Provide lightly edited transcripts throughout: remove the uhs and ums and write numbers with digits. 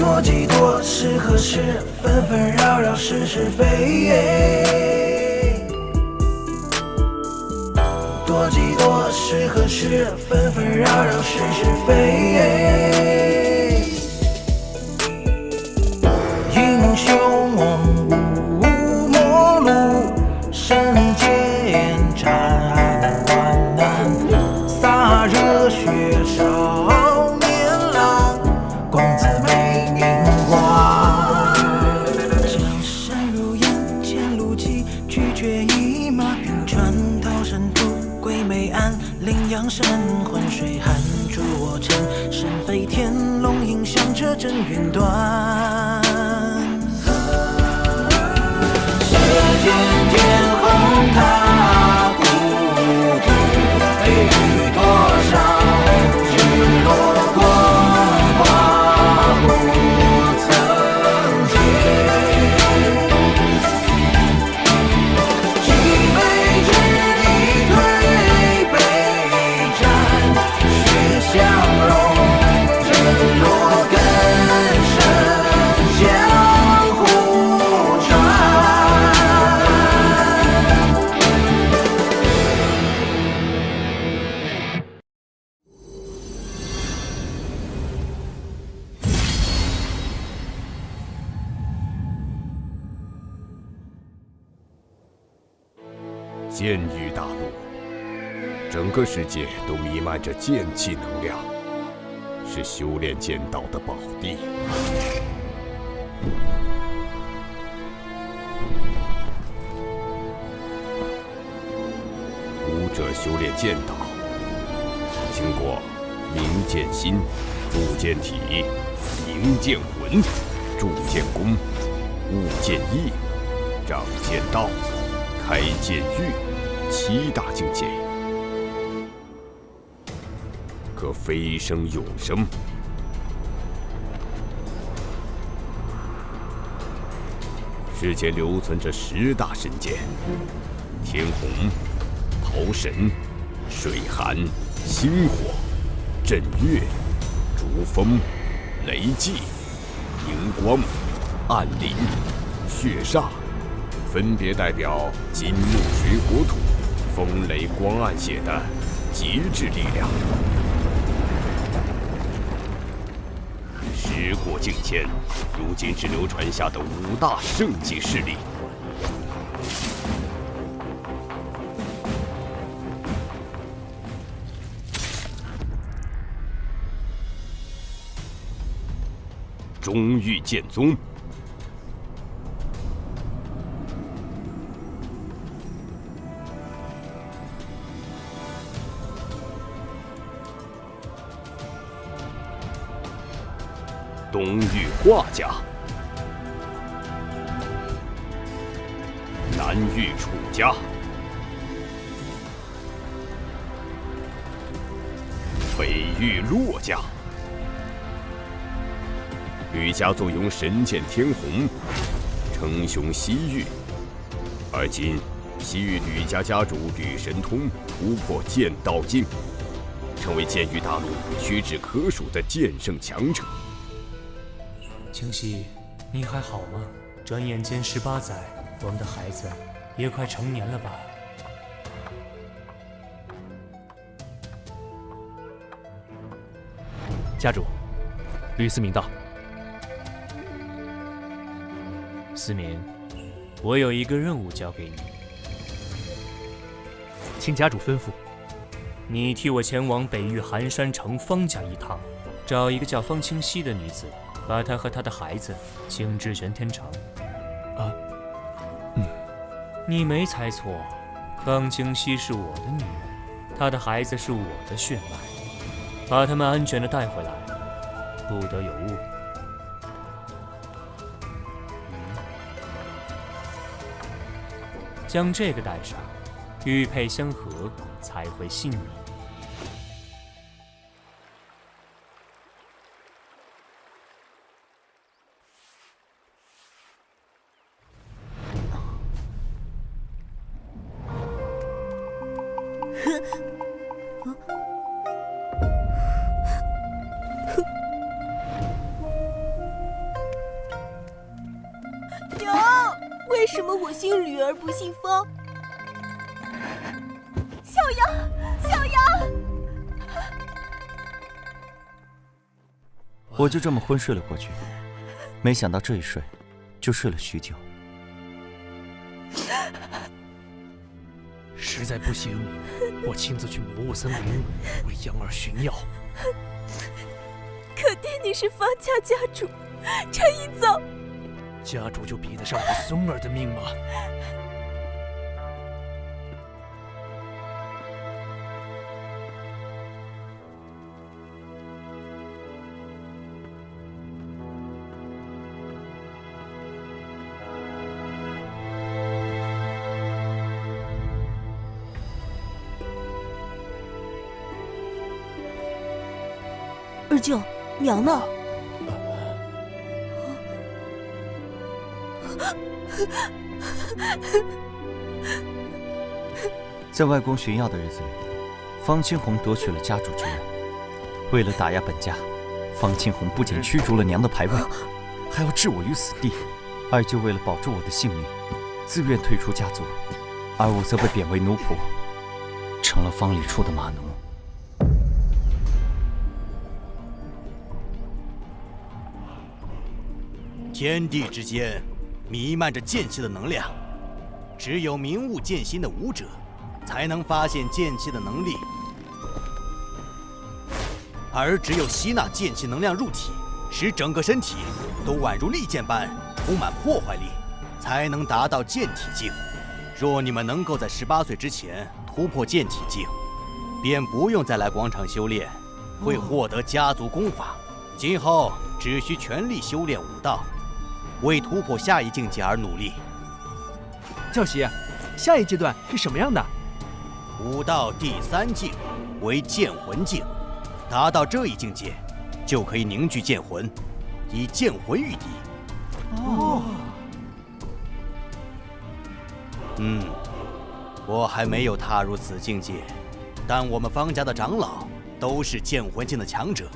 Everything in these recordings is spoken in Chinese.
多几多是何事？纷纷扰扰是是非。多几多是何事？纷纷扰扰是是非。英雄无末路，神剑斩万难，洒热血少年郎，公子美名光。江山如烟，剑路急，拒绝一马，平川桃山渡，归梅岸，羚羊神魂水寒，助我乘神飞天，龙吟响彻震云端。射箭天红踏孤独，飞雨多少日落光华不曾见。几杯之地推杯战，血相融，人落根深，江湖传。剑域大陆，整个世界都弥漫着剑气能量，是修炼剑道的宝地。武者修炼剑道，经过明剑心、铸剑体、凝剑魂、铸剑功、悟剑意、长剑道、开剑域7大境界，可飞升永生。世间留存着10大神剑：天虹、桃神、水寒、星火、震月、逐风、雷祭、荧光、暗灵、血煞，分别代表金木水火土、风雷光暗血的极致力量。时过境迁，如今只流传下的5大圣级势力。中域剑宗、东域画家、南域楚家、北域骆家。吕家坐拥神剑天虹，称雄西域。而今，西域吕家家主吕神通突破剑道境，成为剑域大陆屈指可数的剑圣强者。清溪，你还好吗？转眼间18载，我们的孩子也快成年了吧？家主，吕思明到。思明，我有一个任务交给你，请家主吩咐。你替我前往北域寒山城方家一趟，找一个叫方清溪的女子，把她和她的孩子请至玄天城。你没猜错，方清溪是我的女人，她的孩子是我的血脉，把他们安全地带回来，不得有误。将这个带上，玉佩相合才会信你。为什么我姓吕而不姓方？小杨，小杨！我就这么昏睡了过去，没想到这一睡，就睡了许久。实在不行，我亲自去魔物森林为杨儿寻药。可弟你是方家家主，这一走，家主就比得上我孙儿的命吗？二舅，娘呢？在外公寻药的日子里，方青红夺取了家主之位。为了打压本家，方青红不仅驱逐了娘的牌位，还要置我于死地。二舅为了保住我的性命，自愿退出家族，而我则被贬为奴仆，成了方里处的马奴。天地之间弥漫着剑气的能量，只有明悟剑心的武者才能发现剑气的能力，而只有吸纳剑气能量入体，使整个身体都宛如利剑般充满破坏力，才能达到剑体境。若你们能够在18岁之前突破剑体境，便不用再来广场修炼，会获得家族功法。今后只需全力修炼武道，为突破下一境界而努力。教习，下一阶段是什么样的？武道第3境为剑魂境，达到这一境界，就可以凝聚剑魂，以剑魂御敌。哦。我还没有踏入此境界，但我们方家的长老都是剑魂境的强者，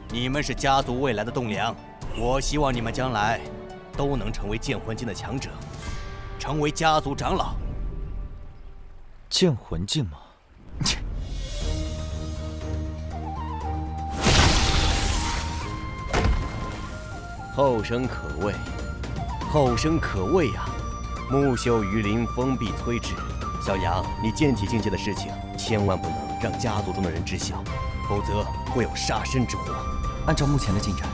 你们是家族未来的栋梁，我希望你们将来都能成为剑魂境的强者，成为家族长老。剑魂境吗？后生可畏，后生可畏啊！木秀于林，风必摧之。小杨，你剑体境界的事情，千万不能让家族中的人知晓，否则会有杀身之祸。按照目前的进展，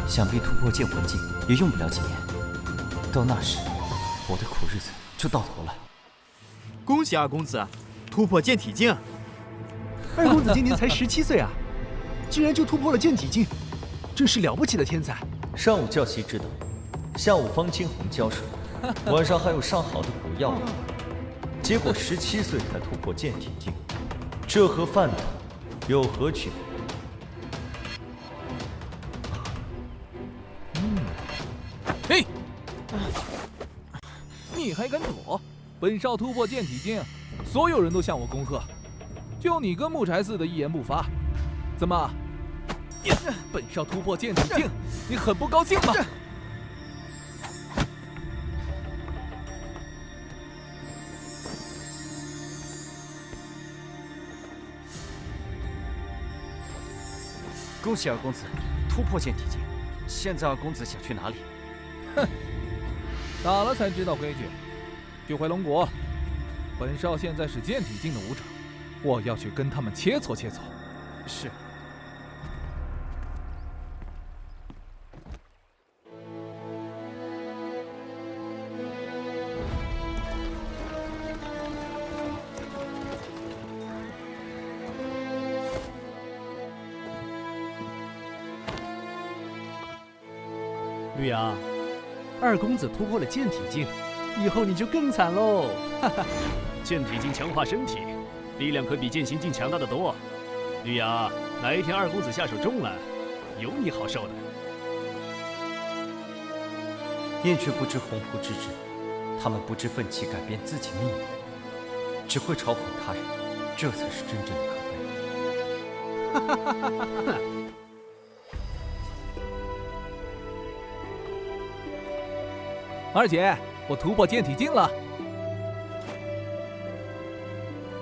想必突破剑魂境也用不了几年。到那时，我的苦日子就到头了。恭喜二公子突破剑体境！二公子今年才17岁啊，居然就突破了剑体境，真是了不起的天才。上午教习指导，下午方青红教授，晚上还有上好的补药。结果17岁才突破剑体境，这和饭桶有何区别？嘿，你还敢躲？本少突破剑体境，所有人都向我恭贺，就你跟木柴似的一言不发。怎么？本少突破剑体境，你很不高兴吗？恭喜二公子突破剑体境，现在二公子想去哪里？哼，打了才知道规矩。去回龙国，本少现在是剑体境的武者，我要去跟他们切磋切磋。是。绿阳，二公子突破了剑体境，以后你就更惨喽！哈哈，剑体境强化身体，力量可比剑心境强大的多。绿阳，哪一天二公子下手重了，有你好受的。燕却不知鸿鹄之志，他们不知奋起改变自己命运，只会嘲讽他人，这才是真正的可悲。哈哈哈哈哈！二姐，我突破剑体境了。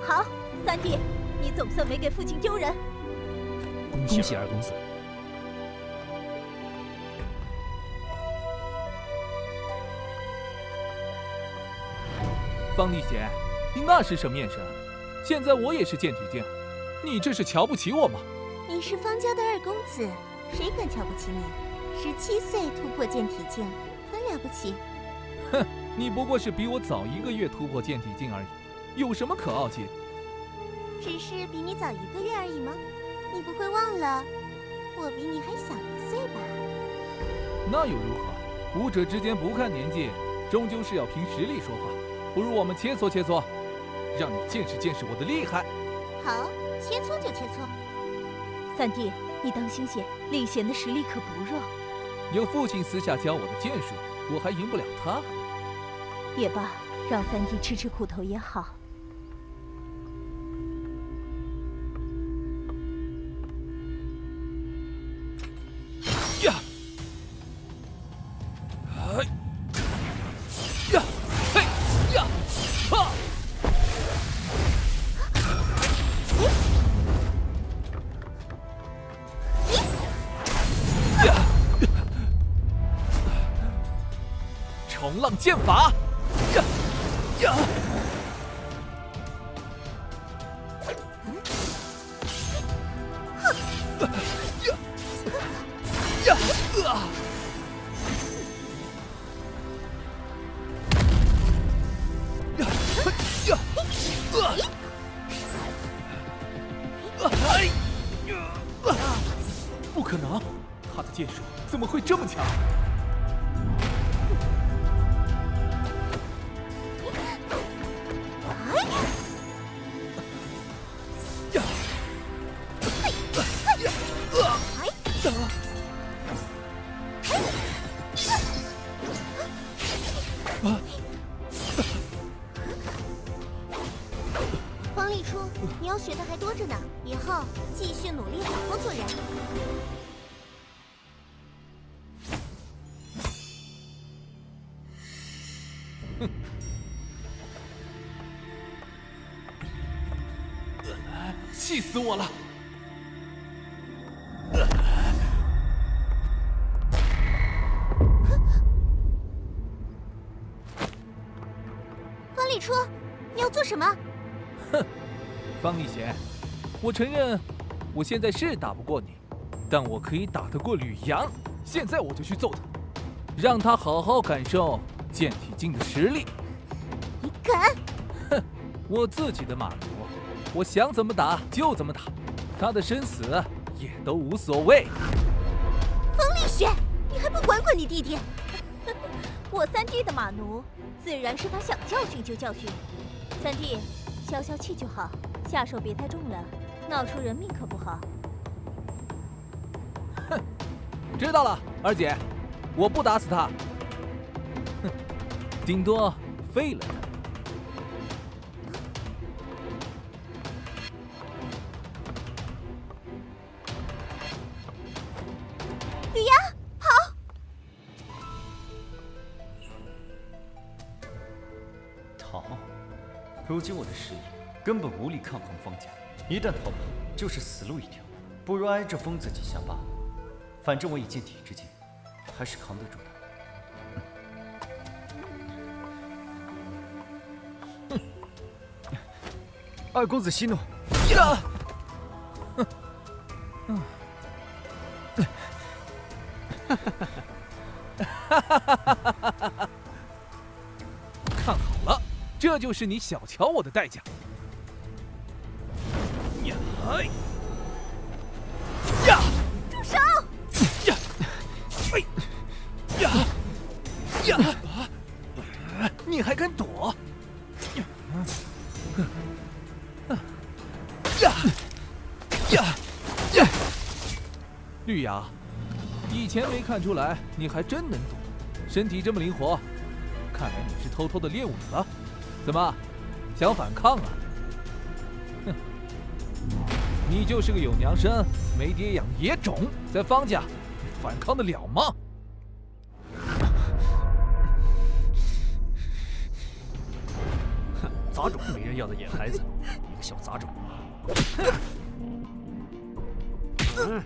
好，三弟，你总算没给父亲丢人。恭喜二公子。方丽姐，你那是什么眼神？现在我也是剑体境，你这是瞧不起我吗？你是方家的二公子，谁敢瞧不起你？17岁突破剑体境，很了不起。哼，你不过是比我早1个月突破剑体境而已，有什么可傲气的？只是比你早1个月而已吗？你不会忘了，我比你还小1岁吧？那又如何？武者之间不看年纪，终究是要凭实力说话。不如我们切磋切磋，让你见识见识我的厉害。好，切磋就切磋。三弟，你当心些，令贤的实力可不弱。有父亲私下教我的剑术，我还赢不了他。也罢，让三弟吃吃苦头也好。呀！哎！呀！嘿！呀！哈！呀！冲浪剑法！呀！呀！不可能，他的剑术怎么会这么强？方立初，你要学的还多着呢，以后继续努力，好好做人。气死我了！方立初，你要做什么？哼，方丽贤，我承认我现在是打不过你，但我可以打得过吕阳。现在我就去揍他，让他好好感受剑体境的实力。你敢？哼，我自己的马奴，我想怎么打就怎么打，他的生死也都无所谓。方立雪，你还不管管你弟弟？我三弟的马奴，自然是他想教训就教训。三弟，消消气就好，下手别太重了，闹出人命可不好。哼，知道了，二姐，我不打死他，哼，顶多废了他。吕阳，跑！逃！如今我的实力根本无力抗衡方家，一旦逃跑就是死路一条，不如挨着疯子几下罢了。反正我以剑体之境，还是扛得住的。二公子息怒。呀！看好了，这就是你小瞧我的代价。呀！呀！住手！呀！哎！呀！呀！你还敢躲？呀！呀！呀！绿芽，以前没看出来，你还真能躲，身体这么灵活，看来你是偷偷的练武了。怎么，想反抗啊？哼，你就是个有娘生没爹养的野种，在方家，你反抗得了吗？杂种，没人要的野孩子，你个小杂种！哼！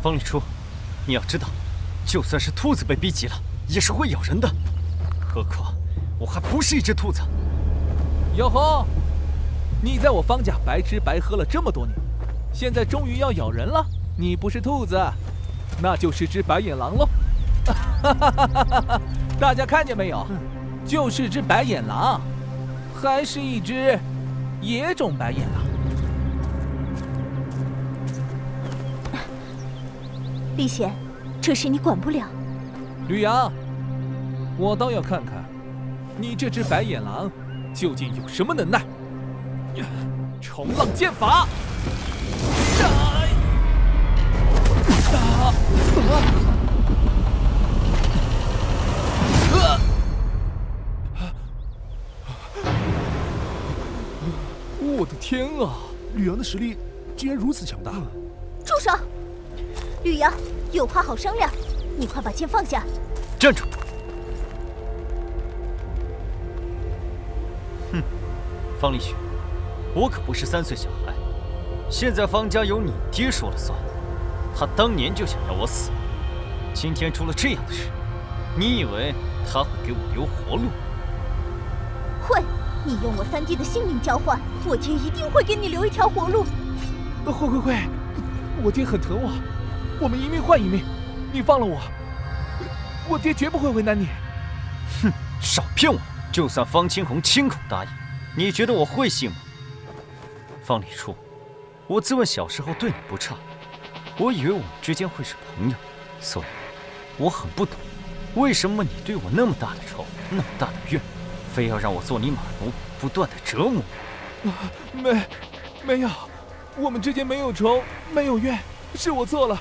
方礼初，你要知道，就算是兔子被逼急了，也是会咬人的。何况我还不是一只兔子。哟吼！你在我方家白吃白喝了这么多年，现在终于要咬人了。你不是兔子，那就是只白眼狼喽！大家看见没有？就是只白眼狼，还是一只野种白眼狼。李显，这事你管不了。吕阳，我倒要看看，你这只白眼狼究竟有什么能耐。冲浪剑法！我的天啊！吕阳的实力竟然如此强大！住手！吕阳，有话好商量，你快把剑放下。站住！哼，方立雪，我可不是3岁小孩，现在方家由你爹说了算。他当年就想要我死，今天出了这样的事，你以为他会给我留活路？会，你用我3弟的性命交换，我爹一定会给你留一条活路。会，我爹很疼我，我们一命换一命，你放了我，我爹绝不会为难你。哼，少骗我！就算方清红亲口答应，你觉得我会信吗？方礼初，我自问小时候对你不差，我以为我们之间会是朋友，所以我很不懂，为什么你对我那么大的仇，那么大的怨，非要让我做你马奴，不断的折磨我。没有，我们之间没有仇，没有怨，是我错了。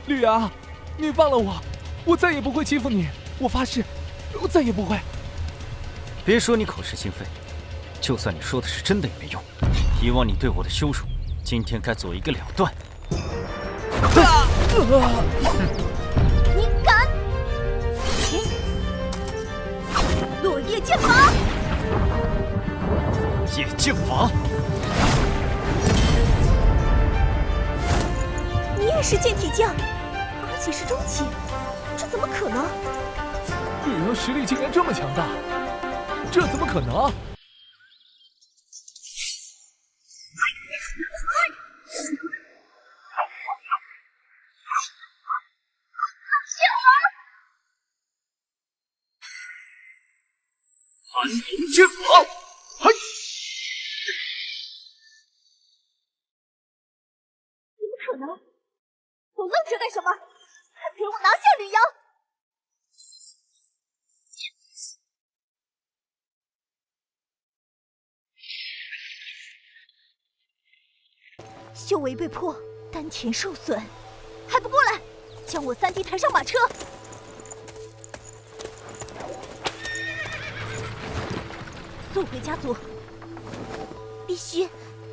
吕阳，你放了我，我再也不会欺负你，我发誓，我再也不会。别说你口是心非，就算你说的是真的也没用。以往你对我的羞辱，今天该做一个了断。你敢！落叶剑法！夜剑法！你也是剑体将，而且是中期，这怎么可能？吕阳实力竟然这么强大，这怎么可能？寒龙剑法！嘿！怎么可能？我愣着干什么？快陪我拿下吕阳！修为被破，丹田受损，还不过来，将我3弟抬上马车！送回家族，必须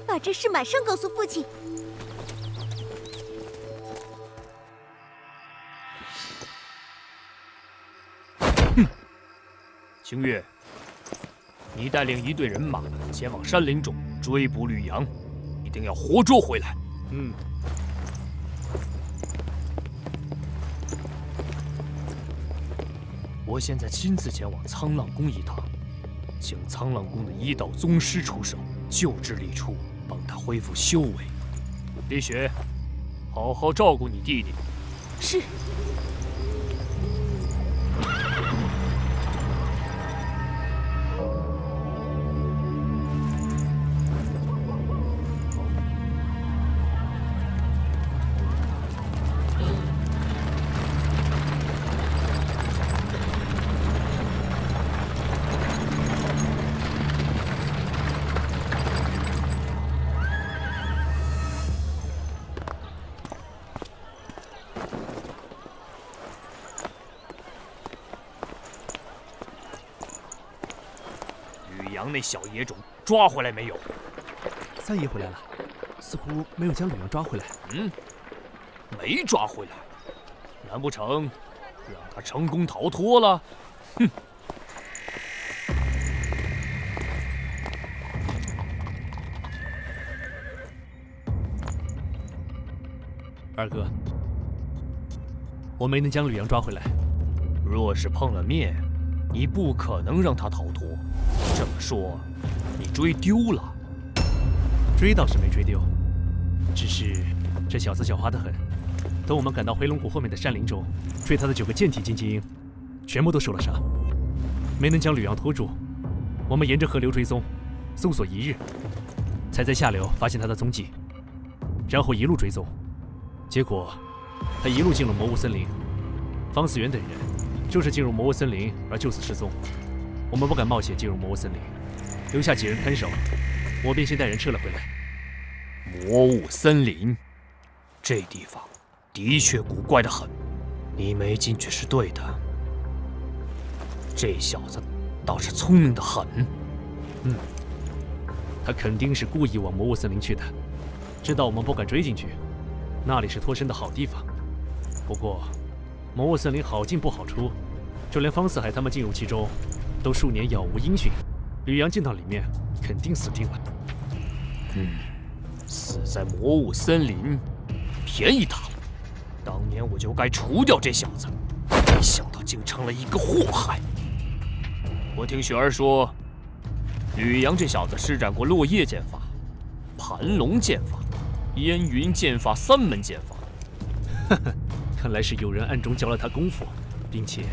把这事马上告诉父亲。清月，你带领一队人马前往山林中追捕吕阳，一定要活捉回来。我现在亲自前往沧浪宫一趟，请沧浪宫的医道宗师出手救治李初，帮他恢复修为。李雪，好好照顾你弟弟。是。那小野种抓回来没有？三爷回来了。似乎没有将吕阳抓回来。没抓回来，难不成让他成功逃脱了？哼！二哥，我没能将吕阳抓回来。若是碰了面，你不可能让他逃脱。这么说，你追丢了？追倒是没追丢，只是这小子狡猾得很。等我们赶到回龙湖后面的山林中，追他的9个剑体境精英，全部都受了伤，没能将吕阳拖住。我们沿着河流追踪，搜索1日，才在下流发现他的踪迹，然后一路追踪。结果，他一路进入魔物森林。方思源等人就是进入魔物森林而就此失踪。我们不敢冒险进入魔物森林，留下几人看守，我便先带人撤了回来。魔物森林，这地方的确古怪得很。你没进去是对的。这小子倒是聪明得很。他肯定是故意往魔物森林去的，知道我们不敢追进去。那里是脱身的好地方，不过魔物森林好进不好出，就连方四海他们进入其中，都数年杳无音讯。吕阳进到里面，肯定死定了。死在魔物森林，便宜他了。当年我就该除掉这小子，没想到竟成了一个祸害。我听雪儿说，吕阳这小子施展过落叶剑法、盘龙剑法、烟云剑法3门剑法。看来是有人暗中教了他功夫，并且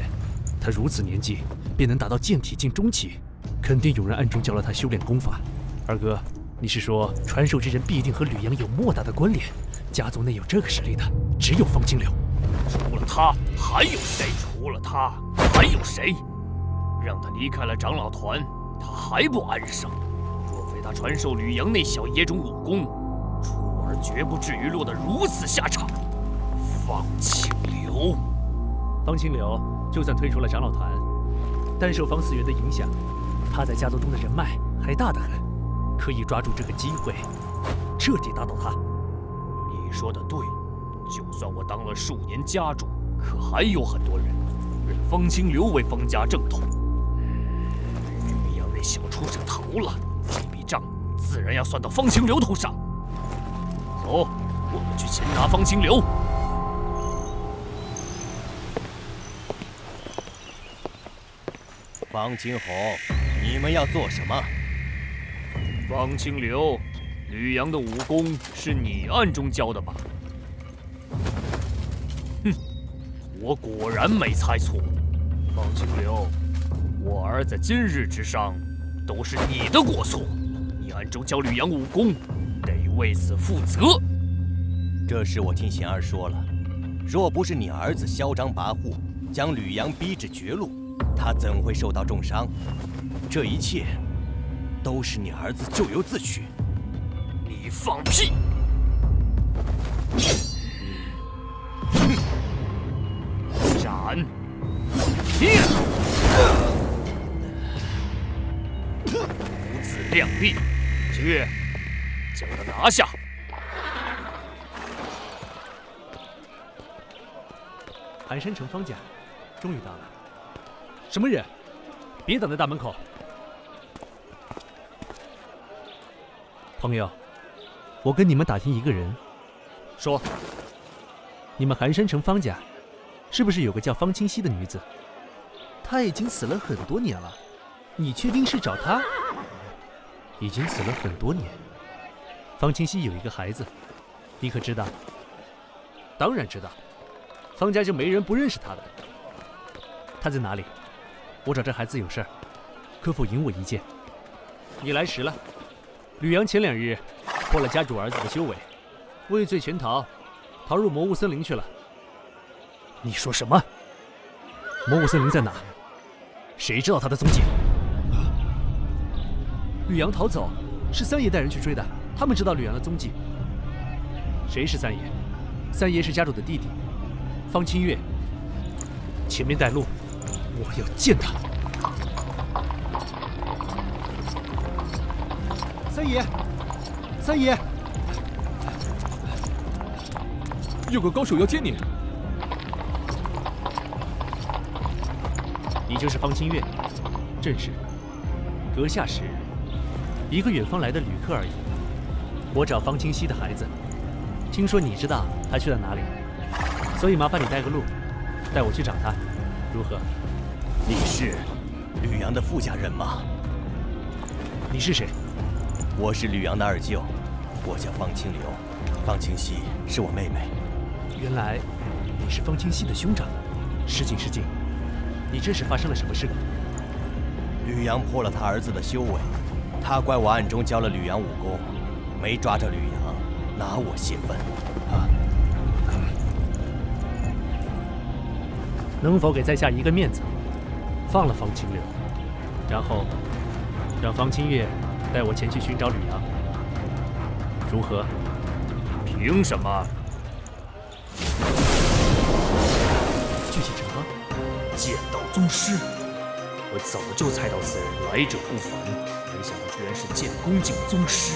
他如此年纪便能达到剑体境中期，肯定有人暗中教了他修炼功法。二哥，你是说传授之人必定和吕阳有莫大的关联？家族内有这个实力的，只有方清流。除了他，还有谁？除了他，还有谁？让他离开了长老团，他还不安生。若非他传授吕阳那小野种武功，楚儿绝不至于落得如此下场。方清流，方清流就算退出了长老团，但受方思源的影响，他在家族中的人脉还大得很，可以抓住这个机会，彻底打倒他。你说的对，就算我当了数年家主，可还有很多人认方清流为方家正统。吕阳那小畜生逃了，这笔账自然要算到方清流头上。走，我们去擒拿方清流。方清红，你们要做什么？方清流，吕阳的武功是你暗中教的吧？我果然没猜错。方清流，我儿子今日之伤，都是你的过错。你暗中教吕阳武功，得为此负责。这事我听贤儿说了，若不是你儿子嚣张跋扈，将吕阳逼至绝路，他怎会受到重伤？这一切都是你儿子咎由自取。你放屁！斩！不自量力，去将他拿下！寒山城方家终于到了。什么人？别挡在大门口！朋友，我跟你们打听一个人。说，你们寒山城方家是不是有个叫方清溪的女子？她已经死了很多年了，你确定是找她？已经死了很多年。方清溪有一个孩子，你可知道？当然知道，方家就没人不认识她的。她在哪里？我找这孩子有事儿，可否引我一见？你来迟了。吕阳前2日破了家主儿子的修为，畏罪潜逃，逃入魔物森林去了。你说什么？魔物森林在哪？谁知道他的踪迹？吕阳逃走，是三爷带人去追的，他们知道吕阳的踪迹。谁是三爷？三爷是家主的弟弟，方清月。前面带路，我要见他。三爷，三爷，有个高手要见你。你就是方清月，正是。阁下是一个远方来的旅客而已。我找方清溪的孩子，听说你知道他去了哪里，所以麻烦你带个路，带我去找他，如何？你是吕阳的傅家人吗？你是谁？我是吕阳的二舅，我叫方清流，方清溪是我妹妹。原来你是方清溪的兄长。失敬失敬，你这是发生了什么事？吕阳破了他儿子的修为，他怪我暗中教了吕阳武功，没抓着吕阳，拿我泄愤。能否给在下一个面子，放了方清流，然后让方清月带我前去寻找吕阳，如何？凭什么？具体情况？剑道宗师，我早就猜到此人来者不凡，没想到居然是剑宫境宗师。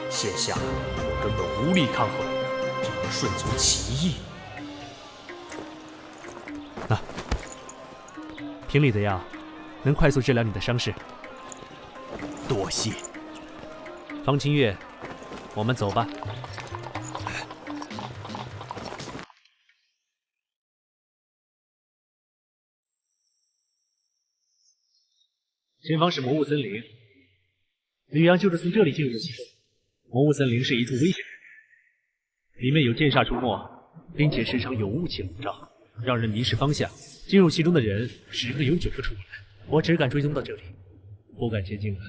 现下我根本无力抗衡，只能顺从其意。瓶里的药能快速治疗你的伤势。多谢。方清月，我们走吧。前方是魔雾森林，吕阳就是从这里进入的其中。魔雾森林是一处危险之地，里面有剑煞出没，并且时常有雾气笼罩，让人迷失方向。进入其中的人10个有9个出不来，我只敢追踪到这里，不敢前进了。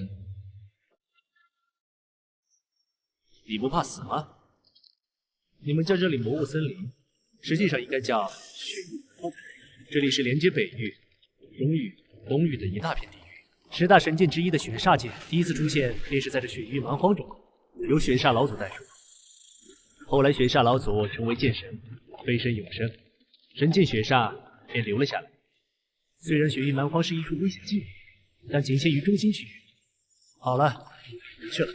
你不怕死吗？你们叫这里魔雾森林，实际上应该叫雪域蛮荒。这里是连接北域、中域、东域的一大片地域。10大神剑之一的雪煞剑第一次出现，便是在这雪域蛮荒中，由雪煞老祖代书。后来雪煞老祖成为剑神，飞身永生，神剑雪煞便留了下来。虽然雪域蛮荒是一处危险境地，但仅限于中心区域。好了，回去了。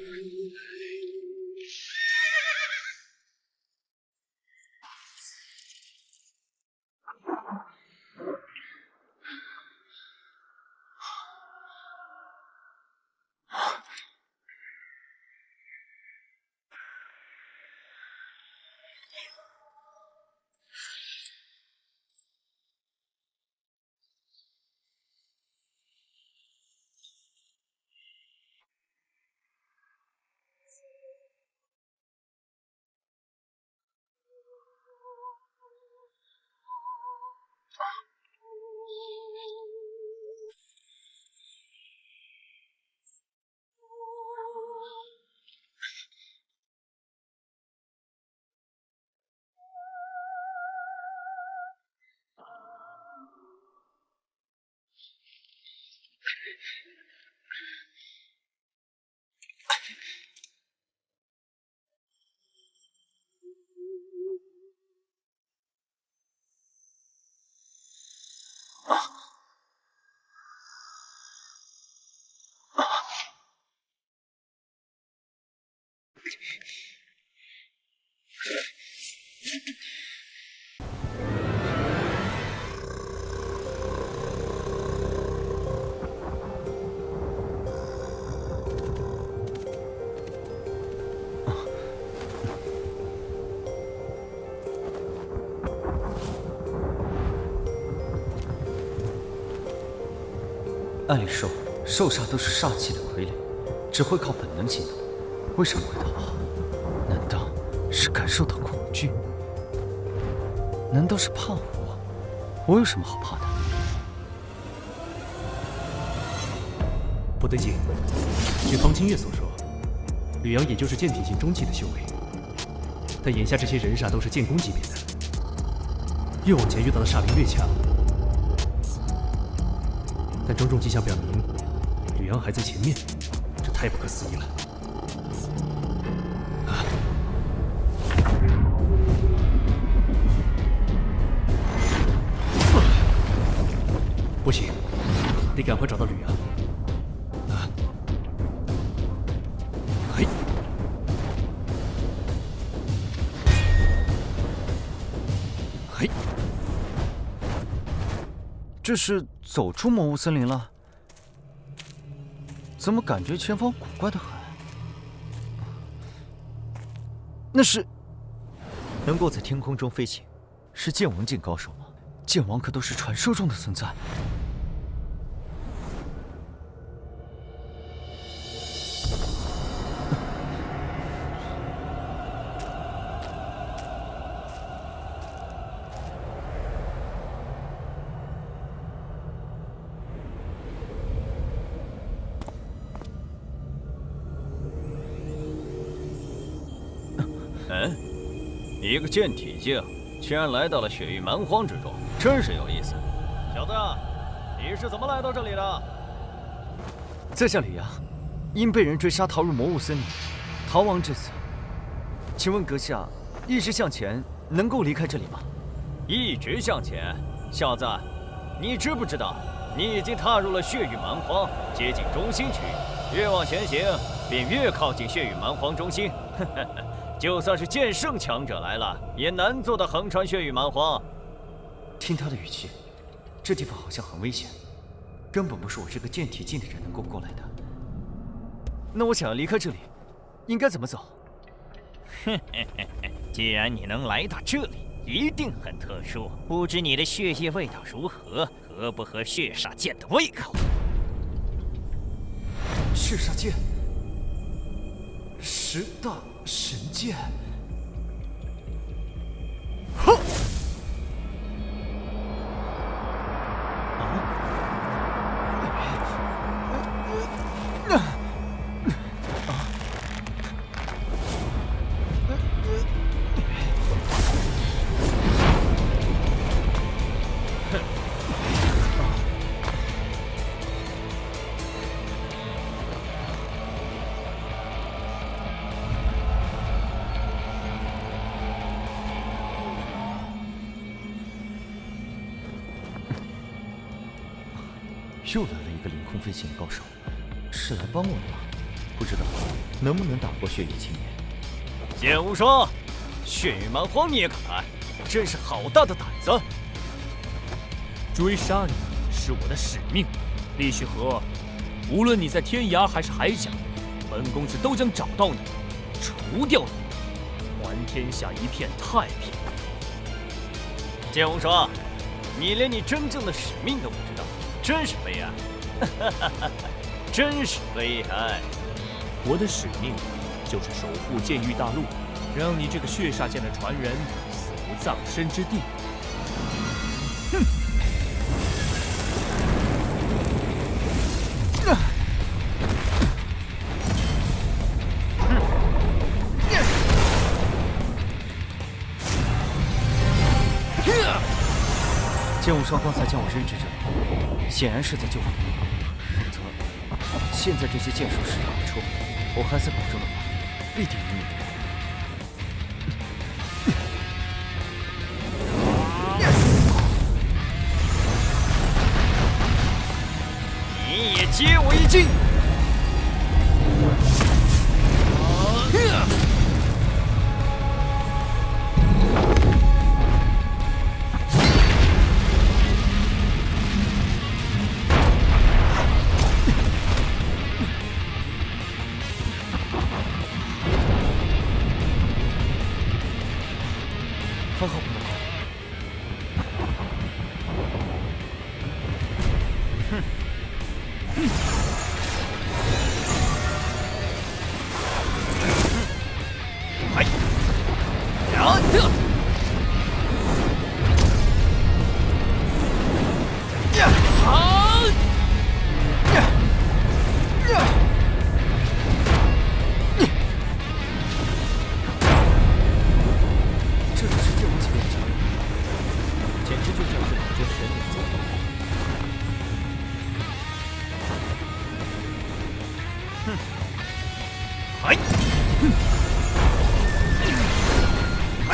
按理说，兽煞都是煞气的傀儡，只会靠本能行动，为什么会逃跑？难道是感受到恐惧？难道是怕我？我有什么好怕的？不对劲，据方清月所说，吕阳也就是剑体境中期的修为，但眼下这些人煞都是剑宫级别的，越往前遇到的煞灵越强。但种种迹象表明，吕阳还在前面，这太不可思议了。不行，得赶快找到吕阳。这是走出魔物森林了？怎么感觉前方古怪的很？那是能够在天空中飞行，是剑王境高手吗？剑王可都是传说中的存在。一个剑体境，竟然来到了血域蛮荒之中，真是有意思。小子，你是怎么来到这里的？在下李阳，因被人追杀逃入魔物森林，逃亡至此。请问阁下，一直向前能够离开这里吗？一直向前，小子，你知不知道，你已经踏入了血域蛮荒，接近中心区域，越往前行，便越靠近血域蛮荒中心。就算是剑圣强者来了，也难做到横穿血域蛮荒。听他的语气，这地方好像很危险，根本不是我这个剑体境的人能够过来的。那我想要离开这里，应该怎么走？既然你能来到这里，一定很特殊。不知你的血液味道如何，合不合血煞剑的胃口？血煞剑，10大神剑。哼！又来了一个凌空飞行的高手，是来帮我的吗？不知道能不能打过血域青年。剑无双，血域蛮荒你也敢来，真是好大的胆子！追杀你是我的使命，厉雪河，无论你在天涯还是海角，本公子都将找到你，除掉你，还天下一片太平。剑无双，你连你真正的使命都不知道。真是悲哀，真是悲哀！我的使命就是守护剑域大陆，让你这个血煞剑的传人死无葬身之地。哼！剑无双刚才将我扔至这里，显然是在救我，否则现在这些剑术施展不出，我还在保中的话，必定赢你。你也接我一击！还好不能跑。嗨！呀！这就是剑王级别的战力，简直就像是老真神也做不到。哼！嗨！哼！嗨！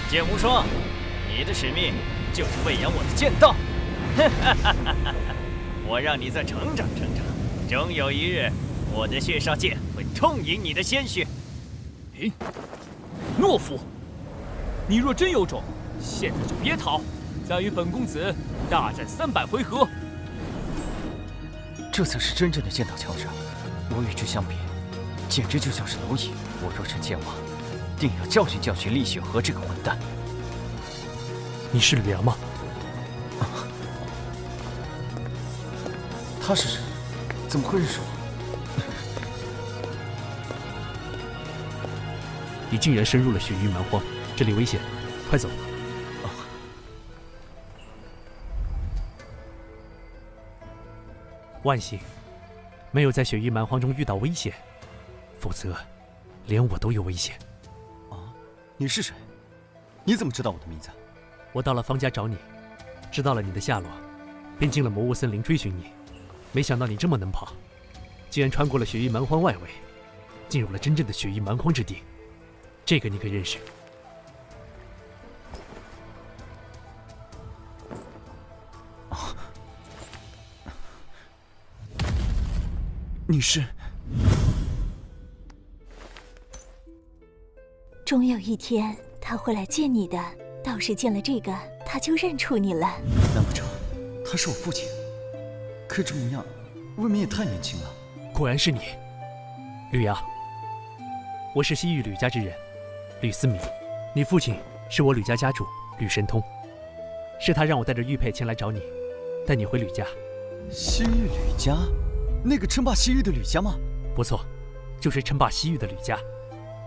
剑无双，你的使命就是喂养我的剑道。我让你再成长成长，终有一日，我的血煞剑会痛饮你的鲜血。懦夫！你若真有种，现在就别逃，再与本公子大战300回合。这才是真正的剑道强者，我与之相比，简直就像是蝼蚁。我若成剑王，定要教训教训厉雪河这个混蛋。你是吕阳吗？他是谁？怎么会认识我？你竟然深入了雪域蛮荒，这里危险，快走！万幸，没有在雪域蛮荒中遇到危险，否则，连我都有危险。你是谁？你怎么知道我的名字？我到了方家找你，知道了你的下落，便进了魔物森林追寻你。没想到你这么能跑，竟然穿过了雪域蛮荒外围，进入了真正的雪域蛮荒之地。这个你可认识？你是？终有一天他会来见你的。倒是见了这个，他就认出你了。难不成他是我父亲？可这模样，未免也太年轻了。果然是你，吕阳。我是西域吕家之人，吕思明。你父亲是我吕家家主吕神通，是他让我带着玉佩前来找你，带你回吕家。西域吕家？那个称霸西域的吕家吗？不错，就是称霸西域的吕家。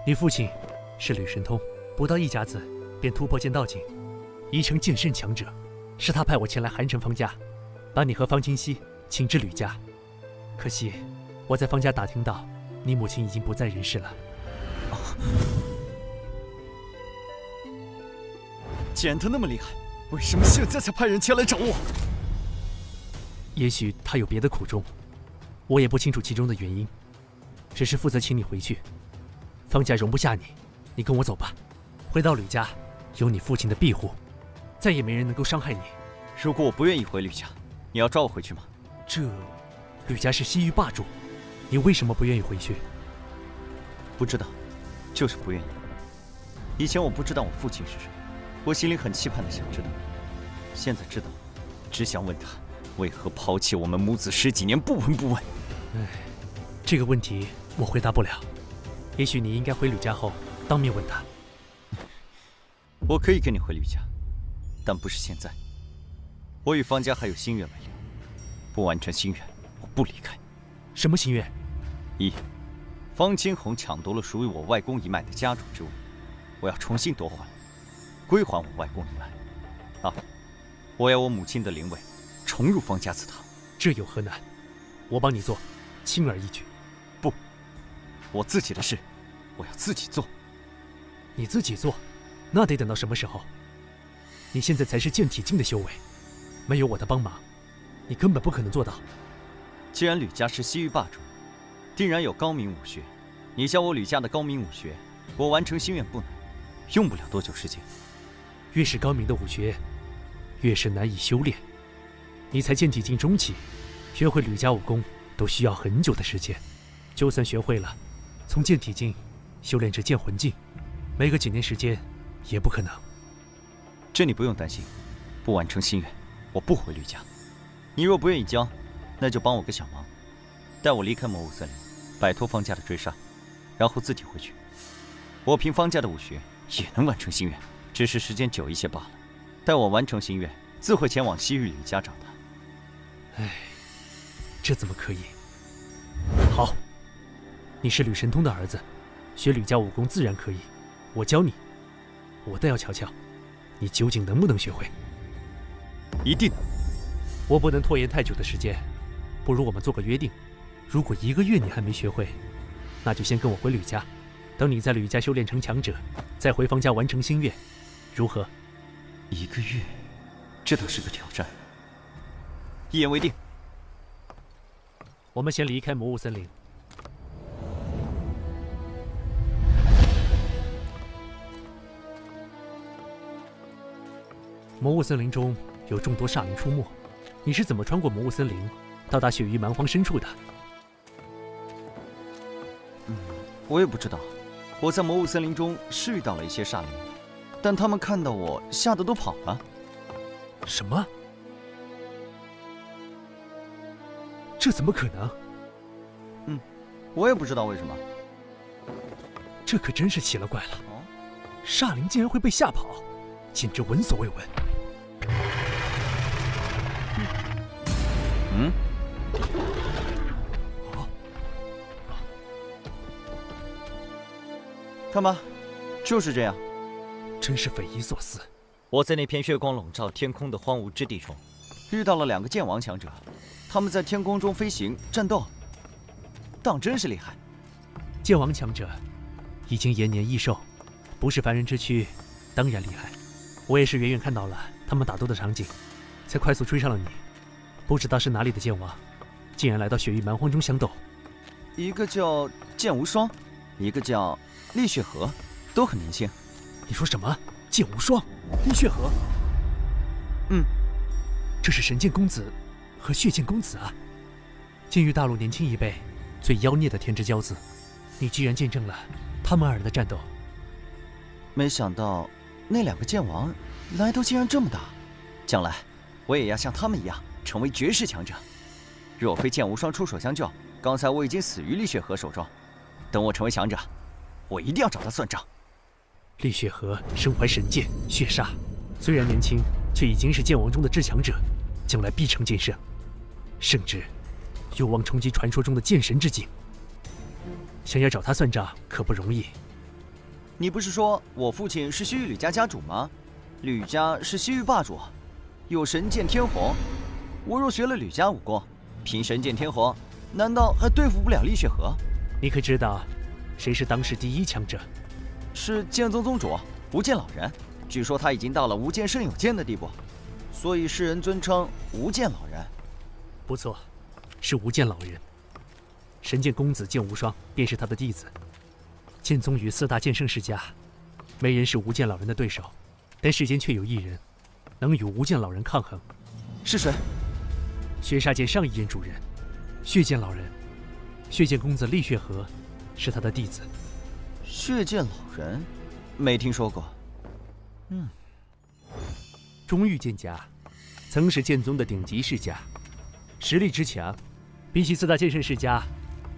你父亲是吕神通，不到1甲子便突破剑道境，已成剑圣强者。是他派我前来韩城方家，把你和方清溪请至吕家。可惜我在方家打听到，你母亲已经不在人世了。既然他那么厉害，为什么现在才派人前来找我？也许他有别的苦衷，我也不清楚其中的原因，只是负责请你回去。方家容不下你，你跟我走吧。回到吕家，有你父亲的庇护，再也没人能够伤害你。如果我不愿意回吕家，你要抓我回去吗？吕家是西域霸主，你为什么不愿意回去？不知道，就是不愿意。以前我不知道我父亲是谁，我心里很期盼的想知道。现在知道，只想问他为何抛弃我们母子10几年不闻不问。这个问题我回答不了。也许你应该回吕家后当面问他。我可以跟你回吕家，但不是现在。我与方家还有心愿未了，不完成心愿，我不离开。什么心愿？1. 方清红抢夺了属于我外公一脉的家主之位，我要重新夺还，归还我外公一脉。2. 我要我母亲的灵位重入方家祠堂。这有何难？我帮你做，轻而易举。不，我自己的事，我要自己做。你自己做？那得等到什么时候？你现在才是剑体境的修为，没有我的帮忙，你根本不可能做到。既然吕家是西域霸主，定然有高明武学。你教我吕家的高明武学，我完成心愿不难，用不了多久时间。越是高明的武学，越是难以修炼。你才剑体境中期，学会吕家武功都需要很久的时间。就算学会了，从剑体境修炼至剑魂境，没个几年时间也不可能。这你不用担心，不完成心愿，我不回吕家。你若不愿意教，那就帮我个小忙，带我离开魔物森林，摆脱方家的追杀，然后自己回去。我凭方家的武学也能完成心愿，只是时间久一些罢了。待我完成心愿，自会前往西域吕家找他。唉，这怎么可以？好，你是吕神通的儿子，学吕家武功自然可以。我教你，我倒要瞧瞧，你究竟能不能学会。一定。我不能拖延太久的时间，不如我们做个约定，如果1个月你还没学会，那就先跟我回吕家，等你在吕家修炼成强者，再回方家完成心愿，如何？1个月，这倒是个挑战。一言为定。我们先离开魔物森林。魔物森林中有众多煞灵出没，你是怎么穿过魔物森林，到达雪域蛮荒深处的？我也不知道。我在魔物森林中是遇到了一些煞灵，但他们看到我，吓得都跑了。什么？这怎么可能？我也不知道为什么。这可真是奇了怪了。煞灵竟然会被吓跑，简直闻所未闻。看吧，就是这样。真是匪夷所思。我在那片血光笼罩天空的荒芜之地中，遇到了2个剑王强者，他们在天空中飞行战斗，当真是厉害。剑王强者已经延年益寿，不是凡人之躯，当然厉害。我也是远远看到了他们打斗的场景，才快速追上了你。不知道是哪里的剑王，竟然来到血域蛮荒中相斗。一个叫剑无双，一个叫厉血河，都很年轻。你说什么？剑无双，厉血河？这是神剑公子和血剑公子啊！剑域大陆年轻一辈最妖孽的天之骄子，你居然见证了他们2人的战斗。没想到那2个剑王来头竟然这么大，将来我也要像他们一样成为绝世强者。若非剑无双出手相救，刚才我已经死于厉血河手中。等我成为强者，我一定要找他算账。厉血河身怀神剑血煞，虽然年轻，却已经是剑王中的至强者，将来必成剑圣，甚至有望冲击传说中的剑神之境。想要找他算账可不容易。你不是说我父亲是西域吕家家主吗？吕家是西域霸主，有神剑天虹。我若学了吕家武功，凭神剑天虹，难道还对付不了厉血河？你可知道谁是当世第1强者？是剑宗宗主无剑老人。据说他已经到了无剑胜有剑的地步，所以世人尊称无剑老人。不错，是无剑老人。神剑公子剑无双便是他的弟子。剑宗与4大剑圣世家，没人是无剑老人的对手，但世间却有1人能与无剑老人抗衡。是谁？血煞剑上一任主人，血剑老人。血剑公子厉血河是他的弟子。血剑老人，没听说过。中域剑家曾是剑宗的顶级世家，实力之强，比起4大剑圣世家，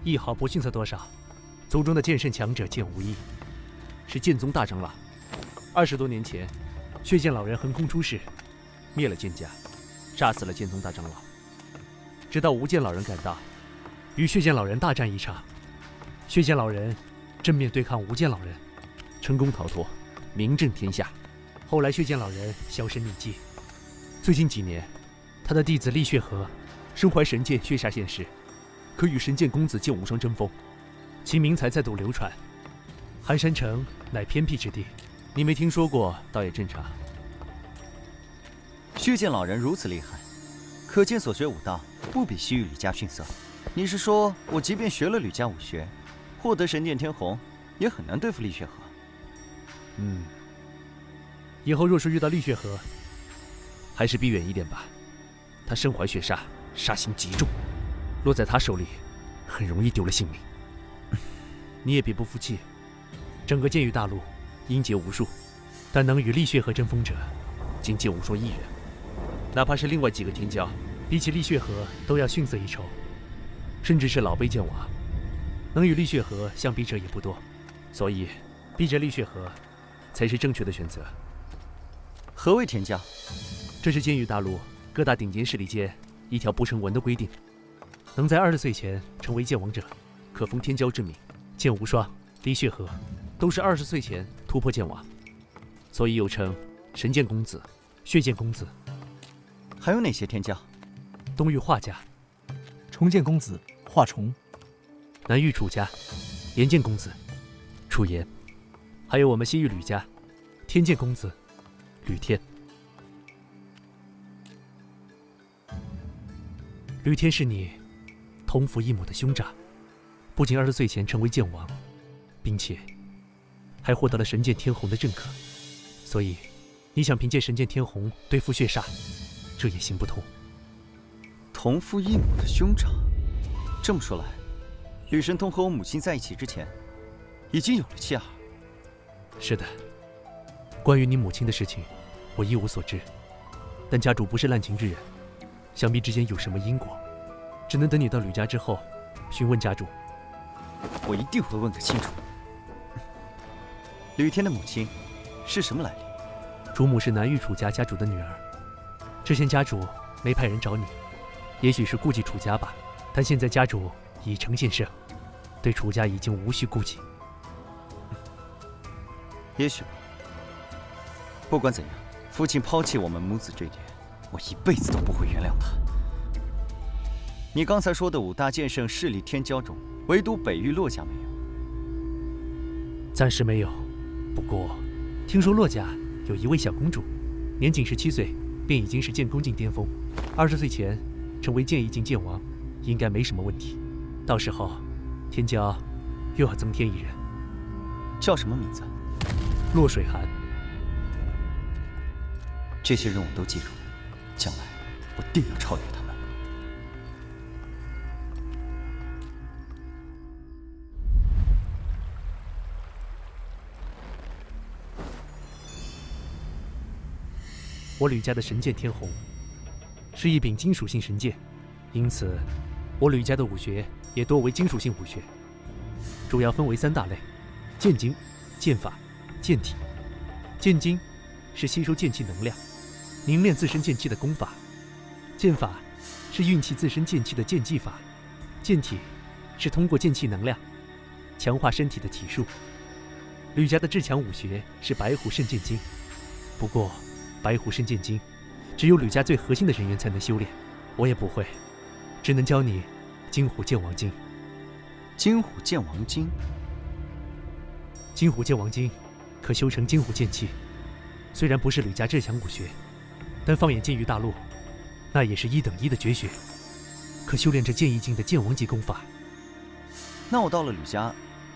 一毫不逊色多少。族中的剑圣强者剑无异，是剑宗大长老。20多年前，血剑老人横空出世，灭了剑家，杀死了剑宗大长老。直到无剑老人赶到，与血剑老人大战一场，血剑老人正面对抗无剑老人，成功逃脱，名震天下。后来血剑老人销声匿迹。最近几年，他的弟子厉血河身怀神剑血煞现世，可与神剑公子剑无双争锋，其名才再度流传。寒山城乃偏僻之地，你没听说过倒也正常。血剑老人如此厉害，可见所学武道不比西域吕家逊色。你是说我即便学了吕家武学，获得神剑天虹，也很难对付厉血河？以后若是遇到厉血河，还是避远一点吧。他身怀血煞，杀心极重，落在他手里，很容易丢了性命。你也别不服气，整个剑域大陆英杰无数，但能与厉血河争锋者，仅剑无双1人。哪怕是另外几个天骄，比起厉血河都要逊色一筹。甚至是老辈剑王，能与厉血河相比者也不多。所以，逼着厉血河，才是正确的选择。何谓天骄？这是剑域大陆各大顶尖势力间一条不成文的规定，能在20岁前成为剑王者，可封天骄之名。剑无双、厉血河都是20岁前突破剑王，所以又称神剑公子、血剑公子。还有哪些天骄？东域华家、重剑公子华重，南域楚家、炎剑公子楚炎，还有我们西域吕家天剑公子吕天。吕天是你同父异母的兄长，不仅20岁前成为剑王，并且还获得了神剑天虹的认可，所以你想凭借神剑天虹对付血煞，这也行不通。同父异母的兄长，这么说来，吕神通和我母亲在一起之前，已经有了妻儿。是的，关于你母亲的事情，我一无所知。但家主不是滥情之人，想必之间有什么因果，只能等你到吕家之后，询问家主。我一定会问个清楚。吕天的母亲是什么来历？主母是南域楚家家主的女儿。之前家主没派人找你，也许是顾忌楚家吧。但现在家主已成现胜，对楚家已经无需顾忌。也许吧。不管怎样，父亲抛弃我们母子这一点，我一辈子都不会原谅他。你刚才说的5大剑圣势力天骄中，唯独北域洛家没有。暂时没有，不过听说洛家有一位小公主，年仅17岁，便已经是剑宫境巅峰，20岁前成为剑意境剑王，应该没什么问题。到时候，天骄又要增添一人。叫什么名字？洛水寒。这些人我都记住了，将来我定要超越他们。我吕家的神剑天虹，是一柄金属性神剑，因此我吕家的武学也多为金属性武学，主要分为3大类：剑经、剑法、剑体。剑经是吸收剑气能量，凝练自身剑气的功法；剑法是运气自身剑气的剑技法；剑体是通过剑气能量强化身体的体术。吕家的至强武学是白虎圣剑经，不过白虎圣剑经只有吕家最核心的人员才能修炼，我也不会，只能教你金虎剑王经。金虎剑王经，金虎剑王经可修成金虎剑气，虽然不是吕家至强武学，但放眼剑域大陆，那也是1等1的绝学，可修炼这剑意境的剑王级功法。那我到了吕家，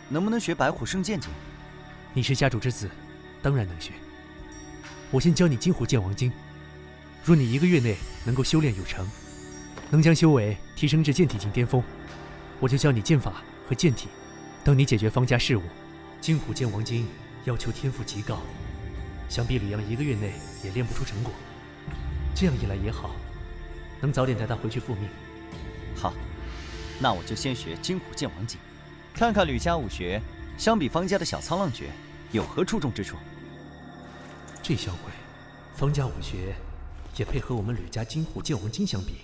能不能学白虎圣剑经？你是家主之子，当然能学。我先教你金虎剑王经，若你1个月内能够修炼有成，能将修为提升至剑体境巅峰，我就教你剑法和剑体。等你解决方家事务，金虎剑王经要求天赋极高，想必吕阳1个月内也练不出成果。这样一来也好，能早点带他回去复命。好，那我就先学金虎剑王经，看看吕家武学相比方家的小苍浪诀有何出众之处。这小鬼，方家武学也配和我们吕家金虎剑王经相比？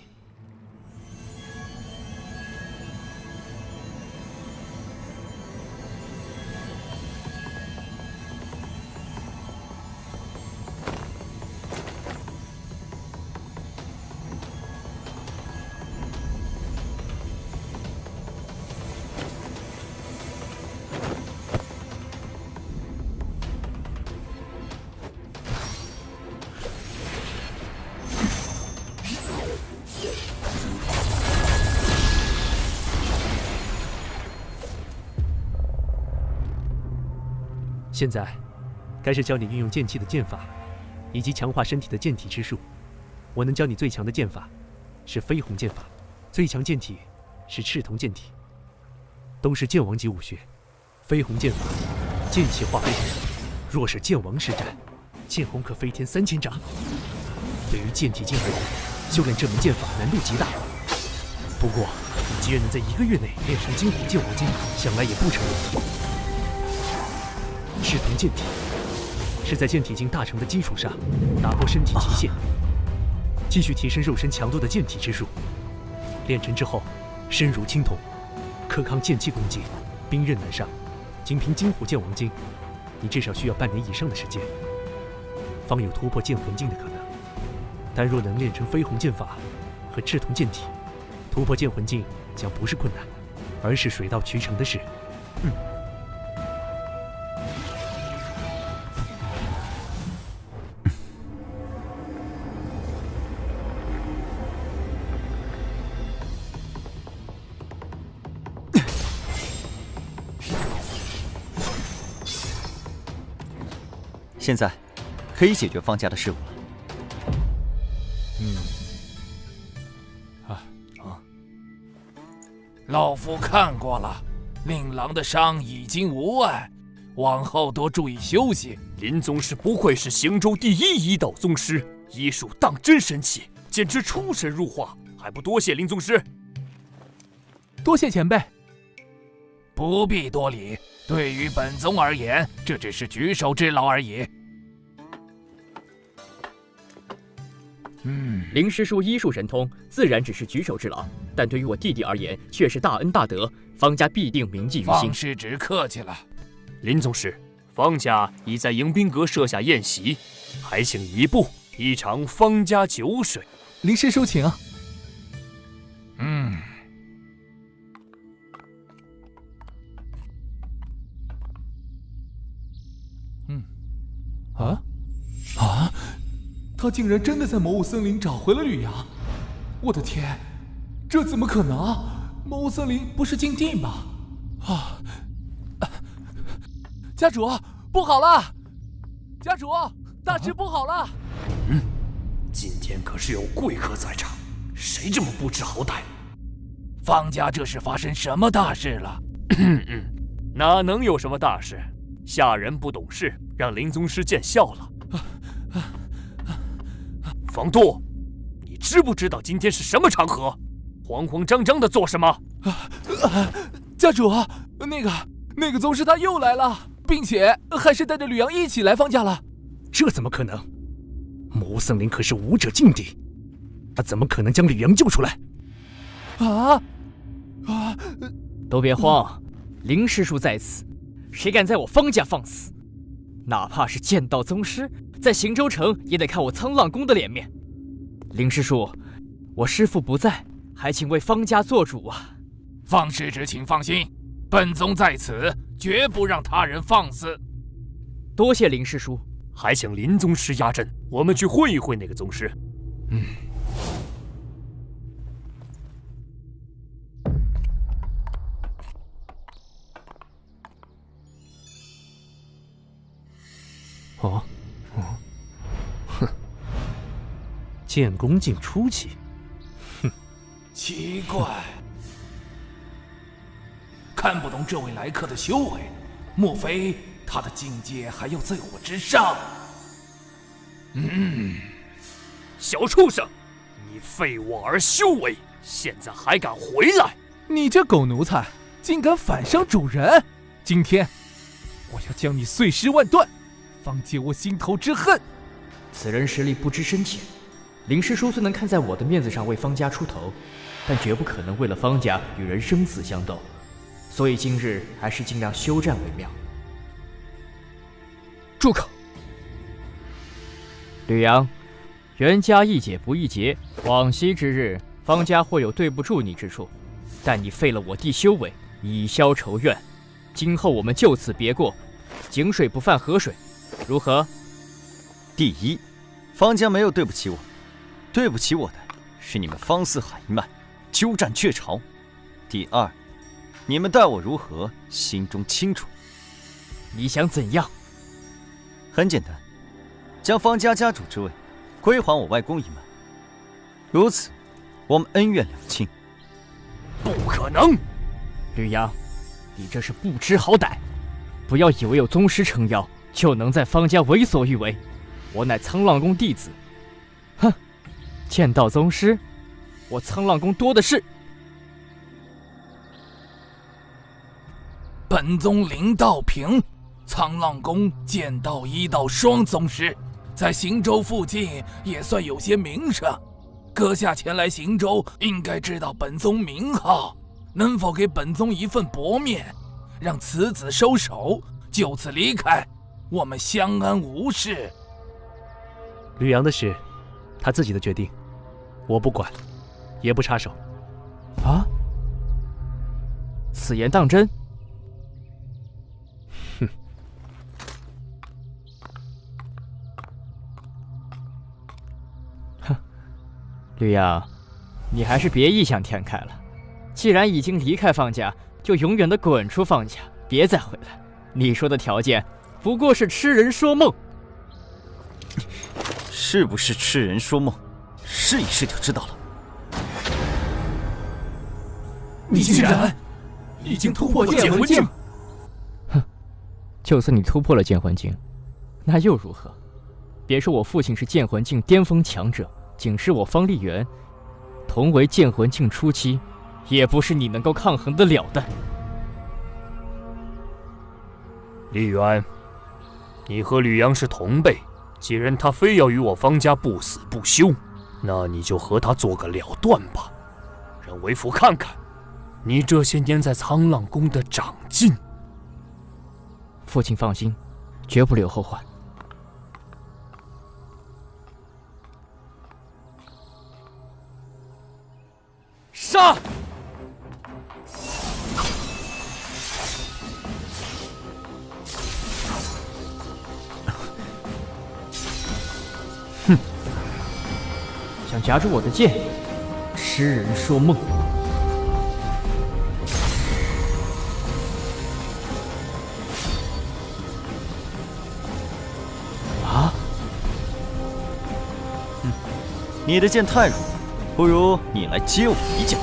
现在，该是教你运用剑气的剑法，以及强化身体的剑体之术。我能教你最强的剑法，是飞鸿剑法；最强剑体是赤铜剑体，都是剑王级武学。飞鸿剑法，剑气化飞鸿，若是剑王施展，剑虹可飞天3000丈。对于剑体境而言，修炼这门剑法难度极大。不过，既然能在1个月内练成金虎剑王经，想来也不成问题。赤铜剑体是在剑体境大成的基础上，打破身体极限，继续提升肉身强度的剑体之术。练成之后，身如青铜，可抗剑气攻击，兵刃难伤。仅凭金虎剑王经，你至少需要半年以上的时间，方有突破剑魂境的可能。但若能练成飞鸿剑法和赤铜剑体，突破剑魂境将不是困难，而是水到渠成的事。现在可以解决方家的事务了。老夫看过了，令郎的伤已经无碍，往后多注意休息。林宗师不愧是行州第一医道宗师，医术当真神奇，简直出神入化，还不多谢林宗师？多谢前辈。不必多礼，对于本宗而言，这只是举手之劳而已。林师叔医术神通，自然只是举手之劳，但对于我弟弟而言，却是大恩大德，方家必定铭记于心。方师侄客气了。林宗师，方家已在迎宾阁设下宴席，还请移步一尝方家酒水。林师叔请。他竟然真的在魔物森林找回了吕阳！我的天，这怎么可能？魔物森林不是禁地吗？家主，不好了！家主，大事不好了！今天可是有贵客在场，谁这么不知好歹？方家这是发生什么大事了？哪能有什么大事？下人不懂事，让林宗师见笑了。房舵，你知不知道今天是什么场合？慌慌张张的做什么？家主，那个宗师他又来了，并且还是带着吕阳一起来方家了。这怎么可能？魔物森林可是武者禁地，他怎么可能将吕阳救出来？都别慌，林师叔在此，谁敢在我方家放肆？哪怕是剑道宗师，在行州城也得看我沧浪宫的脸面。林师叔，我师父不在，还请为方家做主啊！方师侄请放心，本宗在此，绝不让他人放肆。多谢林师叔，还请林宗师压阵，我们去会一会那个宗师。剑功竟初期，奇怪，看不懂这位来客的修为，莫非他的境界还要在我之上？小畜生，你废我儿修为，现在还敢回来？你这狗奴才，竟敢反伤主人！今天我要将你碎尸万段，方解我心头之恨。此人实力不知深浅，林师叔虽能看在我的面子上为方家出头，但绝不可能为了方家与人生死相斗，所以今日还是尽量休战为妙。住口！吕阳，袁家易解不易结，往昔之日，方家或有对不住你之处，但你废了我弟修为，以消仇怨。今后我们就此别过，井水不犯河水，如何？第一，方家没有对不起我，对不起我的是你们方四海一脉，鸠占鹊巢。第二，你们待我如何，心中清楚。你想怎样？很简单，将方家家主之位归还我外公一脉，如此，我们恩怨两清。不可能！吕阳，你这是不知好歹！不要以为有宗师撑腰，就能在方家为所欲为。我乃沧浪宫弟子，哼！剑道宗师，我沧浪宫多的是。本宗林道平，沧浪宫剑道一道双宗师，在行州附近也算有些名声。阁下前来行州，应该知道本宗名号，能否给本宗一份薄面，让此子收手，就此离开，我们相安无事。吕阳的事，他自己的决定，我不管，也不插手。啊？此言当真？哼！哼，吕阳，你还是别异想天开了。既然已经离开方家，就永远的滚出方家，别再回来。你说的条件，不过是痴人说梦。是不是痴人说梦？试一试就知道了。你竟然已经突破剑魂境。哼，就算你突破了剑魂境，那又如何？别说我父亲是剑魂境巅峰强者，仅是我方丽媛，同为剑魂境初期，也不是你能够抗衡得了的。丽媛，你和吕阳是同辈，既然他非要与我方家不死不休，那你就和他做个了断吧，让为父看看你这些年在沧浪宫的长进。父亲放心，绝不留后患。杀！哼，想夹住我的剑，痴人说梦。啊？你的剑太弱，不如你来接我一剑。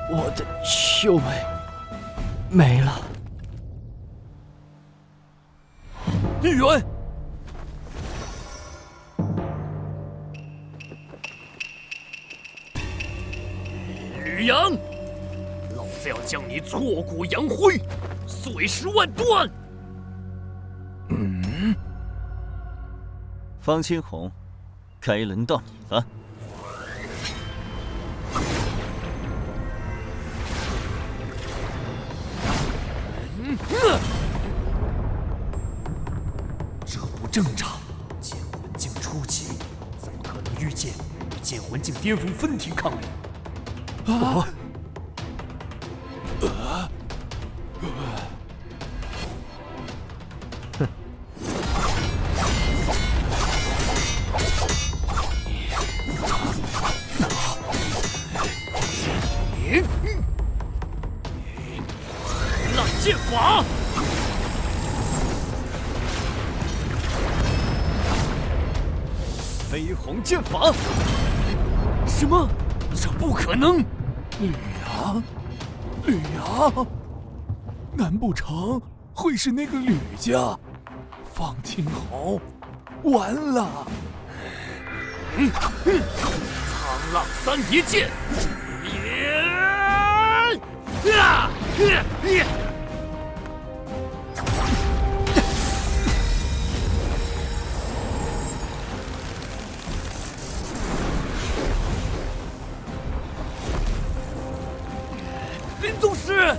我的修为没了。丽媛，吕阳，老子要将你挫骨扬灰，碎尸万段！方清红，该轮到你了。这不正常！剑魂境初期，怎么可能遇剑与剑魂境巅峰分庭抗礼？啊！浪剑法！飞鸿剑法！什么？这不可能！吕阳，吕阳，难不成会是那个吕家？方清红，完了！沧浪三叠剑！林宗师，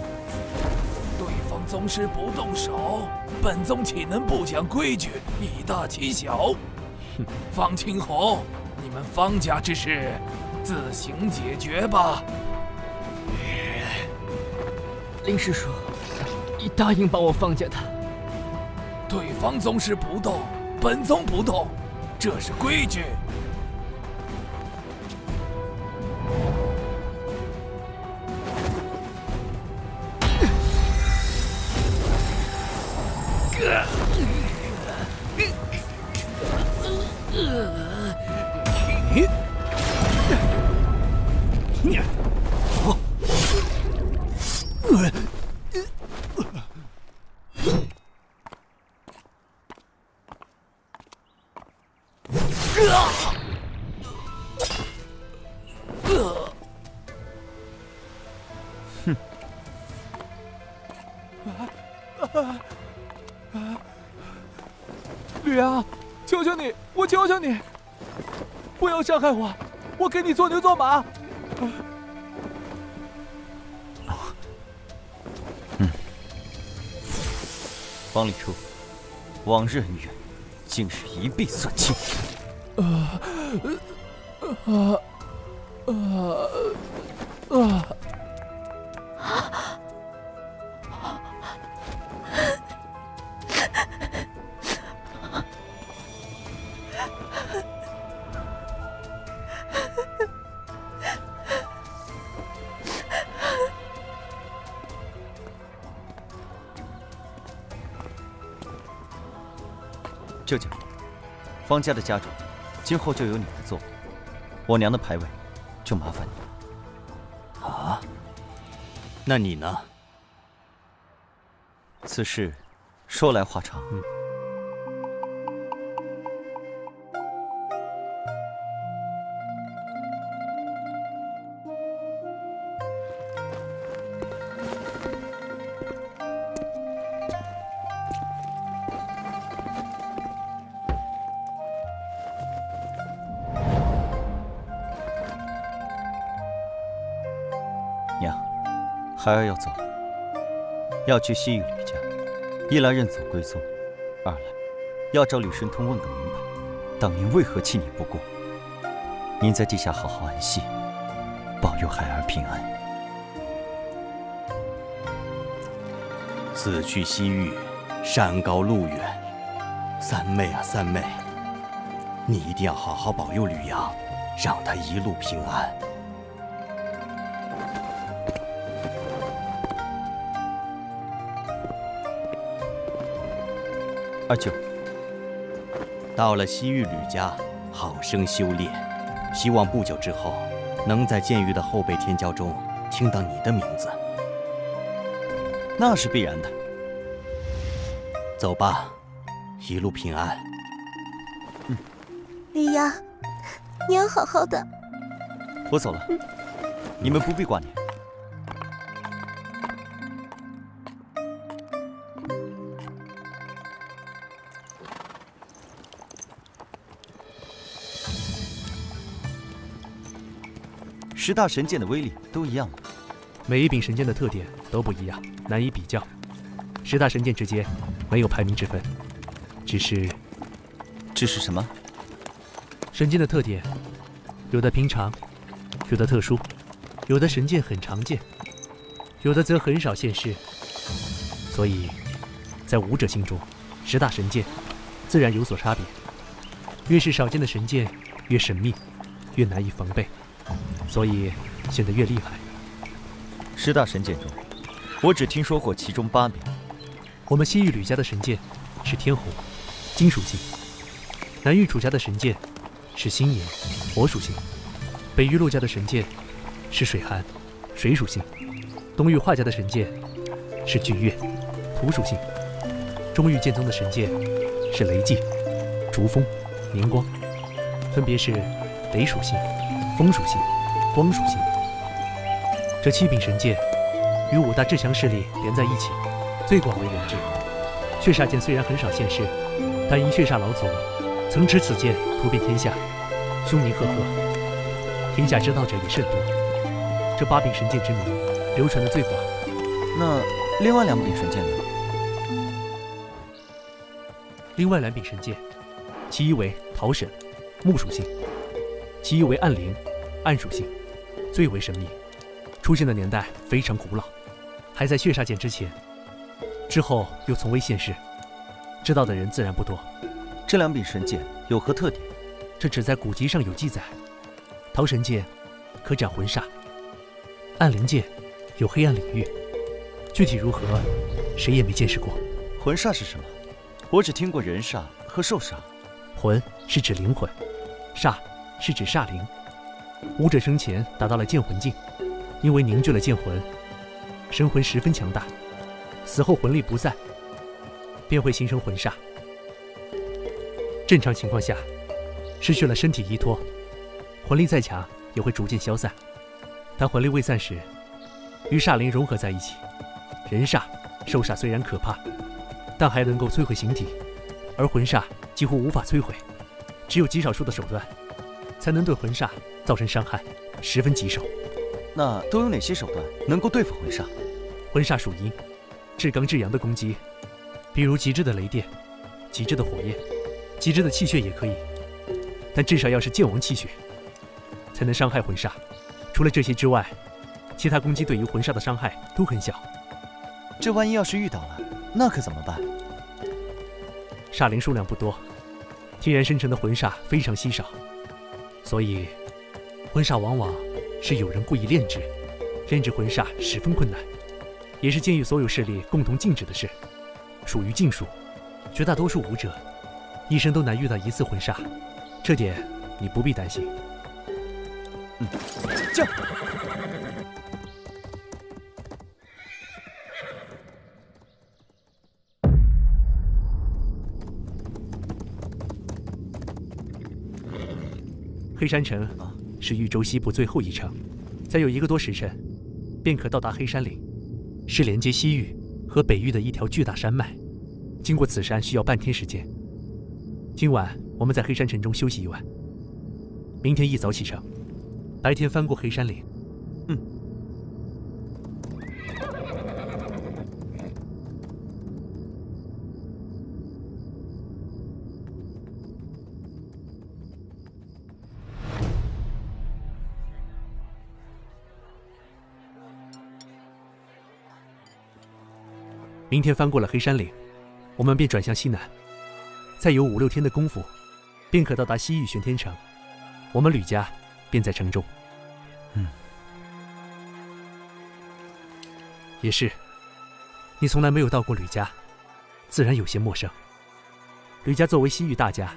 对方宗师不动手，本宗岂能不讲规矩，以大欺小？方清红，你们方家之事，自行解决吧。林师叔，你答应帮我放下他。对方宗师不动，本宗不动，这是规矩。吕阳，求求你，我求求你，不要伤害我，我给你做牛做马。方礼初，往日恩怨，竟是一笔算清。舅舅，方家的家主，今后就由你来做，我娘的牌位就麻烦你了。啊？那你呢？此事说来话长。娘，孩儿要走了，要去西域吕家，一来认祖归宗，二来要找吕神通问个明白，当年为何弃你不顾。您在地下好好安息，保佑孩儿平安。子去西域，山高路远，三妹啊三妹，你一定要好好保佑吕阳，让他一路平安。二舅，到了西域吕家，好生修炼，希望不久之后，能在剑域的后辈天骄中听到你的名字。那是必然的。走吧，一路平安。吕阳，你要好好的。我走了，你们不必挂念。10大神剑的威力都一样吗？每一柄神剑的特点都不一样，难以比较。10大神剑之间没有排名之分，只是什么？神剑的特点，有的平常，有的特殊，有的神剑很常见，有的则很少现世。所以，在武者心中，10大神剑自然有所差别。越是少见的神剑，越神秘，越难以防备，所以显得越厉害。10大神剑中，我只听说过其中8名。我们西域吕家的神剑是天虹，金属性；南域楚家的神剑是星炎，火属性；北域陆家的神剑是水寒，水属性；东域华家的神剑是巨月，土属性；中域剑宗的神剑是雷祭、烛风、明光，分别是雷属性、风属性、光属性。这7柄神剑与5大至强势力连在一起，最广为人知。血煞剑虽然很少现世，但因血煞老祖曾持此剑突遍天下，凶名赫赫，天下知道者也甚多。这8柄神剑之名流传的最广。那另外2柄神剑呢？另外2柄神剑，其一为桃神，木属性；其一为暗灵，暗属性，最为神秘。出现的年代非常古老，还在血煞剑之前，之后又从未现世，知道的人自然不多。这2柄神剑有何特点？这只在古籍上有记载。桃神剑可斩魂煞，暗灵剑有黑暗领域，具体如何，谁也没见识过。魂煞是什么？我只听过人煞和兽煞。魂是指灵魂，煞是指煞灵。武者生前达到了剑魂境，因为凝聚了剑魂，神魂十分强大，死后魂力不散，便会形成魂煞。正常情况下，失去了身体依托，魂力再强也会逐渐消散。当魂力未散时，与煞灵融合在一起。人煞、兽煞虽然可怕，但还能够摧毁形体，而魂煞几乎无法摧毁，只有极少数的手段才能对魂煞造成伤害，十分棘手。那都有哪些手段能够对付魂煞？魂煞属阴，至刚至阳的攻击，比如极致的雷电、极致的火焰、极致的气血也可以，但至少要是剑王气血，才能伤害魂煞。除了这些之外，其他攻击对于魂煞的伤害都很小。这万一要是遇到了，那可怎么办？煞灵数量不多，天然生成的魂煞非常稀少，所以魂煞往往是有人故意炼制，炼制魂煞十分困难，也是剑域所有势力共同禁止的事，属于禁术。绝大多数武者一生都难遇到一次婚煞，这点你不必担心。这。黑山城是豫州西部最后一城，再有1个多时辰，便可到达黑山岭，是连接西域和北域的一条巨大山脉。经过此山需要半天时间。今晚我们在黑山城中休息一晚，明天一早启程，白天翻过黑山岭。明天翻过了黑山岭，我们便转向西南，再有5、6天的功夫，便可到达西域玄天城。我们吕家便在城中。也是，你从来没有到过吕家，自然有些陌生。吕家作为西域大家，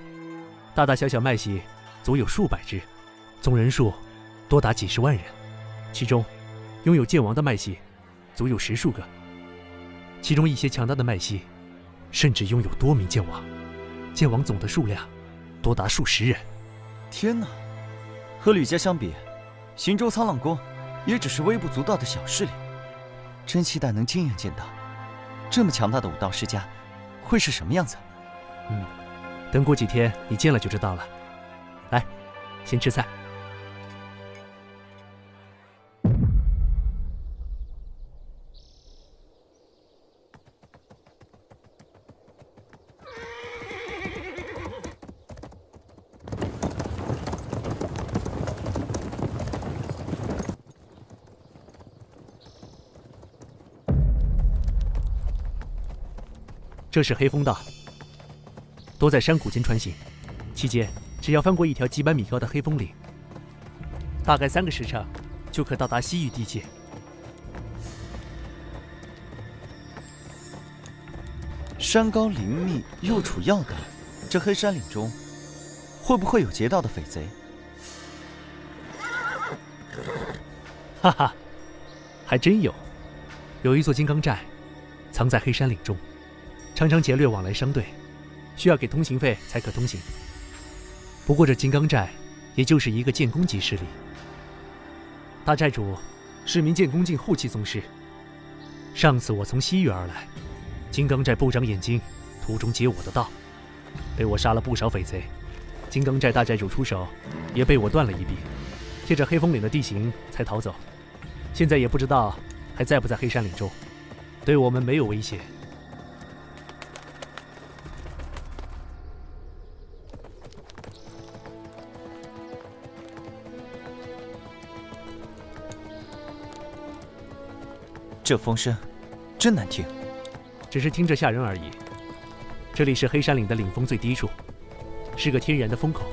大大小小脉系足有数百支，总人数多达几10万人，其中拥有剑王的脉系足有10数个。其中一些强大的脉系，甚至拥有多名剑王，剑王总的数量多达数10人。天哪，和吕家相比，行舟苍浪宫也只是微不足道的小势力。真期待能亲眼见到这么强大的武道世家会是什么样子。等过几天你见了就知道了。来，先吃菜。这是黑风道，多在山谷间穿行，期间只要翻过一条几百米高的黑风岭，大概3个时辰就可到达西域地界。山高林密又处要道，这黑山岭中会不会有劫道的匪贼？哈哈，还真有，有一座金刚寨，藏在黑山岭中。常常劫掠往来商队，需要给通行费才可通行。不过这金刚寨也就是一个剑宫级势力，大寨主是名剑宫境后期宗师。上次我从西域而来，金刚寨不长眼睛，途中劫我的道，被我杀了不少匪贼。金刚寨大寨主出手，也被我断了一臂，借着黑风岭的地形才逃走。现在也不知道还在不在黑山岭中，对我们没有威胁。这风声真难听，只是听着吓人而已。这里是黑山岭的岭峰最低处，是个天然的风口，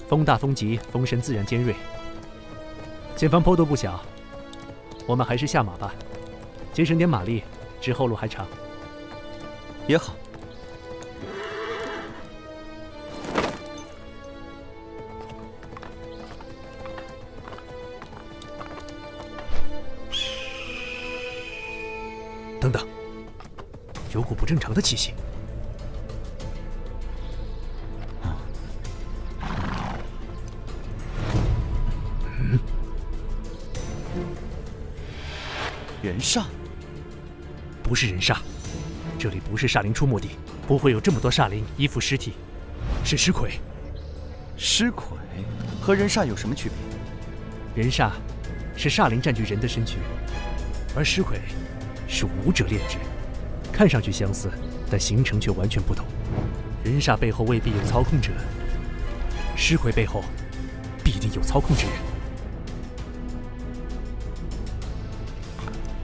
风大风急，风声自然尖锐。前方坡度不小，我们还是下马吧，节省点马力，之后路还长。也好。等等，有股不正常的气息。人煞？不是人煞，这里不是煞灵出没地，不会有这么多煞灵依附尸体，是尸魁。尸魁和人煞有什么区别？人煞是煞灵占据人的身躯，而尸魁是武者炼制，看上去相似，但形成却完全不同。人煞背后未必有操控者，尸魁背后必定有操控之人。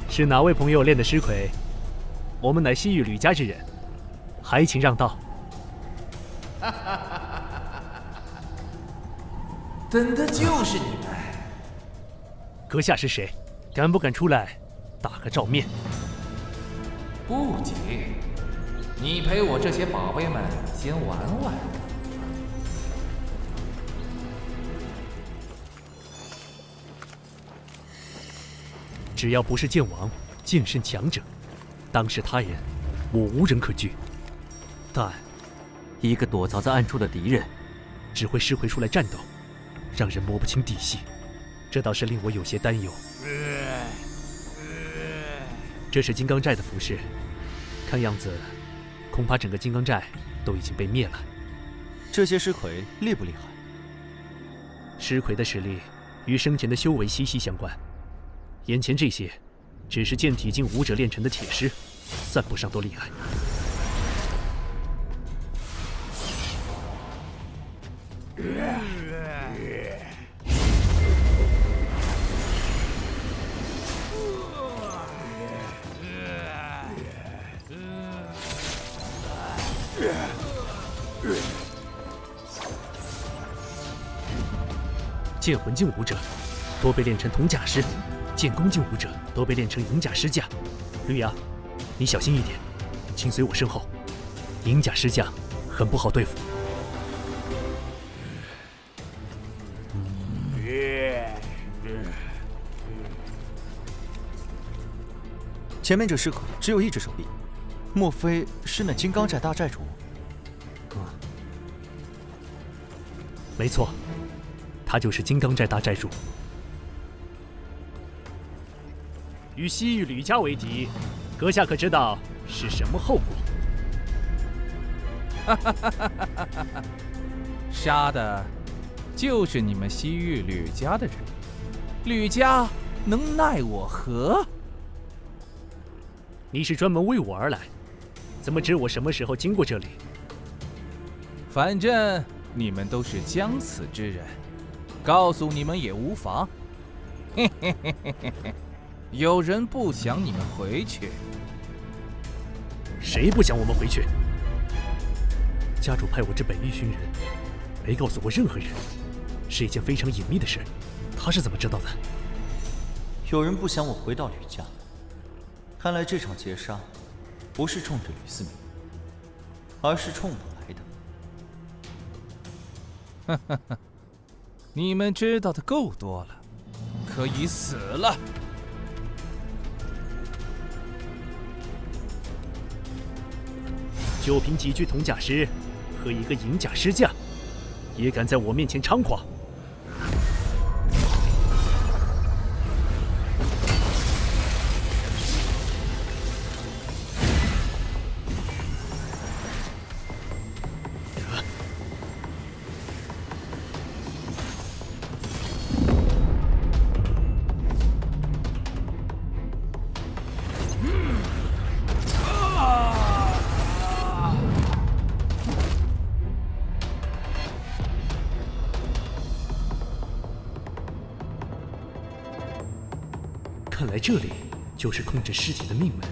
是哪位朋友练的尸魁？我们乃西域吕家之人，还请让道。等的就是你们。阁下是谁？敢不敢出来打个照面？不急，你陪我这些宝贝们先玩玩。只要不是剑王、剑圣强者，当世他人，我无人可惧。但一个躲藏在暗处的敌人，只会释回出来战斗，让人摸不清底细，这倒是令我有些担忧。这是金刚寨的服饰，看样子，恐怕整个金刚寨都已经被灭了。这些尸魁厉不厉害？尸魁的实力与生前的修为息息相关，眼前这些，只是剑体境武者炼成的铁尸，算不上多厉害。剑魂境武者多被练成铜甲尸，剑弓境武者都被练成银甲尸架。绿芽，你小心一点，请随我身后。银甲尸架很不好对付。前面这尸魁只有一只手臂，莫非是那金刚寨大寨主？没错，他就是金刚寨大寨主。与西域吕家为敌，阁下可知道是什么后果？杀的就是你们西域吕家的人，吕家能奈我何？你是专门为我而来，怎么知我什么时候经过这里？反正你们都是将死之人，告诉你们也无妨。嘿嘿嘿嘿嘿嘿，有人不想你们回去？谁不想我们回去？家主派我这北域寻人，没告诉过任何人，是一件非常隐秘的事。他是怎么知道的？有人不想我回到吕家，看来这场劫杀不是冲着吕思明，而是冲我来的。哈哈哈，你们知道的够多了，可以死了。就凭几具铜甲尸和一个银甲尸架，也敢在我面前猖狂？看来这里就是控制尸体的命门。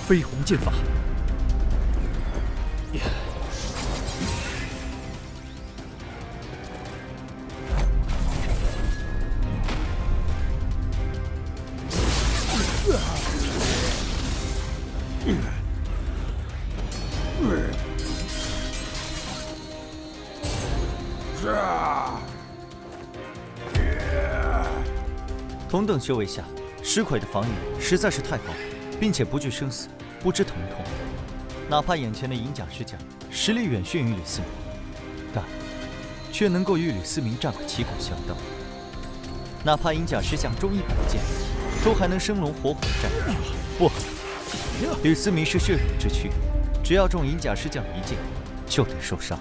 飞鸿剑法，同等修为下，尸魁的防御实在是太高，并且不惧生死，不知疼痛。哪怕眼前的银甲尸甲实力远逊于吕思明，但却能够与吕思明战个旗鼓相当。哪怕银甲石像中一百剑，都还能生龙活虎战下去。不，吕思明是血肉之躯，只要中银甲石将一剑，就得受伤。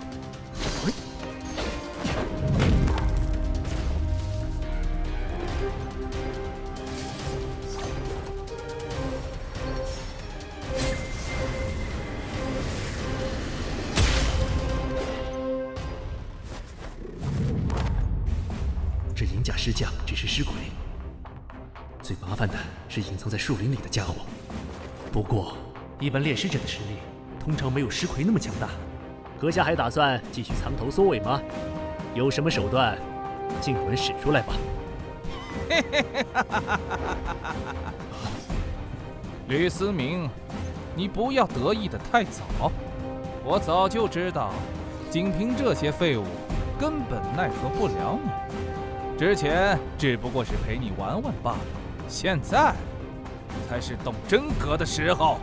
这银甲尸将只是尸鬼，最麻烦的是隐藏在树林里的家伙。不过，一般炼尸者的实力通常没有尸魁那么强大。阁下还打算继续藏头缩尾吗？有什么手段，尽管使出来吧。吕思明，你不要得意的太早。我早就知道，仅凭这些废物，根本奈何不了你。之前只不过是陪你玩玩罢了，现在才是动真格的时候。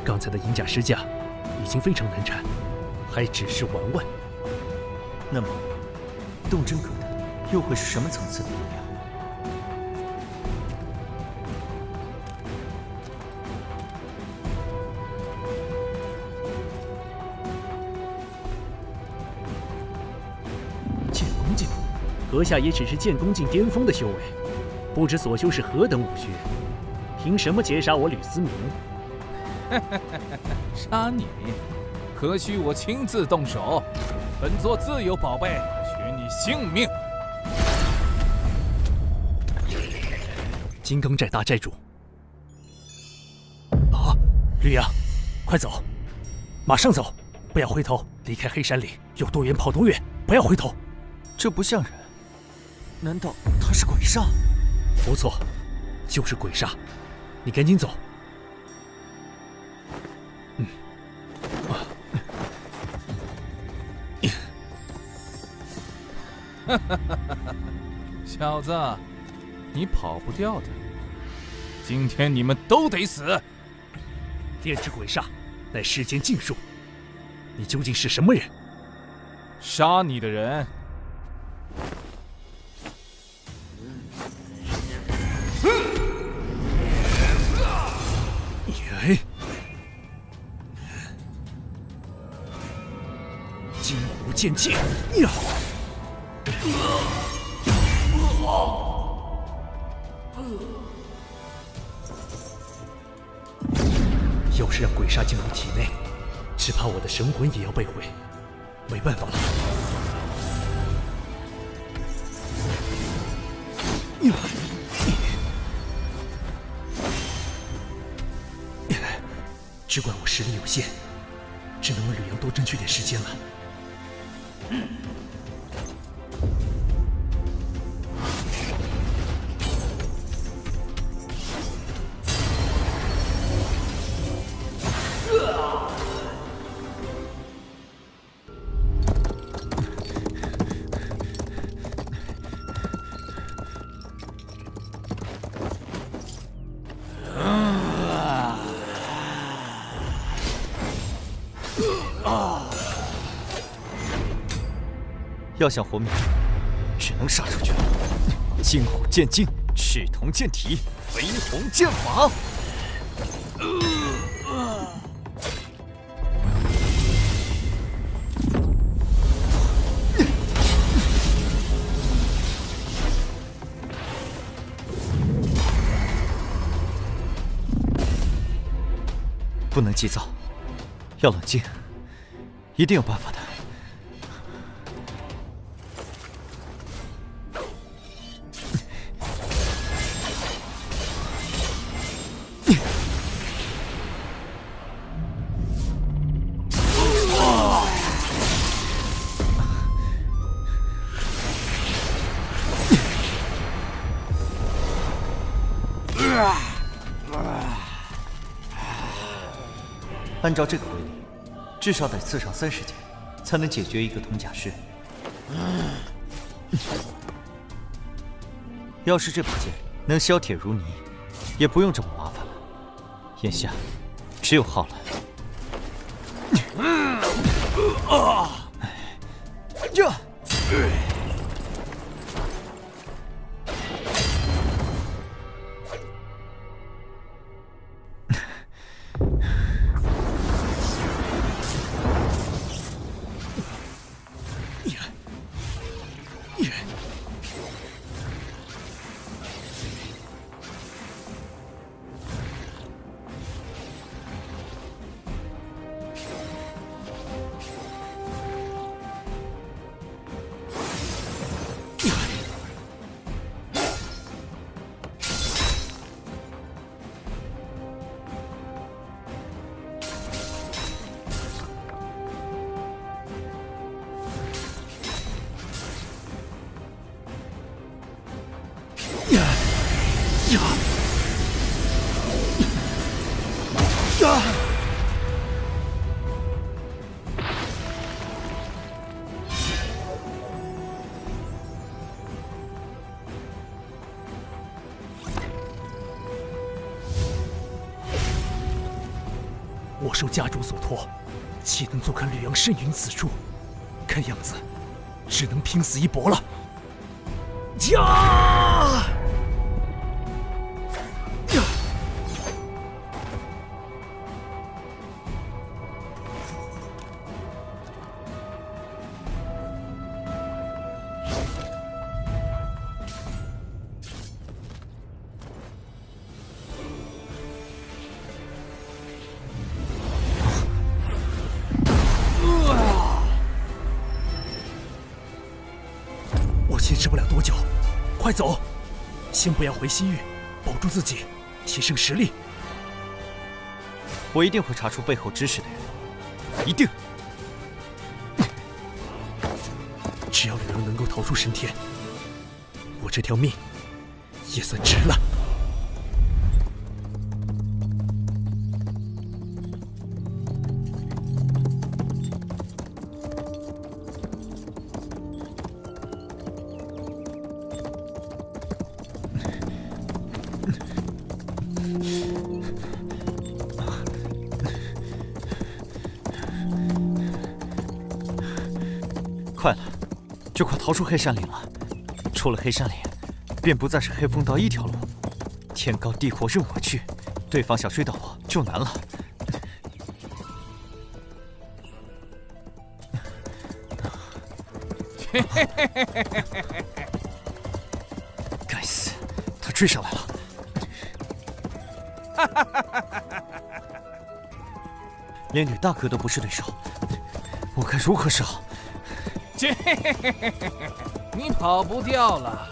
刚才的银甲尸将已经非常难缠，还只是玩玩。那么，动真格的又会是什么层次的力量？剑弓境，阁下也只是剑弓境巅峰的修为，不知所修是何等武学，凭什么截杀我吕思明？杀你？何须我亲自动手？本座自有宝贝，取你性命。金刚寨大寨主，啊，吕阳，快走，马上走，不要回头，离开黑山岭，有多远跑多远，不要回头。这不像人，难道他是鬼煞？不错，就是鬼煞，你赶紧走。小子，你跑不掉的。今天你们都得死！炼制鬼煞，乃世间禁术。你究竟是什么人？杀你的人。金湖剑气呀！要是让鬼煞进入体内，只怕我的神魂也要被毁。没办法了。只怪我实力有限，只能为吕阳多争取点时间了。要想活命，只能杀出去了。金虎剑劲，赤铜剑体，飞鸿剑法。不能急躁，要冷静，一定有办法的。按照这个规律，至少得刺上30剑，才能解决一个铜甲师。要是这把剑能削铁如泥，也不用这么麻烦了。眼下，只有耗了。我受家主所托，岂能坐看吕阳呻吟死处？看样子，只能拼死一搏了。呀！坚持不了多久，快走！先不要回西域，保住自己，提升实力。我一定会查出背后指使的人，一定！只要吕阳能够逃出神田，我这条命也算值了。快了，就快逃出黑山岭了。出了黑山岭，便不再是黑风道一条路。天高地阔任我去，对方想追到我就难了。该死，他追上来了！连吕大哥都不是对手，我该如何是好？你跑不掉了。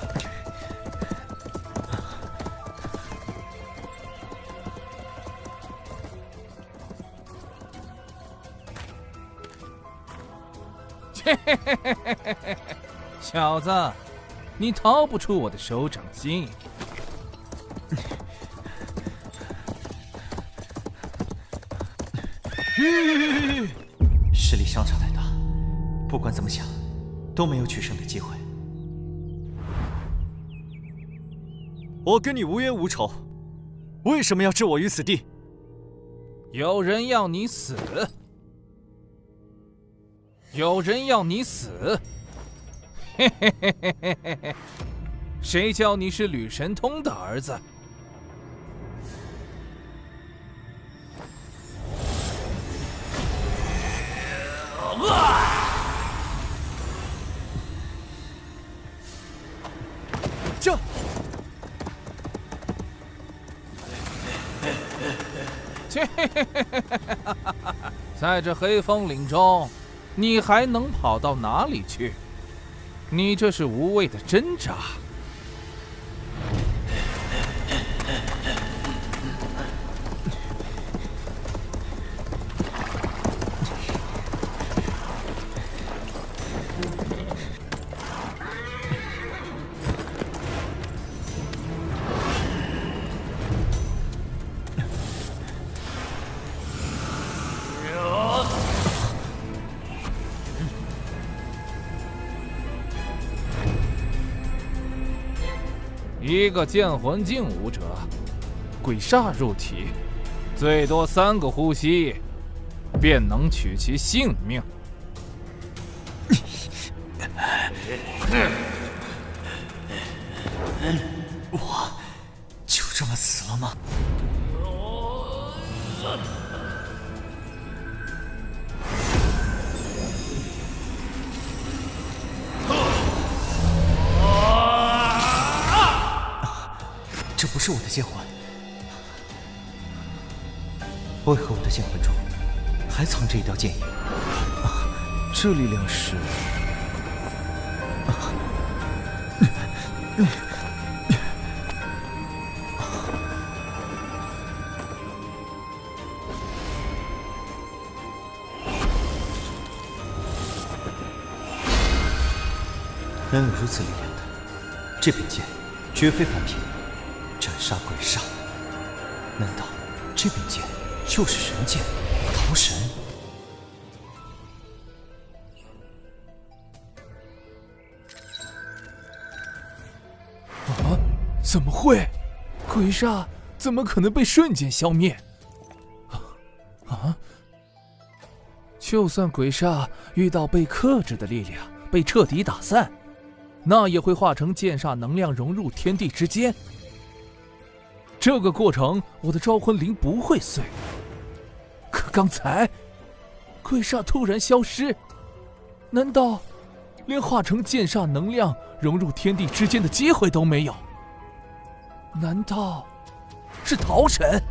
小子，你逃不出我的手掌心。实力相差太大，不管怎么想，都没有取胜的机会。我跟你无冤无仇，为什么要置我于死地？有人要你死，有人要你死。嘿嘿嘿嘿嘿嘿嘿，谁叫你是吕神通的儿子？这，在这黑风岭中，你还能跑到哪里去？你这是无谓的挣扎。一个剑魂境武者，鬼煞入体，最多3个呼吸，便能取其性命。我就这么死了吗？这不是我的剑魂，为何我的剑魂中还藏着一道剑影？这力量是……能有如此力量的，这柄剑绝非凡品，斩杀鬼煞。难道这柄剑就是神剑桃神？啊！怎么会？鬼煞怎么可能被瞬间消灭？啊！就算鬼煞遇到被克制的力量，被彻底打散，那也会化成剑煞能量融入天地之间。这个过程，我的招魂灵不会碎。可刚才，鬼煞突然消失，难道连化成剑煞能量融入天地之间的机会都没有？难道是桃神？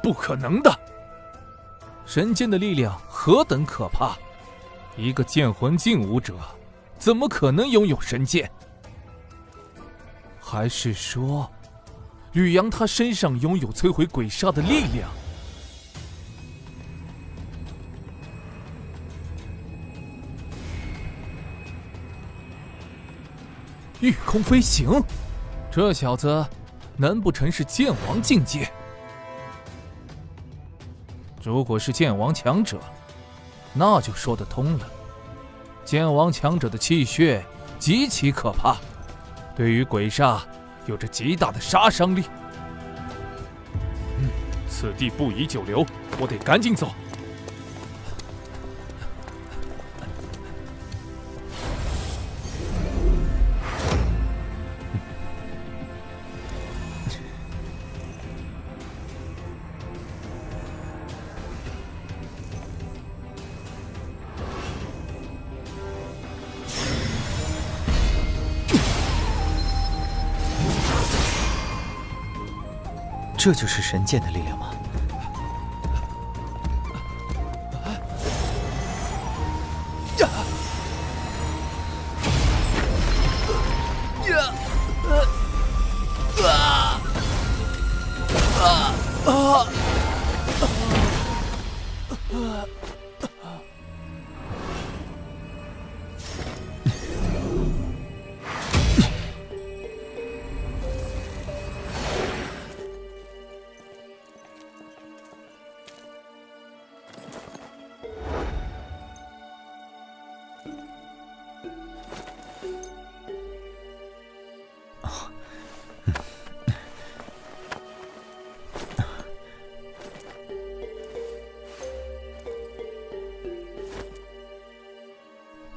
不可能的！神剑的力量何等可怕！一个剑魂境武者，怎么可能拥有神剑？还是说，吕阳他身上拥有摧毁鬼煞的力量？御空飞行，这小子难不成是剑王境界？如果是剑王强者，那就说得通了。剑王强者的气血极其可怕，对于鬼煞有着极大的杀伤力。此地不宜久留，我得赶紧走。这就是神剑的力量吗？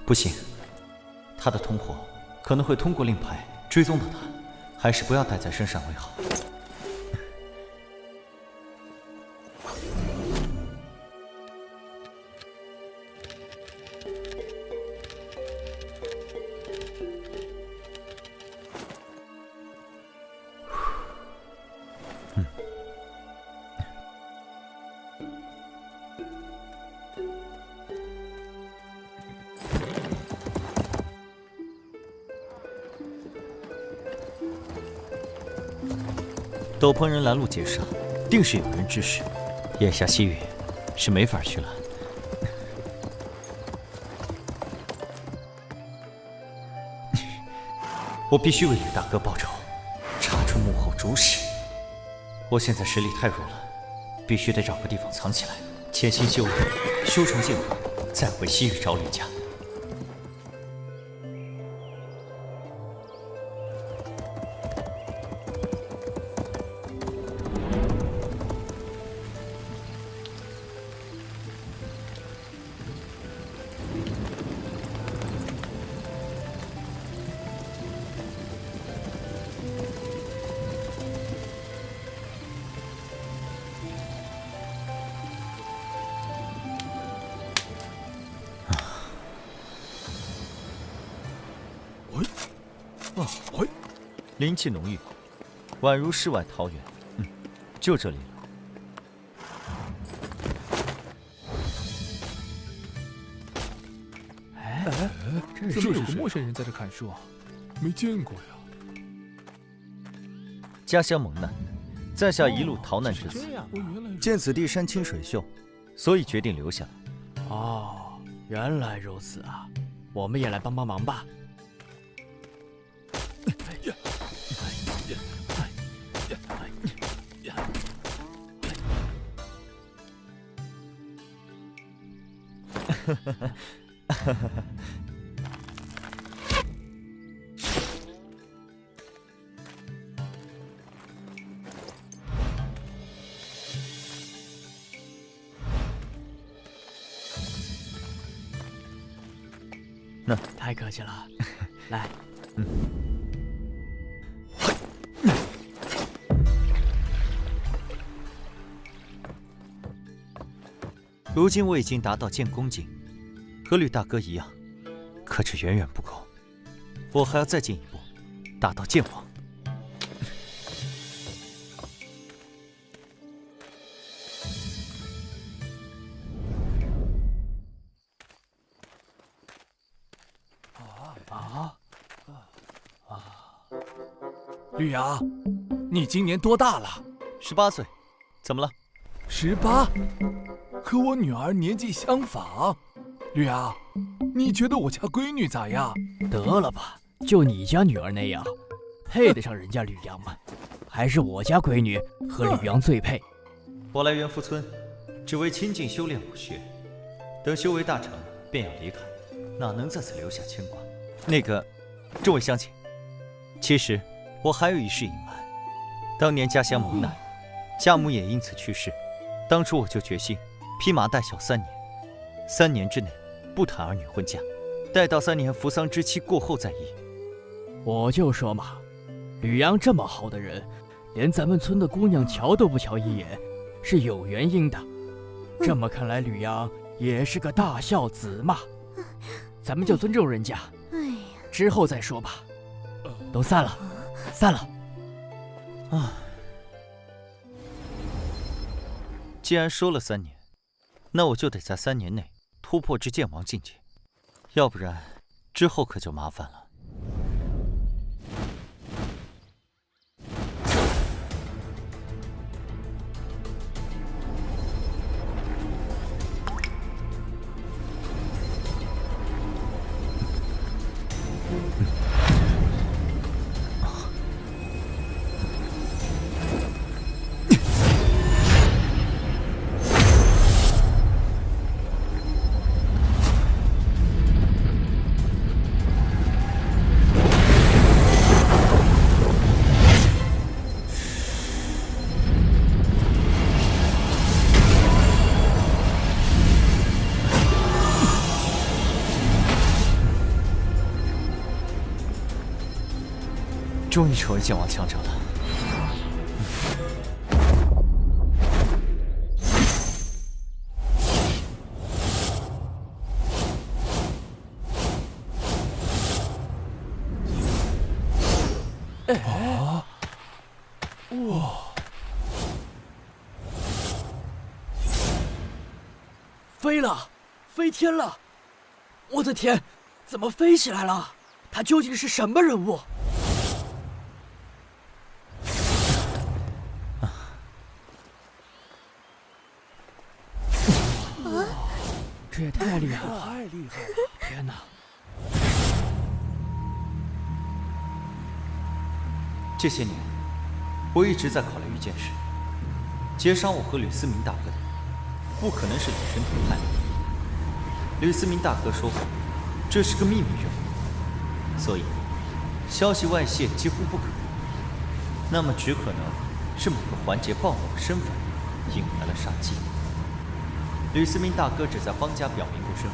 不行，他的同伙可能会通过令牌追踪到他，还是不要带在身上为好。斗篷人拦路劫杀，定是有人指使。眼下西域是没法去了。我必须为吕大哥报仇，查出幕后主使。我现在实力太弱了，必须得找个地方藏起来，潜心修炼，修成剑魂，再回西域找吕家。灵气浓郁，宛如世外桃源。就这里了。怎么有个陌生人在这砍树？没见过呀。家乡蒙难，在下一路逃难至此，见此地山清水秀，所以决定留下来。哦，原来如此啊！我们也来帮帮忙吧。太客气了，来，如今我已经达到剑宫境，和吕大哥一样，可这远远不够，我还要再进一步，达到剑王。吕阳，你今年多大了？18岁，怎么了？18，和我女儿年纪相仿。吕阳，你觉得我家闺女咋样？得了吧，就你家女儿那样，配得上人家吕阳吗？还是我家闺女和吕阳最配。我来元福村，只为亲近修炼武学，等修为大成，便要离开，哪能在此留下牵挂？那个，这位乡亲，其实我还有一事隐瞒。当年家乡蒙难，家母也因此去世。当初我就决心披麻戴孝3年，3年之内不谈儿女婚嫁，待到3年扶丧之期过后再议。我就说嘛，吕阳这么好的人，连咱们村的姑娘瞧都不瞧一眼，是有原因的。这么看来，吕阳也是个大孝子嘛。咱们就尊重人家，之后再说吧。都散了，散了。既然说了3年，那我就得在3年内突破至剑王境界，要不然之后可就麻烦了。终于成为剑王强者了。哇！飞了，飞天了！我的天，怎么飞起来了？他究竟是什么人物？这也太厉害了！太厉害了！天哪！这些年，我一直在考虑一件事：劫杀我和吕思明大哥的，不可能是吕神统派的。吕思明大哥说过，这是个秘密任务，所以消息外泄几乎不可能。那么，只可能是某个环节暴露了身份，引来了杀机。吕思明大哥只在方家表明过身份，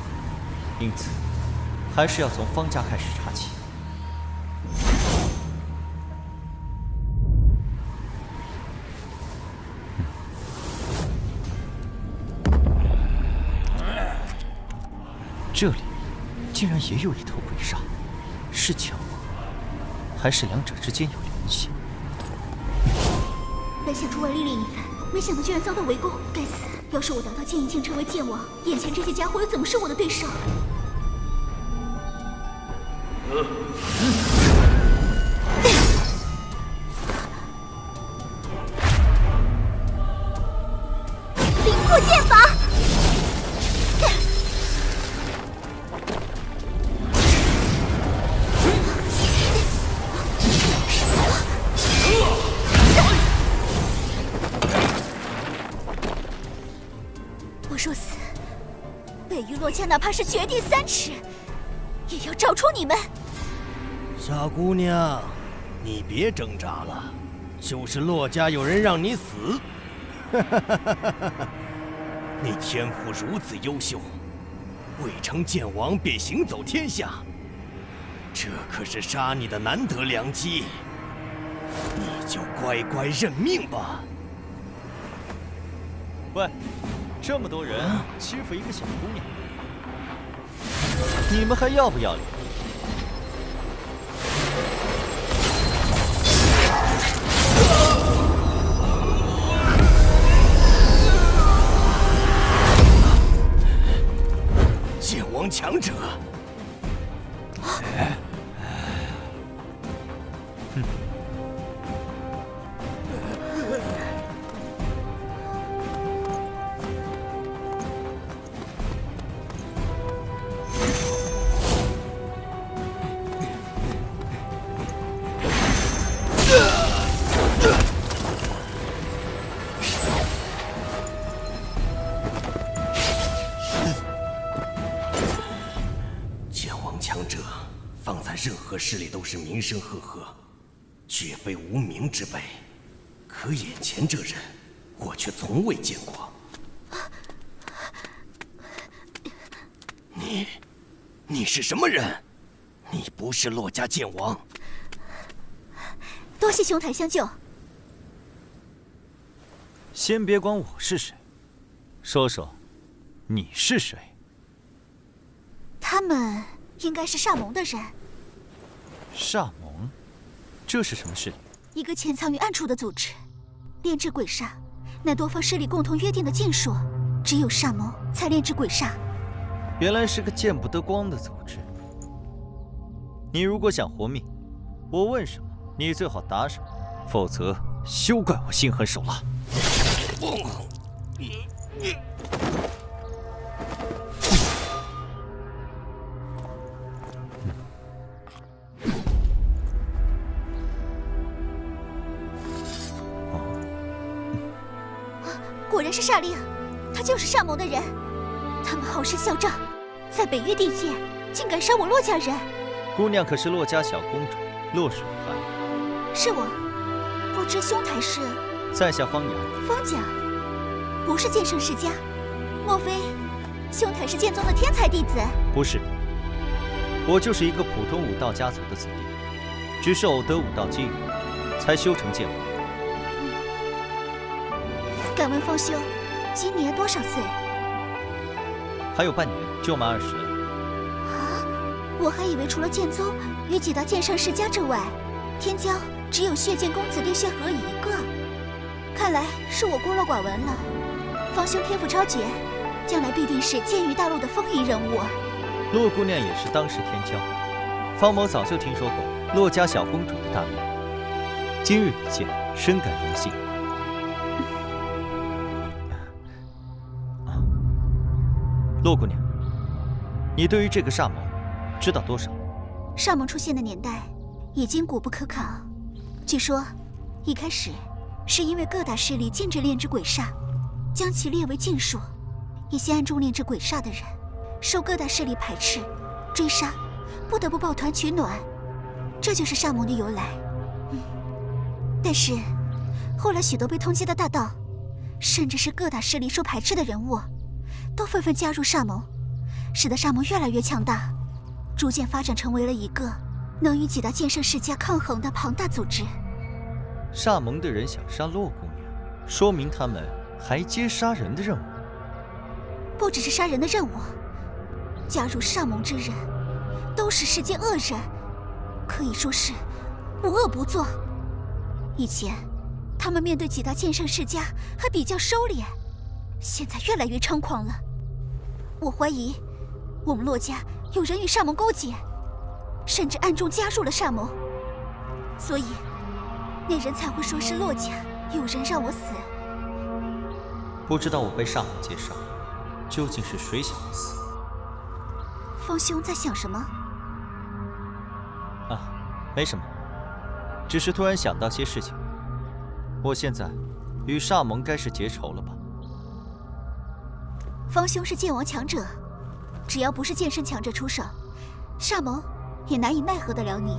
因此还是要从方家开始查起。这里竟然也有一头鬼煞，是强吗？还是两者之间有联系。本想出外历练一番，没想到居然遭到围攻，该死！要是我达到剑一境成为剑王，眼前这些家伙又怎么是我的对手？灵魄剑法！我若死，北域洛家哪怕是绝地3尺，也要找出你们！傻姑娘，你别挣扎了，就是洛家有人让你死。你天赋如此优秀，未成剑王便行走天下，这可是杀你的难得良机，你就乖乖认命吧。喂，这么多人欺负一个小姑娘，你们还要不要脸？剑王强者，放在任何势力都是名声赫赫，绝非无名之辈。可眼前这人，我却从未见过。你是什么人？你不是洛家剑王。多谢兄台相救。先别管我是谁，说说你是谁？他们应该是煞盟的人。煞盟？这是什么势力？一个潜藏于暗处的组织，炼制鬼煞，乃多方势力共同约定的禁术，只有煞盟才炼制鬼煞。原来是个见不得光的组织。你如果想活命，我问什么，你最好答什么，否则休怪我心狠手辣。果然是煞力啊！他就是煞盟的人。他们好生嚣张，在北域地界竟敢杀我洛家人。姑娘可是洛家小公主洛水寒？是我，不知兄台是？在下方阳。方家，不是剑圣世家，莫非兄台是剑宗的天才弟子？不是，我就是一个普通武道家族的子弟，只是偶得武道机遇，才修成剑王。敢问方兄，今年多少岁？还有半年就满20了。啊！我还以为除了剑宗与几大剑圣世家之外，天骄只有血剑公子烈血河一个。看来是我孤陋寡闻了。方兄天赋超绝，将来必定是剑域大陆的风云人物。洛姑娘也是当世天骄，方某早就听说过洛家小公主的大名，今日一见，深感荣幸。洛姑娘，你对于这个煞盟知道多少？煞盟出现的年代已经古不可考。据说，一开始是因为各大势力禁止炼制鬼煞，将其列为禁术。一些暗中炼制鬼煞的人，受各大势力排斥、追杀，不得不抱团取暖，这就是煞盟的由来。但是，后来许多被通缉的大盗，甚至是各大势力受排斥的人物，都纷纷加入煞盟，使得煞盟越来越强大，逐渐发展成为了一个能与几大剑圣世家抗衡的庞大组织。煞盟的人想杀洛姑娘，说明他们还接杀人的任务。不只是杀人的任务，加入煞盟之人，都是世间恶人，可以说是无恶不作。以前他们面对几大剑圣世家还比较收敛，现在越来越猖狂了。我怀疑我们洛家有人与煞盟勾结，甚至暗中加入了煞盟，所以那人才会说是洛家有人让我死。不知道我被煞盟介绍，究竟是谁想我死？方兄在想什么？啊，没什么，只是突然想到些事情。我现在与煞盟该是结仇了吧？方兄是剑王强者，只要不是剑圣强者出手，煞盟也难以奈何得了你。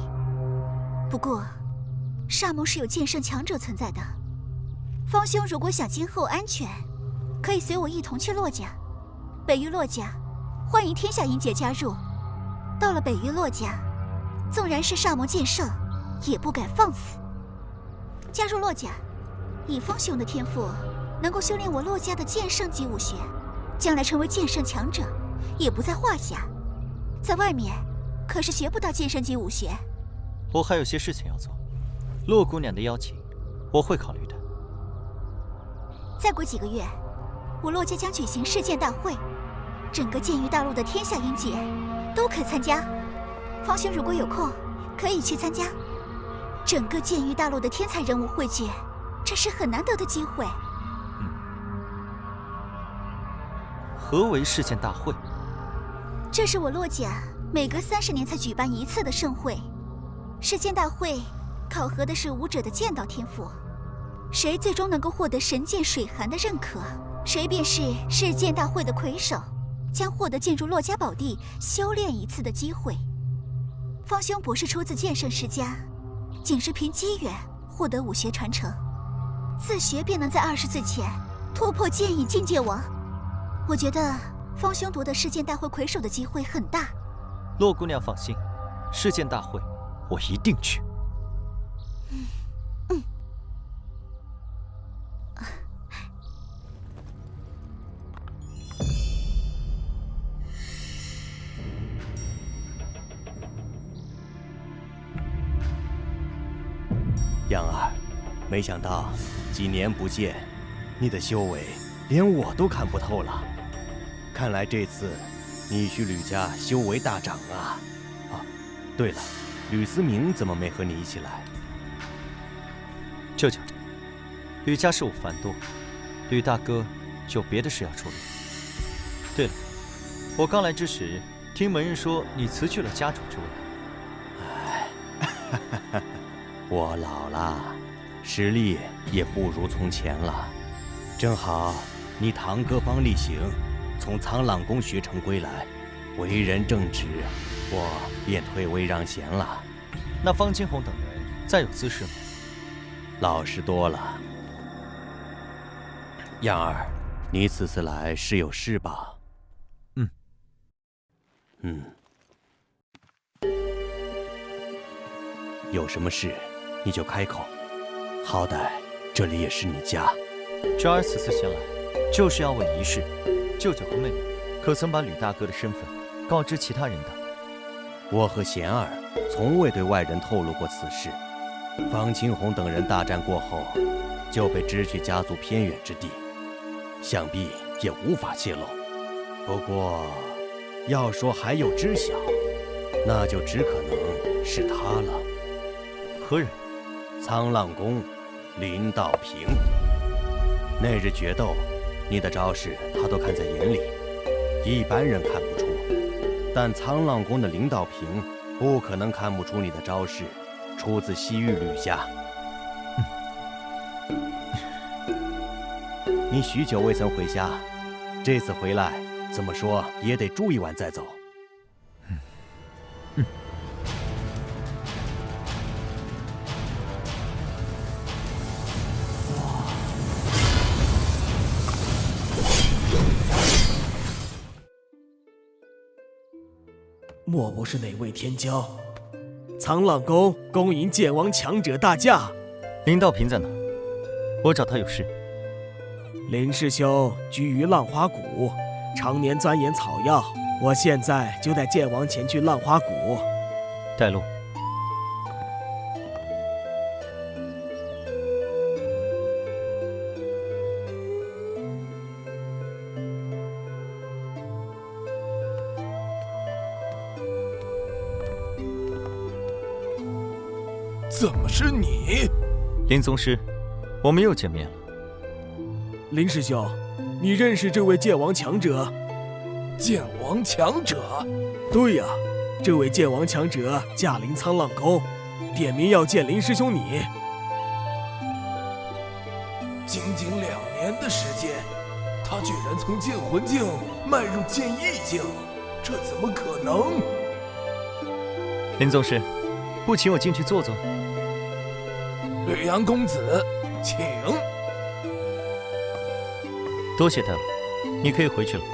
不过，煞盟是有剑圣强者存在的。方兄如果想今后安全，可以随我一同去洛家。北域洛家欢迎天下英杰加入。到了北域洛家，纵然是煞盟剑圣，也不敢放肆。加入洛家，以方兄的天赋，能够修炼我洛家的剑圣级武学，将来成为剑圣强者，也不在话下。在外面，可是学不到剑圣级武学。我还有些事情要做，洛姑娘的邀请，我会考虑的。再过几个月，我洛家将举行世剑大会，整个剑域大陆的天下英杰都可参加。方兄如果有空，可以去参加。整个剑域大陆的天才人物汇聚，这是很难得的机会。何为世剑大会？这是我洛家每隔30年才举办一次的盛会。世剑大会考核的是武者的剑道天赋，谁最终能够获得神剑水寒的认可，谁便是世剑大会的魁首，将获得进入洛家宝地修炼一次的机会。方兄不是出自剑圣世家，仅是凭机缘获得武学传承，自学便能在20岁前突破剑影境界王。我觉得方兄夺得世剑大会魁首的机会很大。洛姑娘放心，世剑大会我一定去。杨儿，没想到几年不见，你的修为连我都看不透了。看来这次你去吕家修为大涨啊！啊，对了，吕思明怎么没和你一起来？舅舅，吕家事务繁多，吕大哥有别的事要处理。对了，我刚来之时，听门人说你辞去了家主之位。哎，我老了，实力也不如从前了。正好你堂哥方力行从苍浪宫学成归来，为人正直，我便退位让贤了。那方金红等人再有姿势吗？老实多了。样儿，你此次来是有事吧？有什么事你就开口，好歹这里也是你家。娟儿此次前来，就是要问一事：舅舅和妹妹可曾把吕大哥的身份告知其他人等？我和贤儿从未对外人透露过此事。方清红等人大战过后，就被支去家族偏远之地，想必也无法泄露。不过，要说还有知晓，那就只可能是他了。何人？苍浪宫林道平。那日决斗，你的招式他都看在眼里，一般人看不出，但苍浪宫的林道平不可能看不出你的招式出自西域吕家。你许久未曾回家，这次回来怎么说也得住一晚再走。莫不是哪位天骄？苍浪宫恭迎剑王强者大驾。林道平在哪？我找他有事。林师兄居于浪花谷，常年钻研草药。我现在就带剑王前去浪花谷。带路。怎么是你？林宗师，我们又见面了。林师兄，你认识这位剑王强者？剑王强者？对呀，这位剑王强者驾临沧浪宫，点名要见林师兄你。仅仅2年的时间，他居然从剑魂境迈入剑意境，这怎么可能？林宗师，不请我进去坐坐？吕阳公子，请。多谢他了，你可以回去了。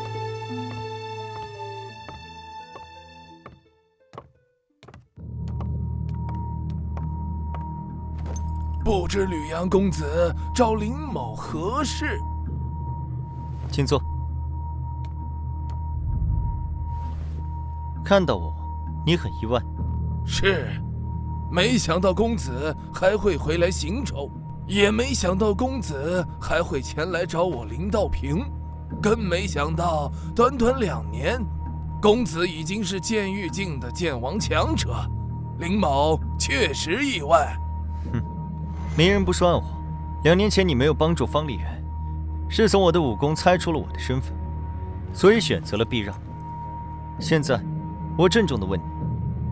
不知吕阳公子找林某何事？请坐。看到我，你很意外。是，没想到公子还会回来行州，也没想到公子还会前来找我林道平，更没想到短短2年，公子已经是剑域境的剑王强者。林某确实意外。没人不说暗话。2年前你没有帮助方丽媛，是从我的武功猜出了我的身份，所以选择了避让。现在，我郑重地问你，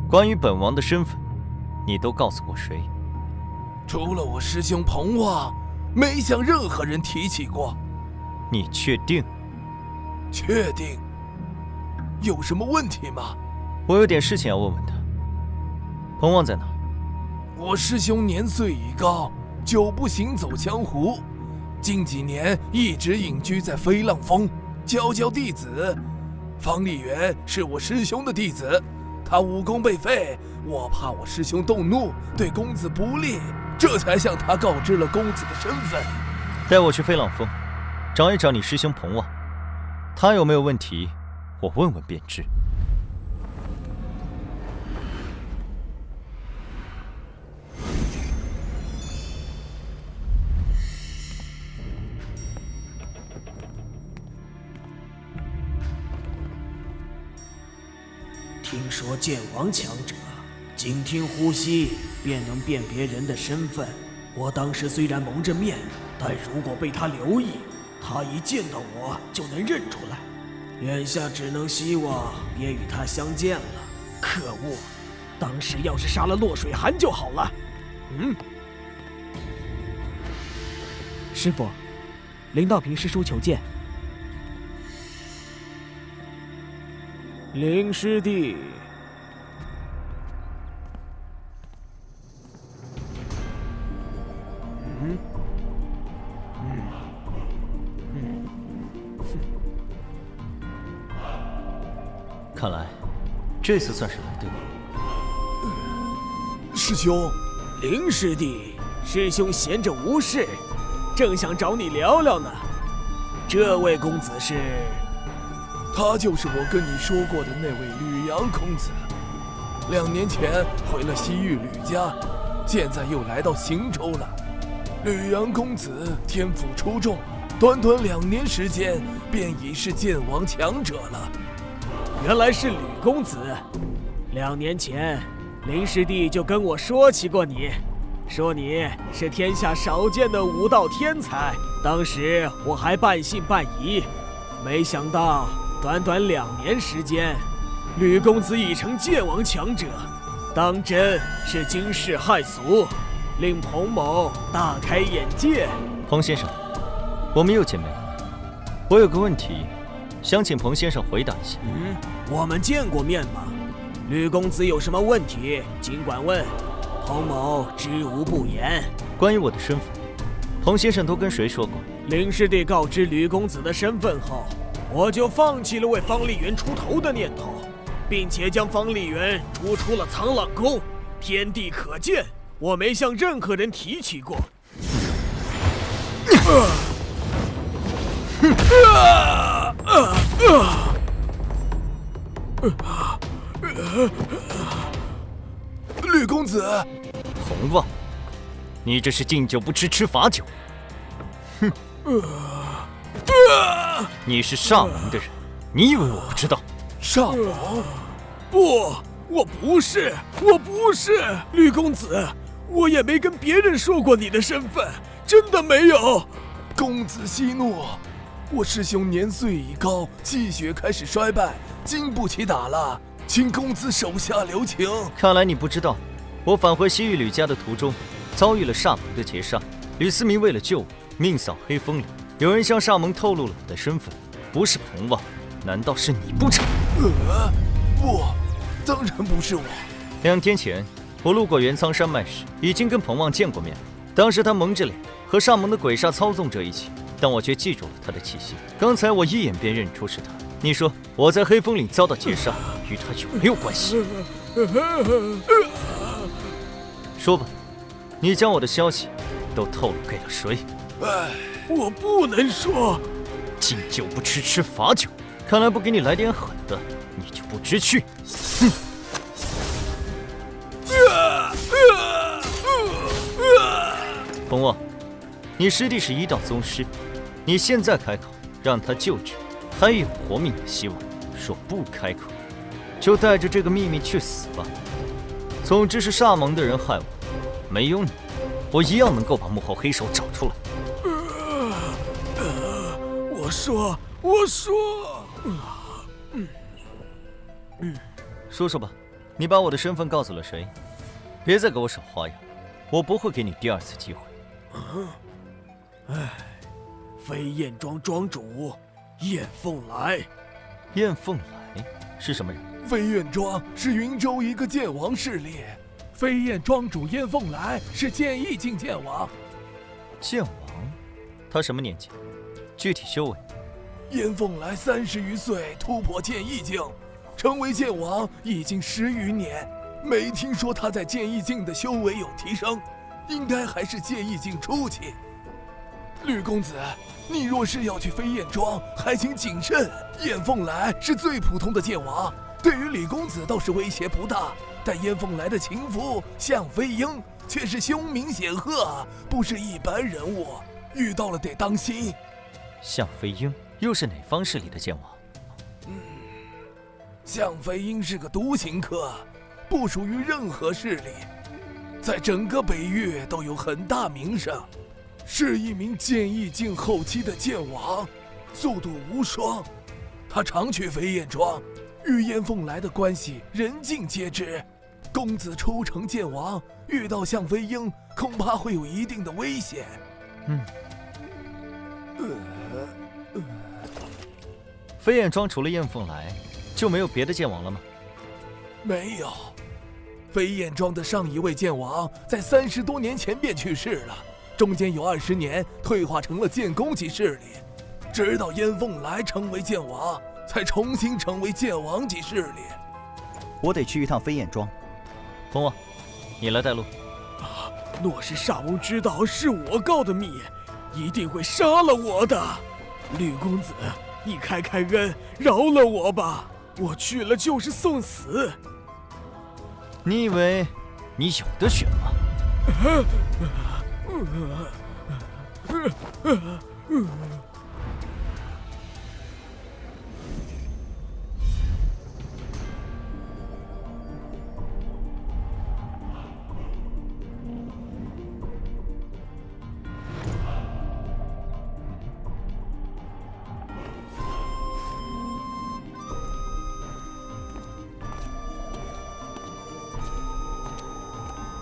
关于本王的身份，你都告诉过谁？除了我师兄彭旺，没向任何人提起过。你确定？确定。有什么问题吗？我有点事情要问问他。彭旺在哪？我师兄年岁已高，久不行走江湖，近几年一直隐居在飞浪峰，教弟子。方丽媛是我师兄的弟子，他武功被废，我怕我师兄动怒，对公子不利，这才向他告知了公子的身份。带我去飞浪峰，找一找你师兄彭旺，他有没有问题，我问问便知。听说剑王强者，仅听呼吸便能辨别人的身份。我当时虽然蒙着面，但如果被他留意，他一见到我就能认出来。眼下只能希望别与他相见了。可恶，当时要是杀了洛水寒就好了。师傅，林道平师叔求见。林师弟，看来这次算是来对了。师兄，林师弟，师兄闲着无事，正想找你聊聊呢。这位公子是？他就是我跟你说过的那位吕阳公子。2年前回了西域吕家，现在又来到行州了。吕阳公子天赋出众，短短2年时间便已是剑王强者了。原来是吕公子。2年前，林师弟就跟我说起过你，说你是天下少见的武道天才。当时我还半信半疑，没想到短短2年时间，吕公子已成剑王强者，当真是惊世骇俗，令彭某大开眼界。彭先生，我们又见面了。我有个问题，想请彭先生回答一下。我们见过面吗？吕公子有什么问题，尽管问，彭某知无不言。关于我的身份，彭先生都跟谁说过？林师弟告知吕公子的身份后，我就放弃了为方丽媛出头的念头，并且将方丽媛逐出了沧浪宫。天地可见，我没向任何人提起过。吕公子，洪旺，你这是敬酒不吃吃罚酒。哼！你是煞王的人，你以为我不知道？煞王？不，我不是，吕公子，我也没跟别人说过你的身份，真的没有。公子息怒，我师兄年岁已高，气血开始衰败，经不起打了，请公子手下留情。看来你不知道，我返回西域吕家的途中，遭遇了煞盟的劫杀。吕思明为了救我，命丧黑风岭。有人向煞盟透露了我的身份，不是彭旺，难道是你不成？不，当然不是我。2天前，我路过元苍山脉时，已经跟彭旺见过面了。当时他蒙着脸，和煞盟的鬼煞操纵者一起，但我却记住了他的气息。刚才我一眼便认出是他。你说我在黑风岭遭到劫杀，与他有没有关系？说吧，你将我的消息都透露给了谁？我不能说。敬酒不吃吃罚酒，看来不给你来点狠的，你就不知趣。哼！彭旺，你师弟是1道宗师，你现在开口让他救治，还有活命的希望；说不开口，就带着这个秘密去死吧。总之是煞盟的人害我，没有你，我一样能够把幕后黑手找出来。我说，说说吧，你把我的身份告诉了谁？别再给我耍花样，我不会给你第2次机会。飞燕庄庄主燕凤来。燕凤来是什么人？飞燕庄是云州一个剑王势力，飞燕庄主燕凤来是剑意境剑王。剑王？他什么年纪？具体修为？燕凤来30余岁，突破剑意境，成为剑王已经10余年，没听说他在剑意境的修为有提升，应该还是剑意境初期。吕公子，你若是要去飞燕庄，还请谨慎。燕凤来是最普通的剑王，对于李公子倒是威胁不大，但燕凤来的情夫向飞鹰却是凶名显赫，不是一般人物，遇到了得当心。向飞鹰又是哪方势力的剑王？向飞鹰是个独行客，不属于任何势力，在整个北域都有很大名声，是一名剑意境后期的剑王，速度无双。他常去飞燕庄，与燕凤来的关系人尽皆知。公子初成剑王，遇到向飞鹰，恐怕会有一定的危险。飞燕庄除了燕凤来，就没有别的剑王了吗？没有，飞燕庄的上一位剑王在30多年前便去世了，中间有20年退化成了剑宫级势力，直到燕凤来成为剑王，才重新成为剑王级势力。我得去一趟飞燕庄。彭旺，你来带路。若是煞翁知道是我告的密，一定会杀了我的。吕公子，你开开恩，饶了我吧，我去了就是送死。你以为你有的选吗？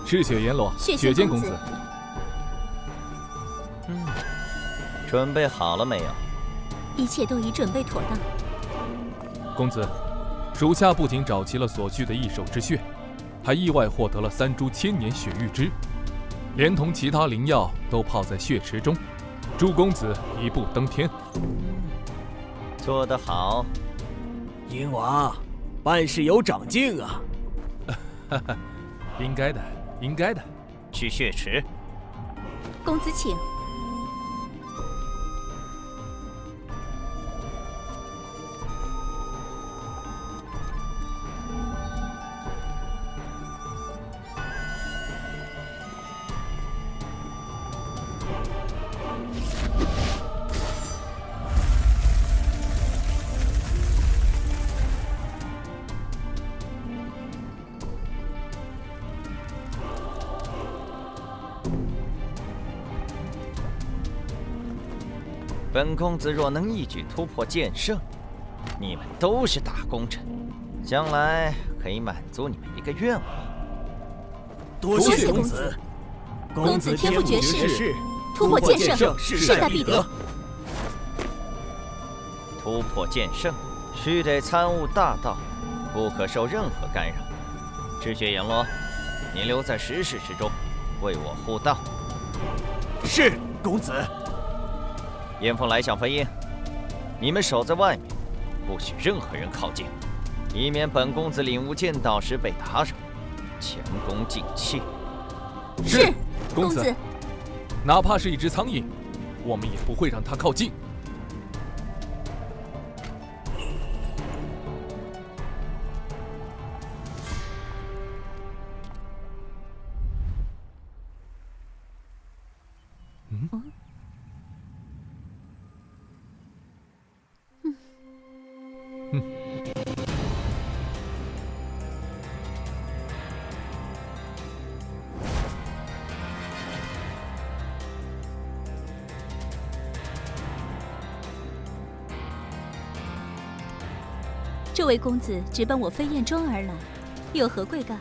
赤血阎罗，雪见公子。准备好了没有？一切都已准备妥当。公子，属下不仅找齐了所需的异兽之血，还意外获得了3株千年血玉枝，连同其他灵药都泡在血池中，祝公子一步登天。做得好，鹰王，办事有长进啊！哈哈，应该的，应该的。去血池。公子请。本公子若能一举突破剑圣，你们都是大功臣，将来可以满足你们一个愿望。多谢公子。公子天赋绝世，突破剑圣势在必得。突破剑圣，须得参悟大道，不可受任何干扰。赤血阎罗，你留在石室之中，为我护道。是，公子。燕凤来向飞鹰，你们守在外面，不许任何人靠近，以免本公子领悟剑道时被打扰，前功尽弃。是，公子。哪怕是一只苍蝇，我们也不会让它靠近。这位公子直奔我飞燕庄而来，有何贵干？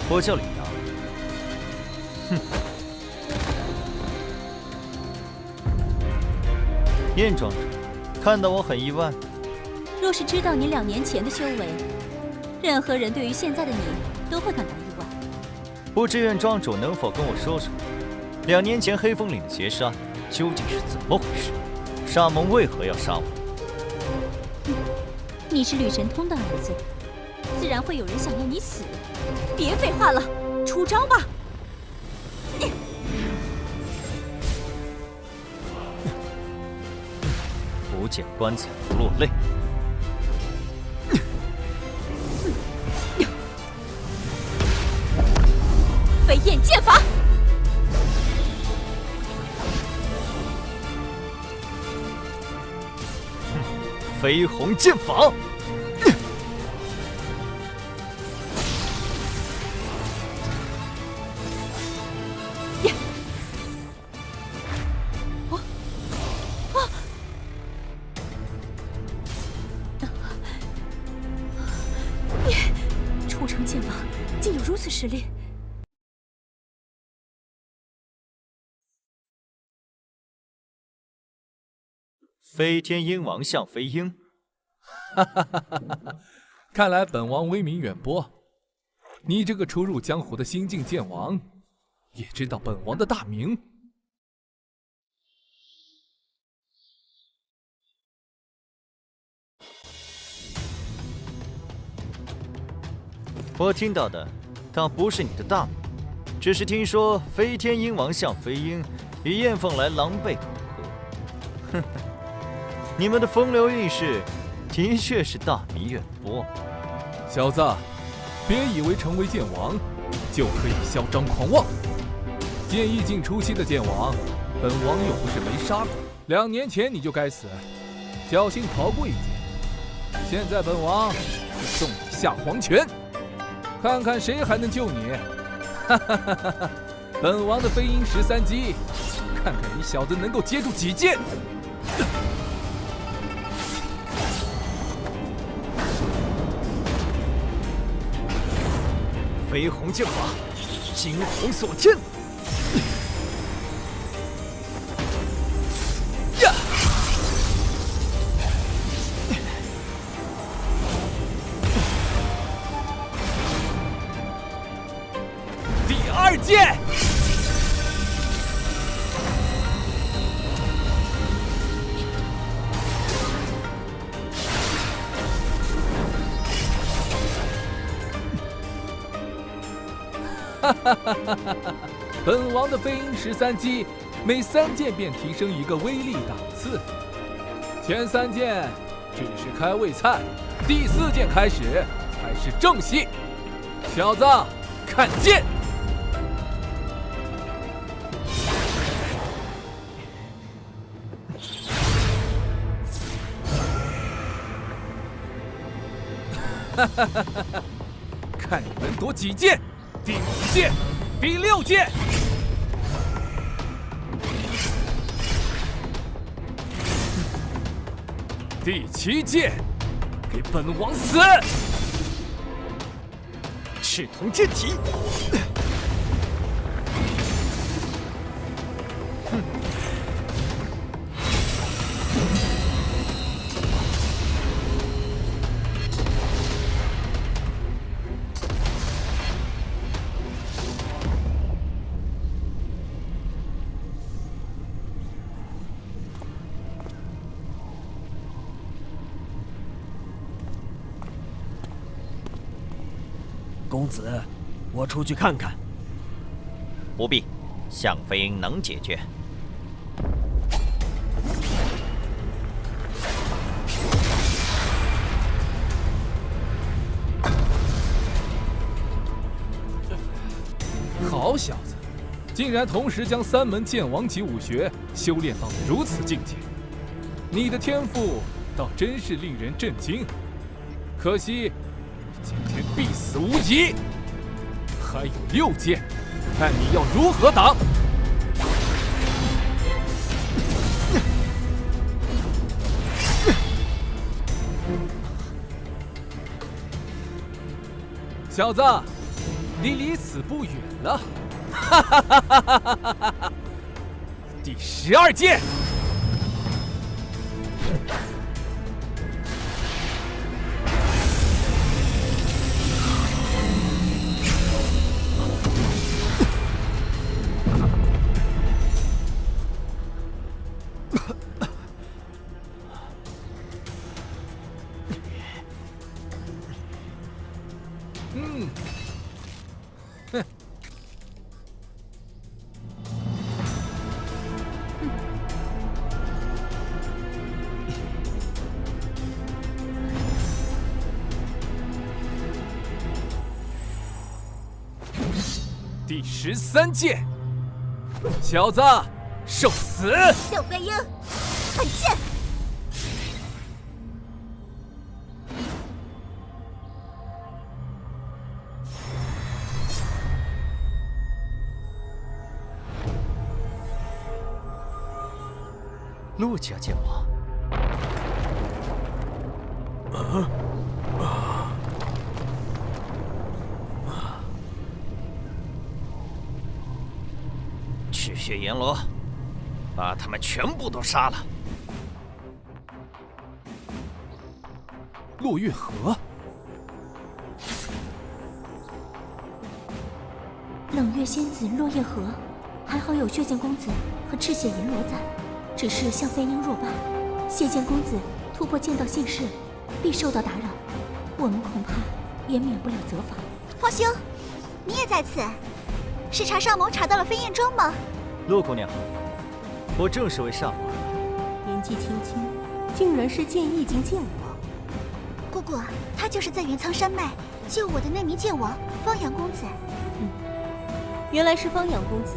我叫李阳。哼。燕庄主，看到我很意外。若是知道你2年前的修为，任何人对于现在的你都会感到意外。不知燕庄主能否跟我说说，2年前黑风岭的劫杀究竟是怎么回事？沙蒙为何要杀我？你是吕神通的儿子，自然会有人想要你死。别废话了，出招吧！不见棺材不落泪。飞燕剑法。飞鸿剑法。出城剑法竟有如此实力！飞天鹰王向飞鹰，哈哈哈哈哈！看来本王威名远播，你这个初入江湖的新晋剑王，也知道本王的大名。我听到的倒不是你的大名，只是听说飞天鹰王向飞鹰与燕凤来狼狈苟合。哼。你们的风流韵事，的确是大名远播。小子，别以为成为剑王就可以嚣张狂妄。剑意境初期的剑王，本王又不是没杀过。2年前你就该死，侥幸逃过一劫。现在本王就送你下黄泉，看看谁还能救你。哈哈哈哈哈！本王的飞鹰13击，看看你小子能够接住几剑。飞鸿剑法，惊鸿锁天。呀！第2剑。哈哈哈哈哈！本王的飞鹰13击，每3剑便提升1个威力档次。前3剑只是开胃菜，第4剑开始才是正戏。小子，看剑！哈哈哈哈哈！看你能夺几剑！第5剑，第6剑。第7剑，给本王死！赤铜剑体。公子，我出去看看。不必，向飞鹰能解决。好小子，竟然同时将3门剑王级武学修炼到了如此境界，你的天赋倒真是令人震惊。可惜，今天必死无疑。还有6剑，看你要如何挡！小子，你离死不远了。哈哈哈哈哈哈！第12剑。第13剑，小子，受死！向飞鹰，看剑！陆家剑王。赤血阎罗，把他们全部都杀了！落月河，冷月仙子落叶河，还好有血剑公子和赤血阎罗在，只是向飞鹰弱败，血剑公子突破剑道姓氏，必受到打扰，我们恐怕也免不了责罚。方兄，你也在此？是查少谋查到了飞燕庄吗？陆姑娘，我正是为上王。年纪轻轻，竟然是剑意境剑王。姑姑，他就是在云苍山脉救我的那名剑王方阳公子。原来是方阳公子，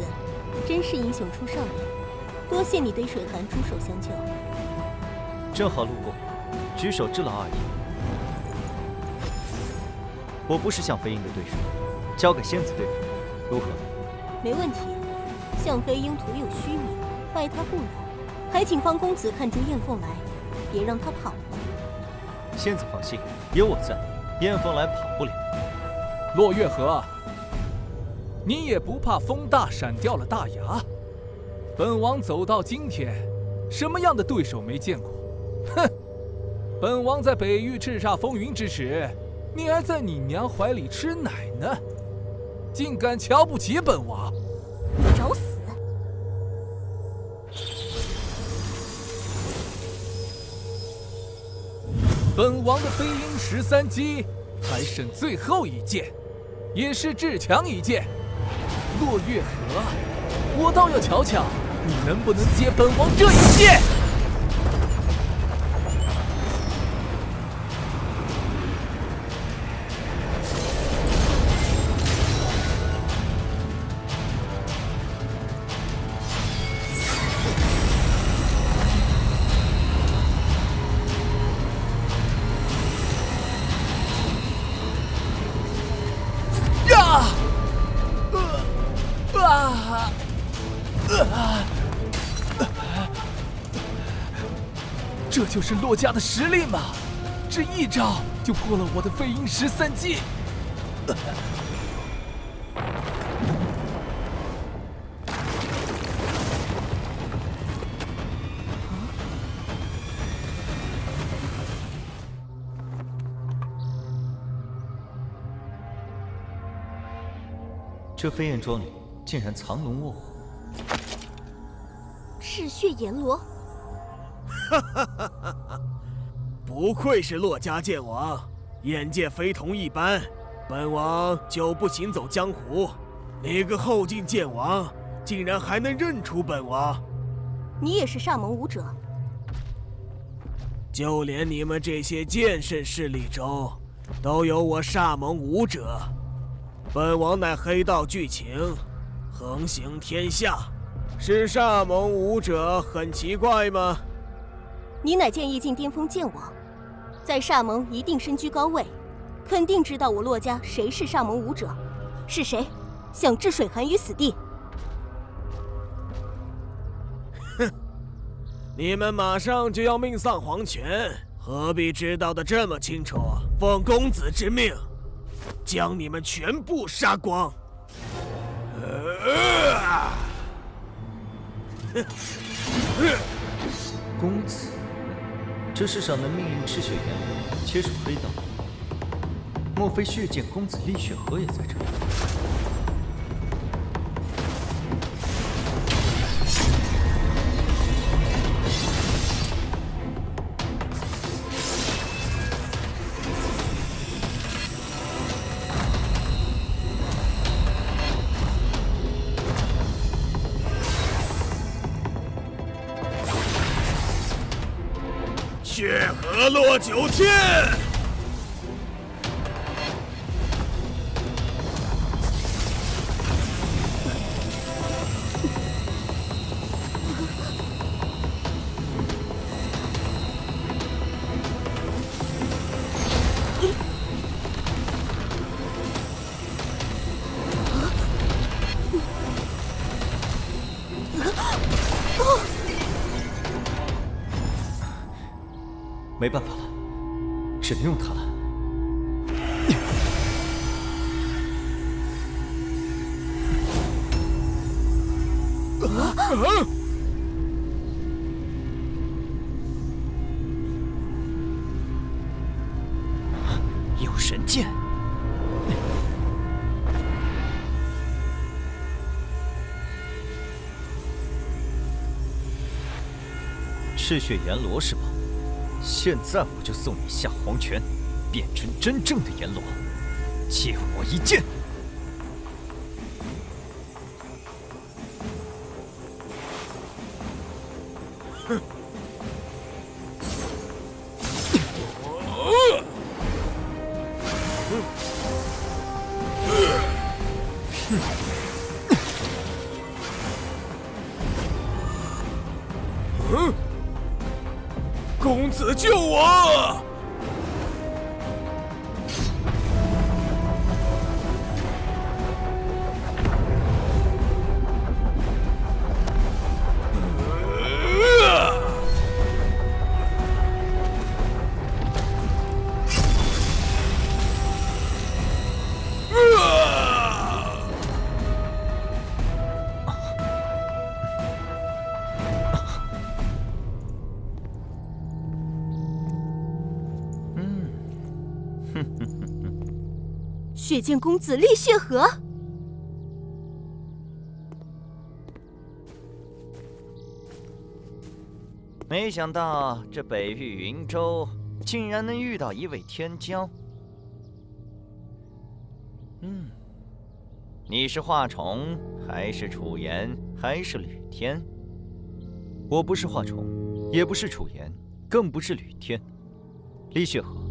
真是英雄出少年。多谢你对水寒出手相救。正好路过，举手之劳而已。我不是向飞鹰的对手，交给仙子对付，如何？没问题。向飞鹰徒有虚名，拜他不难。还请方公子看出燕凤来，别让他跑了。仙子放心，有我在，燕凤来跑不了。落月河，你也不怕风大闪掉了大牙？本王走到今天，什么样的对手没见过？哼！本王在北域叱咤风云之时，你还在你娘怀里吃奶呢，竟敢瞧不起本王！找死！本王的飞鹰13击还剩最后一剑，也是至强一剑。落月河，我倒要瞧瞧你能不能接本王这一剑！这就是洛家的实力吗？这一招就破了我的飞鹰13击。这飞燕庄里竟然藏龙卧虎，赤血阎罗！不愧是洛家剑王，眼界非同一般。本王久不行走江湖，你个后进剑王，竟然还能认出本王？你也是煞盟武者？就连你们这些剑圣势力中，都有我煞盟武者。本王乃黑道巨擎，横行天下，是煞盟武者很奇怪吗？你乃剑意境巅峰剑王，在煞盟一定身居高位，肯定知道我洛家谁是煞盟武者，是谁想置水寒于死地？哼，你们马上就要命丧黄泉，何必知道的这么清楚？奉公子之命，将你们全部杀光！公子，这世上能命令赤血阎罗切除黑道，莫非血剑公子厉血河也在这里？血河落九天！没办法了，只能用它了。有神剑！赤血阎罗是吧？现在我就送你下黄泉，变成真正的阎罗，借我一剑！哼！公子救我！血剑公子厉血河，没想到这北域云州竟然能遇到一位天骄。你是华宠，还是楚言，还是吕天？我不是华宠，也不是楚言，更不是吕天。厉血河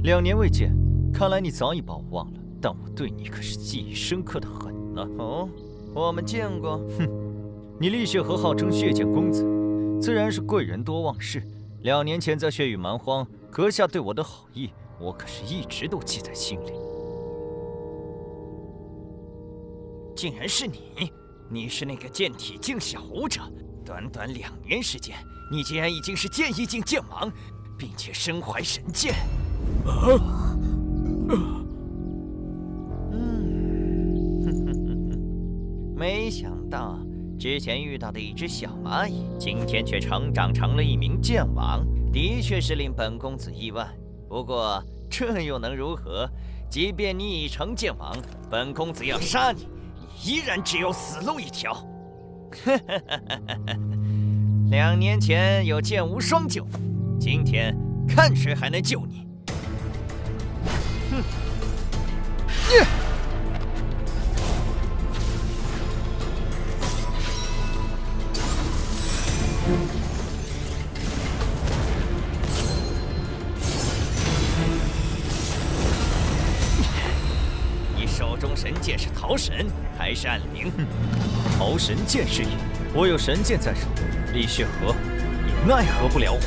，2年未见，看来你早已把我忘了。但我对你可是记忆深刻的很呢。哦，我们见过。哼，你厉血河号称血剑公子，自然是贵人多忘事。2年前在血雨蛮荒，阁下对我的好意，我可是一直都记在心里。竟然是你！你是那个剑体境小武者，短短2年时间，你竟然已经是剑一境剑王，并且身怀神剑。没想到之前遇到的一只小蚂蚁，今天却成长成了一名剑王，的确是令本公子意外。不过这又能如何？即便你已成剑王，本公子要杀你，你依然只有死路一条。2年前有剑无双救你，今天看谁还能救你！哼！你手中神剑是桃神还是暗灵？桃神剑是也，我有神剑在手，李雪河也奈何不了我。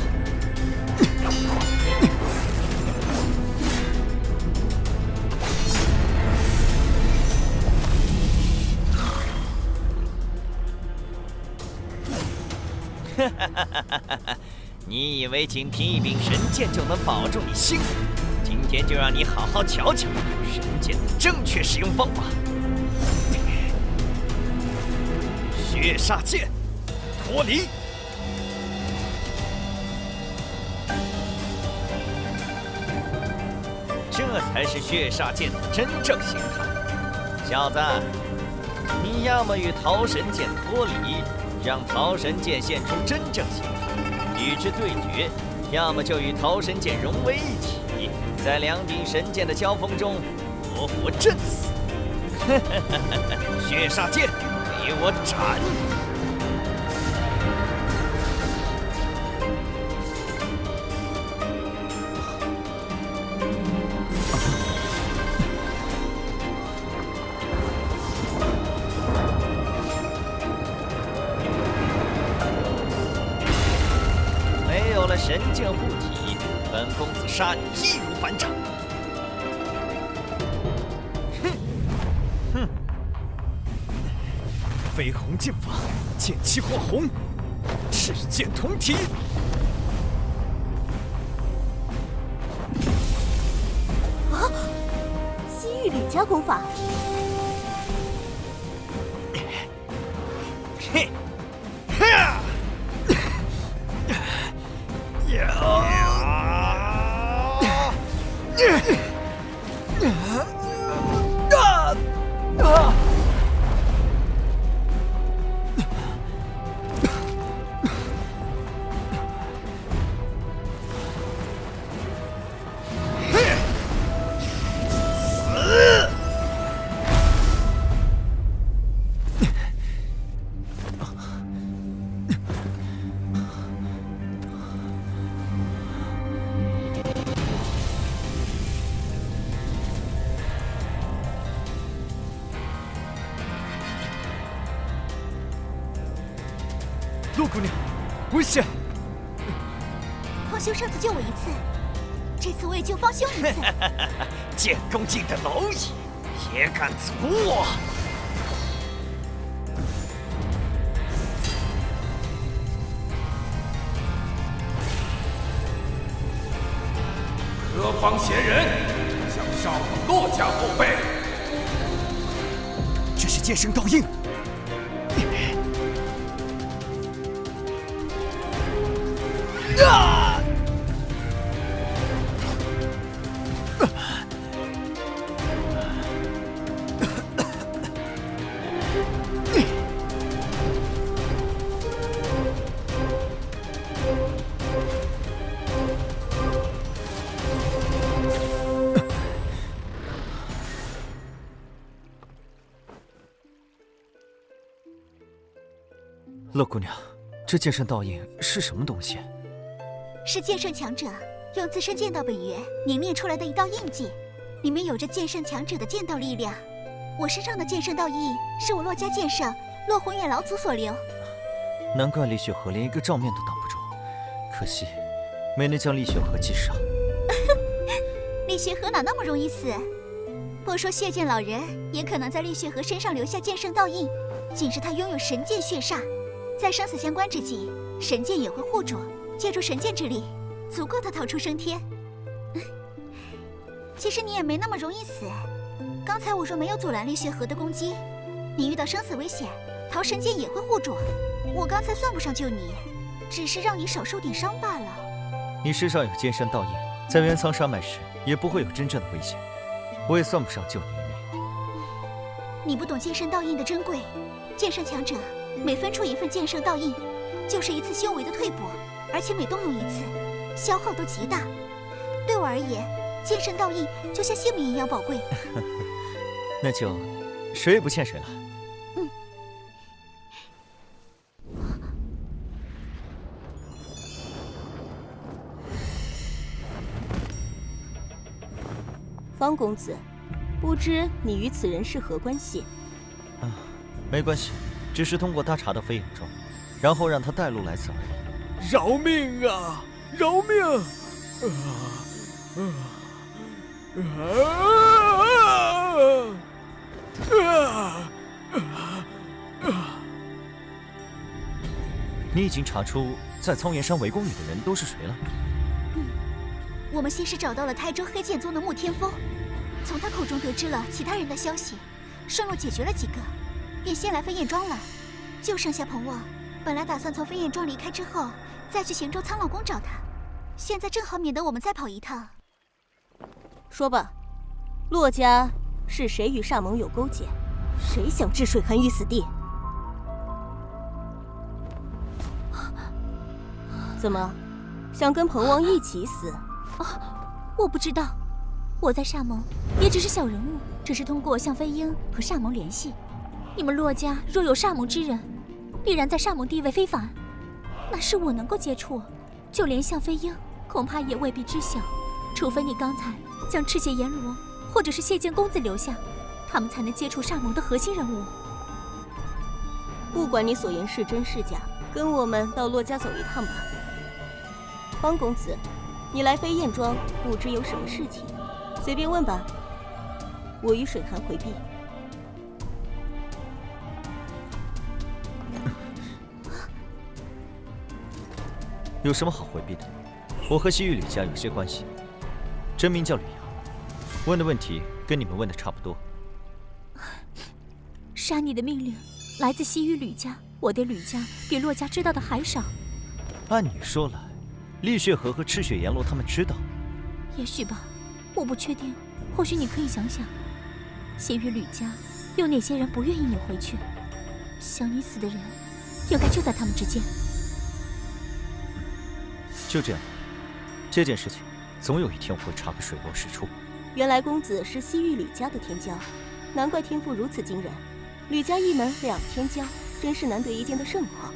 你以为仅凭一柄神剑就能保住你性命？今天就让你好好瞧瞧神剑的正确使用方法。血煞剑，脱离！这才是血煞剑的真正形态。小子，你要么与桃神剑脱离，让桃神剑现出真正形态，与之对决；要么就与桃神剑融为一体，在2柄神剑的交锋中活活震死。血煞剑，给我斩！没有了神剑护体，本公子杀你易如反掌。哼！绯红剑法，剑气火红，赤剑同体。啊！西域李家功法。嘿！哈！陆姑娘，危险！方兄上次救我一次，这次我也救方兄一次。剑宫境的蝼蚁也敢阻我？何方闲人，想杀我骆家后辈？这是剑圣烙印。啊！乐姑娘，这剑圣烙印是什么东西？是剑圣强者用自身剑道本源凝练出来的一道印记，里面有着剑圣强者的剑道力量。我身上的剑圣烙印是我骆家剑圣骆宏远老祖所留。难怪李雪河连一个照面都挡不住，可惜没能将李雪河击杀。李雪河哪那么容易死？不说血剑老人，也可能在李雪河身上留下剑圣烙印，仅是他拥有神剑血煞。在生死相关之际，神剑也会护住，借助神剑之力，足够他逃出升天。其实你也没那么容易死。刚才我若没有阻拦绿血河的攻击，你遇到生死危险，桃神剑也会护住。我刚才算不上救你，只是让你少受点伤罢了。你身上有剑圣道印，在元苍山脉时也不会有真正的危险，我也算不上救你一命。你不懂剑圣道印的珍贵，剑圣强者每分出一份剑圣道印，就是一次修为的退步，而且每动用一次，消耗都极大。对我而言，剑圣道印就像性命一样宝贵。那就谁也不欠谁了。方公子，不知你与此人是何关系？没关系，只是通过他查到飞眼庄，然后让他带路来此而已。饶命啊！饶命！你已经查出在苍原山围攻你的人都是谁了？我们先是找到了台州黑剑宗的穆天风，从他口中得知了其他人的消息，顺路解决了几个，便先来飞燕庄了。就剩下彭旺，本来打算从飞燕庄离开之后，再去咸州苍老宫找他，现在正好免得我们再跑一趟。说吧，骆家是谁与煞盟有勾结？谁想置水寒于死地？怎么，想跟彭旺一起死？我不知道，我在煞盟也只是小人物，只是通过向飞鹰和煞盟联系。你们骆家若有煞盟之人，必然在煞盟地位非凡，那是我能够接触，就连向飞鹰恐怕也未必知晓，除非你刚才将赤血阎罗或者是谢剑公子留下，他们才能接触煞盟的核心人物。不管你所言是真是假，跟我们到骆家走一趟吧。方公子，你来飞燕庄不知有什么事情，随便问吧。我与水寒回避。有什么好回避的？我和西域吕家有些关系，真名叫吕阳，问的问题跟你们问的差不多。杀你的命令来自西域吕家，我对吕家比骆家知道的还少。按你说来，厉血河和赤血阎罗他们知道。也许吧，我不确定。或许你可以想想，西域吕家有哪些人不愿意你回去？想你死的人，应该就在他们之间。就这样，这件事情总有一天我会查个水落石出。原来公子是西域吕家的天骄，难怪天赋如此惊人。吕家一门两天骄，真是难得一见的盛况。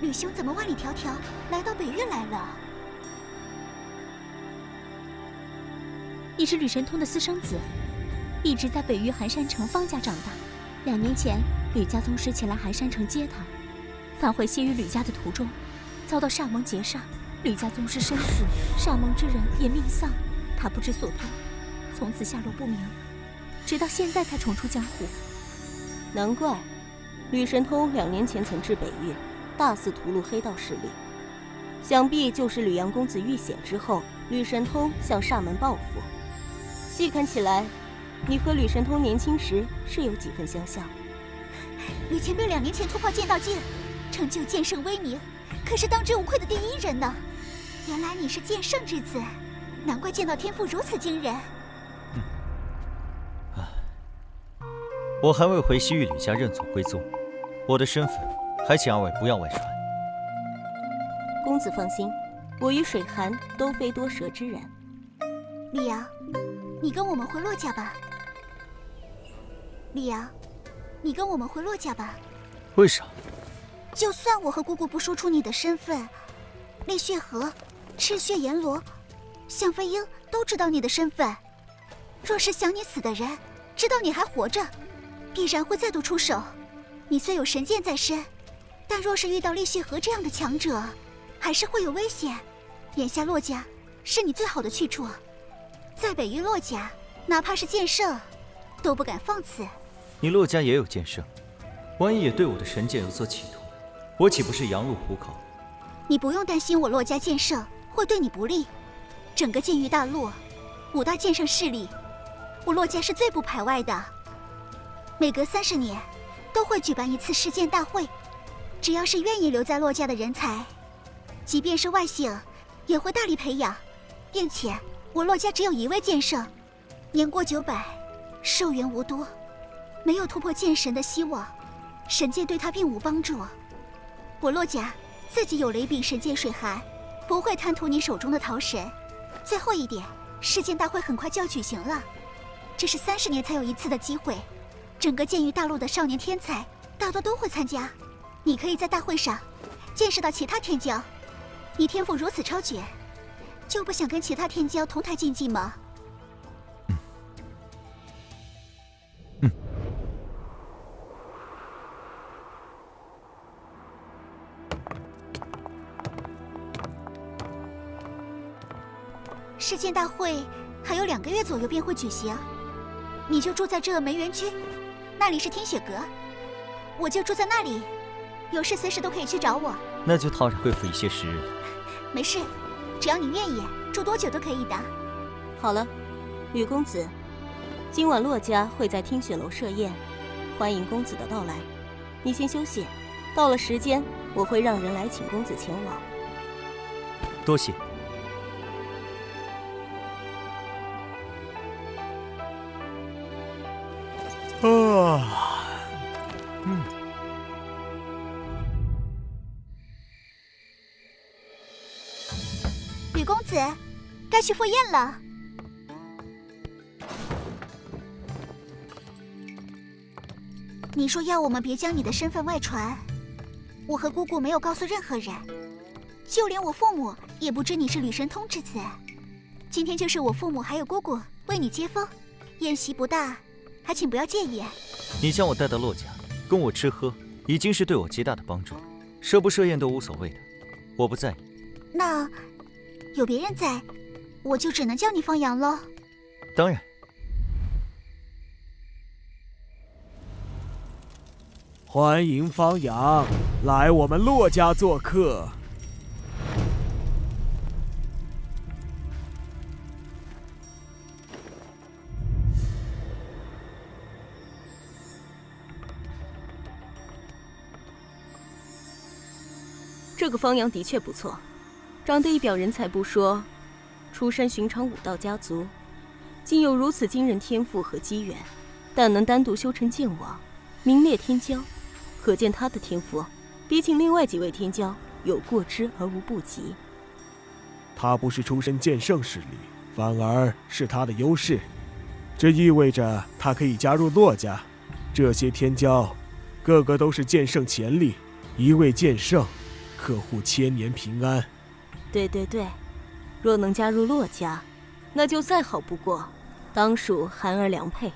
吕兄怎么万里迢迢来到北域来了？你是吕神通的私生子，一直在北域寒山城方家长大。2年前，吕家宗师前来寒山城接他，返回西域吕家的途中，遭到煞盟劫杀，吕家宗师身死，煞盟之人也命丧，他不知所踪，从此下落不明，直到现在才重出江湖。难怪，吕神通2年前曾至北域，大肆屠戮黑道势力，想必就是吕阳公子遇险之后，吕神通向煞门报复。细看起来，你和吕神通年轻时是有几分相像。吕前辈2年前突破剑道境，成就剑圣威名，可是当之无愧的第1人呢。原来你是剑圣之子，难怪剑道天赋如此惊人。我还未回西域吕家认祖归宗，我的身份还请2位不要外传。公子放心，我与水寒都非多舌之人。李阳，你跟我们回骆家吧。李阳，你跟我们回骆家吧。为啥？就算我和姑姑不说出你的身份，厉血河、赤血阎罗、向飞鹰都知道你的身份。若是想你死的人知道你还活着，必然会再度出手。你虽有神剑在身，但若是遇到厉血河这样的强者，还是会有危险。眼下骆家是你最好的去处，在北域骆家，哪怕是剑圣，都不敢放肆。你骆家也有剑圣，万一也对我的神剑有所企图，我岂不是羊入虎口？你不用担心我洛家剑圣会对你不利。整个剑域大陆，5大剑圣势力，我洛家是最不排外的。每隔30年，都会举办一次世剑大会。只要是愿意留在洛家的人才，即便是外姓，也会大力培养。并且，我洛家只有1位剑圣，年过900，寿元无多，没有突破剑神的希望，神剑对他并无帮助。我洛家自己有雷柄神剑水寒，不会贪图你手中的桃神。最后一点，世剑大会很快就要举行了，这是30年才有一次的机会，整个剑域大陆的少年天才大多都会参加。你可以在大会上见识到其他天骄。你天赋如此超绝，就不想跟其他天骄同台竞技吗？世剑大会还有2个月左右便会举行，你就住在这梅园区，那里是听雪阁，我就住在那里，有事随时都可以去找我。那就套上贵府一些时日了。没事，只要你愿意，住多久都可以的。好了，吕公子，今晚洛家会在听雪楼设宴，欢迎公子的到来。你先休息，到了时间，我会让人来请公子前往。多谢。吕公子，该去赴宴了。你说要我们别将你的身份外传，我和姑姑没有告诉任何人，就连我父母也不知你是吕神通之子。今天就是我父母还有姑姑为你接风，宴席不大，还请不要介意。你将我带到洛家，供我吃喝，已经是对我极大的帮助，设不设宴都无所谓的，我不在意。那有别人在，我就只能叫你方阳了。当然。欢迎方阳来我们洛家做客。这个方阳的确不错，长得一表人才不说，出身寻常武道家族，竟有如此惊人天赋和机缘，但能单独修成剑王，名列天骄，可见他的天赋比起另外几位天骄有过之而无不及。他不是出身剑圣势力，反而是他的优势，这意味着他可以加入洛家。这些天骄，个个都是剑圣潜力，一位剑圣，客户千年平安。对对对，若能加入洛家，那就再好不过，当属寒儿良配。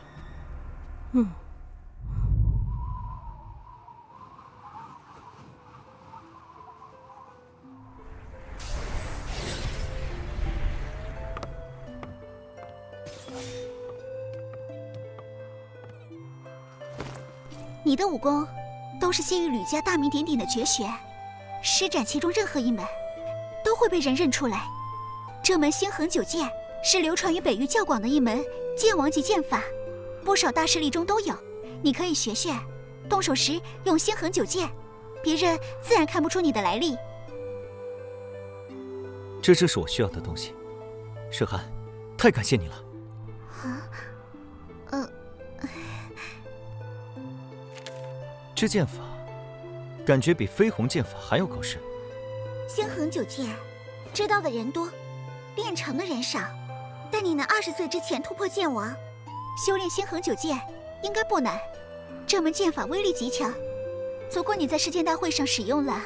你的武功都是先于吕家大名鼎鼎的绝学，施展其中任何一门，都会被人认出来。这门星横九剑是流传于北域较广的一门剑王级剑法，不少大势力中都有。你可以学学，动手时用星横九剑，别人自然看不出你的来历。这正是我需要的东西。沈寒，太感谢你了。这剑法感觉比飞鸿剑法还要高深。星横九剑知道的人多，练成的人少，但你能20岁之前突破剑王，修炼星横九剑应该不难。这门剑法威力极强，足够你在世剑大会上使用了。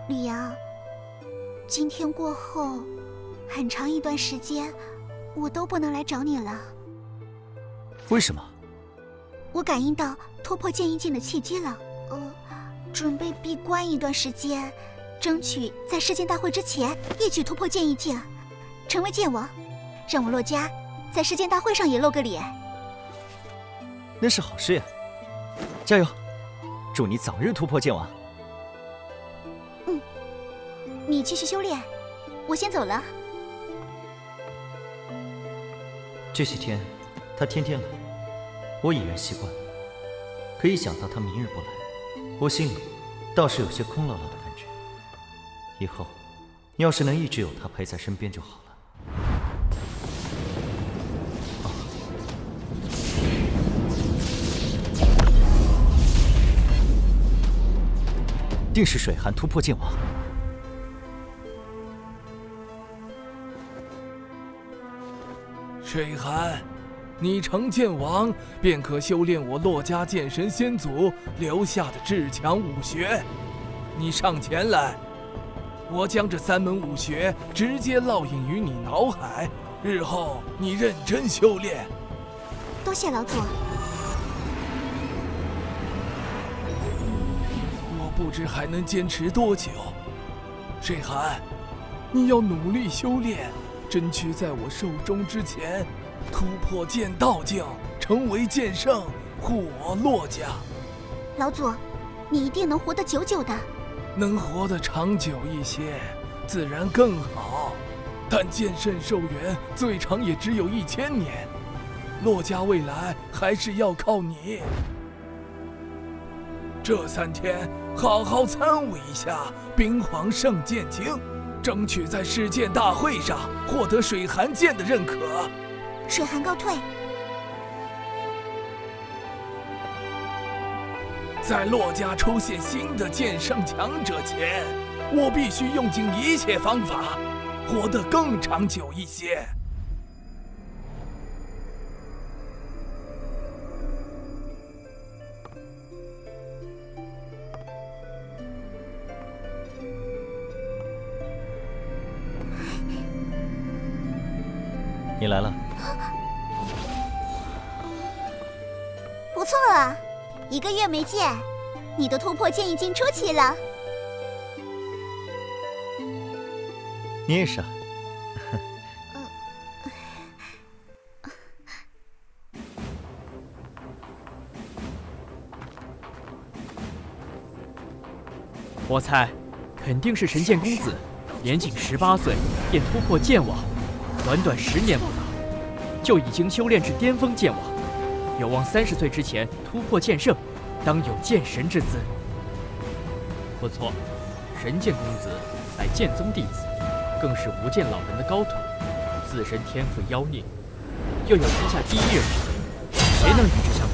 吕阳，今天过后很长一段时间我都不能来找你了。为什么？我感应到突破剑意境的契机了，准备闭关一段时间，争取在世剑大会之前一举突破剑意境，成为剑王，让我洛家在世剑大会上也露个脸。那是好事呀。加油！祝你早日突破剑王。你继续修炼，我先走了。这些天，他天天来，我已然习惯了。可一想到他明日不来，我心里倒是有些空落落的感觉。以后，要是能一直有他陪在身边就好了。定是水寒突破剑王。水寒，你成剑王，便可修炼我洛家剑神先祖留下的至强武学。你上前来，我将这3门武学直接烙印于你脑海，日后你认真修炼。多谢老祖。我不知还能坚持多久。水寒，你要努力修炼，争取在我寿终之前突破剑道境，成为剑圣，护我洛家。老祖，你一定能活得久久的。能活得长久一些，自然更好。但剑圣寿元最长也只有1000年，洛家未来还是要靠你。这3天好好参悟一下冰皇圣剑经，争取在世剑大会上获得水寒剑的认可。水寒告退。在洛家出现新的剑圣强者前，我必须用尽一切方法，活得更长久一些。你来了。不错啊，1个月没见，你的突破剑已经出奇了。你也是啊。我猜，肯定是神剑公子，年仅18岁便突破剑王，短短10年不到，就已经修炼至巅峰剑王，有望30岁之前突破剑圣，当有剑神之姿。不错，神剑公子乃剑宗弟子，更是无剑老人的高徒，自身天赋妖孽，又有天下第1人之位，谁能与之相比？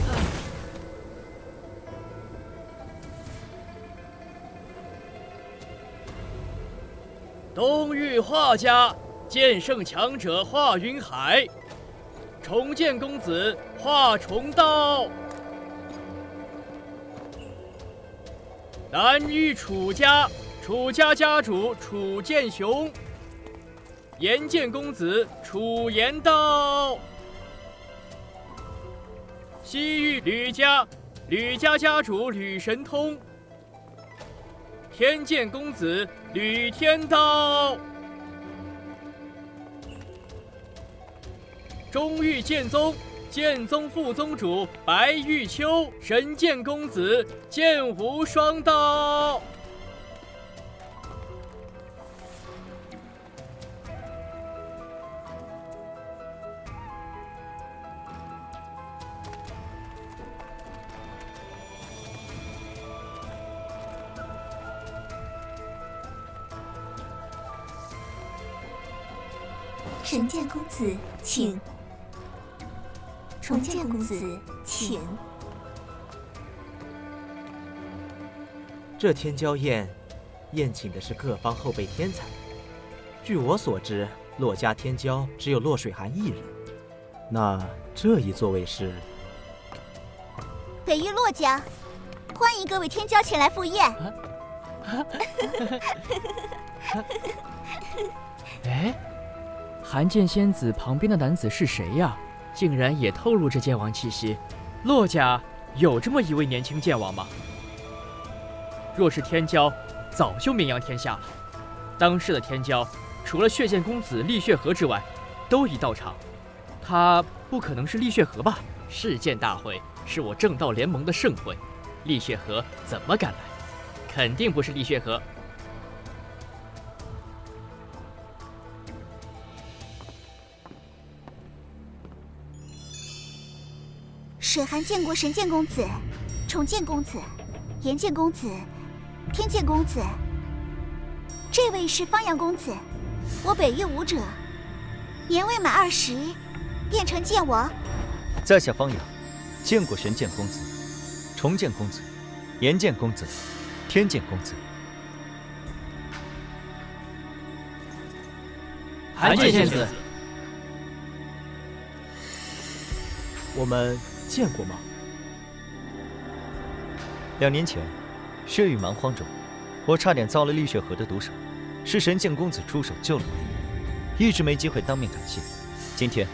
东域画家，剑圣强者华云海，重剑公子华重道。南域楚家，楚家家主楚剑雄，岩剑公子楚岩道。西域吕家，吕家家主吕神通，天剑公子吕天道。中域剑宗，剑宗副宗主白玉秋，神剑公子剑无双刀。神剑公子，请。重剑公子，请。这天骄宴，宴请的是各方后辈天才。据我所知，洛家天骄只有洛水寒1人。那这一座位是北域洛家，欢迎各位天骄前来赴宴。哎，寒剑仙子旁边的男子是谁呀？竟然也透露着剑王气息。洛家有这么一位年轻剑王吗？若是天骄，早就名扬天下了。当世的天骄，除了血剑公子厉血河之外，都已到场。他不可能是厉血河吧？世剑大会是我正道联盟的盛会，厉血河怎么敢来？肯定不是厉血河。水寒见过神剑公子、重剑公子、炎剑公子、天剑公子。这位是方阳公子，我北域武者，年未满20，变成剑王。在下方阳，见过神剑公子、重剑公子、炎剑公子、天剑公子。寒剑仙子，我们见过吗？2年前，血雨蛮荒中，我差点遭了厉血河的毒手，是神剑公子出手救了我，一直没机会当面感谢。今天，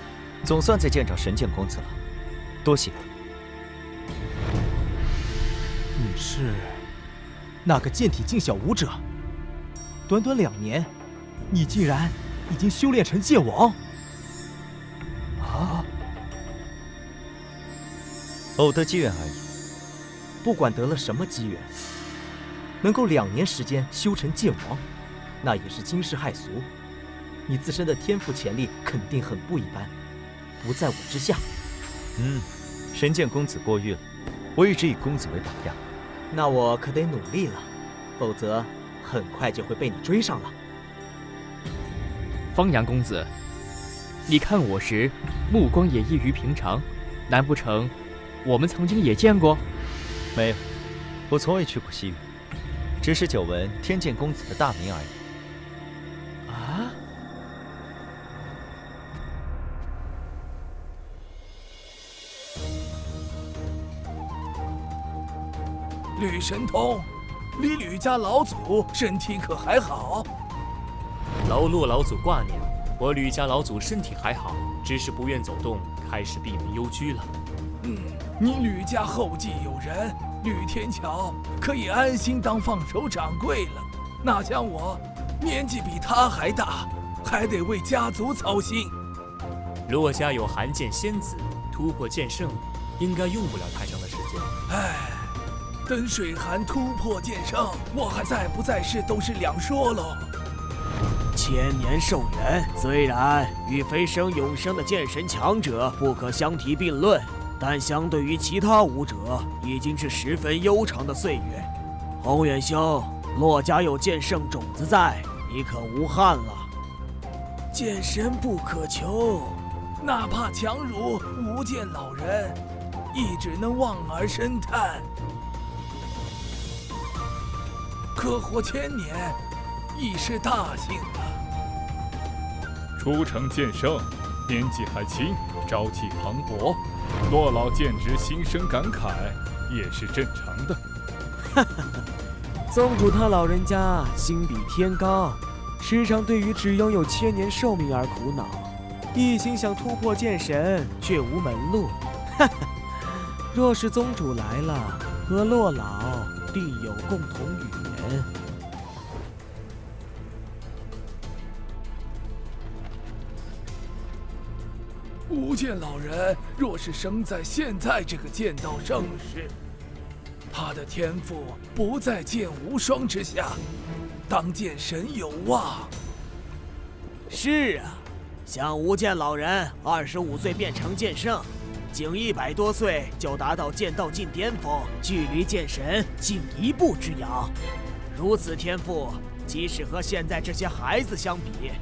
总算再见着神剑公子了，多谢。你是那个剑体境小武者？短短2年，你竟然已经修炼成剑王？啊！偶得机缘而已。不管得了什么机缘，能够2年时间修成剑王，那也是惊世骇俗。你自身的天赋潜力肯定很不一般，不在我之下。神剑公子过誉了，我一直以公子为榜样。那我可得努力了，否则很快就会被你追上了。方阳公子，你看我时目光也异于平常，难不成我们曾经也见过？没有，我从未去过西域，只是久闻天剑公子的大名而已。啊？吕神通，你吕家老祖身体可还好？劳洛老祖挂念，我吕家老祖身体还好，只是不愿走动，开始闭门幽居了。你吕家后继有人，吕天桥可以安心当放手掌柜了。哪像我，年纪比他还大，还得为家族操心。洛家有寒剑仙子，突破剑圣，应该用不了太长的时间。等水寒突破剑圣，我还在不在世都是两说喽。千年寿元虽然与飞升永生的剑神强者不可相提并论，但相对于其他武者，已经是十分悠长的岁月。宏远兄，洛家有剑圣种子在，你可无憾了。剑神不可求，哪怕强如无剑老人，亦只能望而生叹。可活1000年，已是大幸了。初成剑圣，年纪还轻，朝气蓬勃，洛老见之心生感慨，也是正常的。宗主他老人家心比天高，时常对于只拥有1000年寿命而苦恼，一心想突破剑神，却无门路。若是宗主来了，和洛老定有共同语言。无剑老人若是生在现在这个剑道盛世，他的天赋不在剑无双之下，当剑神有望。是啊，像无剑老人25岁变成剑圣，仅100多岁就达到剑道近巅峰，距离剑神仅1步之遥。如此天赋，即使和现在这些孩子相比，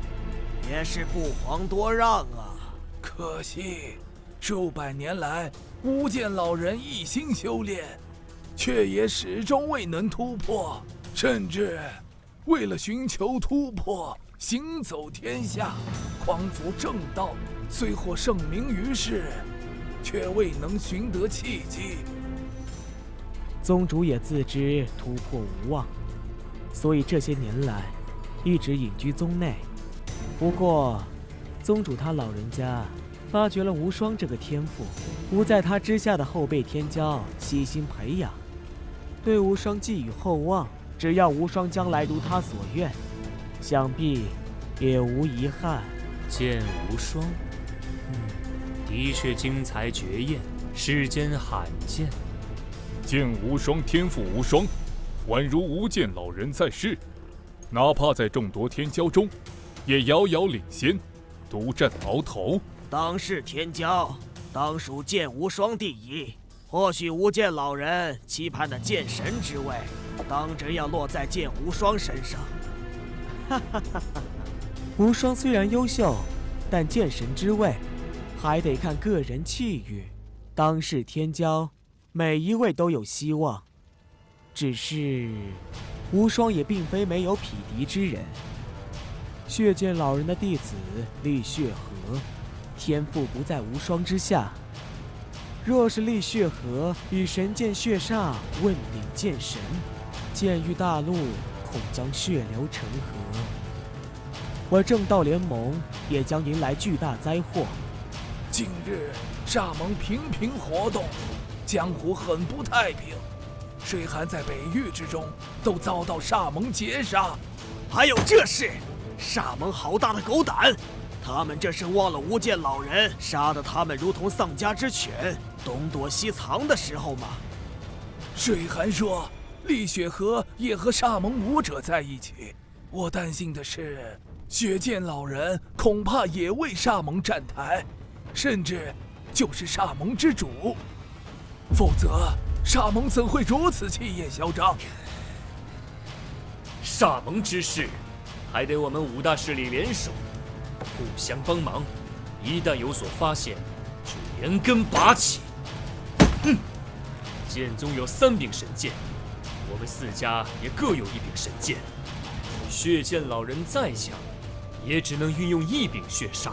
也是不遑多让啊。可惜，数百年来，无剑老人一心修炼，却也始终未能突破，甚至为了寻求突破，行走天下，匡扶正道，虽获盛名于世，却未能寻得契机。宗主也自知突破无望，所以这些年来一直隐居宗内。不过，宗主他老人家发掘了无双这个天赋，不在他之下的后辈天骄悉心培养，对无双寄予厚望。只要无双将来如他所愿，想必也无遗憾。剑无双，的确精彩绝艳，世间罕见。剑无双天赋无双，宛如无间老人在世，哪怕在众多天骄中，也遥遥领先，独占鳌头。当世天骄，当属剑无双第一。或许无间老人期盼的剑神之位，当真要落在剑无双身上。哈哈哈哈！无双虽然优秀，但剑神之位还得看个人气宇。当世天骄，每一位都有希望，只是无双也并非没有匹敌之人。血剑老人的弟子厉血河，天赋不在无双之下。若是厉血河以神剑血煞问鼎剑神，剑域大陆恐将血流成河，我正道联盟也将迎来巨大灾祸。近日煞盟频频活动，江湖很不太平，水寒在北域之中都遭到煞盟截杀。还有这事，煞盟好大的狗胆！他们这是忘了无间老人杀得他们如同丧家之犬，东躲西藏的时候吗？水寒说，厉血河也和煞盟武者在一起。我担心的是，血剑老人恐怕也为煞盟站台，甚至就是煞盟之主。否则，煞盟怎会如此气焰嚣张？煞盟之事，还得我们五大势力联手，互相帮忙。一旦有所发现，就连根拔起。哼！剑宗有3柄神剑，我们4家也各有1柄神剑。血剑老人再强，也只能运用1柄血煞，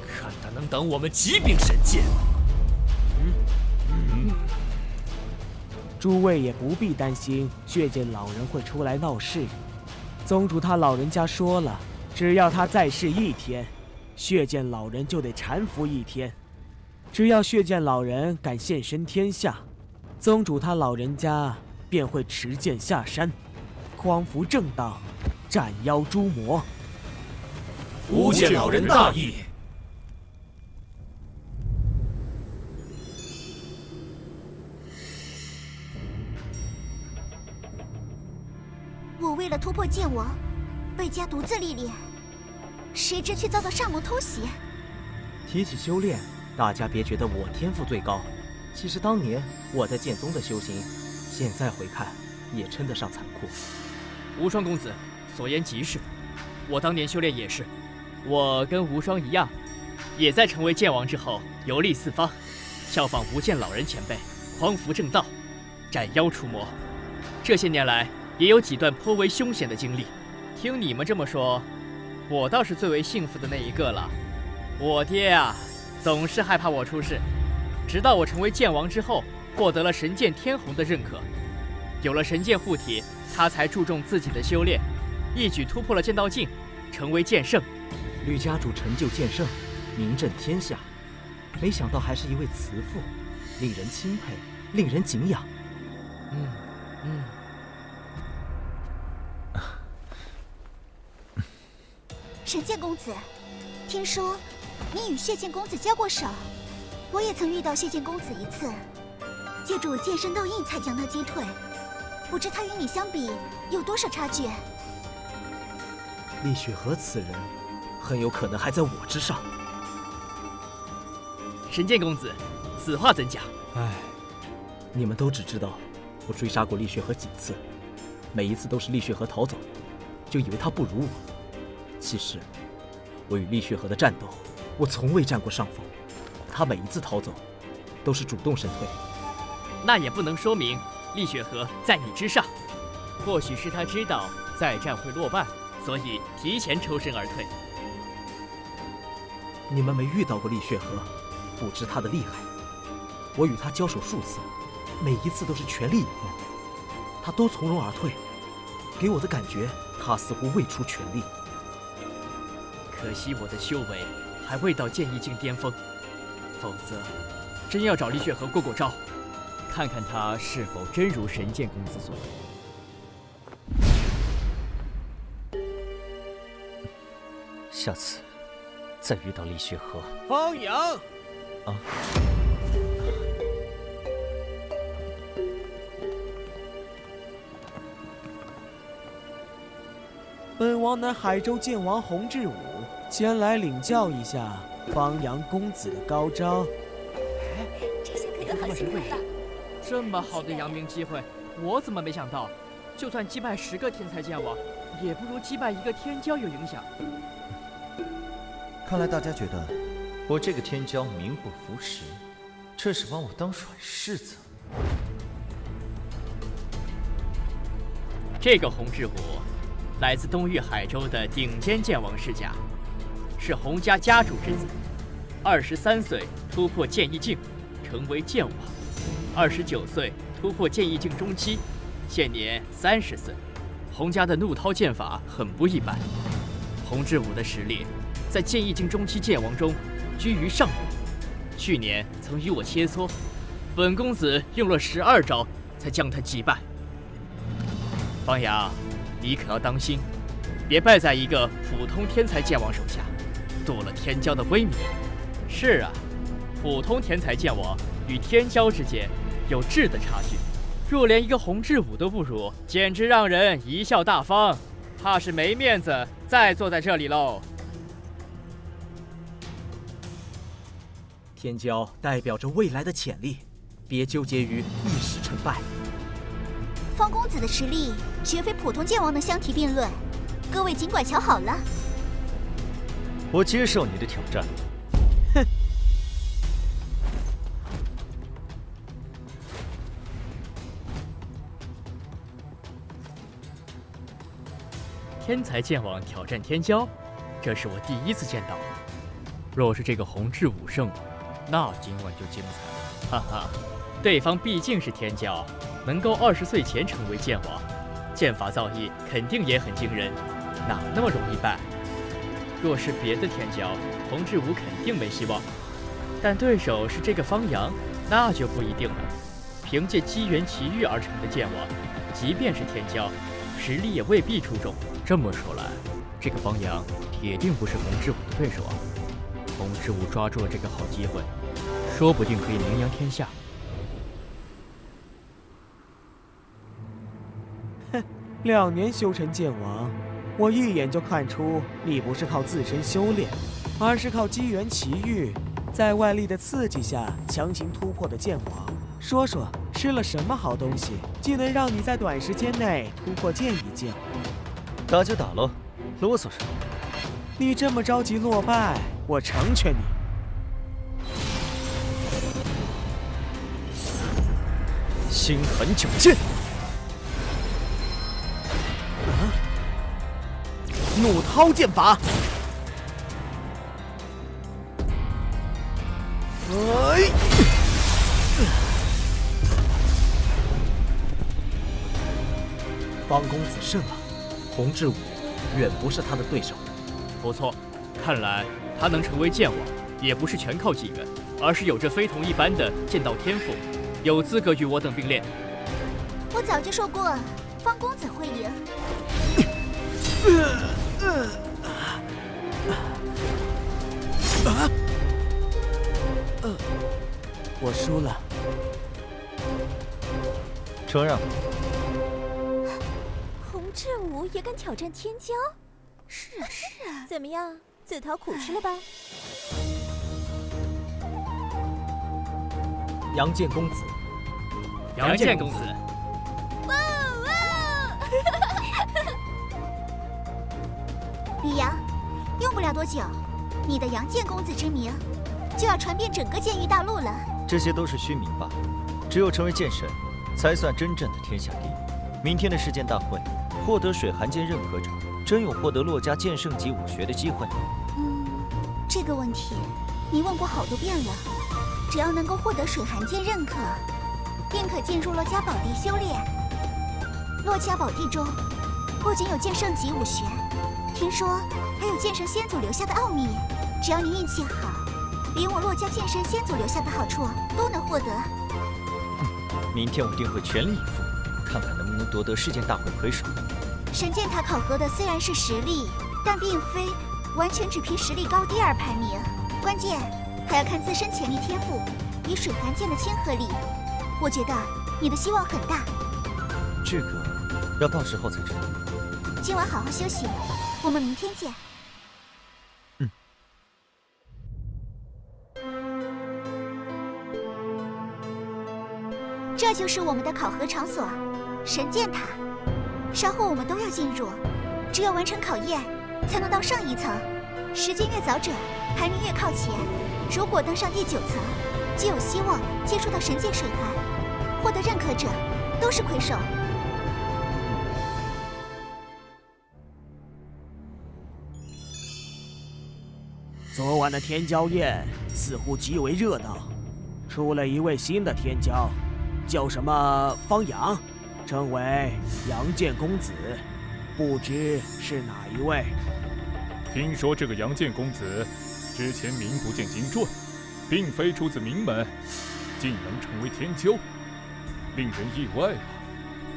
看他能挡我们几柄神剑。诸位也不必担心血剑老人会出来闹事。宗主他老人家说了，只要他在世1天，血剑老人就得搀扶1天。只要血剑老人敢现身天下，宗主他老人家便会持剑下山，匡扶正道，斩妖诛魔。无间老人大义。我为了突破剑王，被家独自历练，谁知却遭到煞盟偷袭。提起修炼，大家别觉得我天赋最高，其实当年我在剑宗的修行，现在回看也称得上残酷。无双公子所言极是，我当年修炼也是，我跟无双一样，也在成为剑王之后游历四方，效仿无间老人前辈，匡扶正道，斩妖除魔。这些年来，也有几段颇为凶险的经历。听你们这么说，我倒是最为幸福的那一个了。我爹啊，总是害怕我出事，直到我成为剑王之后，获得了神剑天虹的认可，有了神剑护体，他才注重自己的修炼，一举突破了剑道境，成为剑圣。吕家主成就剑圣，名震天下，没想到还是一位慈父，令人钦佩，令人敬仰。神剑公子，听说你与血剑公子交过手，我也曾遇到血剑公子一次，借助剑圣烙印才将他击退，不知他与你相比有多少差距？厉雪河此人，很有可能还在我之上。神剑公子，此话怎讲？唉，你们都只知道我追杀过厉雪河几次，每一次都是厉雪河逃走，就以为他不如我。其实，我与厉雪河的战斗，我从未占过上风。他每一次逃走，都是主动身退。那也不能说明厉雪河在你之上，或许是他知道再战会落败，所以提前抽身而退。你们没遇到过厉雪河，不知他的厉害。我与他交手数次，每一次都是全力以赴，他都从容而退，给我的感觉，他似乎未出全力。可惜我的修为还未到剑意境巅峰，否则真要找厉雪河过过招，看看他是否真如神剑公子所言。下次再遇到厉雪河，方阳啊，本王乃海州剑王洪志武，前来领教一下方阳公子的高招。这下可有好戏看了。这么好的扬名机会，我怎么没想到？就算击败10个天才剑王，也不如击败一个天骄有影响。看来大家觉得我这个天骄名不符实，这是把我当软柿子。这个洪志武，来自东域海州的顶尖剑王世家，是洪家家主之子。23岁突破剑意境，成为剑王；29岁突破剑意境中期，现年30岁。洪家的怒涛剑法很不一般，洪志武的实力在剑意境中期剑王中居于上位。去年曾与我切磋，本公子用了12招才将他击败。方阳，你可要当心，别败在一个普通天才剑王手下，夺了天骄的威名。是啊，普通天才剑王与天骄之间有质的差距，若连一个洪志武都不如，简直让人贻笑大方，怕是没面子再坐在这里喽。天骄代表着未来的潜力，别纠结于一时成败。方公子的实力绝非普通剑王能相提并论，各位尽管瞧好了。我接受你的挑战。哼！天才剑王挑战天骄，这是我第一次见到。若是这个洪志武胜，那今晚就精彩了。哈哈，对方毕竟是天骄，能够20岁前成为剑王，剑法造诣肯定也很惊人，哪那么容易败？若是别的天骄，洪志武肯定没希望。但对手是这个方阳，那就不一定了。凭借机缘奇遇而成的剑王，即便是天骄，实力也未必出众。这么说来，这个方阳铁定不是洪志武的对手啊！洪志武抓住了这个好机会，说不定可以名扬天下。哼，2年修成剑王，我一眼就看出你不是靠自身修炼，而是靠机缘奇遇，在外力的刺激下强行突破的剑王。说说吃了什么好东西，竟能让你在短时间内突破剑意境？打就打喽，啰嗦什么？你这么着急落败，我成全你。心狠矫健。怒涛剑法。方公子胜了，洪志武远不是他的对手。不错，看来他能成为剑王，也不是全靠机缘，而是有着非同一般的剑道天赋，有资格与我等并列。我早就说过，方公子会赢。我输了。承让。洪志武也敢挑战天骄？是啊，怎么样，自讨苦吃了吧？杨建公子，杨建公子。李阳，用不了多久，你的杨建公子之名就要传遍整个剑域大陆了。这些都是虚名罢了，只有成为剑神，才算真正的天下第一。明天的世剑大会，获得水寒剑认可者，真有获得洛家剑圣级武学的机会。这个问题你问过好多遍了。只要能够获得水寒剑认可，便可进入洛家宝地修炼。洛家宝地中不仅有剑圣级武学，听说还有剑神先祖留下的奥秘。只要你运气好，连我洛家剑神先祖留下的好处都能获得。明天我定会全力以赴，看看能不能夺得世剑大会魁首。神剑塔考核的虽然是实力，但并非完全只凭实力高低而排名，关键还要看自身潜力天赋与水寒剑的亲和力。我觉得你的希望很大。这个要到时候才知道。今晚好好休息，我们明天见。这就是我们的考核场所——神剑塔。稍后我们都要进入，只有完成考验，才能到上一层。时间越早者，排名越靠前。如果登上第9层，就有希望接触到神剑水寒，获得认可者都是魁首。昨晚的天骄宴似乎极为热闹，出了一位新的天骄，叫什么方阳，称为阳剑公子，不知是哪一位？听说这个阳剑公子之前名不见经传，并非出自名门，竟能成为天骄，令人意外啊！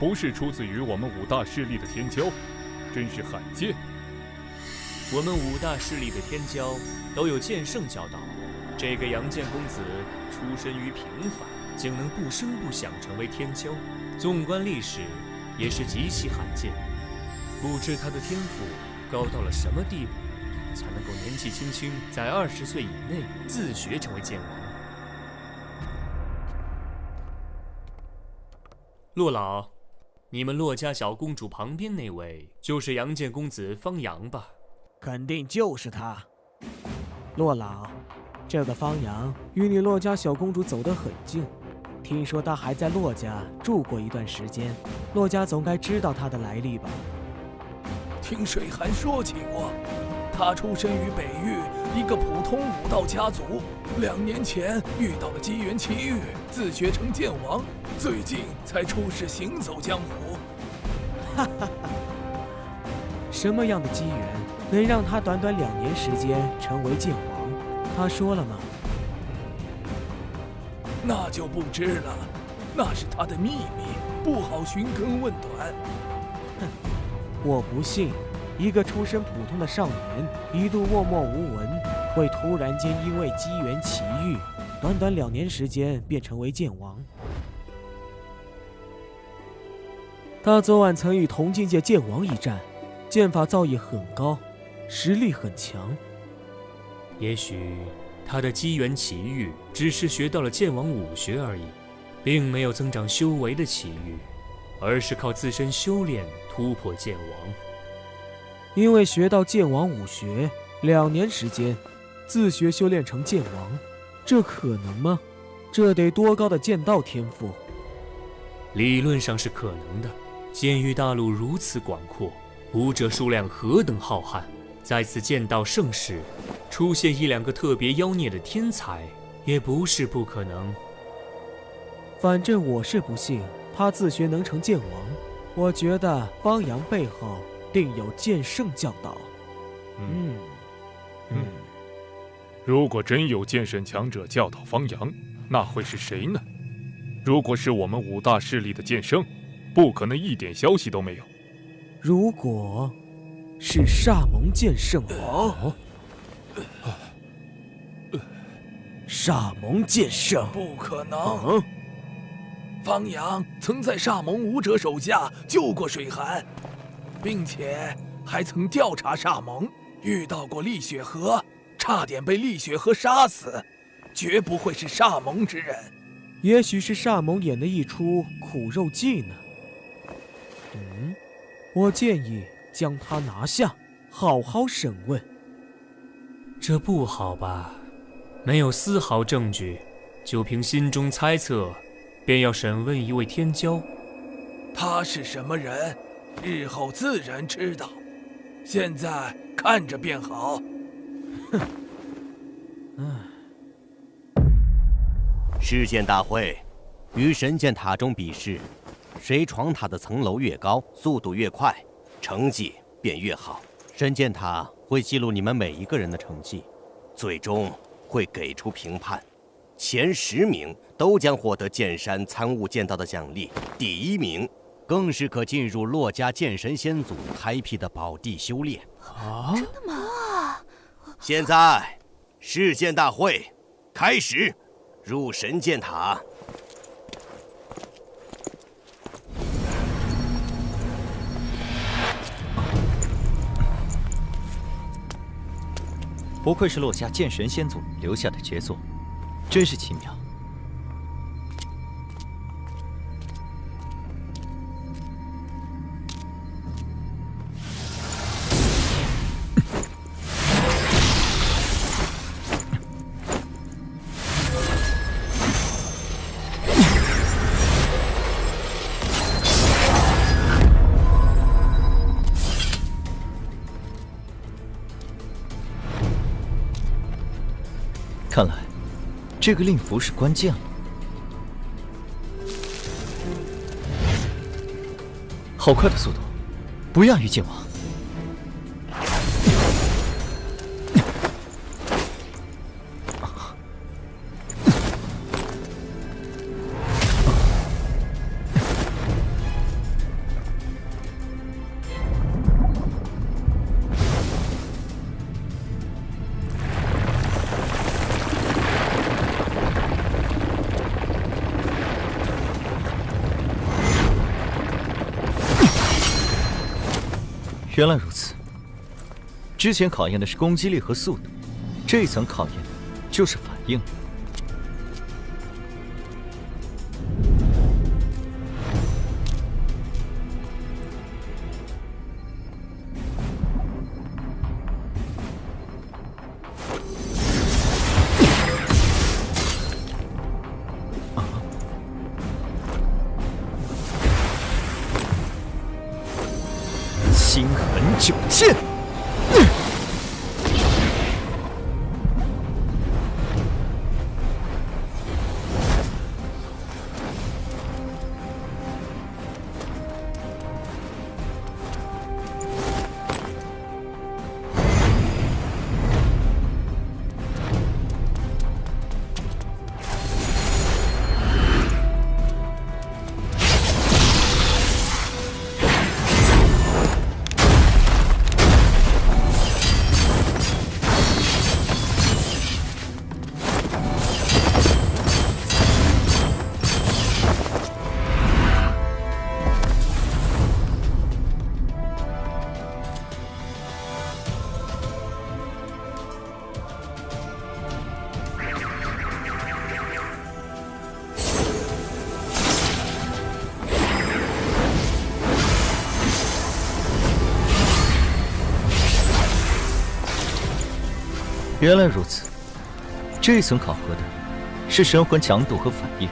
不是出自于我们5大势力的天骄，真是罕见。我们5大势力的天骄都有剑圣教导，这个阳剑公子出身于平凡，竟能不声不响成为天骄，纵观历史也是极其罕见。不知他的天赋高到了什么地步，才能够年纪轻轻在20岁以内自学成为剑王。洛老，你们洛家小公主旁边那位就是阳剑公子方阳吧？肯定就是他。洛老，这个方阳与你洛家小公主走得很近，听说他还在洛家住过一段时间，洛家总该知道他的来历吧？听水寒说起过，他出身于北域一个普通武道家族，2年前遇到了机缘奇遇，自学成剑王，最近才出世行走江湖。哈哈哈！什么样的机缘能让他短短2年时间成为剑王？他说了吗？那就不知了，那是他的秘密，不好寻根问短。哼，我不信，一个出身普通的少年，一度默默无闻，会突然间因为机缘奇遇，短短2年时间便成为剑王。他昨晚曾与同境界剑王一战，剑法造诣很高，实力很强。也许他的机缘奇遇只是学到了剑王武学而已，并没有增长修为的奇遇，而是靠自身修炼突破剑王。因为学到剑王武学，2年时间自学修炼成剑王，这可能吗？这得多高的剑道天赋？理论上是可能的。剑域大陆如此广阔，武者数量何等浩瀚，在此剑道盛世，出现1-2个特别妖孽的天才，也不是不可能。反正我是不信他自学能成剑王，我觉得方阳背后定有剑圣教导。如果真有剑圣强者教导方阳，那会是谁呢？如果是我们5大势力的剑圣，不可能一点消息都没有。如果是煞蒙剑圣王，煞蒙剑圣不可能。方阳曾在煞蒙武者手下救过水寒，并且还曾调查煞蒙，遇到过厉雪河，差点被厉雪河杀死，绝不会是煞蒙之人。也许是煞蒙演的一出苦肉计呢。我建议将他拿下，好好审问。这不好吧？没有丝毫证据，就凭心中猜测，便要审问一位天骄。他是什么人，日后自然知道。现在看着便好。试剑大会，于神剑塔中比试，谁闯塔的层楼越高，速度越快，成绩便越好。神剑塔会记录你们每一个人的成绩，最终会给出评判。前10名都将获得剑山参悟剑道的奖励，第1名更是可进入洛家剑神仙祖开辟的宝地修炼。真的吗？现在试剑大会开始，入神剑塔。不愧是洛家剑神先祖留下的杰作，真是奇妙。看来，这个令符是关键了。好快的速度，不亚于剑王。原来如此，之前考验的是攻击力和速度，这一层考验的就是反应。心狠九剑。原来如此，这一层考核的是神魂强度和反应。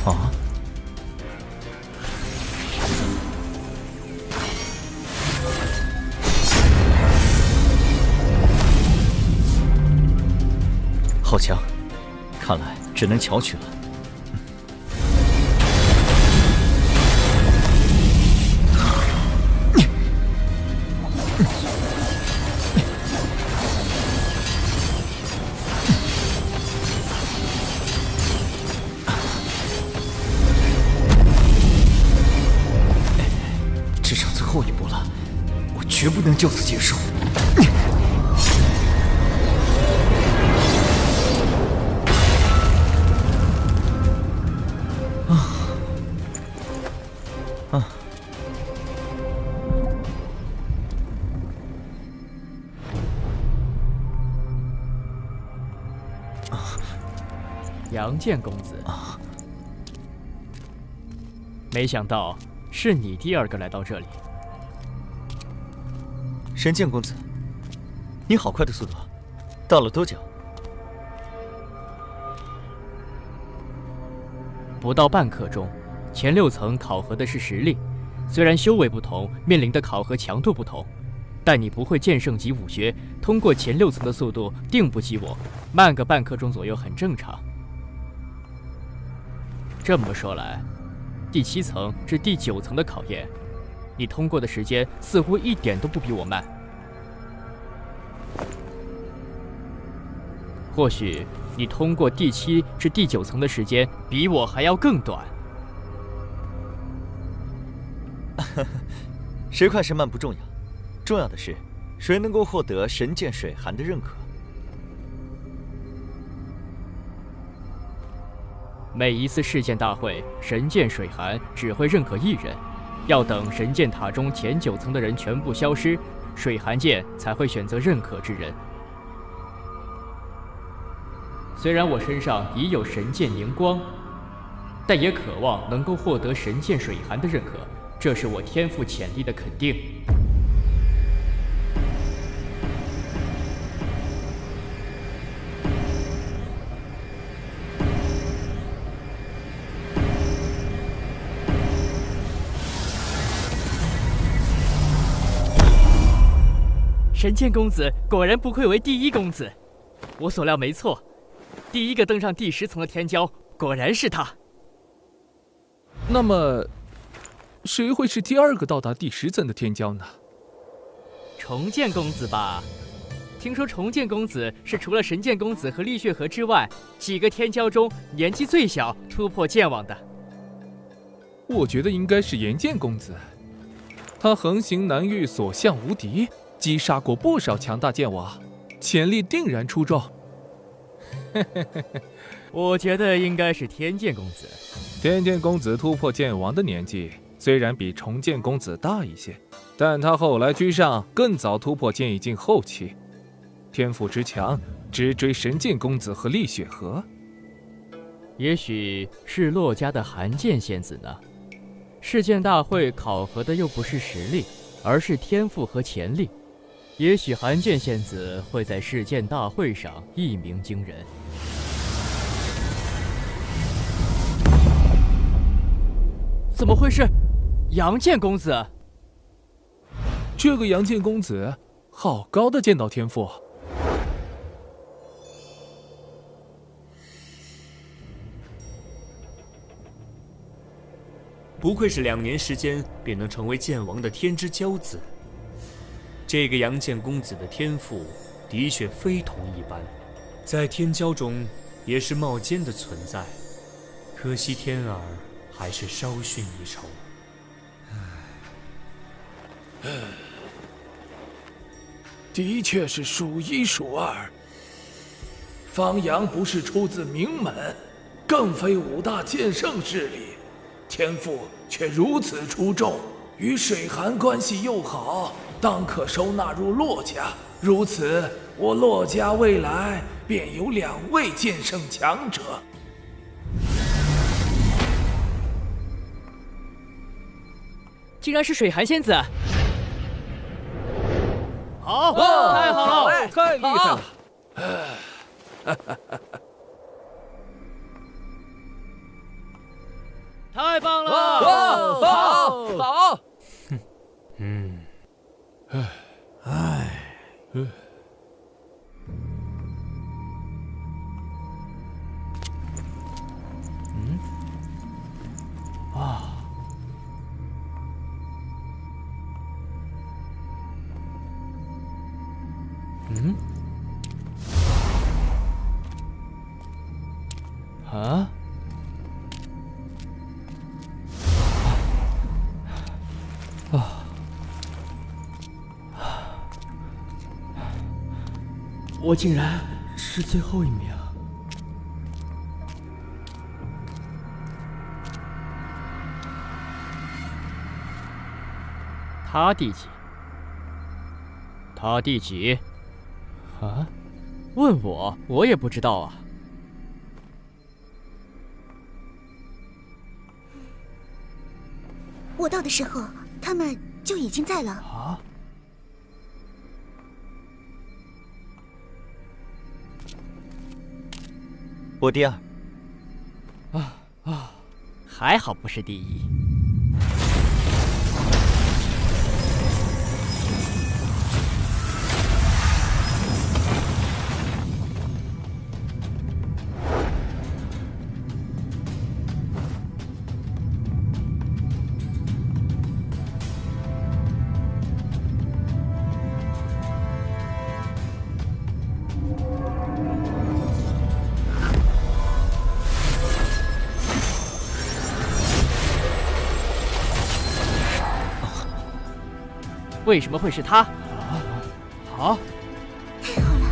啊！好强，看来只能巧取了。这场最后一步了，我绝不能就此结束。杨剑公子，没想到是你第二个来到这里。神剑公子，你好快的速度，到了多久？不到半刻钟。前6层考核的是实力，虽然修为不同，面临的考核强度不同，但你不会剑圣级武学，通过前6层的速度定不及我，慢个半刻钟左右很正常。这么说来，第7层至第9层的考验，你通过的时间似乎一点都不比我慢。或许你通过第7至第9层的时间比我还要更短。谁快谁慢不重要，重要的是谁能够获得神剑水寒的认可。每一次试剑大会，神剑水寒只会认可1人，要等神剑塔中前9层的人全部消失，水寒剑才会选择认可之人。虽然我身上已有神剑灵光，但也渴望能够获得神剑水寒的认可，这是我天赋潜力的肯定。神剑公子果然不愧为第1公子，我所料没错，第1个登上第10层的天骄果然是他。那么，谁会是第2个到达第10层的天骄呢？重剑公子吧？听说重剑公子是除了神剑公子和厉血河之外，几个天骄中年纪最小、突破剑网的。我觉得应该是炎剑公子，他横行南域，所向无敌，击杀过不少强大剑王，潜力定然出众。我觉得应该是天剑公子。天剑公子突破剑王的年纪虽然比重剑公子大一些，但他后来居上，更早突破剑意境后期，天赋之强，直追神剑公子和厉雪河。也许是洛家的寒剑仙子呢？试剑大会考核的又不是实力，而是天赋和潜力。也许寒剑仙子会在试剑大会上一鸣惊人。怎么会是杨剑公子？这个杨剑公子，好高的剑道天赋！不愧是2年时间便能成为剑王的天之骄子。这个杨剑公子的天赋的确非同一般，在天骄中也是冒尖的存在。可惜天儿还是稍逊一筹。的确是数1数2。方阳不是出自名门，更非5大剑圣势力，天赋却如此出众，与水寒关系又好，当可收纳入洛家。如此，我洛家未来便有2位剑圣强者。竟然是水寒仙子！好，太好了，太厉害了！太棒了！好！我竟然是最后一名。他第几？他第几？啊？问我，我也不知道啊。我到的时候，他们就已经在了。啊？我第2。还好不是第1。为什么会是他？啊！太好了，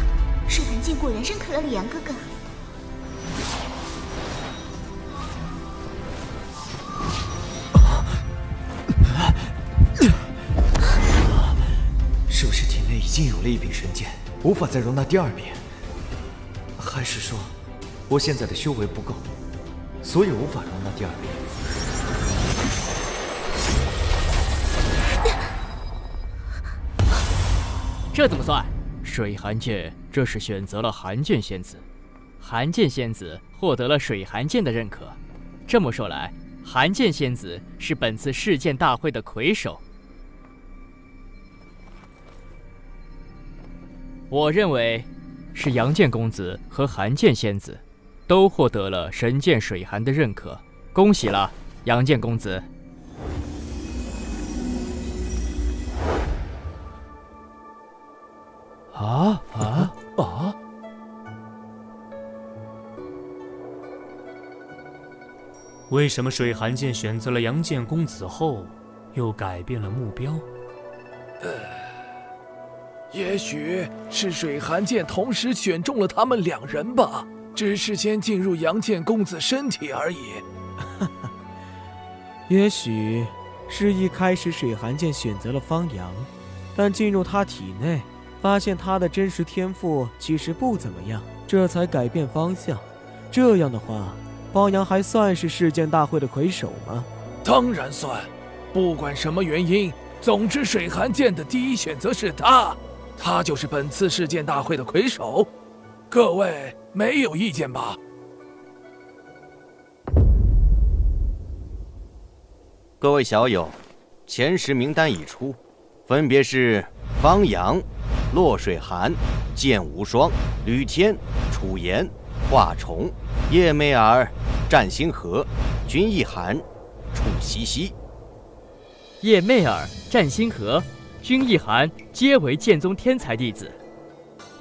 水寒剑果然认可了李阳哥哥。是不是体内已经有了一柄神剑，无法再容纳第二柄？还是说，我现在的修为不够，所以无法容纳第二柄？这怎么算？水寒剑这是选择了寒剑仙子，寒剑仙子获得了水寒剑的认可。这么说来，寒剑仙子是本次世剑大会的魁首。我认为是杨剑公子和寒剑仙子都获得了神剑水寒的认可，恭喜了，杨剑公子。为什么水寒剑选择了杨剑公子后，又改变了目标？也许是水寒剑同时选中了他们两人吧，只是先进入杨剑公子身体而已。也许是一开始水寒剑选择了方阳，但进入他体内，发现他的真实天赋其实不怎么样，这才改变方向。这样的话，方阳还算是世剑大会的魁首吗？当然算，不管什么原因，总之水寒剑的第一选择是他，他就是本次世剑大会的魁首。各位没有意见吧？各位小友，前10名单已出，分别是方阳、洛水寒、剑无双、吕天、楚言、华虫、叶媚儿、战星河、君一寒、楚西西。叶媚儿、战星河、君一寒皆为剑宗天才弟子，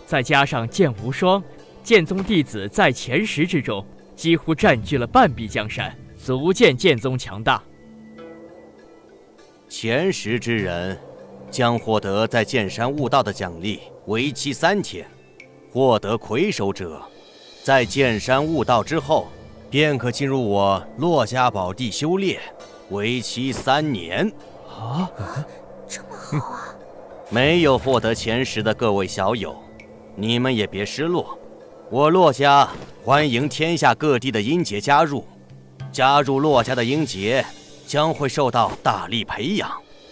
再加上剑无双，剑宗弟子在前10之中几乎占据了半壁江山，足见剑宗强大。前10之人将获得在剑山悟道的奖励，为期3天。获得魁首者，在剑山悟道之后，便可进入我洛家宝地修炼，为期3年。这么好啊！没有获得前10的各位小友，你们也别失落。我洛家欢迎天下各地的阴杰加入，加入洛家的阴杰将会受到大力培养，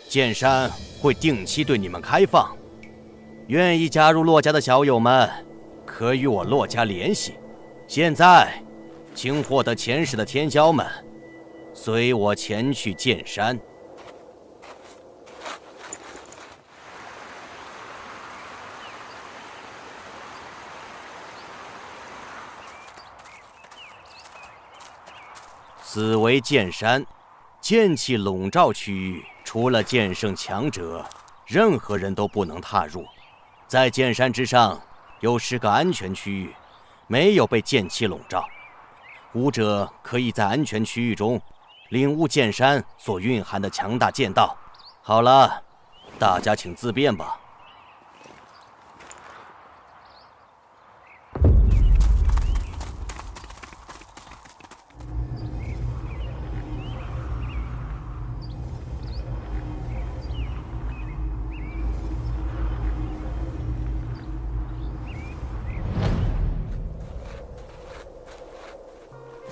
剑山会定期对你们开放。愿意加入洛家的小友们，可与我洛家联系。现在，请获得前10的天骄们，随我前去剑山。此为剑山，剑气笼罩区域，除了剑圣强者，任何人都不能踏入。在剑山之上有10个安全区域，没有被剑气笼罩，武者可以在安全区域中领悟剑山所蕴含的强大剑道。好了，大家请自便吧。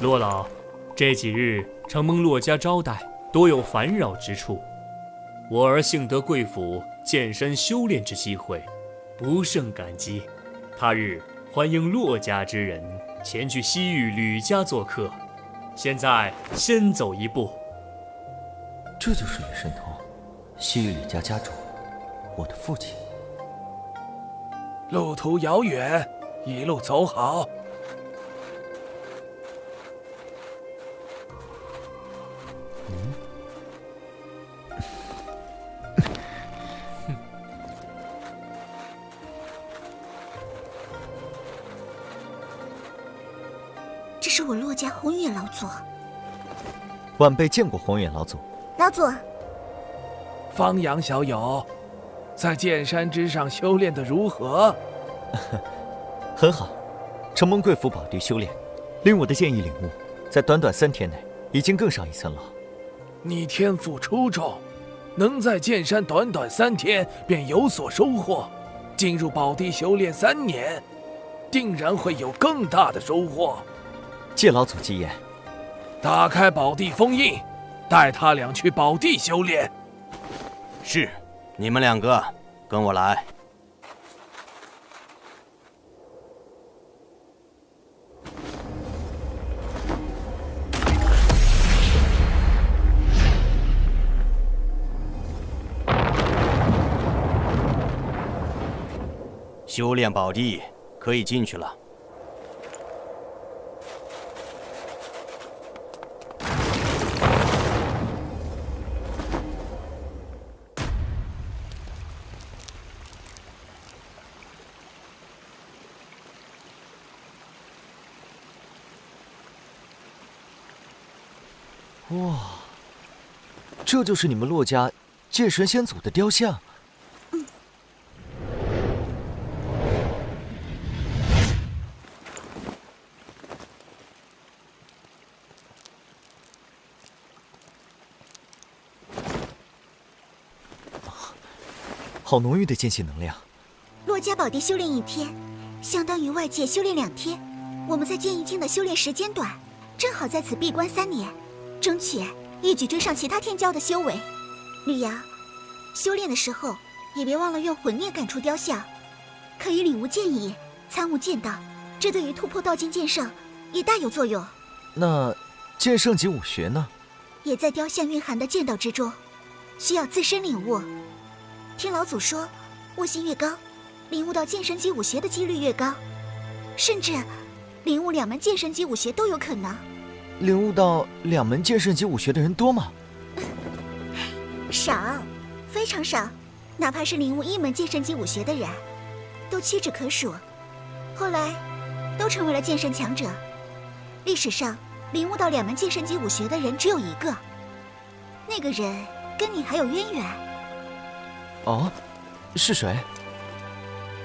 洛老，这几日承蒙洛家招待，多有烦扰之处。我儿幸得贵府剑山修炼之机会，不胜感激。他日欢迎洛家之人前去西域吕家做客。现在先走一步。这就是吕神通，西域吕家家主，我的父亲。路途遥远，一路走好。这是我洛家宏远老祖。晚辈见过宏远老祖。老祖，方阳小友，在剑山之上修炼的如何？很好，承蒙贵府宝地修炼，令我的剑意领悟，在短短3天内已经更上一层楼。你天赋出众，能在剑山短短3天便有所收获，进入宝地修炼3年，定然会有更大的收获。借老祖吉言。打开宝地封印，带他俩去宝地修炼。是，你们2个跟我来。修炼宝地可以进去了。哇，这就是你们洛家剑神先祖的雕像。好浓郁的剑气能量。洛家宝地修炼1天，相当于外界修炼2天。我们在剑意境的修炼时间短，正好在此闭关3年，争取一举追上其他天骄的修为。吕阳，修炼的时候也别忘了用魂念感出雕像，可以领悟剑意，参悟剑道，这对于突破道境剑圣也大有作用。那剑圣级武学呢？也在雕像蕴含的剑道之中，需要自身领悟。听老祖说，悟性越高，领悟到剑神级武学的几率越高，甚至领悟2门剑神级武学都有可能。领悟到2门剑圣级武学的人多吗？少，非常少。哪怕是领悟1门剑神级武学的人，都屈指可数。后来，都成为了剑圣强者。历史上领悟到2门剑神级武学的人只有1个，那个人跟你还有渊源。哦，是谁？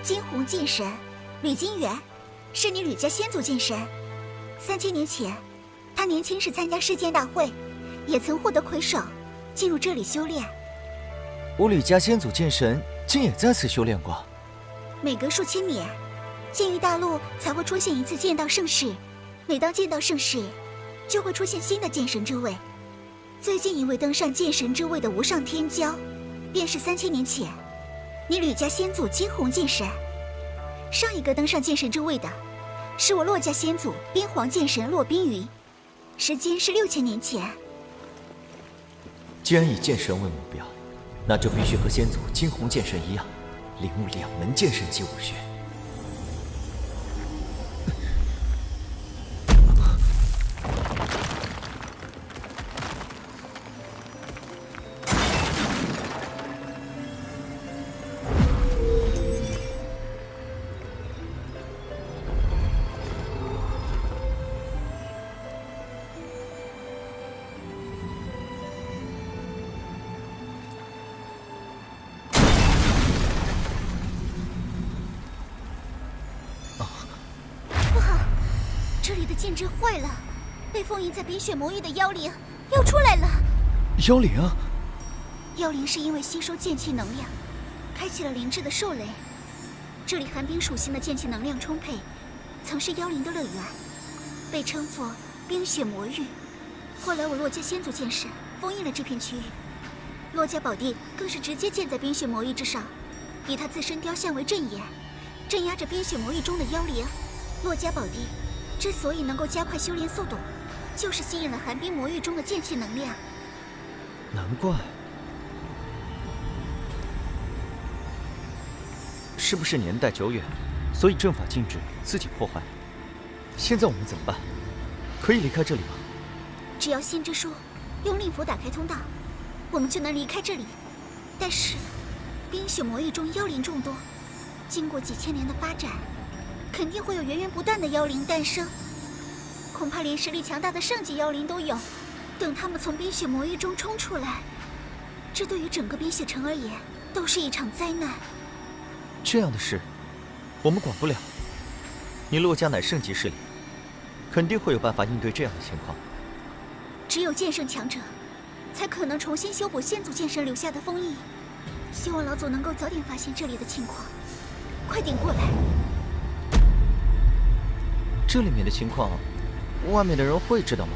金鸿剑神吕金元，是你吕家先祖剑神。3000年前，他年轻时参加世剑大会，也曾获得魁首，进入这里修炼。我吕家先祖剑神竟也在此修炼过。每隔数千年，剑域大陆才会出现一次剑道盛世。每当剑道盛世，就会出现新的剑神之位。最近一位登上剑神之位的无上天骄，便是3000年前你吕家先祖金鸿剑神。上一个登上剑神之位的，是我洛家先祖边黄剑神骆冰云，时间是6000年前。既然以剑神为目标，那就必须和先祖金鸿剑神一样，领悟2门剑神级武学。这里的剑阵坏了，被封印在冰雪魔域的妖灵又出来了。妖灵？妖灵是因为吸收剑气能量，开启了灵智的兽雷。这里寒冰属性的剑气能量充沛，曾是妖灵的乐园，被称作冰雪魔域。后来我洛家先祖剑神封印了这片区域，洛家宝地更是直接建在冰雪魔域之上，以他自身雕像为阵眼，镇压着冰雪魔域中的妖灵。洛家宝地之所以能够加快修炼速度，就是吸引了寒冰魔域中的剑气能量。难怪。是不是年代久远，所以阵法禁止自己破坏？现在我们怎么办？可以离开这里吗？只要心之书用令符打开通道，我们就能离开这里。但是，冰雪魔域中妖灵众多，经过几千年的发展，肯定会有源源不断的妖灵诞生，恐怕连实力强大的圣级妖灵都有。等他们从冰雪魔域中冲出来，这对于整个冰雪城而言都是一场灾难。这样的事，我们管不了。你洛家乃圣级势力，肯定会有办法应对这样的情况。只有剑圣强者，才可能重新修补先祖剑神留下的封印。希望老祖能够早点发现这里的情况，快点过来。这里面的情况，外面的人会知道吗？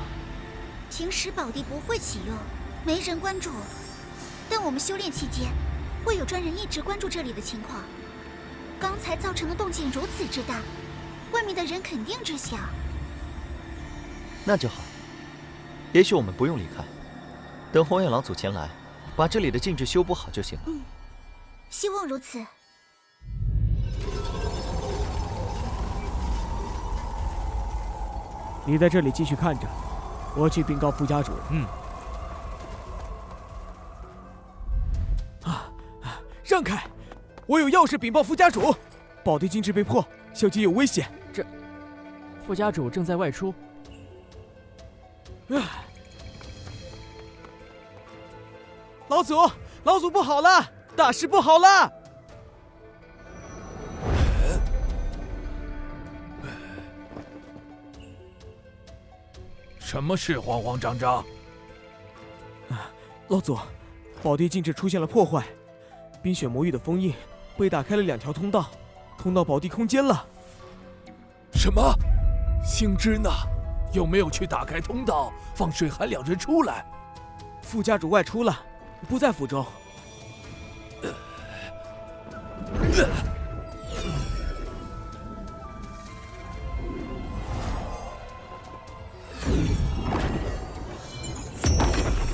平时宝地不会启用，没人关注。但我们修炼期间，会有专人一直关注这里的情况。刚才造成的动静如此之大，外面的人肯定知晓。那就好，也许我们不用离开，等红眼老祖前来，把这里的禁制修补好就行了。希望如此。你在这里继续看着，我去禀告副家主。让开！我有要事禀报副家主，宝地禁制被破，小姐有危险。这，副家主正在外出。老祖不好了，大事不好了！什么事慌慌张张？老祖，宝地禁制出现了破坏，冰雪魔域的封印被打开了2条通道，通到宝地空间了。什么？星之呢？有没有去打开通道，放水寒2人出来？副家主外出了，不在府中。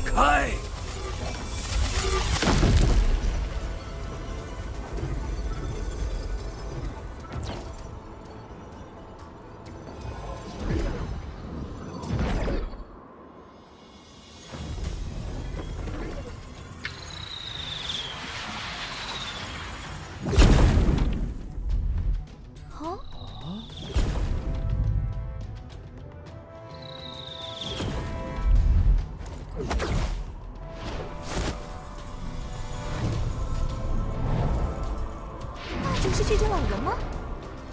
开！是血晶老人吗？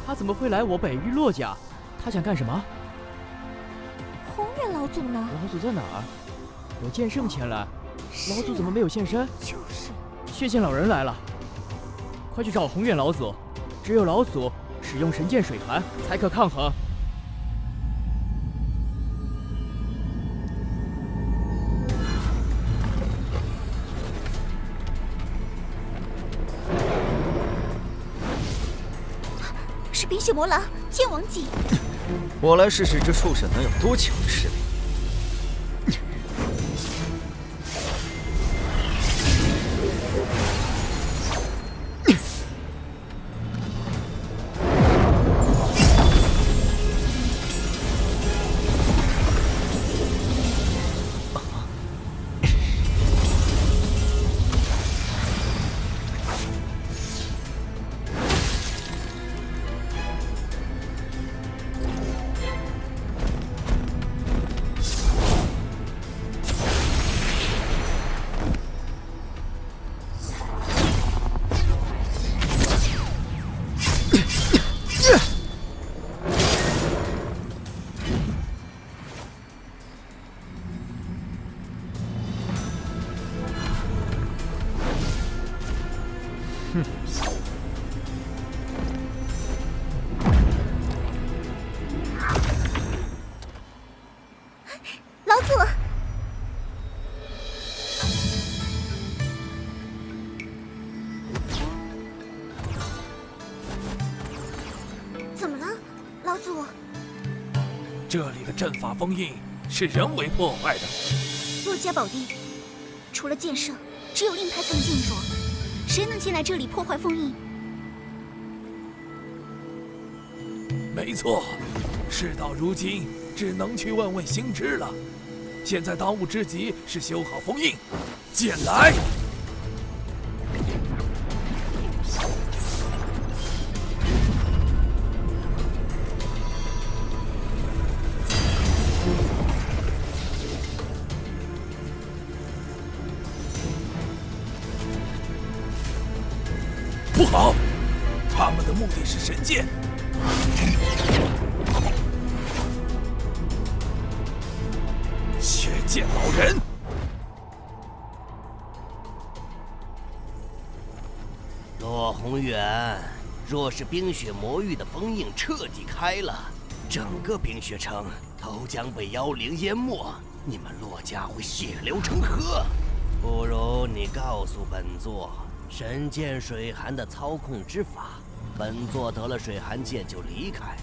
他怎么会来我北域洛家？他想干什么？红远老祖呢？老祖在哪儿？有剑圣前来，老祖怎么没有现身？就是。血剑老人来了，快去找红远老祖。只有老祖使用神剑水寒，才可抗衡。冰雪魔狼剑王级，我来试试这畜生能有多强的实力。老祖，怎么了，老祖？这里的阵法封印是人为破坏的。洛家宝地，除了剑圣，只有令牌才能进入，谁能进来这里破坏封印？没错，事到如今，只能去问问星之了。现在当务之急是修好封印，剑来！不好，他们的目的是神剑。血剑老人，骆宏远，若是冰雪魔域的封印彻底开了，整个冰雪城都将被妖灵淹没，你们骆家会血流成河。不如你告诉本座，神剑水寒的操控之法，本座得了水寒剑就离开，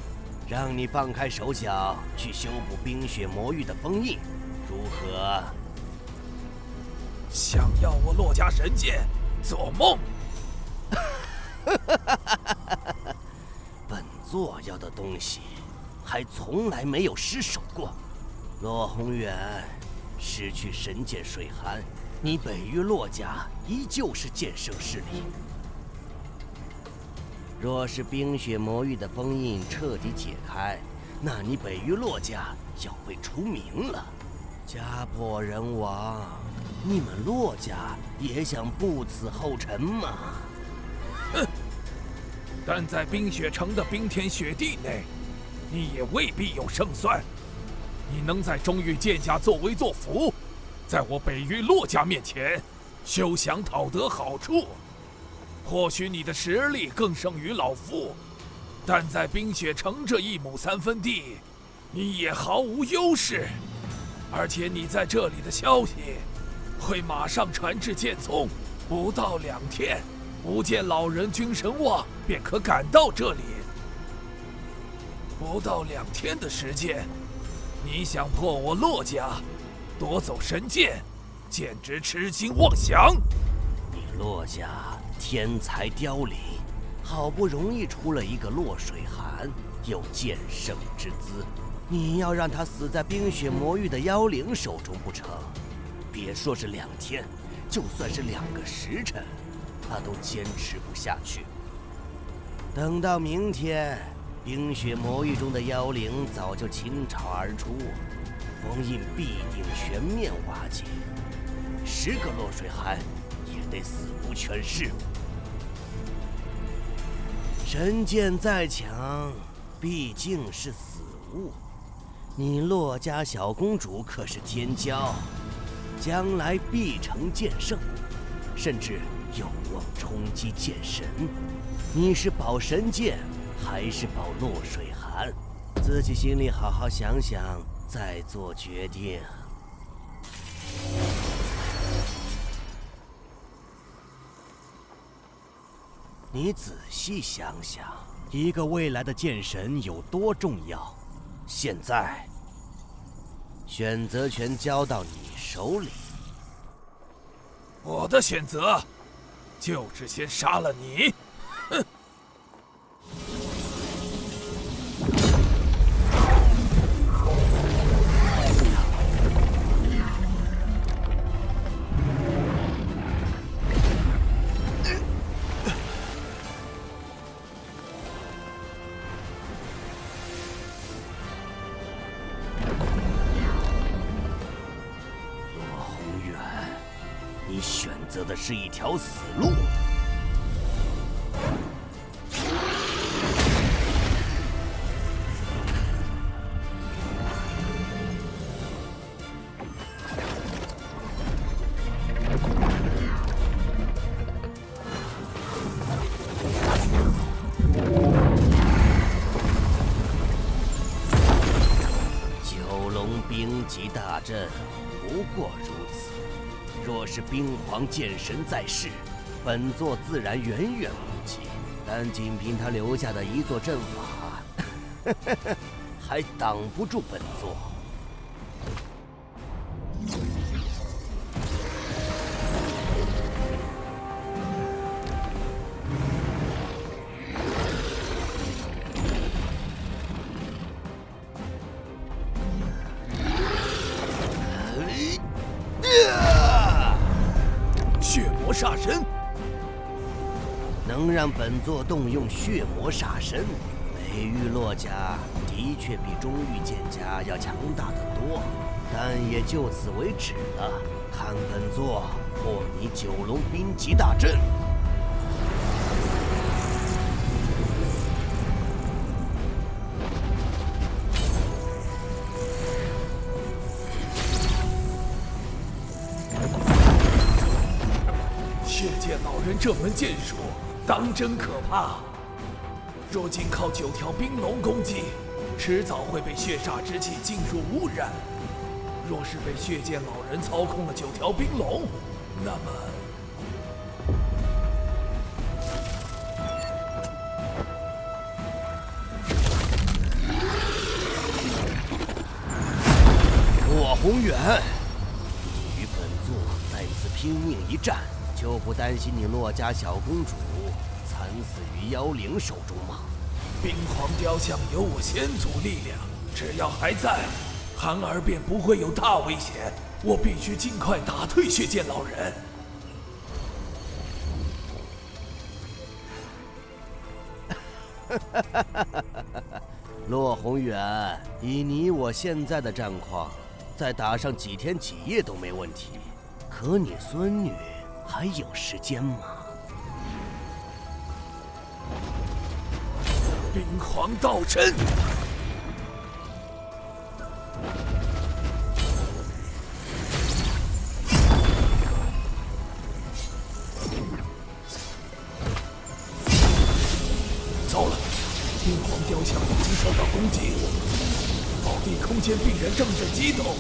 让你放开手脚去修补冰雪魔域的封印，如何？想要我骆家神剑，做梦！本座要的东西，还从来没有失手过。骆宏远，失去神剑水寒，你北域骆家依旧是剑圣势力。若是冰雪魔域的封印彻底解开，那你北域骆家要被除名了。家破人亡，你们骆家也想不辞后尘吗？哼！但在冰雪城的冰天雪地内，你也未必有胜算。你能在中域剑家作威作福，在我北域骆家面前休想讨得好处。或许你的实力更胜于老夫，但在冰雪城这1亩3分地，你也毫无优势。而且你在这里的消息会马上传至剑宗，不到2天，无剑老人君神望便可赶到这里。不到2天的时间，你想破我骆家，夺走神剑，简直痴心妄想！你骆家天才凋零，好不容易出了一个骆水寒，有剑圣之姿，你要让他死在冰雪魔域的妖灵手中不成？别说是2天，就算是2个时辰，他都坚持不下去。等到明天，冰雪魔域中的妖灵早就倾巢而出，封印必定全面瓦解，10个骆水寒也得死无全尸。神剑再强，毕竟是死物。你骆家小公主可是天骄，将来必成剑圣，甚至有望冲击剑神。你是保神剑，还是保骆水寒？自己心里好好想想，再做决定。你仔细想想，一个未来的剑神有多重要？现在，选择权交到你手里。我的选择，就是先杀了你。哼！选择的是一条死路。九龙冰级大阵不过如此。若是冰皇剑神在世，本座自然远远不及。但仅凭他留下的一座阵法，还挡不住本座。血魔煞神，能让本座动用血魔煞神，北域洛家的确比中域剑家要强大得多，但也就此为止了。看本座破你九龙冰级大阵！老人这门剑术当真可怕。若仅靠9条冰龙攻击，迟早会被血煞之气进入污染。若是被血剑老人操控了9条冰龙，那么……洛宏远，你与本座在此拼命一战，就不担心你洛家小公主惨死于妖灵手中吗？冰皇雕像有我先祖力量，只要还在，寒儿便不会有大危险。我必须尽快打退血剑老人。洛宏远，以你我现在的战况，再打上几天几夜都没问题。可你孙女还有时间吗？冰皇道真，糟了！冰皇雕像已经受到攻击，宝地空间病人正在激动。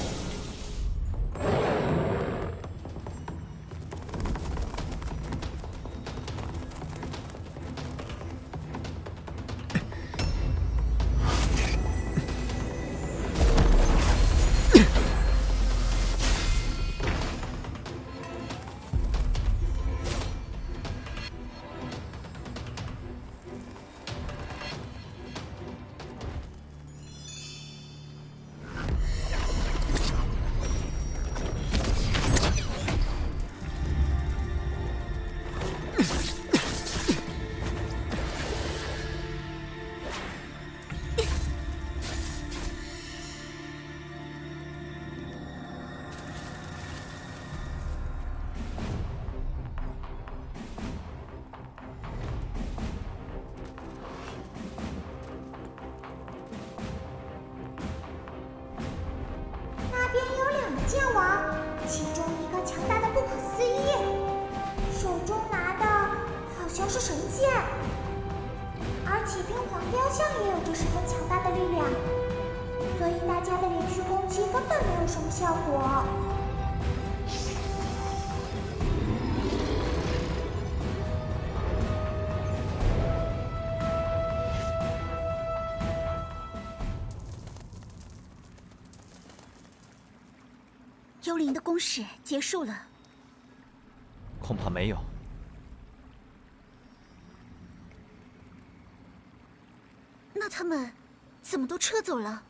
剑王，其中一个强大的不可思议，手中拿的好像是神剑，而且冰皇雕像也有着十分强大的力量，所以大家的连续攻击根本没有什么效果。幽灵的攻势结束了，恐怕没有。那他们怎么都撤走了？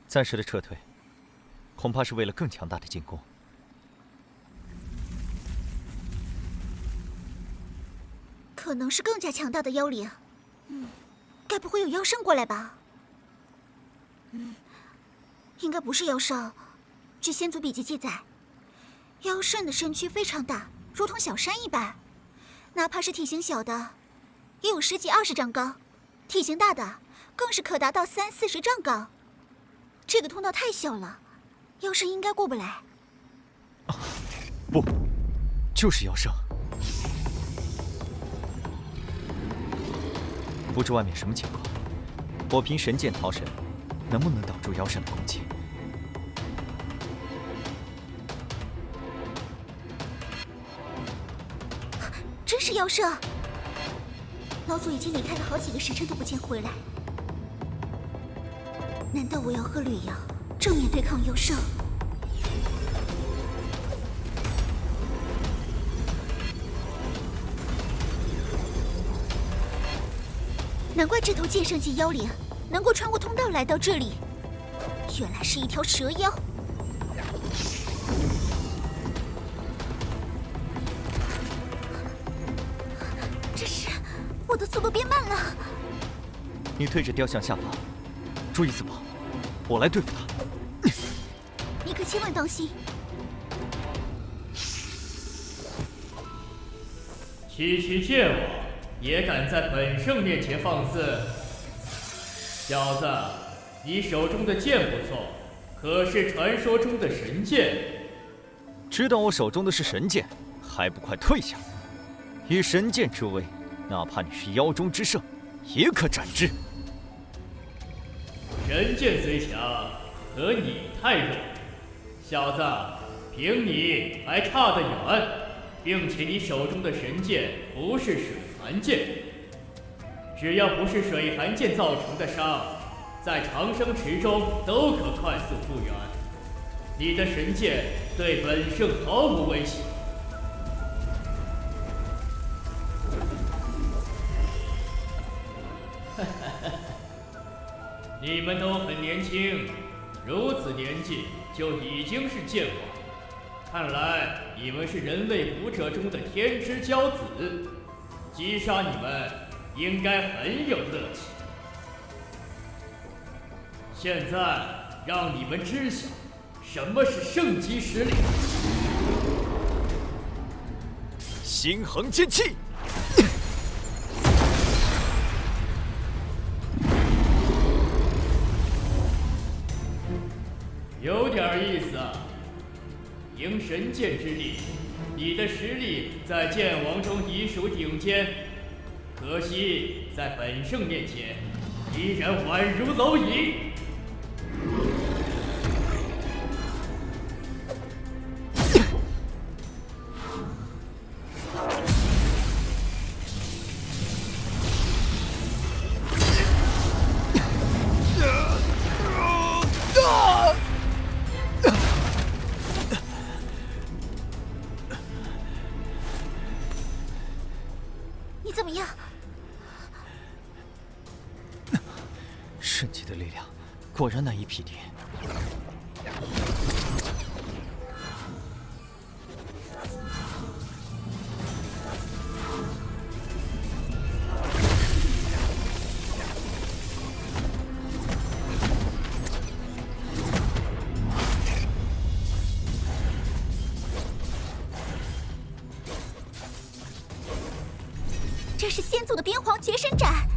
暂时的撤退，恐怕是为了更强大的进攻。可能是更加强大的妖灵。该不会有妖圣过来吧？应该不是妖圣。据先祖笔记记载，妖圣的身躯非常大，如同小山一般，哪怕是体型小的，也有10几20丈高；体型大的更是可达到30、40丈高。这个通道太小了，妖圣应该过不来。不，就是妖圣。不知外面什么情况，我凭神剑逃神，能不能挡住妖圣的攻击？真是妖圣！老祖已经离开了好几个时辰都不见回来，难道我要和吕阳正面对抗妖圣？难怪这头剑圣级妖灵能够穿过通道来到这里，原来是一条蛇妖。这是我的速度变慢了。你对着雕像下法，注意自保，我来对付他。你可千万当心！区剑王也敢在本圣面前放肆！小子，你手中的剑不错，可是传说中的神剑。知道我手中的是神剑，还不快退下！以神剑之威，哪怕你是妖中之圣，也可斩之。神剑虽强，可你太弱，小子，凭你还差得远，并且你手中的神剑不是水寒剑，只要不是水寒剑造成的伤，在长生池中都可快速复原。你的神剑对本圣毫无威胁。你们都很年轻，如此年纪就已经是剑王，看来你们是人类武者中的天之骄子，击杀你们应该很有乐趣。现在让你们知晓什么是圣级实力。星恒剑气！有点意思啊！凭神剑之力，你的实力在剑王中已属顶尖，可惜在本圣面前，依然宛如蝼蚁。你怎么样？圣级的力量果然难以匹敌。这是先祖的边皇绝身斩。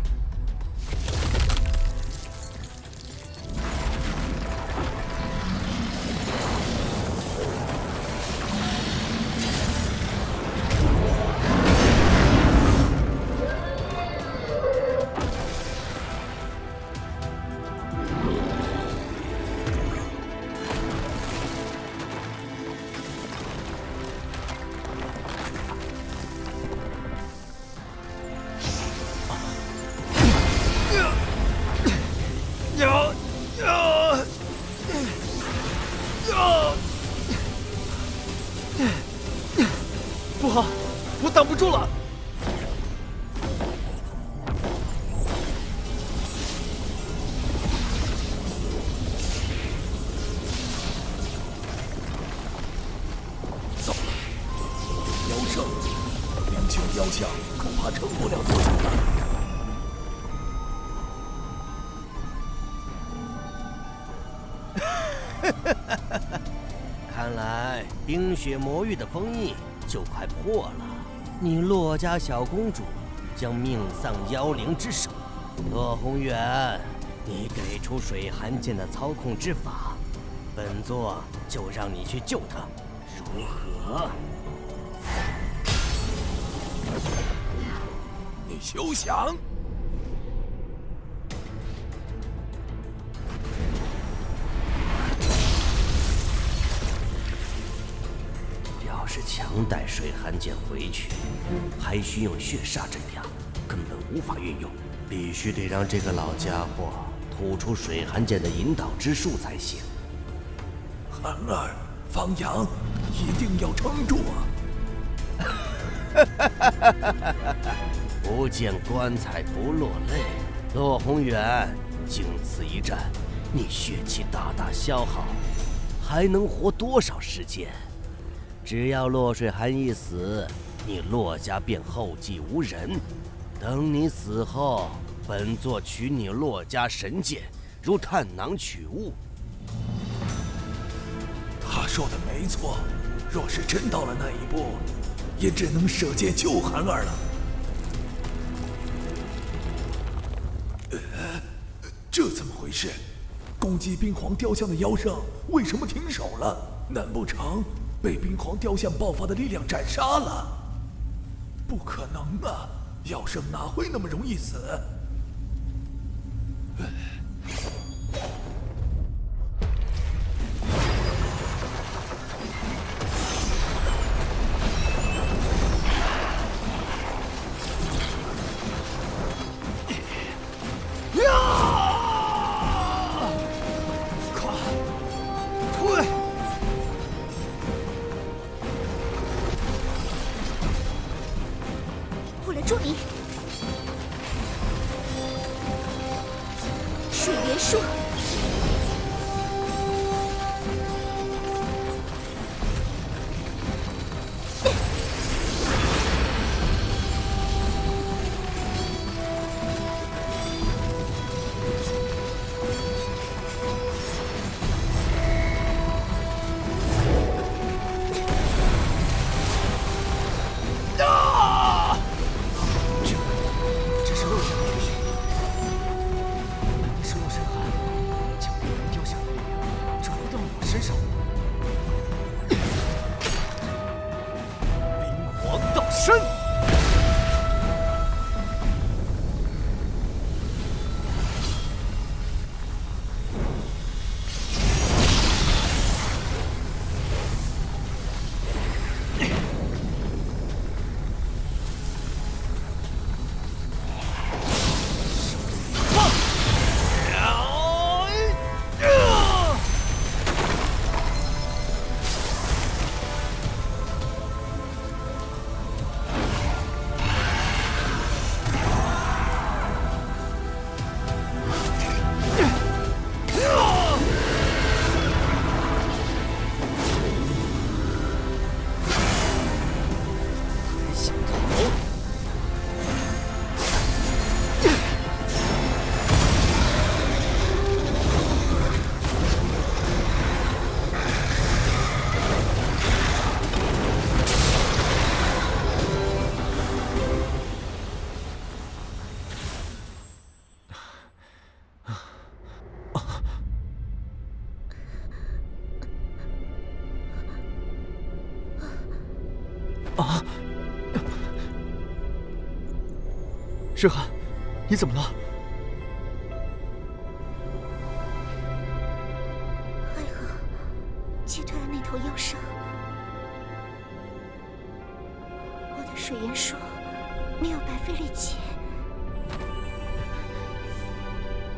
不好，我挡不住了！糟了，妖圣，灵球雕像恐怕撑不了多久了。看来冰雪魔域的封印就快破了，你洛家小公主将命丧妖灵之手。洛宏远，你给出水寒剑的操控之法，本座就让你去救她，如何？你休想！要是强带水寒剑回去，还需用血煞镇压，根本无法运用。必须得让这个老家伙吐出水寒剑的引导之术才行。寒儿、方阳，一定要撑住啊！不见棺材不落泪，洛宏远，经此一战，你血气大大消耗，还能活多少时间？只要洛水寒一死，你洛家便后继无人。等你死后，本座取你洛家神剑，如探囊取物。他说的没错，若是真到了那一步，也只能舍剑救寒儿了。这怎么回事？攻击冰皇雕像的妖圣为什么停手了？难不成被冰皇雕像爆发的力量斩杀了。不可能啊！药圣哪会那么容易死？助你！水元术，诗涵，你怎么了？还好，击退了那头妖兽。我的水元术没有白费力气。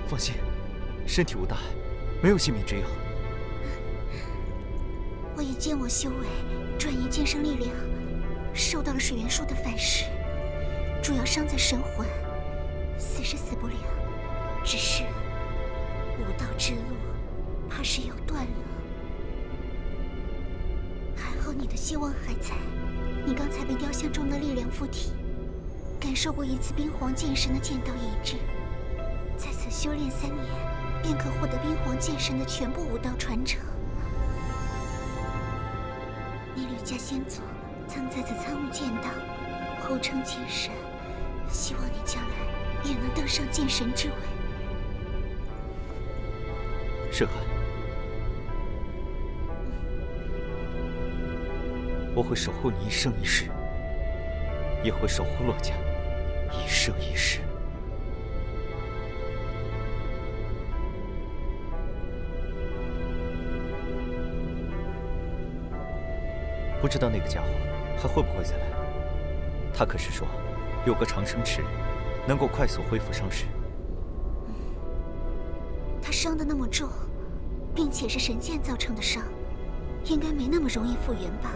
放心，身体无大碍，没有性命之忧。我以剑我修为转移剑圣力量，受到了水元术的反噬。主要伤在神魂，死是死不了，只是武道之路怕是要断了。还好你的希望还在，你刚才被雕像中的力量附体，感受过一次冰皇剑神的剑道意志，在此修炼3年，便可获得冰皇剑神的全部武道传承。你吕家先祖曾在此参悟剑道，后称剑神。希望你将来也能登上剑神之位。诗涵，我会守护你一生一世，也会守护洛家一生一世。不知道那个家伙还会不会再来？他可是说有个长生池，能够快速恢复伤势。他伤得那么重，并且是神剑造成的伤，应该没那么容易复原吧？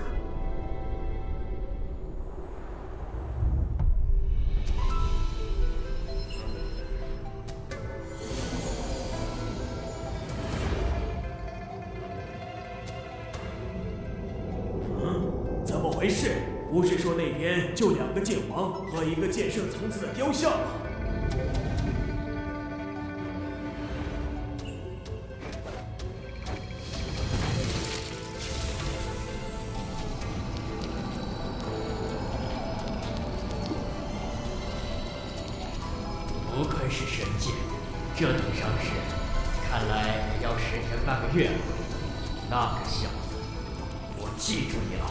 怎么回事？不是说那天就2个剑王和1个剑圣层次的雕像吗？不愧是神剑，这等伤势，看来得要10天半个月了。那个小子，我记住你了。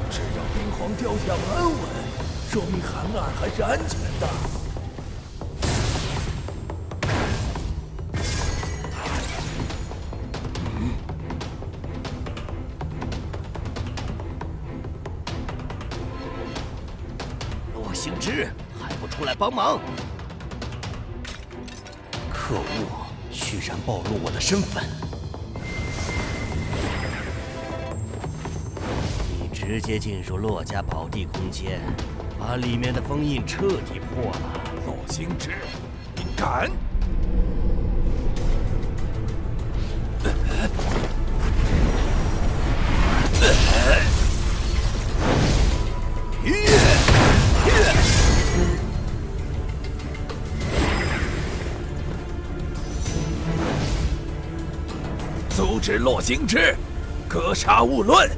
只要冰皇雕像安稳，说明韩二还是安全的。洛星之还不出来帮忙！可恶，居然暴露我的身份！你直接进入洛家宝地空间，把里面的封印彻底破了。洛星之，你敢！阻止洛星之，格杀勿论。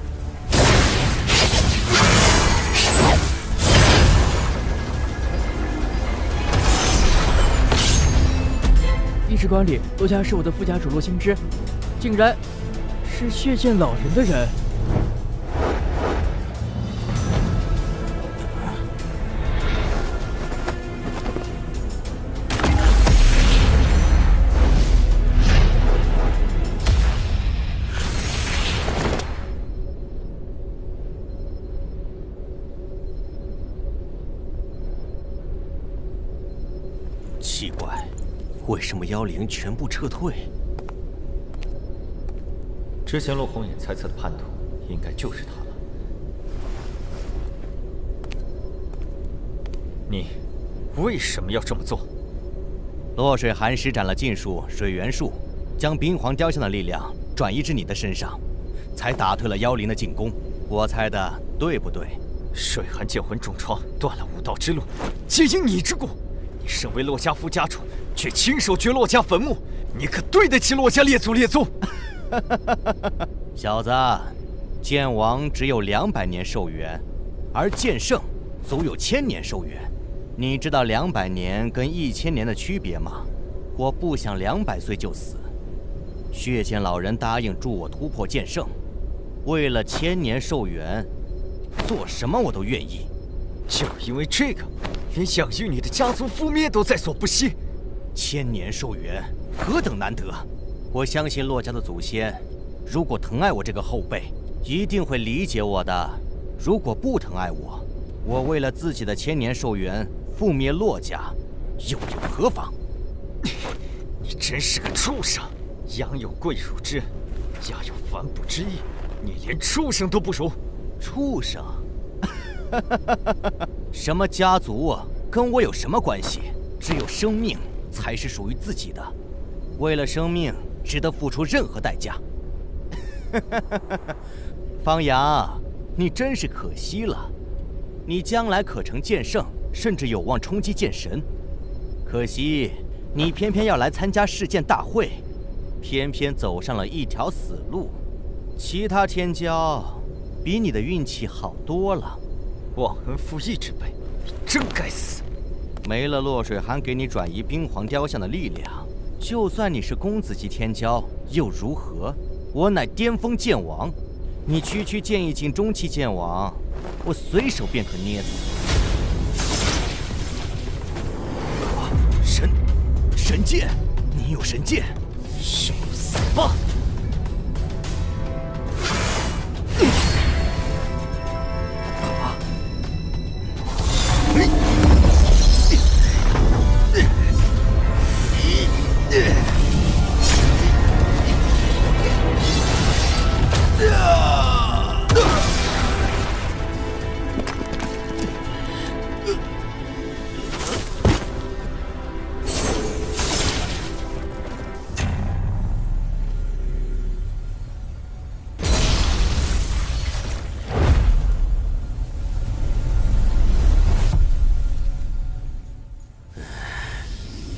帝释馆里，洛家是我的副家主洛星之，竟然是血剑老人的人。奇怪，为什么妖灵全部撤退？之前洛红眼猜测的叛徒，应该就是他了。你为什么要这么做？洛水寒施展了禁术水元术，将冰皇雕像的力量转移至你的身上，才打退了妖灵的进攻。我猜的对不对？水寒剑魂重创，断了武道之路，皆因你之故。你身为洛家副家主，却亲手掘洛家坟墓，你可对得起洛家列祖列宗？小子，剑王只有200年寿元，而剑圣足有1000年寿元。你知道200年跟1000年的区别吗？我不想200岁就死。血剑老人答应助我突破剑圣，为了1000年寿元，做什么我都愿意。就因为这个，连养育你的家族覆灭都在所不惜。1000年寿元何等难得！我相信洛家的祖先，如果疼爱我这个后辈，一定会理解我的。如果不疼爱我，我为了自己的1000年寿元覆灭洛家，又有何妨？你真是个畜生！养有贵辱之恩，家有反哺之意，你连畜生都不如！畜生？什么家族跟我有什么关系？只有生命才是属于自己的，为了生命值得付出任何代价。方阳，你真是可惜了，你将来可成剑圣，甚至有望冲击剑神。可惜你偏偏要来参加世剑大会，偏偏走上了一条死路。其他天骄比你的运气好多了。忘恩负义之辈，你真该死！没了洛水寒给你转移冰皇雕像的力量，就算你是公子级天骄又如何？我乃巅峰剑王，你区剑意境中期剑王，我随手便可捏死。神剑，你有神剑，受死吧！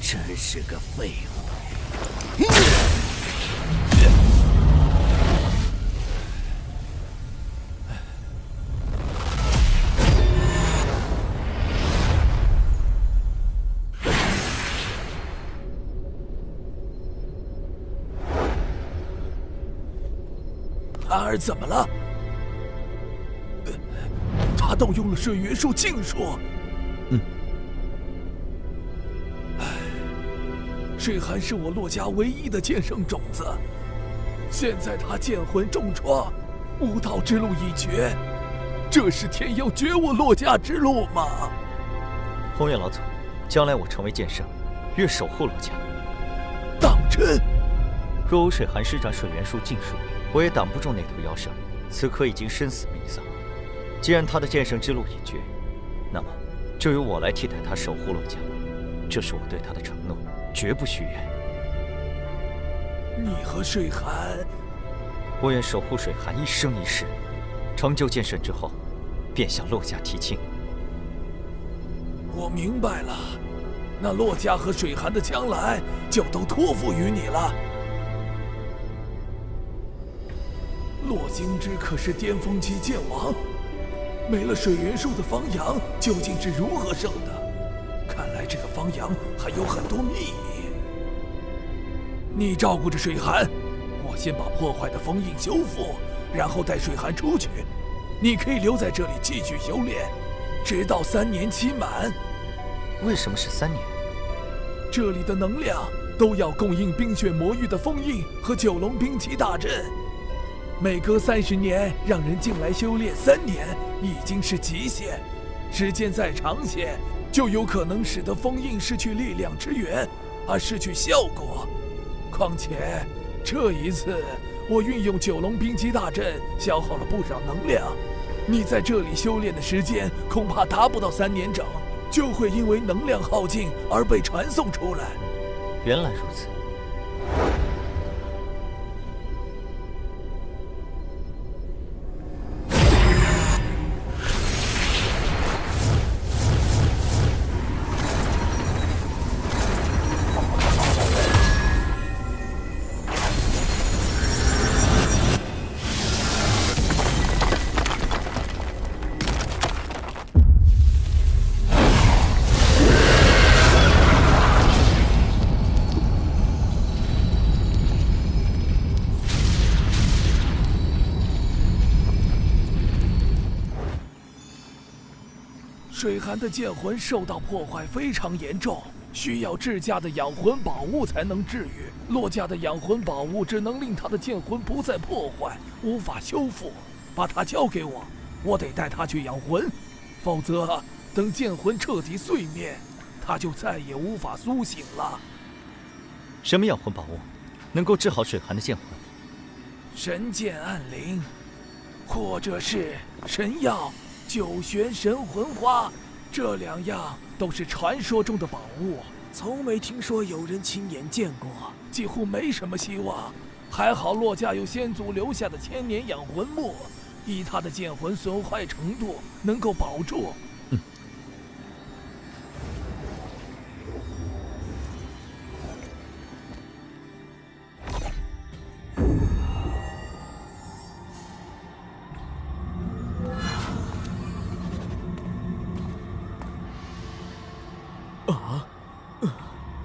真是个废物！安儿怎么了？他动用了水元术禁术。水寒是我洛家唯一的剑圣种子，现在他剑魂重创，武道之路已绝，这是天要绝我洛家之路吗？宏远老祖，将来我成为剑圣，愿守护洛家。当真？若无水寒施展水元术禁术，我也挡不住那头妖圣，此刻已经身死弥撒。既然他的剑圣之路已绝，那么就由我来替代他守护洛家，这是我对他的承诺，绝不许言。你和水寒，我愿守护水寒一生一世，成就剑圣之后，便向洛家提亲。我明白了，那洛家和水寒的将来就都托付于你了。洛京之可是巅峰期剑王，没了水元术的方阳究竟是如何生的？看来这个方阳还有很多秘密。你照顾着水寒，我先把破坏的封印修复，然后带水寒出去。你可以留在这里继续修炼，直到3年期满。为什么是3年？这里的能量都要供应冰雪魔域的封印和九龙冰旗大阵。每隔30年让人进来修炼3年已经是极限，时间再长些，就有可能使得封印失去力量之源，而失去效果。况且这一次我运用九龙冰击大阵，消耗了不少能量。你在这里修炼的时间恐怕达不到3年整，就会因为能量耗尽而被传送出来。原来如此。水寒的剑魂受到破坏非常严重，需要至价的养魂宝物才能治愈。洛家的养魂宝物只能令他的剑魂不再破坏，无法修复。把它交给我，我得带他去养魂，否则等剑魂彻底碎灭，他就再也无法苏醒了。什么养魂宝物能够治好水寒的剑魂？神剑暗灵，或者是神药九玄神魂花，这2样都是传说中的宝物，从没听说有人亲眼见过，几乎没什么希望。还好洛家有先祖留下的千年养魂木，以他的剑魂损坏程度能够保住。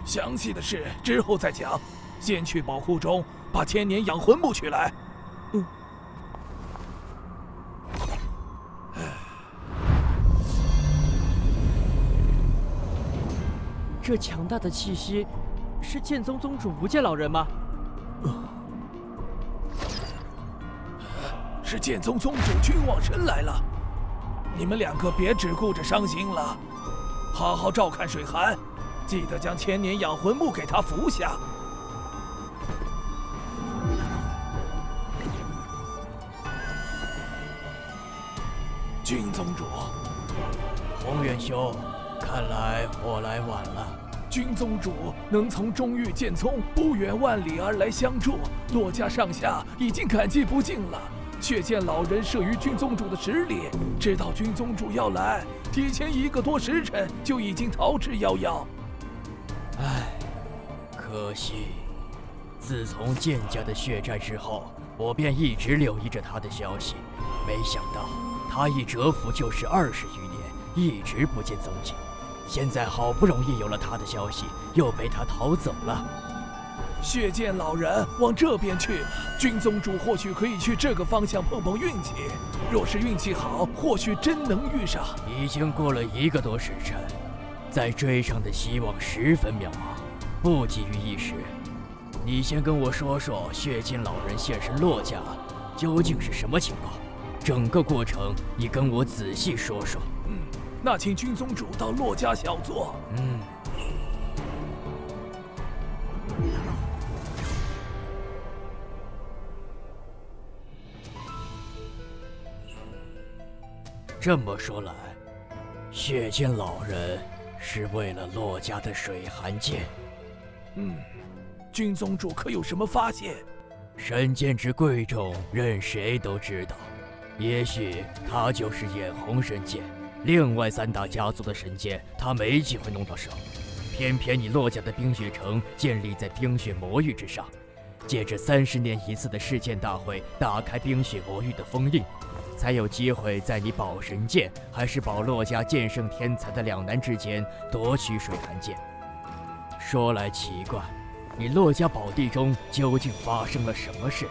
详细的事之后再讲，先去宝库中把千年养魂木取来。这强大的气息，是剑宗宗主无间老人吗？是剑宗宗主君望神来了。你们2个别只顾着伤心了，好好照看水寒。记得将千年养魂木给他服下。君宗主，宏远兄，看来我来晚了。君宗主能从中域剑宗不远万里而来相助，洛家上下已经感激不尽了。却见老人慑于君宗主的实力，知道君宗主要来，提前1个多时辰就已经逃之夭夭。唉，可惜，自从剑家的血债之后，我便一直留意着他的消息，没想到他一蛰伏就是20余年，一直不见踪迹。现在好不容易有了他的消息，又被他逃走了。血剑老人往这边去，君宗主或许可以去这个方向碰碰运气。若是运气好，或许真能遇上。已经过了1个多时辰，再追上的希望十分渺茫，不急于一时。你先跟我说说血剑老人现身洛家究竟是什么情况，整个过程你跟我仔细说说。那请君宗主到洛家小坐。这么说来，血剑老人是为了洛家的水寒剑。君宗主可有什么发现？神剑之贵重，任谁都知道。也许他就是眼红神剑，另外3大家族的神剑他没机会弄到手。偏偏你洛家的冰雪城建立在冰雪魔域之上，借着30年一次的世剑大会打开冰雪魔域的封印，才有机会在你保神剑还是保洛家剑圣天才的两难之间夺取水寒剑。说来奇怪，你洛家宝地中究竟发生了什么事？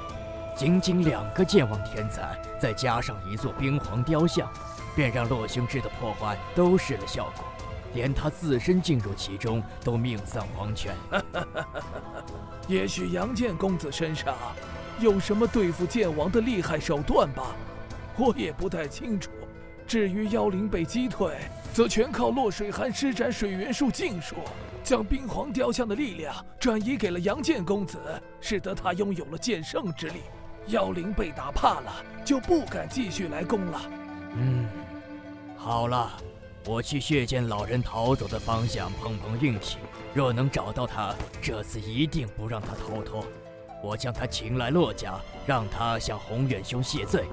仅仅2个剑王天才，再加上1座冰皇雕像，便让洛兄志的破坏都失了效果，连他自身进入其中都命丧黄泉。也许杨剑公子身上有什么对付剑王的厉害手段吧，我也不太清楚。至于妖灵被击退，则全靠洛水寒施展水元术禁术，将冰皇雕像的力量转移给了杨剑公子，使得他拥有了剑圣之力。妖灵被打怕了，就不敢继续来攻了。好了，我去血剑老人逃走的方向碰碰运气，若能找到他，这次一定不让他逃脱。我将他请来洛家，让他向宏远兄谢罪。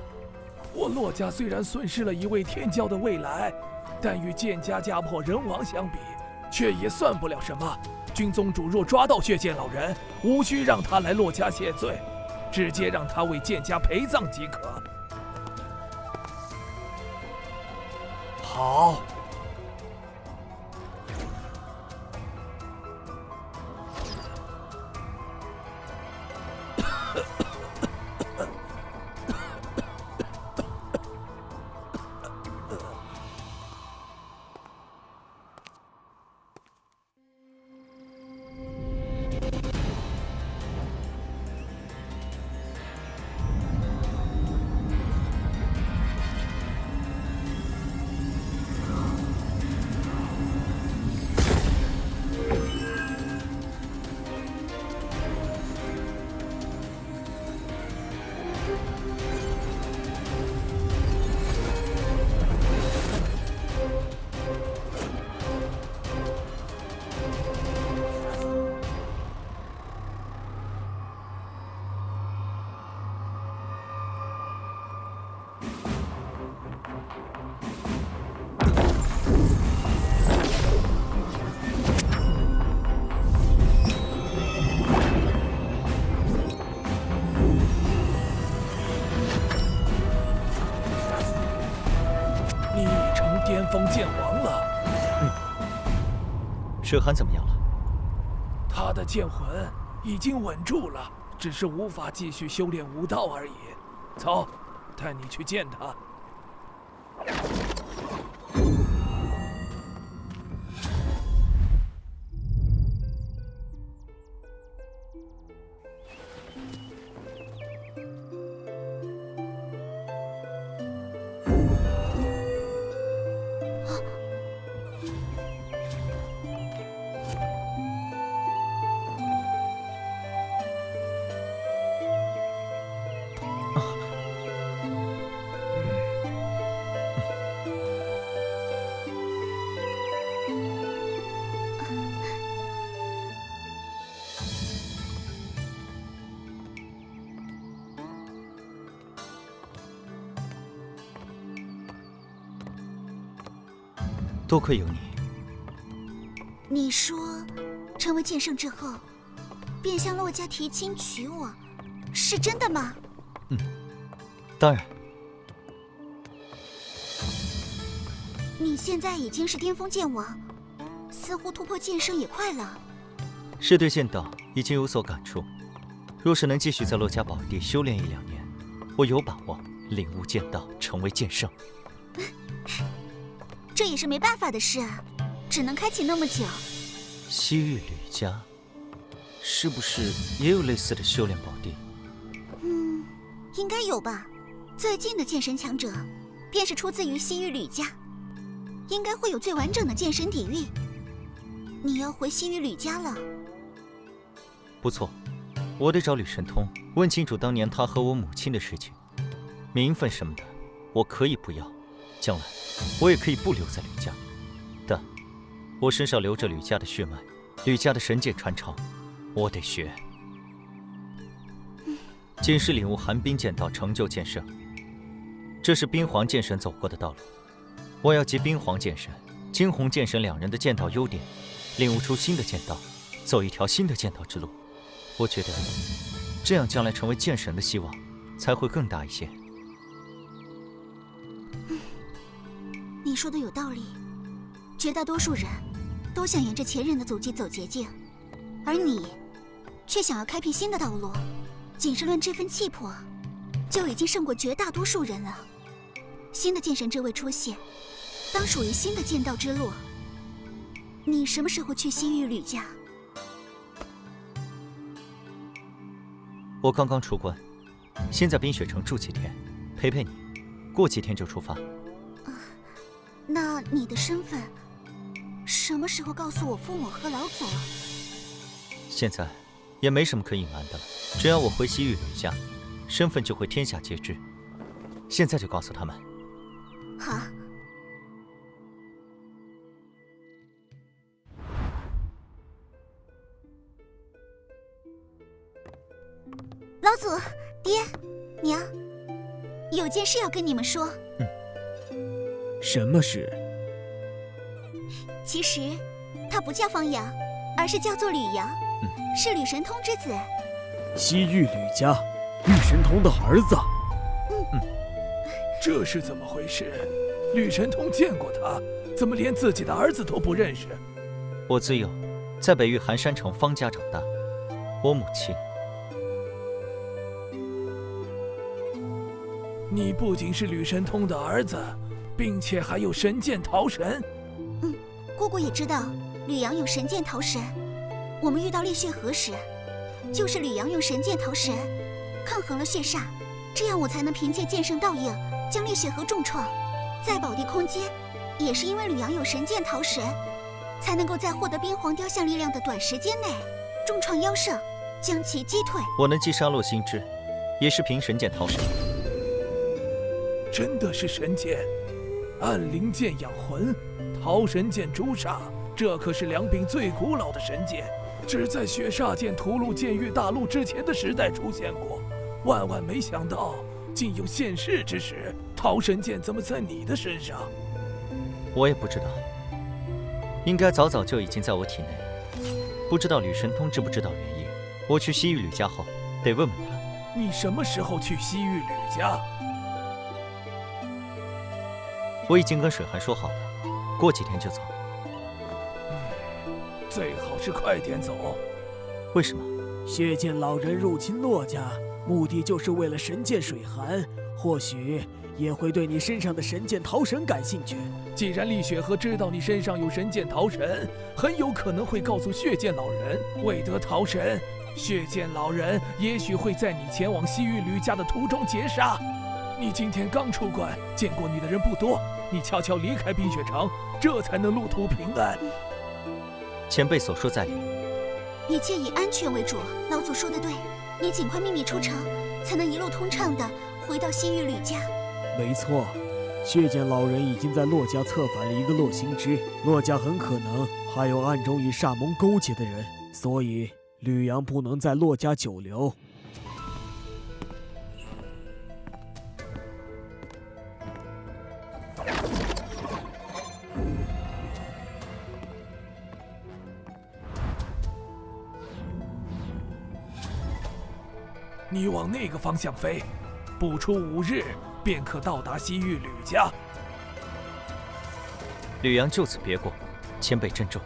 我洛家虽然损失了一位天骄的未来，但与剑家家破人亡相比，却也算不了什么。君宗主若抓到血剑老人，无需让他来洛家谢罪，直接让他为剑家陪葬即可。好。巅峰剑王了。舍寒怎么样了？他的剑魂已经稳住了，只是无法继续修炼武道而已。走，带你去见他。多亏有你。你说，成为剑圣之后，便向洛家提亲娶我，是真的吗？当然。你现在已经是巅峰剑王，似乎突破剑圣也快了。是对剑道已经有所感触。若是能继续在洛家宝地修炼1-2年，我有把握领悟剑道，成为剑圣。这也是没办法的事啊，只能开启那么久。西域吕家，是不是也有类似的修炼宝地？应该有吧。最近的剑神强者，便是出自于西域吕家，应该会有最完整的剑神底蕴。你要回西域吕家了？不错，我得找吕神通问清楚当年他和我母亲的事情。名分什么的，我可以不要，将来我也可以不留在吕家，但我身上流着吕家的血脉，吕家的神剑传承，我得学。仅是领悟寒冰剑道，成就剑圣，这是冰皇剑神走过的道路。我要集冰皇剑神、惊鸿剑神2人的剑道优点，领悟出新的剑道，走一条新的剑道之路。我觉得这样将来成为剑神的希望才会更大一些。你说的有道理，绝大多数人都想沿着前人的足迹走捷径，而你却想要开辟新的道路。仅是论这份气魄，就已经胜过绝大多数人了。新的剑神之位出现，当属于新的剑道之路。你什么时候去西域吕家？我刚刚出关，先在冰雪城住几天，陪陪你，过几天就出发。那你的身份，什么时候告诉我父母和老祖？现在也没什么可隐瞒的了，只要我回西域吕家，身份就会天下皆知。现在就告诉他们。好。老祖，爹，娘，有件事要跟你们说。什么事？其实，他不叫方阳，而是叫做吕阳，是吕神通之子。西域吕家，吕神通的儿子。这是怎么回事？吕神通见过他，怎么连自己的儿子都不认识？我自幼在北域寒山城方家长大，我母亲。你不仅是吕神通的儿子，并且还有神剑桃神。姑姑也知道吕阳有神剑桃神。我们遇到烈血河时，就是吕阳用神剑桃神抗衡了血煞，这样我才能凭借剑圣倒影将烈血河重创。在宝地空间，也是因为吕阳有神剑桃神，才能够在获得冰皇雕像力量的短时间内重创妖圣，将其击退。我能击杀洛星之，也是凭神剑桃神。真的是神剑，暗灵剑养魂，桃神剑诛煞，这可是2柄最古老的神剑，只在雪煞剑屠戮剑域大陆之前的时代出现过。万万没想到，竟有现世之时，桃神剑怎么在你的身上？我也不知道，应该早早就已经在我体内。不知道吕神通知不知道原因？我去西域吕家后，得问问他。你什么时候去西域吕家？我已经跟水寒说好了，过几天就走。最好是快点走。为什么？血剑老人入侵洛家，目的就是为了神剑水寒，或许也会对你身上的神剑桃神感兴趣。既然厉雪河知道你身上有神剑桃神，很有可能会告诉血剑老人，为得桃神，血剑老人也许会在你前往西域吕家的途中截杀。你今天刚出关，见过你的人不多，你悄悄离开冰雪城，这才能路途平安。前辈所说在理，一切以安全为主。老祖说的对，你尽快秘密出城，才能一路通畅地回到西域吕家。没错，血剑老人已经在洛家策反了一个洛星之，洛家很可能还有暗中与煞盟勾结的人，所以吕阳不能在洛家久留。你往那个方向飞，不出5日便可到达西域吕家。吕阳就此别过，前辈珍重。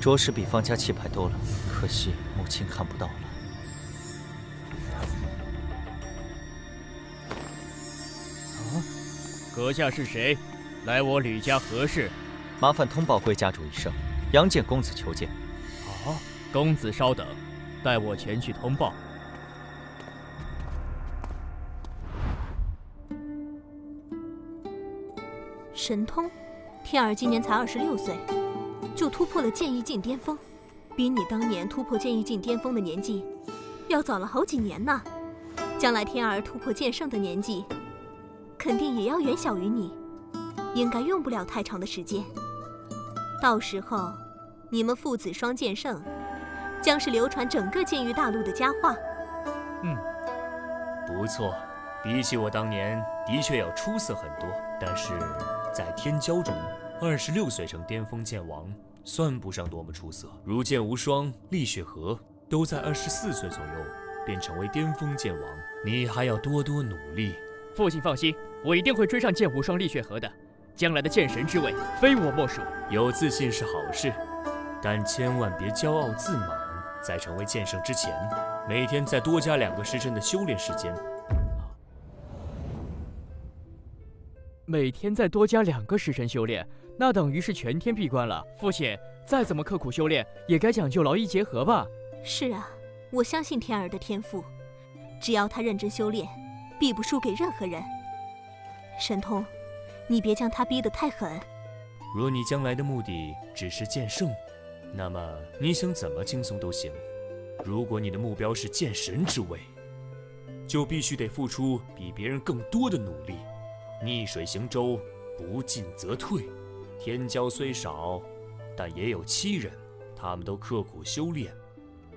着实比方家气派多了，可惜母亲看不到了。阁下是谁？来我吕家何事？麻烦通报贵家主一声，杨建公子求见。好，公子稍等，待我前去通报。神通，天儿今年才26岁，就突破了剑意境巅峰，比你当年突破剑意境巅峰的年纪要早了好几年呢。将来天儿突破剑圣的年纪，肯定也要远小于你，应该用不了太长的时间。到时候，你们父子双剑圣，将是流传整个剑域大陆的佳话。不错，比起我当年，的确要出色很多。但是在天骄中，26岁成巅峰剑王，算不上多么出色。如剑无双、厉雪河都在24岁左右便成为巅峰剑王，你还要多多努力。父亲放心，我一定会追上剑无双、厉雪河的。将来的剑神之位，非我莫属。有自信是好事，但千万别骄傲自满。在成为剑圣之前，每天再多加2个时辰的修炼时间。每天再多加2个时辰修炼，那等于是全天闭关了。父亲，再怎么刻苦修炼，也该讲究劳逸结合吧？是啊，我相信天儿的天赋，只要他认真修炼，必不输给任何人。神通，你别将他逼得太狠。若你将来的目的只是剑圣，那么你想怎么轻松都行。如果你的目标是剑神之位，就必须得付出比别人更多的努力。逆水行舟，不进则退。天骄虽少，但也有7人，他们都刻苦修炼。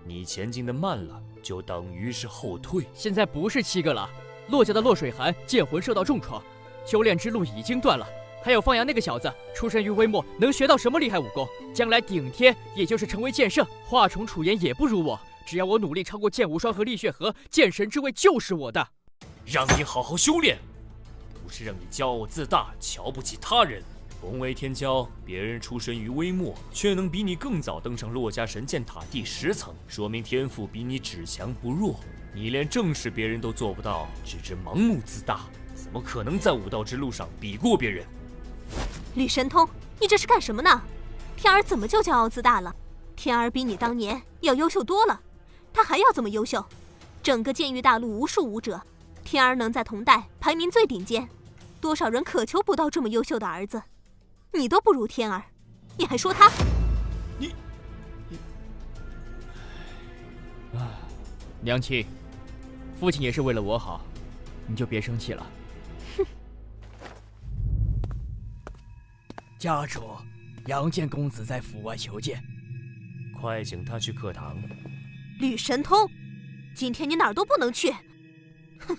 你前进的慢了，就等于是后退。现在不是7个了，洛家的洛水寒剑魂受到重创，修炼之路已经断了。还有方阳那个小子，出身于微末，能学到什么厉害武功？将来顶天也就是成为剑圣，华重楚言也不如我。只要我努力超过剑无双和厉血河，剑神之位就是我的。让你好好修炼，不是让你骄傲自大，瞧不起他人。同为天骄，别人出身于微末，却能比你更早登上洛家神剑塔第10层，说明天赋比你只强不弱。你连正事别人都做不到，只知盲目自大，怎么可能在武道之路上比过别人？吕神通，你这是干什么呢？天儿怎么就骄傲自大了？天儿比你当年要优秀多了，他还要这么优秀？整个剑域大陆无数武者，天儿能在同代排名最顶尖，多少人渴求不到这么优秀的儿子，你都不如天儿，你还说他？娘亲，父亲也是为了我好，你就别生气了。家主，杨建公子在府外求见，快请他去课堂。吕神通，今天你哪儿都不能去。哼，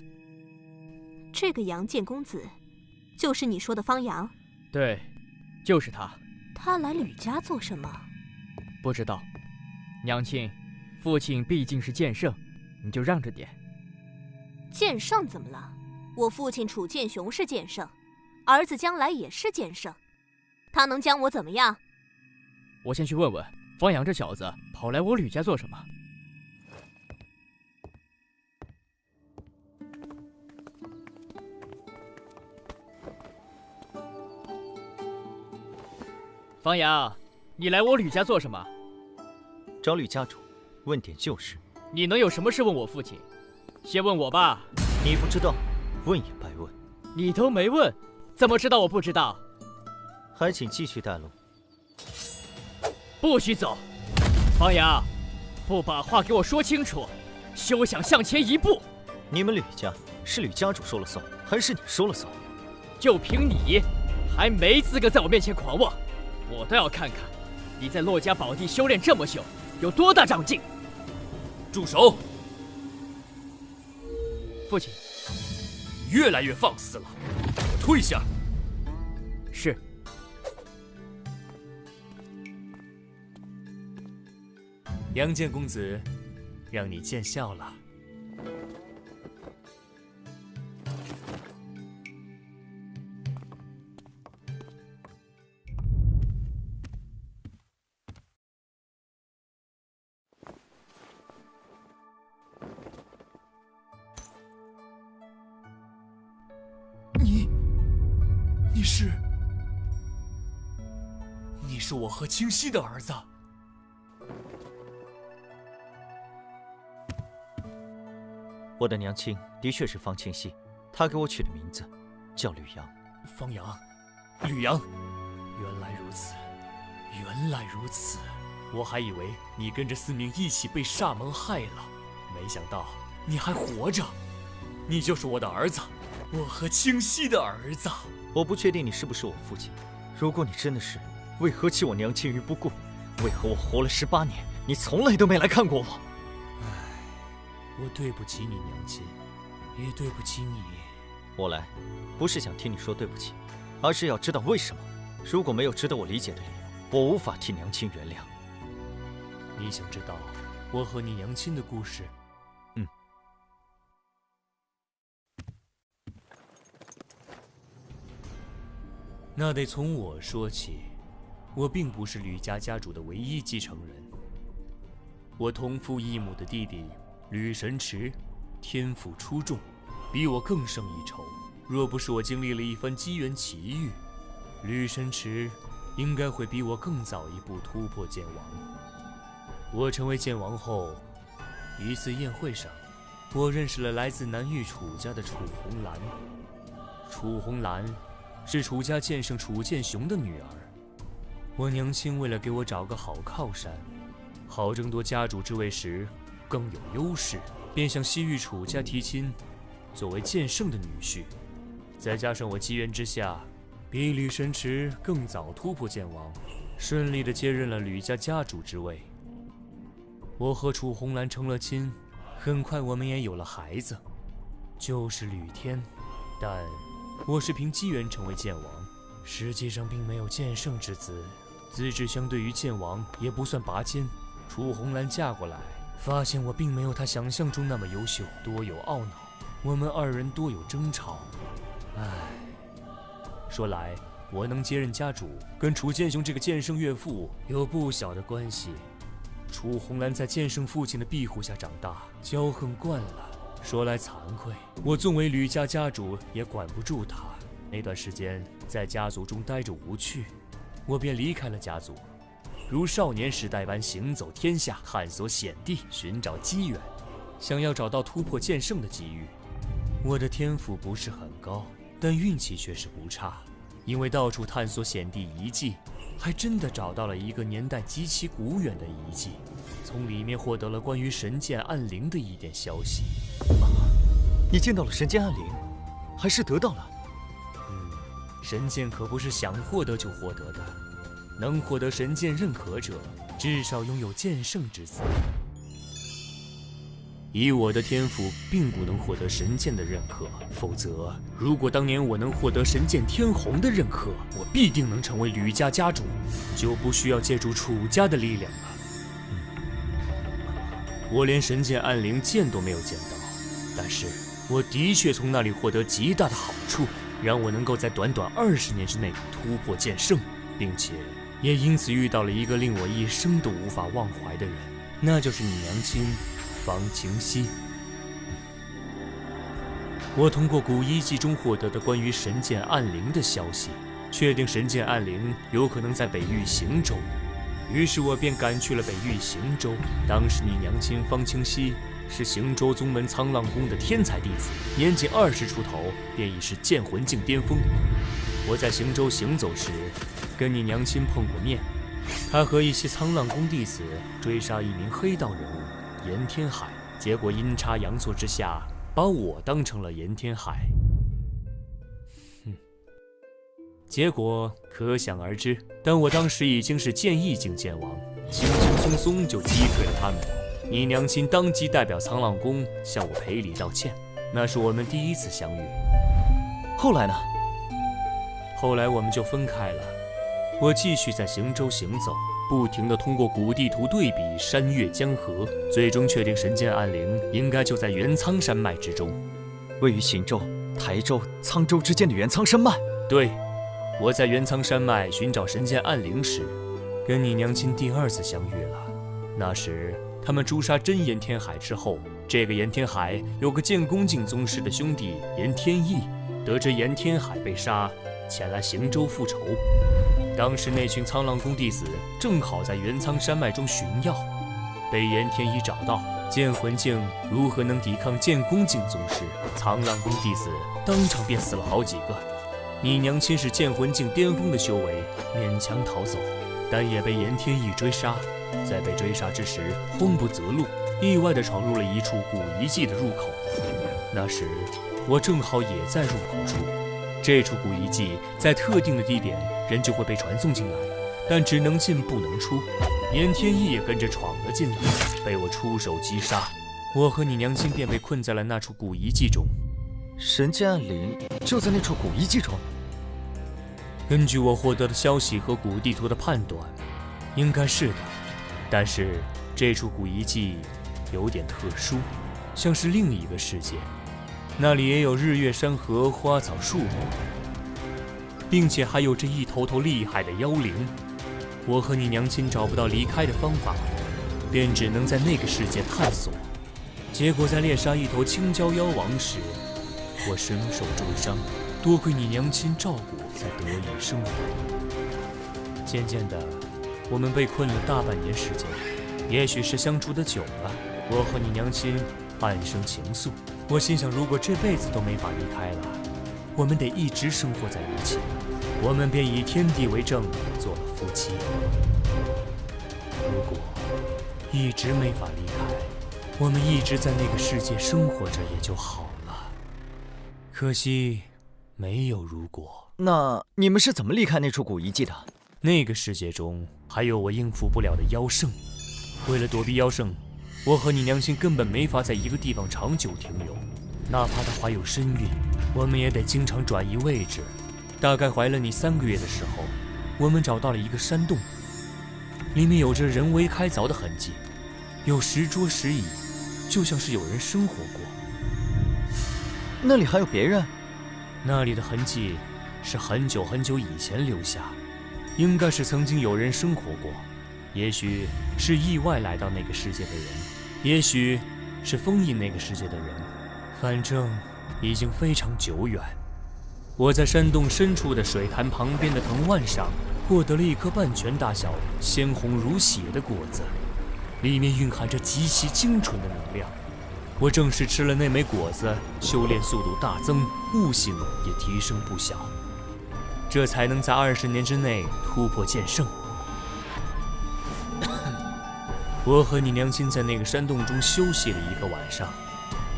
这个杨建公子，就是你说的方阳？对，就是他。他来吕家做什么？不知道。娘亲，父亲毕竟是剑圣，你就让着点。剑圣怎么了？我父亲楚剑雄是剑圣，儿子将来也是剑圣。他能将我怎么样？我先去问问方阳这小子跑来我吕家做什么。方阳，你来我吕家做什么？找吕家主，问点旧事。你能有什么事问我父亲？先问我吧。你不知道，问也白问。你都没问，怎么知道我不知道？还请继续带路。不许走！方阳，不把话给我说清楚，休想向前一步！你们吕家是吕家主说了算，还是你说了算？就凭你，还没资格在我面前狂妄！我倒要看看你在洛家宝地修炼这么久，有多大长进！住手！父亲，越来越放肆了，给我退下！是。杨建公子，让你见笑了。是我和清溪的儿子。我的娘亲的确是方清溪，她给我取的名字叫吕阳。方阳，吕阳，原来如此，原来如此。我还以为你跟着司明一起被煞门害了，没想到你还活着。你就是我的儿子，我和清溪的儿子。我不确定你是不是我父亲，如果你真的是，为何弃我娘亲于不顾？为何我活了18年，你从来都没来看过我？我对不起你娘亲，也对不起你。我来，不是想听你说对不起，而是要知道为什么。如果没有值得我理解的理由，我无法替娘亲原谅。你想知道我和你娘亲的故事？那得从我说起。我并不是吕家家主的唯一继承人。我同父异母的弟弟吕神池，天赋出众，比我更胜一筹。若不是我经历了一番机缘奇遇，吕神池应该会比我更早一步突破剑王。我成为剑王后，一次宴会上，我认识了来自南域楚家的楚红兰。楚红兰是楚家剑圣楚剑雄的女儿。我娘亲为了给我找个好靠山，好争夺家主之位时更有优势，便向西域楚家提亲，作为剑圣的女婿。再加上我机缘之下，比吕神池更早突破剑王，顺利地接任了吕家家主之位。我和楚红兰成了亲，很快我们也有了孩子，就是吕天。但我是凭机缘成为剑王，实际上并没有剑圣之资，资质相对于剑王也不算拔尖。楚红兰嫁过来，发现我并没有她想象中那么优秀，多有懊恼。我们二人多有争吵。说来我能接任家主，跟楚剑雄这个剑圣岳父有不小的关系。楚红兰在剑圣父亲的庇护下长大，骄横惯了。说来惭愧，我纵为吕家家主，也管不住他。那段时间在家族中待着无趣，我便离开了家族，如少年时代般行走天下，探索险地，寻找机缘，想要找到突破剑圣的机遇。我的天赋不是很高，但运气却是不差，因为到处探索险地遗迹，还真的找到了一个年代极其古远的遗迹，从里面获得了关于神剑暗灵的一点消息。你见到了神剑暗灵，还是得到了？神剑可不是想获得就获得的，能获得神剑认可者，至少拥有剑圣之资。以我的天赋，并不能获得神剑的认可，否则，如果当年我能获得神剑天虹的认可，我必定能成为吕家家主，就不需要借助楚家的力量了。我连神剑暗灵见都没有见到，但是我的确从那里获得极大的好处，让我能够在短短20年之内突破剑圣，并且也因此遇到了一个令我一生都无法忘怀的人，那就是你娘亲方清溪。我通过古遗迹中获得的关于神剑暗灵的消息，确定神剑暗灵有可能在北域行州，于是我便赶去了北域行州。当时你娘亲方清溪是行州宗门沧浪宫的天才弟子，年仅20出头便已是剑魂境巅峰。我在行州行走时，跟你娘亲碰过面，她和一些沧浪宫弟子追杀一名黑道人物严天海，结果阴差阳错之下，把我当成了严天海。结果可想而知，但我当时已经是剑意境剑王，轻轻松松就击退了他们。你娘亲当即代表沧浪宫向我赔礼道歉，那是我们第一次相遇。后来呢？后来我们就分开了。我继续在行州行走，不停地通过古地图对比山岳江河，最终确定神剑暗灵应该就在元苍山脉之中，位于行州、台州、沧州之间的元苍山脉。对，我在元苍山脉寻找神剑暗灵时，跟你娘亲第2次相遇了。那时他们诛杀真严天海之后，这个严天海有个剑宫境宗师的兄弟严天意，得知严天海被杀，前来行舟复仇。当时那群苍浪宫弟子正好在元苍山脉中寻药，被严天一找到。剑魂镜如何能抵抗剑宫镜宗师？苍浪宫弟子当场便死了好几个。你娘亲是剑魂镜巅峰的修为，勉强逃走，但也被严天意追杀。在被追杀之时，慌不择路，意外地闯入了一处古遗迹的入口。那时我正好也在入口处。这处古遗迹在特定的地点，人就会被传送进来，但只能进不能出。严天意也跟着闯了进来，被我出手击杀。我和你娘亲便被困在了那处古遗迹中。神剑暗灵就在那处古遗迹中。根据我获得的消息和古地图的判断，应该是的。但是这处古遗迹有点特殊，像是另一个世界。那里也有日月山河、花草树木，并且还有着一头头厉害的妖灵。我和你娘亲找不到离开的方法，便只能在那个世界探索。结果在猎杀一头青蛟妖王时，我身受重伤，多亏你娘亲照顾，才得以生还。渐渐的，我们被困了大半年时间，也许是相处的久了，我和你娘亲暗生情愫。我心想，如果这辈子都没法离开了，我们得一直生活在一起。我们便以天地为证，做了夫妻。如果一直没法离开，我们一直在那个世界生活着也就好了。可惜没有如果。那你们是怎么离开那处古遗迹的？那个世界中还有我应付不了的妖圣，为了躲避妖圣，我和你娘亲根本没法在一个地方长久停留，哪怕她怀有身孕，我们也得经常转移位置。大概怀了你3个月的时候，我们找到了一个山洞，里面有着人为开凿的痕迹，有石桌石椅，就像是有人生活过。那里还有别人？那里的痕迹是很久很久以前留下，应该是曾经有人生活过，也许是意外来到那个世界的人，也许是封印那个世界的人，反正已经非常久远。我在山洞深处的水潭旁边的藤蔓上获得了一颗半拳大小、鲜红如血的果子，里面蕴含着极其精纯的能量。我正是吃了那枚果子，修炼速度大增，悟性也提升不小，这才能在20年之内突破剑圣。我和你娘亲在那个山洞中休息了1个晚上，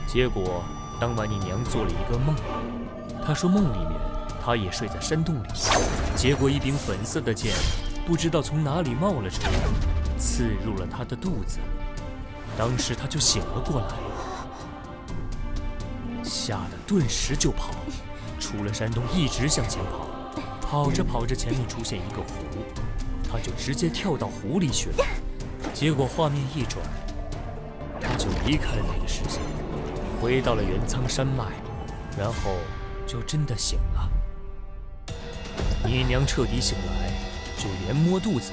结果当晚你娘做了一个梦。她说梦里面她也睡在山洞里，结果一柄粉色的剑不知道从哪里冒了出来，刺入了她的肚子。当时她就醒了过来，吓得顿时就跑，出了山洞一直向前跑，跑着跑着前面出现一个湖，她就直接跳到湖里去了。结果画面一转，她就离开了那个世界，回到了元苍山脉，然后就真的醒了。你娘彻底醒来，就连摸肚子，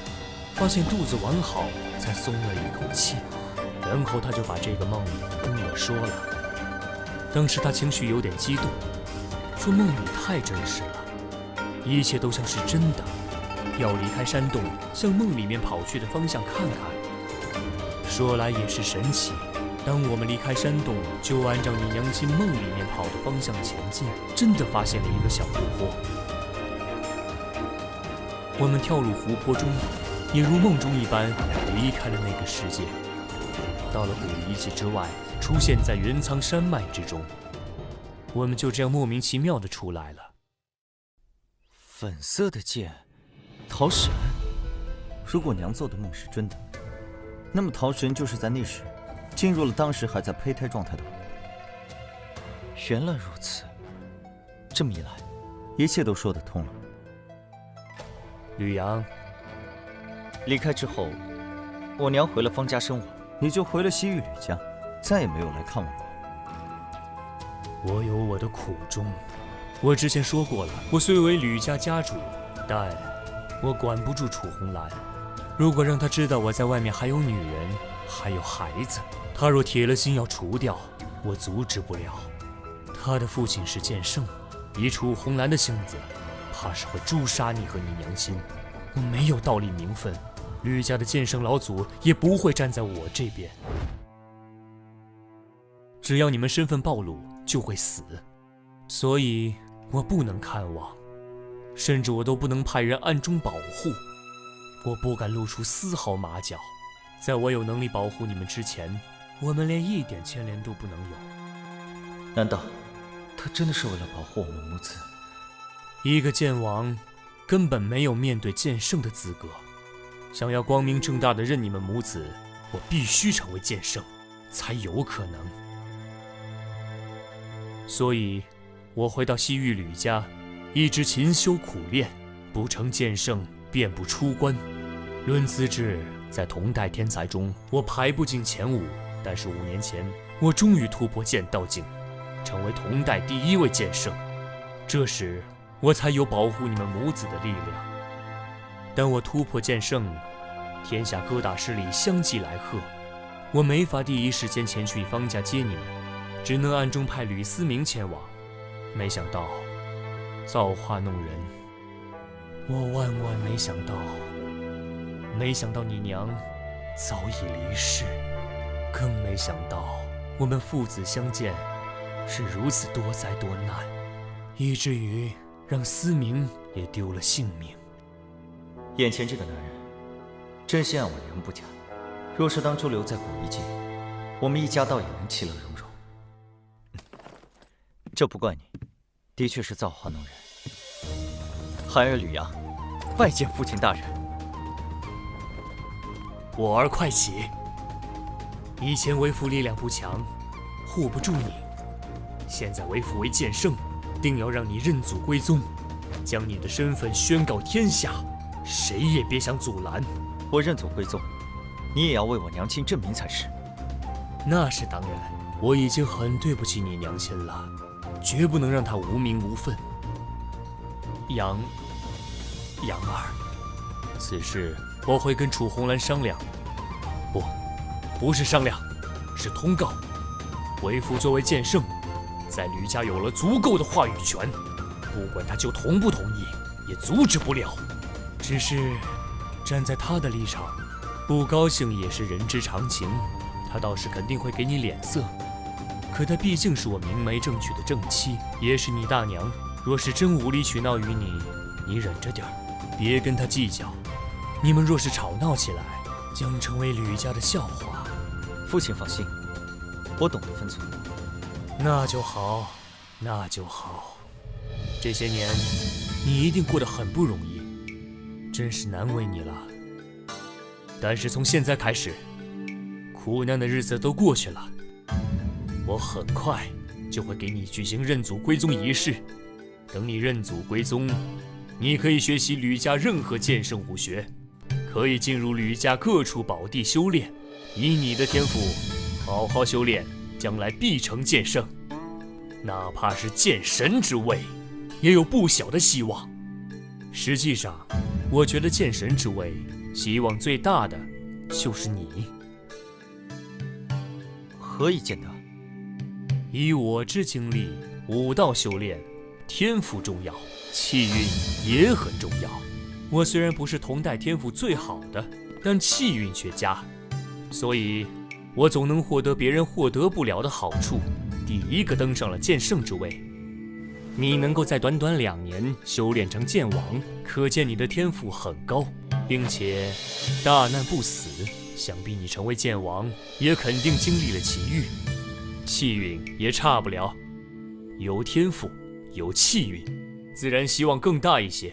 发现肚子完好，才松了一口气。然后她就把这个梦跟我说了。当时她情绪有点激动，说梦里太真实了，一切都像是真的。要离开山洞，向梦里面跑去的方向看看。说来也是神奇，当我们离开山洞，就按照你娘亲梦里面跑的方向前进，真的发现了一个小湖泊。我们跳入湖泊中，也如梦中一般离开了那个世界，到了古遗迹之外，出现在元苍山脉之中。我们就这样莫名其妙的出来了。粉色的剑，桃神。如果娘做的梦是真的，那么桃神就是在那时进入了当时还在胚胎状态的我。原来如此，这么一来，一切都说得通了。吕阳，离开之后，我娘回了方家生活，你就回了西域吕家，再也没有来看我过。我有我的苦衷。我之前说过了，我虽为吕家家主，但我管不住楚红兰。如果让她知道我在外面还有女人，还有孩子，她若铁了心要除掉，我阻止不了。她的父亲是剑圣，以楚红兰的性子，怕是会诛杀你和你娘亲。我没有道理名分，吕家的剑圣老祖也不会站在我这边。只要你们身份暴露，就会死，所以我不能看望，甚至我都不能派人暗中保护。我不敢露出丝毫马脚，在我有能力保护你们之前，我们连一点牵连都不能有。难道他真的是为了保护我们母子？一个剑王根本没有面对剑圣的资格。想要光明正大的认你们母子，我必须成为剑圣，才有可能。所以，我回到西域吕家，一直勤修苦练，不成剑圣便不出关。论资质，在同代天才中，我排不进前5，但是5年前，我终于突破剑道境，成为同代第1位剑圣。这时，我才有保护你们母子的力量。但我突破剑圣，天下各大势力相继来贺，我没法第一时间前去方家接你们，只能暗中派吕思明前往。没想到，造化弄人，我万万没想到。没想到你娘早已离世，更没想到我们父子相见是如此多灾多难，以至于让思明也丢了性命。眼前这个男人，真心爱我娘不假。若是当初留在古一界，我们一家倒也能其乐融融。这不怪你，的确是造化弄人。孩儿吕阳，拜见父亲大人。我儿快起！以前为父力量不强，护不住你，现在为父为剑圣，定要让你认祖归宗，将你的身份宣告天下，谁也别想阻拦。我认祖归宗，你也要为我娘亲证明才是。那是当然，我已经很对不起你娘亲了，绝不能让她无名无分。杨儿，此事我会跟楚红兰商量。不是商量，是通告。为父作为剑圣，在吕家有了足够的话语权，不管他就同不同意，也阻止不了。只是站在他的立场，不高兴也是人之常情，他倒是肯定会给你脸色。可他毕竟是我明媒正娶的正妻，也是你大娘。若是真无理取闹于你，你忍着点儿，别跟他计较。你们若是吵闹起来，将成为吕家的笑话。父亲放心，我懂得分寸。那就好，那就好。这些年，你一定过得很不容易，真是难为你了。但是从现在开始，苦难的日子都过去了，我很快就会给你举行认祖归宗仪式。等你认祖归宗，你可以学习吕家任何剑圣武学，可以进入吕家各处宝地修炼。以你的天赋，好好修炼，将来必成剑圣，哪怕是剑神之位，也有不小的希望。实际上，我觉得剑神之位，希望最大的就是你。何以见得？以我之经历，武道修炼，天赋重要，气运也很重要。我虽然不是同代天赋最好的，但气运却佳。所以，我总能获得别人获得不了的好处，第一个登上了剑圣之位。你能够在短短2年修炼成剑王，可见你的天赋很高，并且大难不死。想必你成为剑王，也肯定经历了奇遇，气运也差不了。有天赋，有气运，自然希望更大一些。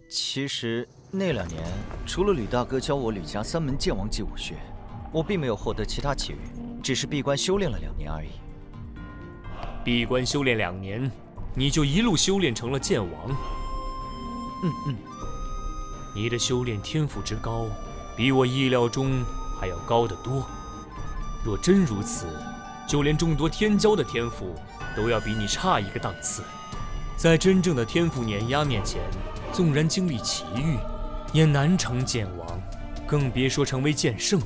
其实那2年，除了吕大哥教我吕家3门剑王级武学，我并没有获得其他奇遇，只是闭关修炼了2年而已。闭关修炼2年，你就一路修炼成了剑王。你的修炼天赋之高，比我意料中还要高得多。若真如此，就连众多天骄的天赋都要比你差一个档次。在真正的天赋碾压面前，纵然经历奇遇，也难成剑王，更别说成为剑圣。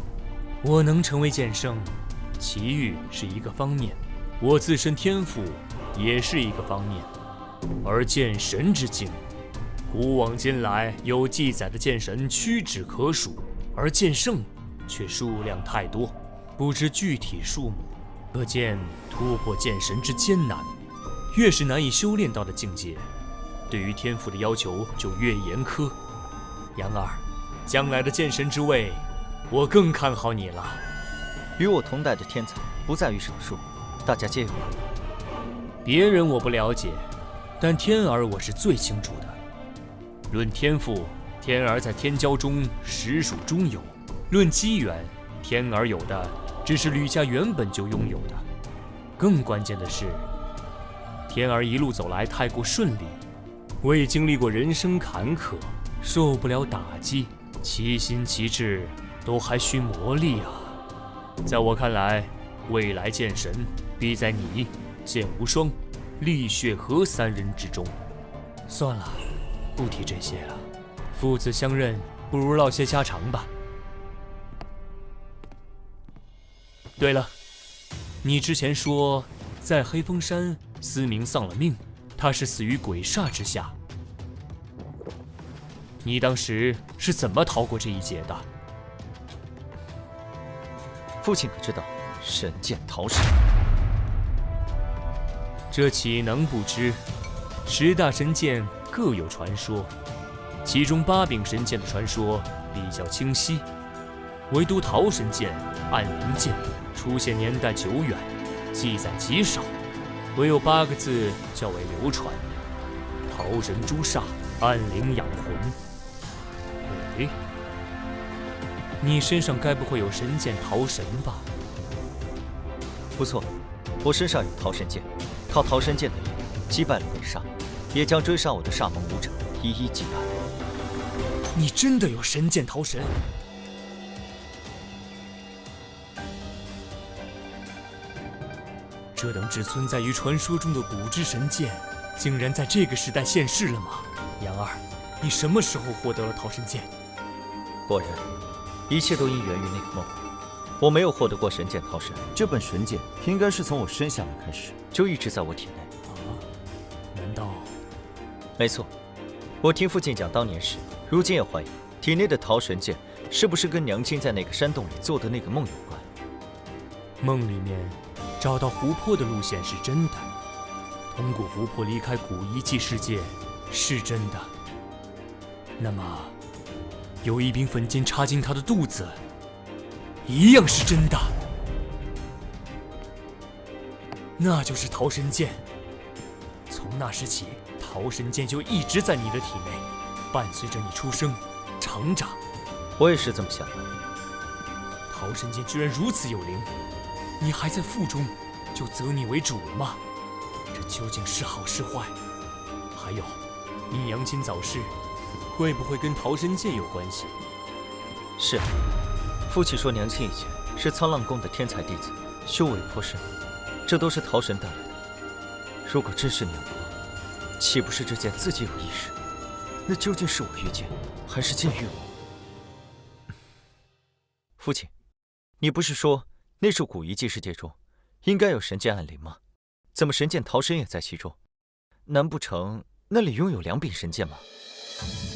我能成为剑圣，奇遇是一个方面，我自身天赋也是一个方面。而剑神之境，古往今来有记载的剑神屈指可数，而剑圣却数量太多，不知具体数目，可见突破剑神之艰难。越是难以修炼到的境界，对于天赋的要求就越严苛。杨儿，将来的剑神之位，我更看好你了。与我同代的天才不在于少数，大家皆有可能。别人我不了解，但天儿我是最清楚的。论天赋，天儿在天骄中实属中游；论机缘，天儿有的只是吕家原本就拥有的。更关键的是，天儿一路走来太过顺利，我也经历过人生坎坷，受不了打击，其心其志都还需磨砺啊。在我看来，未来剑神必在你、剑无双、厉血河三人之中。算了，不提这些了。父子相认，不如唠些家常吧。对了，你之前说在黑风山思明丧了命，他是死于鬼煞之下。你当时是怎么逃过这一劫的？父亲可知道神剑逃神？这岂能不知？10大神剑各有传说，其中8柄神剑的传说比较清晰，唯独桃神剑、暗灵剑出现年代久远，记载极少，唯有8个字较为流传：桃神诛煞，暗灵养魂。哎，你身上该不会有神剑桃神吧？不错，我身上有桃神剑，靠桃神剑的力量击败了鬼煞，也将追杀我的煞盟武者一一击败。你真的有神剑桃神？这等只存在于传说中的古之神剑，竟然在这个时代现世了吗？杨儿，你什么时候获得了桃神剑？果然，一切都因源于那个梦。我没有获得过神剑桃神，这本神剑应该是从我生下来开始就一直在我体内。难道？没错，我听父亲讲当年时，如今也怀疑体内的桃神剑是不是跟娘亲在那个山洞里做的那个梦有关。梦里面找到湖泊的路线是真的，通过湖泊离开古遗迹世界是真的。那么，有一柄粉剑插进他的肚子，一样是真的。那就是桃神剑。从那时起，桃神剑就一直在你的体内，伴随着你出生、成长。我也是这么想的。桃神剑居然如此有灵，你还在腹中就择你为主了吗？这究竟是好是坏？还有，你娘亲早逝，会不会跟桃神剑有关系？是，父亲说娘亲以前是沧浪宫的天才弟子，修为颇深，这都是桃神带来的。如果真是那样的话，岂不是这剑自己有意识？那究竟是我御剑，还是剑御我？父亲，你不是说那处古遗迹世界中应该有神剑暗灵吗？怎么神剑桃神也在其中？难不成那里拥有2柄神剑吗？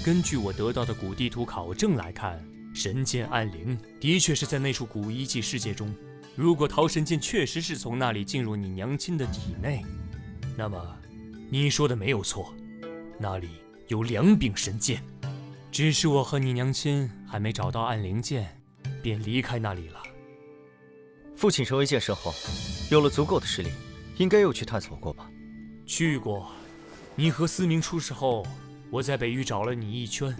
根据我得到的古地图考证来看，神剑暗灵的确是在那处古遗迹世界中。如果桃神剑确实是从那里进入你娘亲的体内，那么你说的没有错，那里有2柄神剑。只是我和你娘亲还没找到暗灵剑，便离开那里了。父亲成为剑圣后，有了足够的实力，应该又去探索过吧？去过。你和思明出事后，我在北域找了你一圈，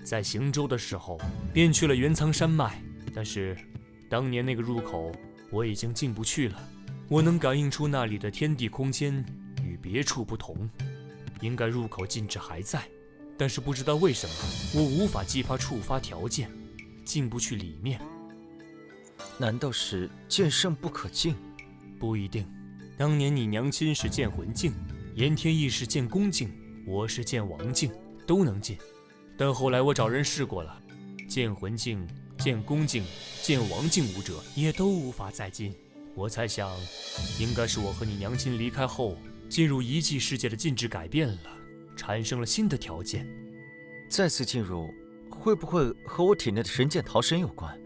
在行舟的时候便去了元苍山脉，但是当年那个入口我已经进不去了。我能感应出那里的天地空间与别处不同，应该入口禁制还在，但是不知道为什么我无法激发触发条件，进不去里面。难道是剑圣不可进？不一定。当年你娘亲是剑魂境，炎天意是剑宫境，我是剑王境，都能进。但后来我找人试过了，剑魂境、剑宫境、剑王境武者也都无法再进。我猜想，应该是我和你娘亲离开后，进入遗迹世界的禁制改变了，产生了新的条件。再次进入，会不会和我体内的神剑逃神有关？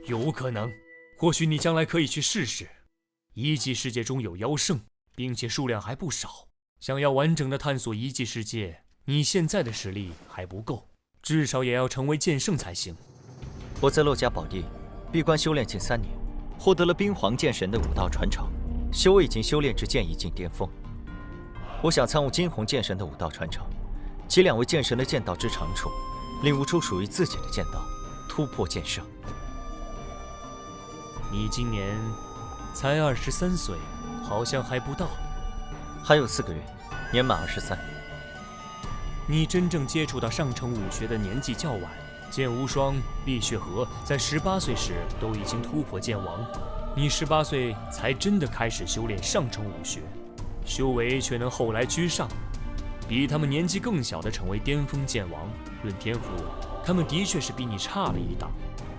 有可能，或许你将来可以去试试。遗迹世界中有妖圣，并且数量还不少。想要完整的探索遗迹世界，你现在的实力还不够，至少也要成为剑圣才行。我在洛家宝地闭关修炼近3年，获得了冰皇剑神的武道传承，修为已经修炼至剑意境巅峰。我想参悟金红剑神的武道传承，集2位剑神的剑道之长处，领悟出属于自己的剑道，突破剑圣。你今年才23岁，好像还不到。还有4个月，年满23。你真正接触到上乘武学的年纪较晚，剑无双、厉血河在18岁时都已经突破剑王，你18岁才真的开始修炼上乘武学，修为却能后来居上，比他们年纪更小的成为巅峰剑王。论天赋，他们的确是比你差了一档。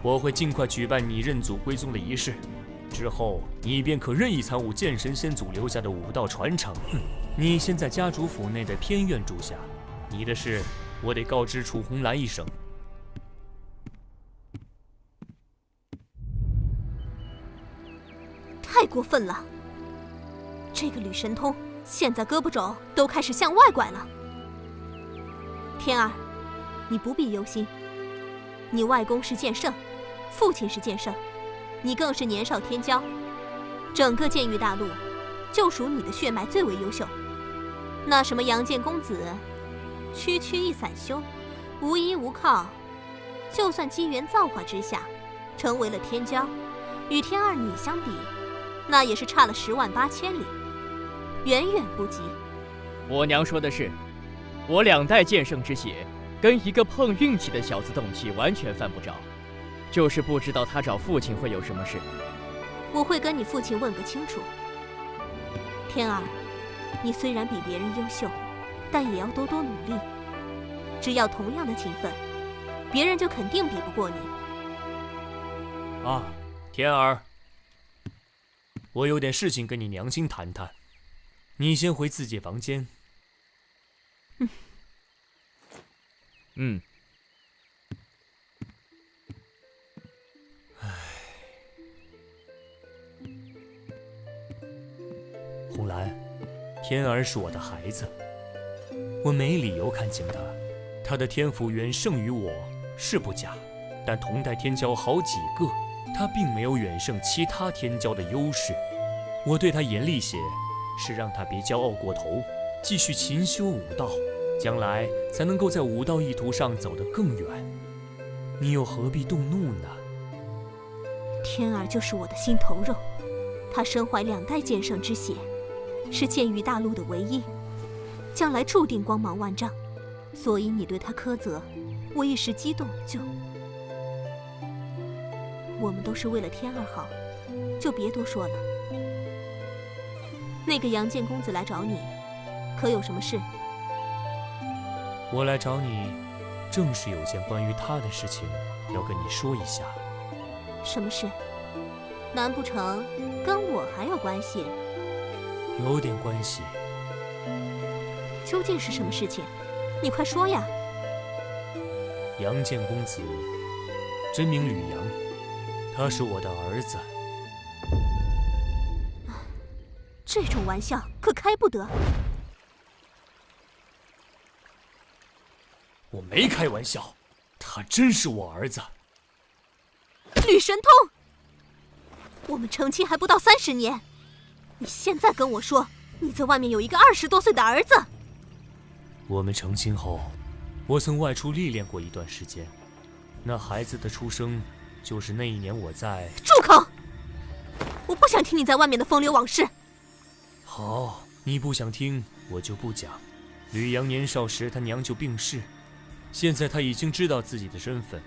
我会尽快举办你认祖归宗的仪式，之后你便可任意参悟剑神先祖留下的武道传承。你先在家主府内的偏院住下，你的事我得告知楚红兰一声。太过分了！这个吕神通现在胳膊肘都开始向外拐了。天儿，你不必忧心，你外公是剑圣，父亲是剑圣，你更是年少天骄，整个剑域大陆就属你的血脉最为优秀。那什么杨剑公子，区区一散修，无依无靠，就算机缘造化之下成为了天骄，与天儿你相比，那也是差了10万8千里，远远不及。我娘说的是，我2代剑圣之血，跟一个碰运气的小子动气完全犯不着，就是不知道他找父亲会有什么事。我会跟你父亲问个清楚。天儿，你虽然比别人优秀，但也要多多努力。只要同样的勤奋，别人就肯定比不过你。啊，天儿，我有点事情跟你娘亲谈谈，你先回自己房间。嗯。红兰，天儿是我的孩子，我没理由看轻他。他的天赋远胜于我是不假，但同代天骄好几个，他并没有远胜其他天骄的优势。我对他严厉些，是让他别骄傲过头，继续勤修武道，将来才能够在武道意途上走得更远。你又何必动怒呢？天儿就是我的心头肉，他身怀2代剑圣之血，是剑域大陆的唯一，将来注定光芒万丈。所以你对他苛责，我一时激动就……我们都是为了天儿好，就别多说了。那个杨剑公子来找你，可有什么事？我来找你，正是有件关于他的事情要跟你说一下。什么事？难不成跟我还有关系？有点关系。究竟是什么事情？你快说呀！杨剑公子，真名吕阳，他是我的儿子。这种玩笑可开不得。我没开玩笑，他真是我儿子。吕神通，我们成亲还不到30年，你现在跟我说你在外面有一个20多岁的儿子？我们成亲后，我曾外出历练过一段时间，那孩子的出生就是那一年我在……住口！我不想听你在外面的风流往事。好，你不想听，我就不讲。吕阳年少时，他娘就病逝，现在他已经知道自己的身份，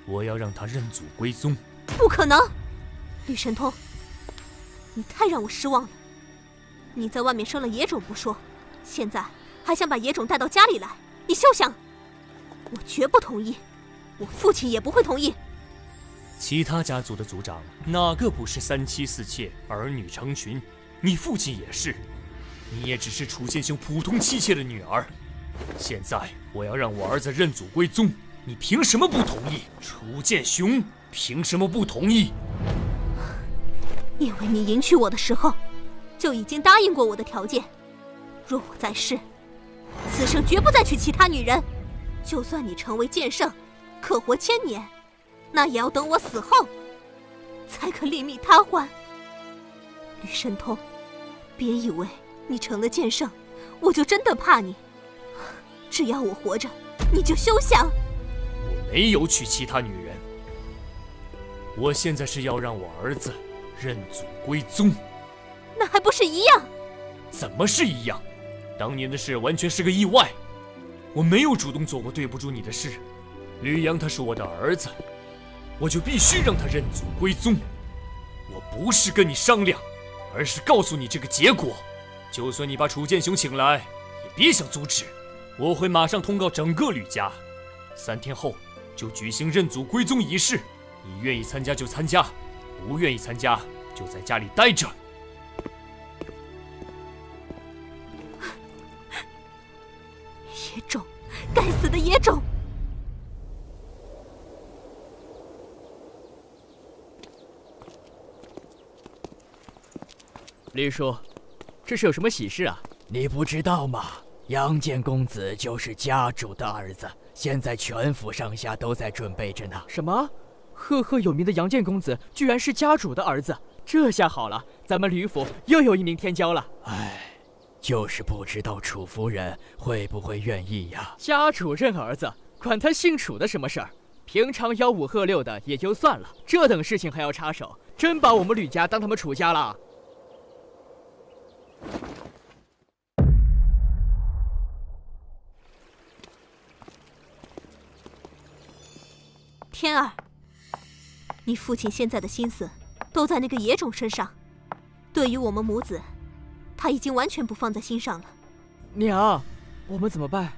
我要让他认祖归宗。不可能！吕神通，你太让我失望了。你在外面生了野种不说，现在还想把野种带到家里来，你休想！我绝不同意，我父亲也不会同意。其他家族的族长哪个不是3妻4妾，儿女成群？你父亲也是，你也只是楚剑雄普通妻妾的女儿。现在我要让我儿子认祖归宗，你凭什么不同意？楚剑雄凭什么不同意？因为你迎娶我的时候，就已经答应过我的条件。若我在世，此生绝不再娶其他女人。就算你成为剑圣，可活1000年，那也要等我死后，才可另觅他欢。吕神通，别以为你成了剑圣，我就真的怕你。只要我活着，你就休想。我没有娶其他女人，我现在是要让我儿子认祖归宗。那还不是一样？怎么是一样？当年的事完全是个意外，我没有主动做过对不住你的事。吕阳他是我的儿子，我就必须让他认祖归宗。我不是跟你商量，而是告诉你这个结果。就算你把楚剑雄请来，也别想阻止。我会马上通告整个吕家，3天后就举行认祖归宗仪式。你愿意参加就参加，不愿意参加就在家里待着。野种，该死的野种！吕叔，这是有什么喜事啊？你不知道吗？杨建公子就是家主的儿子，现在全府上下都在准备着呢。什么？赫赫有名的杨建公子居然是家主的儿子？这下好了，咱们吕府又有一名天骄了。唉，就是不知道楚夫人会不会愿意呀？家主认儿子，管他姓楚的什么事儿？平常吆五喝六的也就算了，这等事情还要插手，真把我们吕家当他们楚家了。天儿，你父亲现在的心思都在那个野种身上，对于我们母子，他已经完全不放在心上了。娘，我们怎么办？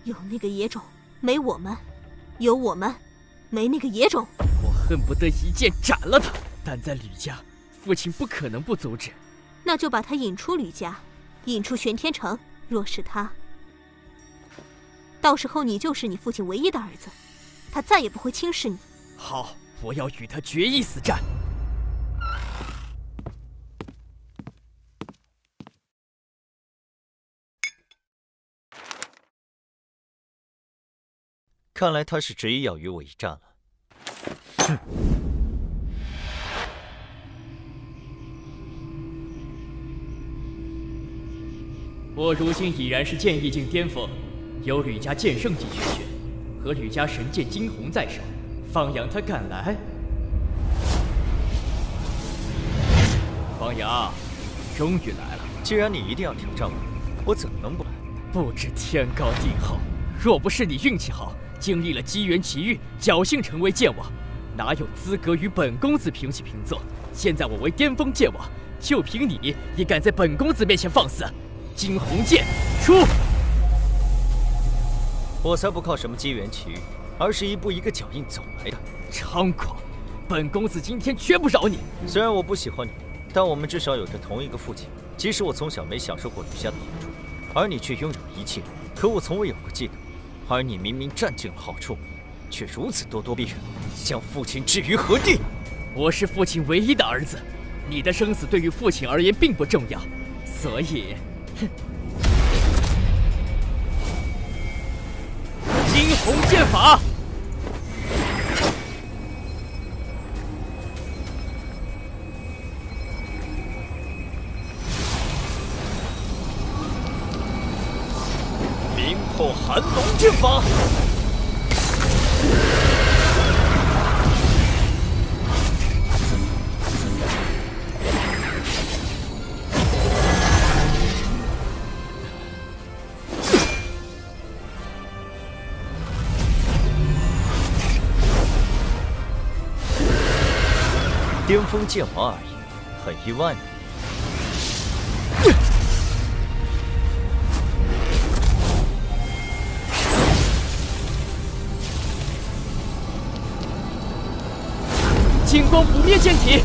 有那个野种，没我们；有我们，没那个野种。我恨不得一剑斩了他，但在吕家，父亲不可能不阻止。那就把他引出吕家，引出玄天城。若是他，到时候你就是你父亲唯一的儿子。他再也不会轻视你。好，我要与他决一死战。看来他是执意要与我一战了。哼！我如今已然是剑意境巅峰，有吕家剑圣级绝学和吕家神剑惊鸿在手，方阳他敢来？方阳，终于来了。既然你一定要挑战我怎么能不来？不知天高地厚，若不是你运气好，经历了机缘奇遇，侥幸成为剑王，哪有资格与本公子平起平坐？现在我为巅峰剑王，就凭你也敢在本公子面前放肆？惊鸿剑出！我才不靠什么机缘奇遇，而是一步一个脚印走来的。猖狂！本公子今天绝不饶你。虽然我不喜欢你，但我们至少有着同一个父亲。即使我从小没享受过吕家的好处，而你却拥有一切，可我从未有过嫉妒。而你明明占尽了好处，却如此咄咄逼人，将父亲置于何地？我是父亲唯一的儿子，你的生死对于父亲而言并不重要，所以，哼！惊鸿剑法！明破寒龙剑法！巅峰剑王而已，很意外吗？金光不灭剑体！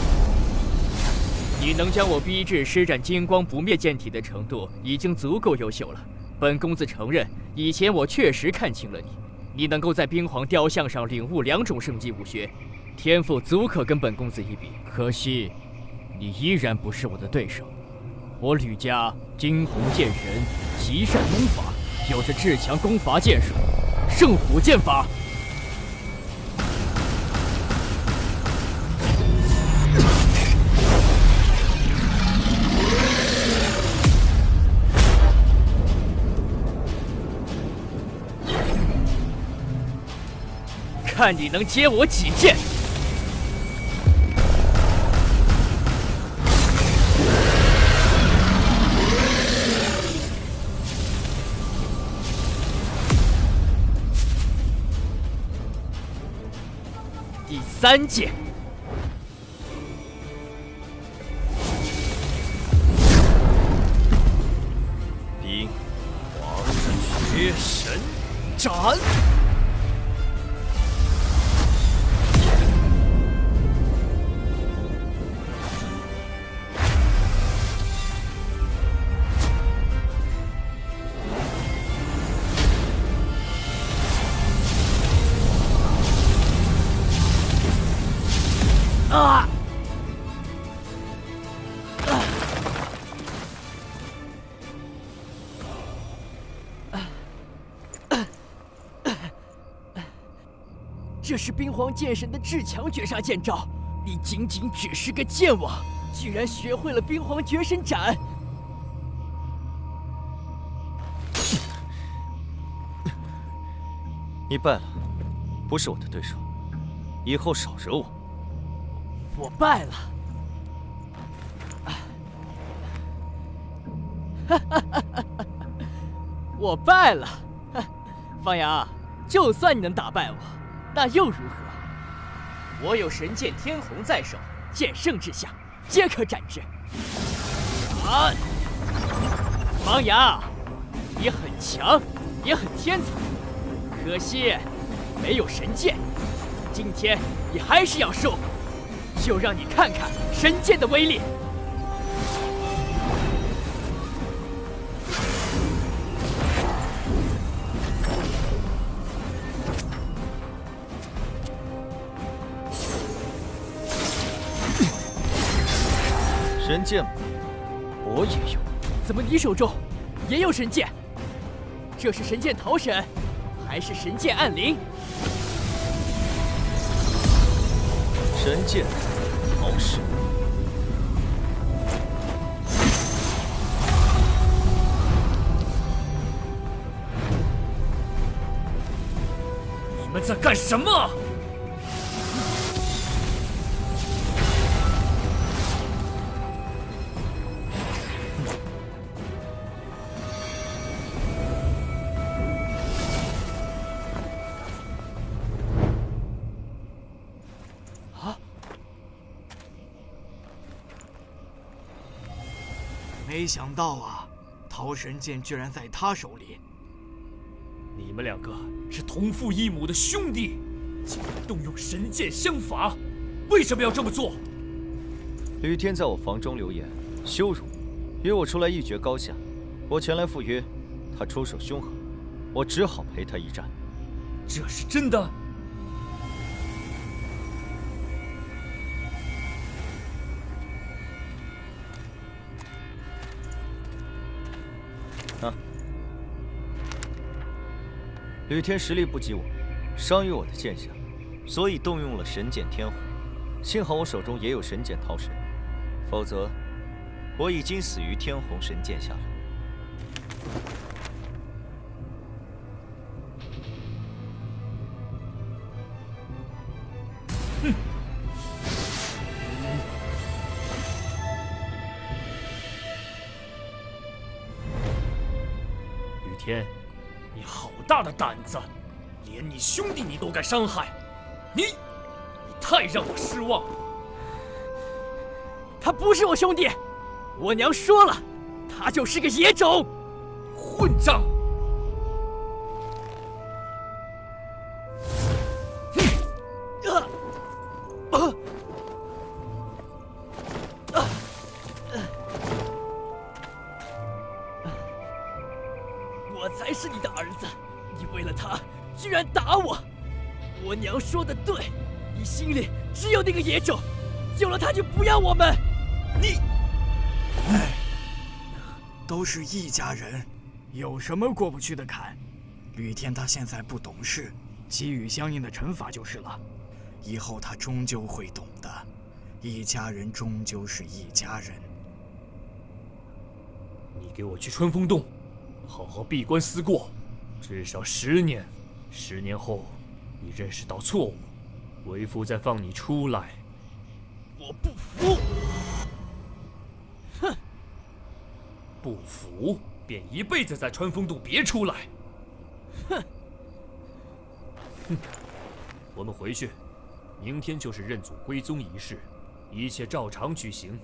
你能将我逼至施展金光不灭剑体的程度，已经足够优秀了。本公子承认，以前我确实看清了你。你能够在冰皇雕像上领悟2种圣级武学，天赋足可跟本公子一比。可惜，你依然不是我的对手。我吕家惊鸿剑神极善功法，有着至强攻伐剑术——圣虎剑法。看你能接我几剑！第3剑，冰皇绝神斩！啊！这是冰皇剑神的至强绝杀剑招，你仅仅只是个剑王，居然学会了冰皇绝神斩！你败了，不是我的对手，以后少惹我。我败了，我败了，方阳，就算你能打败我，那又如何？我有神剑天虹在手，剑圣之下，皆可斩之。啊！方阳，你很强，也很天才，可惜没有神剑，今天你还是要输。就让你看看神剑的威力！神剑，我也有。怎么你手中也有神剑？这是神剑桃神，还是神剑暗灵？神剑桃神，你们在干什么？没想到啊，桃神剑居然在他手里。你们2个是同父异母的兄弟，竟然动用神剑相伐，为什么要这么做？吕天在我房中留言羞辱，约我出来一决高下。我前来赴约，他出手凶狠，我只好陪他一战。这是真的？啊！吕天实力不及我，伤于我的剑下，所以动用了神剑天虹。幸好我手中也有神剑桃神，否则我已经死于天虹神剑下了。哼！雨天，你好大的胆子，连你兄弟你都敢伤害，你太让我失望了。他不是我兄弟，我娘说了，他就是个野种，混账！然打我！我娘说的对，你心里只有那个野种，有了它就不要我们。你，都是一家人，有什么过不去的坎？吕天他现在不懂事，给予相应的惩罚就是了。以后他终究会懂的，一家人终究是一家人。你给我去春风洞，好好闭关思过，至少10年。10年后，你认识到错误，为父再放你出来。我不服！哼！不服便一辈子在穿风洞别出来。哼！哼！我们回去，明天就是认祖归宗仪式，一切照常举行。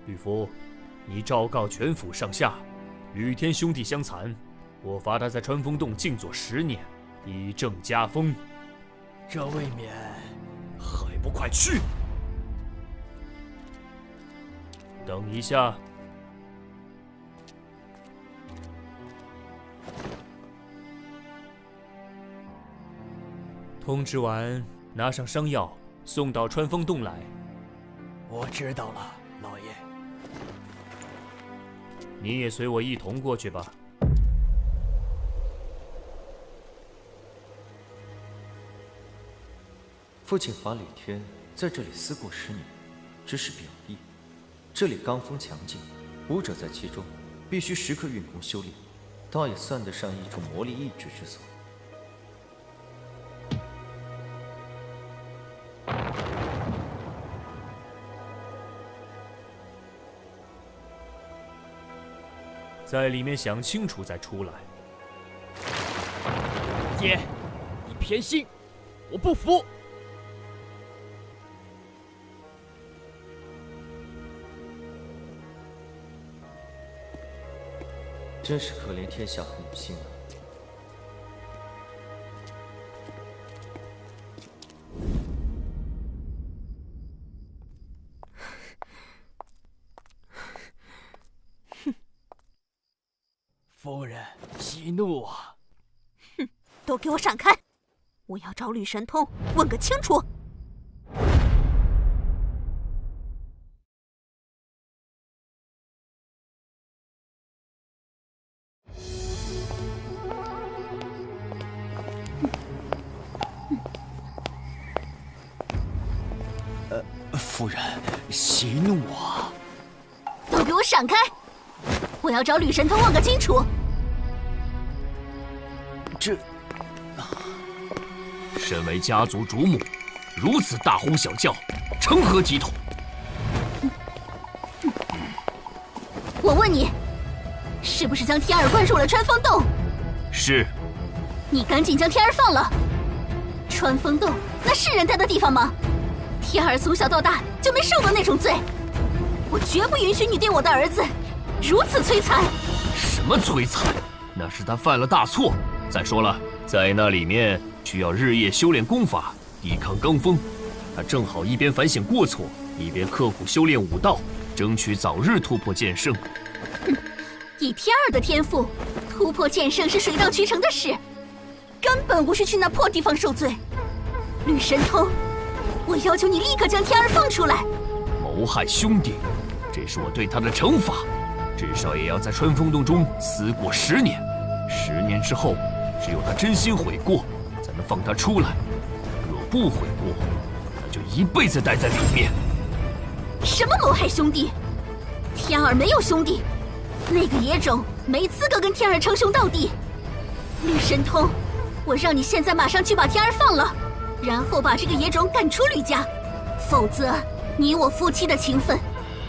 吕福，你昭告全府上下，吕天兄弟相残，我罚他在穿风洞静坐10年，以正家风。这未免……还不快去！等一下。通知完，拿上伤药，送到穿风洞来。我知道了，老爷。你也随我一同过去吧。父亲罚吕天在这里思过10年，只是表意。这里罡风强劲，武者在其中，必须时刻运功修炼，倒也算得上一种魔力抑制之所。在里面想清楚再出来。爹，你偏心，我不服。真是可怜天下父母心啊！夫人，息怒啊！哼，都给我闪开！我要找吕神通问个清楚。夫人，息怒啊！都给我闪开！我要找吕神通问个清楚。这，身为家族主母，如此大呼小叫，成何体统？我问你，是不是将天儿关入了穿风洞？是。你赶紧将天儿放了。穿风洞那是人待的地方吗？天儿从小到大就没受过那种罪，我绝不允许你对我的儿子如此摧残。什么摧残？那是他犯了大错。再说了，在那里面需要日夜修炼功法，抵抗罡风。他正好一边反省过错，一边刻苦修炼武道，争取早日突破剑圣。以天儿的天赋，突破剑圣是水到渠成的事，根本无需去那破地方受罪。吕神通，我要求你立刻将天儿放出来！谋害兄弟，这是我对他的惩罚，至少也要在穿风洞中思过10年。10年之后，只有他真心悔过，才能放他出来。若不悔过，那就一辈子待在里面。什么谋害兄弟？天儿没有兄弟，那个野种没资格跟天儿称兄道弟。吕神通，我让你现在马上去把天儿放了，然后把这个野种赶出吕家，否则你我夫妻的情分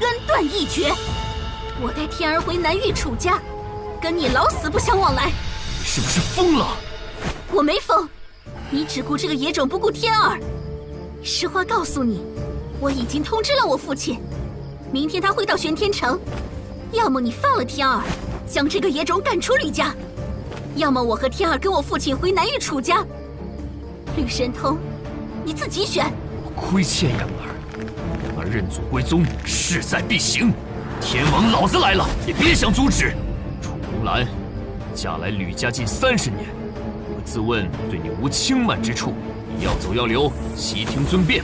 恩断义绝。我带天儿回南域楚家，跟你老死不相往来。你是不是疯了？我没疯，你只顾这个野种，不顾天儿。实话告诉你，我已经通知了我父亲，明天他会到玄天城。要么你放了天儿，将这个野种赶出吕家，要么我和天儿跟我父亲回南域楚家。吕神通，你自己选。亏欠养儿，养儿认祖归宗，势在必行。天王老子来了，也别想阻止。楚红兰，嫁来吕家近30年，我自问对你无轻慢之处，你要走要留，悉听尊便。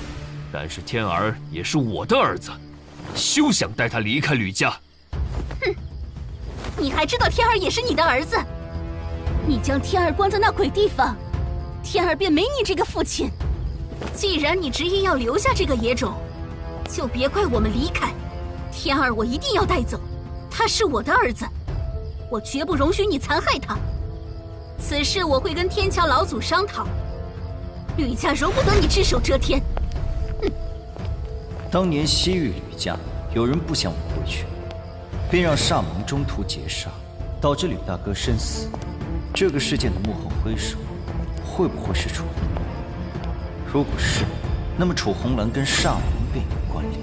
但是天儿也是我的儿子，休想带他离开吕家。哼，你还知道天儿也是你的儿子？你将天儿关在那鬼地方，天儿便没你这个父亲。既然你执意要留下这个野种，就别怪我们离开。天儿我一定要带走，他是我的儿子，我绝不容许你残害他。此事我会跟天桥老祖商讨，吕家容不得你只手遮天。当年西域吕家有人不想我回去，便让煞盟中途劫杀，导致吕大哥身死。这个事件的幕后黑手会不会是楚红兰？如果是，那么楚红兰跟煞盟便有关联。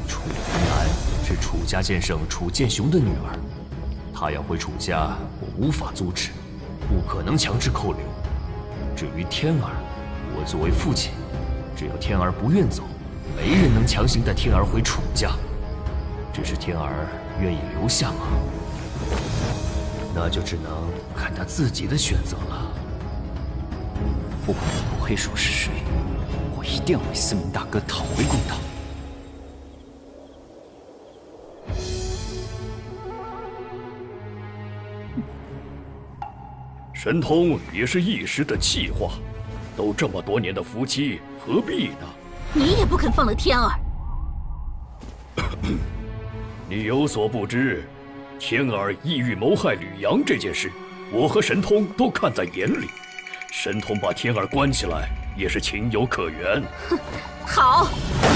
楚红兰是楚家剑圣楚剑雄的女儿，她要回楚家，我无法阻止，不可能强制扣留。至于天儿，我作为父亲，只要天儿不愿走，没人能强行带天儿回楚家。只是天儿愿意留下吗？那就只能看他自己的选择了。不管幕后黑手是谁，我一定要为思明大哥讨回公道。神通也是一时的气话，都这么多年的夫妻，何必呢？你也不肯放了天儿。你有所不知，天儿意欲谋害吕阳这件事，我和神通都看在眼里。神通把天儿关起来，也是情有可原。哼，好，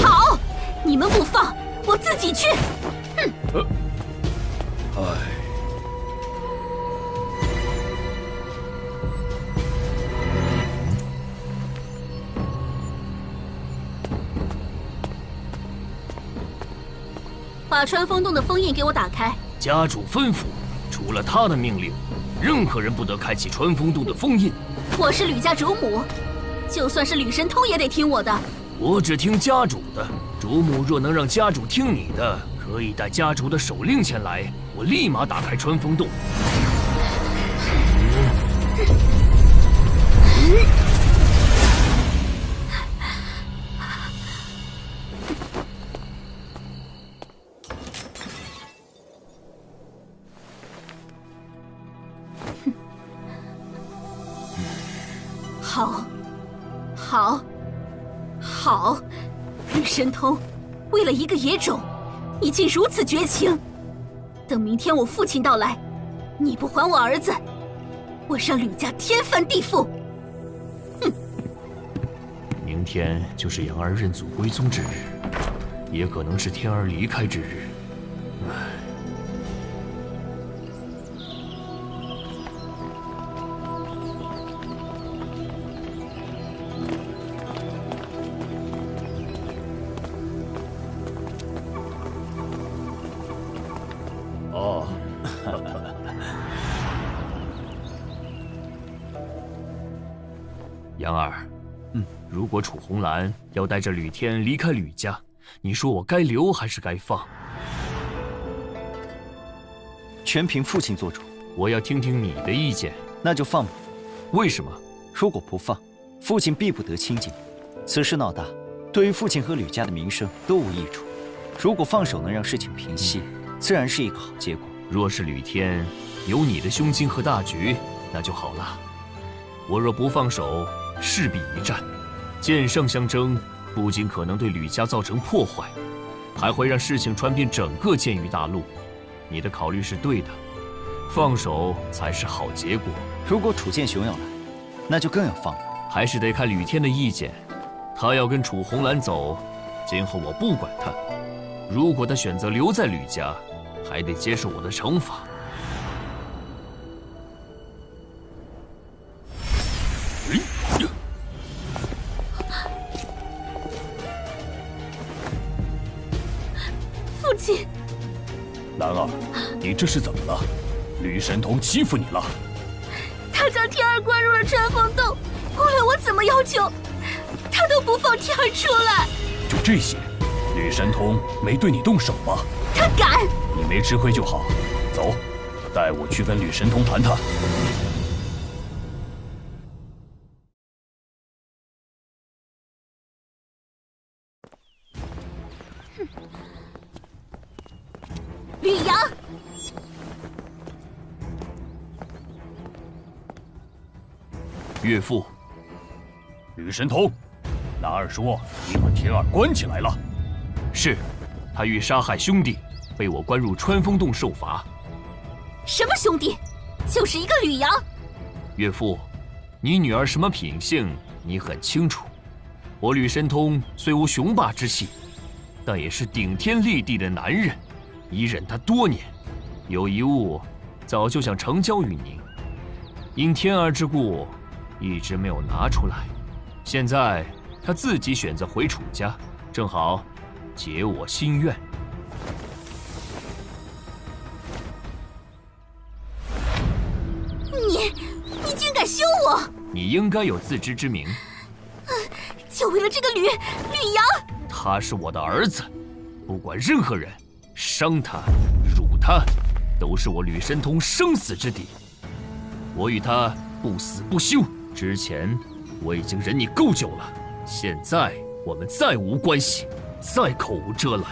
好，你们不放，我自己去。哼。把穿风洞的封印给我打开。家主吩咐，除了他的命令，任何人不得开启穿风洞的封印。我是吕家主母，就算是吕神通也得听我的。我只听家主的，主母若能让家主听你的，可以带家主的手令前来，我立马打开穿风洞。好，好，好，吕神通，为了一个野种，你竟如此绝情！等明天我父亲到来，你不还我儿子，我让吕家天翻地覆！哼！明天就是阳儿认祖归宗之日，也可能是天儿离开之日。唉。阳儿，如果楚红兰要带着吕天离开吕家，你说我该留还是该放？全凭父亲做主。我要听听你的意见。那就放吧。为什么？如果不放，父亲必不得清净。此事闹大，对于父亲和吕家的名声都无益处。如果放手能让事情平息，自然是一个好结果。若是吕天有你的胸襟和大局，那就好了。我若不放手，势必一战，剑圣相争，不仅可能对吕家造成破坏，还会让事情传遍整个剑域大陆。你的考虑是对的，放手才是好结果。如果楚剑雄要来，那就更要放了。还是得看吕天的意见。他要跟楚红兰走，今后我不管他。如果他选择留在吕家，还得接受我的惩罚。父亲，兰儿，你这是怎么了？吕神童欺负你了？他将天儿关入了穿风洞，无论我怎么要求，他都不放天儿出来。就这些，吕神通没对你动手吧？他敢！你没吃亏就好。走，带我去跟吕神通谈谈。吕阳，岳父，吕神通，男儿说你把天儿关起来了。是，他欲杀害兄弟，被我关入穿风洞受罚。什么兄弟？就是一个吕阳。岳父，你女儿什么品性，你很清楚。我吕神通虽无雄霸之气，但也是顶天立地的男人，已忍她多年。有一物，早就想成交于您，因天儿之故，一直没有拿出来。现在他自己选择回楚家，正好解我心愿。你竟敢休我！你应该有自知之明。就为了这个吕阳，他是我的儿子，不管任何人伤他、辱他，都是我吕神通生死之敌。我与他不死不休。之前我已经忍你够久了，现在我们再无关系，再口无遮拦，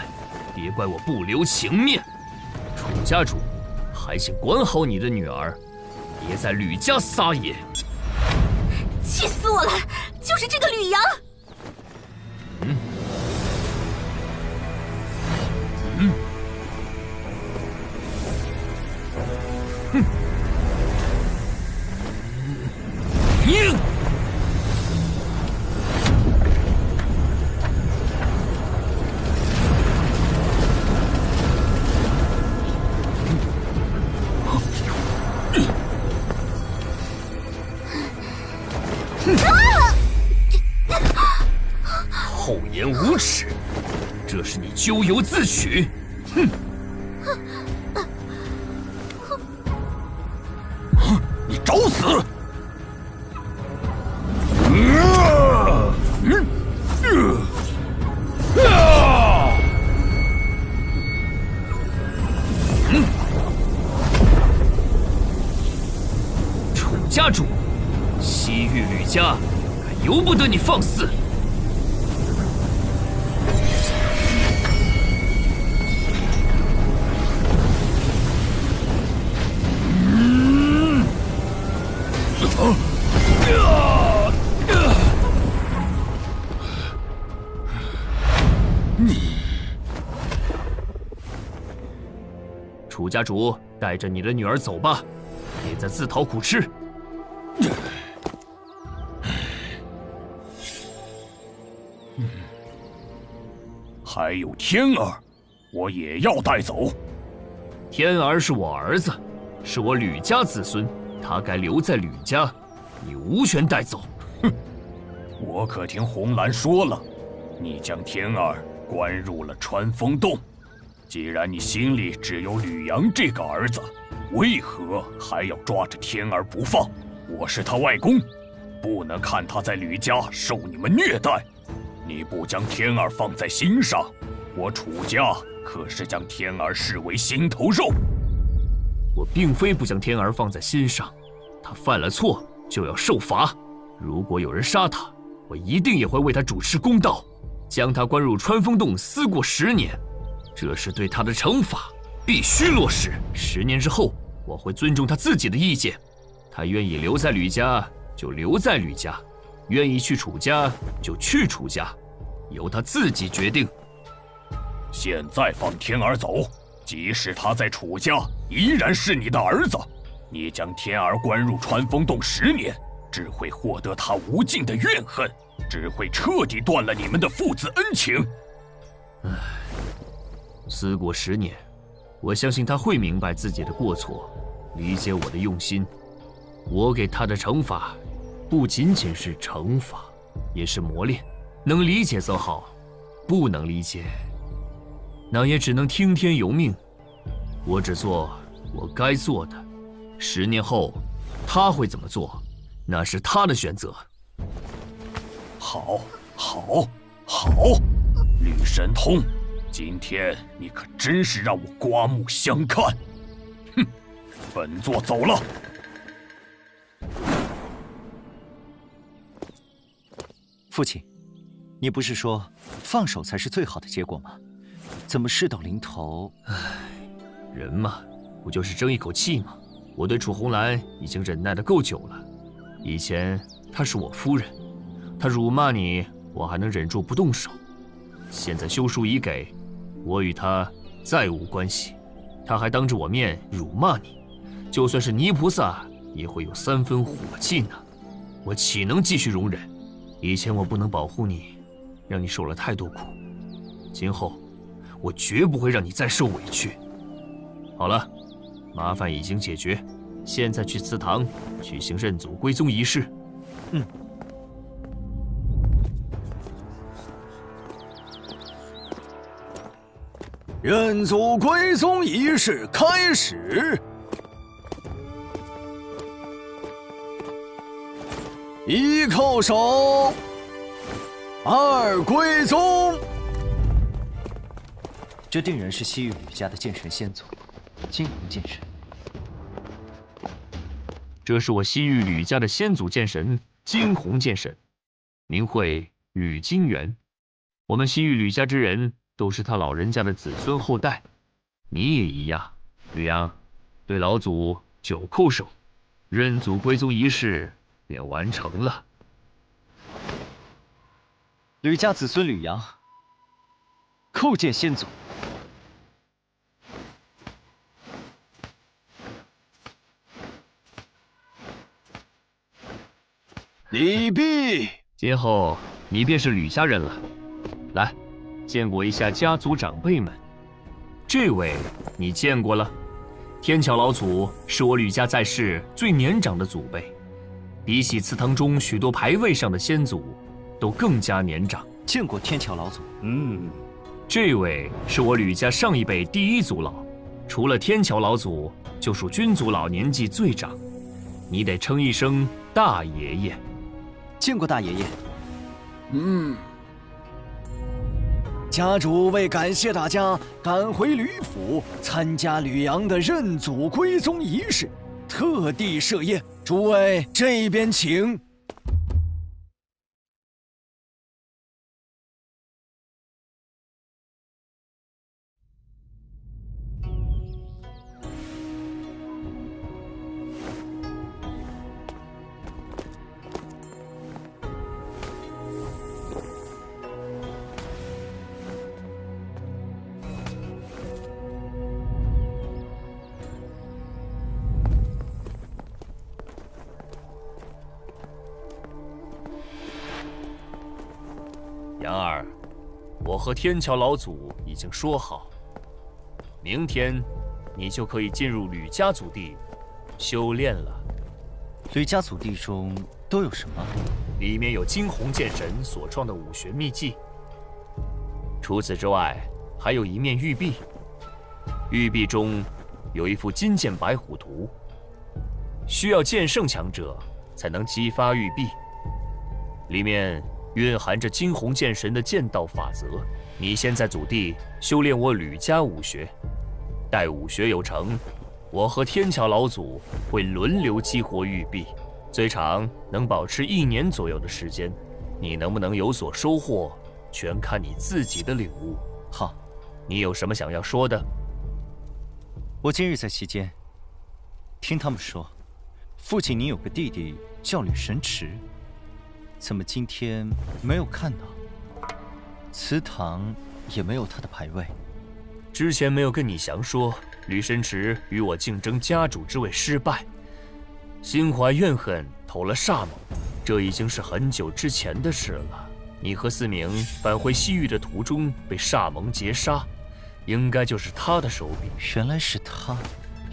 别怪我不留情面。楚家主，还请管好你的女儿，别在吕家撒野。气死我了！就是这个吕阳。厚颜无耻，这是你咎由自取。哼！你找死！楚家主，西域吕家，可由不得你放肆！楚家主，带着你的女儿走吧，别再自讨苦吃。还有天儿，我也要带走。天儿是我儿子，是我吕家子孙，他该留在吕家，你无权带走。哼，我可听红兰说了，你将天儿关入了穿风洞。既然你心里只有吕阳这个儿子，为何还要抓着天儿不放？我是他外公，不能看他在吕家受你们虐待。你不将天儿放在心上，我楚家可是将天儿视为心头肉。我并非不将天儿放在心上，他犯了错就要受罚。如果有人杀他，我一定也会为他主持公道，将他关入穿风洞思过10年。这是对他的惩罚，必须落实。10年之后，我会尊重他自己的意见。他愿意留在吕家就留在吕家，愿意去楚家就去楚家，由他自己决定。现在放天儿走，即使他在楚家，依然是你的儿子。你将天儿关入穿风洞10年，只会获得他无尽的怨恨，只会彻底断了你们的父子恩情。唉。思过10年，我相信他会明白自己的过错，理解我的用心。我给他的惩罚，不仅仅是惩罚，也是磨练。能理解则好，不能理解，那也只能听天由命。我只做我该做的。10年后，他会怎么做，那是他的选择。好，好，好，吕神通，今天你可真是让我刮目相看。哼，本座走了。父亲，你不是说放手才是最好的结果吗？怎么事到临头？唉，人嘛，不就是争一口气吗？我对楚红兰已经忍耐得够久了。以前她是我夫人，她辱骂你，我还能忍住不动手。现在休书已给，我与她再无关系，她还当着我面辱骂你，就算是泥菩萨也会有3分火气呢。我岂能继续容忍？以前我不能保护你，让你受了太多苦，今后我绝不会让你再受委屈。好了，麻烦已经解决，现在去祠堂举行认祖归宗仪式。认祖归宗仪式开始。1叩首，2归宗。这定然是西域吕家的剑神先祖，金红剑神。这是我西域吕家的先祖剑神金红剑神，名讳吕金元。我们西域吕家之人都是他老人家的子孙后代，你也一样。吕阳，对老祖9叩首，认祖归宗仪式便完成了。吕家子孙吕阳，叩见先祖。礼毕。今后你便是吕家人了。来，见过一下家族长辈们。这位你见过了，天桥老祖是我吕家在世最年长的祖辈，比起祠堂中许多牌位上的先祖，都更加年长。见过天桥老祖。这位是我吕家上一辈第1族老，除了天桥老祖，就属君族老年纪最长，你得称一声大爷爷。见过大爷爷。家主为感谢大家赶回吕府参加吕阳的认祖归宗仪式，特地设宴，诸位这边请。杨儿，我和天桥老祖已经说好，明天你就可以进入吕家祖地修炼了。吕家祖地中都有什么？里面有金红剑神所创的武学秘技，除此之外，还有一面玉璧，玉璧中有一幅金剑白虎图，需要剑圣强者才能激发玉璧，里面蕴含着金红剑神的剑道法则。你先在祖地修炼我吕家武学，待武学有成，我和天桥老祖会轮流激活玉璧，最长能保持1年左右的时间。你能不能有所收获，全看你自己的领悟。好，你有什么想要说的？我今日在其间听他们说，父亲你有个弟弟叫吕神池，怎么今天没有看到？祠堂也没有他的牌位。之前没有跟你详说，吕神池与我竞争家主之位失败，心怀怨恨，投了煞盟。这已经是很久之前的事了。你和思明返回西域的途中被煞盟劫杀，应该就是他的手笔。原来是他，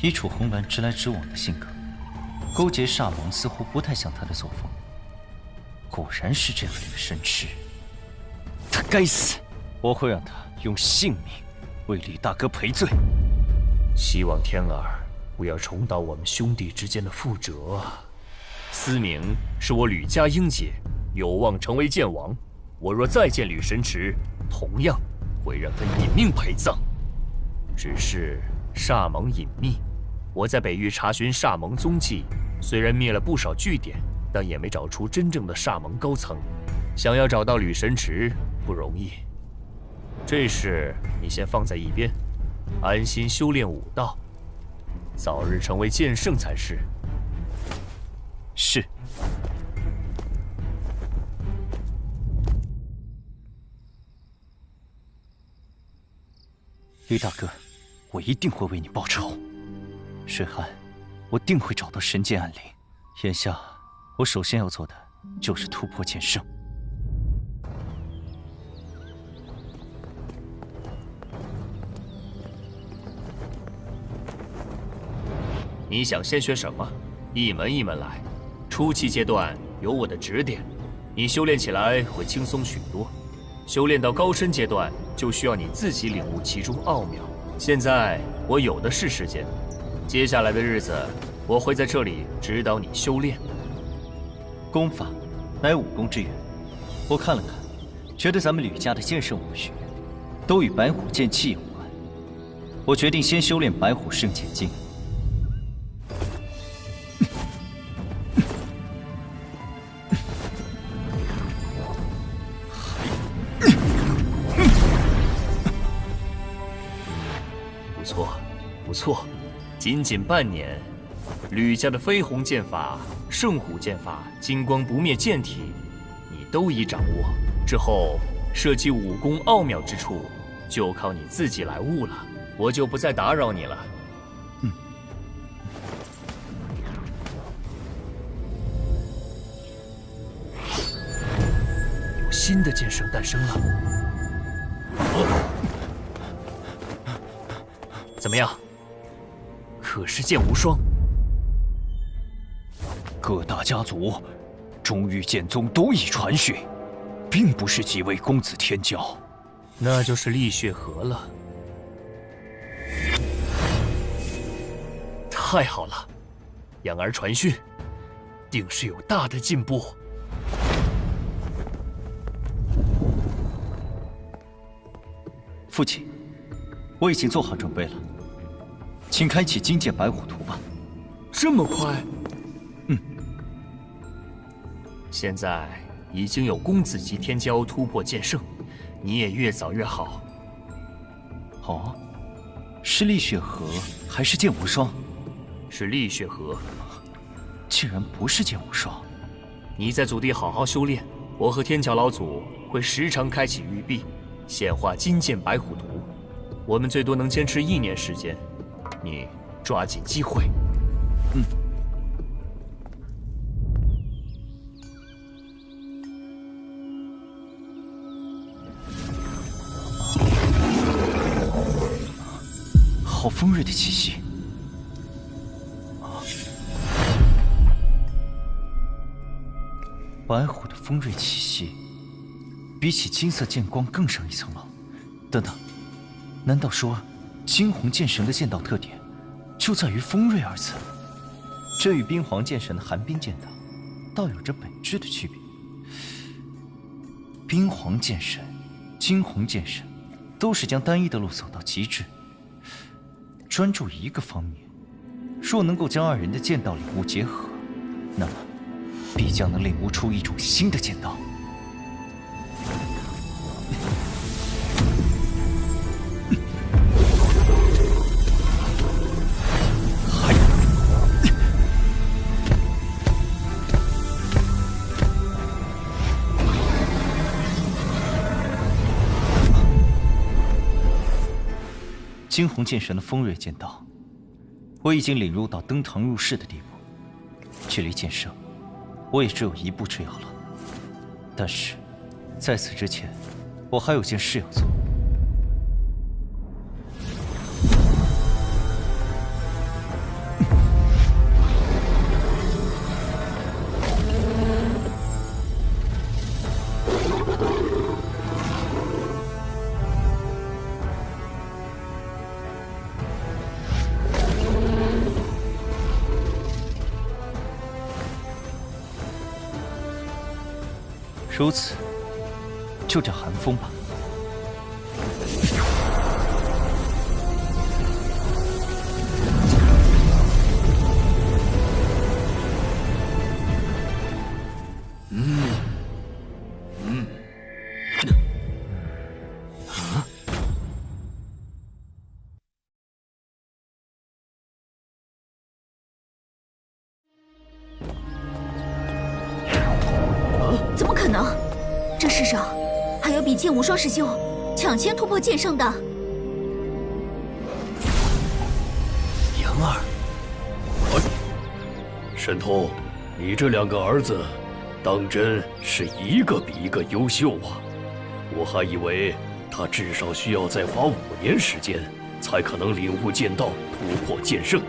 以楚红鸾直来直往的性格，勾结煞盟似乎不太像他的作风。果然是这个吕神池，他该死！我会让他用性命为吕大哥赔罪。希望天儿不要重蹈我们兄弟之间的覆辙啊！思明是我吕家英杰，有望成为剑王。我若再见吕神池，同样会让他以命陪葬。只是煞盟隐秘，我在北域查询煞盟踪迹，虽然灭了不少据点，但也没找出真正的煞盟高层。想要找到吕神池不容易。这事你先放在一边，安心修炼武道，早日成为剑圣才是。是。吕大哥，我一定会为你报仇。水寒，我定会找到神剑暗灵。眼下，我首先要做的就是突破剑圣。你想先学什么？一门一门来。初期阶段有我的指点，你修炼起来会轻松许多。修炼到高深阶段，就需要你自己领悟其中奥妙。现在我有的是时间，接下来的日子，我会在这里指导你修炼。功法乃武功之源，我看了看，觉得咱们吕家的剑圣武学都与白虎剑气有关。我决定先修炼白虎圣剑经。不错，仅仅半年，吕家的飞鸿剑法、圣虎剑法、金光不灭剑体，你都已掌握。之后涉及武功奥妙之处，就靠你自己来悟了。我就不再打扰你了。有新的剑圣诞生了。怎么样？可是剑无双。各大家族，中域剑宗都已传讯，并不是几位公子天骄，那就是厉血河了。太好了，养儿传讯，定是有大的进步。父亲，我已经做好准备了。请开启金剑白虎图吧。这么快？现在已经有公子级天骄突破剑圣，你也越早越好。哦，是厉血河还是剑无双？是厉血河。竟然不是剑无双！你在祖地好好修炼，我和天桥老祖会时常开启玉璧，显化金剑白虎图。我们最多能坚持1年时间。你抓紧机会。好锋锐的气息。白虎的锋锐气息，比起金色剑光更上一层楼。等等，难道说？金红剑神的剑道特点，就在于锋锐二字。这与冰皇剑神的寒冰剑道，倒有着本质的区别。冰皇剑神、金红剑神，都是将单一的路走到极致，专注一个方面。若能够将二人的剑道领悟结合，那么必将能领悟出一种新的剑道。金红剑神的锋锐剑道，我已经领悟到登堂入室的地步。距离剑圣，我也只有一步之遥了。但是，在此之前，我还有件事要做。如此，就叫寒风吧。怎么可能？这世上还有比剑无双师兄抢先突破剑圣的。杨儿，神通，你这2个儿子，当真是一个比一个优秀啊！我还以为他至少需要再花5年时间，才可能领悟剑道，突破剑圣。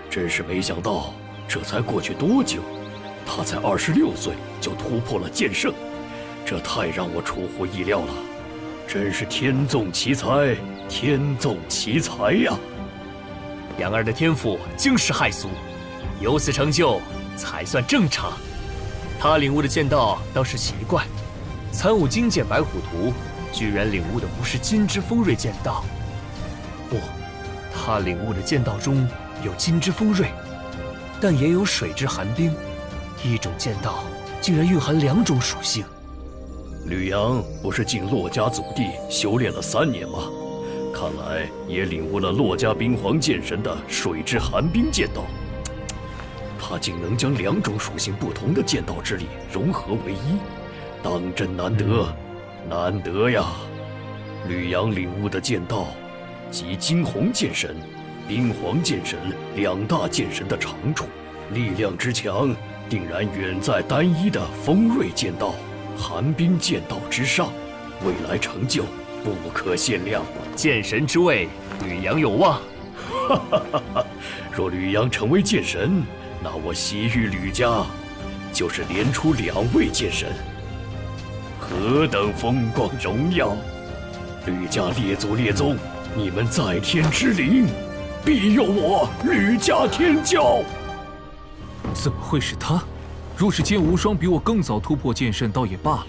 真是没想到，这才过去多久，他才26岁就突破了剑圣，这太让我出乎意料了。真是天纵奇才，天纵奇才呀！杨儿的天赋惊世骇俗，有此成就才算正常。他领悟的剑道倒是奇怪，参悟金剑白虎图，居然领悟的不是金之锋锐剑道。不，他领悟的剑道中有金之锋锐，但也有水之寒冰。一种剑道竟然蕴含2种属性。吕阳不是进洛家祖地修炼了3年吗？看来也领悟了洛家冰皇剑神的水之寒冰剑道。他竟能将2种属性不同的剑道之力融合为一，当真难得，难得呀！吕阳领悟的剑道，集金红剑神、冰皇剑神2大剑神的长处，力量之强，定然远在单一的锋锐剑道、寒冰剑道之上，未来成就不可限量。剑神之位，吕阳有望。哈哈哈哈！若吕阳成为剑神，那我西域吕家就是连出2位剑神，何等风光荣耀！吕家列祖列宗，你们在天之灵，必有我吕家天骄。怎么会是他？若是剑无双比我更早突破剑圣，倒也罢了，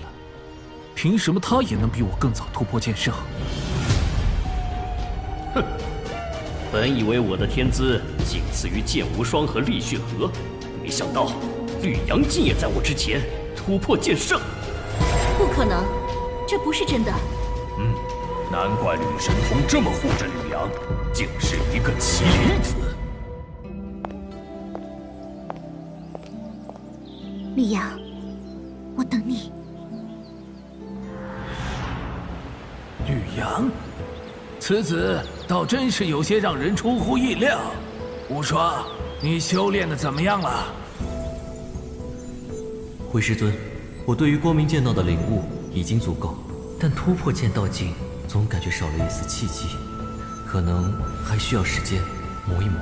凭什么他也能比我更早突破剑圣？哼！本以为我的天资仅次于剑无双和厉血河，没想到吕阳竟也在我之前突破剑圣。不可能，这不是真的。难怪吕神通这么护着吕阳，竟是一个麒麟子。吕阳，我等你。吕阳，此子倒真是有些让人出乎意料。无双，你修炼的怎么样了？回师尊，我对于光明剑道的领悟已经足够，但突破剑道境总感觉少了一丝契机，可能还需要时间磨一磨。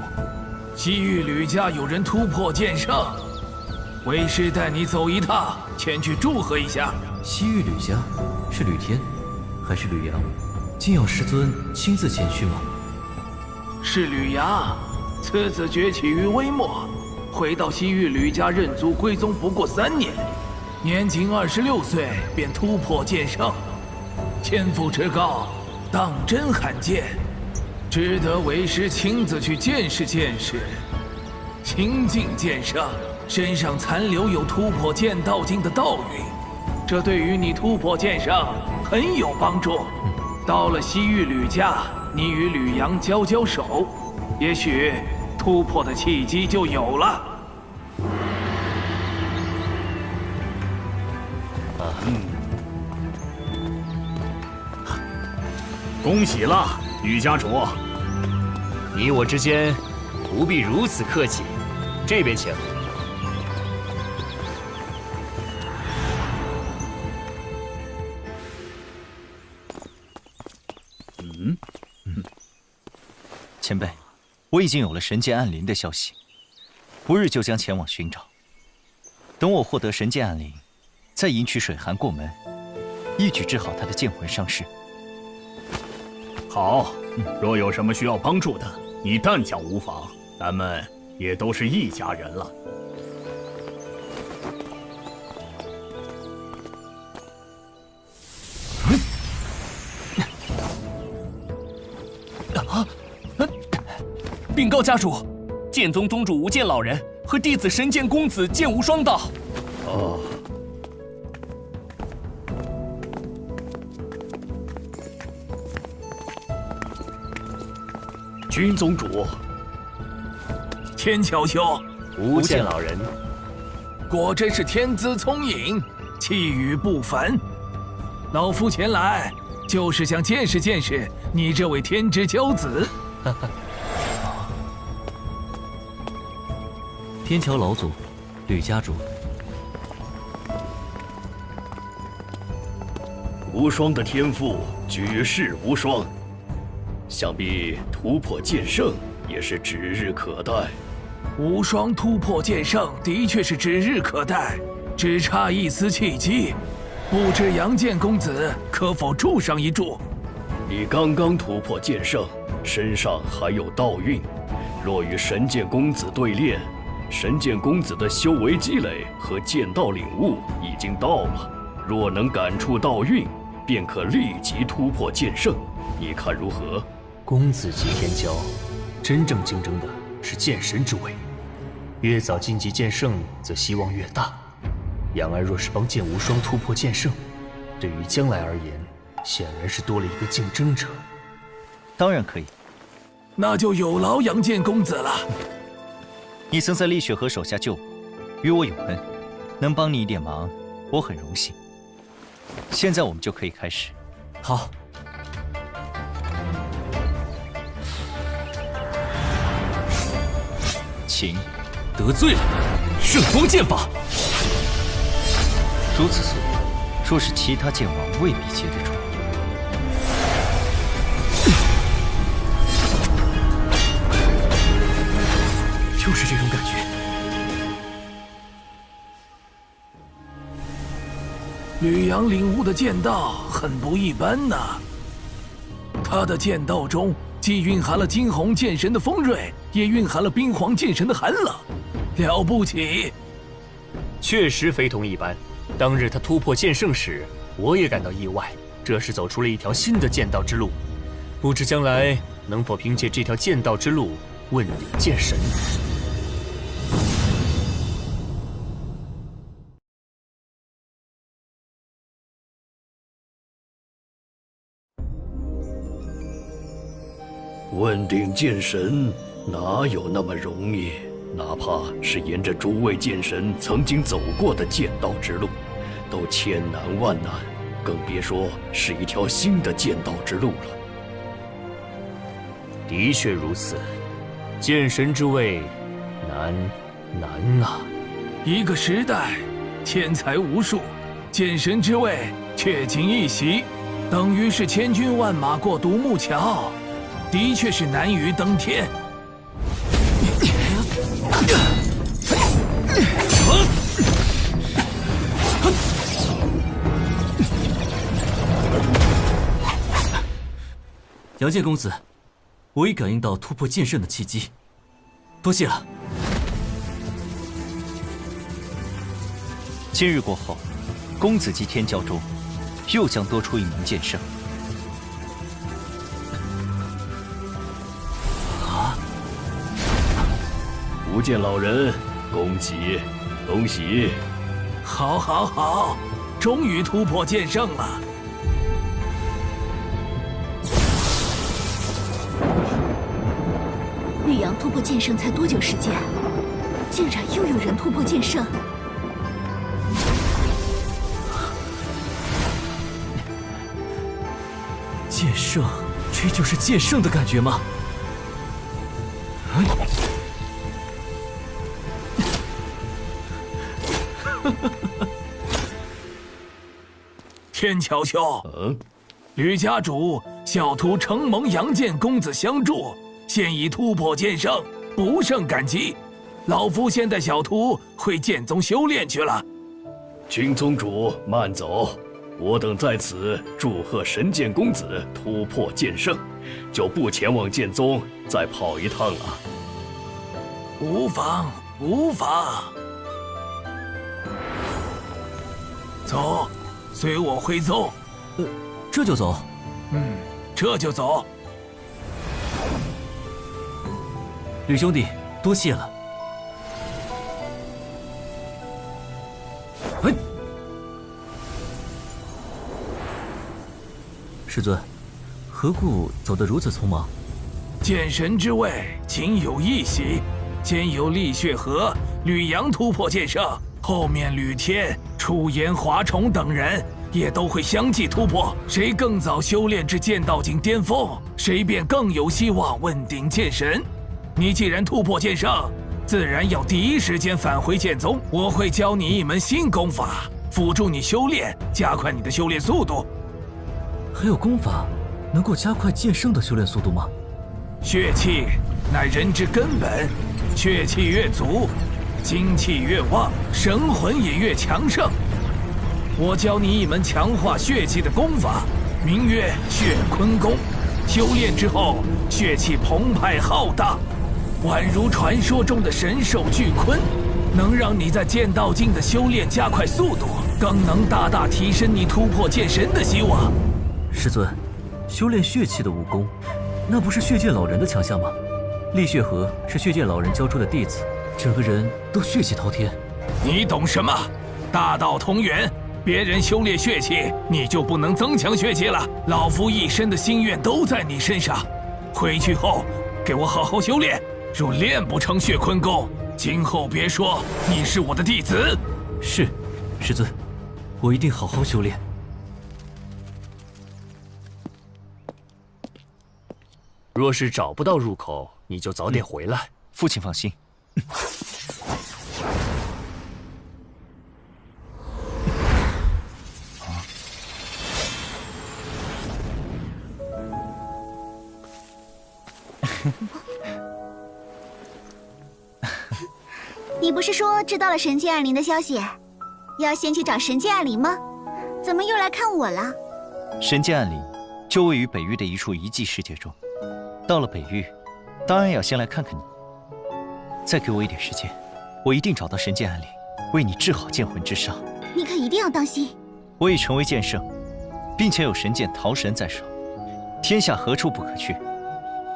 西域吕家有人突破剑圣，为师带你走一趟，前去祝贺一下。西域吕家是吕天，还是吕阳？竟要师尊亲自前去吗？是吕阳，此子崛起于微末，回到西域吕家认祖归宗不过3年，年仅26岁便突破剑圣，天赋之高，当真罕见，值得为师亲自去见识见识。清净剑圣身上残留有突破剑道境的道韵，这对于你突破剑圣很有帮助。到了西域吕家，你与吕阳交交手，也许突破的契机就有了。恭喜了，吕家主！你我之间不必如此客气，这边请。前辈，我已经有了神剑暗灵的消息，不日就将前往寻找。等我获得神剑暗灵，再迎取水寒过门，一举治好他的剑魂伤势。好，若有什么需要帮助的，你但讲无妨，咱们也都是一家人了。禀告家主，剑宗宗主无剑老人和弟子神剑公子剑无双到。哦。君宗主，天桥兄，无剑老人，果真是天资聪颖，气宇不凡。老夫前来就是想见识见识你这位天之骄子。天桥老祖，吕家主。无双的天赋举世无双，想必突破剑圣也是指日可待。无双突破剑圣的确是指日可待，只差一丝契机，不知杨剑公子可否助上一助？你刚刚突破剑圣，身上还有道韵，若与神剑公子对练，神剑公子的修为积累和剑道领悟已经到了，若能感触道韵，便可立即突破剑圣，你看如何？公子级天骄，真正竞争的是剑神之位，越早晋级剑圣，则希望越大。杨儿若是帮剑无双突破剑圣，对于将来而言，显然是多了一个竞争者。当然可以，那就有劳杨剑公子了。你曾在厉雪河手下救我，与我有恩，能帮你一点忙，我很荣幸。现在我们就可以开始。好。请。得罪了，圣光剑法。如此速度，若是其他剑王未必接得住。就是这种感觉。吕阳领悟的剑道很不一般呐，他的剑道中既蕴含了惊鸿剑神的锋锐，也蕴含了冰皇剑神的寒冷，了不起。确实非同一般。当日他突破剑圣时，我也感到意外，这是走出了一条新的剑道之路。不知将来能否凭借这条剑道之路问鼎剑神。问鼎剑神哪有那么容易？哪怕是沿着诸位剑神曾经走过的剑道之路，都千难万难，更别说是一条新的剑道之路了。的确如此，剑神之位难啊！一个时代，天才无数，剑神之位却仅一席，等于是千军万马过独木桥。的确是难于登天。杨剑公子，我已感应到突破剑圣的契机，多谢了。今日过后，公子级天骄中又将多出一名剑圣。无剑老人，恭喜恭喜！好，好，好，终于突破剑圣了。绿阳突破剑圣才多久时间？竟然又有人突破剑圣！剑圣，这就是剑圣的感觉吗？天桥兄，吕家主小徒承蒙杨剑公子相助，现已突破剑圣，不胜感激。老夫先带小徒回剑宗修炼去了。君宗主慢走，我等在此祝贺神剑公子突破剑圣，就不前往剑宗再跑一趟了。无妨，无妨。走，随我回宗。这就走？这就走。吕兄弟，多谢了。师尊，何故走得如此匆忙？剑神之位仅有一席，兼有厉血河、吕阳突破剑圣，后面吕天、楚言、华崇等人也都会相继突破。谁更早修炼至剑道境巅峰，谁便更有希望问鼎剑神。你既然突破剑圣，自然要第一时间返回剑宗。我会教你一门新功法，辅助你修炼，加快你的修炼速度。还有功法能够加快剑圣的修炼速度吗？血气乃人之根本，血气越足，精气越旺，神魂也越强盛。我教你一门强化血气的功法，名曰血坤功。修炼之后，血气澎湃浩大，宛如传说中的神兽巨鲲，能让你在剑道境的修炼加快速度，更能大大提升你突破剑神的希望。师尊，修炼血气的武功，那不是血剑老人的强项吗？厉血河是血剑老人教出的弟子，整个人都血气滔天。你懂什么？大道同源，别人修炼血气，你就不能增强血气了。老夫一身的心愿都在你身上，回去后给我好好修炼。若练不成血坤功，今后别说你是我的弟子。是，师尊，我一定好好修炼。若是找不到入口，你就早点回来。父亲放心。你不是说知道了神剑暗灵的消息，要先去找神剑暗灵吗？怎么又来看我了？神剑暗灵就位于北域的一处遗迹世界中。到了北域，当然要先来看看你。再给我一点时间，我一定找到神剑暗灵，为你治好剑魂之伤。你可一定要当心。我已成为剑圣，并且有神剑桃神在手，天下何处不可去？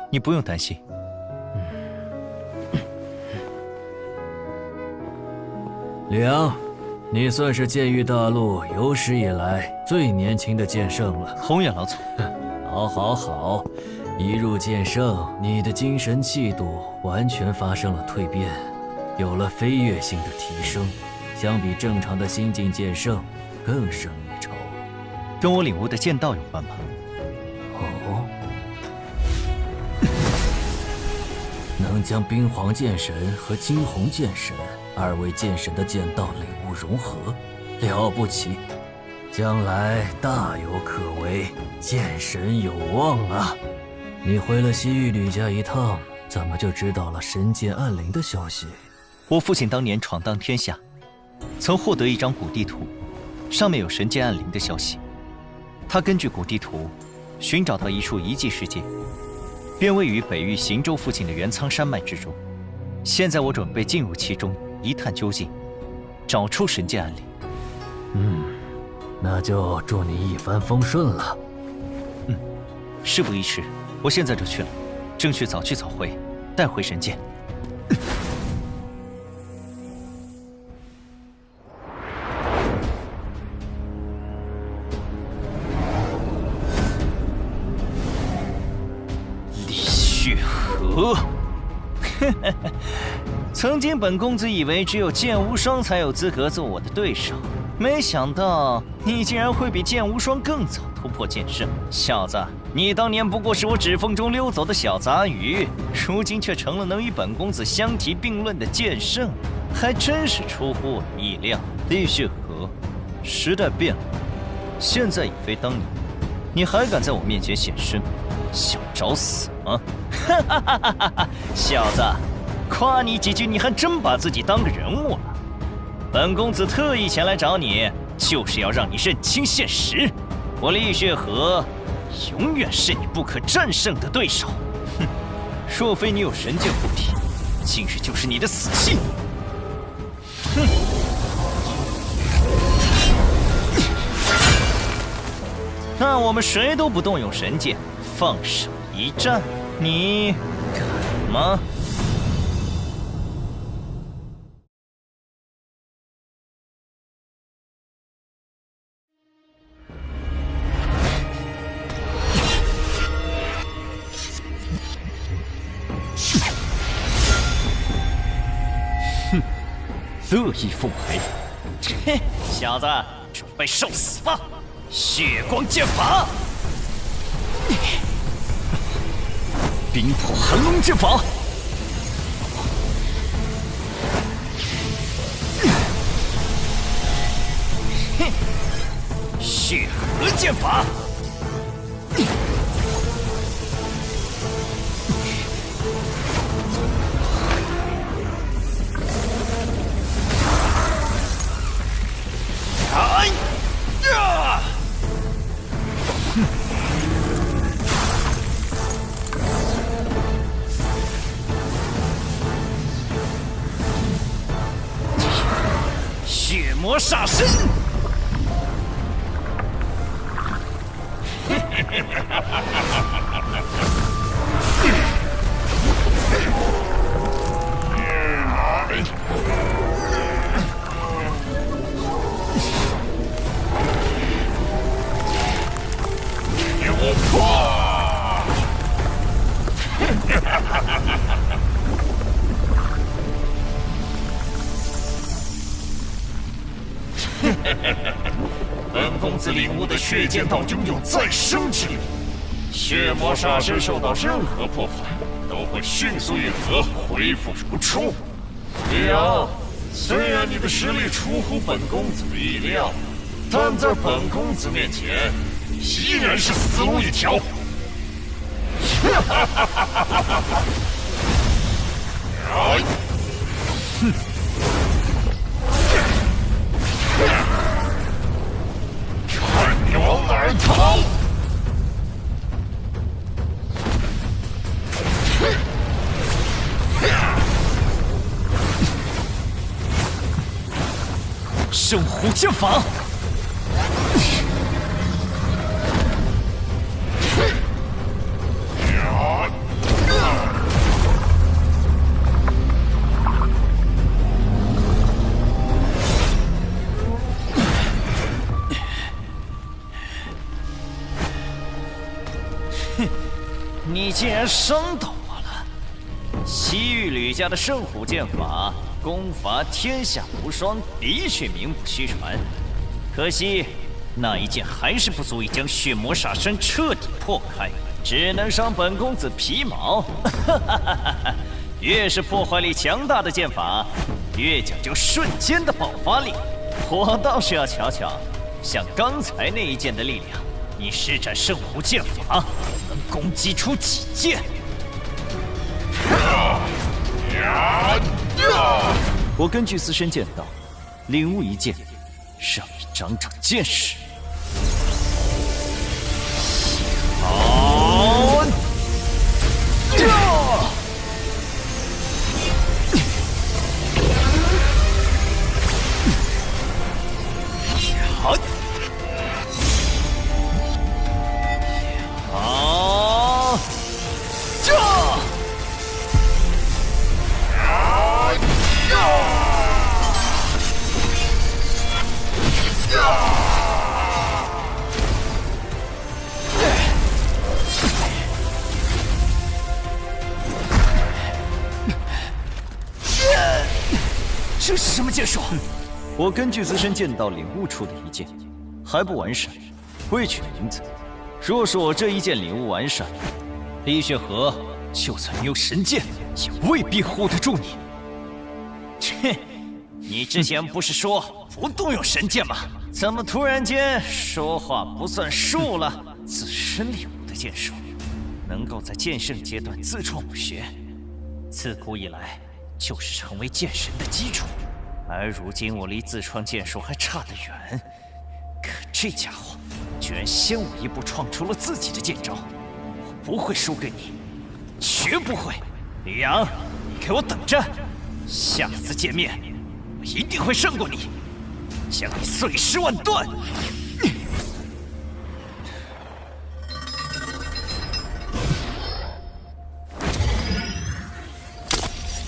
你不用担心。吕阳，你算是剑域大陆有史以来最年轻的剑圣了。宏远老祖，好，一入剑圣，你的精神气度完全发生了蜕变，有了飞跃性的提升，相比正常的新晋剑圣更胜一筹。跟我领悟的剑道有关吗？哦，能将冰皇剑神和惊鸿剑神二位剑神的剑道领悟融合，了不起，将来大有可为，剑神有望啊！你回了西域吕家一趟，怎么就知道了神剑暗灵的消息？我父亲当年闯荡天下，曾获得一张古地图，上面有神剑暗灵的消息。他根据古地图寻找到一处遗迹世界，便位于北域行州附近的元苍山脉之中。现在我准备进入其中一探究竟，找出神剑暗灵。那就祝你一帆风顺了。事不宜迟，我现在就去了，争取早去早回，带回神剑。李血河，曾经本公子以为只有剑无双才有资格做我的对手，没想到你竟然会比剑无双更早突破剑圣。小子，你当年不过是我指缝中溜走的小杂鱼，如今却成了能与本公子相提并论的剑圣，还真是出乎我的意料。李血河，时代变了，现在已非当年，你还敢在我面前显身，想找死吗？小子，夸你几句，你还真把自己当个人物了。本公子特意前来找你，就是要让你认清现实，我李血河永远是你不可战胜的对手。哼，若非你有神剑护体，今日就是你的死期。哼！那我们谁都不动用神剑，放手一战，你敢吗？乐意奉陪。切，小子，准备受死吧！血光剑法，冰破寒龙剑法，血河剑法。哎呀！血魔煞身！本公子领悟的血剑道拥有再生之力，血魔煞身受到任何破坏，都会迅速愈合，恢复如初。李阳，虽然你的实力出乎本公子的意料，但在本公子面前，依然是死路一条。看你往哪儿逃！圣虎剑法。你竟然伤到我了！西域吕家的圣虎剑法，功法天下无双，的确名不虚传。可惜那一剑还是不足以将血魔煞身彻底破开，只能伤本公子皮毛。越是破坏力强大的剑法，越讲究瞬间的爆发力。我倒是要瞧瞧，像刚才那一剑的力量，你施展圣虎剑法能攻击出几剑？我根据自身剑道，领悟一剑，让你长长见识。好！好！好！这！这是什么剑术？我根据自身剑道领悟出的一剑，还不完善，未取名字。若是我这一剑领悟完善，李雪河就算你有神剑，也未必护得住你。切！你之前不是说不动用神剑吗？怎么突然间说话不算数了？自身领悟的剑术，能够在剑圣阶段自创武学，自古以来就是成为剑神的基础。而如今我离自创剑术还差得远，可这家伙居然先我一步创出了自己的剑招，我不会输给你，绝不会！李阳，你给我等着，下次见面，我一定会胜过你，将你碎尸万段！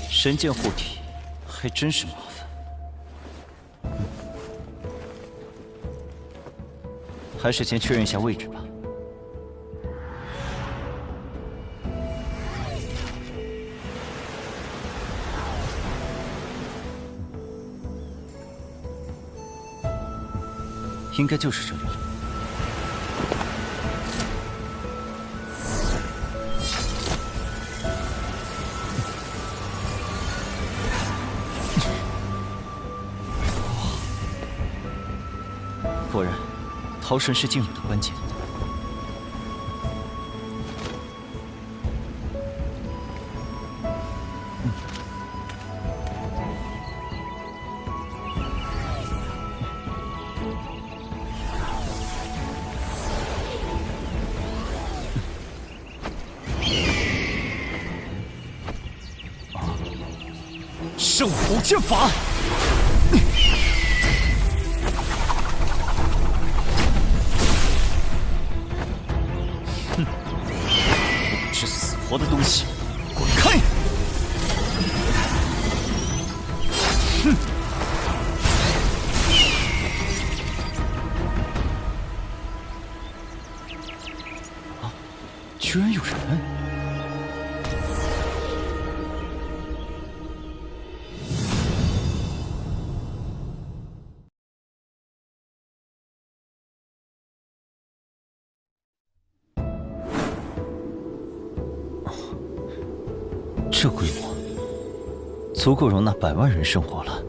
神剑护体，还真是麻烦。还是先确认一下位置吧。应该就是这里。果然，逃生是进入的关键。圣火剑法。 死活的东西，滚开！哼！啊，居然有人！这规模足够容纳100万人生活了。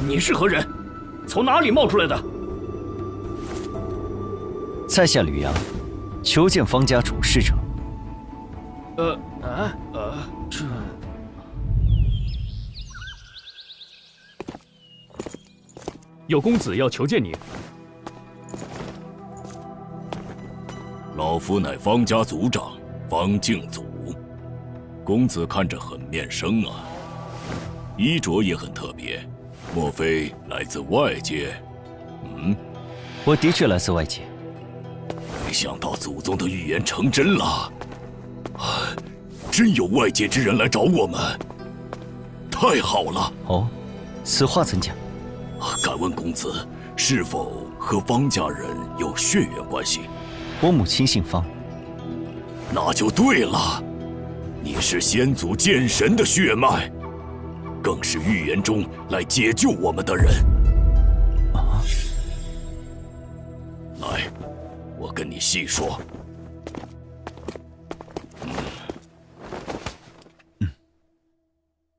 你是何人？从哪里冒出来的？在下吕阳，求见方家主事者。这有公子要求见你。老夫乃方家族长方敬祖，公子看着很面生啊，衣着也很特别，莫非来自外界？我的确来自外界。没想到祖宗的预言成真了。 真有外界之人来找我们，太好了！哦，此话怎讲？敢问公子，是否和方家人有血缘关系？我母亲姓方。那就对了，你是先祖剑神的血脉，更是预言中来解救我们的人。啊！来，我跟你细说。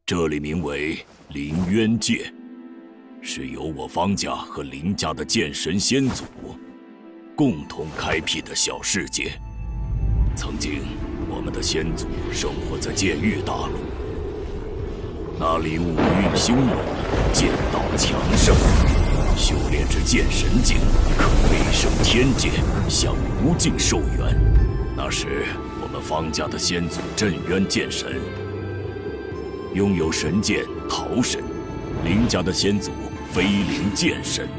这里名为凌渊界，是由我方家和凌家的剑神先祖共同开辟的小世界。曾经，我们的先祖生活在剑域大陆，那里五蕴兴隆，剑道强盛，修炼至剑神境，可飞升天界，享无尽寿元。那时，我们方家的先祖镇渊剑神。 拥有神剑桃神，凌家的先祖飞灵剑神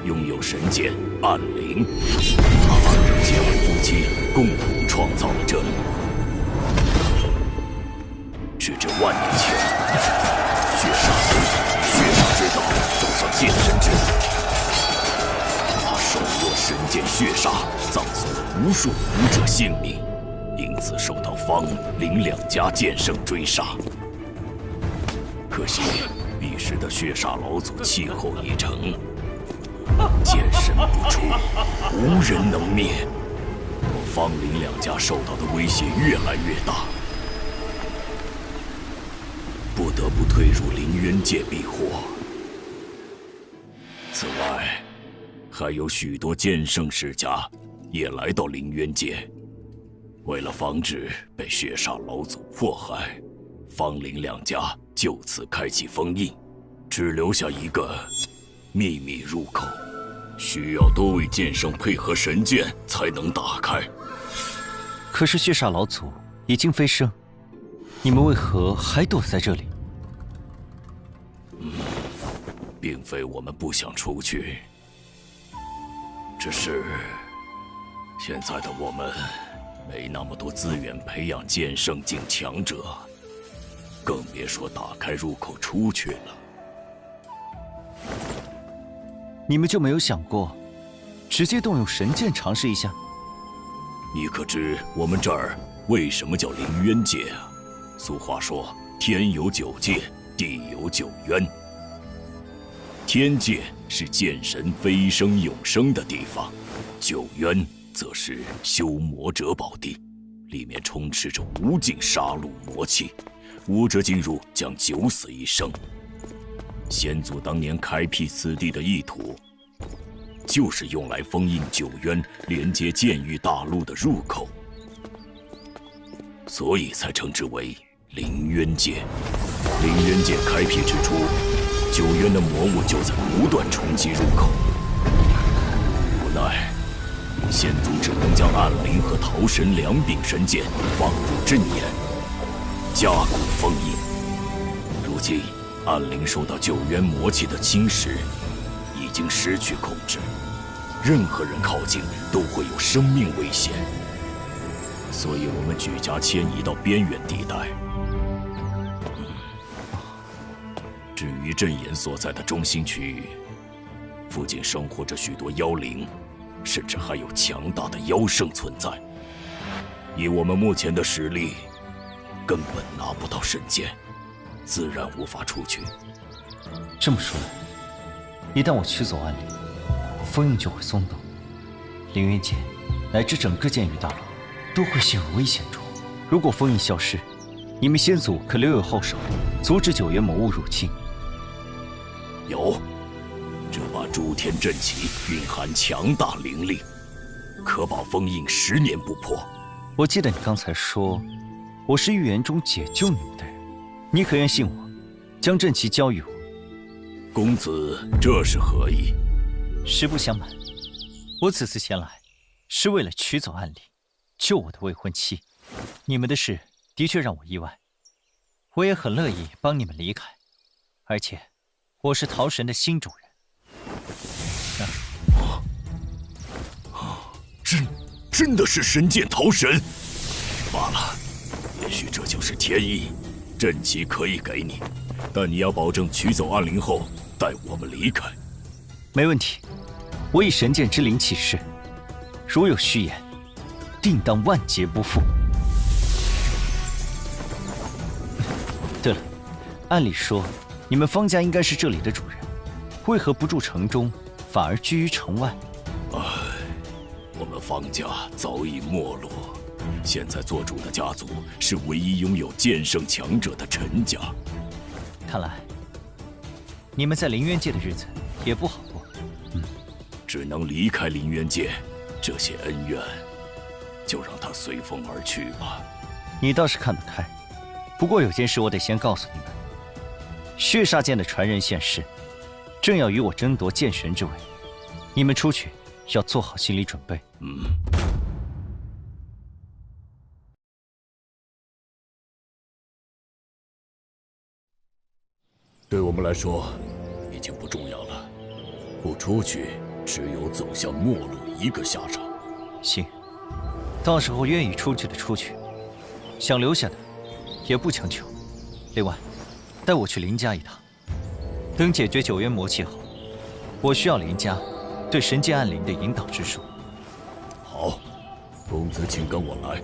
拥有神剑暗灵，他2人结为夫妻，共同创造了这里。直至万年前，血煞之子血煞之道走上剑神之路，他手握神剑血煞，葬送了无数武者性命，因此受到方凌2家剑圣追杀。 可惜，彼时的血煞老祖气候已成，剑神不出，无人能灭。我方凌2家受到的威胁越来越大，不得不退入凌渊界避祸。此外，还有许多剑圣世家也来到凌渊界，为了防止被血煞老祖迫害，方凌2家。 就此开启封印，只留下一个秘密入口，需要多位剑圣配合神剑才能打开。可是血煞老祖已经飞升，你们为何还躲在这里？并非我们不想出去，只是现在的我们没那么多资源培养剑圣境强者。 更别说打开入口出去了。你们就没有想过，直接动用神剑尝试一下？你可知我们这儿为什么叫凌渊界啊？俗话说，天有9界，地有9渊。天界是剑神飞升永生的地方，9渊则是修魔者宝地，里面充斥着无尽杀戮魔气，武者进入将九死一生。先祖当年开辟此地的意图，就是用来封印9渊连接剑域大陆的入口，所以才称之为凌渊界。凌渊界开辟之初，9渊的魔物就在不断冲击入口，无奈先祖只能将暗灵和桃神2柄神剑放入阵眼，加固封印。如今暗灵受到9渊魔气的侵蚀，已经失去控制，任何人靠近都会有生命危险，所以我们举家迁移到边远地带。至于阵眼所在的中心区域，附近生活着许多妖灵，甚至还有强大的妖圣存在。以我们目前的实力，根本拿不到神剑，自然无法出去。这么说来，一旦我取走暗灵，封印就会松动，凌渊界乃至整个剑域大陆都会陷入危险中。如果封印消失，你们先祖可留有后手，阻止9渊魔物入侵。有，这把诸天阵旗蕴含强大灵力，可保封印10年不破。我记得你刚才说，我是预言中解救你们的人，你可愿信我，将阵旗交予我？公子这是何意？实不相瞒，我此次前来，是为了取走暗灵，救我的未婚妻。你们的事的确让我意外，我也很乐意帮你们离开，而且我是桃神的新主人。真的是神剑桃神？罢了，也许这就是天意。阵旗可以给你，但你要保证取走暗灵后带我们离开。没问题，我以神剑之灵起誓，如有虚言，定当万劫不复。对了，按理说你们方家应该是这里的主人，为何不住城中，反而居于城外？我们方家早已没落，现在做主的家族是唯一拥有剑圣强者的陈家。看来你们在凌渊界的日子也不好过。只能离开凌渊界，这些恩怨就让它随风而去吧。你倒是看得开，不过有件事我得先告诉你们：血煞剑的传人现世，正要与我争夺剑神之位，你们出去要做好心理准备。对我们来说，已经不重要了。不出去，只有走向没落一个下场。行，到时候愿意出去的出去，想留下的也不强求。另外，带我去林家一趟。等解决9渊魔气后，我需要林家对神剑暗灵的引导之术。好，公子请跟我来。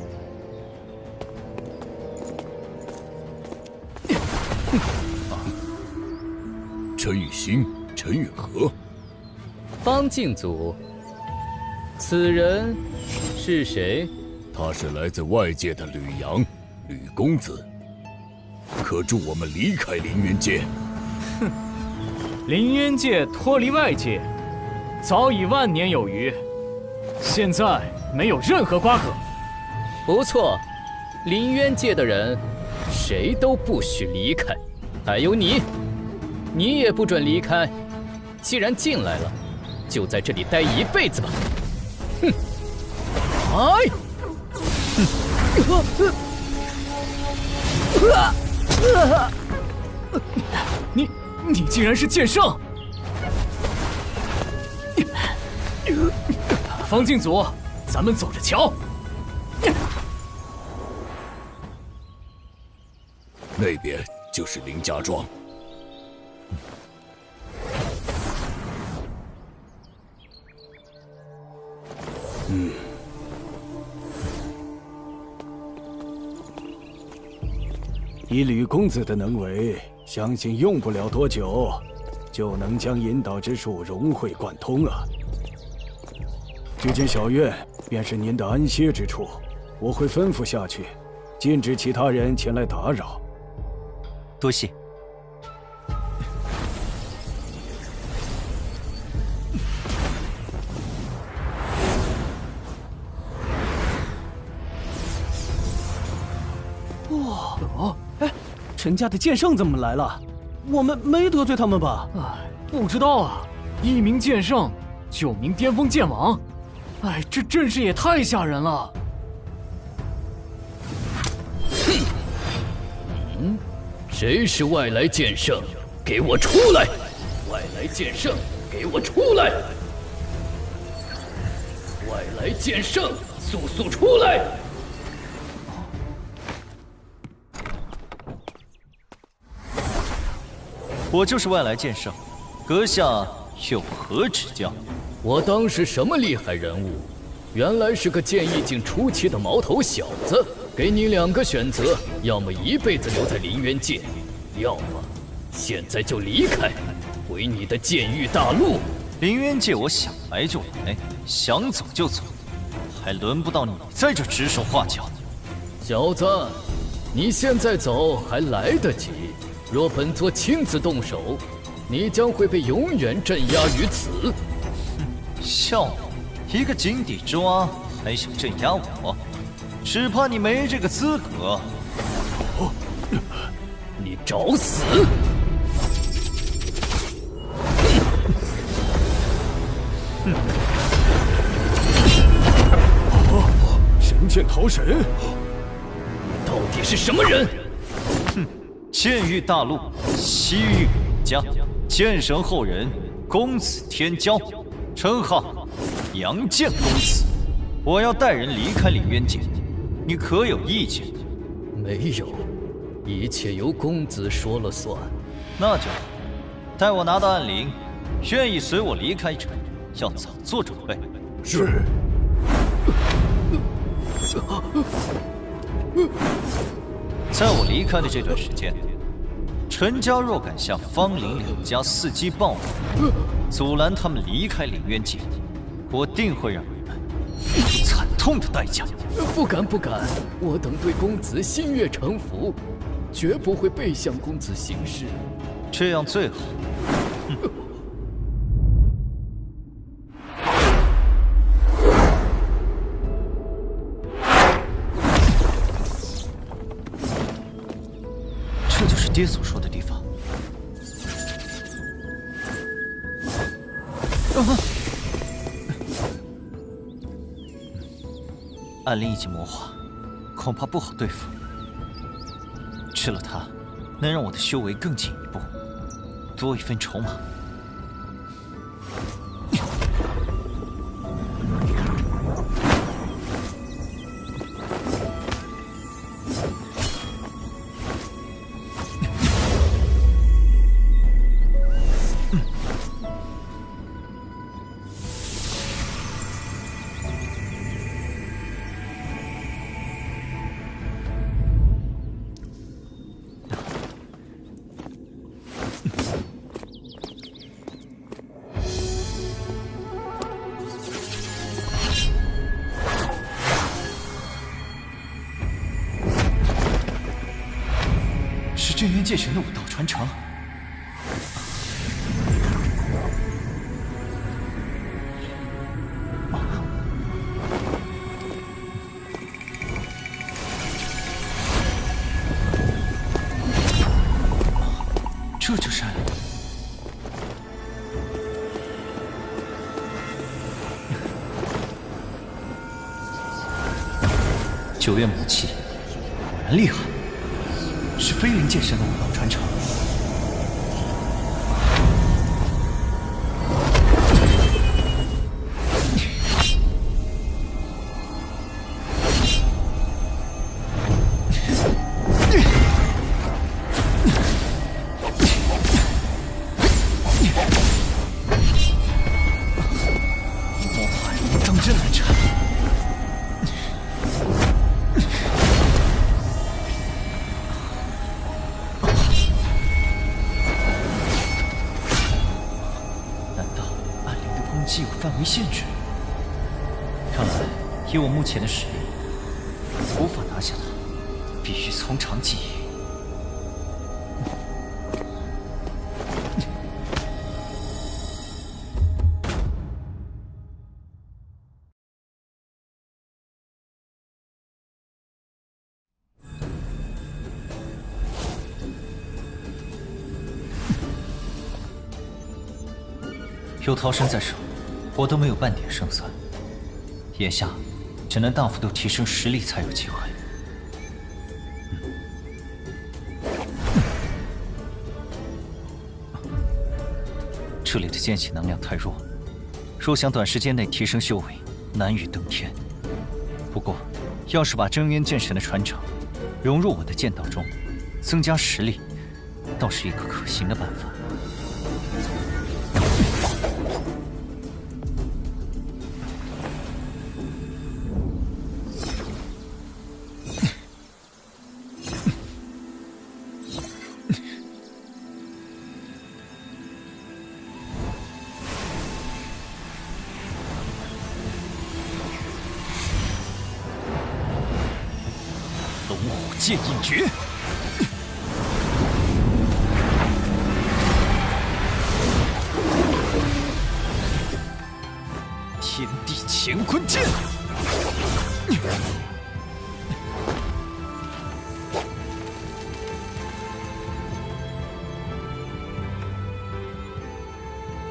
陈雨欣、陈允和，方敬祖，此人是谁？他是来自外界的吕阳，吕公子，可助我们离开凌渊界。哼，凌渊界脱离外界，早已万年有余，现在没有任何瓜葛。不错，凌渊界的人，谁都不许离开，还有你。你也不准离开，既然进来了，就在这里待一辈子吧。哼！哎！你竟然是剑圣！方敬祖，咱们走着瞧。那边就是林家庄。以吕公子的能为，相信用不了多久，就能将引导之术融会贯通了。这间小院便是您的安歇之处，我会吩咐下去，禁止其他人前来打扰。多谢。哇哦，哎，陈家的剑圣怎么来了？我们没得罪他们吧？哎，不知道啊。1名剑圣，9名巅峰剑王，哎，这阵势也太吓人了。谁是外来剑圣？给我出来！外来剑圣，给我出来！外来剑圣，速出来！我就是外来剑圣，阁下有何指教？我当是什么厉害人物？原来是个剑意境初期的毛头小子。给你2个选择，要么一辈子留在凌渊界，要么现在就离开，回你的剑域大陆。凌渊界我想来就来，想走就走，还轮不到你在这指手画脚。小子，你现在走还来得及。若本座亲自动手，你将会被永远镇压于此。笑我，一个井底之蛙还想镇压我？只怕你没这个资格。你找死！神剑桃神，你到底是什么人？剑域大陆西域家剑神后人公子天骄，称号杨剑公子。我要带人离开凌渊界，你可有意见？没有，一切由公子说了算。那就好，待我拿到暗铃，愿意随我离开者，要早做准备。是。在我离开的这段时间，陈家若敢向方林2家伺机报复，阻拦他们离开凌渊界，我定会让你们付出惨痛的代价。不敢，我等对公子心悦诚服，绝不会背向公子行事。这样最好。这就是爹所说的地方。暗灵已经魔化，恐怕不好对付。吃了它，能让我的修为更进一步，多一分筹码。镇元界神的武道传承，这就是暗灵。九月母气，果然厉害。是飞灵剑神的武道传承。魔法武当真难缠。范围限制。看来以我目前的实力，无法拿下他，必须从长计议。有逃生在手，我都没有半点胜算。眼下，只能大幅度提升实力才有机会。这里的剑气能量太弱，若想短时间内提升修为，难于登天。不过，要是把真渊剑神的传承融入我的剑道中，增加实力，倒是一个可行的办法。剑影诀，天地乾坤剑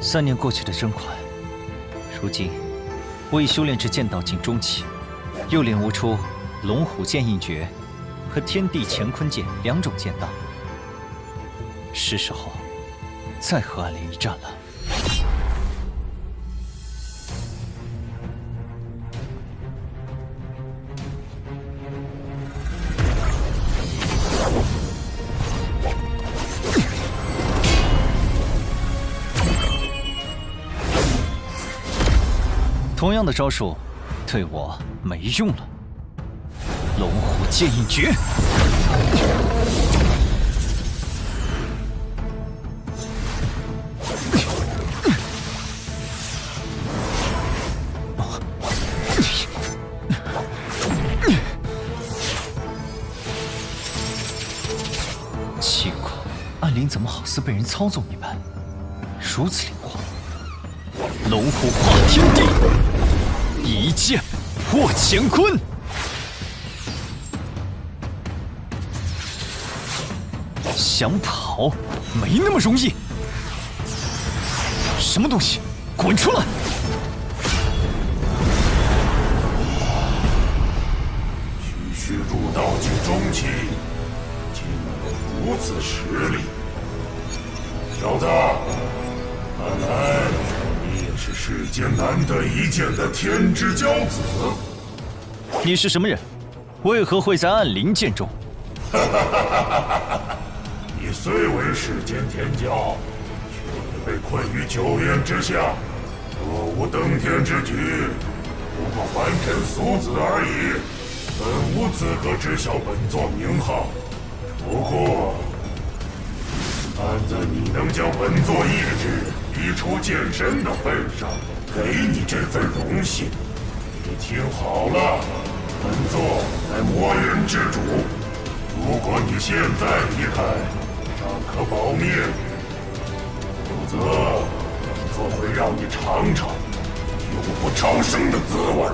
，3年过去的真快，如今我已修炼至剑道境中期，又领悟出龙虎剑印诀和天地乾坤剑2种剑道，是时候再和暗灵一战了。同样的招数，对我没用了。龙虎剑印诀，奇怪，暗灵怎么好似被人操纵一般，如此灵活？龙虎化天地，一剑破乾坤。想跑没那么容易！什么东西，滚出来！区入道境中期，竟有如此实力，小子，看来你也是世间难得一见的天之骄子。你是什么人？为何会在暗灵剑中？你虽为世间天骄，却也被困于9渊之下，若无登天之举，不过凡尘俗子而已，本无资格知晓本座名号。不过，看在你能将本座意志逼出剑身的份上，给你这份荣幸。你听好了，本座乃魔渊之主，如果你现在离开，尚可保命，否则本座会让你尝尝永不超生的滋味。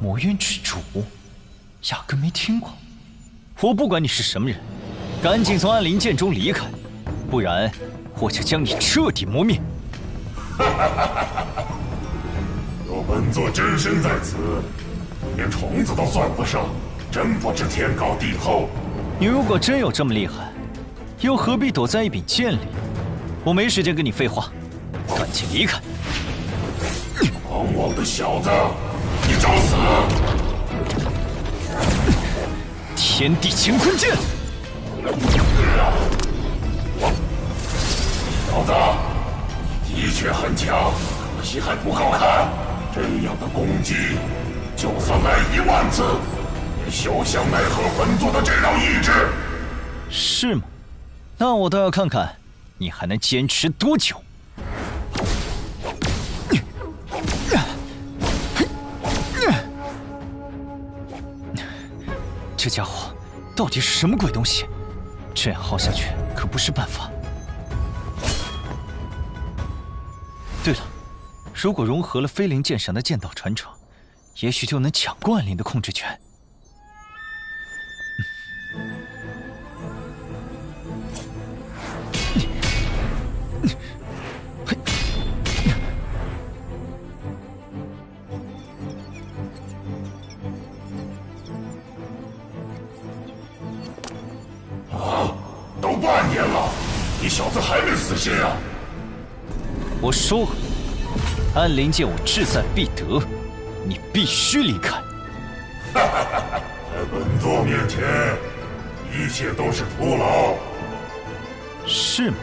魔渊之主，压根没听过。我不管你是什么人，赶紧从暗灵剑中离开，不然我就将你彻底磨灭。若本座真身在此，连虫子都算不上，真不知天高地厚。你如果真有这么厉害，又何必躲在一柄剑里？我没时间跟你废话，赶紧离开！狂妄的小子，你找死！天地乾坤剑！小子，你的确很强，可惜还不够看。这样的攻击，就算来1万次，也休想奈何本座的这道意志。是吗？那我倒要看看你还能坚持多久。这家伙到底是什么鬼东西？这样耗下去可不是办法。对了，如果融合了飞灵剑神的剑道传承，也许就能抢过暗灵的控制权。都半年了，你小子还没死心啊！我说了，暗灵剑我志在必得，你必须离开。在本座面前，一切都是徒劳。是吗？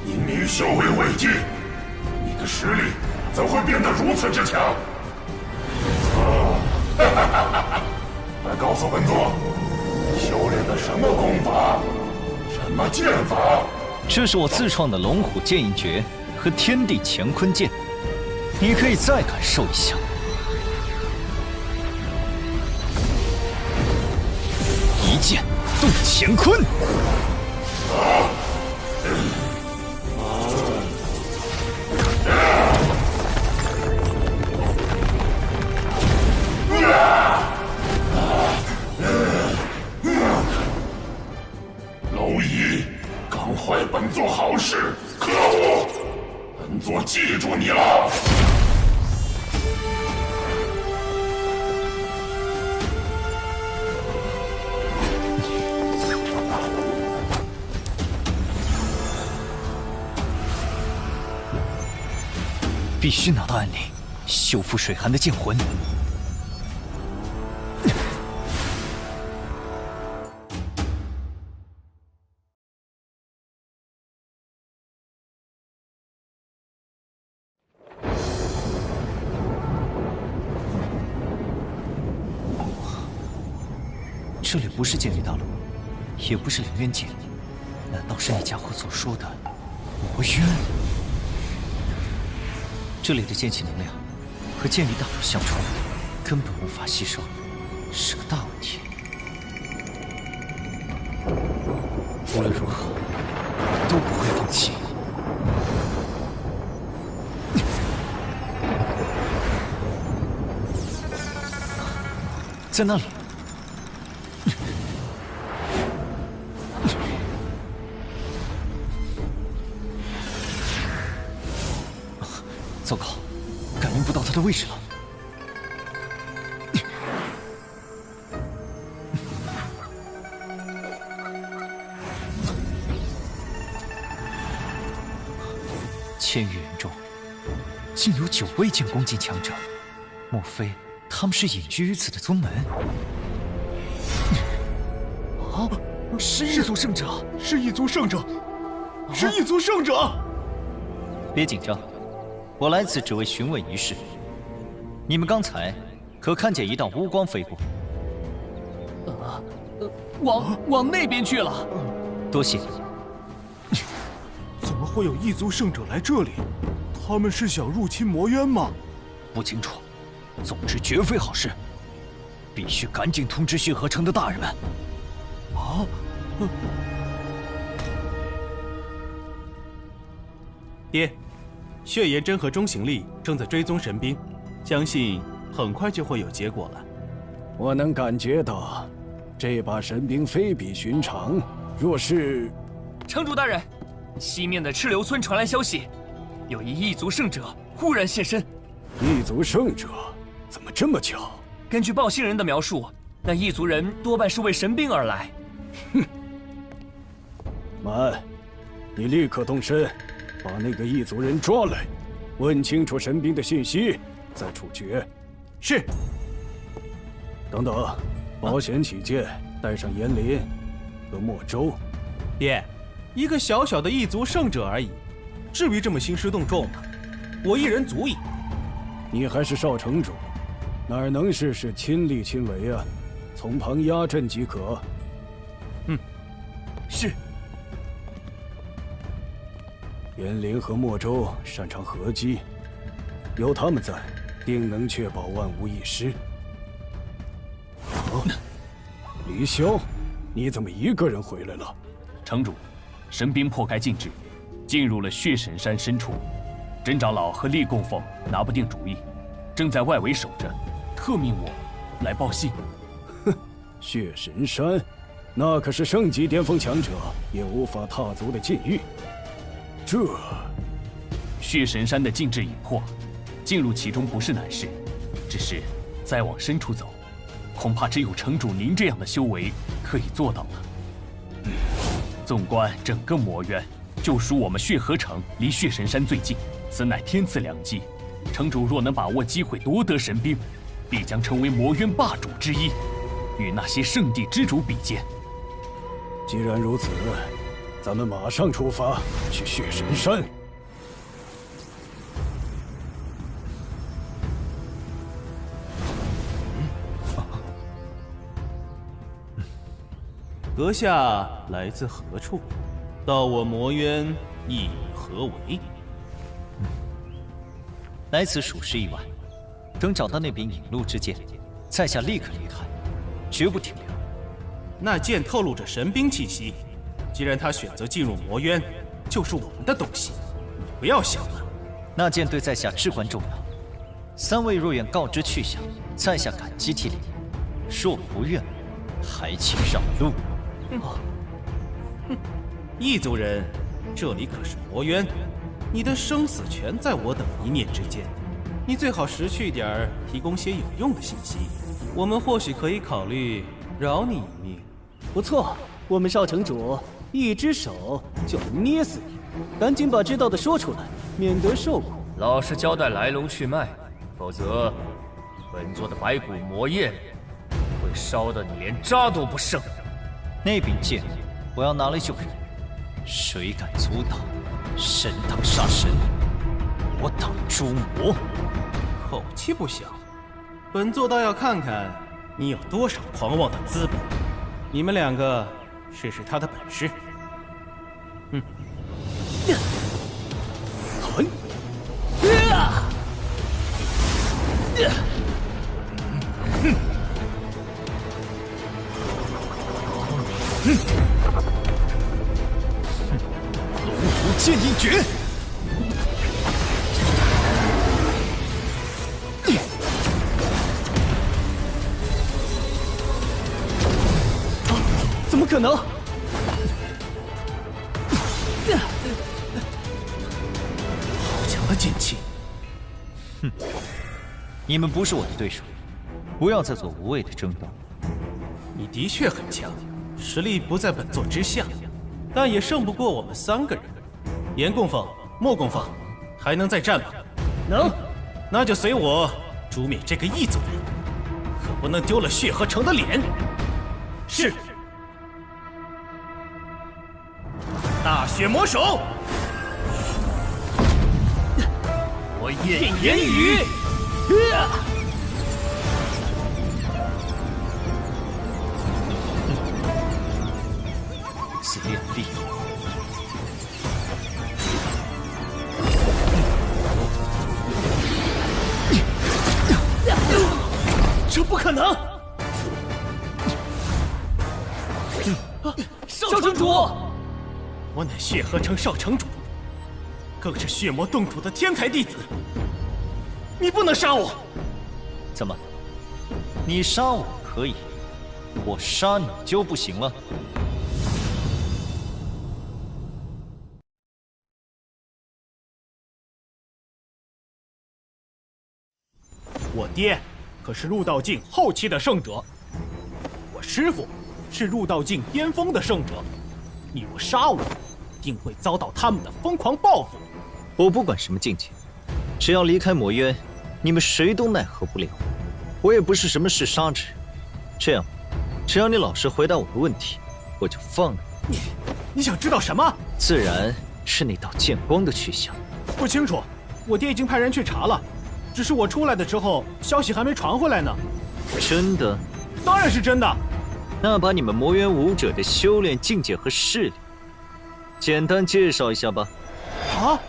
你女修为未尽，你的实力怎会变得如此之强？来告诉本座，修炼的什么功法，什么剑法？这是我自创的龙虎剑印诀和天地乾坤剑，你可以再感受一下。一剑动乾坤。蝼蚁，刚坏本座好事，可恶！本座记住你了。必须拿到暗灵，修复水寒的剑魂。这里不是剑里大陆，也不是凌渊界，难道是那家伙所说的魔渊？这里的剑气能量和剑离大陆相冲，根本无法吸收，是个大问题。无论如何，都不会放弃。在那里。糟糕，感应不到他的位置了。千余人中，竟有9位剑宫境强者，莫非他们是隐居于此的宗门？啊！是一族圣者，是一族圣者，是一族圣者！别紧张。我来此只为询问一事，你们刚才可看见一道乌光飞过？往那边去了。多谢。怎么会有异族圣者来这里？他们是想入侵魔渊吗？不清楚，总之绝非好事，必须赶紧通知血河城的大人们。啊！爹。血炎真和钟行力正在追踪神兵，相信很快就会有结果了。我能感觉到，这把神兵非比寻常。若是……城主大人，西面的赤流村传来消息，有一异族圣者忽然现身。异族圣者？怎么这么巧？根据报信人的描述，那异族人多半是为神兵而来。哼！满，你立刻动身。把那个异族人抓来，问清楚神兵的信息，再处决。是。等等，保险起见，带上严林和莫州。爹，一个小小的异族圣者而已，至于这么兴师动众吗？我一人足矣。你还是少城主，哪能事事亲力亲为啊？从旁压阵即可。是。袁灵和莫州擅长合击，有他们在，定能确保万无一失。啊，李潇，你怎么一个人回来了？城主，神兵破开禁制，进入了血神山深处。甄长老和厉供奉拿不定主意，正在外围守着，特命我来报信。哼，血神山，那可是圣级巅峰强者也无法踏足的禁域。这血神山的禁制已破，进入其中不是难事，只是再往深处走，恐怕只有城主您这样的修为可以做到了。纵观整个魔渊，就属我们血河城离血神山最近，此乃天赐良机。城主若能把握机会夺得神兵，必将成为魔渊霸主之一，与那些圣地之主比肩。既然如此，咱们马上出发去血神山。阁下来自何处？到我魔渊意以何为？来此属实已晚，等找到那柄引路之剑，在下立刻离开，绝不停留。那剑透露着神兵气息，既然他选择进入魔渊，就是我们的东西，你不要想了。那剑对在下至关重要，三位若愿告知去向，在下感激涕零；若不愿，还请让路。哼，异族人，这里可是魔渊，你的生死全在我等一念之间。你最好识趣点儿，提供些有用的信息，我们或许可以考虑饶你一命。不错，我们少城主一只手就能捏死你，赶紧把知道的说出来，免得受苦。老实交代来龙去脉，否则本座的白骨魔焰会烧得你连渣都不剩。那柄剑，我要拿来救人。谁敢阻挡，神挡杀神，我挡诛魔。口气不小，本座倒要看看你有多少狂妄的资本。你们两个试试他的本事。龙虎剑影诀。怎么可能？好强的剑气！哼，你们不是我的对手，不要再做无谓的争斗。你的确很强，实力不在本座之下，但也胜不过我们三个人。严供奉、莫供奉，还能再战吗？能。那就随我诛灭这个异族人，可不能丢了血河城的脸。是。大血魔手，我焰炎雨。此练力，这不可能！少城主，我乃血河城少城主，更是血魔洞主的天才弟子，你不能杀我！怎么？你杀我可以，我杀你就不行了？我爹可是入道境后期的圣者，我师父是入道境巅峰的圣者，你若杀我，定会遭到他们的疯狂报复。我不管什么境界，只要离开魔渊，你们谁都奈何不了。我也不是什么嗜杀之人，这样，只要你老实回答我的问题，我就放了你。你想知道什么？自然是那道剑光的去向。不清楚，我爹已经派人去查了。只是我出来的时候，消息还没传回来呢。真的？当然是真的。那把你们魔渊武者的修炼境界和势力，简单介绍一下吧。啊！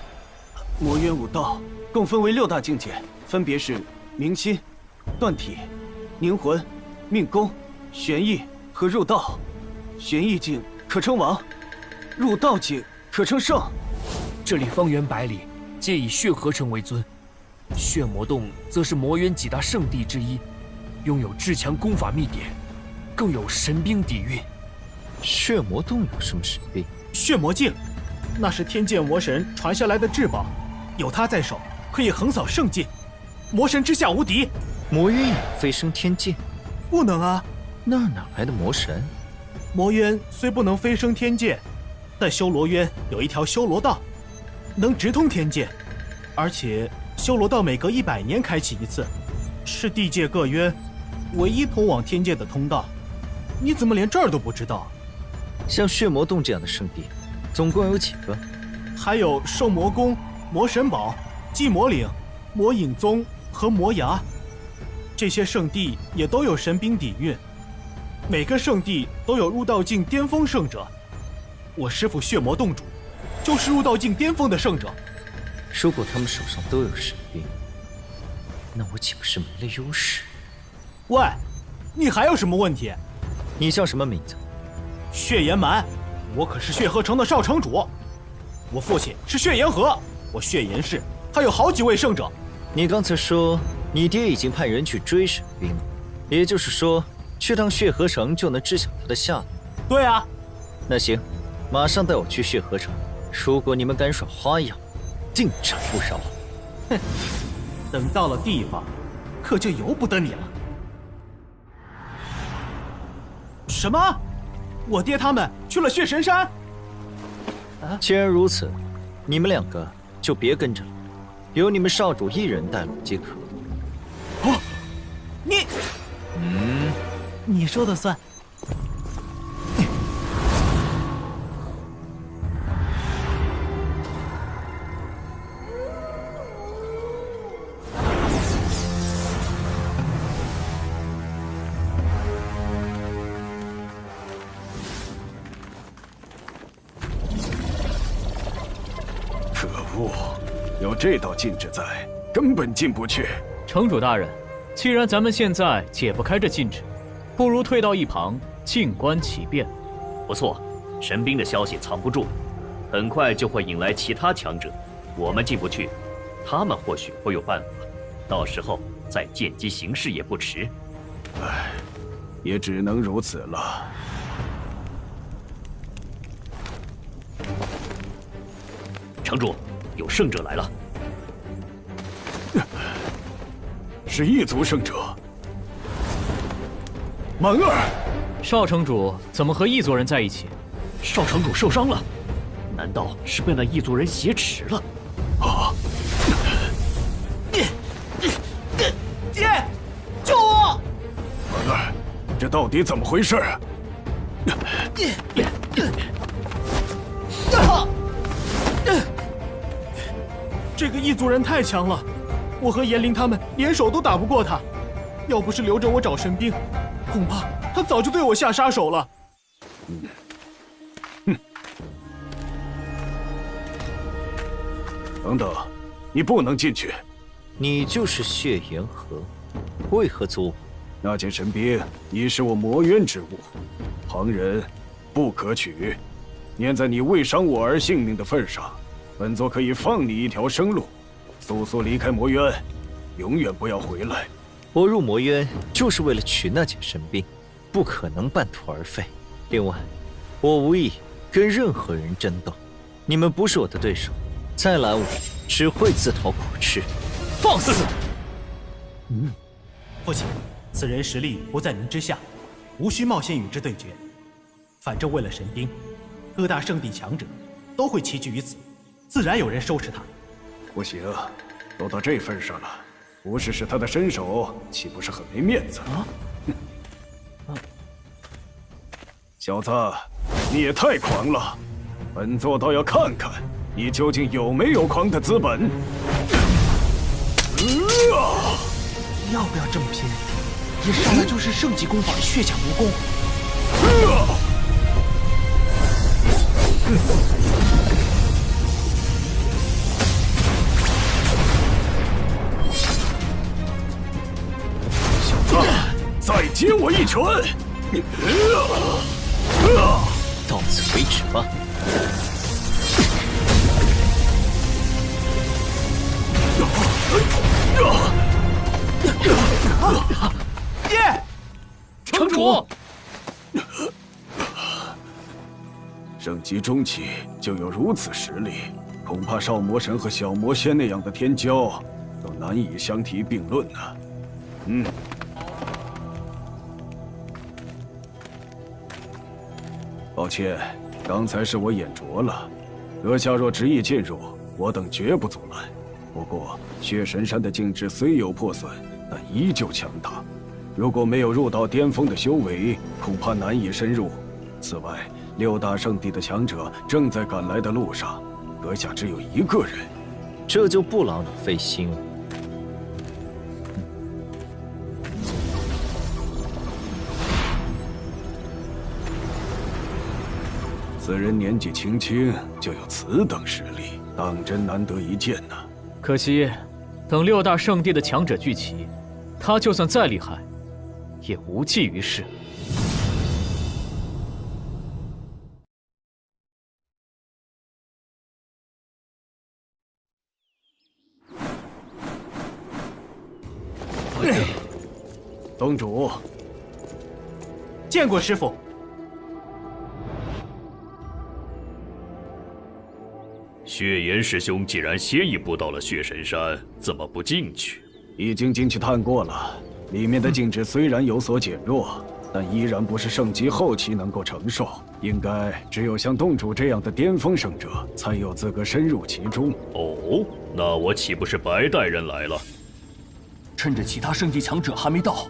魔渊武道共分为6大境界，分别是明心、断体、凝魂、命功、玄意和入道。玄意境可称王，入道境可称圣。这里方圆100里，皆以血合成为尊。血魔洞则是魔渊几大圣地之一，拥有至强功法秘典，更有神兵底蕴。血魔洞有什么神兵？血魔镜，那是天界魔神传下来的至宝，有它在手，可以横扫圣境，魔神之下无敌。魔渊有飞升天界？不能啊！那哪来的魔神？魔渊虽不能飞升天界，但修罗渊有一条修罗道，能直通天界，而且修罗道每隔100年开启一次，是地界各渊唯一通往天界的通道。你怎么连这儿都不知道？像血魔洞这样的圣地，总共有几个？还有兽魔宫、魔神堡、祭魔岭、魔影宗和魔崖，这些圣地也都有神兵底蕴。每个圣地都有入道境巅峰圣者，我师父血魔洞主就是入道境巅峰的圣者。如果他们手上都有神兵，那我岂不是没了优势？喂，你还有什么问题？你叫什么名字？血岩蛮，我可是血河城的少城主。我父亲是血岩河，我血岩氏还有好几位圣者。你刚才说你爹已经派人去追神兵了，也就是说去趟血河城就能知晓他的下落。对啊。那行，马上带我去血河城。如果你们敢耍花样，定斩不饶。哼，等到了地方，可就由不得你了。什么？我爹他们去了血神山？既然如此，你们2个就别跟着了，由你们少主一人带路即可。哦，你说的算。可恶，有这道禁制在，根本进不去。城主大人，既然咱们现在解不开这禁制，不如退到一旁，静观其变。不错，神兵的消息藏不住，很快就会引来其他强者。我们进不去，他们或许会有办法，到时候再见机行事也不迟。唉，也只能如此了。城主，有圣者来了。是异族圣者。满儿，少城主怎么和异族人在一起？少城主受伤了，难道是被那异族人挟持了？啊！爹，救我！满儿，这到底怎么回事啊？这个异族人太强了，我和严灵他们联手都打不过他。要不是留着我找神兵，恐怕他早就对我下杀手了。等等，你不能进去。你就是血岩河，为何阻我？那件神兵已是我魔渊之物，旁人不可取。念在你未伤我儿性命的份上，本座可以放你一条生路，速速离开魔渊，永远不要回来。我入魔渊就是为了取那件神兵，不可能半途而废。另外，我无意跟任何人争斗，你们不是我的对手，再拦我只会自讨苦吃。放肆！父亲，此人实力不在您之下，无需冒险与之对决。反正为了神兵，各大圣地强者都会齐聚于此，自然有人收拾他。不行，都到这份上了，不试试他的身手，岂不是很没面子？小子，你也太狂了！本座倒要看看你究竟有没有狂的资本。要不要这么拼？一上来就是圣级功法血甲魔功。传。到此为止吧。耶！城主，升级中期就有如此实力，恐怕少魔神和小魔仙那样的天骄都难以相提并论呢。抱歉，刚才是我眼拙了。阁下若执意进入，我等绝不阻拦。不过，血神山的境制虽有破损，但依旧强大。如果没有入到巅峰的修为，恐怕难以深入。此外，6大圣地的强者正在赶来的路上，阁下只有1个人，这就不劳你费心了。此人年纪轻轻就有此等实力，当真难得一见呢。可惜，等6大圣地的强者聚齐，他就算再厉害，也无济于事。宗主，见过师傅。血岩师兄既然先一步到了血神山，怎么不进去？已经进去探过了，里面的境制虽然有所减弱，但依然不是圣级后期能够承受。应该只有像洞主这样的巅峰圣者，才有资格深入其中。哦，那我岂不是白带人来了？趁着其他圣地强者还没到，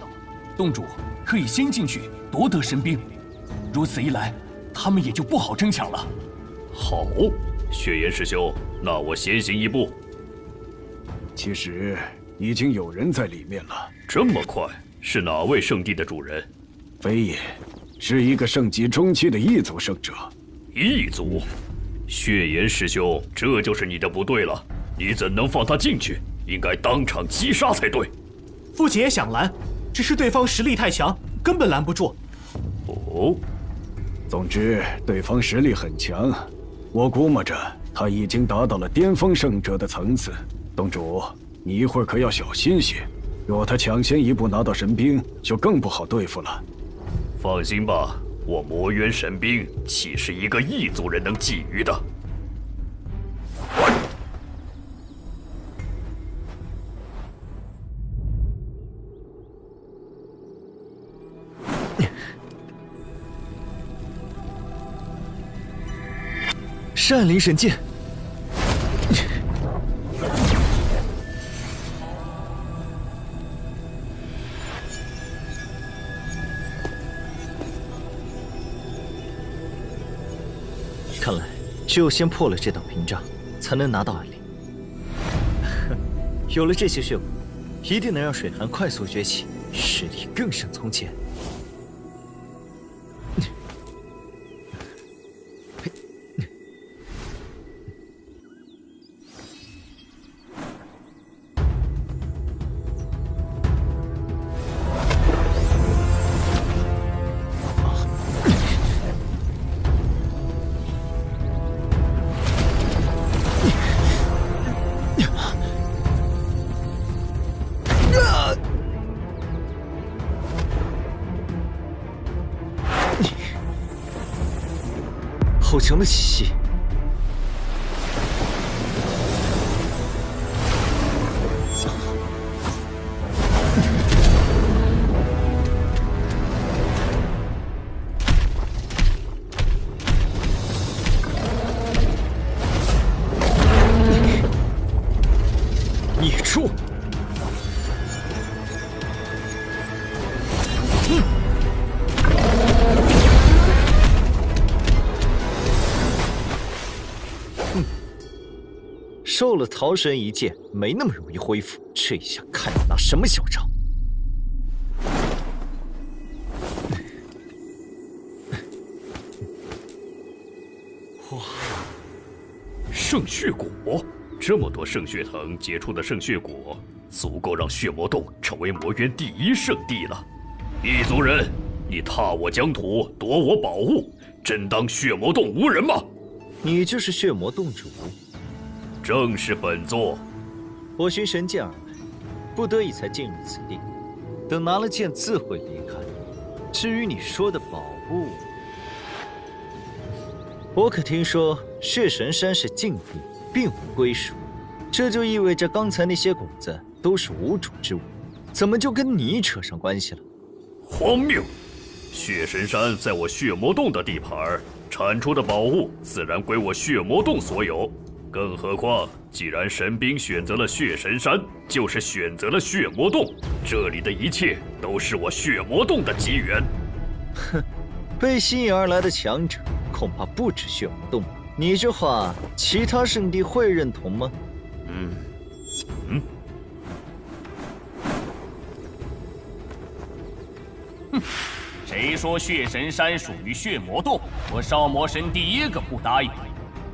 洞主可以先进去夺得神兵，如此一来，他们也就不好争抢了。好。血岩师兄，那我先行一步。其实已经有人在里面了。这么快？是哪位圣地的主人？非也，是一个圣级中期的异族圣者。异族？血岩师兄，这就是你的不对了。你怎能放他进去？应该当场击杀才对。父亲也想拦，只是对方实力太强，根本拦不住。哦。总之，对方实力很强。我估摸着他已经达到了巅峰圣者的层次，洞主，你一会儿可要小心些。若他抢先一步拿到神兵，就更不好对付了。放心吧，我魔渊神兵岂是一个异族人能觊觎的？善灵神剑，看来只有先破了这道屏障，才能拿到暗灵。有了这些血果，一定能让水寒快速崛起，实力更胜从前。好强的气息！孽畜！受了桃神一剑，没那么容易恢复。这下看你拿什么嚣张！哇，圣血果，这么多圣血藤结出的圣血果，足够让血魔洞成为魔渊第1圣地了。异族人，你踏我疆土，夺我宝物，真当血魔洞无人吗？你就是血魔洞主？正是本座。我寻神剑而来，不得已才进入此地。等拿了剑，自会离开。至于你说的宝物，我可听说血神山是禁地，并无归属。这就意味着刚才那些谷子都是无主之物，怎么就跟你扯上关系了？荒谬！血神山在我血魔洞的地盘，产出的宝物自然归我血魔洞所有。更何况，既然神兵选择了血神山，就是选择了血魔洞，这里的一切都是我血魔洞的机缘。哼，被吸引而来的强者恐怕不止血魔洞。你这话，其他圣地会认同吗？哼，谁说血神山属于血魔洞？我少魔神第一个不答应。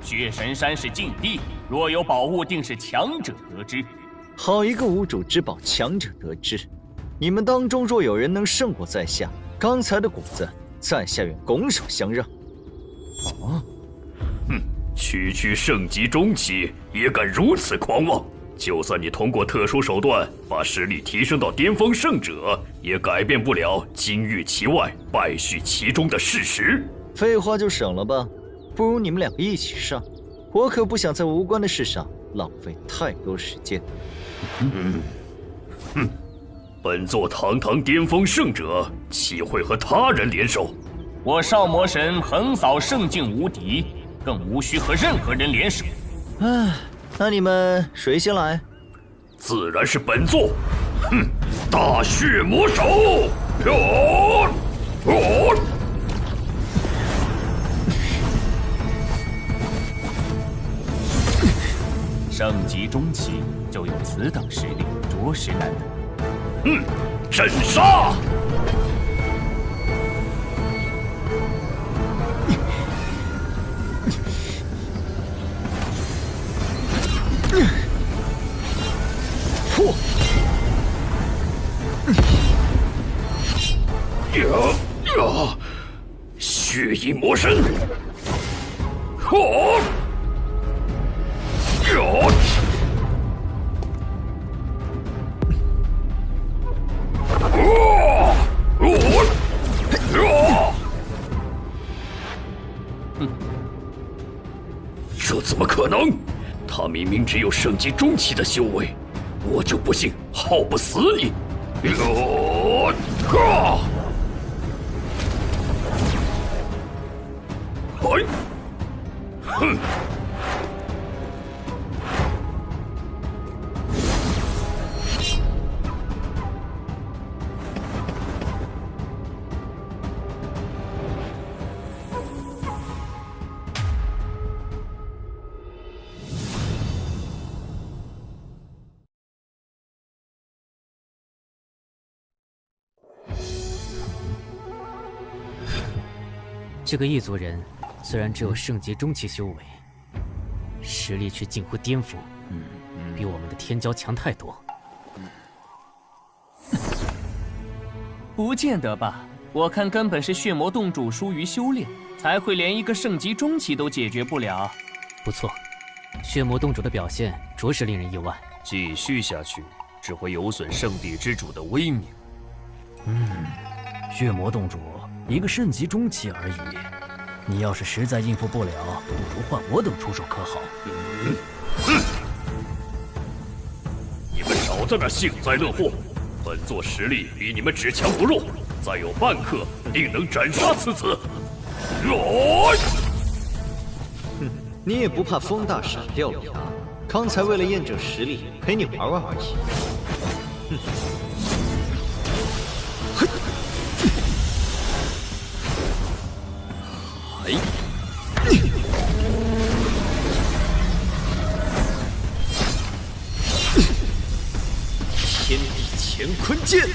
血神山是禁地，若有宝物，定是强者得之。好一个无主之宝，强者得之！你们当中若有人能胜过在下，刚才的谷子，在下愿拱手相让。啊！哼，区圣级中期也敢如此狂妄！就算你通过特殊手段把实力提升到巅峰圣者，也改变不了金玉其外，败絮其中的事实。废话就省了吧。不如你们两个一起上，我可不想在无关的事上浪费太多时间。本座堂堂巅峰圣者，岂会和他人联手？我少魔神横扫圣境无敌，更无需和任何人联手。那你们谁先来？自然是本座。哼，大血魔手！圣级中期就有此等实力，着实难得。斩杀！破！血翼魔神！这怎么可能？他明明只有圣级中期的修为，我就不信耗不死你！哼！这个异族人虽然只有圣级中期修为，实力却近乎巅峰，比我们的天骄强太多。不见得吧？我看根本是血魔洞主疏于修炼，才会连一个圣级中期都解决不了。不错，血魔洞主的表现着实令人意外。继续下去，只会有损圣地之主的威名。血魔洞主一个圣级中期而已，你要是实在应付不了，不如换我等出手可好？你们少在那幸灾乐祸！本座实力比你们只强不弱，再有半刻，定能斩杀此子！你也不怕风大闪掉了牙？刚才为了验证实力，陪你玩玩而已。天地乾坤剑！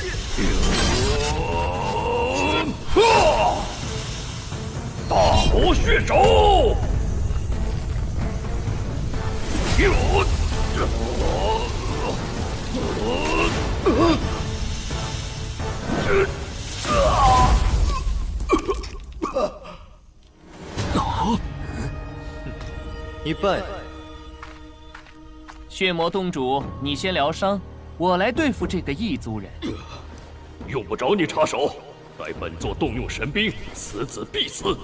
大魔血手！你败了。血魔洞主，你先疗伤，我来对付这个异族人。用不着你插手，待本座动用神兵，此子必死。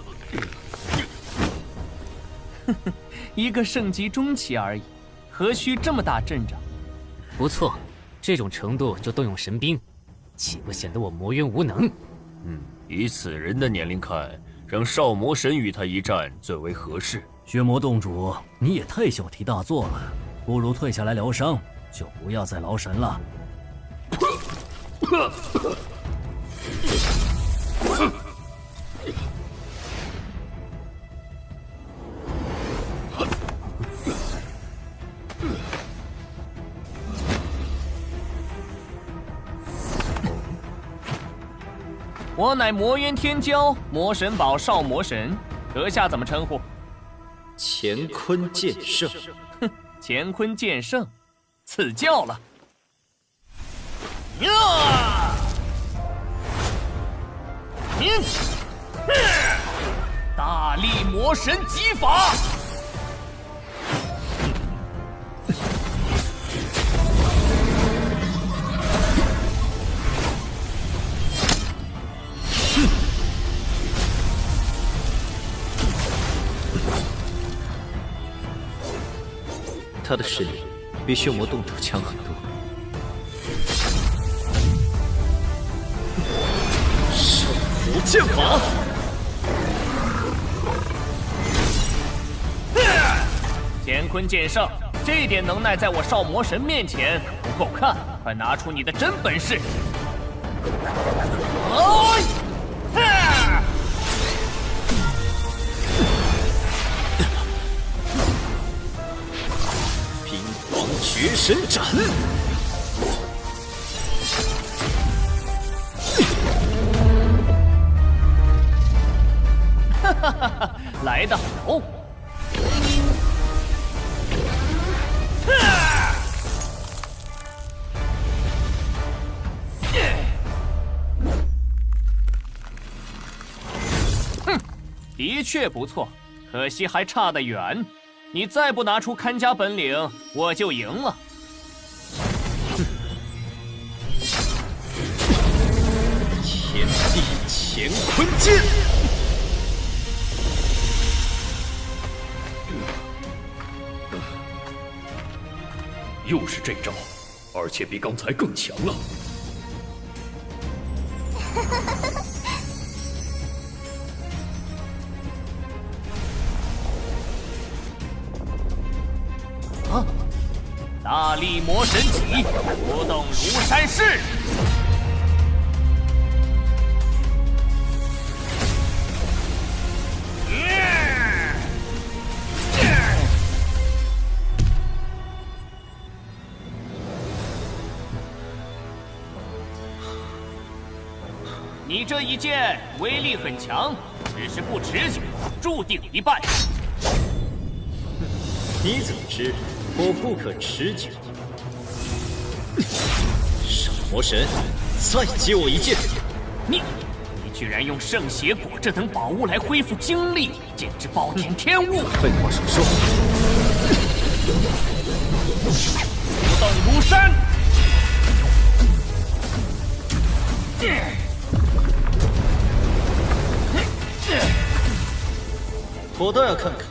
一个圣级中期而已，何须这么大阵仗？不错，这种程度就动用神兵，岂不显得我魔渊无能？以此人的年龄看，让少魔神与他一战最为合适。血魔洞主，你也太小题大做了，不如退下来疗伤，就不要再劳神了。我乃魔渊天骄，魔神堡少魔神，阁下怎么称呼？乾坤剑圣。哼，乾坤剑圣，赐教了。大力魔神击法。他的实力比血魔洞主强很多。圣符剑法，乾坤剑圣，这点能耐在我少魔神面前可不够看，快拿出你的真本事！绝神斩！哈哈哈哈，来得好！哼，的确不错，可惜还差得远。你再不拿出看家本领，我就赢了。天地乾坤剑，又是这招，而且比刚才更强了。啊！大力魔神戟，不动如山势。你这一剑威力很强，只是不持久，注定一败。你怎么知我不可持久？少魔神，再接我一剑！你居然用圣血果这等宝物来恢复精力，简直暴殄天物！废话少说，不动如山。我倒要看看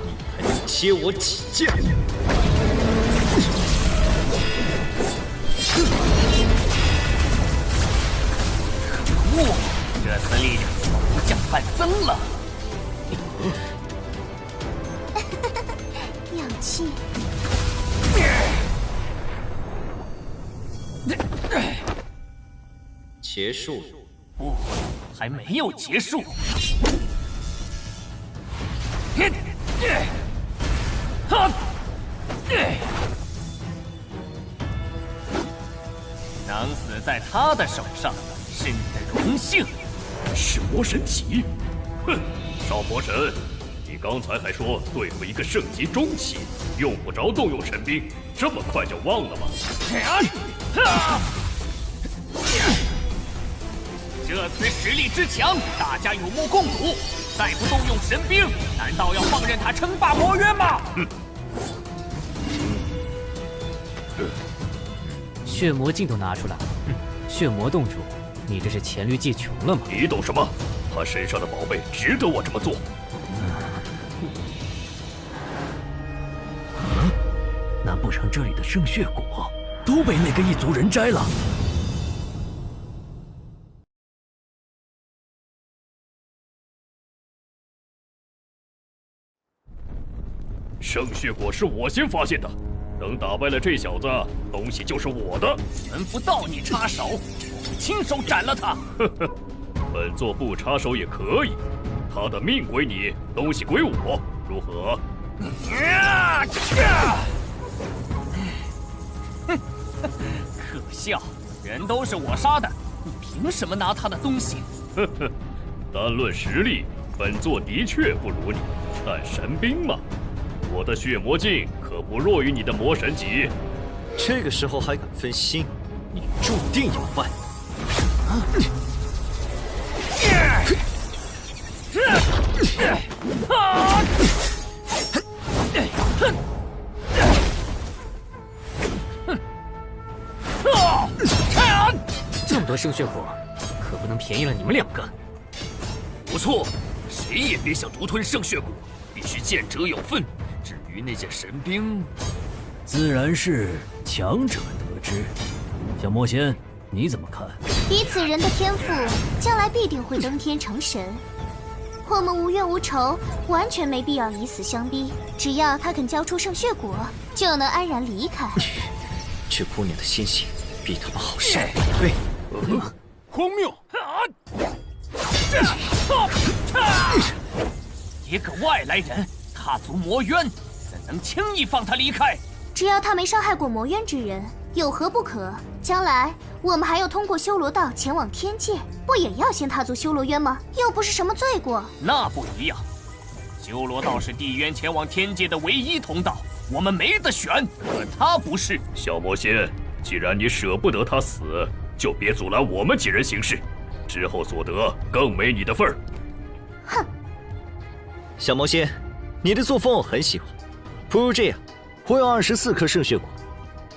你还能接我几剑！可恶，这次力量怎么不降半增了？鸟气！结束了？不，还没有结束。能死在他的手上是你的荣幸。是魔神戟？哼，少魔神，你刚才还说对付一个圣级中期用不着动用神兵，这么快就忘了吗？这次实力之强，大家有目共睹。再不动用神兵，难道要放任他称霸魔渊吗？血魔镜都拿出来了，血魔洞主，你这是黔驴技穷了吗？你懂什么？他身上的宝贝值得我这么做。难不成这里的圣血果都被那个异族人摘了？圣血果是我先发现的，等打败了这小子，东西就是我的。轮不到你插手，我会亲手斩了他。呵呵，本座不插手也可以，他的命归你，东西归我，如何？可笑，人都是我杀的，你凭什么拿他的东西？呵呵，单论实力，本座的确不如你，但神兵嘛，我的血魔镜可不弱于你的魔神级。这个时候还敢分心，你注定要败。这么多圣血果，可不能便宜了你们两个。不错，谁也别想独吞圣血果，必须见者有份。至于那件神兵，自然是强者得之。小魔仙，你怎么看？以此人的天赋，将来必定会登天成神。我们无冤无仇，完全没必要以死相逼。只要他肯交出圣血果，就能安然离开。这姑娘的心性比他们好上百倍。荒谬！一个外来人踏足魔渊，怎能轻易放他离开？只要他没伤害过魔渊之人，有何不可？将来我们还要通过修罗道前往天界，不也要先踏足修罗渊吗？又不是什么罪过。那不一样，修罗道是地渊前往天界的唯一通道，我们没得选。可他不是。小魔仙，既然你舍不得他死，就别阻拦我们几人行事，之后所得更没你的份儿。哼！小魔仙，你的作风我很喜欢。不如这样，我有24颗圣血果，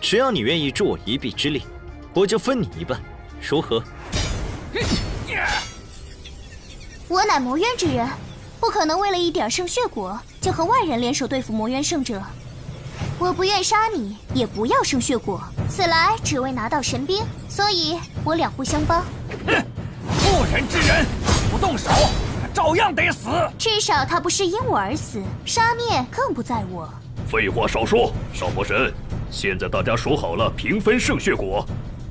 只要你愿意助我一臂之力，我就分你一半，如何？我乃魔渊之人，不可能为了一点圣血果就和外人联手对付魔渊圣者。我不愿杀你，也不要圣血果，此来只为拿到神兵，所以我两不相帮。不仁之人，不动手，他照样得死。至少他不是因我而死，杀灭更不在我。废话少说，少魔神，现在大家说好了平分圣血果，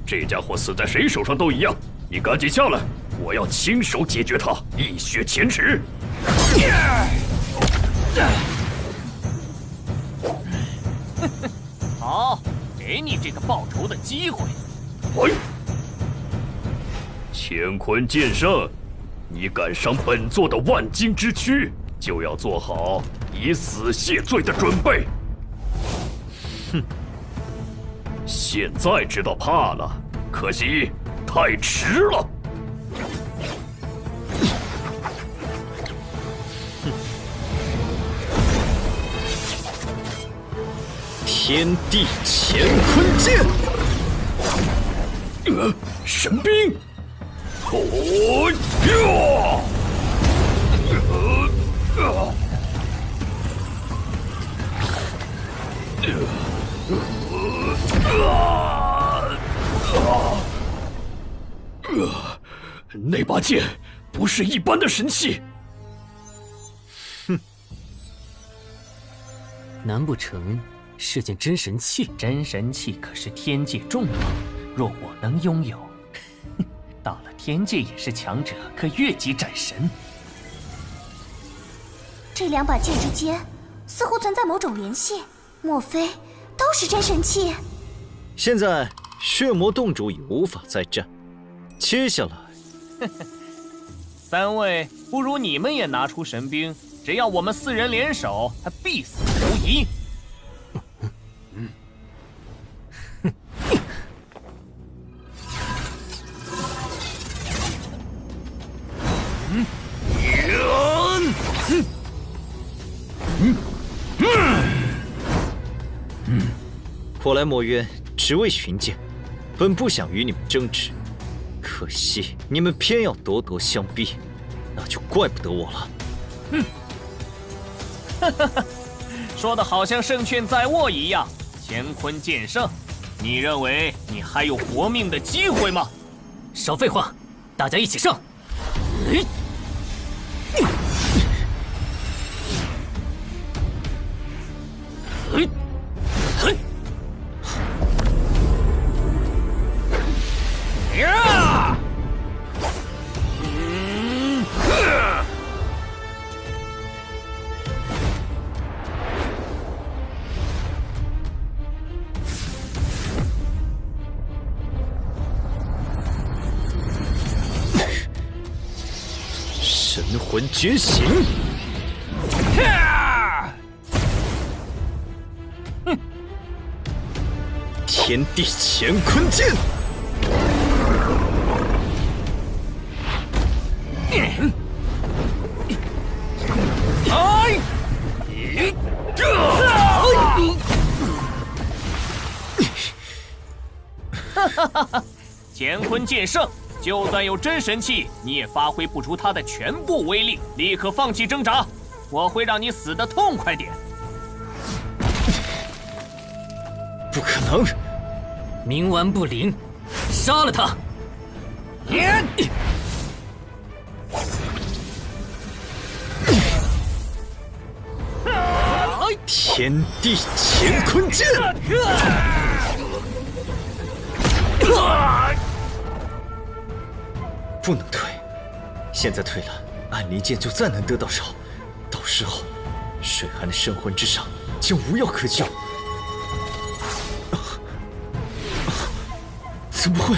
这家伙死在谁手上都一样，你赶紧下来，我要亲手解决他，一雪前耻。好，给你这个报仇的机会。乾坤剑圣，你敢伤本座的万金之躯，就要做好以死谢罪的准备。哼，现在知道怕了，可惜太迟了。天地乾坤剑，神兵，那把剑不是一般的神器。哼，难不成是件真神器？真神器可是天界重宝，若我能拥有，到了天界也是强者，可越级斩神。这两把剑之间似乎存在某种联系，莫非都是真神器？现在血魔洞主已无法再战，接下来，三位，不如你们也拿出神兵，只要我们4人联手，他必死无疑。我来墨渊只为寻剑，本不想与你们争执，可惜你们偏要咄咄相逼，那就怪不得我了。说的好像胜券在握一样。乾坤剑圣，你认为你还有活命的机会吗？少废话，大家一起上！神魂觉醒！天地乾坤剑！乾坤剑圣，就算有真神器，你也发挥不出它的全部威力。立刻放弃挣扎，我会让你死得痛快点。不可能！冥顽不灵，杀了他！天地乾坤剑！不能退，现在退了，暗离剑就再难得到手，到时候水寒的神魂之上将无药可救。怎么会？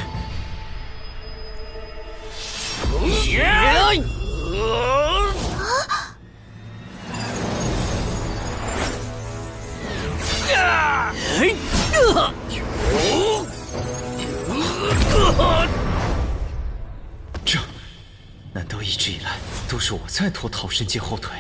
这难道一直以来都是我在拖桃神界后腿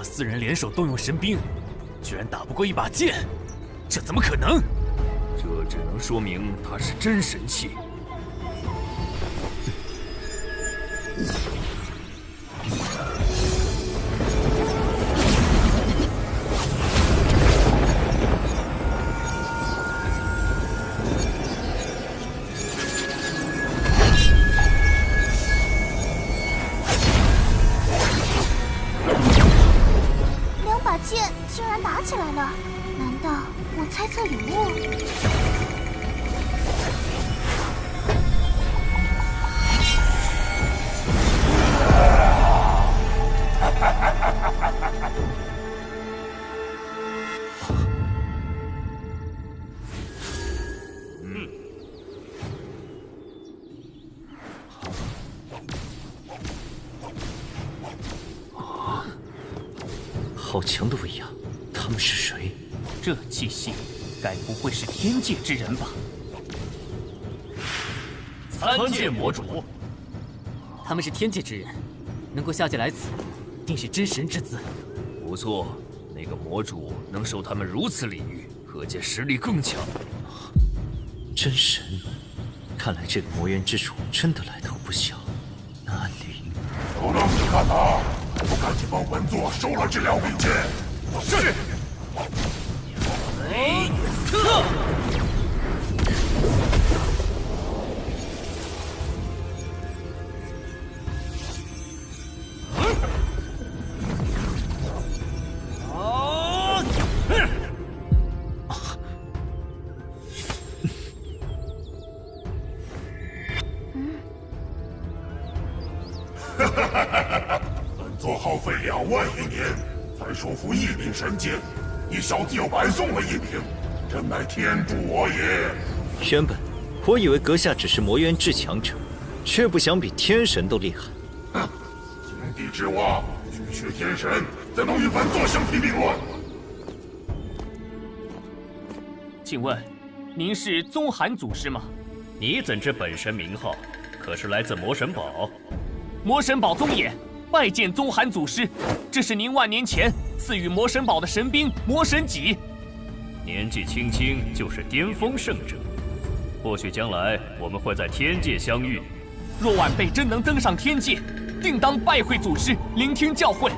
？4人联手动用神兵，居然打不过一把剑，这怎么可能？这只能说明他是真神器。剑竟然打起来了，难道我猜测有误？好强的威压，他们是谁？这气息，该不会是天界之人吧？参见魔主。他们是天界之人，能够下界来此，定是真神之资。不错，那个魔主能受他们如此礼遇，可见实力更强。真神，看来这个魔渊之主真的来头不小。那灵，有让你看哪！我赶紧帮本座收了这2柄剑。是。本座耗费2万余年，才收服1柄神剑，你小子又白送了1柄，真乃天助我也！原本我以为阁下只是魔渊至强者，却不想比天神都厉害。哼，井底之蛙，区区天神，怎能与本座相提并论？请问，您是宗寒祖师吗？你怎知本神名号？可是来自魔神堡？魔神堡宗也，拜见宗寒祖师。这是您万年前赐予魔神堡的神兵魔神戟。年纪轻轻就是巅峰圣者，或许将来我们会在天界相遇。若晚辈真能登上天界，定当拜会祖师，聆听教诲。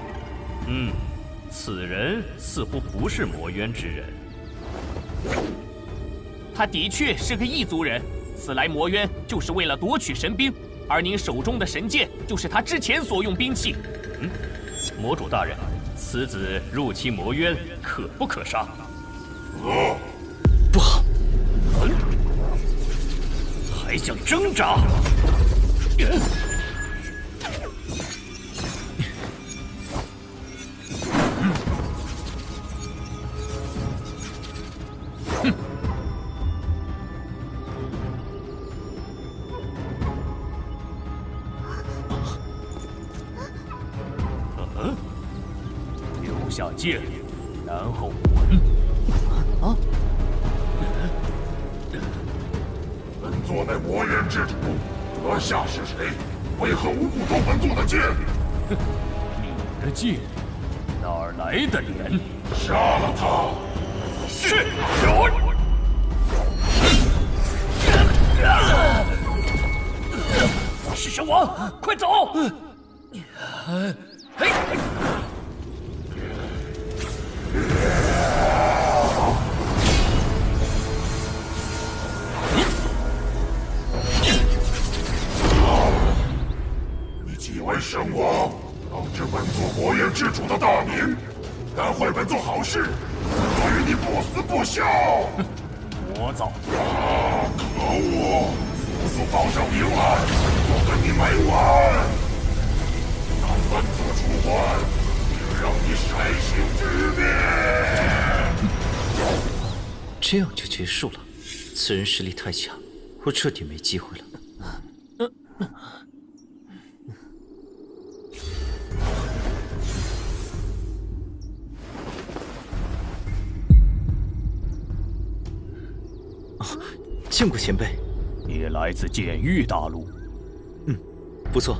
此人似乎不是魔渊之人。他的确是个异族人，此来魔渊就是为了夺取神兵，而您手中的神剑就是他之前所用兵器。魔主大人，此子入侵魔渊，可不可杀？不好！还想挣扎？留下剑，然后滚！本座乃魔渊之主，阁下是谁？为何无故偷本座的剑？你的剑哪儿来的脸？杀了他！是。弑神王，快走！你既为神王，当着本座魔渊之主的大名，敢坏本座好事，本座与你不死不休！魔造！可恶！不速报上名来，我跟你没完！当本座出关，定让你筛心之灭！这样就结束了。此人实力太强，我彻底没机会了。见过前辈。你来自剑域大陆。不错。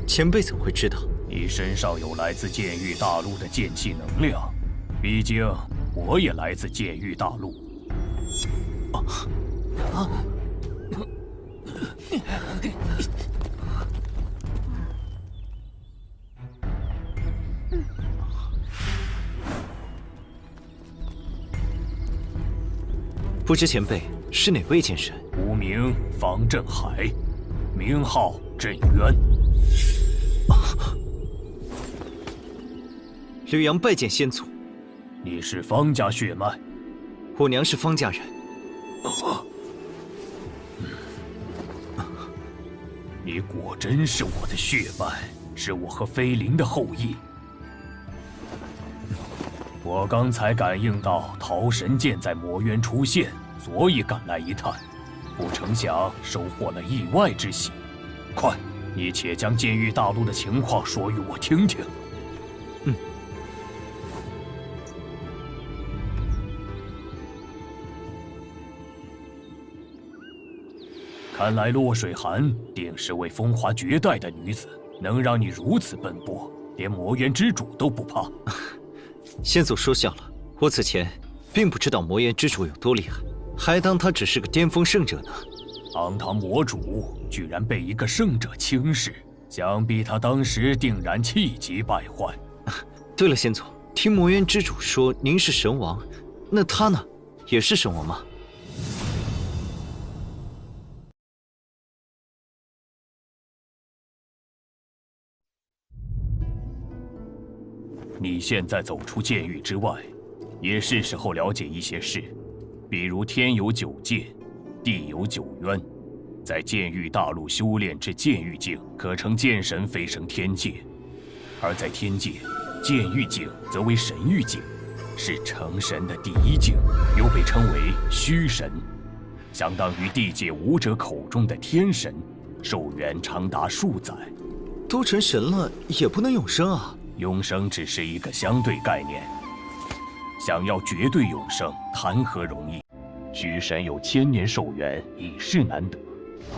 前辈怎么会知道？你身上有来自剑域大陆的剑气能量，毕竟我也来自剑域大陆。不知前辈是哪位剑神？吾名方振海，名号振渊。吕阳拜见先祖。你是方家血脉？我娘是方家人。你果真是我的血脉，是我和飞灵的后裔。我刚才感应到桃神剑在魔渊出现，所以赶来一探，不成想收获了意外之喜。快，你且将剑域大陆的情况说与我听听。看来洛水寒定是位风华绝代的女子，能让你如此奔波，连魔渊之主都不怕。先祖说笑了，我此前并不知道魔渊之主有多厉害，还当他只是个巅峰圣者呢。堂堂魔主居然被一个圣者轻视，想必他当时定然气急败坏。对了，先祖，听魔渊之主说您是神王，那他呢，也是神王吗？你现在走出剑域之外，也是时候了解一些事，比如天有9界，地有9渊，在剑域大陆修炼至剑域境，可成剑神飞升天界；而在天界，剑域境则为神域境，是成神的第一境，又被称为虚神。相当于地界武者口中的天神，寿元长达数载。都成神了，也不能永生啊！永生只是一个相对概念，想要绝对永生，谈何容易？虚神有1000年寿元，已是难得。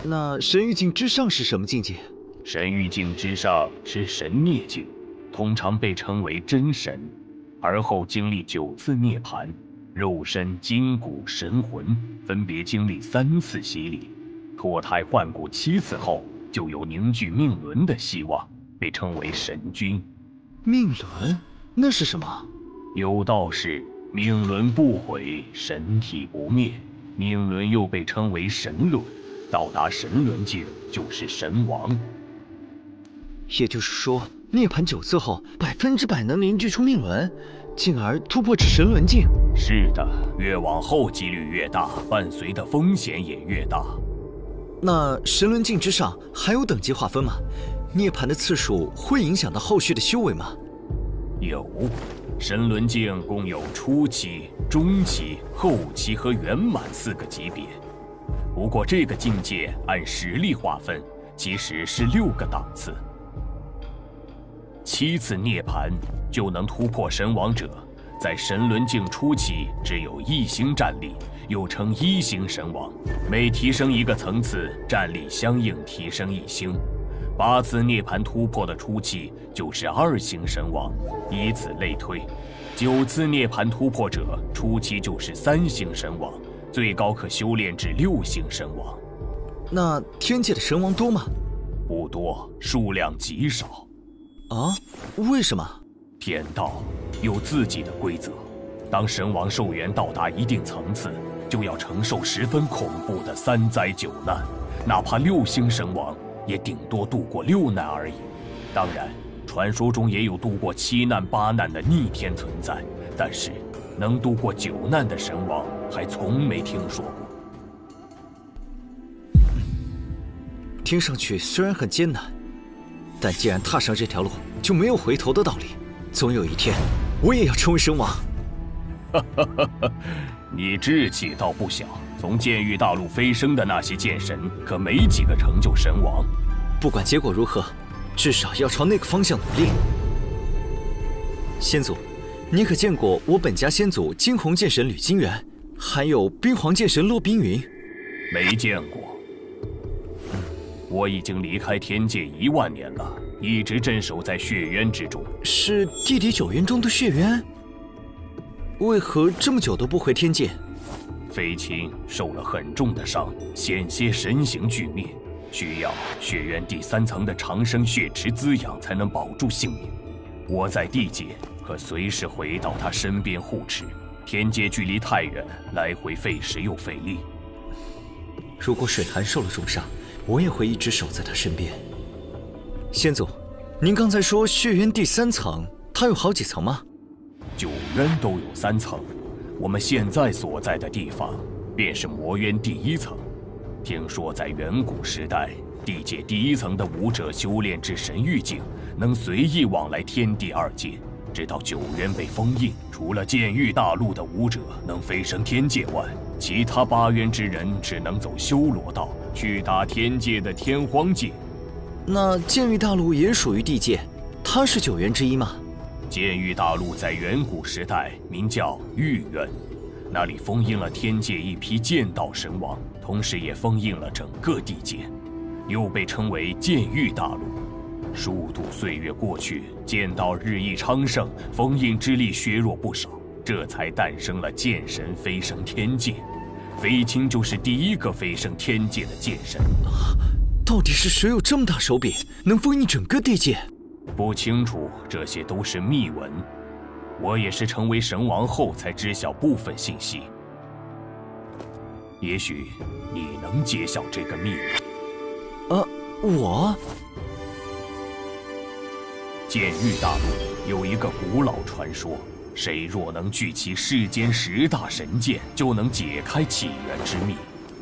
那神域境之上是什么境界？神域境之上是神孽境，通常被称为真神，而后经历9次涅槃，肉身、筋骨、神魂分别经历3次洗礼，脱胎换骨7次后，就有凝聚命轮的希望，被称为神君。命轮？那是什么？有道是命轮不毁，神体不灭。命轮又被称为神轮，到达神轮境就是神王。也就是说，涅槃9次后，100%能凝聚出命轮，进而突破至神轮境。是的，越往后几率越大，伴随的风险也越大。那神轮境之上还有等级划分吗？涅槃的次数会影响到后续的修为吗？有，神轮境共有初期、中期、后期和圆满4个级别。不过这个境界按实力划分，其实是6个档次。7次涅槃就能突破神王者，在神轮境初期只有1星战力，又称1星神王。每提升1个层次，战力相应提升1星。8次涅槃突破的初期就是2星神王，以此类推。9次涅槃突破者初期就是3星神王，最高可修炼至6星神王。那天界的神王多吗？不多，数量极少。啊？为什么？天道有自己的规则，当神王寿元到达一定层次，就要承受十分恐怖的3灾9难，哪怕6星神王也顶多度过6难而已。当然，传说中也有度过7难8难的逆天存在，但是能度过9难的神王还从没听说过。听上去虽然很艰难，但既然踏上这条路，就没有回头的道理。总有一天，我也要成为神王。你志气倒不小，从剑域大陆飞升的那些剑神，可没几个成就神王。不管结果如何，至少要朝那个方向努力。先祖，你可见过我本家先祖惊鸿剑神吕金元，还有冰皇剑神骆冰云？没见过。我已经离开天界1万年了，一直镇守在血渊之中。是地底9渊中的血渊？为何这么久都不回天界？飞青受了很重的伤，险些神形俱灭，需要血渊第3层的长生血池滋养才能保住性命。我在地界可随时回到他身边护持，天界距离太远，来回费时又费力。如果水寒受了重伤，我也会一直守在他身边。先祖，您刚才说血渊第3层，它有好几层吗？9渊都有3层，我们现在所在的地方便是魔渊第1层。听说在远古时代，地界第1层的武者修炼至神域境，能随意往来天地2界，直到9渊被封印。除了剑域大陆的武者能飞升天界外，其他8渊之人只能走修罗道，去打天界的天荒界。那剑域大陆也属于地界，它是9渊之一吗？剑域大陆在远古时代名叫玉渊，那里封印了天界一批剑道神王，同时也封印了整个地界，又被称为剑域大陆。数度岁月过去，剑道日益昌盛，封印之力削弱不少，这才诞生了剑神飞升天界。飞青就是第1个飞升天界的剑神。到底是谁有这么大手笔，能封印整个地界？不清楚，这些都是秘闻。我也是成为神王后才知晓部分信息。也许你能揭晓这个秘密。我？剑域大陆有一个古老传说，谁若能聚齐世间10大神剑，就能解开起源之秘。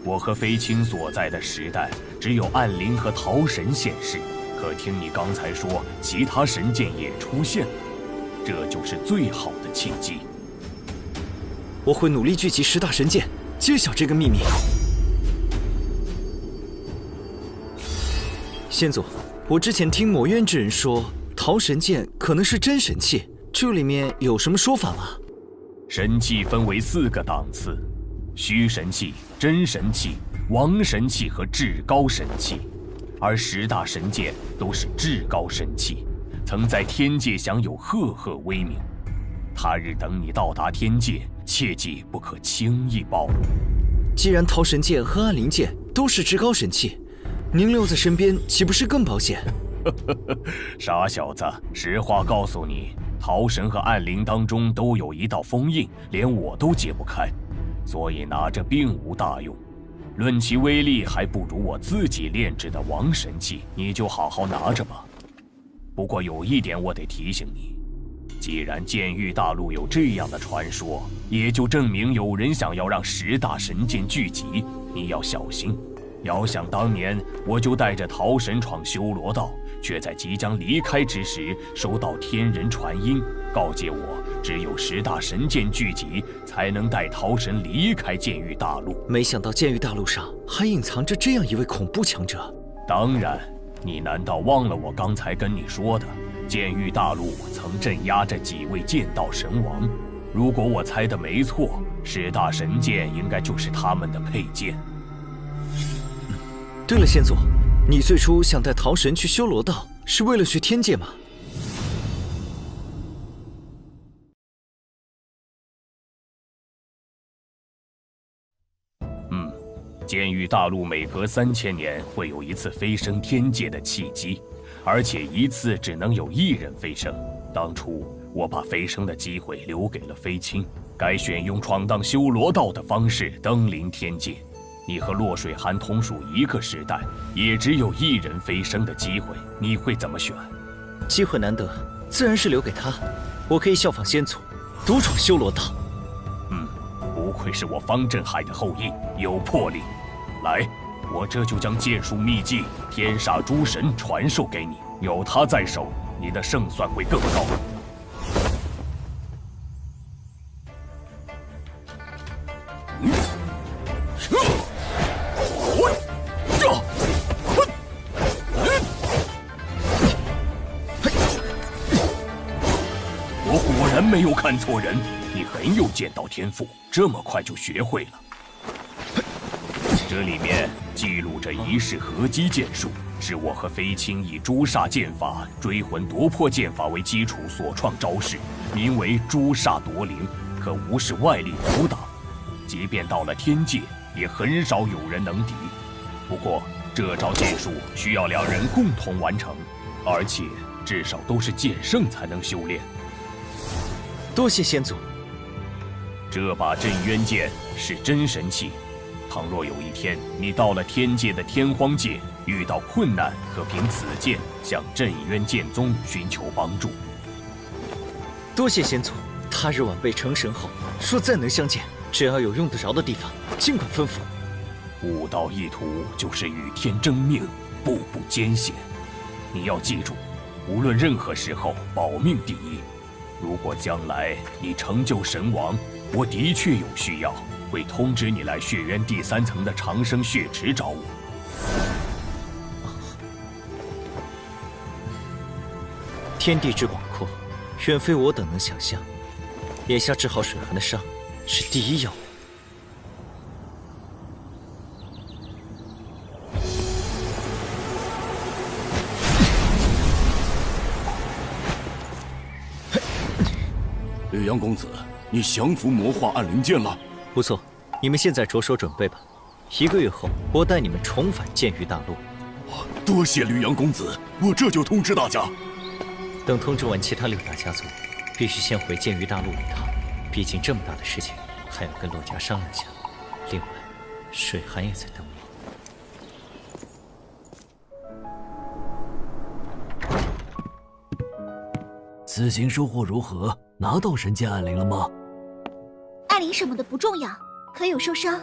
我和飞青所在的时代，只有暗灵和桃神现世。可听你刚才说，其他神剑也出现了，这就是最好的契机。我会努力聚集10大神剑，揭晓这个秘密。先祖，我之前听魔渊之人说，桃神剑可能是真神器，这里面有什么说法吗？神器分为4个档次：虚神器、真神器、王神器和至高神器。而10大神剑都是至高神器，曾在天界享有赫赫威名。他日等你到达天界，切记不可轻易暴露。既然桃神剑和暗灵剑都是至高神器，您留在身边岂不是更保险？傻小子，实话告诉你，桃神和暗灵当中都有一道封印，连我都解不开，所以拿着并无大用。论其威力，还不如我自己炼制的王神器，你就好好拿着吧。不过有一点我得提醒你，既然剑域大陆有这样的传说，也就证明有人想要让10大神剑聚集，你要小心。遥想当年，我就带着桃神闯修罗道，却在即将离开之时，收到天人传音，告诫我只有10大神剑聚集，才能带桃神离开剑域大陆。没想到剑域大陆上还隐藏着这样一位恐怖强者。当然，你难道忘了我刚才跟你说的？剑域大陆曾镇压着几位剑道神王，如果我猜的没错，10大神剑应该就是他们的佩剑。对了，先祖，你最初想带桃神去修罗道，是为了去天界吗？剑域大陆每隔3000年会有一次飞升天界的契机，而且一次只能有1人飞升。当初我把飞升的机会留给了飞青，该选用闯荡修罗道的方式登临天界。你和洛水寒同属一个时代，也只有1人飞升的机会，你会怎么选？机会难得，自然是留给他。我可以效仿先祖，独闯修罗道。不愧是我方振海的后裔，有魄力。来，我这就将剑术秘技天煞诸神传授给你，有它在手，你的胜算会更高。我果然没有看错人，你很有剑道天赋，这么快就学会了。这里面记录着一式合击剑术，是我和飞青以诛煞剑法、追魂夺魄剑法为基础所创招式，名为诛煞夺灵，可无视外力阻挡，即便到了天界，也很少有人能敌。不过这招剑术需要2人共同完成，而且至少都是剑圣才能修炼。多谢先祖。这把镇渊剑是真神器，倘若有一天你到了天界的天荒界，遇到困难，可凭此剑向镇渊剑宗寻求帮助。多谢先祖。他日晚辈成神后，说再能相见，只要有用得着的地方，尽管吩咐。悟道一途就是与天争命，步步艰险。你要记住，无论任何时候，保命第一。如果将来你成就神王，我的确有需要，会通知你来血渊第3层的长生血池找我。天地之广阔，远非我等能想象。眼下治好水寒的伤，是第一要务。绿阳公子，你降服魔化暗灵剑了？不错，你们现在着手准备吧。1个月后，我带你们重返剑域大陆。多谢绿阳公子，我这就通知大家。等通知完其他6大家族，必须先回剑域大陆一趟。毕竟这么大的事情，还要跟洛家商量下。另外，水寒也在等我。此行收获如何？拿到神剑暗灵了吗？暗灵什么的不重要，可有受伤？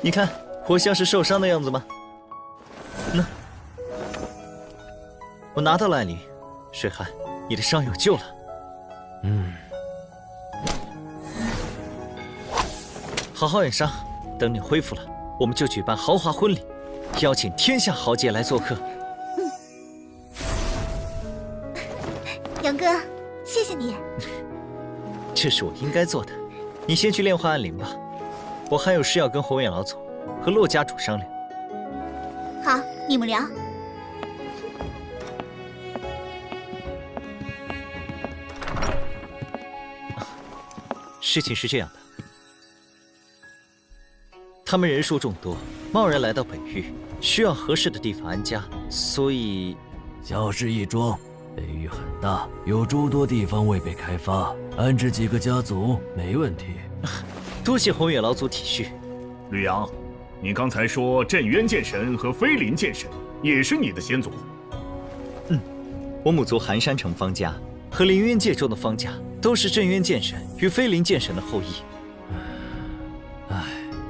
你看，我像是受伤的样子吗？那，我拿到了暗灵。水寒，你的伤有救了。好好养伤，等你恢复了，我们就举办豪华婚礼。邀请天下豪杰来做客。杨哥，谢谢你。这是我应该做的。你先去炼化暗灵吧，我还有事要跟宏远老总和洛家主商量。好，你们聊。事情是这样的，他们人数众多，贸然来到北域，需要合适的地方安家，所以小事一桩。北域很大，有诸多地方未被开发，安置几个家族没问题。多谢宏远老祖体恤。吕阳，你刚才说镇渊剑神和飞林剑神也是你的先祖？我母族寒山城方家和凌渊界中的方家都是镇渊剑神与飞林剑神的后裔。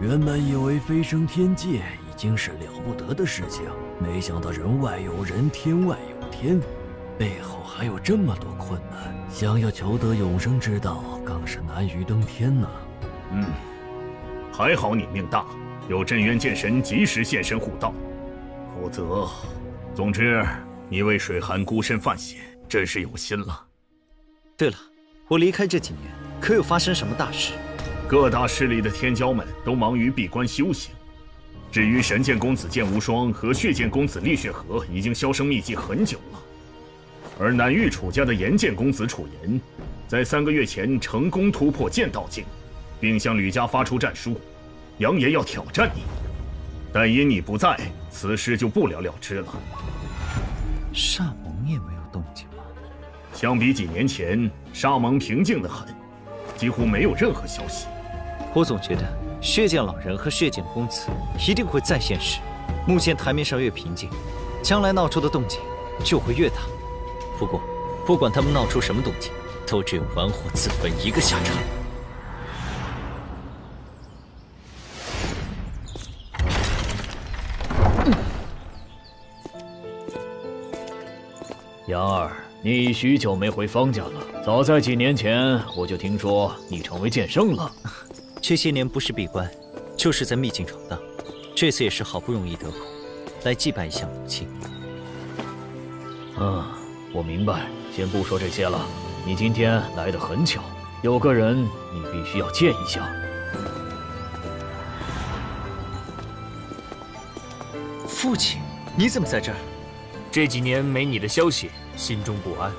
原本以为飞升天界已经是了不得的事情，没想到人外有人，天外有天，背后还有这么多困难。想要求得永生之道，更是难于登天呢。还好你命大，有镇渊剑神及时现身护道，否则……总之，你为水寒孤身犯险，真是有心了。对了，我离开这几年，可有发生什么大事？各大势力的天骄们都忙于闭关修行。至于神剑公子剑无双和血剑公子厉血河，已经销声匿迹很久了。而南域楚家的炎剑公子楚炎，在3个月前成功突破剑道境，并向吕家发出战书，扬言要挑战你。但因你不在，此事就不了了之了。沙蒙也没有动静吗？相比几年前，沙蒙平静得很，几乎没有任何消息。我总觉得血剑老人和血剑公子一定会再现时。目前台面上越平静，将来闹出的动静就会越大。不过，不管他们闹出什么动静，都只有玩火自焚一个下场。杨儿，你许久没回方家了。早在几年前，我就听说你成为剑圣了。这些年不是闭关，就是在秘境闯荡。这次也是好不容易得空，来祭拜一下母亲。我明白。先不说这些了，你今天来得很巧，有个人你必须要见一下。父亲，你怎么在这儿？这几年没你的消息，心中不安，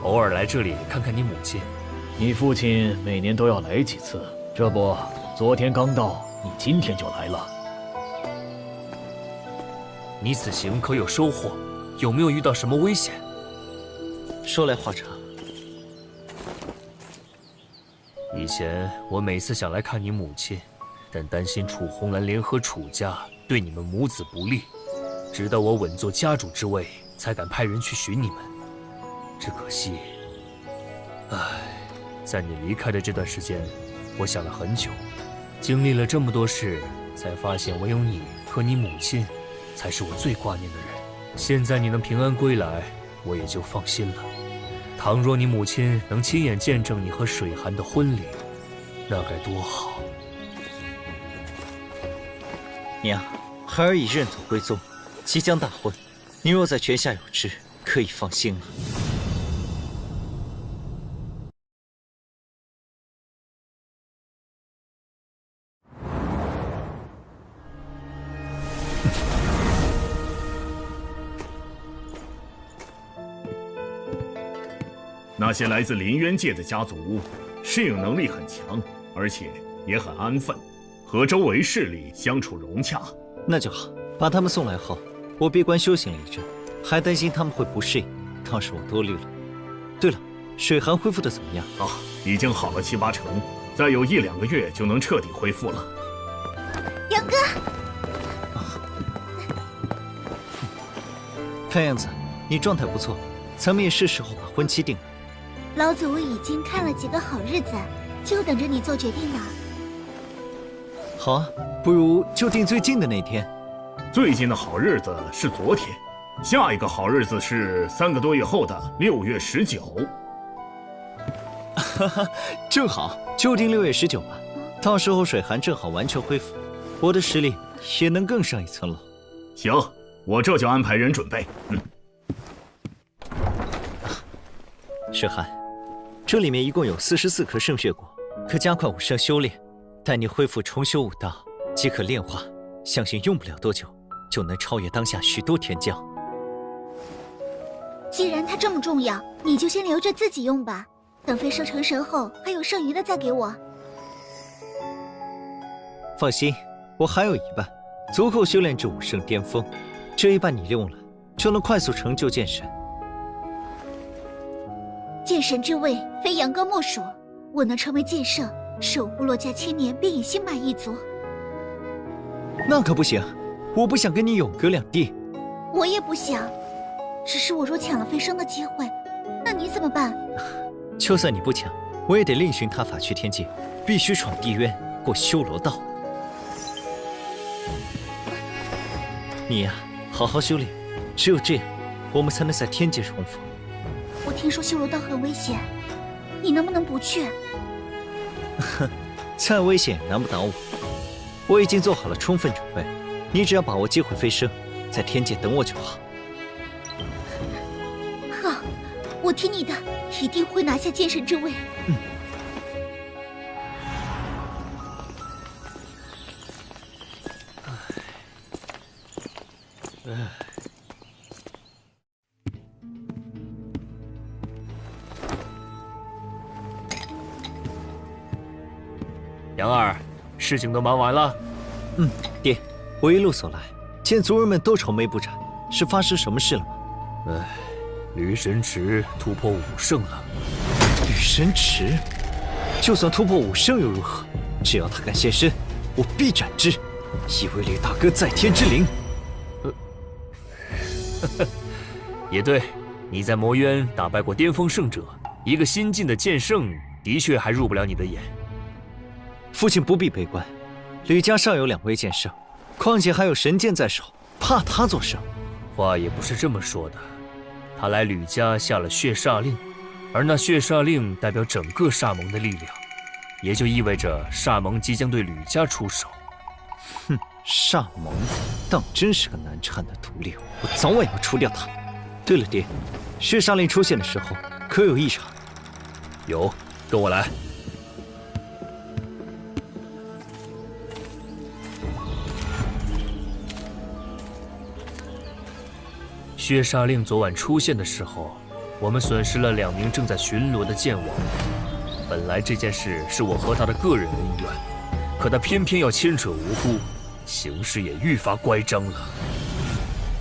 偶尔来这里看看你母亲。你父亲每年都要来几次，这不，昨天刚到，你今天就来了。你此行可有收获？有没有遇到什么危险？说来话长。以前我每次想来看你母亲，但担心楚红兰联合楚家对你们母子不利，直到我稳坐家主之位，才敢派人去寻你们。只可惜，在你离开的这段时间，我想了很久，经历了这么多事，才发现唯有你和你母亲，才是我最挂念的人。现在你能平安归来，我也就放心了。倘若你母亲能亲眼见证你和水寒的婚礼，那该多好！娘，孩儿已认祖归宗，即将大婚，你若在泉下有知，可以放心了。那些来自林渊界的家族，适应能力很强，而且也很安分，和周围势力相处融洽。那就好，把他们送来后，我闭关修行了一阵，还担心他们会不适应，倒是我多虑了。对了，水寒恢复的怎么样？已经好了7、8成，再有1、2个月就能彻底恢复了。杨哥，看样子你状态不错，咱们也是时候把婚期定了。老祖已经看了几个好日子，就等着你做决定呢。好啊，不如就定最近的那天。最近的好日子是昨天，下一个好日子是3个多月后的6月19。哈哈，正好，就定6月19吧。到时候水寒正好完全恢复，我的实力也能更上一层楼。行，我这就安排人准备。诗涵，这里面一共有44颗圣血果，可加快武圣修炼。待你恢复重修武道，即可炼化，相信用不了多久，就能超越当下许多天将。既然它这么重要，你就先留着自己用吧。等飞升成神后，还有剩余的再给我。放心，我还有一半，足够修炼至武圣巅峰。这一半你用了，就能快速成就剑神。剑神之位非杨哥莫属，我能成为剑圣，守护洛家千年，便已心满意足。那可不行，我不想跟你永隔两地。我也不想，只是我若抢了飞升的机会，那你怎么办？就算你不抢，我也得另寻他法去天界，必须闯地渊，过修罗道。你呀，好好修炼，只有这样，我们才能在天界重逢。我听说修罗道很危险，你能不能不去？哼，再危险也难不倒我。我已经做好了充分准备，你只要把握机会飞升，在天界等我就好。好，我听你的，一定会拿下剑神之位。杨儿，事情都忙完了？爹，我一路走来，见族人们都愁眉不展，是发生什么事了吗？吕神池突破武圣了。吕神池，就算突破武圣又如何？只要他敢现身，我必斩之，以为吕大哥在天之灵。也对，你在魔渊打败过巅峰圣者，一个新晋的剑圣，的确还入不了你的眼。父亲不必悲观，吕家尚有2位剑圣，况且还有神剑在手，怕他做甚？话也不是这么说的。他来吕家下了血煞令，而那血煞令代表整个煞盟的力量，也就意味着煞盟即将对吕家出手。哼，煞盟当真是个难缠的毒瘤，我早晚要除掉他。对了，爹，血煞令出现的时候可有异常？有，跟我来。血煞令昨晚出现的时候，我们损失了2名正在巡逻的剑王。本来这件事是我和他的个人恩怨，可他偏偏要牵扯无辜，形势也愈发乖张了。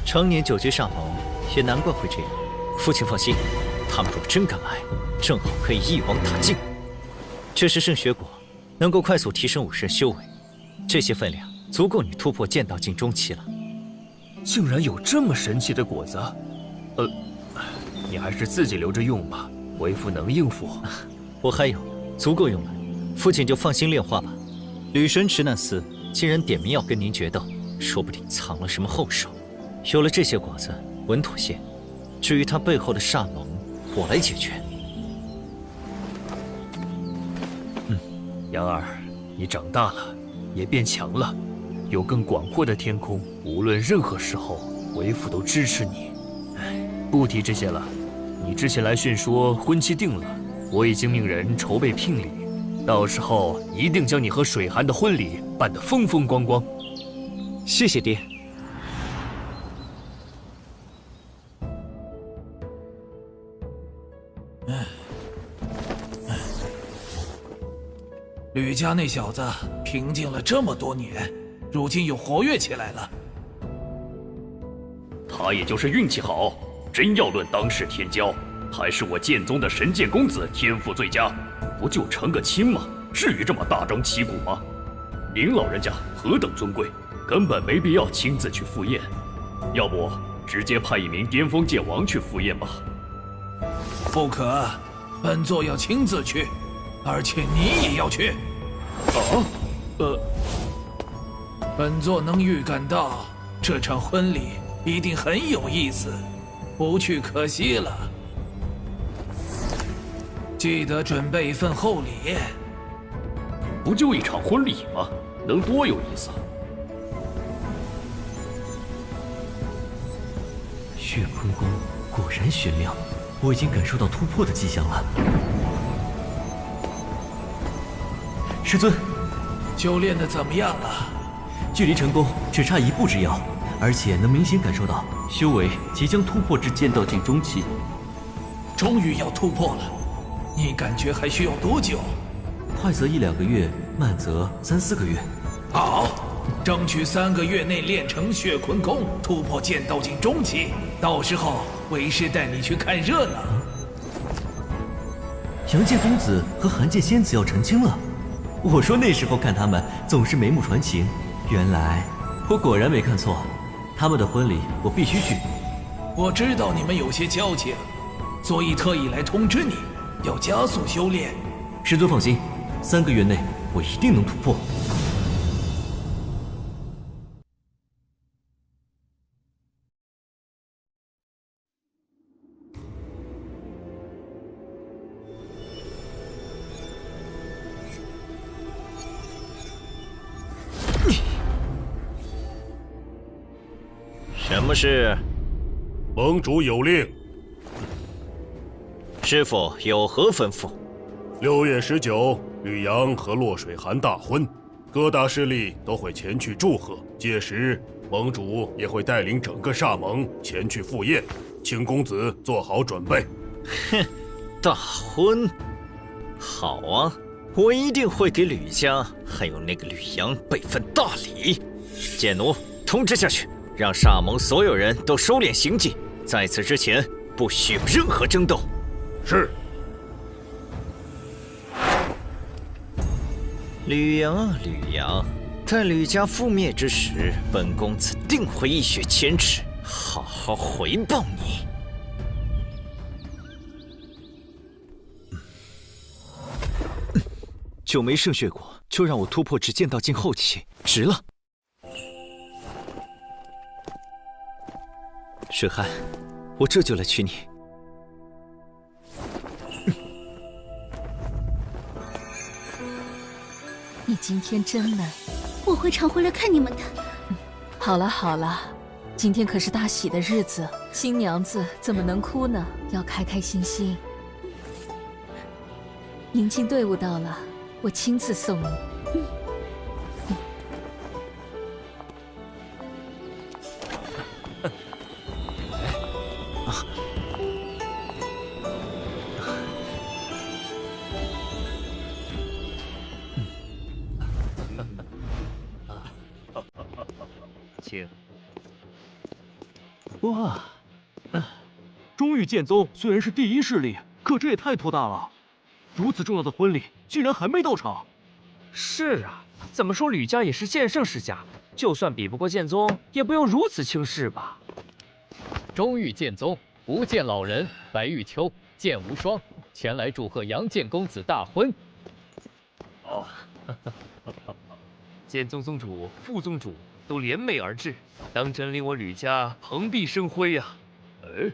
常年久居煞盟，也难怪会这样。父亲放心，他们若真敢来，正好可以一网打尽。这是圣血果，能够快速提升武圣修为，这些分量足够你突破剑道境中期了。竟然有这么神奇的果子，你还是自己留着用吧，为父能应付。我还有，足够用了，父亲就放心炼化吧。吕神池那厮既然点名要跟您决斗，说不定藏了什么后手。有了这些果子，稳妥些。至于他背后的煞盟，我来解决。杨儿，你长大了，也变强了。有更广阔的天空，无论任何时候，为父都支持你。不提这些了，你之前来讯说婚期定了，我已经命人筹备聘礼，到时候一定将你和水寒的婚礼办得风风光光。谢谢爹。吕家那小子平静了这么多年，如今又活跃起来了。他也就是运气好，真要论当世天骄，还是我剑宗的神剑公子天赋最佳。不就成个亲吗？至于这么大张旗鼓吗？您老人家何等尊贵，根本没必要亲自去赴宴。要不直接派一名巅峰剑王去赴宴吧。不可，本座要亲自去，而且你也要去。本座能预感到这场婚礼一定很有意思，不去可惜了。记得准备一份厚礼。不就一场婚礼吗？能多有意思？血坤功果然玄妙，我已经感受到突破的迹象了。师尊，修炼的怎么样了？距离成功只差1步之遥，而且能明显感受到修为即将突破至剑道境中期。终于要突破了，你感觉还需要多久？快则1-2个月，慢则3-4个月。好，争取3个月内练成血坤功，突破剑道境中期。到时候为师带你去看热闹。杨剑公子和寒剑仙子要成亲了，我说那时候看他们总是眉目传情，原来我果然没看错，他们的婚礼我必须去。我知道你们有些交情，所以特意来通知你，要加速修炼。师尊放心，3个月内我一定能突破。什么事？盟主有令。师父有何吩咐？6月19，吕阳和洛水寒大婚，各大势力都会前去祝贺。届时，盟主也会带领整个煞盟前去赴宴，请公子做好准备。哼，大婚，好啊！我一定会给吕家还有那个吕阳备份大礼。剑奴，通知下去。让煞盟所有人都收敛行迹，在此之前不许有任何争斗。是。吕阳啊，吕阳，待吕家覆灭之时，本公子定会一雪前耻，好好回报你。久没胜血果，就让我突破至剑道境后期，值了。水寒，我这就来娶你。你今天真美，我会常回来看你们的。好了好了，今天可是大喜的日子，新娘子怎么能哭呢？要开开心心。迎亲队伍到了，我亲自送你。请。哇，中域剑宗虽然是第一势力，可这也太托大了。如此重要的婚礼，竟然还没到场。是啊，怎么说吕家也是剑圣世家，就算比不过剑宗，也不用如此轻视吧。中域剑宗不见老人白玉秋剑无双前来祝贺杨剑公子大婚。哦，剑宗宗主、副宗主都联袂而至，当真令我吕家蓬荜生辉啊！哎，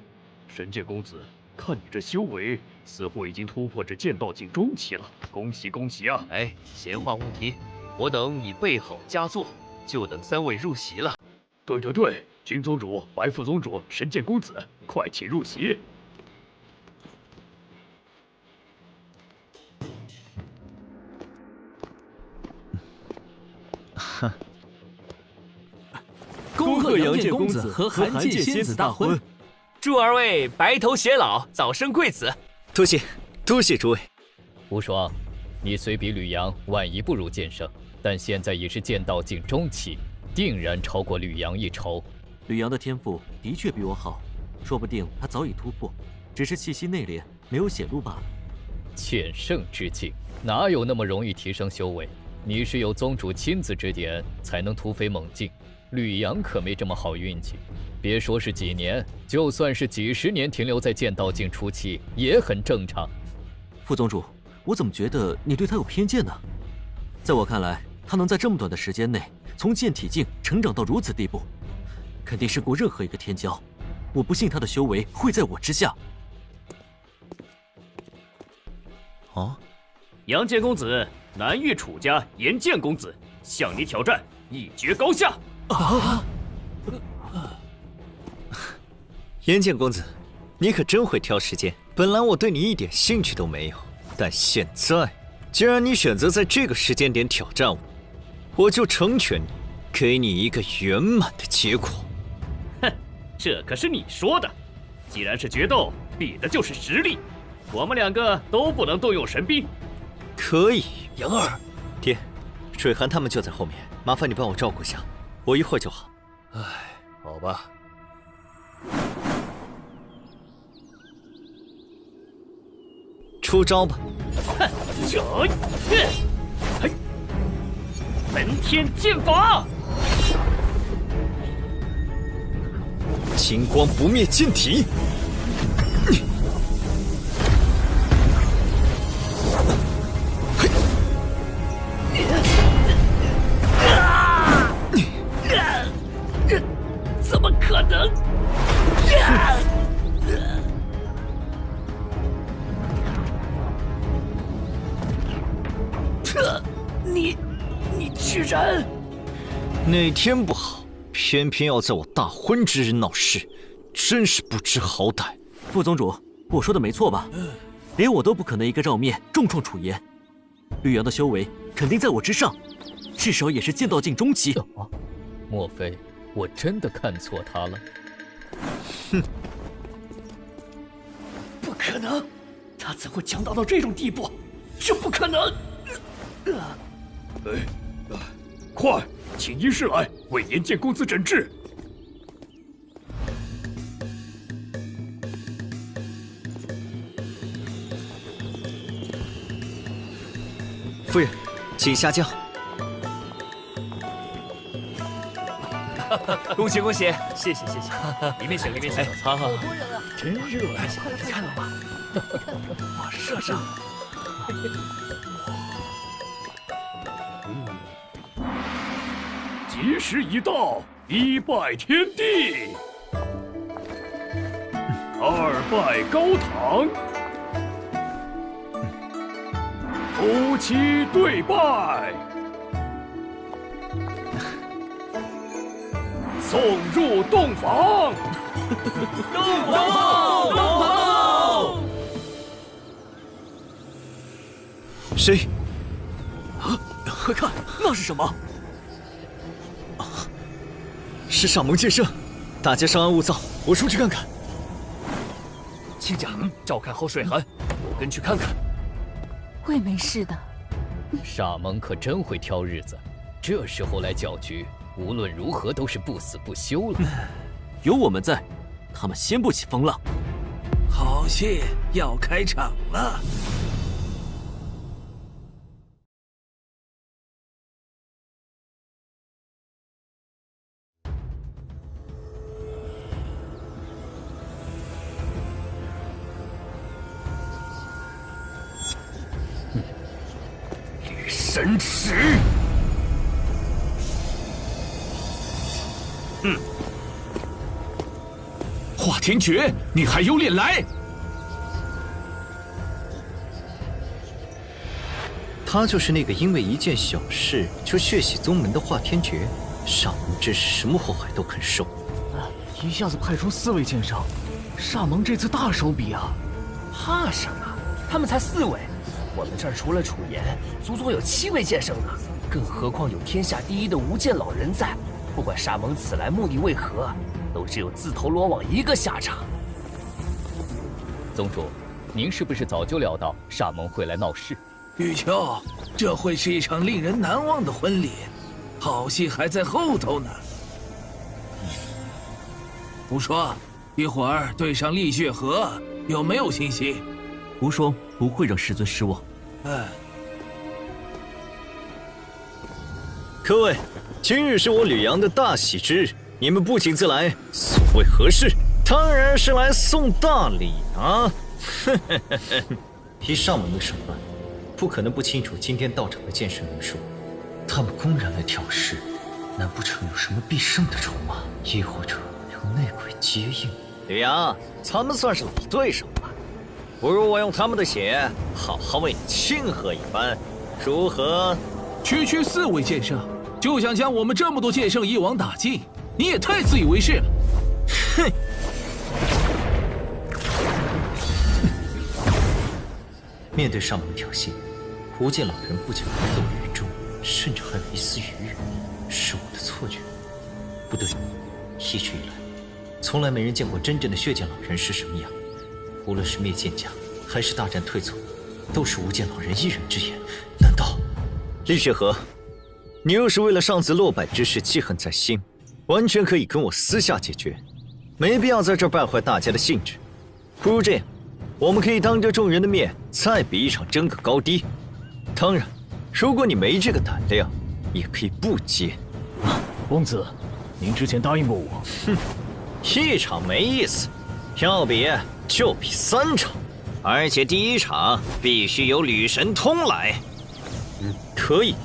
神剑公子，看你这修为，似乎已经突破至剑道境中期了，恭喜恭喜啊！哎，闲话勿提，我等已备好佳作，就等3位入席了。对，金宗主、白副宗主、神剑公子，快请入席。哼。恭贺杨剑公子和寒剑仙子大婚，祝2位白头偕老，早生贵子。多谢诸位。无双，你虽比吕阳晚1步入剑圣，但现在已是剑道境中期，定然超过吕阳一筹。吕阳的天赋的确比我好，说不定他早已突破，只是气息内敛，没有显露罢了。剑圣之境哪有那么容易提升修为？你是有宗主亲自指点，才能突飞猛进。吕阳可没这么好运气，别说是几年，就算是几10年停留在剑道境初期也很正常。副宗主，我怎么觉得你对他有偏见呢？在我看来，他能在这么短的时间内从剑体境成长到如此地步，肯定胜过任何一个天骄。我不信他的修为会在我之下。哦，杨剑公子，南域楚家严剑公子向你挑战，一决高下。岩见公子，你可真会挑时间。本来我对你一点兴趣都没有，但现在既然你选择在这个时间点挑战我，我就成全你，给你一个圆满的结果。哼，这可是你说的。既然是决斗，比的就是实力。我们2个都不能动用神兵。可以，杨儿，爹，水寒他们就在后面，麻烦你帮我照顾一下，我一会儿就好。唉，好吧。出招吧！哼，门天剑法，金光不灭剑体。怎么可能？你居然……哪天不好，偏偏要在我大婚之日闹事，真是不知好歹。副宗主，我说的没错吧？连我都不可能一个照面重创楚岩，绿阳的修为肯定在我之上，至少也是剑道境中期。莫非我真的看错他了？哼，不可能，他怎会强大到这种地步？这不可能！快，请医师来为岩见公子诊治。夫人，请下轿。恭喜恭喜！谢谢谢谢，里面请里面请。好好，多人啊，真热啊！你看到吗？哇，射上！吉时已到，一拜天地，二拜高堂，夫妻对拜，送入洞房。洞房，洞房！谁？啊！快看，那是什么？是上盟剑圣，大家稍安勿躁，我出去看看。亲家，照看好水寒，我跟去看看。会没事的。沙蒙可真会挑日子，这时候来搅局，无论如何都是不死不休了。有我们在，他们掀不起风浪。好戏要开场了。神池，华天诀，你还有脸来？他就是那个因为一件小事就血洗宗门的华天诀，上盟真是什么祸害都肯受。一下子派出4位剑圣，沙蒙这次大手笔啊！怕什么？他们才4位。我们这儿除了楚岩，足足有7位剑圣呢，更何况有天下第一的无剑老人在。不管沙蒙此来目的为何，都只有自投罗网一个下场。宗主，您是不是早就料到沙蒙会来闹事？玉秋，这会是一场令人难忘的婚礼，好戏还在后头呢。无双，一会儿对上厉血河，有没有信心？无双不会让师尊失望。各位，今日是我吕阳的大喜之日，你们不请自来，所谓何事？当然是来送大礼啊！以上盟的手段，不可能不清楚今天到场的剑圣人数。他们公然来挑事，难不成有什么必胜的筹码？亦或者有内鬼接应？吕阳，咱们算是老对手了，不如我用他们的血，好好为你庆贺一番，如何？区区4位剑圣，就想将我们这么多剑圣一网打尽，你也太自以为是了。哼！面对上门挑衅，无间老人不仅不落于中，甚至还有一丝余裕，是我的错觉。不对，一直以来，从来没人见过真正的血剑老人是什么样。无论是灭剑甲，还是大战退错，都是无间老人一人之言。难道厉雪河，你若是为了上次落败之事记恨在心，完全可以跟我私下解决，没必要在这败坏大家的兴致。不如这样，我们可以当着众人的面再比一场争个高低。当然，如果你没这个胆量，也可以不接。公子，您之前答应过我。哼，一场没意思，要比就比3场，而且第1场必须由吕神通来。可以。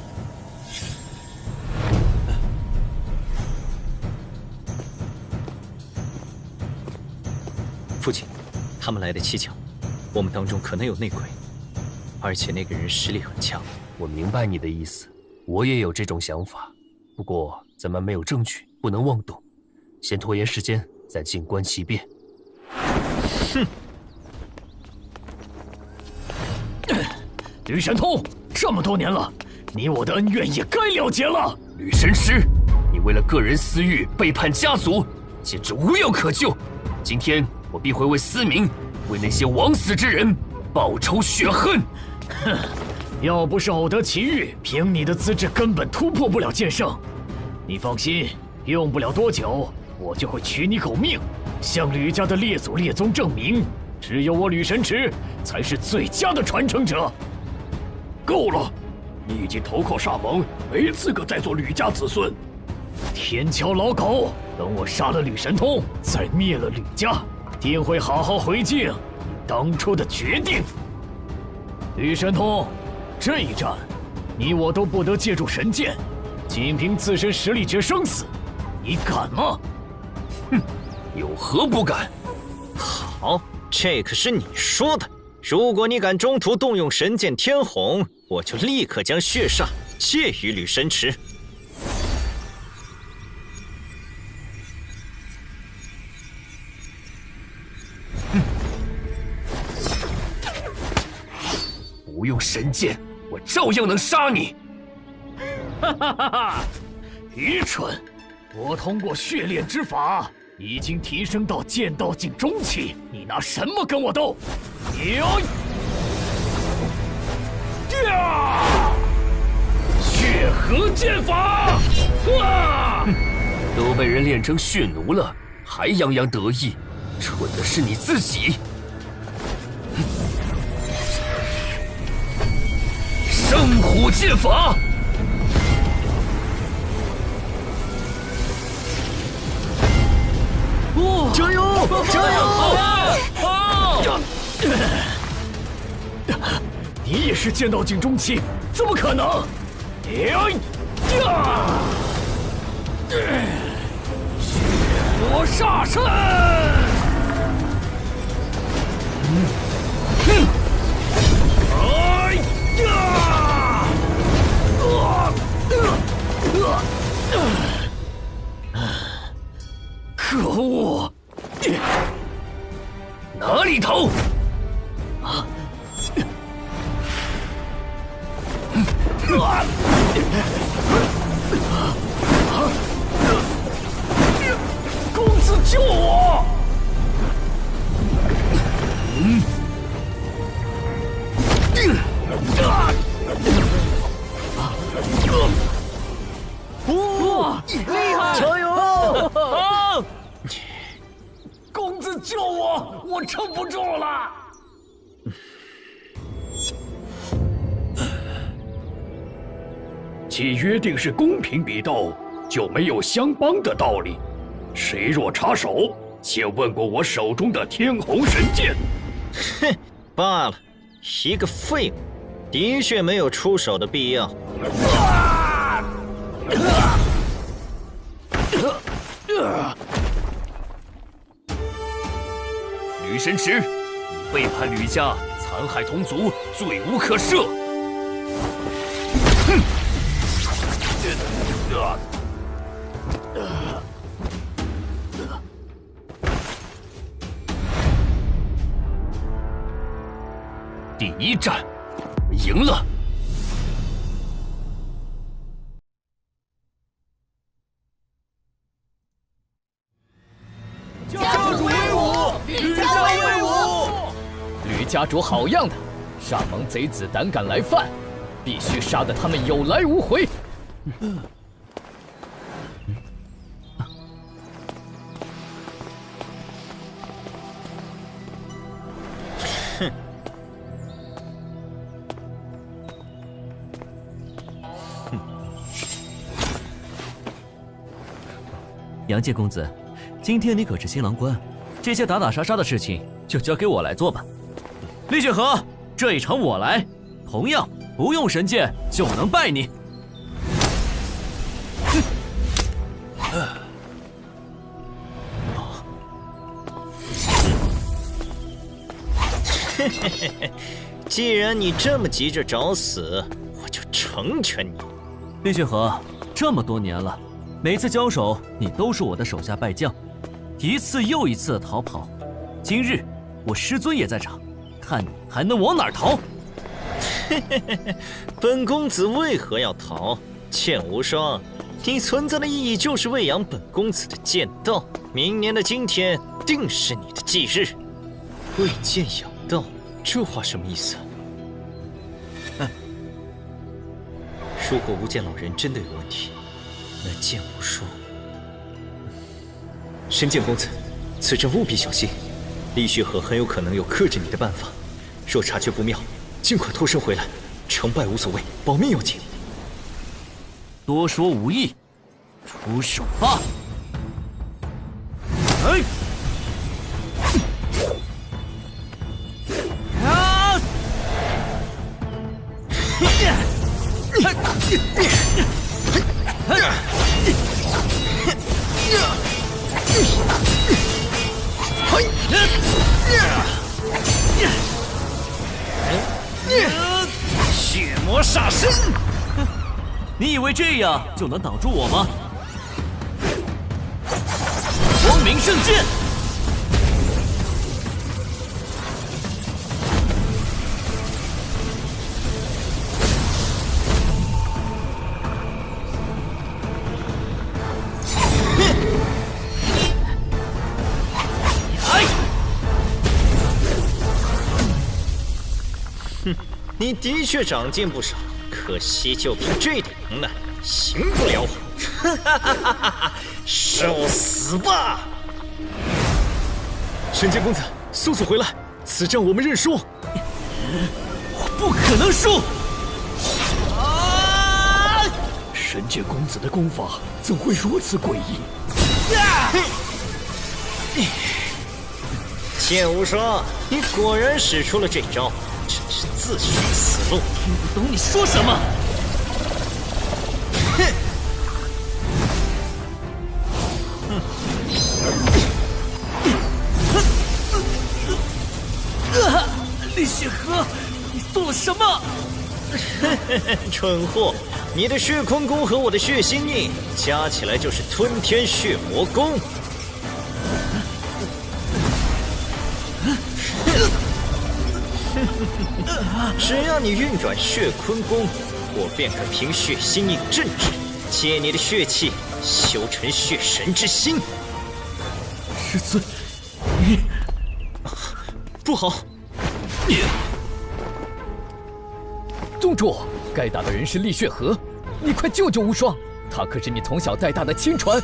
父亲，他们来的蹊跷，我们当中可能有内鬼，而且那个人实力很强。我明白你的意思，我也有这种想法，不过咱们没有证据，不能妄动，先拖延时间，再静观其变。哼！吕神通，这么多年了，你我的恩怨也该了结了。吕神师，你为了个人私欲背叛家族，简直无药可救。今天我必会为司明，为那些枉死之人报仇雪恨。哼，要不是偶得奇遇，凭你的资质根本突破不了剑圣。你放心，用不了多久，我就会取你狗命，向吕家的列祖列宗证明，只有我吕神池才是最佳的传承者。够了，你已经投靠沙盟，没资格再做吕家子孙。天桥老狗，等我杀了吕神通，再灭了吕家，定会好好回敬你当初的决定。吕神通，这一战，你我都不得借助神剑，仅凭自身实力决生死，你敢吗？哼，有何不敢？好，这可是你说的。如果你敢中途动用神剑天虹，我就立刻将血煞借于吕神池。不用神剑，我照样能杀你！哈哈哈哈！愚蠢！我通过血炼之法，已经提升到剑道境中期，你拿什么跟我斗？血河剑法！都被人练成血奴了，还洋洋得意，蠢的是你自己！圣虎剑法！加油！加油！你也是剑道境中期，怎么可能？血魔煞身！可恶！哪里逃？公子救我！哇，厉害！加油！公子救我，我撑不住了。既约定是公平比斗，就没有相帮的道理。谁若插手，且问过我手中的天虹神剑。哼，罢了，一个废物，的确没有出手的必要。吕神池，你背叛吕家，残害同族，罪无可赦。哼！第一战，我赢了。家主威武！吕家威武！吕家主好样的！沙蒙贼子胆敢来犯，必须杀得他们有来无回。哼！杨介公子，今天你可是新郎官，这些打打杀杀的事情就交给我来做吧。厉雪和，这一场我来，同样不用神剑就能败你。嘿嘿嘿嘿，既然你这么急着找死，我就成全你。厉雪和，这么多年了，每次交手你都是我的手下败将，一次又一次的逃跑。今日我师尊也在场，看你还能往哪儿逃？嘿嘿嘿嘿，本公子为何要逃？剑无双，你存在的意义就是喂养本公子的剑道。明年的今天定是你的忌日。为剑养道，这话什么意思？哼！如果无剑老人真的有问题，那剑无双……神剑公子，此阵务必小心。厉雪和很有可能有克制你的办法，若察觉不妙，尽快脱身回来。成败无所谓，保命要紧。多说无益，出手吧！哎！啊！血魔煞身！你以为这样就能挡住我吗？光明圣剑！哼，你的确长进不少，可惜就凭这点能耐，行不了我。哈哈哈哈哈！受死吧！神剑公子，速速回来！此战我们认输。我不可能输！神剑公子的功法怎会如此诡异？剑无双，你果然使出了这招，真是自寻死路。听不懂你说什么？哼！厉雪和，你做了什么？蠢货，你的血坤功和我的血心印加起来就是吞天血魔功。只要你运转血坤功，我便可凭血心印镇制，借你的血气修成血神之心。师尊，你不好！宗主，该打的人是厉血和，你快救救无双，他可是你从小带大的亲传。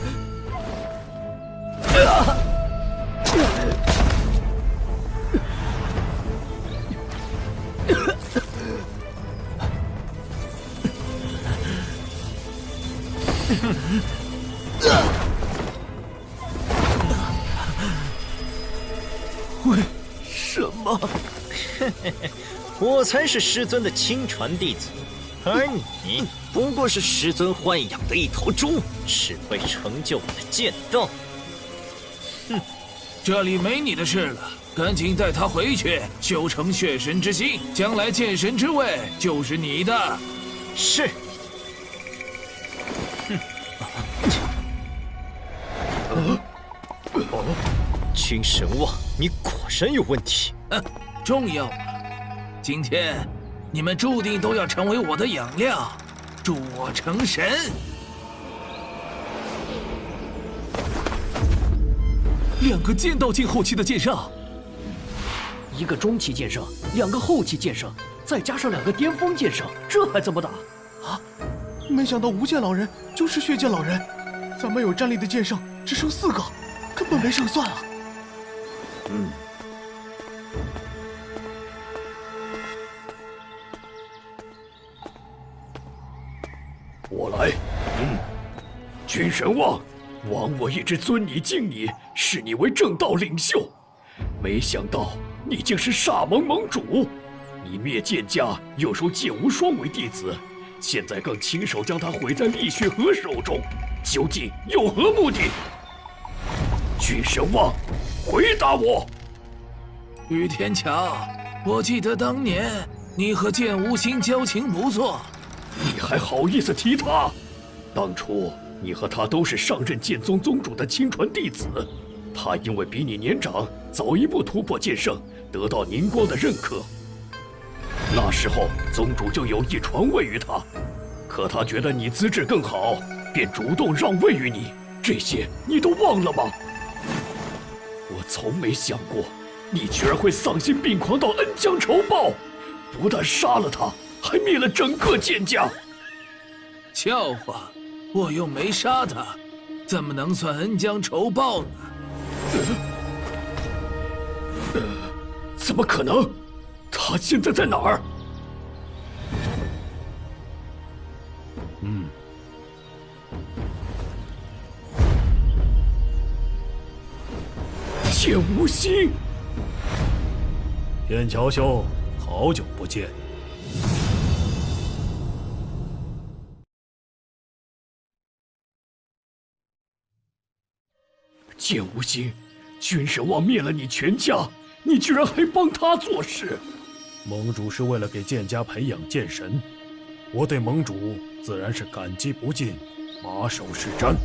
为什么？我才是师尊的亲传弟子，而你不过是师尊豢养的一头猪，只为成就我的剑道。哼，这里没你的事了，赶紧带他回去，修成血神之心，将来剑神之位就是你的。是。君神望，你果然有问题。重要吗？今天，你们注定都要成为我的养料，助我成神。2个剑道境后期的剑圣，1个中期剑圣，2个后期剑圣，再加上2个巅峰剑圣，这还怎么打？啊！没想到无剑老人就是血剑老人，咱们有战力的剑圣只剩4个，根本没胜算啊！我来。君神王，枉我一直尊你敬你，视你为正道领袖，没想到你竟是煞盟盟主。你灭剑家，又收剑无双为弟子，现在更亲手将他毁在厉血河手中，究竟有何目的？君神王，回答我！雨天桥，我记得当年你和剑无心交情不错。你还好意思提他？当初你和他都是上任剑宗宗主的亲传弟子，他因为比你年长，早一步突破剑圣，得到宁光的认可。那时候宗主就有意传位于他，可他觉得你资质更好，便主动让位于你。这些你都忘了吗？我从没想过，你居然会丧心病狂到恩将仇报，不但杀了他，还灭了整个剑家。笑话，我又没杀他，怎么能算恩将仇报呢？怎么可能？他现在在哪儿？剑无心，天桥兄，好久不见。剑无心，君神王灭了你全家，你居然还帮他做事！盟主是为了给剑家培养剑神，我对盟主自然是感激不尽，马首是瞻。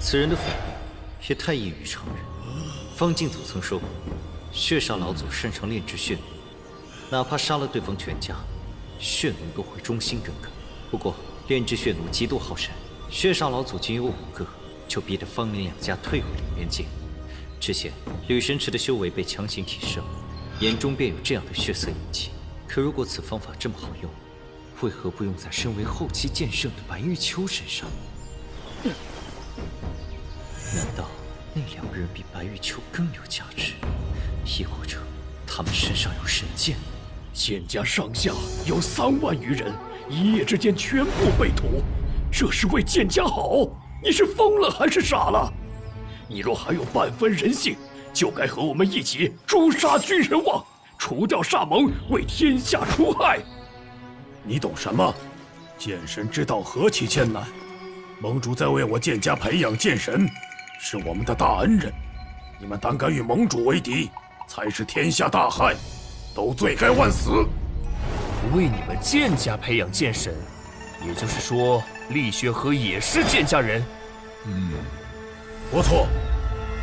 此人的反应也太异于常人。方敬祖曾说过，血煞老祖擅长炼制血弩，哪怕杀了对方全家，血弩都会忠心耿耿。不过炼制血弩极度耗神，血煞老祖仅有5个，就逼得方林2家退回凌渊界。之前吕神池的修为被强行提升，眼中便有这样的血色印记。可如果此方法这么好用，为何不用在身为后期剑圣的白玉秋身上？难道那2个人比白玉秋更有价值？亦或者他们身上有神剑？剑家上下有3万余人，一夜之间全部被屠，这是为剑家好？你是疯了还是傻了？你若还有半分人性，就该和我们一起诛杀君神王，除掉煞盟，为天下除害。你懂什么？剑神之道何其艰难，盟主在为我剑家培养剑神，是我们的大恩人。你们胆敢与盟主为敌，才是天下大害，都罪该万死。为你们剑家培养剑神，也就是说，厉血河也是剑家人。不错，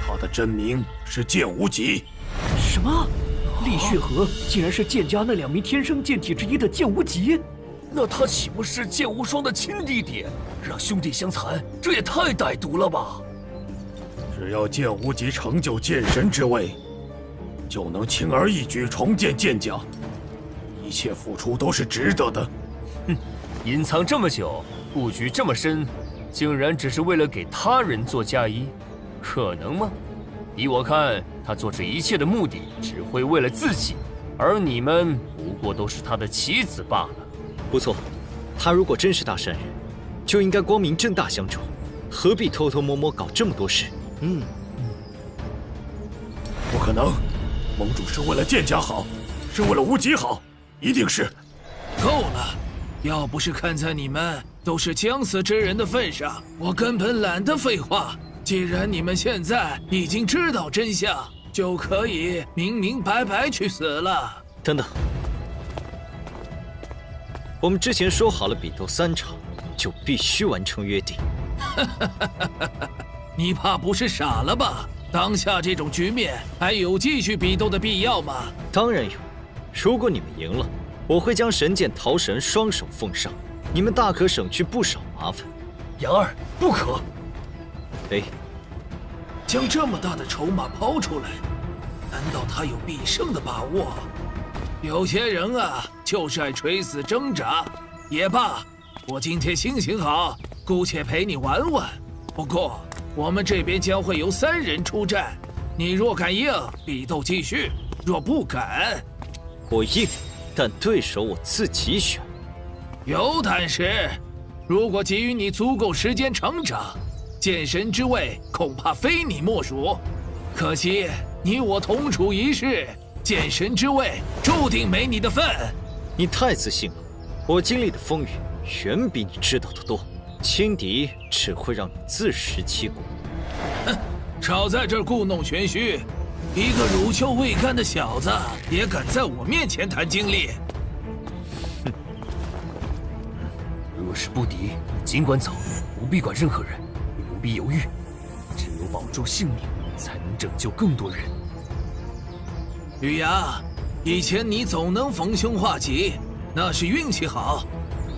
他的真名是剑无极。什么？厉血河竟然是剑家那2名天生剑体之一的剑无极？那他岂不是剑无双的亲弟弟？让兄弟相残，这也太歹毒了吧！只要剑无极成就剑神之位，就能轻而易举重建剑家，一切付出都是值得的。隐藏这么久，布局这么深，竟然只是为了给他人做嫁衣，可能吗？依我看，他做这一切的目的只会为了自己，而你们不过都是他的棋子罢了。不错，他如果真是大善人，就应该光明正大相助，何必偷偷摸摸搞这么多事？不可能，盟主是为了剑家好，是为了无极好，一定是。够了！要不是看在你们都是将死之人的份上，我根本懒得废话。既然你们现在已经知道真相，就可以明明白白去死了。等等，我们之前说好了，比斗3场就必须完成约定。你怕不是傻了吧？当下这种局面还有继续比斗的必要吗？当然有。如果你们赢了，我会将神剑桃神双手奉上，你们大可省去不少麻烦。杨儿，不可！哎，将这么大的筹码抛出来，难道他有必胜的把握？有些人啊，就是爱垂死挣扎。也罢，我今天心情好，姑且陪你玩玩。不过，我们这边将会由3人出战，你若敢应，比斗继续；若不敢，我应，但对手我自己选。有胆识！如果给予你足够时间成长，剑神之位恐怕非你莫属。可惜你我同处一室，剑神之位注定没你的份。你太自信了，我经历的风雨远比你知道的多，轻敌只会让你自食其果。哼，少在这儿故弄玄虚！一个乳臭未干的小子也敢在我面前谈经历？若是不敌，你尽管走，不必管任何人，也不必犹豫。只有保住性命，才能拯救更多人。雨阳，以前你总能逢凶化吉，那是运气好。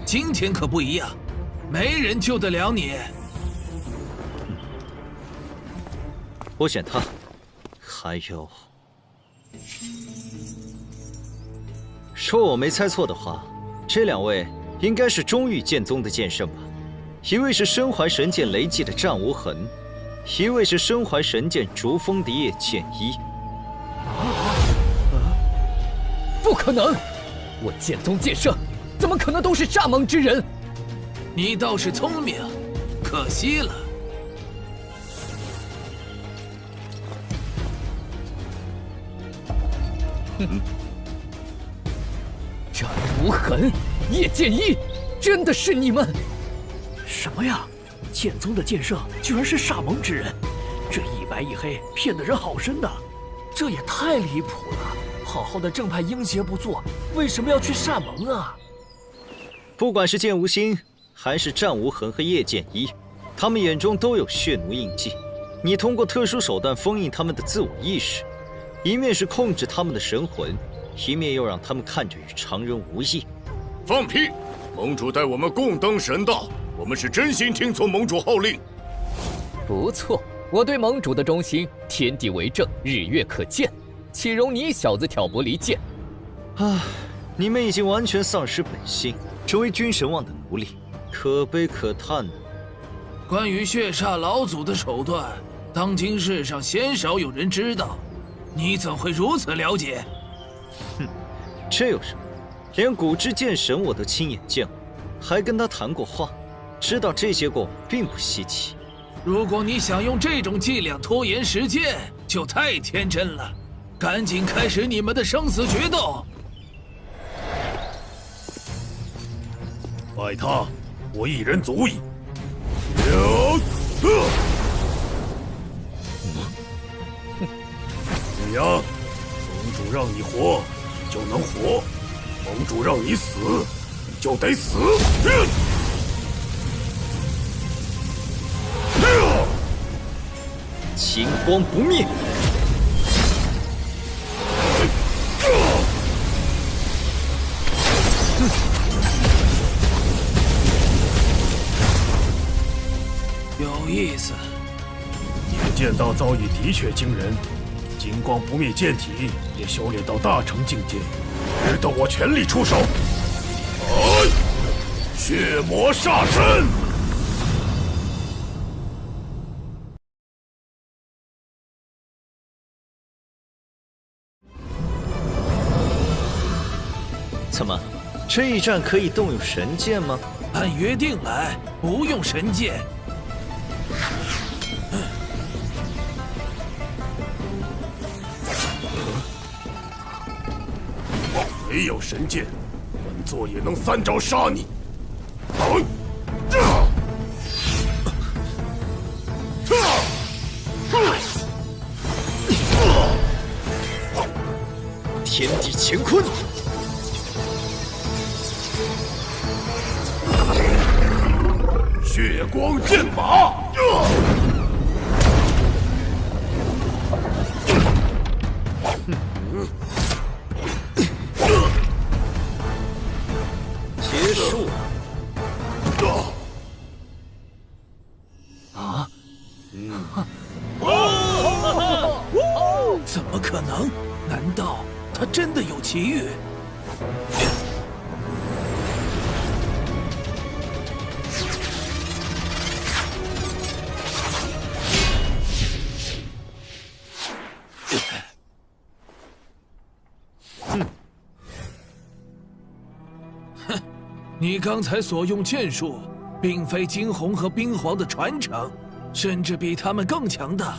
今天可不一样，没人救得了你。我选他。还有，说我没猜错的话，这2位应该是中域剑宗的剑圣吧？一位是身怀神剑雷技的战无痕，一位是身怀神剑逐风的叶剑一。不可能！我剑宗剑圣，怎么可能都是蚱蜢之人？你倒是聪明，可惜了。战无痕、叶剑一，真的是你们？什么呀？剑宗的剑圣居然是蚱蜢之人，这一白一黑骗得人好深呐！这也太离谱了！好好的正派鹰邪不做，为什么要去蚱蜢啊？不管是剑无心，还是战无痕和叶剑一，他们眼中都有血奴印记。你通过特殊手段封印他们的自我意识，一面是控制他们的神魂，一面又让他们看着与常人无异。放屁！盟主带我们共登神道，我们是真心听从盟主号令。不错，我对盟主的忠心，天地为证，日月可见，岂容你小子挑拨离间？啊，你们已经完全丧失本心，成为君神王的奴隶，可悲可叹呢。关于血煞老祖的手段，当今世上鲜少有人知道，你怎会如此了解？哼，这有什么？连古之剑神我都亲眼见过，还跟他谈过话，知道这些过往并不稀奇。如果你想用这种伎俩拖延时间，就太天真了。赶紧开始你们的生死决斗！拜他，我一人足矣。雨阳，盟主让你活，你就能活；盟主让你死，你就得死。金光不灭。有意思，你的剑道造诣的确惊人，金光不灭剑体也修炼到大成境界，值得我全力出手。血魔煞身！怎么，这一战可以动用神剑吗？按约定来，不用神剑。没有神剑，本座也能3招杀你。天地乾坤。血光剑法！可能？难道他真的有奇遇？哼，你刚才所用剑术，并非惊鸿和冰皇的传承，甚至比他们更强大。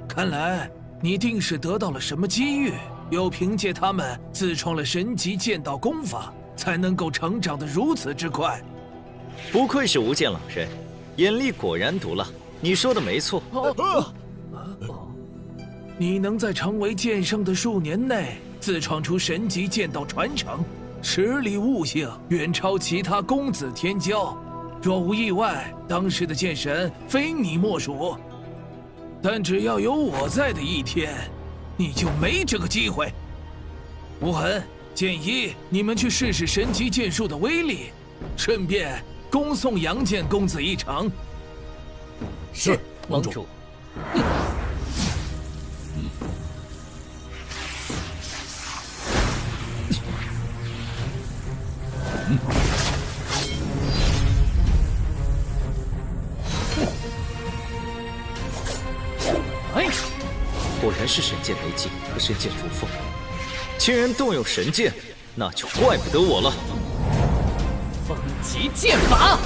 看来你定是得到了什么机遇，又凭借他们自创了神级剑道功法，才能够成长得如此之快。不愧是无剑老人，眼力果然毒辣。你说的没错。你能在成为剑圣的数年内自创出神级剑道传承，实力悟性远超其他公子天骄。若无意外，当时的剑神非你莫属。但只要有我在的一天，你就没这个机会。无痕、剑一，你们去试试神级剑术的威力，顺便恭送杨剑公子一程。是，盟主。果然是神剑雷击和神剑如风，竟然动用神剑，那就怪不得我了。风极剑法，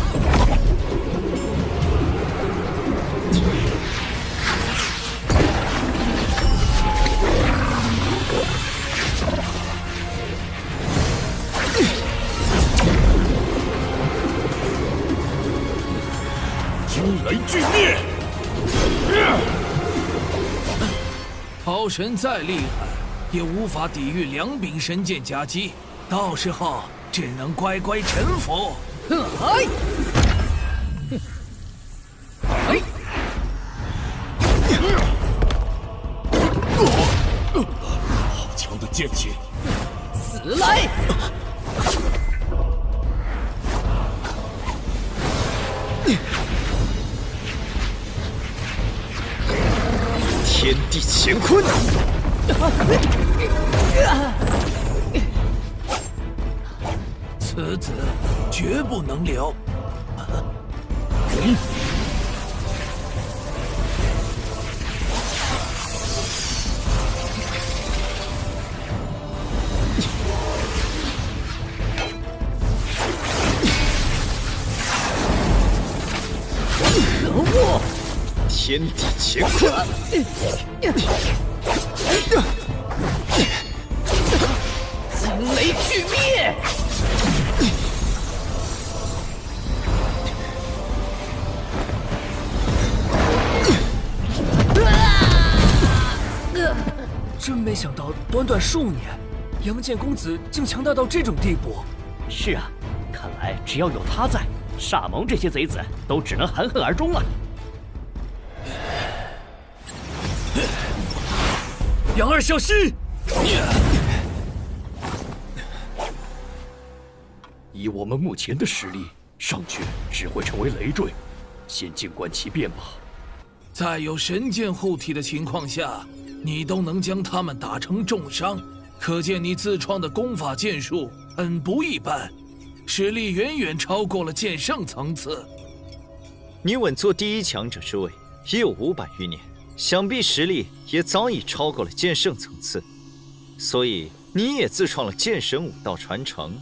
惊雷巨灭。桃神再厉害，也无法抵御两柄神剑夹击，到时候只能乖乖臣服。好强的剑气！死来！天地乾坤！此子绝不能留。可恶！天地乾坤！惊雷巨灭！真没想到，短短数年，杨剑公子竟强大到这种地步。是啊，看来只要有他在，煞盟这些贼子都只能含恨而终了。杨二小心！以我们目前的实力，上去只会成为累赘，先静观其变吧。在有神剑护体的情况下，你都能将他们打成重伤，可见你自创的功法剑术很不一般，实力远远超过了剑圣层次。你稳坐第一强者之位也有500余年，想必实力也早已超过了剑圣层次，所以你也自创了剑神武道传承。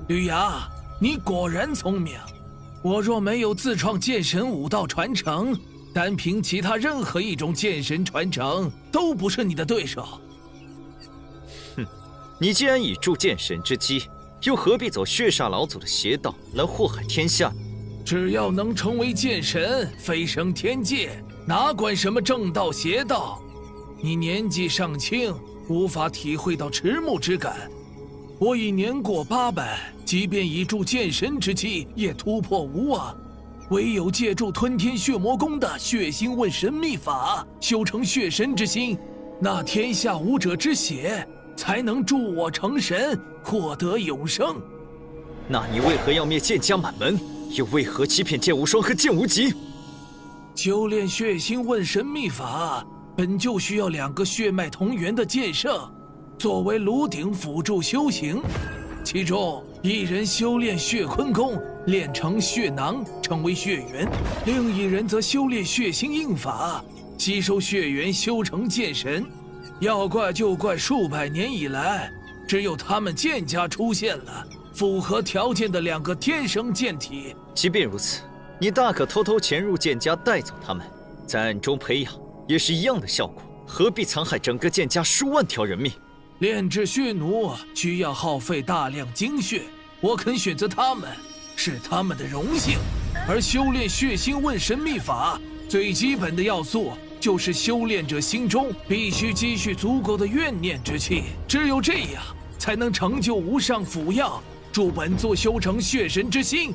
吕牙，你果然聪明。我若没有自创剑神武道传承，单凭其他任何一种剑神传承，都不是你的对手。哼，你既然已铸剑神之基，又何必走血煞老祖的邪道来祸害天下？只要能成为剑神，飞升天界，哪管什么正道邪道？你年纪尚轻，无法体会到迟暮之感。我已年过800，即便已铸剑神之基，也突破无望。唯有借助吞天血魔功的血腥问神秘法，修成血神之心，那天下武者之血才能助我成神，获得永生。那你为何要灭剑家满门？又为何欺骗剑无双和剑无极？修炼血腥问神秘法，本就需要2个血脉同源的剑圣，作为炉鼎辅助修行。其中一人修炼血坤功，炼成血囊，成为血元；另一人则修炼血星印法，吸收血元，修成剑神。要怪就怪数百年以来，只有他们剑家出现了符合条件的2个天生剑体。即便如此，你大可偷偷潜入剑家带走他们，在暗中培养，也是一样的效果。何必残害整个剑家数万条人命？炼制血奴需要耗费大量精血，我肯选择他们，是他们的荣幸。而修炼血星问神秘法，最基本的要素就是修炼者心中必须积蓄足够的怨念之气，只有这样，才能成就无上辅药，助本座修成血神之心，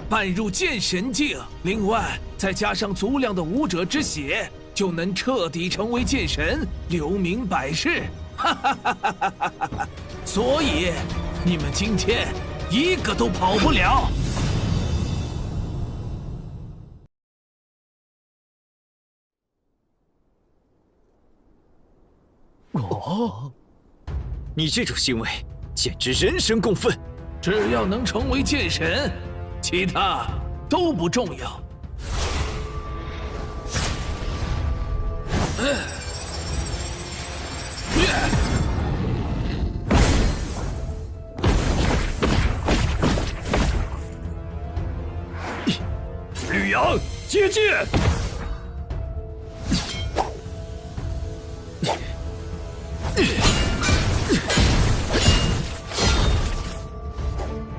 伴入剑神境。另外，再加上足量的武者之血，就能彻底成为剑神，留名百世。所以，你们今天一个都跑不了。哦，你这种行为简直人神共愤。只要能成为剑神，其他都不重要。吕阳，接剑！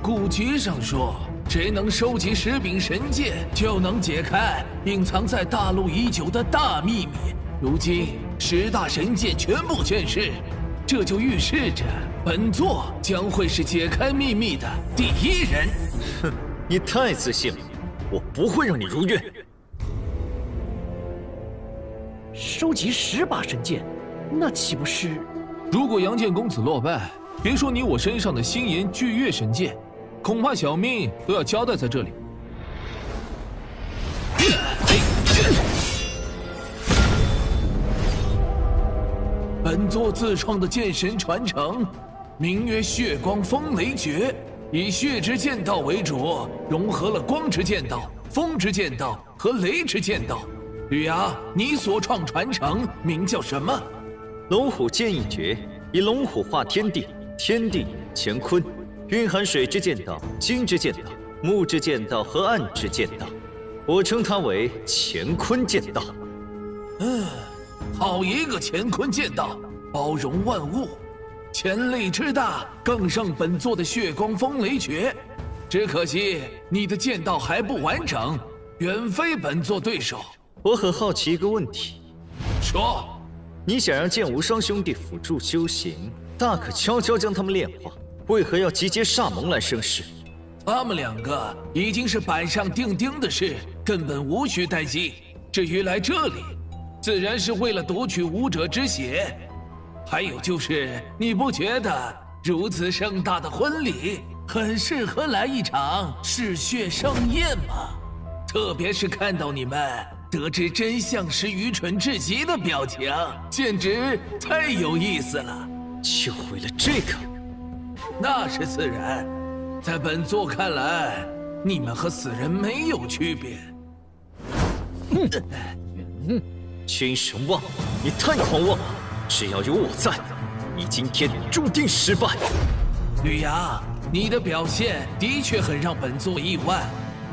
古籍上说，谁能收集10柄神剑，就能解开隐藏在大陆已久的大秘密。如今10大神剑全部现世，这就预示着本座将会是解开秘密的第1人。哼，你太自信了，我不会让你如愿。收集10把神剑，那岂不是？如果杨剑公子落败，别说你我身上的星炎巨月神剑，恐怕小命都要交代在这里。本座自创的剑神传承，名曰血光风雷诀，以血之剑道为主，融合了光之剑道、风之剑道和雷之剑道。吕阳，你所创传承名叫什么？龙虎剑意诀，以龙虎化天地，天地乾坤，蕴含水之剑道、金之剑道、木之剑道和暗之剑道，我称它为乾坤剑道。好一个乾坤剑道，包容万物，潜力之大，更胜本座的血光风雷诀。只可惜你的剑道还不完整，远非本座对手。我很好奇一个问题，说，你想让剑无双兄弟辅助修行，大可悄悄将他们炼化，为何要集结煞盟来生事？他们2个已经是板上钉钉的事，根本无需待机。至于来这里，自然是为了夺取武者之血。还有就是，你不觉得如此盛大的婚礼很适合来一场嗜血盛宴吗？特别是看到你们得知真相时愚蠢至极的表情，简直太有意思了。就为了这个？那是自然。在本座看来，你们和死人没有区别。君神忘，你太狂妄了！只要有我在，你今天注定失败。吕阳，你的表现的确很让本座意外，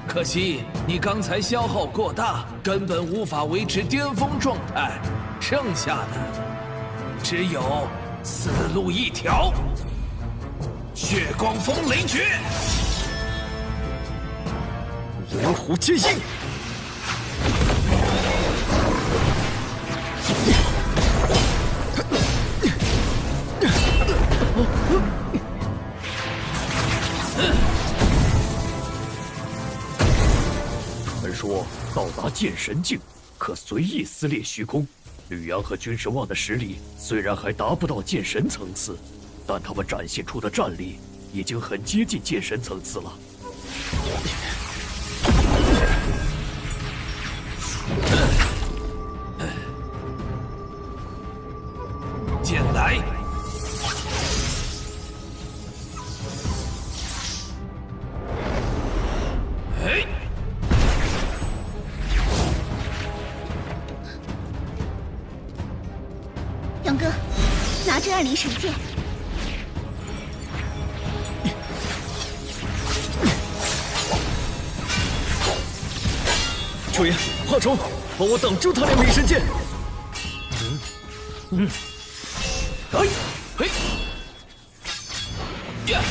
可惜你刚才消耗过大，根本无法维持巅峰状态，剩下的只有死路一条。血光风雷诀，龙虎剑印。传说到达剑神境，可随意撕裂虚空。吕阳和君神望的实力虽然还达不到剑神层次，但他们展现出的战力已经很接近剑神层次了。这2灵神剑。楚言，华虫，帮我挡住他2灵神剑。嘿，嘿，呀，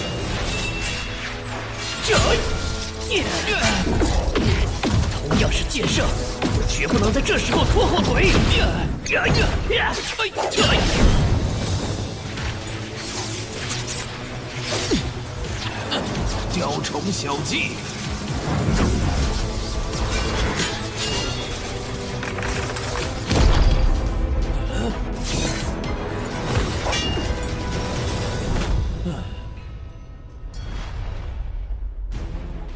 同样是剑圣，我绝不能在这时候拖后腿。雕虫小技。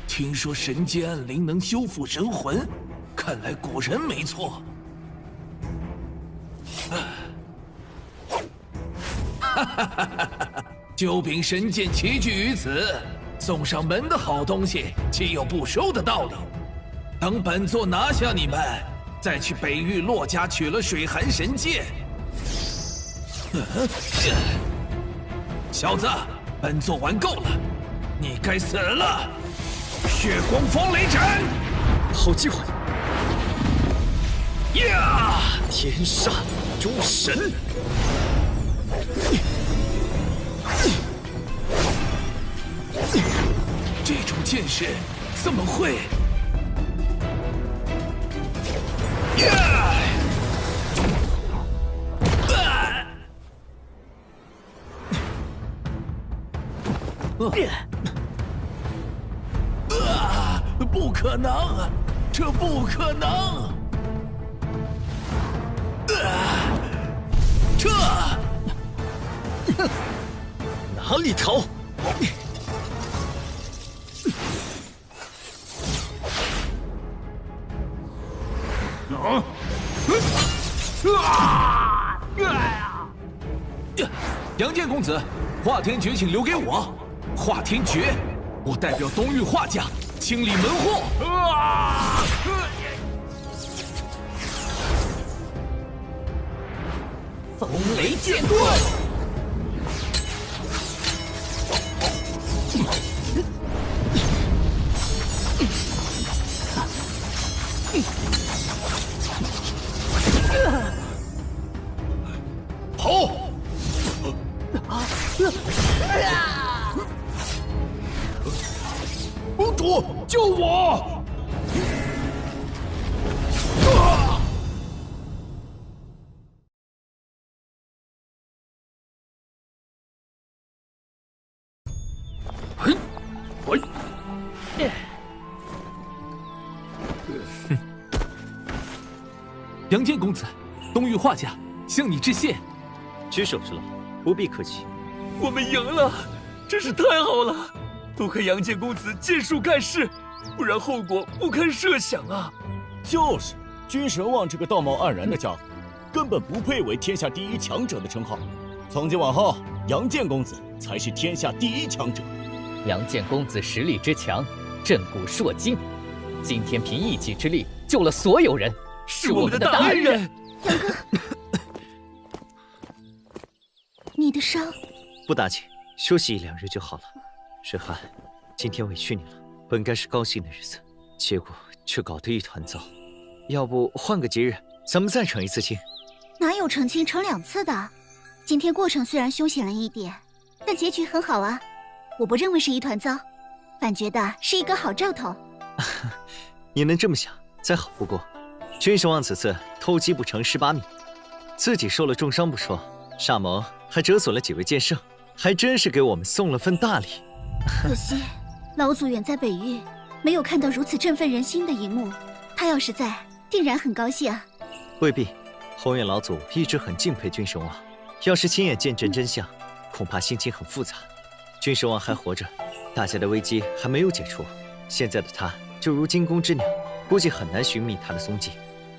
听说神剑暗灵能修复神魂，看来果然没错。哈哈哈哈哈！九品神剑齐聚于此，送上门的好东西，岂有不收的道理？等本座拿下你们，再去北域洛家取了水寒神剑。小子，本座玩够了，你该死了！血光风雷斩，好机会！呀！天煞诸神！这种剑势怎么会？呀！不可能！这不可能！这哪里逃？杨剑公子，华天诀请留给我。华天诀，我代表东域华家清理门户。风雷剑盾。跑！公主，救我！杨剑公子，东域华家向你致谢。举手之劳，不必客气。我们赢了，真是太好了！多亏杨剑公子剑术盖世，不然后果不堪设想啊！就是，君神望这个道貌岸然的家伙，根本不配为天下第一强者的称号。从今往后，杨剑公子才是天下第一强者。杨剑公子实力之强，震古烁今，今天凭一己之力救了所有人，是我们的大恩人。杨哥，你的伤不打紧，休息1、2日就好了。水寒，今天委屈你了。本该是高兴的日子，结果却搞得一团糟。要不换个节日，咱们再成一次亲？哪有成亲成2次的？今天过程虽然凶险了一点，但结局很好啊。我不认为是一团糟，反觉得是一个好兆头。你能这么想，再好不过。君神王此次偷鸡不成蚀把米，自己受了重伤不说，煞盟还折损了几位剑圣，还真是给我们送了份大礼。可惜老祖远在北域，没有看到如此振奋人心的一幕。他要是在，定然很高兴啊。未必，宏远老祖一直很敬佩君神王，要是亲眼见证真相，恐怕心情很复杂。君神王还活着，大家的危机还没有解除，现在的他就如惊弓之鸟，估计很难寻觅他的踪迹。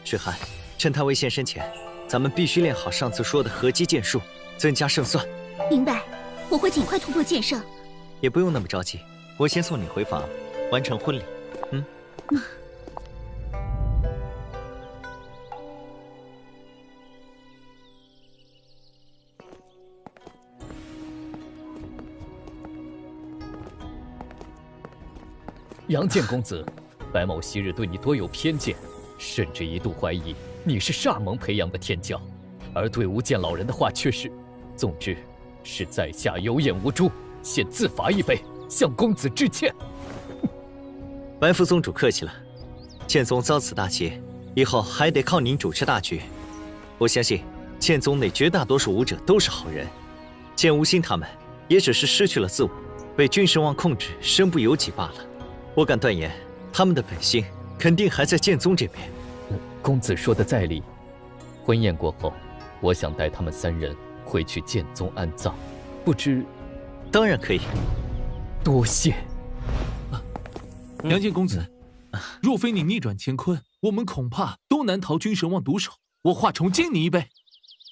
水寒，趁他未现身前，咱们必须练好上次说的合击剑术，增加胜算。明白，我会尽快突破剑圣。也不用那么着急，我先送你回房，完成婚礼。杨建公子，白某昔日对你多有偏见，甚至一度怀疑你是煞盟培养的天骄，而对无间老人的话却是……总之，是在下有眼无珠，现自罚一杯，向公子致歉。白副宗主客气了，剑宗遭此大劫，以后还得靠您主持大局。我相信剑宗内绝大多数武者都是好人，剑无心他们也只是失去了自我，被君神王控制，身不由己罢了。我敢断言，他们的本心肯定还在剑宗这边。公子说的在理，婚宴过后，我想带他们3人回去剑宗安葬，不知……当然可以。多谢。杨建公子，若非你逆转乾坤，我们恐怕都难逃君神王毒手。我华重敬你一杯。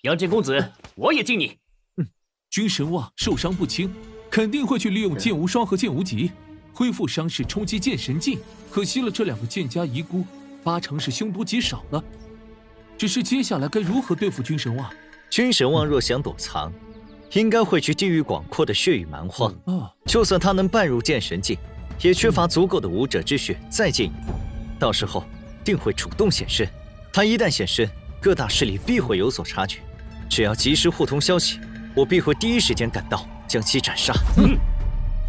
杨建公子，我也敬你。君神王受伤不轻，肯定会去利用剑无双和剑无极恢复伤势，冲击剑神境。可惜了这2个剑家遗孤，8成是凶多吉少了。只是接下来该如何对付君神王？君神王若想躲藏，应该会去地域广阔的血域蛮荒。就算他能半入剑神境，也缺乏足够的武者之血再进一步。到时候定会主动现身。他一旦现身，各大势力必会有所察觉。只要及时互通消息，我必会第一时间赶到，将其斩杀。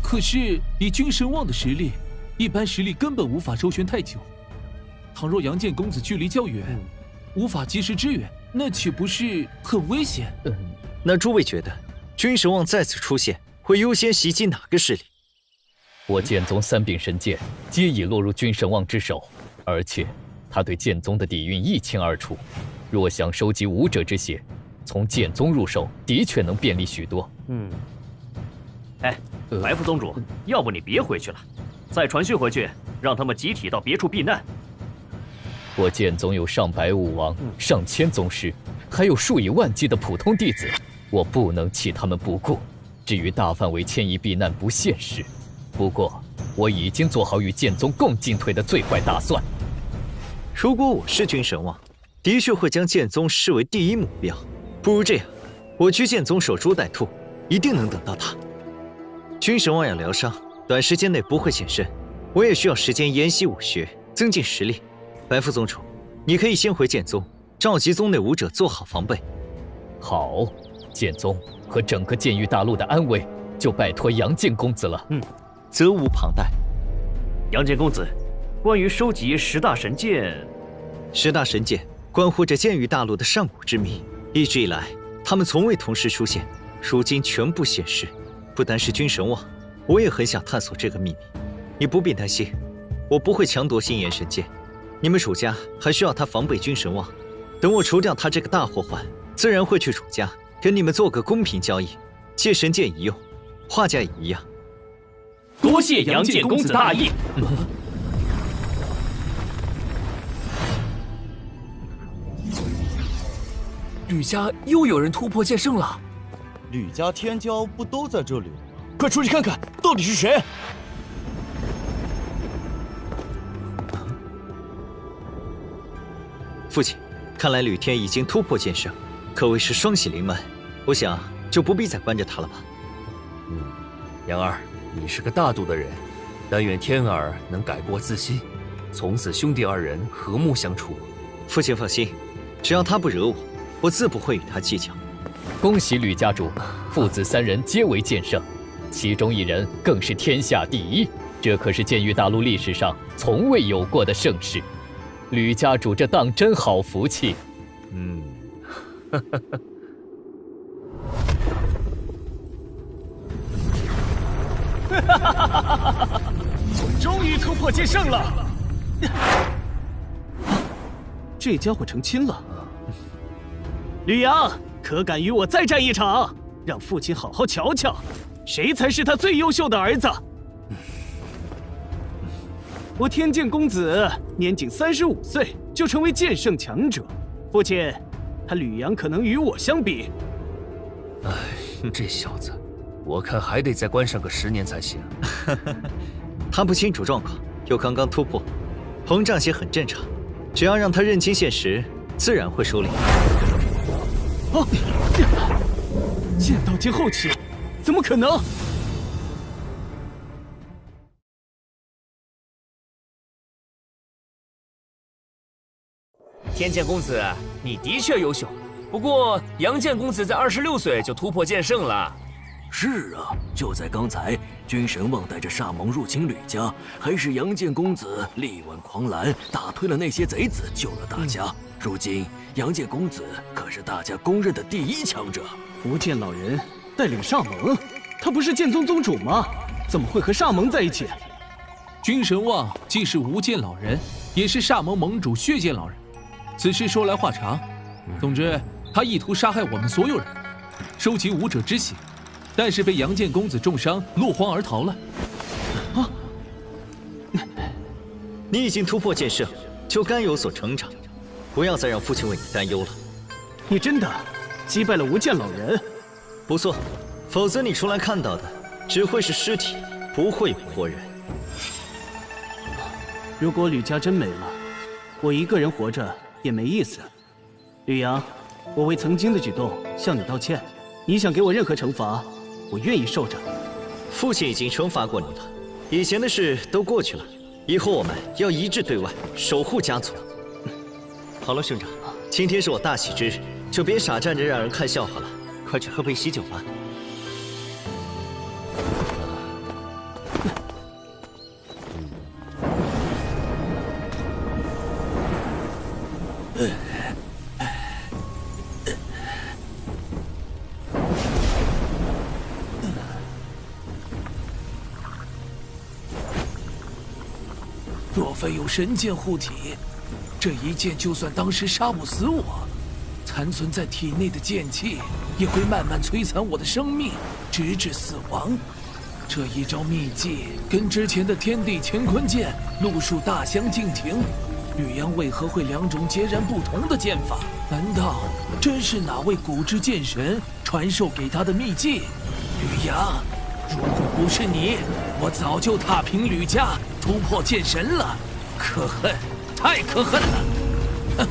可是以君神王的实力，一般实力根本无法周旋太久。倘若杨建公子距离较远，无法及时支援，那岂不是很危险？那诸位觉得，君神王再次出现，会优先袭击哪个势力？我剑宗3柄神剑皆已落入君神王之手，而且他对剑宗的底蕴一清二楚。若想收集武者之血，从剑宗入手的确能便利许多。哎，白副宗主，要不你别回去了，再传讯回去，让他们集体到别处避难。我剑宗有上百武王、上千宗师，还有数以万计的普通弟子，我不能弃他们不顾。至于大范围迁移避难，不现实。不过，我已经做好与剑宗共进退的最坏打算。如果我是君神王，的确会将剑宗视为第一目标。不如这样，我去剑宗守株待兔，一定能等到他。君神王要疗伤，短时间内不会现身，我也需要时间研习武学，增进实力。白副宗主，你可以先回剑宗，召集宗内武者做好防备。好，剑宗和整个剑域大陆的安危，就拜托杨建公子了。责无旁贷。杨建公子，关于收集10大神剑，10大神剑关乎着剑域大陆的上古之秘，一直以来他们从未同时出现，如今全部显示。不单是君神王，我也很想探索这个秘密。你不必担心，我不会强夺星岩神剑。你们楚家还需要他防备君神王，等我除掉他这个大祸患，自然会去楚家跟你们做个公平交易。借神剑一用，画价也一样。多谢杨建公子大义。吕家又有人突破剑圣了。吕家天骄不都在这里吗？快出去看看，到底是谁？父亲，看来吕天已经突破剑圣，可谓是双喜临门。我想就不必再关着他了吧。杨儿，你是个大度的人，但愿天儿能改过自新，从此兄弟2人和睦相处。父亲放心，只要他不惹我，我自不会与他计较。恭喜吕家主，父子3人皆为剑圣，其中1人更是天下第一，这可是剑域大陆历史上从未有过的盛世。吕家主这当真好福气。终于突破剑圣了！这家伙成亲了。吕阳，可敢与我再战一场？让父亲好好瞧瞧，谁才是他最优秀的儿子。我天剑公子年仅35岁就成为剑圣强者，父亲，他吕阳可能与我相比。这小子，我看还得再关上个10年才行。他不清楚状况，又刚刚突破，膨胀些很正常。只要让他认清现实，自然会收敛。剑道境后期，怎么可能？天剑公子，你的确优秀，不过杨剑公子在26岁就突破剑圣了。是啊，就在刚才，君神望带着煞盟入侵吕家，还是杨剑公子力挽狂澜，打退了那些贼子，救了大家。如今杨剑公子可是大家公认的第1强者。无剑老人带领煞盟，他不是剑宗宗主吗？怎么会和煞盟在一起？君神望既是无剑老人，也是煞盟盟主血剑老人。此事说来话长，总之他意图杀害我们所有人，收集武者之血。但是被杨剑公子重伤，落荒而逃了。啊！你已经突破剑圣，就该有所成长，不要再让父亲为你担忧了。你真的击败了无剑老人？不错，否则你出来看到的只会是尸体，不会有活人。如果吕家真没了，我一个人活着也没意思。吕阳，我为曾经的举动向你道歉。你想给我任何惩罚？我愿意受着。父亲已经惩罚过你了，以前的事都过去了，以后我们要一致对外，守护家族。好了，兄长，今天是我大喜之日，就别傻站着让人看笑话了，快去喝杯喜酒吧。若非有神剑护体，这一剑就算当时杀不死我，残存在体内的剑气也会慢慢摧残我的生命，直至死亡。这一招秘技跟之前的天地乾坤剑路数大相径庭，吕阳为何会2种截然不同的剑法？难道真是哪位古之剑神传授给他的秘技？吕阳，如果不是你，我早就踏平吕家，突破剑神了。可恨，太可恨了！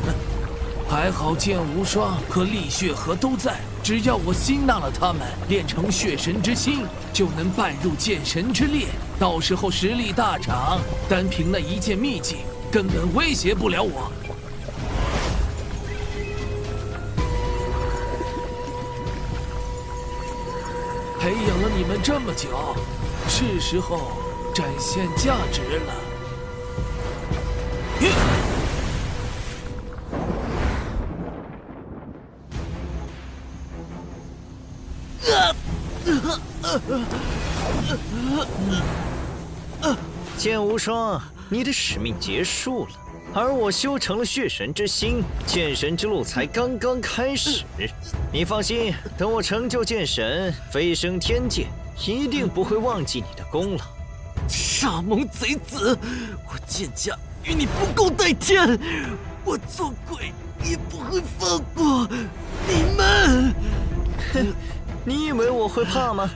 还好剑无双和厉血河都在，只要我吸纳了他们，练成血神之心，就能伴入剑神之列。到时候实力大涨，单凭那一剑秘技，根本威胁不了我。培养了你们这么久，是时候展现价值了。剑无双，你的使命结束了，而我修成了血神之心，剑神之路才刚刚开始。你放心，等我成就剑神，飞升天界，一定不会忘记你的功劳。煞盟贼子，我剑家与你不共戴天，我做鬼也不会放过你们。哼，你以为我会怕吗？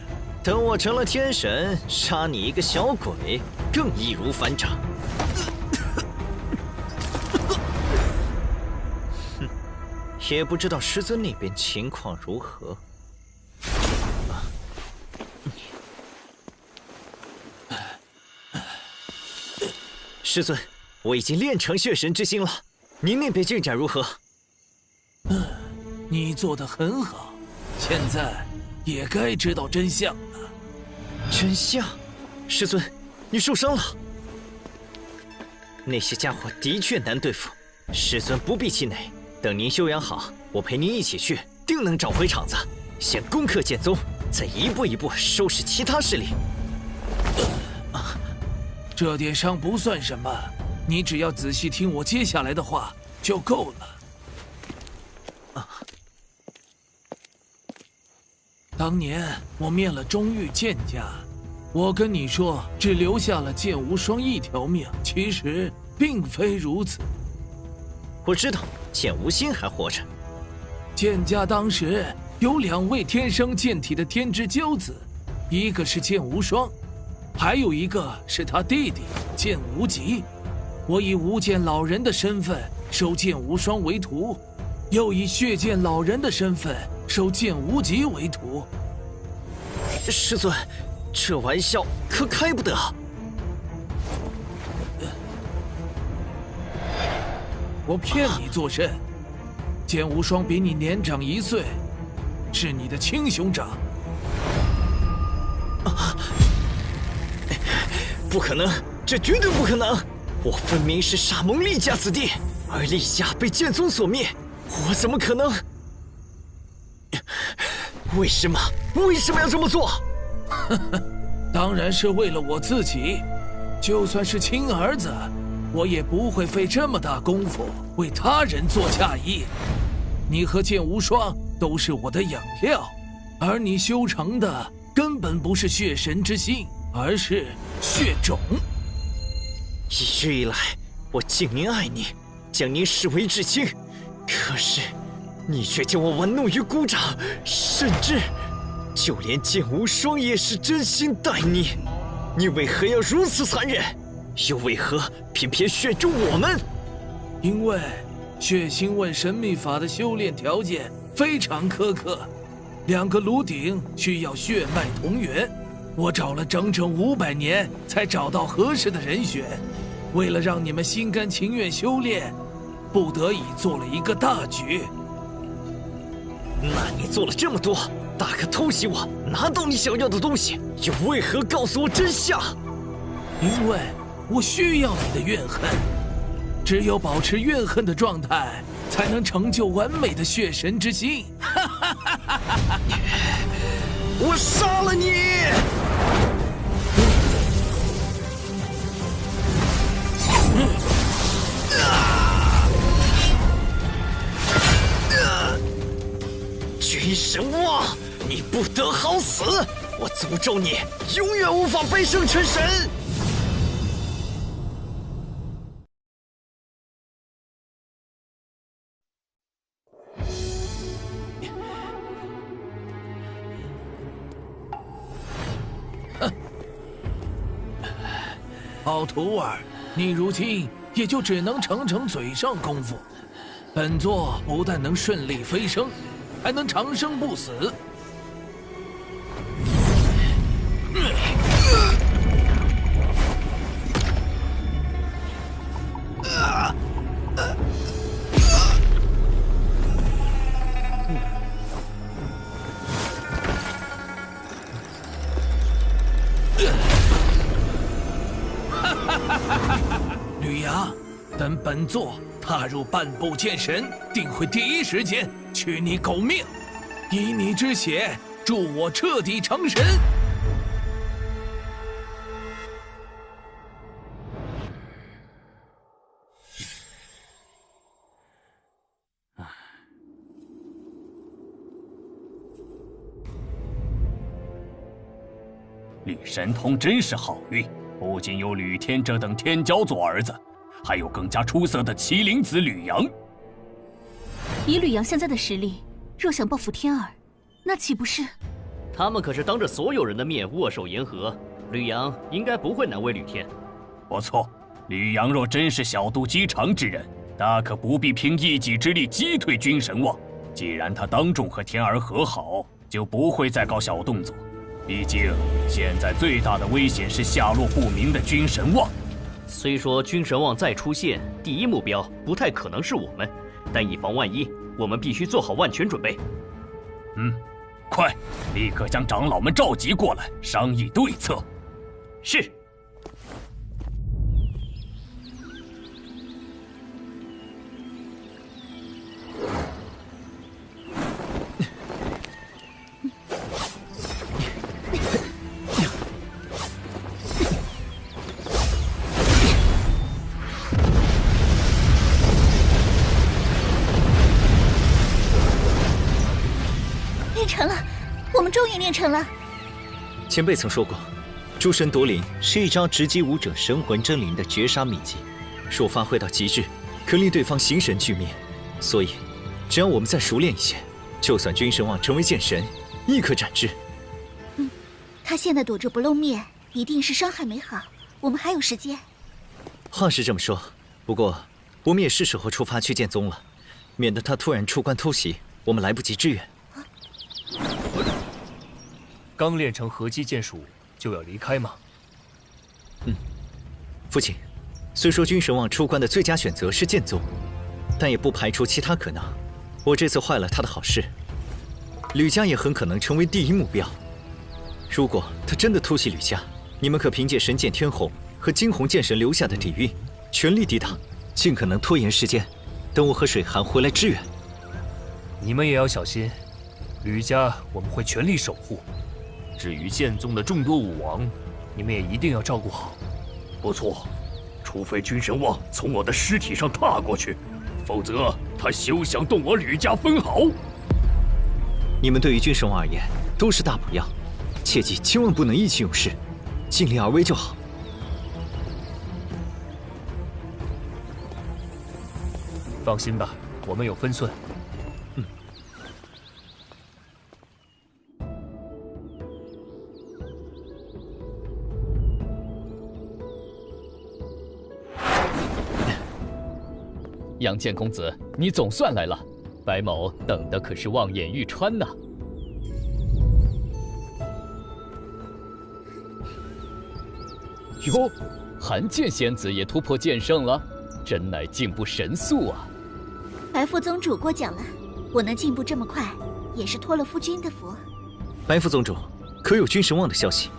等我成了天神，杀你一个小鬼，更易如反掌。哼，也不知道师尊那边情况如何。师尊，我已经练成血神之心了，您那边进展如何？你做得很好，现在也该知道真相了。真相？师尊，你受伤了。那些家伙的确难对付，师尊不必气馁。等您休养好，我陪您一起去，定能找回场子。先攻克剑宗，再一步一步收拾其他势力。这点伤不算什么，你只要仔细听我接下来的话就够了。当年我灭了中域剑家，我跟你说只留下了剑无双一条命，其实并非如此。我知道剑无心还活着。剑家当时有2位天生剑体的天之骄子，一个是剑无双，还有一个是他弟弟剑无极。我以无剑老人的身份收剑无双为徒，又以血剑老人的身份收剑无极为徒。师尊，这玩笑可开不得。我骗你做甚？剑无双比你年长1岁，是你的亲兄长。不可能，这绝对不可能！我分明是沙蒙厉家子弟，而厉家被剑宗所灭，我怎么可能？为什么要这么做？当然是为了我自己。就算是亲儿子，我也不会费这么大功夫为他人做嫁衣。你和剑无双都是我的养料，而你修成的根本不是血神之心，而是血种。一直以来，我敬您爱你，将您视为至亲，可是你却将我玩弄于股掌，甚至就连剑无双也是真心待你。你为何要如此残忍？又为何偏偏选中我们？因为血腥问神秘法的修炼条件非常苛刻，2个炉鼎需要血脉同源。我找了整整500年才找到合适的人选。为了让你们心甘情愿修炼，不得已做了一个大局。那你做了这么多，大可偷袭我，拿到你想要的东西，又为何告诉我真相？因为我需要你的怨恨，只有保持怨恨的状态，才能成就完美的血神之心。我杀了你！君神望，你不得好死！我诅咒你，永远无法飞升成神！好徒儿，你如今也就只能逞嘴上功夫。本座不但能顺利飞升，还能长生不死。吕阳，等本座踏入半步剑神，定会第一时间取你狗命，以你之血助我彻底成神。吕神通真是好运，不仅有吕天这等天骄做儿子，还有更加出色的麒麟子吕阳。以吕阳现在的实力，若想报复天儿，那岂不是？他们可是当着所有人的面握手言和，吕阳应该不会难为吕天。不错，吕阳若真是小肚鸡肠之人，大可不必凭一己之力击退君神望。既然他当众和天儿和好，就不会再搞小动作。毕竟现在最大的危险是下落不明的君神望。虽说君神望再出现，第一目标不太可能是我们，但以防万一，我们必须做好万全准备。快，立刻将长老们召集过来，商议对策。是。练成了。前辈曾说过，诸神夺灵是一招直击武者神魂真灵的绝杀秘籍，若发挥到极致，可令对方形神俱灭。所以，只要我们再熟练一些，就算君神望成为剑神，亦可斩之。他现在躲着不露面，一定是伤还没好。我们还有时间。话是这么说，不过我们也是时候出发去剑宗了，免得他突然出关偷袭，我们来不及支援。刚练成合击剑术就要离开吗？父亲，虽说君神望出关的最佳选择是剑宗，但也不排除其他可能。我这次坏了他的好事，吕家也很可能成为第一目标。如果他真的突袭吕家，你们可凭借神剑天虹和惊鸿剑神留下的底蕴，全力抵挡，尽可能拖延时间，等我和水寒回来支援。你们也要小心，吕家我们会全力守护。至于剑宗的众多武王，你们也一定要照顾好。不错，除非君神望从我的尸体上踏过去，否则他休想动我吕家分毫。你们对于君神望而言都是大补药，切记千万不能意气用事，尽力而为就好。放心吧，我们有分寸。杨建公子，你总算来了，白某等的可是望眼欲穿呐。哟，韩剑仙子也突破剑圣了，真乃进步神速啊！白副宗主过奖了，我能进步这么快，也是托了夫君的福。白副宗主，可有君神望的消息？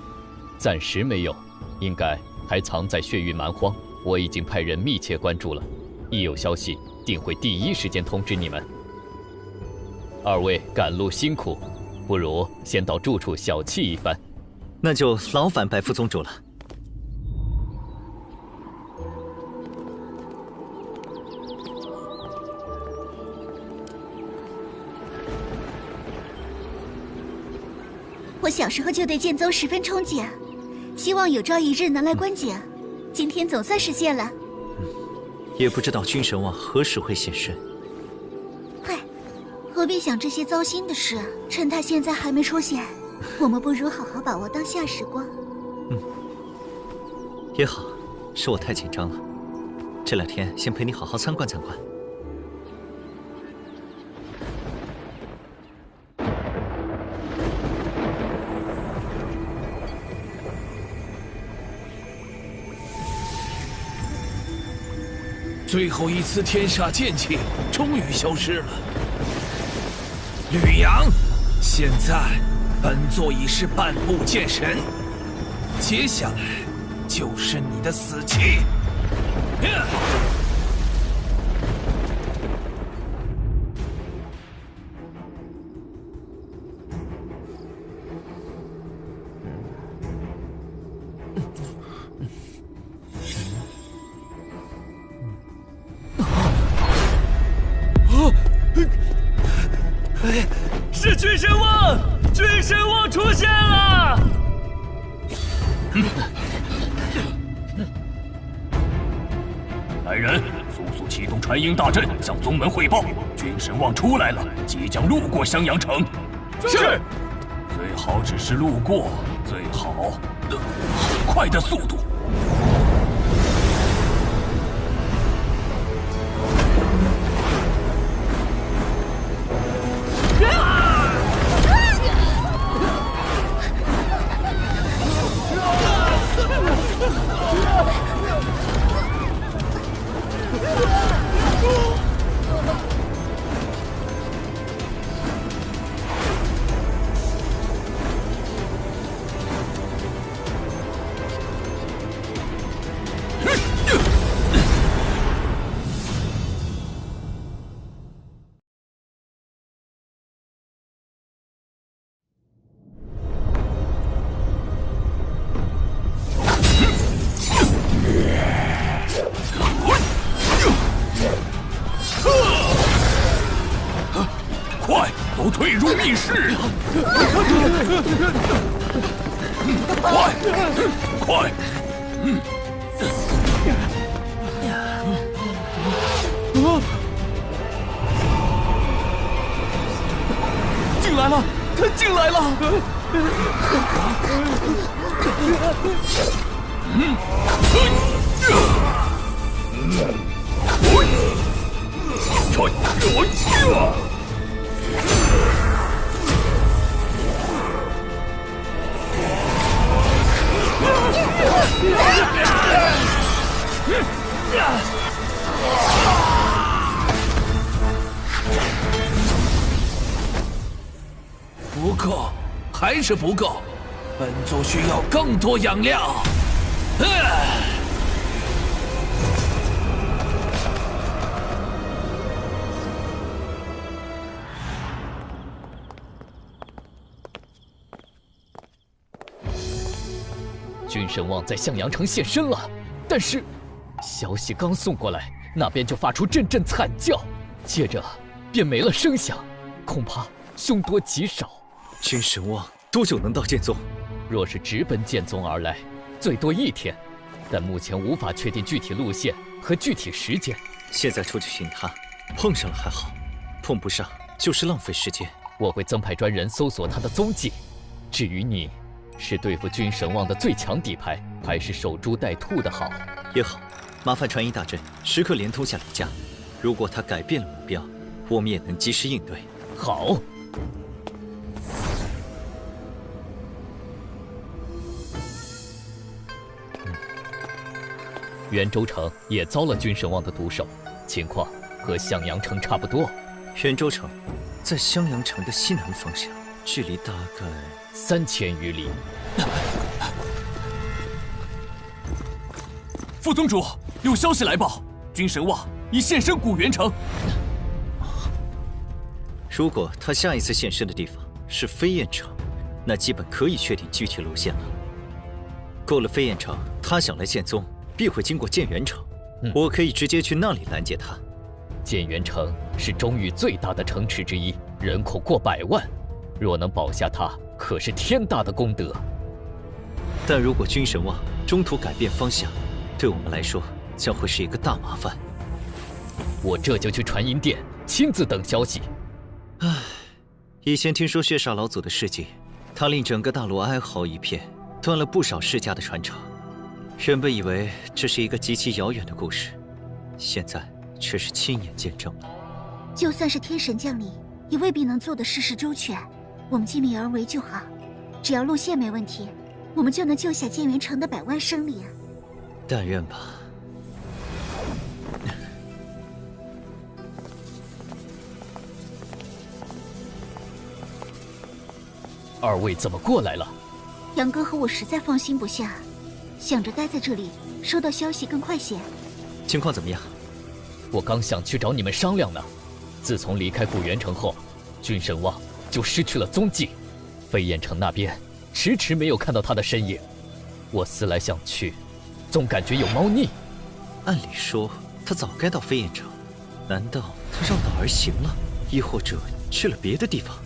暂时没有，应该还藏在血域蛮荒，我已经派人密切关注了。一有消息，定会第一时间通知你们。二位赶路辛苦，不如先到住处小憩一番。那就劳烦白副宗主了。我小时候就对剑宗十分憧憬，希望有朝一日能来观景。今天总算实现了。也不知道君神望何时会现身。嗨，何必想这些糟心的事？趁他现在还没出现，我们不如好好把握当下时光。也好，是我太紧张了。这2天先陪你好好参观参观。最后一次天煞剑气终于消失了。吕阳，现在本座已是半步剑神，接下来就是你的死期。是君神望，君神望出现了！来人，速启动传音大阵，向宗门汇报，君神望出来了，即将路过襄阳城。是。最好只是路过，最好很快的速度。快，都退入密室！快！进来了，他进来了！克，还是不够。本座需要更多养料。君神望在向阳城现身了，但是消息刚送过来，那边就发出阵阵惨叫，接着便没了声响，恐怕凶多吉少。君神望多久能到剑宗？若是直奔剑宗而来，最多1天，但目前无法确定具体路线和具体时间。现在出去寻他，碰上了还好，碰不上就是浪费时间。我会增派专人搜索他的踪迹。至于你，是对付君神望的最强底牌，还是守株待兔的好？也好，麻烦传音大阵时刻连通下李家，如果他改变了目标，我们也能及时应对。好。袁州城也遭了君神望的毒手，情况和向阳城差不多。袁州城在襄阳城的西南方向，距离大概3000余里。副宗主，有消息来报，君神望已现身古元城。如果他下一次现身的地方是飞燕城，那基本可以确定具体路线了。过了飞燕城，他想来剑宗，必会经过剑元城，我可以直接去那里拦截他。剑元城是中域最大的城池之一，人口过100万，若能保下它，可是天大的功德。但如果君神望中途改变方向，对我们来说将会是一个大麻烦。我这就去传音殿，亲自等消息。唉，以前听说血煞老祖的事迹，他令整个大陆哀嚎一片，断了不少世家的传承。原本以为这是一个极其遥远的故事，现在却是亲眼见证了。就算是天神降临，也未必能做得事事周全。我们尽力而为就好，只要路线没问题，我们就能救下剑元城的100万生灵。但愿吧。二位怎么过来了？杨哥和我实在放心不下，想着待在这里，收到消息更快些。情况怎么样？我刚想去找你们商量呢。自从离开古元城后，君神望就失去了踪迹，飞燕城那边迟迟没有看到他的身影。我思来想去，总感觉有猫腻。按理说他早该到飞燕城，难道他绕道而行了，亦或者去了别的地方？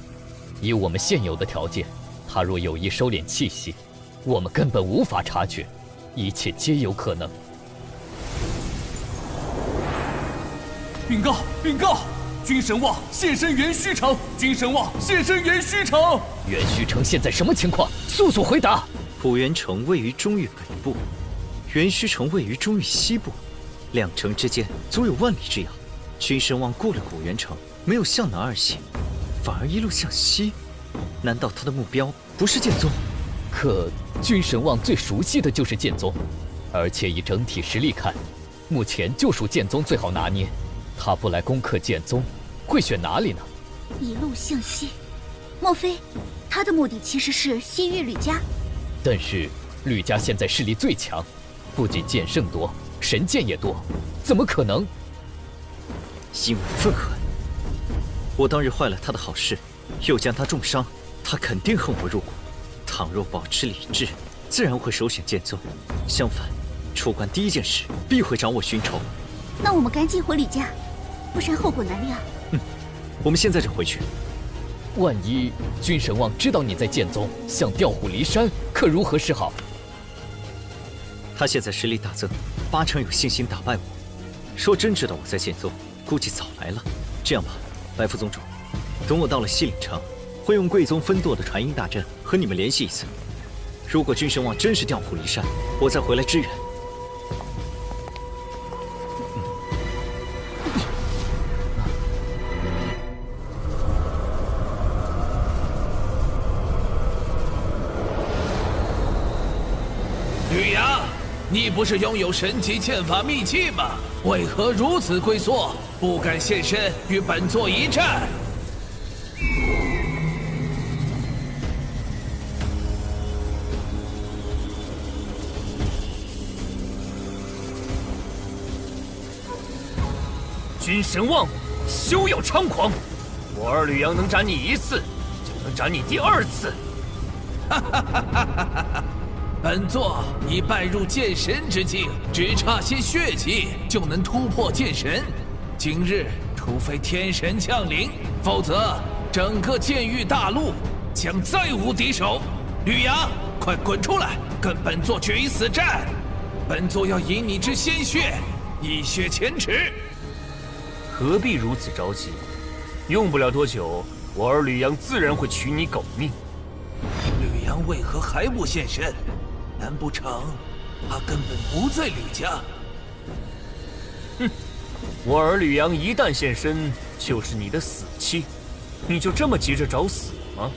以我们现有的条件，他若有意收敛气息，我们根本无法察觉，一切皆有可能。禀告！禀告！君神望现身元虚城！君神望现身元虚城！元虚城现在什么情况？速速回答！古元城位于中域北部，元虚城位于中域西部，两城之间足有万里之遥。君神望过了古元城，没有向南而行，反而一路向西，难道他的目标不是剑宗？可君神望最熟悉的就是剑宗，而且以整体实力看，目前就属剑宗最好拿捏。他不来攻克剑宗，会选哪里呢？一路向西，莫非他的目的其实是西域吕家？但是吕家现在势力最强，不仅剑圣多，神剑也多，怎么可能？因为愤恨，我当日坏了他的好事，又将他重伤，他肯定恨我入骨。倘若保持理智，自然会首选剑宗。相反，出关第一件事必会找我寻仇。那我们赶紧回吕家，不然后果难料。我们现在就回去。万一君神望知道你在剑宗，想调虎离山，可如何是好？他现在实力大增，8成有信心打败我。若真知道我在剑宗，估计早来了。这样吧，白副宗主，等我到了西岭城，会用贵宗分舵的传音大阵和你们联系一次。如果君神望真是调虎离山，我再回来支援。吕阳，你不是拥有神级剑法秘器吗？为何如此龟缩，不敢现身与本座一战？君神旺，休要猖狂！我儿吕阳能斩你1次，就能斩你第2次。本座已拜入剑神之境，只差些血气就能突破剑神。今日除非天神降临，否则整个剑域大陆将再无敌手。吕阳，快滚出来，跟本座决一死战！本座要饮你之鲜血，一雪前耻。何必如此着急？用不了多久，我儿吕阳自然会取你狗命。吕阳为何还不现身？难不成他根本不在吕家？哼，我儿吕阳一旦现身，就是你的死期。你就这么急着找死吗？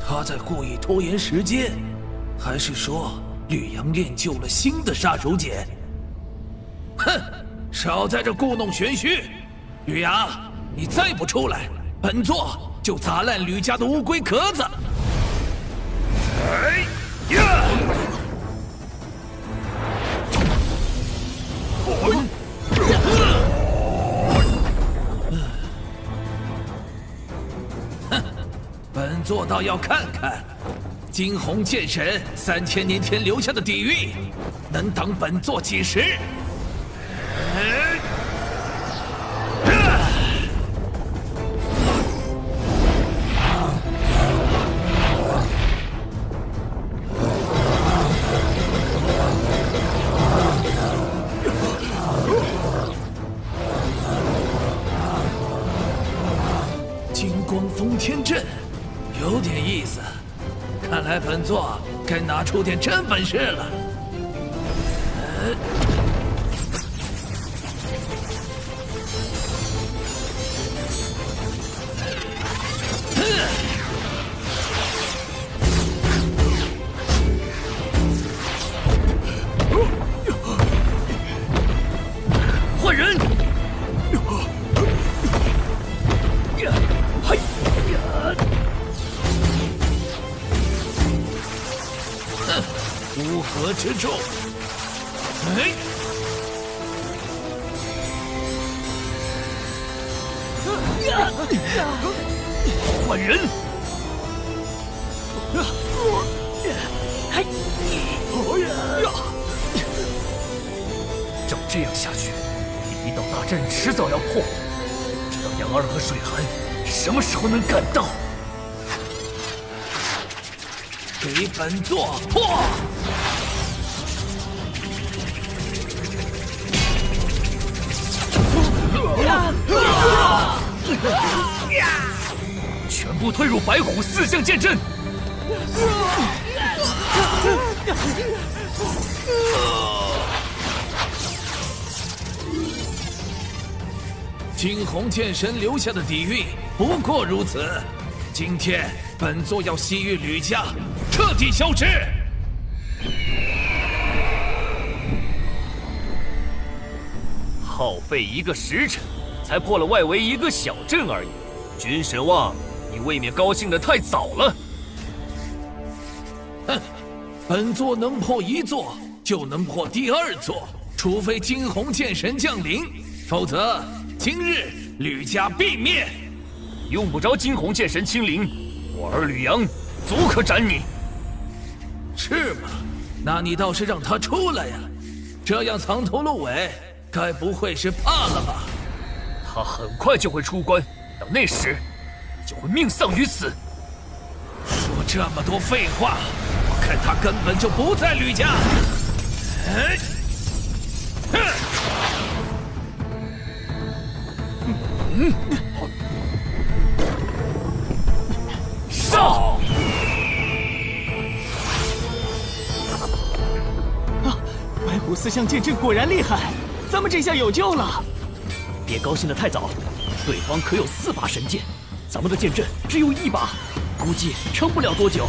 他在故意拖延时间，还是说吕阳练就了新的杀手锏？哼，少在这故弄玄虚！吕阳，你再不出来，本座就砸烂吕家的乌龟壳子！哎呀！本座倒要看看，惊鸿剑神3000年前留下的底蕴，能挡本座几时？金光封天阵。有点意思，看来本座该拿出点真本事了。换人！乌合之众，哎！换人！照这样下去，第1道大阵迟早要破。不知道杨二和水寒什么时候能赶到？给本座破！全部退入白虎4象剑阵！惊鸿剑神留下的底蕴不过如此。今天本座要西域吕家彻底消失。耗费1个时辰，才破了外围1个小阵而已。君神旺，你未免高兴得太早了。哼，本座能破1座，就能破第2座，除非惊鸿剑神降临，否则今日吕家必灭。用不着惊鸿剑神亲临，我儿吕阳足可斩你。是吗？那你倒是让他出来呀！这样藏头露尾，该不会是怕了吧？他很快就会出关，到那时你就会命丧于此。说这么多废话，我看他根本就不在吕家。哎，上！白虎4象剑阵果然厉害，咱们这下有救了。别高兴得太早，对方可有4把神剑，咱们的剑阵只有1把，估计撑不了多久。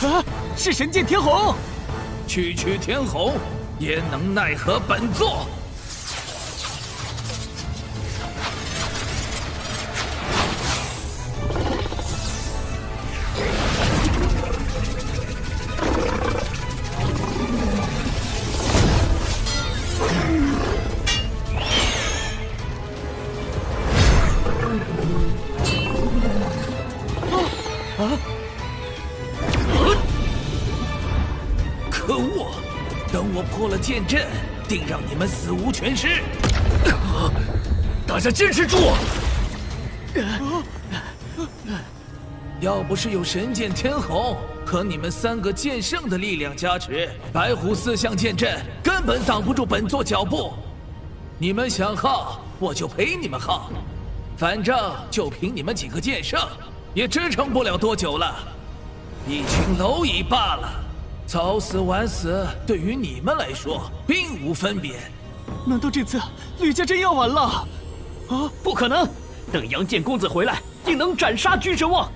啊！是神剑天虹。区区天虹也能奈何本座？可恶！等我破了剑阵，定让你们死无全尸！大家坚持住！要不是有神剑天虹和你们3个剑圣的力量加持，白虎4象剑阵根本挡不住本座脚步。你们想耗，我就陪你们耗，反正就凭你们几个剑圣，也支撑不了多久了。一群蝼蚁罢了，早死晚死对于你们来说并无分别。难道这次吕家真要完了？啊，不可能！等杨剑公子回来，定能斩杀君神王。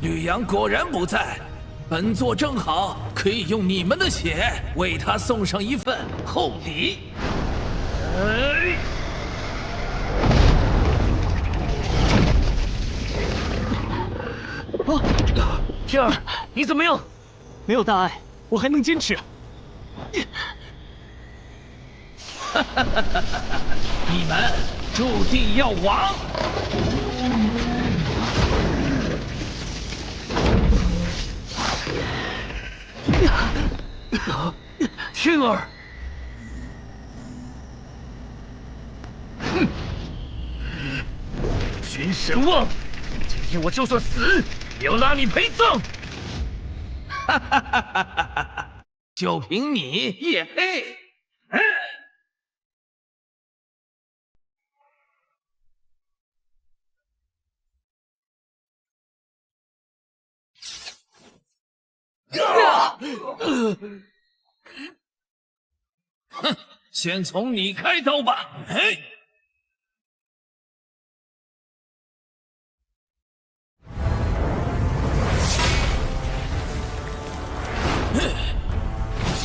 吕阳果然不在，本座正好可以用你们的血为他送上一份厚礼。天儿，你怎么样？没有大碍，我还能坚持。你们注定要亡！天儿，君神王，今天我就算死，也要拉你陪葬！哈哈哈哈哈哈！就凭你也配？哼，先从你开刀吧。哎，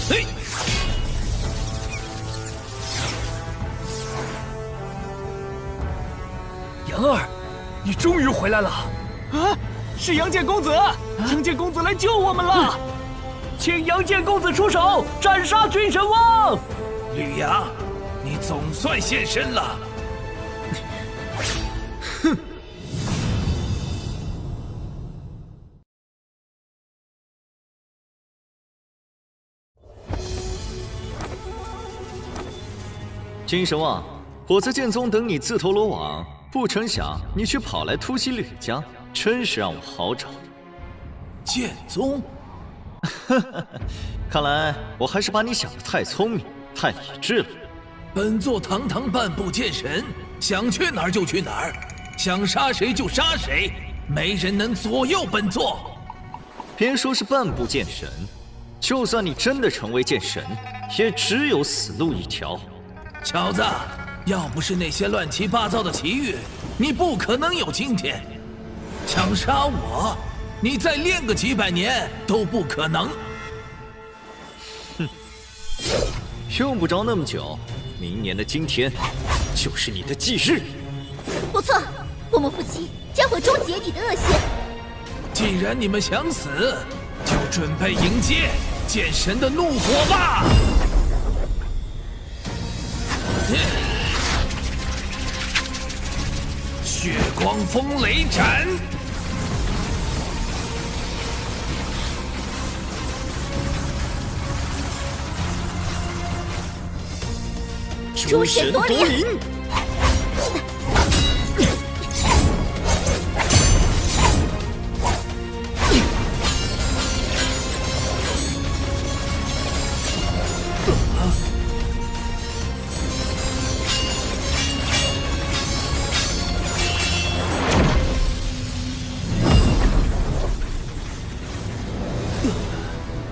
嘿，杨儿，你终于回来了！啊，是杨戬公子！杨戬公子来救我们了！请杨戬公子出手，斩杀君神王！吕阳，你总算现身了。哼！金神王，我在剑宗等你自投罗网，不成想你却跑来突袭吕家，真是让我好找。剑宗？看来我还是把你想得太聪明、太理智了。本座堂堂半步剑神，想去哪儿就去哪儿，想杀谁就杀谁，没人能左右本座。别说是半步剑神，就算你真的成为剑神，也只有死路一条。小子，要不是那些乱七八糟的奇遇，你不可能有今天。想杀我，你再练个几百年都不可能。哼，用不着那么久，明年的今天就是你的忌日。不错，我们夫妻将会终结你的恶行。既然你们想死，就准备迎接剑神的怒火吧！血光风雷斩！诸神夺灵！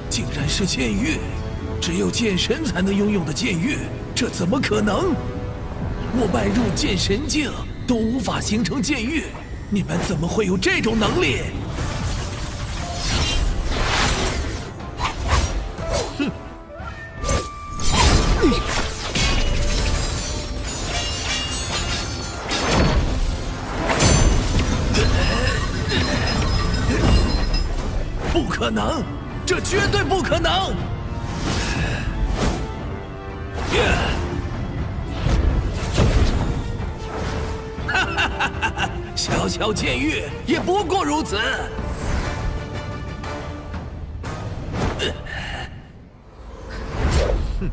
竟然是剑域，只有剑神才能拥有的剑域，这怎么可能？我迈入剑神境都无法形成剑域，你们怎么会有这种能力？可能，这绝对不可能！哈哈哈哈！小小剑域也不过如此。哼，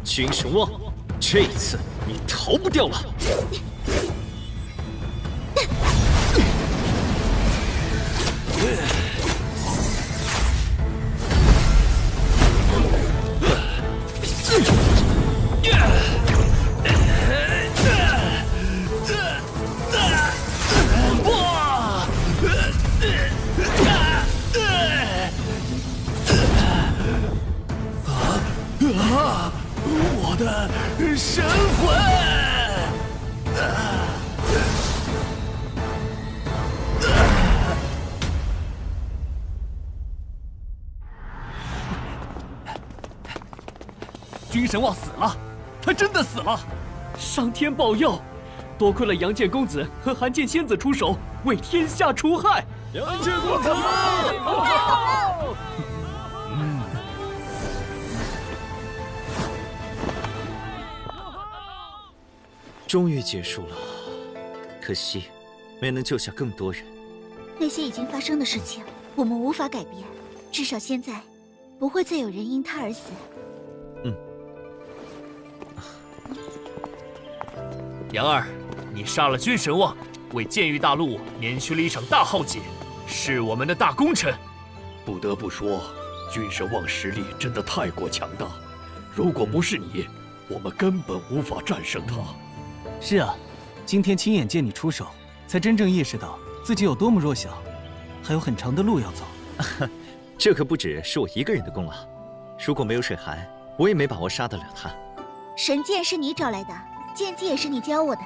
君神望，这一次你逃不掉了。我的神魂！君神望死了，他真的死了！上天保佑！多亏了杨戬公子和韩剑仙子出手，为天下除害。杨戬公子！终于结束了，可惜没能救下更多人。那些已经发生的事情，我们无法改变。至少现在，不会再有人因他而死。杨二，你杀了君神望，为剑域大陆免去了一场大浩劫，是我们的大功臣。不得不说，君神望实力真的太过强大，如果不是你，我们根本无法战胜他。是啊，今天亲眼见你出手，才真正意识到自己有多么弱小，还有很长的路要走。这可不只是我一个人的功劳，如果没有水寒，我也没把握杀得了他。神剑是你找来的，剑技也是你教我的，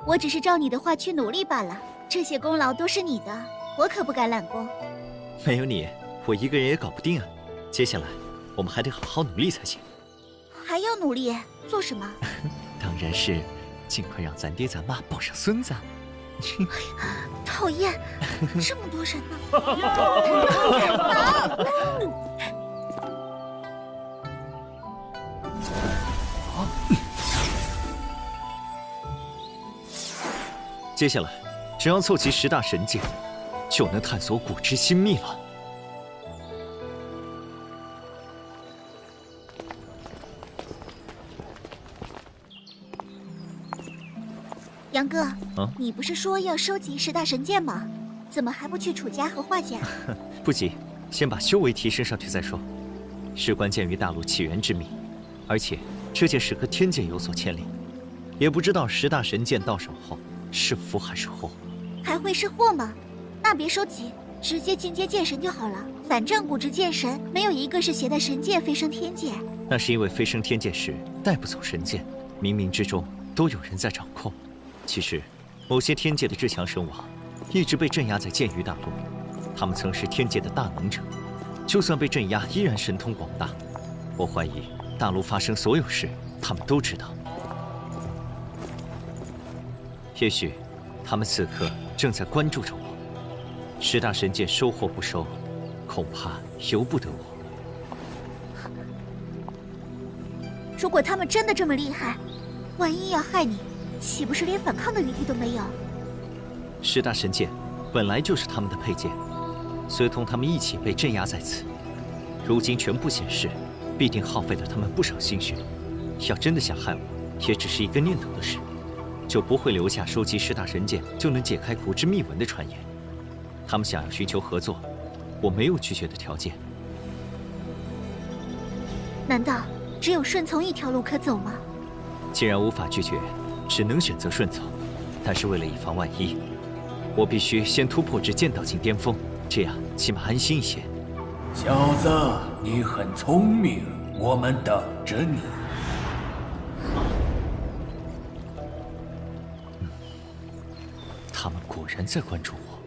我只是照你的话去努力罢了。这些功劳都是你的，我可不敢揽功。没有你，我一个人也搞不定啊。接下来我们还得好好努力才行。还要努力做什么？当然是尽快让咱爹咱妈抱上孙子。讨厌，这么多人呢！接下来，只要凑齐10大神剑，就能探索古之心秘了。杨哥，你不是说要收集10大神剑吗？怎么还不去楚家和华家？不急，先把修为提升上去再说。事关剑域大陆起源之秘，而且这件事和天剑有所牵连，也不知道10大神剑到手后是福还是祸。还会是祸吗？那别收集，直接进阶剑神就好了。反正古之剑神没有一个是携带神剑飞升天界。那是因为飞升天界时带不走神剑，冥冥之中都有人在掌控。其实，某些天界的至强神王一直被镇压在剑域大陆，他们曾是天界的大能者，就算被镇压，依然神通广大。我怀疑大陆发生所有事，他们都知道。也许，他们此刻正在关注着我。10大神剑收或不收，恐怕由不得我。如果他们真的这么厉害，万一要害你，岂不是连反抗的余地都没有？10大神剑本来就是他们的佩剑，随同他们一起被镇压在此，如今全部显示，必定耗费了他们不少心血。要真的想害我，也只是一个念头的事，就不会留下收集10大神剑就能解开古之秘文的传言。他们想要寻求合作，我没有拒绝的条件。难道只有顺从一条路可走吗？既然无法拒绝，只能选择顺从。但是为了以防万一，我必须先突破至剑道境巅峰，这样起码安心一些。小子，你很聪明，我们等着你。他们果然在关注我。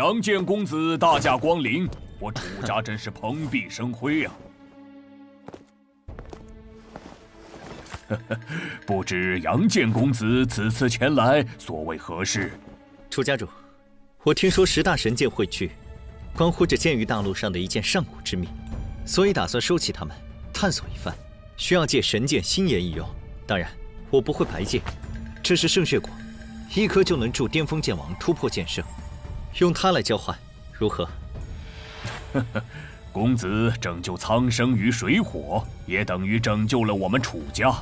杨建公子大驾光临，我楚家真是蓬荜生辉啊！不知杨建公子此次前来所为何事？楚家主，我听说10大神剑汇聚，关乎着剑域大陆上的一件上古之秘，所以打算收起它们，探索一番。需要借神剑心研一用，当然我不会白借。这是圣血果，1颗就能助巅峰剑王突破剑圣，用它来交换，如何？公子拯救苍生于水火，也等于拯救了我们楚家。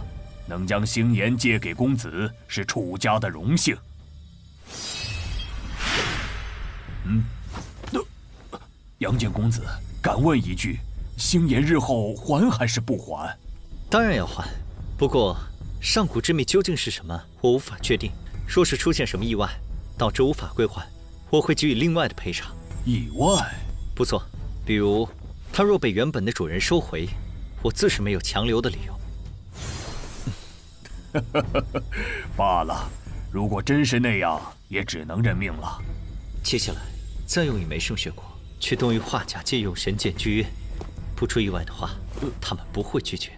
能将星岩借给公子，是楚家的荣幸。杨建公子，敢问一句，星岩日后还还是不还？当然要还，不过上古之秘究竟是什么，我无法确定。若是出现什么意外，导致无法归还，我会给予另外的赔偿。意外？不错，比如它若被原本的主人收回，我自是没有强留的理由。罢了，如果真是那样，也只能认命了。接下来再用一枚圣血果去东域画家借用神剑剧院，不出意外的话，他们不会拒绝。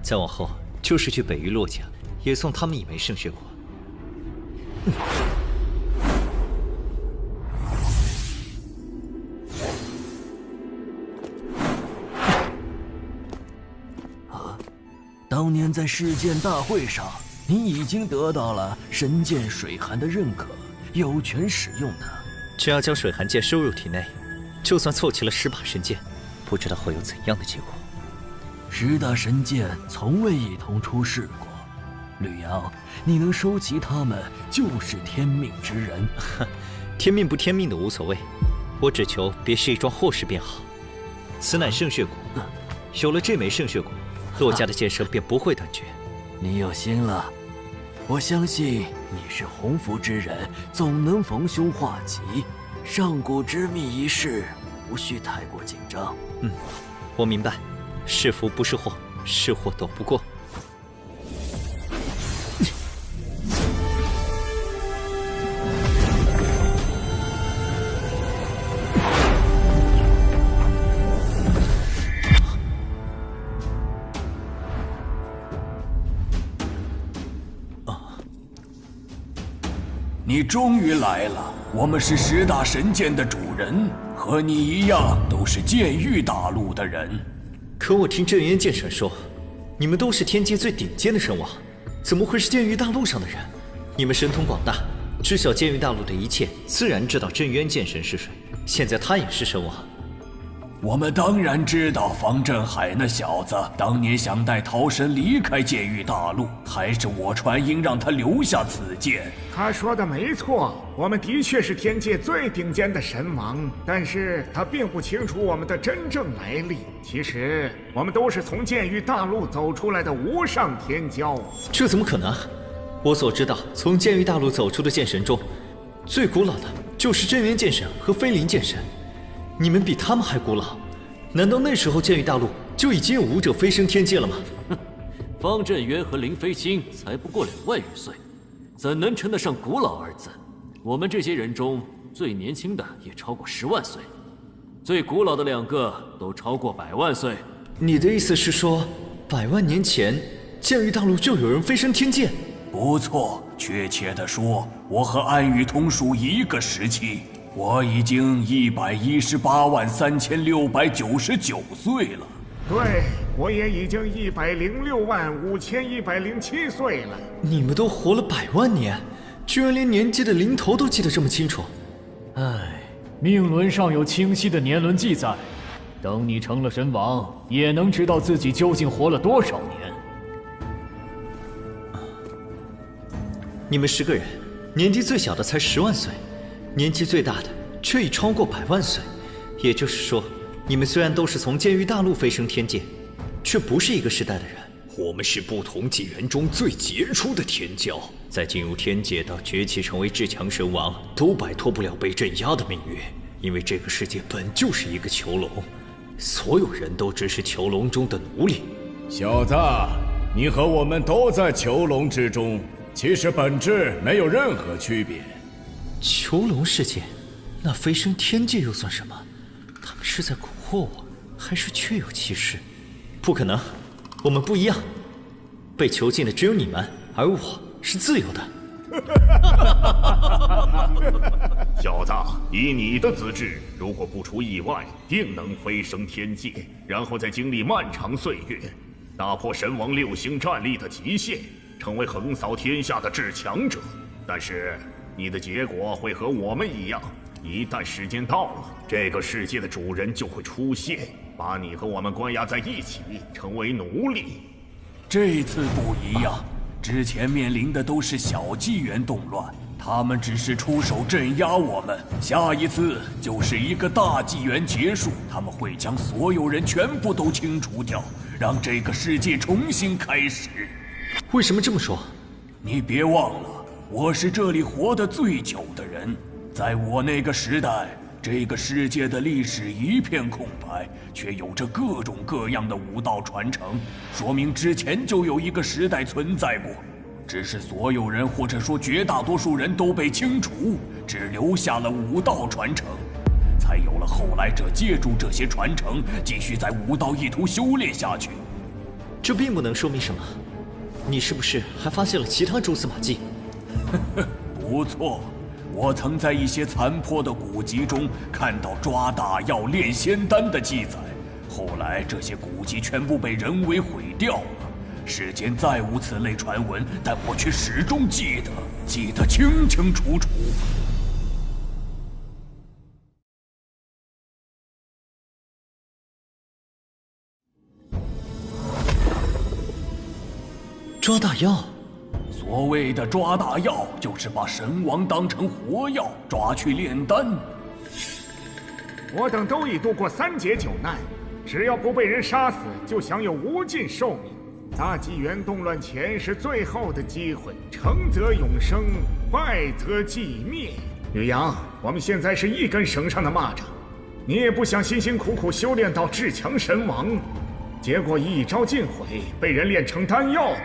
再往后就是去北域洛家，也送他们一枚圣血果。当年在世剑大会上，你已经得到了神剑水寒的认可，有权使用它。只要将水寒剑收入体内，就算凑齐了10把神剑，不知道会有怎样的结果。10大神剑从未一同出世过，吕阳，你能收集它们，就是天命之人。天命不天命的无所谓，我只求别是一桩祸事便好。此乃圣血果，有了这枚圣血果，洛家的剑声便不会断绝。你有心了，我相信你是鸿福之人，总能逢凶化吉。上古之秘一事，无需太过紧张。我明白，是福不是祸，是祸躲不过。你终于来了！我们是10大神剑的主人，和你一样都是剑域大陆的人。可我听镇渊剑神说，你们都是天阶最顶尖的神王，怎么会是剑域大陆上的人？你们神通广大，知晓剑域大陆的一切，自然知道镇渊剑神是谁。现在他也是神王。我们当然知道方振海那小子当年想带桃神离开剑域大陆，还是我传音让他留下此剑。他说的没错，我们的确是天界最顶尖的神王，但是他并不清楚我们的真正来历。其实我们都是从剑域大陆走出来的无上天骄。这怎么可能？我所知道，从剑域大陆走出的剑神中，最古老的就是镇渊剑神和飞临剑神。你们比他们还古老，难道那时候剑域大陆就已经有武者飞升天界了吗？方振渊和林飞星才不过2万余岁，怎能称得上古老2字？我们这些人中最年轻的也超过10万岁，最古老的2个都超过100万岁。你的意思是说，100万年前剑域大陆就有人飞升天界？不错，确切地说，我和安宇同属一个时期。我已经1183699岁了。对，我也已经1065107岁了。你们都活了100万年，居然连年纪的零头都记得这么清楚。唉，命轮上有清晰的年轮记载，等你成了神王，也能知道自己究竟活了多少年。你们10个人，年纪最小的才10万岁。年纪最大的却已超过100万岁，也就是说，你们虽然都是从剑域大陆飞升天界，却不是一个时代的人。我们是不同纪元中最杰出的天骄，在进入天界到崛起成为至强神王，都摆脱不了被镇压的命运。因为这个世界本就是一个囚笼，所有人都只是囚笼中的奴隶。小子，你和我们都在囚笼之中，其实本质没有任何区别。囚笼世界，那飞升天界又算什么？他们是在蛊惑我，还是确有其事？不可能，我们不一样。被囚禁的只有你们，而我是自由的。小子，以你的资质，如果不出意外，定能飞升天界，然后再经历漫长岁月，打破神王6星战力的极限，成为横扫天下的至强者。但是你的结果会和我们一样，一旦时间到了，这个世界的主人就会出现，把你和我们关押在一起，成为奴隶。这次不一样，之前面临的都是小纪元动乱，他们只是出手镇压我们。下一次就是一个大纪元结束，他们会将所有人全部都清除掉，让这个世界重新开始。为什么这么说？你别忘了，我是这里活得最久的人，在我那个时代，这个世界的历史一片空白，却有着各种各样的武道传承，说明之前就有一个时代存在过。只是所有人，或者说绝大多数人都被清除，只留下了武道传承，才有了后来者借助这些传承，继续在武道一途修炼下去。这并不能说明什么。你是不是还发现了其他蛛丝马迹？不错，我曾在一些残破的古籍中看到抓大药炼仙丹的记载，后来这些古籍全部被人为毁掉了。世间再无此类传闻，但我却始终记得清清楚楚。抓大药？所谓的抓大药，就是把神王当成活药抓去炼丹。我等都已度过3劫9难，只要不被人杀死，就享有无尽寿命。大纪元动乱前是最后的机会，成则永生，败则寂灭。吕阳，我们现在是一根绳上的蚂蚱，你也不想辛辛苦苦修炼到至强神王，结果一朝尽毁，被人炼成丹药吧？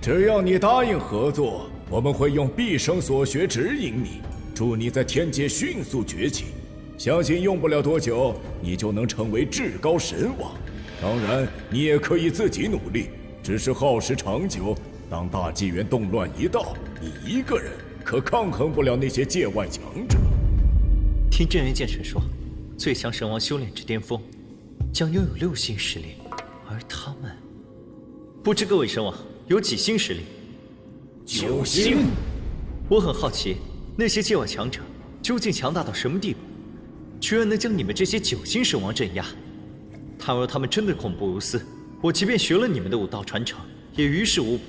只要你答应合作，我们会用毕生所学指引你，助你在天界迅速崛起。相信用不了多久，你就能成为至高神王。当然，你也可以自己努力，只是耗时长久。当大纪元动乱一到，你一个人可抗衡不了那些界外强者。听镇元剑神说，最强神王修炼至巅峰，将拥有6星实力，而他们，不知各位神王有几星实力？9星。我很好奇，那些界外强者究竟强大到什么地步，居然能将你们这些9星神王镇压？倘若他们真的恐怖无私，我即便学了你们的武道传承，也于事无补。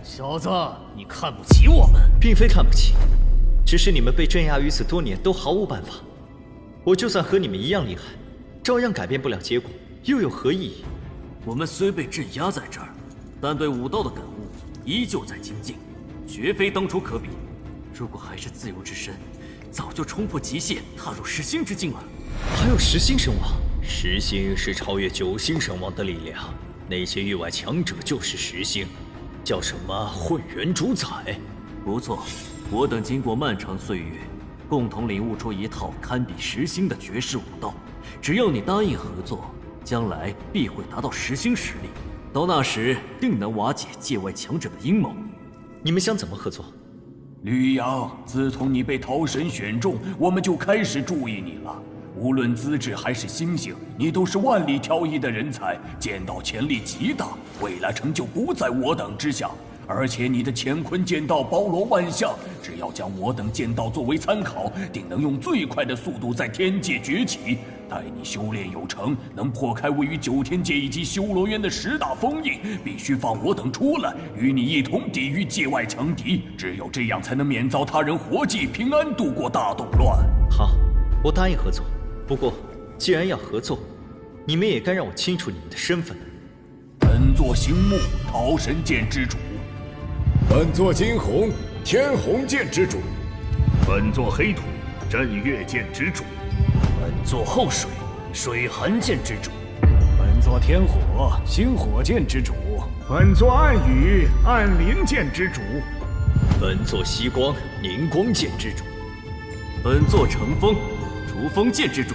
小子，你看不起我们？并非看不起，只是你们被镇压于此多年，都毫无办法。我就算和你们一样厉害，照样改变不了结果，又有何意义？我们虽被镇压在这儿，但对武道的感悟依旧在精进，绝非当初可比。如果还是自由之身，早就冲破极限，踏入10星之境了。还有10星神王？10星是超越9星神王的力量，那些域外强者就是10星，叫什么混元主宰？不错，我等经过漫长岁月，共同领悟出一套堪比10星的绝世武道。只要你答应合作，将来必会达到10星实力。到那时，定能瓦解界外强者的阴谋。你们想怎么合作？吕阳，自从你被桃神选中，我们就开始注意你了。无论资质还是心性，你都是万里挑一的人才，剑道潜力极大，未来成就不在我等之下。而且你的乾坤剑道包罗万象，只要将我等剑道作为参考，定能用最快的速度在天界崛起。待你修炼有成，能破开位于9天界以及修罗渊的10大封印，必须放我等出来，与你一同抵御界外强敌。只有这样，才能免遭他人活计，平安度过大动乱。好，我答应合作。不过，既然要合作，你们也该让我清楚你们的身份。本座星木，桃神剑之主。本座金红，天虹剑之主。本座黑土，镇月剑之主。本座后水，水寒剑之主。本座天火，星火剑之主。本座暗雨，暗灵剑之主。本座西光，凝光剑之主。本座乘风，逐风剑之主。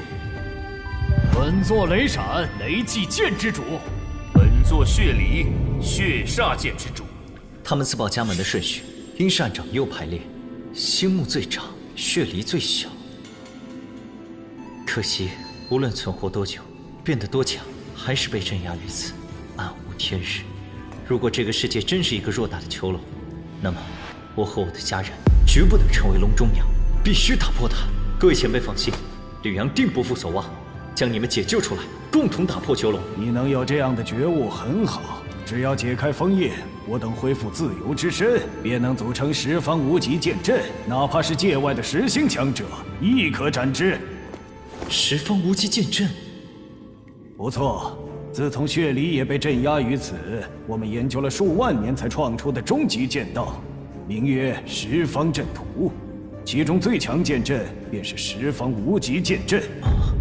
本座雷闪，雷祭剑之主。本座血离，血煞剑之主。他们自报家门的顺序应是按照右排列，星木最长，血离最小。可惜，无论存活多久，变得多强，还是被镇压于此，暗无天日。如果这个世界真是一个偌大的囚笼，那么我和我的家人绝不能成为笼中鸟，必须打破它。各位前辈放心，吕阳定不负所望，将你们解救出来，共同打破囚笼。你能有这样的觉悟很好，只要解开封印，我等恢复自由之身，便能组成十方无极剑阵，哪怕是界外的10星强者，亦可斩之。十方无极剑阵，不错。自从血离也被镇压于此，我们研究了数万年才创出的终极剑道，名曰十方阵图。其中最强剑阵便是十方无极剑阵。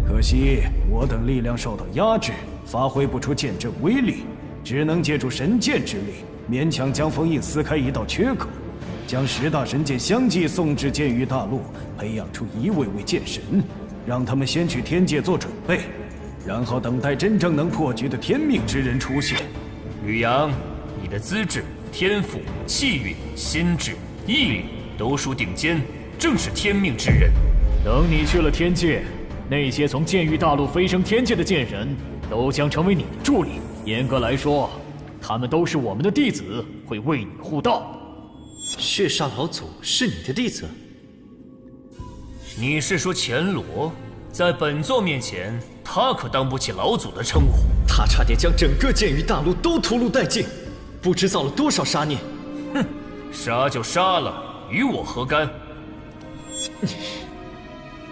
可惜我等力量受到压制，发挥不出剑阵威力，只能借助神剑之力，勉强将封印撕开一道缺口，将10大神剑相继送至剑域大陆，培养出1位位剑神，让他们先去天界做准备，然后等待真正能破局的天命之人出现。吕阳，你的资质、天赋、气运、心智、毅力都属顶尖，正是天命之人。等你去了天界，那些从剑域大陆飞升天界的剑人，都将成为你的助力。严格来说，他们都是我们的弟子，会为你护道。血煞老祖是你的弟子？你是说钱罗？在本座面前，他可当不起老祖的称呼。他差点将整个剑域大陆都屠戮殆尽，不知造了多少杀孽。哼，杀就杀了，与我何干？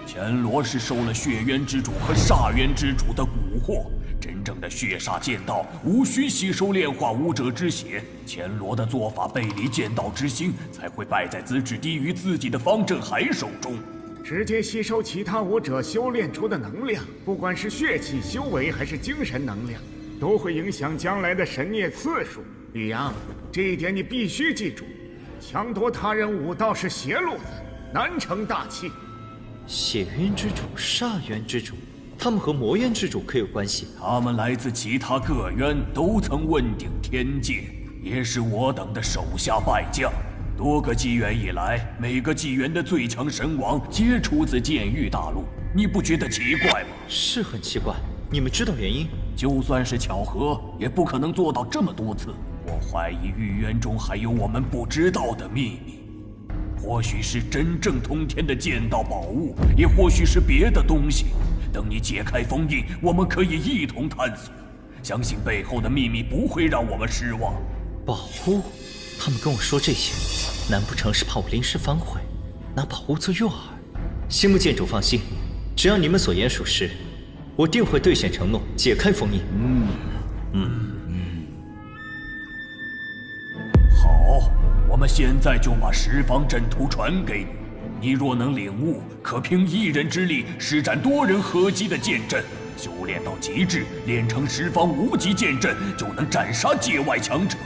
钱罗是受了血渊之主和煞渊之主的蛊惑，真正的血煞剑道无需吸收炼化武者之血。钱罗的做法背离剑道之心，才会败在资质低于自己的方振海手中。直接吸收其他武者修炼出的能量，不管是血气修为还是精神能量，都会影响将来的神孽次数。吕阳，这一点你必须记住，强夺他人武道是邪路子，难成大器。血渊之主、煞渊之主，他们和魔渊之主可有关系？他们来自其他各渊，都曾问鼎天界，也是我等的手下败将。多个纪元以来，每个纪元的最强神王皆出自剑域大陆，你不觉得奇怪吗？是很奇怪。你们知道原因？就算是巧合，也不可能做到这么多次。我怀疑玉渊中还有我们不知道的秘密，或许是真正通天的剑道宝物，也或许是别的东西。等你解开封印，我们可以一同探索。相信背后的秘密不会让我们失望。宝物？他们跟我说这些，难不成是怕我临时反悔，拿宝物做诱饵？星木剑主放心，只要你们所言属实，我定会兑现承诺，解开封印。好，我们现在就把十方阵图传给你。你若能领悟，可凭一人之力施展多人合击的剑阵，修炼到极致，练成十方无极剑阵，就能斩杀界外强者。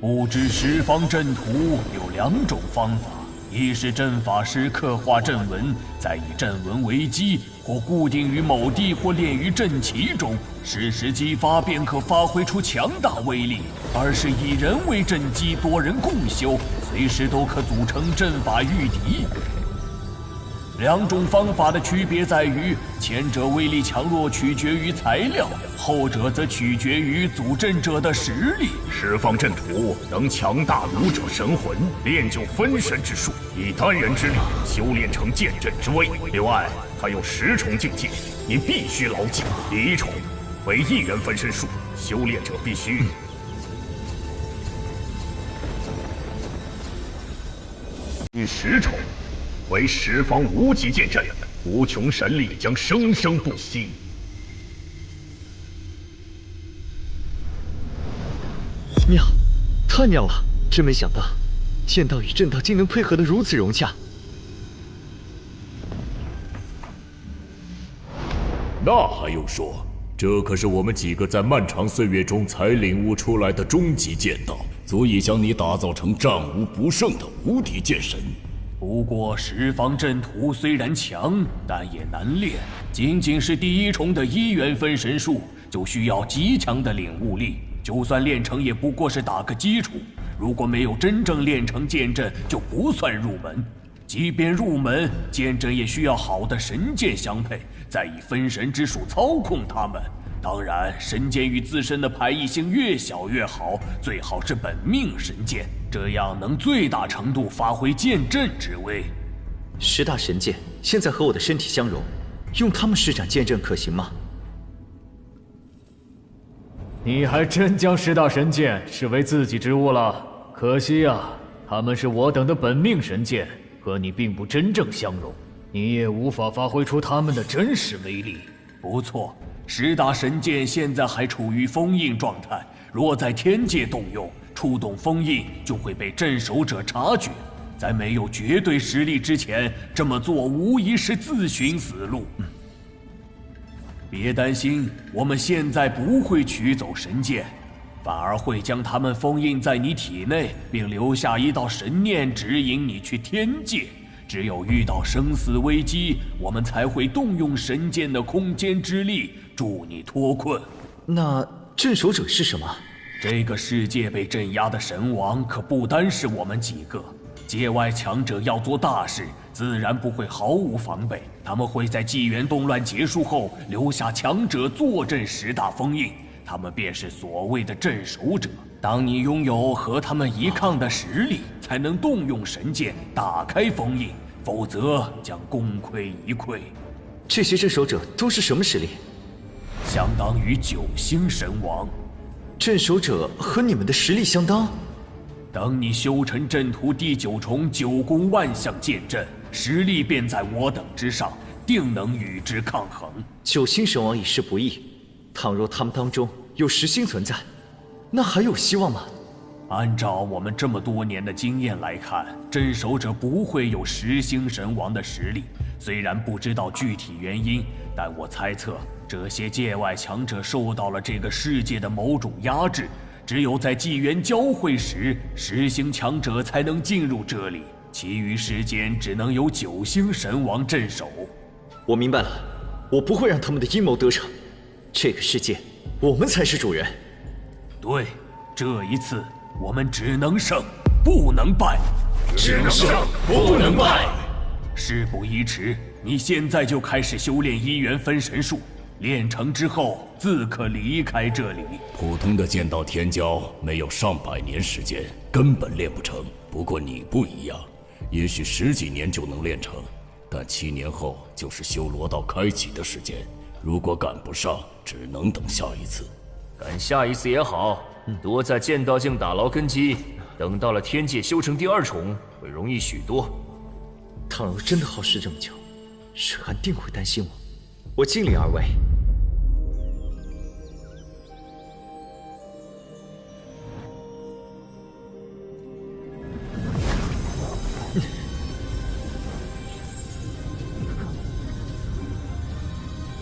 布置十方阵图有2种方法，一是阵法师刻画阵文，再以阵文为基，或固定于某地，或列于阵旗中，适时激发便可发挥出强大威力；二是以人为阵基，多人共修，随时都可组成阵法御敌。2种方法的区别在于，前者威力强弱取决于材料，后者则取决于组阵者的实力。十方阵图能强大武者神魂，练就分身之术，以单人之力修炼成剑阵之威。另外，它有10重境界，你必须牢记。第1重为1人分身术，修炼者必须第10重为十方无极剑阵，无穷神力将生生不息。妙，太妙了！真没想到，剑道与正道竟能配合得如此融洽。那还用说？这可是我们几个在漫长岁月中才领悟出来的终极剑道，足以将你打造成战无不胜的无敌剑神。不过十方阵图虽然强，但也难练。仅仅是第一重的1元分神术，就需要极强的领悟力。就算练成，也不过是打个基础。如果没有真正练成剑阵，就不算入门。即便入门，剑阵也需要好的神剑相配，再以分神之术操控它们。当然，神剑与自身的排异性越小越好，最好是本命神剑，这样能最大程度发挥剑阵之威。10大神剑现在和我的身体相融，用它们施展剑阵可行吗？你还真将10大神剑视为自己之物了，可惜啊，他们是我等的本命神剑，和你并不真正相容，你也无法发挥出他们的真实威力。不错，10大神剑现在还处于封印状态，若在天界动用，触动封印就会被镇守者察觉。在没有绝对实力之前，这么做无疑是自寻死路。别担心，我们现在不会取走神剑，反而会将它们封印在你体内，并留下一道神念指引你去天界。只有遇到生死危机，我们才会动用神剑的空间之力助你脱困。那镇守者是什么？这个世界被镇压的神王可不单是我们几个。界外强者要做大事，自然不会毫无防备。他们会在纪元动乱结束后留下强者坐镇10大封印，他们便是所谓的镇守者。当你拥有和他们一抗的实力，才能动用神剑打开封印，否则将功亏一篑。这些镇守者都是什么实力？相当于9星神王。镇守者和你们的实力相当？等你修成阵图第9重9宫万象剑阵，实力便在我等之上，定能与之抗衡。9星神王已是不易，倘若他们当中有10星存在，那还有希望吗？按照我们这么多年的经验来看，镇守者不会有10星神王的实力。虽然不知道具体原因，但我猜测这些界外强者受到了这个世界的某种压制。只有在纪元交汇时，10星强者才能进入这里，其余时间只能由9星神王镇守。我明白了，我不会让他们的阴谋得逞。这个世界，我们才是主人。对，这一次我们只能胜，不能败。只能胜，不能败。事不宜迟，你现在就开始修炼1元分神术。练成之后，自可离开这里。普通的剑道天骄没有上百年时间，根本练不成。不过你不一样，也许10几年就能练成，但7年后就是修罗道开启的时间。如果赶不上，只能等下一次。赶下一次也好，多在剑道境打牢根基，等到了天界修成第2重，会容易许多。倘若真的耗时这么久，水寒定会担心我。我尽力而为。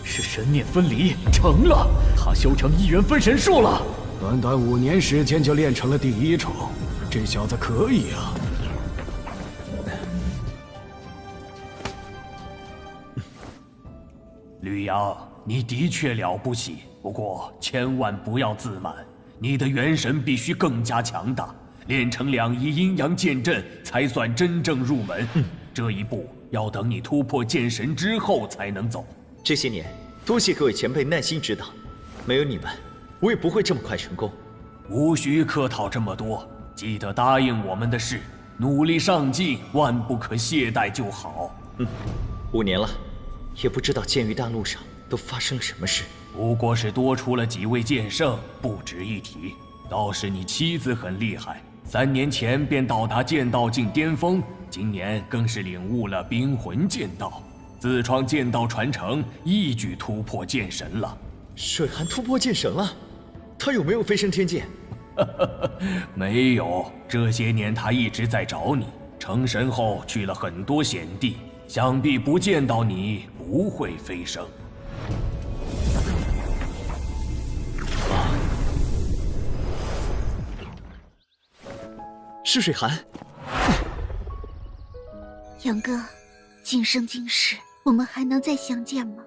是神念分离成了，他修成1元分神术了。短短5年时间就练成了第1重，这小子可以啊！吕阳，你的确了不起，不过千万不要自满。你的元神必须更加强大，练成2仪阴阳剑阵才算真正入门。这一步要等你突破剑神之后才能走。这些年，多谢各位前辈耐心指导，没有你们，我也不会这么快成功。无需客套这么多，记得答应我们的事，努力上进，万不可懈怠就好。5年了。也不知道剑域大陆上都发生了什么事，不过是多出了几位剑圣，不值一提。倒是你妻子很厉害，3年前便到达剑道境巅峰，今年更是领悟了冰魂剑道，自创剑道传承，一举突破剑神了。水寒突破剑神了？他有没有飞升天界？没有，这些年他一直在找你。成神后去了很多险地，想必不见到你不会飞升。是水寒。杨哥，今生今世，我们还能再相见吗？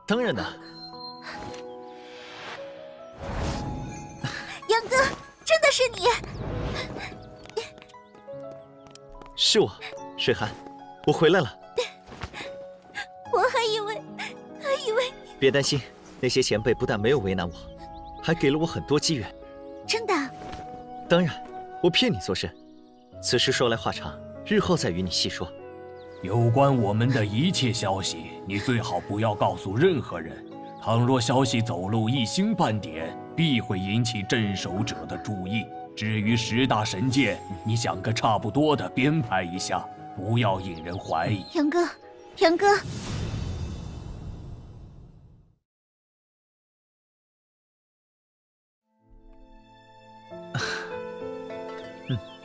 当然的。杨哥，真的是你！是我，水寒，我回来了。我还以为……别担心，那些前辈不但没有为难我，还给了我很多机缘。真的？当然，我骗你做甚？此事说来话长，日后再与你细说。有关我们的一切消息，你最好不要告诉任何人。倘若消息走漏一星半点，必会引起镇守者的注意。至于10大神剑，你想个差不多的编排一下，不要引人怀疑。杨哥，杨哥。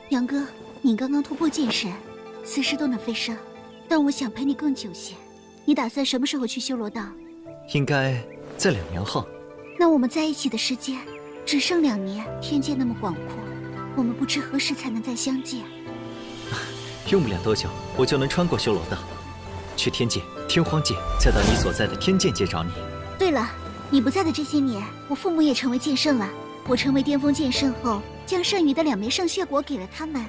杨哥，你刚刚突破剑神，此时都能飞升，但我想陪你更久些。你打算什么时候去修罗道？应该在2年后。那我们在一起的时间只剩2年，天界那么广阔，我们不知何时才能再相见。用不了多久，我就能穿过修罗道，去天界、天荒界，再到你所在的天剑界找你。对了，你不在的这些年，我父母也成为剑圣了。我成为巅峰剑圣后，将剩余的2枚圣血果给了他们，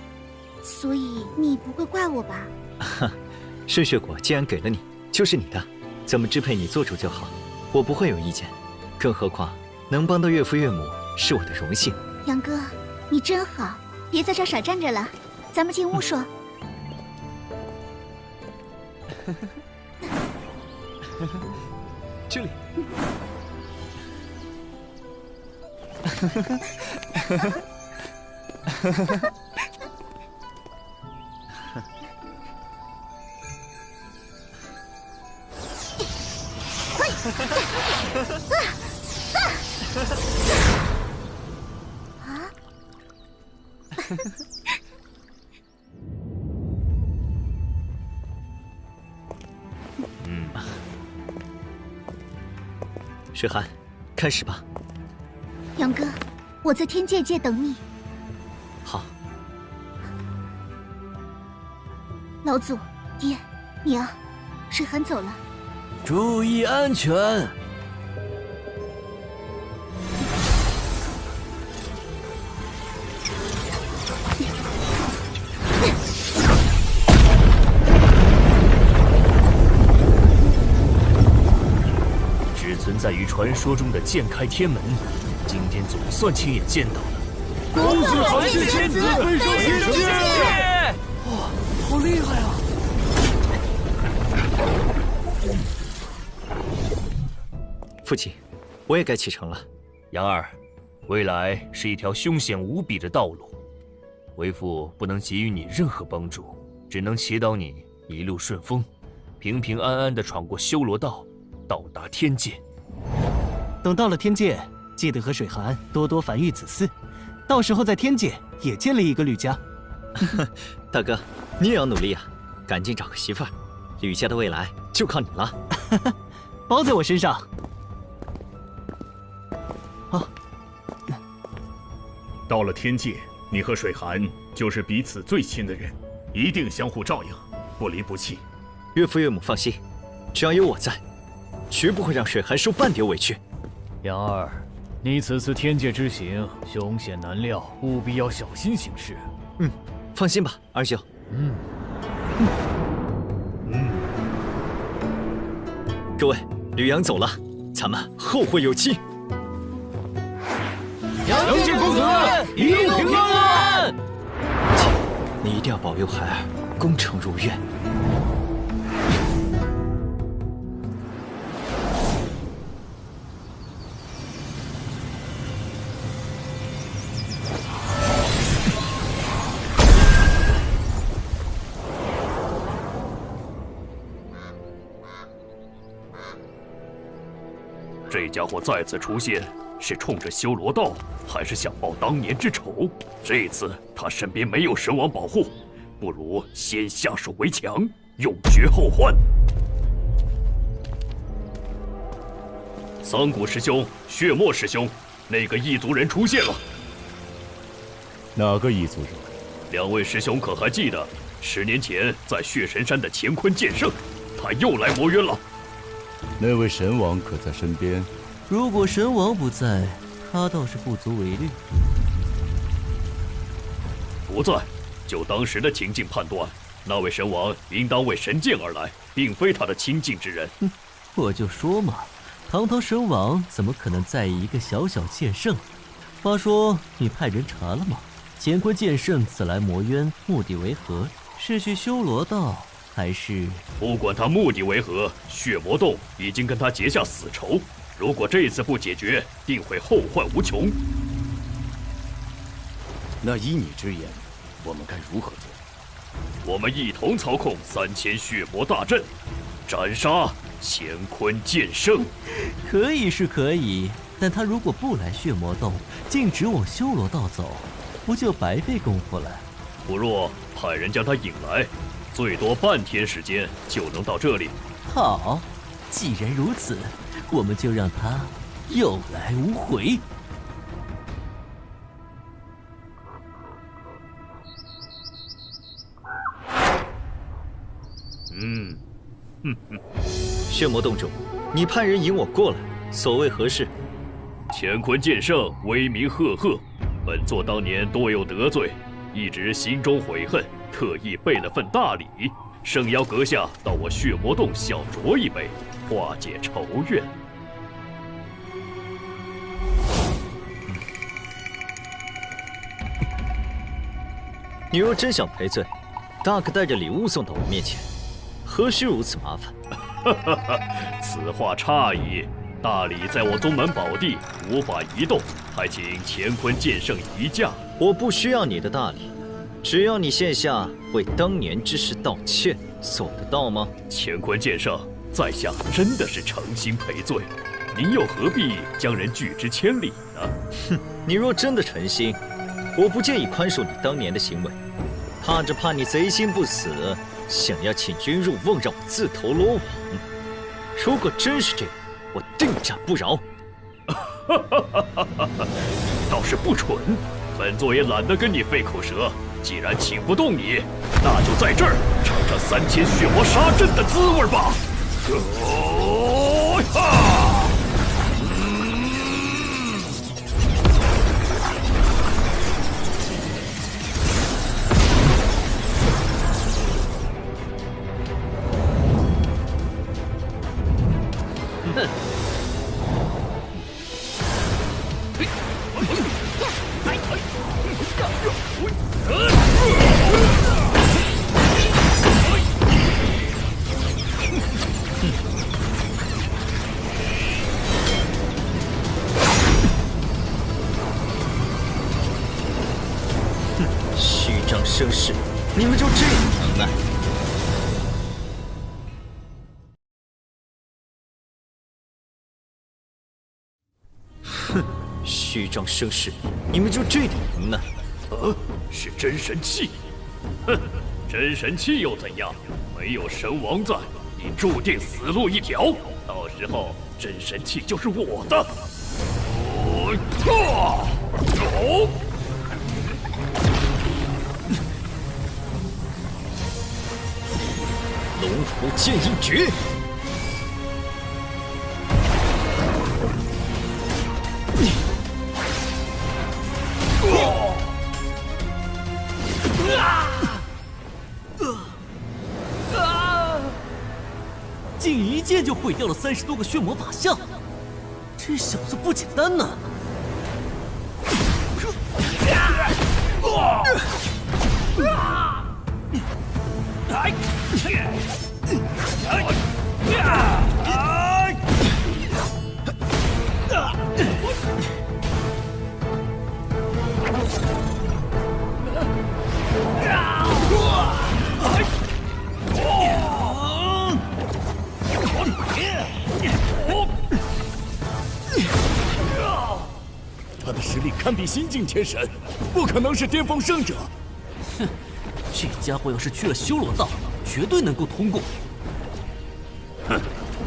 所以你不会怪我吧？圣血果既然给了你，就是你的，怎么支配你做主就好，我不会有意见。更何况能帮到岳父岳母是我的荣幸。杨哥，你真好，别在这傻站着了，咱们进屋说。这里。水寒，开始吧。杨哥，我在天界界等你。好。老祖，爹，娘，水寒走了。注意安全。只存在于传说中的剑开天门，今天总算亲眼见到了。恭喜韩氏仙子飞升天界！哇，好厉害啊！父亲，我也该启程了。杨儿，未来是一条凶险无比的道路，为父不能给予你任何帮助，只能祈祷你一路顺风，平平安安地闯过修罗道，到达天界。等到了天界，记得和水寒多多繁育子嗣，到时候在天界也建立一个吕家。大哥，你也要努力啊，赶紧找个媳妇儿，吕家的未来就靠你了。包在我身上。到了天界，你和水寒就是彼此最亲的人，一定相互照应，不离不弃。岳父岳母放心，只要有我在，绝不会让水寒受半点委屈。杨儿，你此次天界之行凶险难料，务必要小心行事。放心吧，二舅。各位，吕阳走了，咱们后会有期。杨戬公子一路平安！你一定要保佑孩儿功成如愿。这家伙再次出现，是冲着修罗道，还是想报当年之仇？这次他身边没有神王保护，不如先下手为强，永绝后患。桑谷师兄、血墨师兄，那个异族人出现了。哪个异族人？2位师兄可还记得10年前在血神山的乾坤剑圣，他又来魔渊了。那位神王可在身边？如果神王不在，他倒是不足为虑。不在，就当时的情境判断，那位神王应当为神剑而来，并非他的亲近之人。我就说嘛，堂堂神王怎么可能在意一个小小剑圣？话说，你派人查了吗？乾坤剑圣此来魔渊目的为何？是去修罗道，还是……不管他目的为何，血魔洞已经跟他结下死仇。如果这次不解决，定会后患无穷。那依你之言，我们该如何做？我们一同操控3000血魔大阵，斩杀乾坤剑圣。可以是可以，但他如果不来血魔洞，径直往修罗道走，不就白费功夫了？不若派人将他引来，最多半天时间就能到这里。好，既然如此，我们就让他有来无回。血魔洞主，你派人引我过来，所谓何事？乾坤剑圣威名赫赫，本座当年多有得罪，一直心中悔恨，特意备了份大礼，圣邀阁下到我血魔洞小酌一杯，化解仇怨。你若真想赔罪，大可带着礼物送到我面前，何须如此麻烦？此话差矣。大礼在我宗门宝地，无法移动，还请乾坤剑圣移驾。我不需要你的大礼，只要你线下为当年之事道歉，做得到吗？乾坤剑圣，在下真的是诚心赔罪，您又何必将人拒之千里呢？哼，你若真的诚心，我不介意宽恕你当年的行为，怕你贼心不死，想要请君入瓮，让我自投罗网。如果真是这样，我定斩不饶。倒是不蠢，本座也懒得跟你费口舌。既然请不动你，那就在这儿尝尝3000血魔杀阵的滋味吧。虚张声势，你们就这样能耐？哼，虚张声势，你们就这点能耐？是真神器。哼，真神器又怎样？没有神王在，你注定死路一条。到时候真神器就是我的。走！龙虎剑一绝！竟一剑就毁掉了30多个血魔法相，这小子不简单呢！实力堪比新晋天神，不可能是巅峰圣者。哼，这家伙要是去了修罗道，绝对能够通过。哼，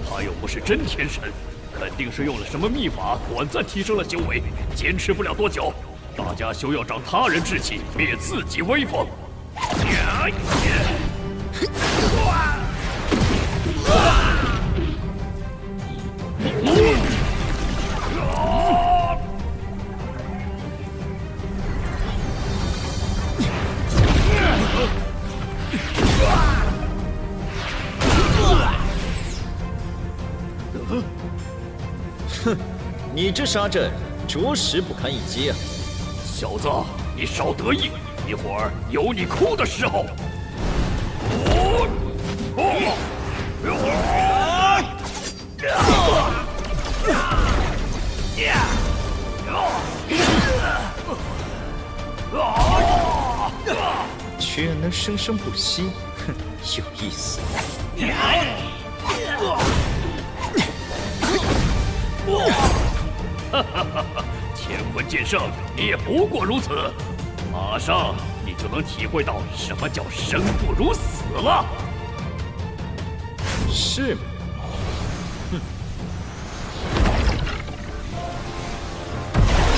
他又不是真天神，肯定是用了什么秘法，短暂提升了修为，坚持不了多久。大家休要长他人志气，灭自己威风。哼，你这杀阵着实不堪一击啊！小子，你少得意，一会儿有你哭的时候。居然能生生不息，哼，有意思。哈哈哈哈！乾坤剑圣，你也不过如此，马上你就能体会到什么叫生不如死了。是吗？哼！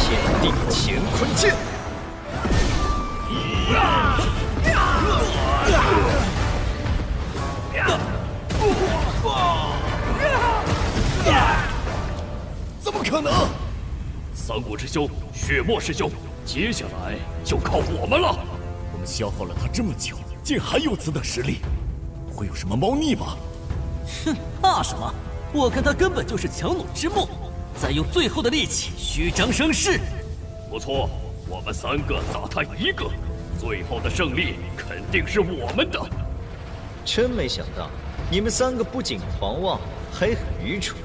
天地乾坤剑。怎么可能？三谷之兄、血墨师兄，接下来就靠我们了。我们消耗了他这么久，竟还有此等实力，不会有什么猫腻吧？哼，怕什么？我看他根本就是强弩之末，再用最后的力气虚张声势。不错，我们三个打他一个，最后的胜利肯定是我们的。真没想到，你们三个不仅狂妄，还很愚蠢。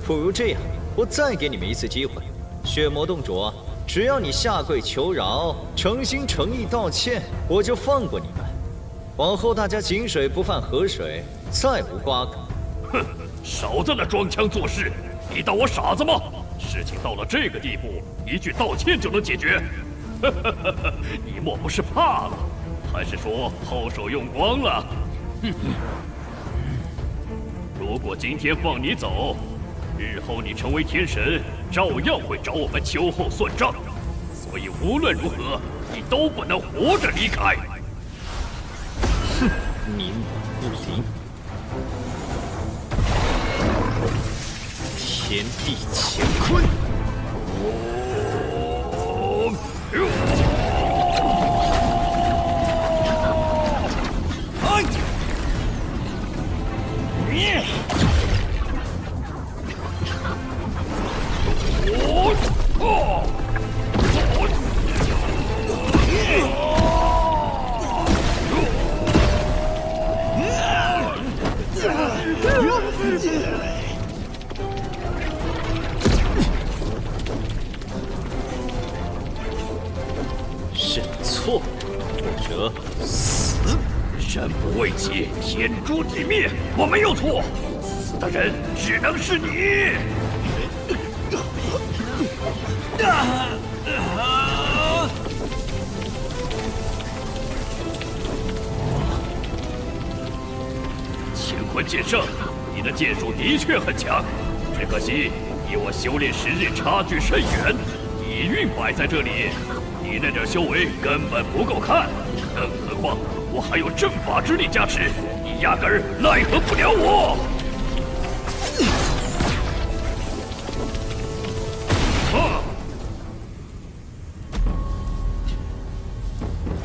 不如这样，我再给你们一次机会。血魔洞主，只要你下跪求饶，诚心诚意道歉，我就放过你们。往后大家井水不犯河水，再无瓜葛。哼，少在那装腔作势！你当我傻子吗？事情到了这个地步，一句道歉就能解决？你莫不是怕了，还是说后手用光了？如果今天放你走，日后你成为天神，照样会找我们秋后算账。所以无论如何，你都不能活着离开。哼，冥顽不灵。天地乾坤。认错，或者死。人不为己，天诛地灭。我没有错，死的人只能是你。乾坤剑圣，你的剑术的确很强，只可惜你我修炼时日差距甚远，底蕴摆在这里，你那点修为根本不够看，更何况我还有阵法之力加持，你压根儿奈何不了我。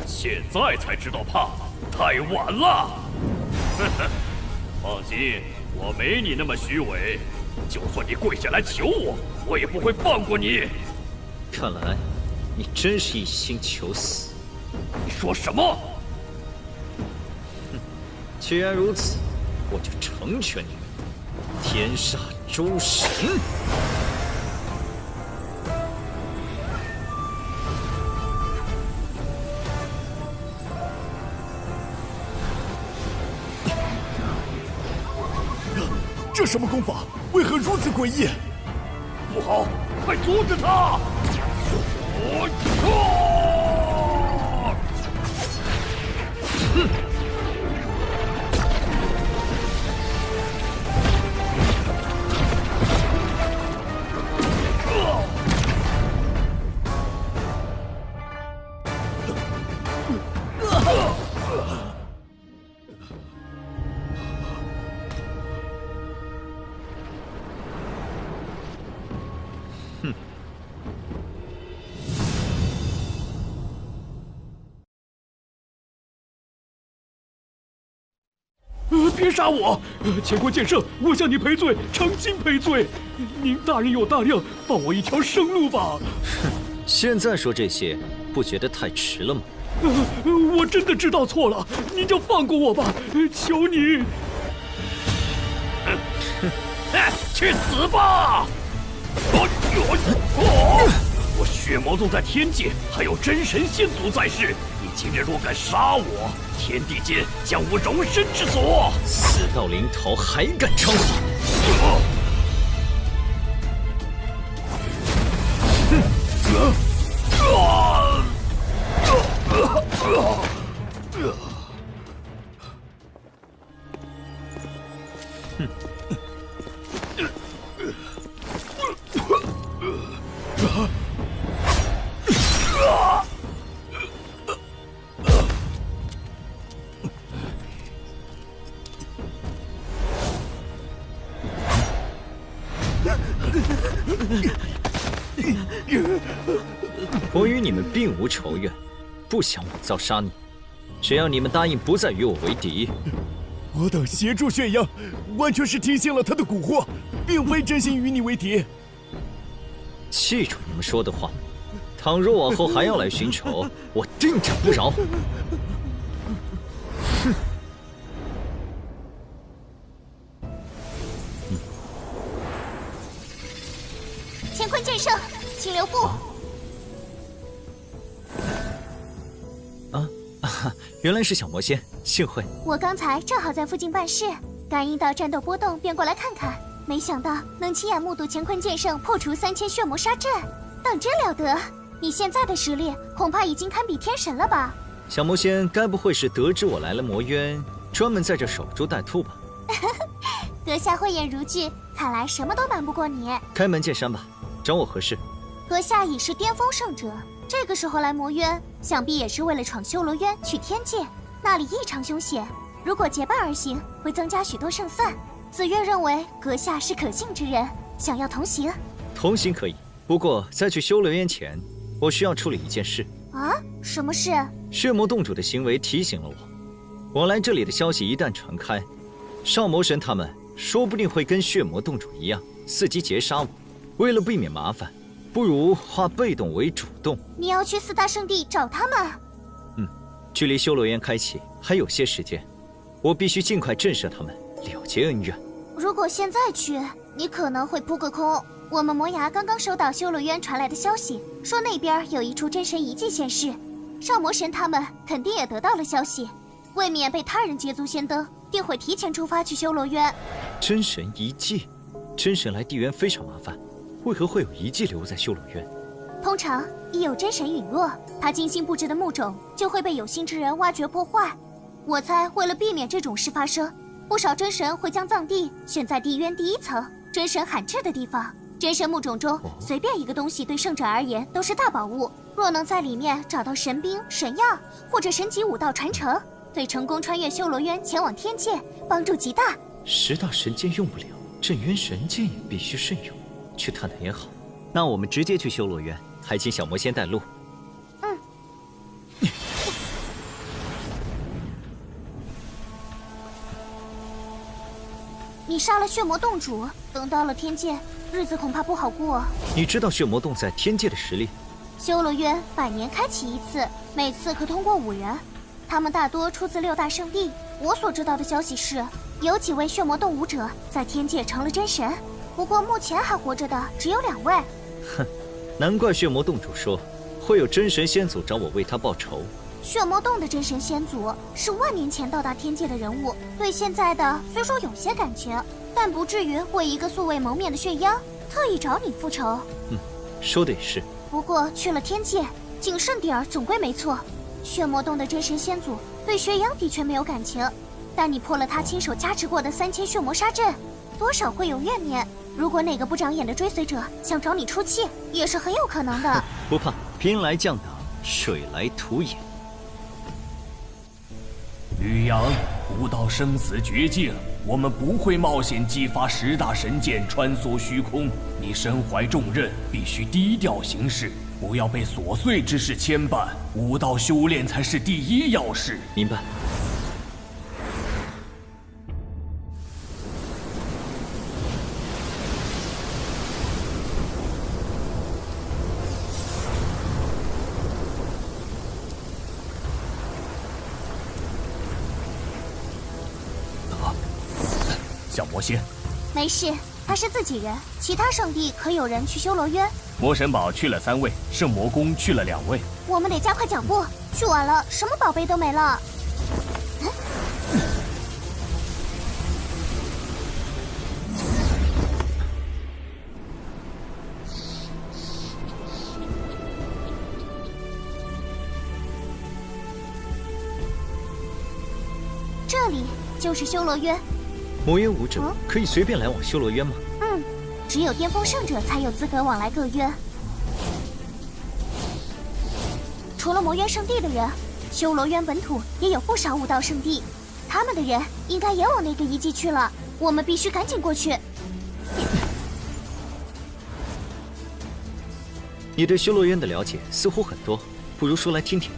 现在才知道怕，太晚了。放心，我没你那么虚伪，就算你跪下来求我，我也不会放过你。看来你真是一心求死。你说什么？既然如此，我就成全你，天煞诸神。这什么功法？为何如此诡异？不好，快阻止他！别杀我！乾坤剑圣，我向你赔罪，诚心赔罪。您大人有大量，放我一条生路吧。哼，现在说这些，不觉得太迟了吗？我真的知道错了，您就放过我吧，求你。去死吧！我血魔宗在天界，还有真神仙族在世。你今日若敢杀我，天地间将无容身之所。死到临头还敢猖狂！我与你们并无仇怨，不想枉造杀你。只要你们答应不再与我为敌，我等协助宣扬，完全是听信了他的蛊惑，并非真心与你为敌。记住你们说的话，倘若往后还要来寻仇，我定斩不饶。哼！乾坤剑圣，请留步。原来是小魔仙，幸会。我刚才正好在附近办事，感应到战斗波动，便过来看看。没想到能亲眼目睹乾坤剑圣破除3000血魔杀阵，当真了得！你现在的实力恐怕已经堪比天神了吧？小魔仙该不会是得知我来了魔渊，专门在这守株待兔吧？阁下慧眼如炬，看来什么都瞒不过你。开门见山吧，找我何事？阁下已是巅峰圣者，这个时候来魔渊，想必也是为了闯修罗渊去天界，那里异常凶险。如果结伴而行，会增加许多胜算。紫月认为阁下是可信之人，想要同行。同行可以，不过在去修罗渊前，我需要处理一件事。啊？什么事？血魔洞主的行为提醒了我，我来这里的消息一旦传开，少魔神他们说不定会跟血魔洞主一样，伺机截杀我。为了避免麻烦，不如化被动为主动。你要去4大圣地找他们？距离修罗渊开启还有些时间，我必须尽快震慑他们，了结恩怨。如果现在去，你可能会扑个空。我们魔牙刚刚收到修罗渊传来的消息，说那边有一处真神遗迹现世，少魔神他们肯定也得到了消息，为免被他人捷足先登，定会提前出发去修罗渊。真神遗迹，真神来地渊非常麻烦，为何会有遗迹留在修罗渊？通常一有真神陨落，他精心布置的墓冢就会被有心之人挖掘破坏。我猜为了避免这种事发生，不少真神会将葬地选在地渊第1层真神罕至的地方。真神墓冢中随便一个东西对圣者而言都是大宝物，若能在里面找到神兵、神药或者神级武道传承，对成功穿越修罗渊前往天界帮助极大。10大神剑用不了，镇渊神剑也必须慎用。去探探也好。那我们直接去修罗渊，还请小魔仙带路。你杀了血魔洞主，等到了天界，日子恐怕不好过。你知道血魔洞在天界的实力？修罗渊100年开启1次，每次可通过5人，他们大多出自6大圣地。我所知道的消息是，有几位血魔洞武者在天界成了真神，不过目前还活着的只有2位。哼，难怪血魔洞主说会有真神先祖找我为他报仇。血魔洞的真神先祖是万年前到达天界的人物，对现在的虽说有些感情，但不至于为一个素未谋面的血妖特意找你复仇。说的也是。不过去了天界，谨慎点儿总归没错。血魔洞的真神先祖对学阳的确没有感情，但你破了他亲手加持过的3000血魔杀阵，多少会有怨念。如果哪个不长眼的追随者想找你出气，也是很有可能的。不怕，兵来将挡，水来土掩。吕阳，不到生死绝境，我们不会冒险激发10大神剑穿梭虚空。你身怀重任，必须低调行事，不要被琐碎之事牵绊。武道修炼才是第一要事。明白。小魔仙，没事，他是自己人。其他圣地可有人去修罗渊？魔神堡去了3位，圣魔宫去了2位。我们得加快脚步，去晚了什么宝贝都没了。这里就是修罗渊。魔渊武者可以随便来往修罗渊吗？只有巅峰圣者才有资格往来各渊。除了魔渊圣地的人，修罗渊本土也有不少武道圣地，他们的人应该也往那个遗迹去了。我们必须赶紧过去。你对修罗渊的了解似乎很多，不如说来听听。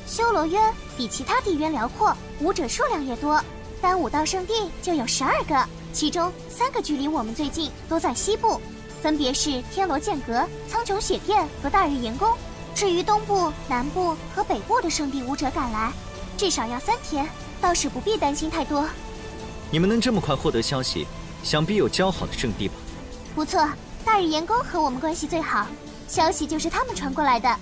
修罗渊比其他地渊辽阔，武者数量也多。单武道圣地就有12个，其中3个距离我们最近，都在西部，分别是天罗剑阁、苍穹血殿和大日炎宫。至于东部、南部和北部的圣地武者赶来，至少要3天，倒是不必担心太多。你们能这么快获得消息，想必有交好的圣地吧？不错，大日炎宫和我们关系最好，消息就是他们传过来的。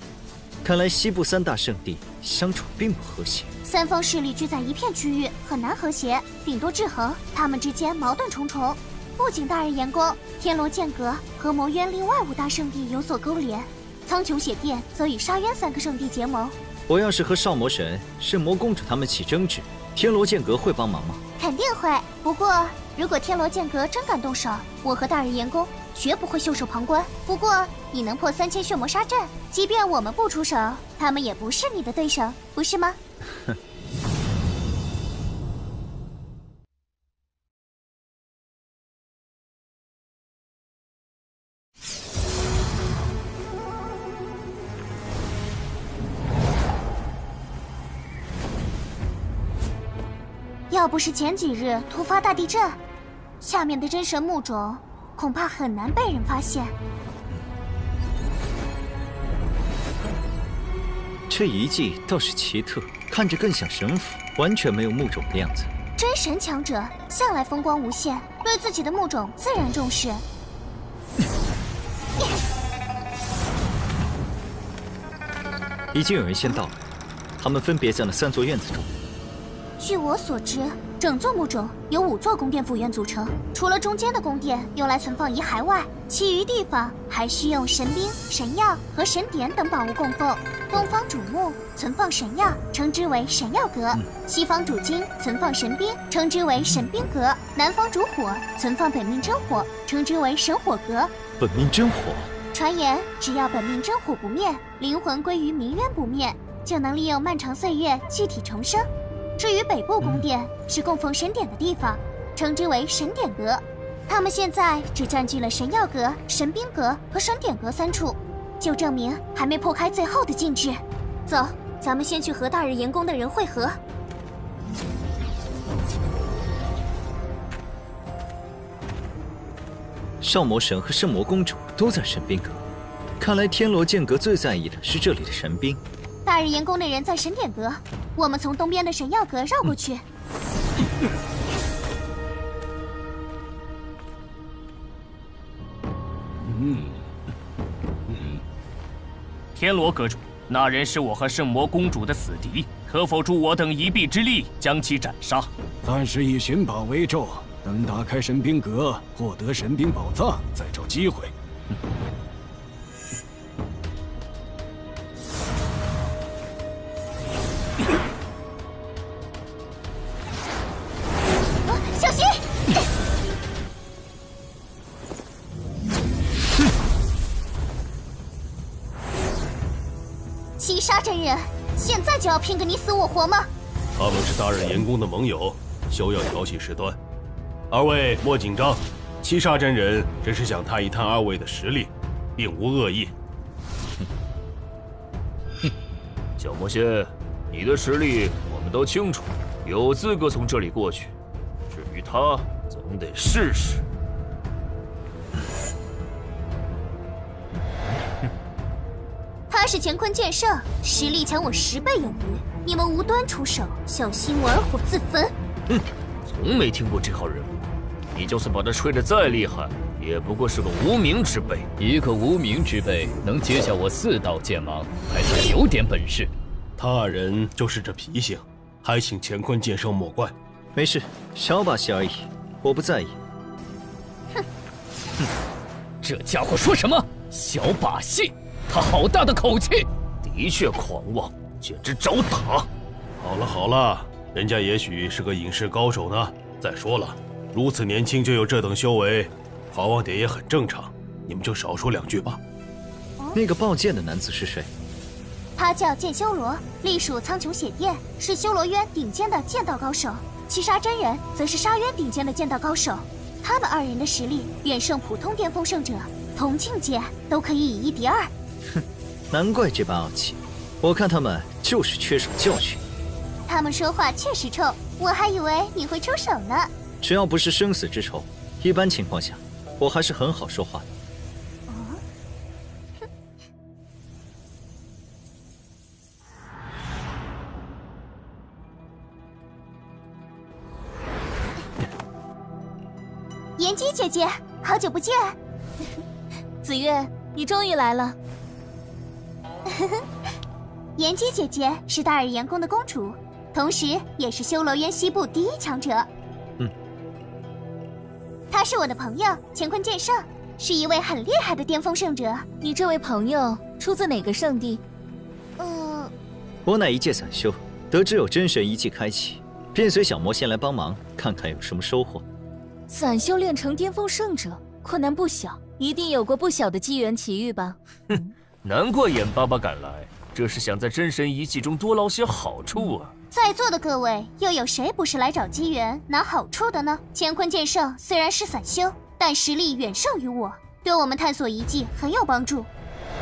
看来西部3大圣地相处并不和谐。3方势力聚在一片区域，很难和谐，顶多制衡。他们之间矛盾重重。不仅大日炎宫、天罗剑阁和魔渊另外5大圣地有所勾连，苍穹血殿则与沙渊3个圣地结盟。我要是和少魔神、圣魔公主他们起争执，天罗剑阁会帮忙吗？肯定会。不过，如果天罗剑阁真敢动手，我和大日炎宫绝不会袖手旁观。不过，你能破3000血魔杀阵，即便我们不出手，他们也不是你的对手，不是吗？哼。要不是前几日突发大地震，下面的真神墓冢恐怕很难被人发现。这遗迹倒是奇特，看着更像神府，完全没有墓冢的样子。真神强者向来风光无限，对自己的墓冢自然重视。已经有人先到了，他们分别在那3座院子中。据我所知，整座墓冢由5座宫殿府院组成，除了中间的宫殿用来存放遗骸外，其余地方还需用神兵、神药和神典等宝物供奉。东方主墓存放神药，称之为神药阁；西方主金存放神兵，称之为神兵阁；南方主火存放本命真火，称之为神火阁。本命真火，传言只要本命真火不灭，灵魂归于冥渊不灭，就能利用漫长岁月具体重生。至于北部宫殿是供奉神典的地方，称之为神典阁。他们现在只占据了神药阁、神兵阁和神典阁3处，就证明还没破开最后的禁制。走，咱们先去和大日炎宫的人会合。少魔神和圣魔公主都在神兵阁，看来天罗剑阁最在意的是这里的神兵。大日炎宫的人在神典阁，我们从东边的神药阁绕过去。天罗阁主，那人是我和圣魔公主的死敌，可否助我等一臂之力，将其斩杀？暂时以寻宝为重，等打开神兵阁，获得神兵宝藏，再找机会。沙真人，现在就要拼个你死我活吗？他们是大日炎宫的盟友，休要调戏事端。二位莫紧张，七杀真人只是想探一探二位的实力，并无恶意。小魔仙，你的实力我们都清楚，有资格从这里过去。至于他，总得试试。他是乾坤剑圣，实力强我10倍有余。你们无端出手，小心我而火自焚。从没听过这号人物。你就算把他吹得再厉害，也不过是个无名之辈。一个无名之辈能接下我4道剑芒，还算有点本事。他人就是这脾性，还请乾坤剑圣莫怪。没事，小把戏而已，我不在意。这家伙说什么小把戏？他好大的口气！的确狂妄，简直找打。好了好了，人家也许是个隐士高手呢。再说了，如此年轻就有这等修为，好望点也很正常。你们就少说2句吧。那个抱剑的男子是谁？他叫剑修罗，隶属苍穹血殿，是修罗渊顶尖的剑道高手。七杀真人则是沙渊顶尖的剑道高手。他们2人的实力远胜普通巅峰圣者，同境界都可以以1敌2。哼，难怪这般傲气，我看他们就是缺少教训。他们说话确实冲，我还以为你会出手呢。只要不是生死之仇，一般情况下，我还是很好说话的。妍姬姐姐，好久不见。紫月，你终于来了。妍姬姐姐是大日炎宫的公主，同时也是修罗渊西部第1强者。他是我的朋友乾坤剑圣，是一位很厉害的巅峰圣者。你这位朋友出自哪个圣地？我乃一介散修，得知有真神遗迹开启，便随小魔仙来帮忙，看看有什么收获。散修炼成巅峰圣者，困难不小，一定有过不小的机缘奇遇吧？难怪眼巴巴赶来，这是想在真神遗迹中多捞些好处啊！在座的各位，又有谁不是来找机缘拿好处的呢？乾坤剑圣虽然是散修，但实力远胜于我，对我们探索遗迹很有帮助。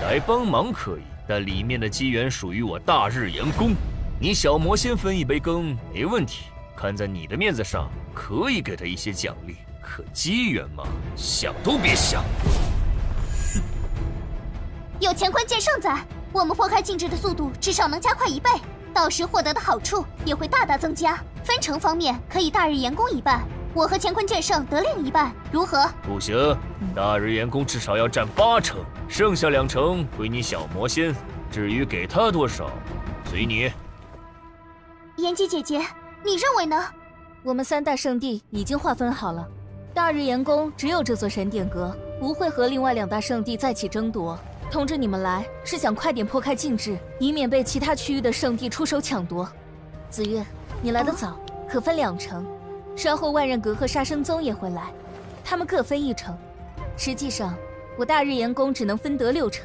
来帮忙可以，但里面的机缘属于我大日炎宫，你小魔仙分一杯羹没问题。看在你的面子上，可以给他一些奖励，可机缘嘛，想都别想。有乾坤剑圣在，我们破开禁制的速度至少能加快1倍，到时获得的好处也会大大增加。分成方面可以大日炎宫1半，我和乾坤剑圣得另1半，如何？不行，大日炎宫至少要占8成，剩下2成归你小魔仙。至于给他多少，随你。妍姬姐姐，你认为呢？我们3大圣地已经划分好了，大日炎宫只有这座神典阁，不会和另外2大圣地再起争夺。通知你们来，是想快点破开禁制，以免被其他区域的圣地出手抢夺。紫月，你来得早，可分2成。稍后万仞阁和杀生宗也会来，他们各分1成。实际上，我大日炎宫只能分得6成。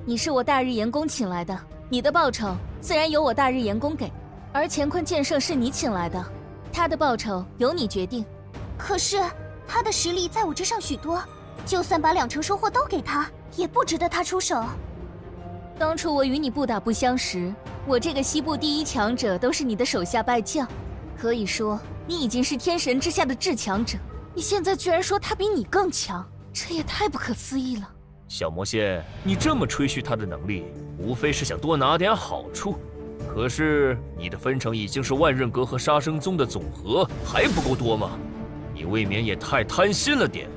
你是我大日炎宫请来的，你的报酬自然由我大日炎宫给。而乾坤剑圣是你请来的，他的报酬由你决定。可是他的实力在我之上许多，就算把2成收获都给他，也不值得他出手。当初我与你不打不相识，我这个西部第1强者都是你的手下败将，可以说你已经是天神之下的至强者。你现在居然说他比你更强，这也太不可思议了。小魔仙，你这么吹嘘他的能力，无非是想多拿点好处。可是你的分成已经是万仞阁和杀生宗的总和，还不够多吗？你未免也太贪心了点。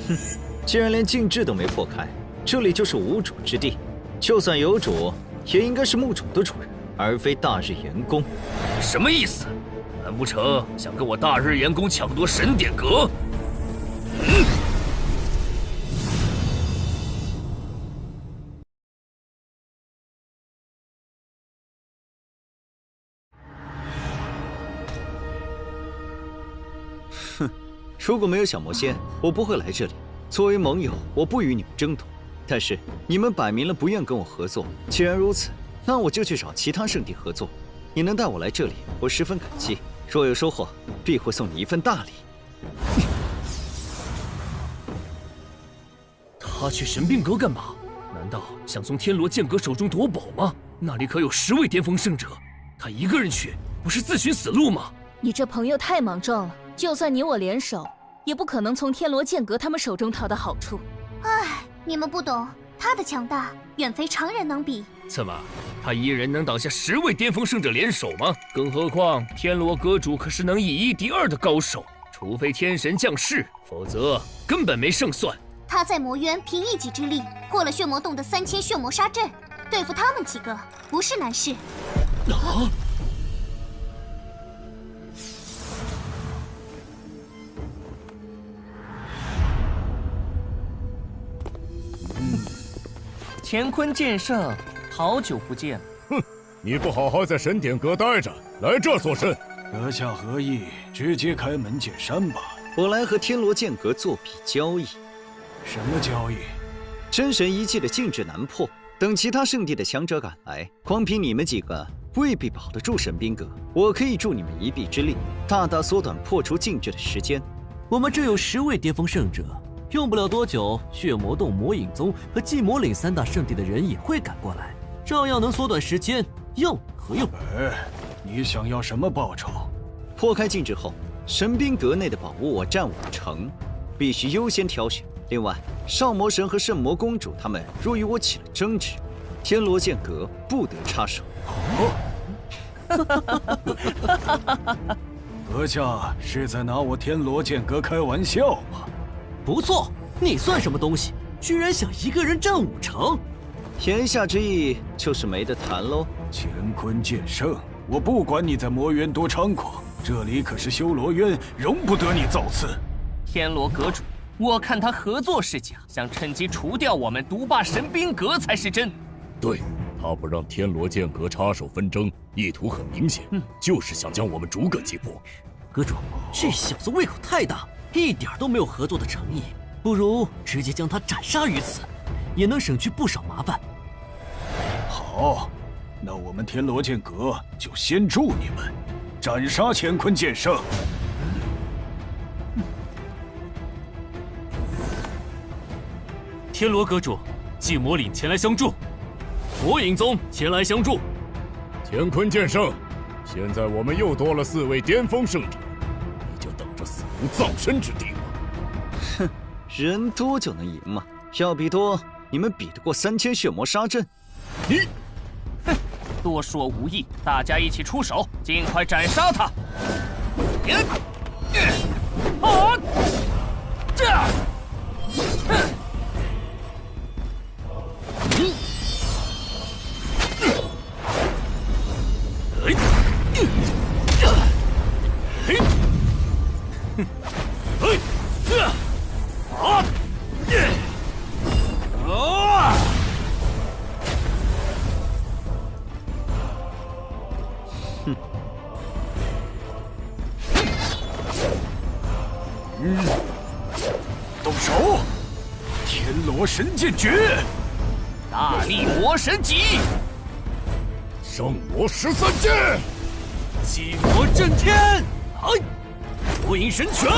哼，既然连禁制都没破开，这里就是无主之地，就算有主，也应该是墓主的主人，而非大日炎宫。什么意思？难不成想跟我大日炎宫抢夺神典阁？哼，如果没有小魔仙，我不会来这里。作为盟友，我不与你们争夺，但是你们摆明了不愿跟我合作。既然如此，那我就去找其他圣地合作。你能带我来这里，我十分感激。若有收获，必会送你一份大礼。他去神兵阁干嘛？难道想从天罗剑阁手中夺宝吗？那里可有10位巅峰圣者，他一个人去，不是自寻死路吗？你这朋友太莽撞了，就算你我联手，也不可能从天罗剑阁他们手中讨到好处。唉，你们不懂，他的强大远非常人能比。怎么，他一人能挡下10位巅峰圣者联手吗？更何况天罗阁主可是能以1敌2的高手，除非天神降世，否则根本没胜算。他在魔渊凭一己之力破了血魔洞的3000血魔杀阵，对付他们几个不是难事。啊！乾坤剑圣，好久不见。哼，你不好好在神典阁待着，来这作甚？阁下何意？直接开门见山吧。我来和天罗剑阁做笔交易。什么交易？真神遗迹的禁制难破，等其他圣地的强者赶来，光凭你们几个未必保得住神兵阁。我可以助你们一臂之力，大大缩短破除禁制的时间。我们这有10位巅峰圣者，用不了多久，血魔洞、魔影宗和寂魔岭3大圣地的人也会赶过来，照样能缩短时间，用何用？你想要什么报酬？破开禁制后，神兵阁内的宝物我占50%，必须优先挑选。另外，少魔神和圣魔公主他们若与我起了争执，天罗剑阁不得插手。阁下是在拿我天罗剑阁开玩笑吗？不错，你算什么东西？居然想一个人占50%？言下之意就是没得谈喽。乾坤剑圣，我不管你在魔渊多猖狂，这里可是修罗渊，容不得你造次。天罗阁主，我看他合作是假，想趁机除掉我们，独霸神兵阁才是真。对，他不让天罗剑阁插手纷争，意图很明显，就是想将我们逐个击破。阁主，这小子胃口太大，一点都没有合作的诚意，不如直接将他斩杀于此，也能省去不少麻烦。好，那我们天罗剑阁就先助你们斩杀乾坤剑圣。天罗阁主，寂魔岭前来相助，魔影宗前来相助。乾坤剑圣，现在我们又多了4位巅峰圣者，你就等着死无葬身之地吧。哼，人多就能赢吗？要比多，你们比得过3000血魔杀阵？你，哼，多说无益，大家一起出手，尽快斩杀他。这。动手！天罗神剑诀，大力魔神戟，圣魔13剑，寂魔震天，火影神拳，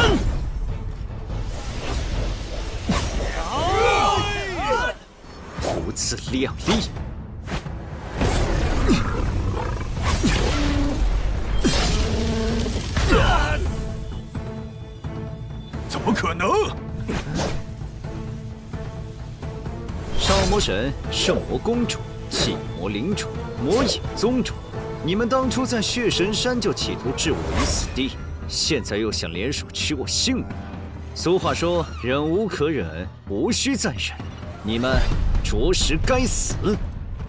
如此亮丽。怎么可能？少魔神、圣魔公主、寂魔领主、魔影宗主，你们当初在血神山就企图置我于死地，现在又想联手取我性命。俗话说，忍无可忍，无需再忍。你们着实该死。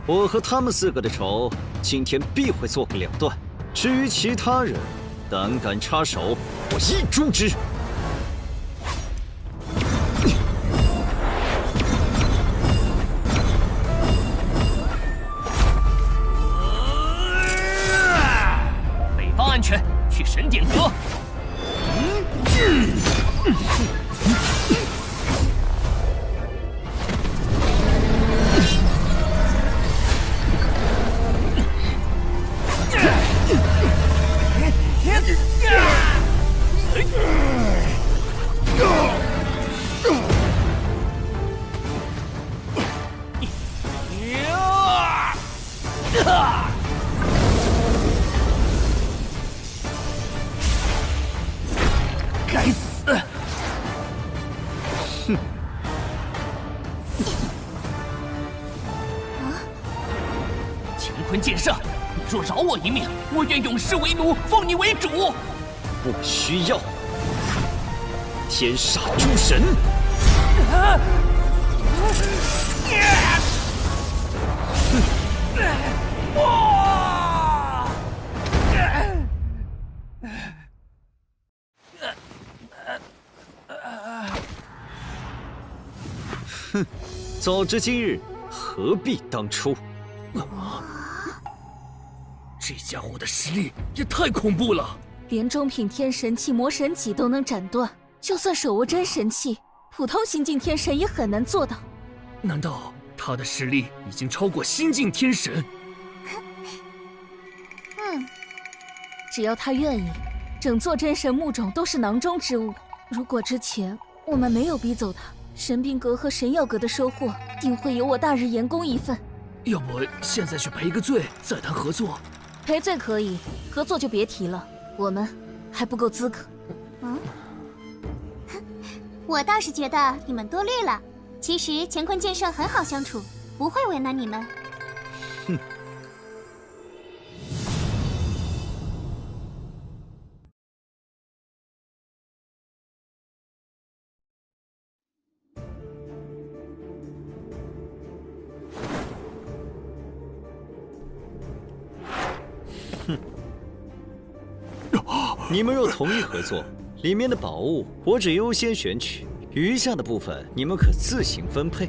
我和他们4个的仇，今天必会做个了断。至于其他人，胆敢插手，我一诛之。北方安全，去神典阁。哼！乾坤剑圣，你若饶我一命，我愿永世为奴，奉你为主。不需要。天煞诸神。哼！早知今日，何必当初？这家伙的实力也太恐怖了，连中品天神气魔神戟都能斩断，就算手握真神器，普通新晋天神也很难做到。难道他的实力已经超过新晋天神？只要他愿意，整座真神墓冢都是囊中之物。如果之前我们没有逼走他，神兵阁和神药阁的收获定会有我大日炎宫一份。要不现在去赔个罪，再谈合作？赔罪可以，合作就别提了，我们还不够资格。我倒是觉得你们多虑了。其实乾坤剑圣很好相处，不会为难你们。哼！你们若同意合作，里面的宝物我只优先选取，余下的部分你们可自行分配。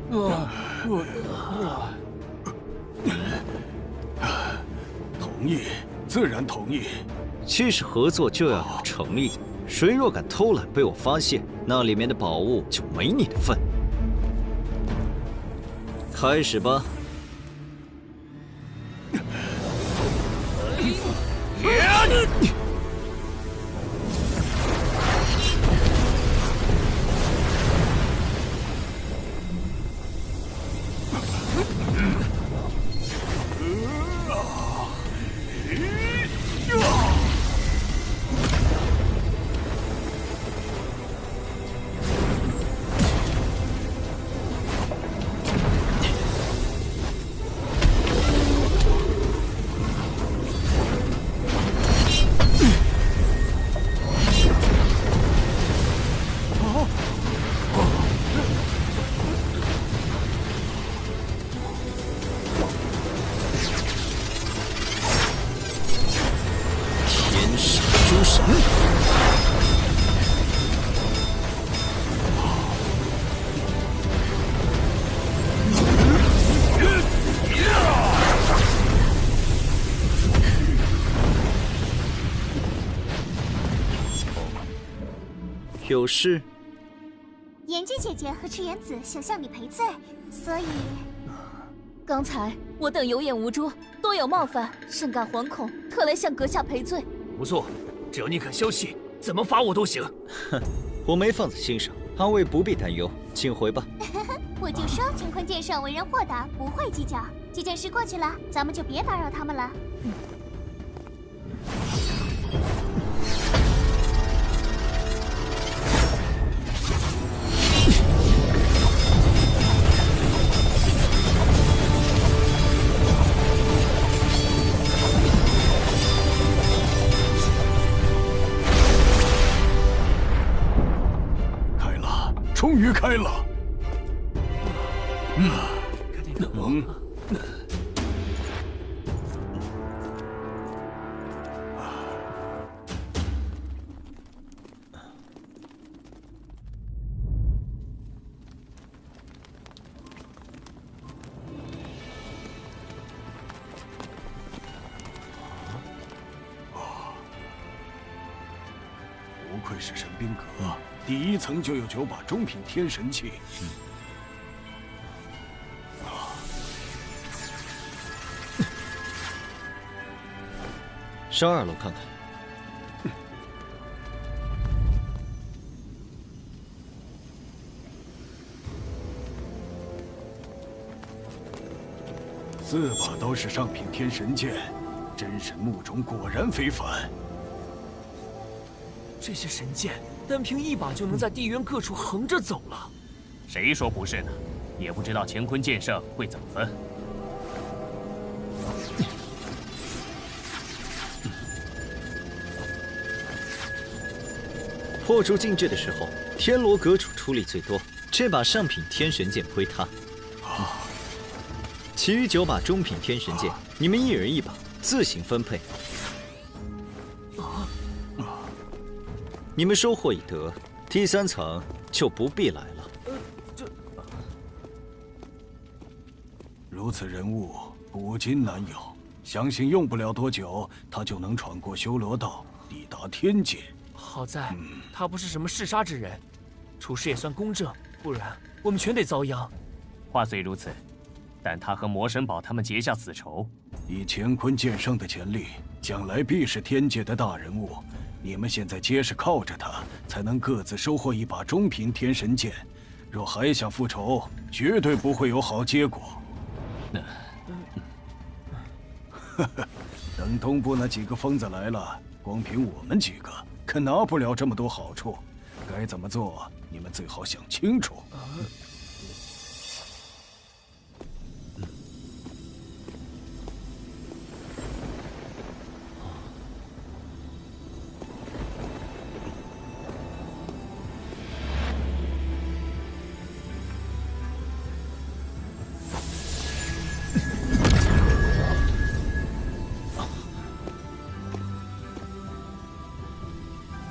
同意，自然同意。其实合作就要有诚意，谁若敢偷懒被我发现，那里面的宝物就没你的份。开始吧。有事？妍姬姐姐和赤岩子想向你赔罪，所以刚才我等有眼无珠，多有冒犯，甚感惶恐，特来向阁下赔罪。不错，只要你肯消气，怎么罚我都行。哼，我没放在心上，二位不必担忧，请回吧。我就说乾坤剑圣为人豁达，不会计较。这件事过去了，咱们就别打扰他们了。终于开了。不愧是神兵阁。第1层就有9把中品天神器。上2楼看看。4把都是上品天神剑，真神墓中果然非凡。这些神剑单凭一把就能在地渊各处横着走了。谁说不是呢？也不知道乾坤剑圣会怎么分。破除禁制的时候，天罗阁主出力最多，这把上品天神剑归他。其余9把中品天神剑，你们一人一把，自行分配。你们收获已得，第3层就不必来了。如此人物，古今难有，相信用不了多久，他就能闯过修罗道，抵达天界。好在他不是什么嗜杀之人，处事也算公正，不然我们全得遭殃。话虽如此，但他和魔神堡他们结下死仇，以乾坤剑圣的潜力，将来必是天界的大人物。你们现在皆是靠着他，才能各自收获一把中品天神剑。若还想复仇，绝对不会有好结果。等东部那几个疯子来了，光凭我们几个可拿不了这么多好处。该怎么做，你们最好想清楚。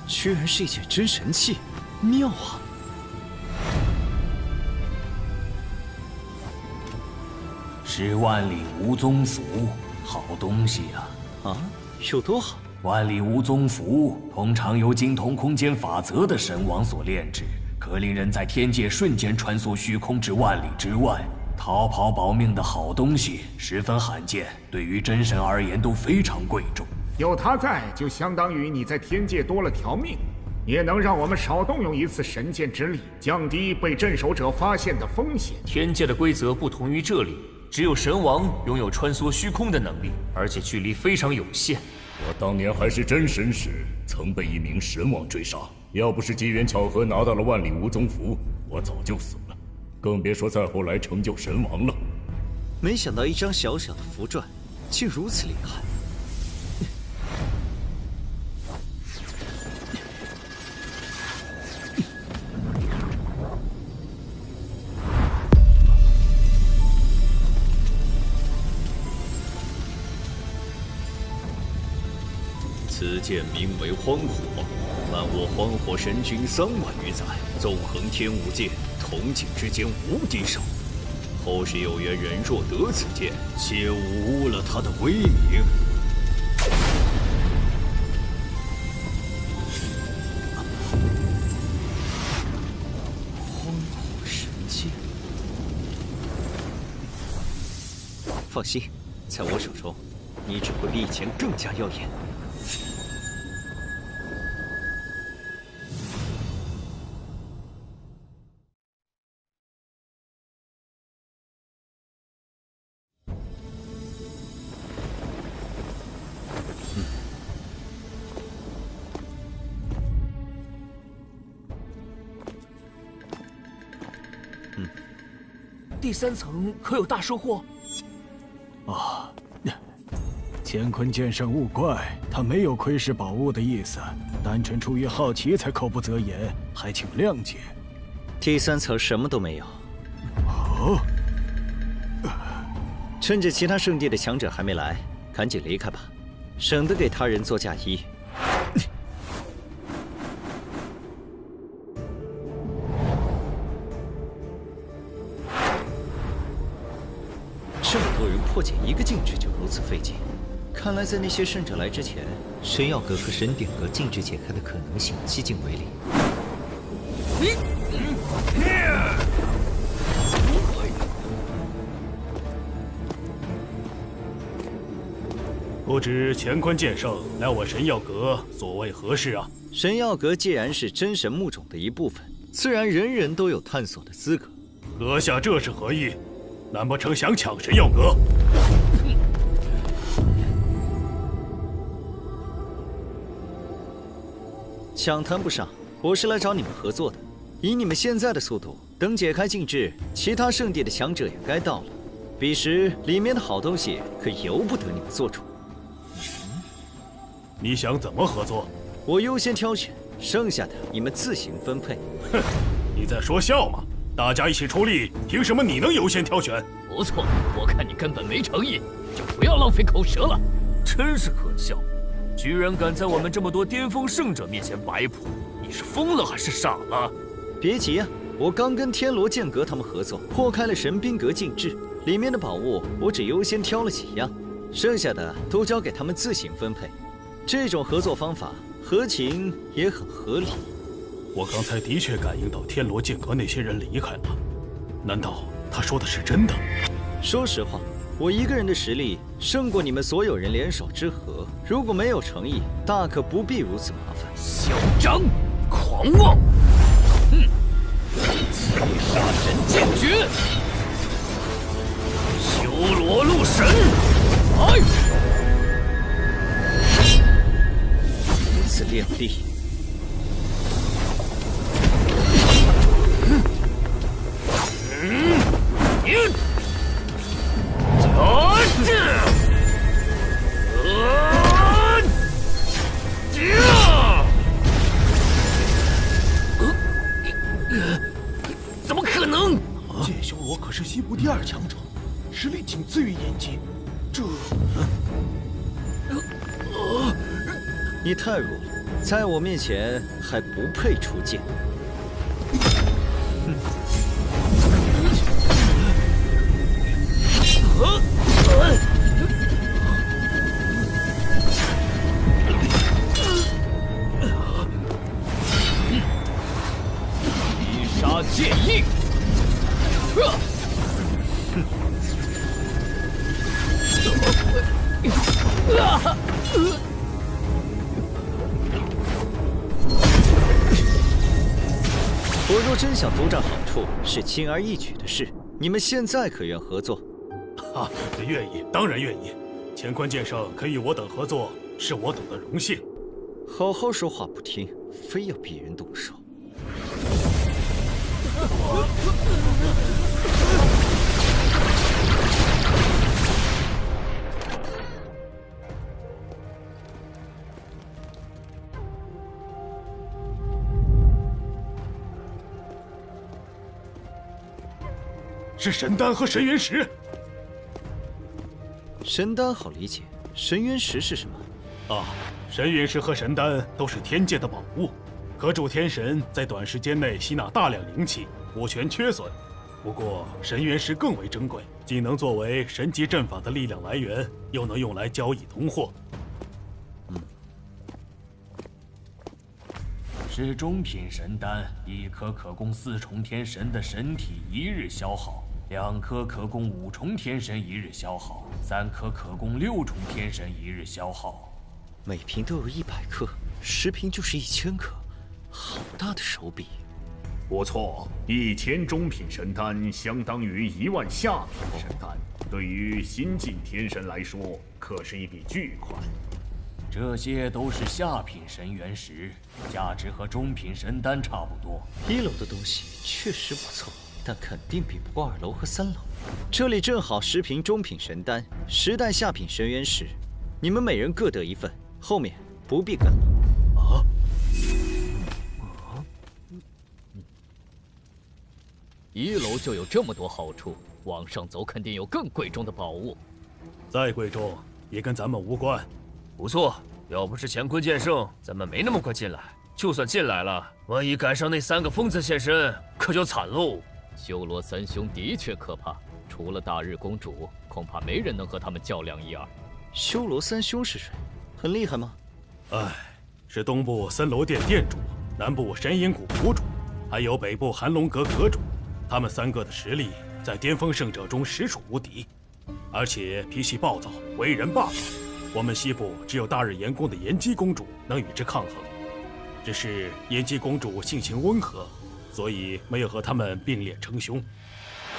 居然是一件真神器，妙啊！是万里无踪符，好东西啊！啊，有多好？万里无踪符通常由精通空间法则的神王所炼制，可令人在天界瞬间穿梭虚空至万里之外，逃跑保命的好东西，十分罕见，对于真神而言都非常贵重。有他在，就相当于你在天界多了条命，也能让我们少动用一次神剑之力，降低被镇守者发现的风险。天界的规则不同于这里，只有神王拥有穿梭虚空的能力，而且距离非常有限。我当年还是真神时，曾被一名神王追杀，要不是机缘巧合拿到了万里无踪符，我早就死了，更别说再后来成就神王了。没想到一张小小的符篆，竟如此厉害。此剑名为荒火，伴我荒火神君3万余载，纵横天5界，同境之间无敌手。后世有缘人若得此剑，切勿污了他的威名。荒火神剑，放心，在我手中，你只会比以前更加耀眼。第3层可有大收获？啊，乾坤剑圣勿怪，他没有窥视宝物的意思，单纯出于好奇才口不择言，还请谅解。第3层什么都没有。哦，趁着其他圣地的强者还没来，赶紧离开吧，省得给他人做嫁衣。这么多人破解一个禁制就如此费劲，看来在那些圣者来之前，神药阁和神典阁禁制解开的可能性几近为零。不知乾坤剑圣来我神药阁所谓何事啊？神药阁既然是真神木种的一部分，自然人人都有探索的资格。阁下这是何意？难不成想抢神药阁？抢谈不上，我是来找你们合作的。以你们现在的速度，等解开禁制，其他圣地的强者也该到了。彼时里面的好东西可由不得你们做主。你想怎么合作？我优先挑选，剩下的你们自行分配。哼，你在说笑吗？大家一起出力，凭什么你能优先挑选？不错，我看你根本没诚意，就不要浪费口舌了。真是可笑，居然敢在我们这么多巅峰圣者面前摆谱，你是疯了还是傻了？别急啊，我刚跟天罗剑阁他们合作，破开了神兵阁禁制，里面的宝物我只优先挑了几样，剩下的都交给他们自行分配。这种合作方法合情也很合理。我刚才的确感应到天罗剑阁那些人离开了，难道他说的是真的？说实话，我一个人的实力胜过你们所有人联手之和。如果没有诚意，大可不必如此麻烦。嚣张，狂妄！七杀神剑诀，修罗路神，来！如此练力。怎么可能？剑修罗可是西部第2强者，实力仅次于炎姬。这……你太弱了，在我面前还不配出剑。必杀剑意！我若真想独占好处，是轻而易举的事。你们现在可愿合作？啊，愿意，当然愿意。乾坤剑圣肯与我等合作，是我等的荣幸。好好说话不听，非要逼人动手。是神丹和神原石。神丹好理解，神原石是什么？啊，神原石和神丹都是天界的宝物，可助天神在短时间内吸纳大量灵气，补全缺损。不过神原石更为珍贵，既能作为神级阵法的力量来源，又能用来交易通货。是中品神丹，1颗可供4重天神的神体1日消耗，2颗可供5重天神1日消耗，3颗可供6重天神1日消耗。每瓶都有100克，10瓶就是1000克，好大的手笔！不错，1000中品神丹相当于1万下品神丹，对于新晋天神来说，可是一笔巨款。这些都是下品神原石，价值和中品神丹差不多。1楼的东西确实不错，但肯定比不过2楼和3楼。这里正好10瓶中品神丹，10袋下品神原石，你们每人各得1份，后面不必跟了。1楼就有这么多好处，往上走肯定有更贵重的宝物。再贵重也跟咱们无关。不错，要不是乾坤剑圣，咱们没那么快进来。就算进来了，万一赶上那3个疯子现身，可就惨喽。修罗3兄的确可怕，除了大日公主，恐怕没人能和他们较量1、2。修罗3兄是谁？很厉害吗？哎，是东部森罗殿殿主，南部神隐谷谷主，还有北部寒龙阁阁主。他们3个的实力在巅峰圣者中实属无敌，而且脾气暴躁，为人霸道。我们西部只有大日炎宫的炎姬公主能与之抗衡，只是炎姬公主性情温和，所以没有和他们并列称兄。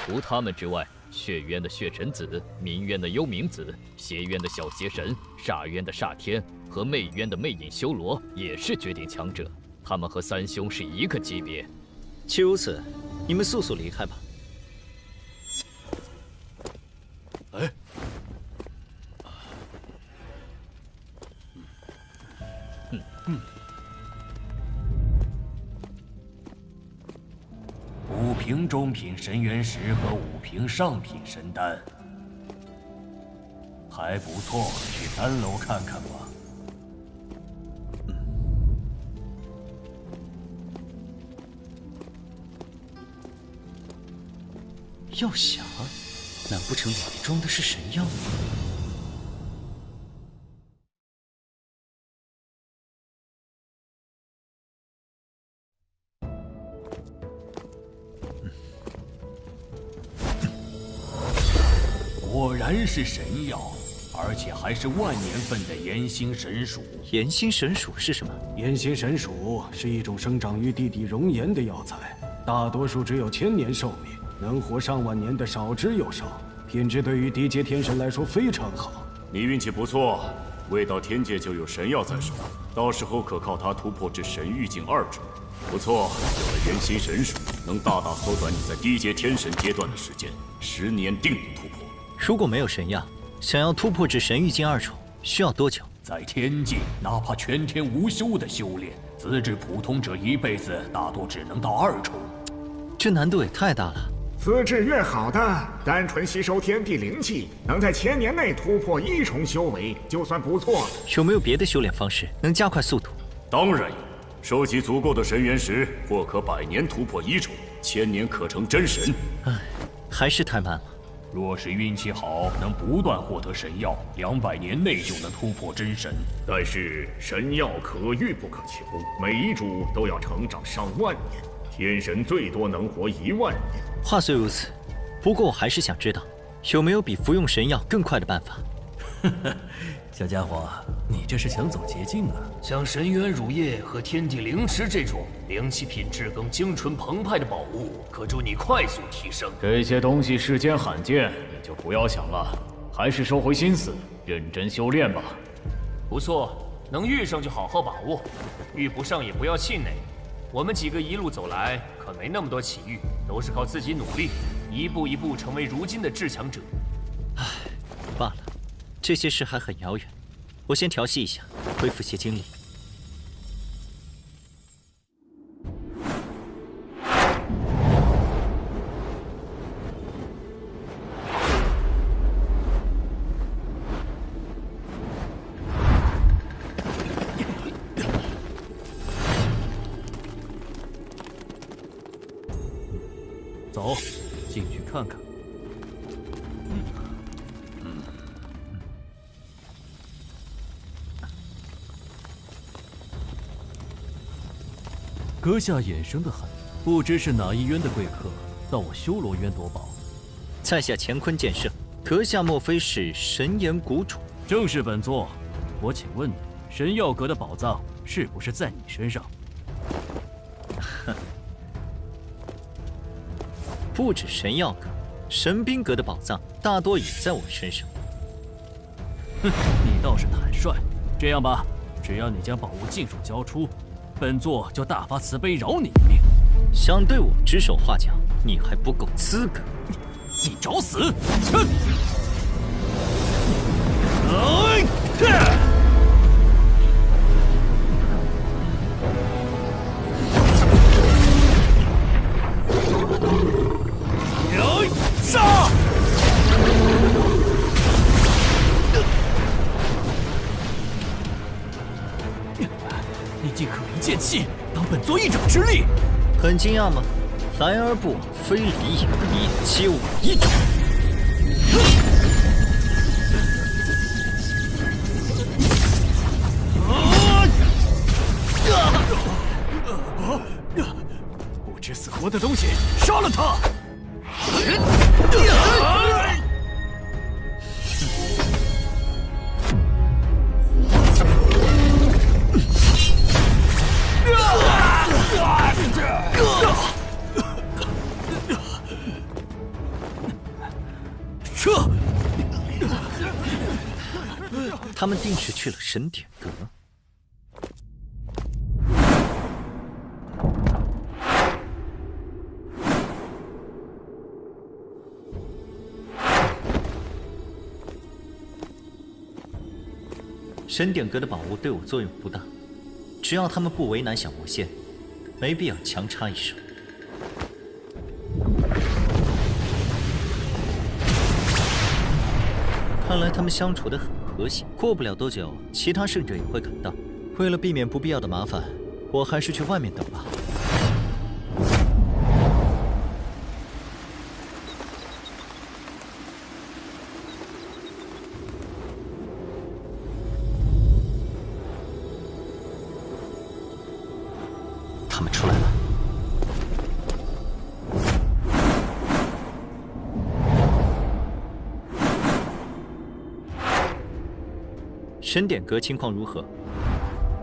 除他们之外，血渊的血神子、冥渊的幽冥子、邪渊的小邪神、煞渊的煞天和魅渊的魅影修罗也是绝顶强者。他们和三兄是一个级别。既如此，你们速速离开吧。哎，5瓶中品神元石和5瓶上品神丹，还不错，去3楼看看吧。药匣，难不成里面装的是神药？果然是神药，而且还是万年份的炎星神属。炎星神属是什么？炎星神属是一种生长于地底熔岩的药材，大多数只有1000年寿命。能活上万年的少之又少，品质对于低阶天神来说非常好。你运气不错，未到天界就有神药在手，到时候可靠它突破至神域境2种。不错，有了炎星神属，能大大缩短你在低阶天神阶段的时间，10年定能突破。如果没有神药，想要突破至神域境2种，需要多久？在天界，哪怕全天无休的修炼，资质普通者一辈子大多只能到2重。这难度也太大了。资质越好的，单纯吸收天地灵气，能在1000年内突破1重修为，就算不错。有没有别的修炼方式能加快速度？当然有，收集足够的神元石，或可100年突破1重，1000年可成真神。唉，还是太慢了。若是运气好，能不断获得神药，200年内就能突破真神。但是神药可遇不可求，每一株都要成长上万年，天神最多能活1万年。话虽如此，不过我还是想知道，有没有比服用神药更快的办法？小家伙，你这是想走捷径啊？像神元乳液和天地灵池这种灵气品质更精纯澎湃的宝物，可助你快速提升。这些东西世间罕见，你就不要想了，还是收回心思，认真修炼吧。不错，能遇上就好好把握，遇不上也不要气馁。我们几个一路走来，可没那么多奇遇，都是靠自己努力，一步一步成为如今的至强者。唉，罢了，这些事还很遥远，我先调息一下，恢复些精力。走，进去看看。阁下眼生的很，不知是哪一渊的贵客到我修罗渊夺宝。在下乾坤剑圣，阁下莫非是神岩谷主？正是本座。我请问你，神药阁的宝藏是不是在你身上？哼。不止神药阁，神兵阁的宝藏大多也在我身上。哼，你倒是坦率。这样吧，只要你将宝物尽数交出，本座就大发慈悲饶你一命。想对我指手画脚，你还不够资格。你找死！哼！杀！你竟可凭剑气当本座一掌之力，很惊讶吗？来而不往非礼也，也接我一掌。不知死活的东西，杀了他！撤！他们定是去了神典阁。神典阁的宝物对我作用不大，只要他们不为难小魔仙，没必要强插一手。看来他们相处得很和谐，过不了多久，其他圣者也会赶到。为了避免不必要的麻烦，我还是去外面等吧。他们出来了。神典阁情况如何？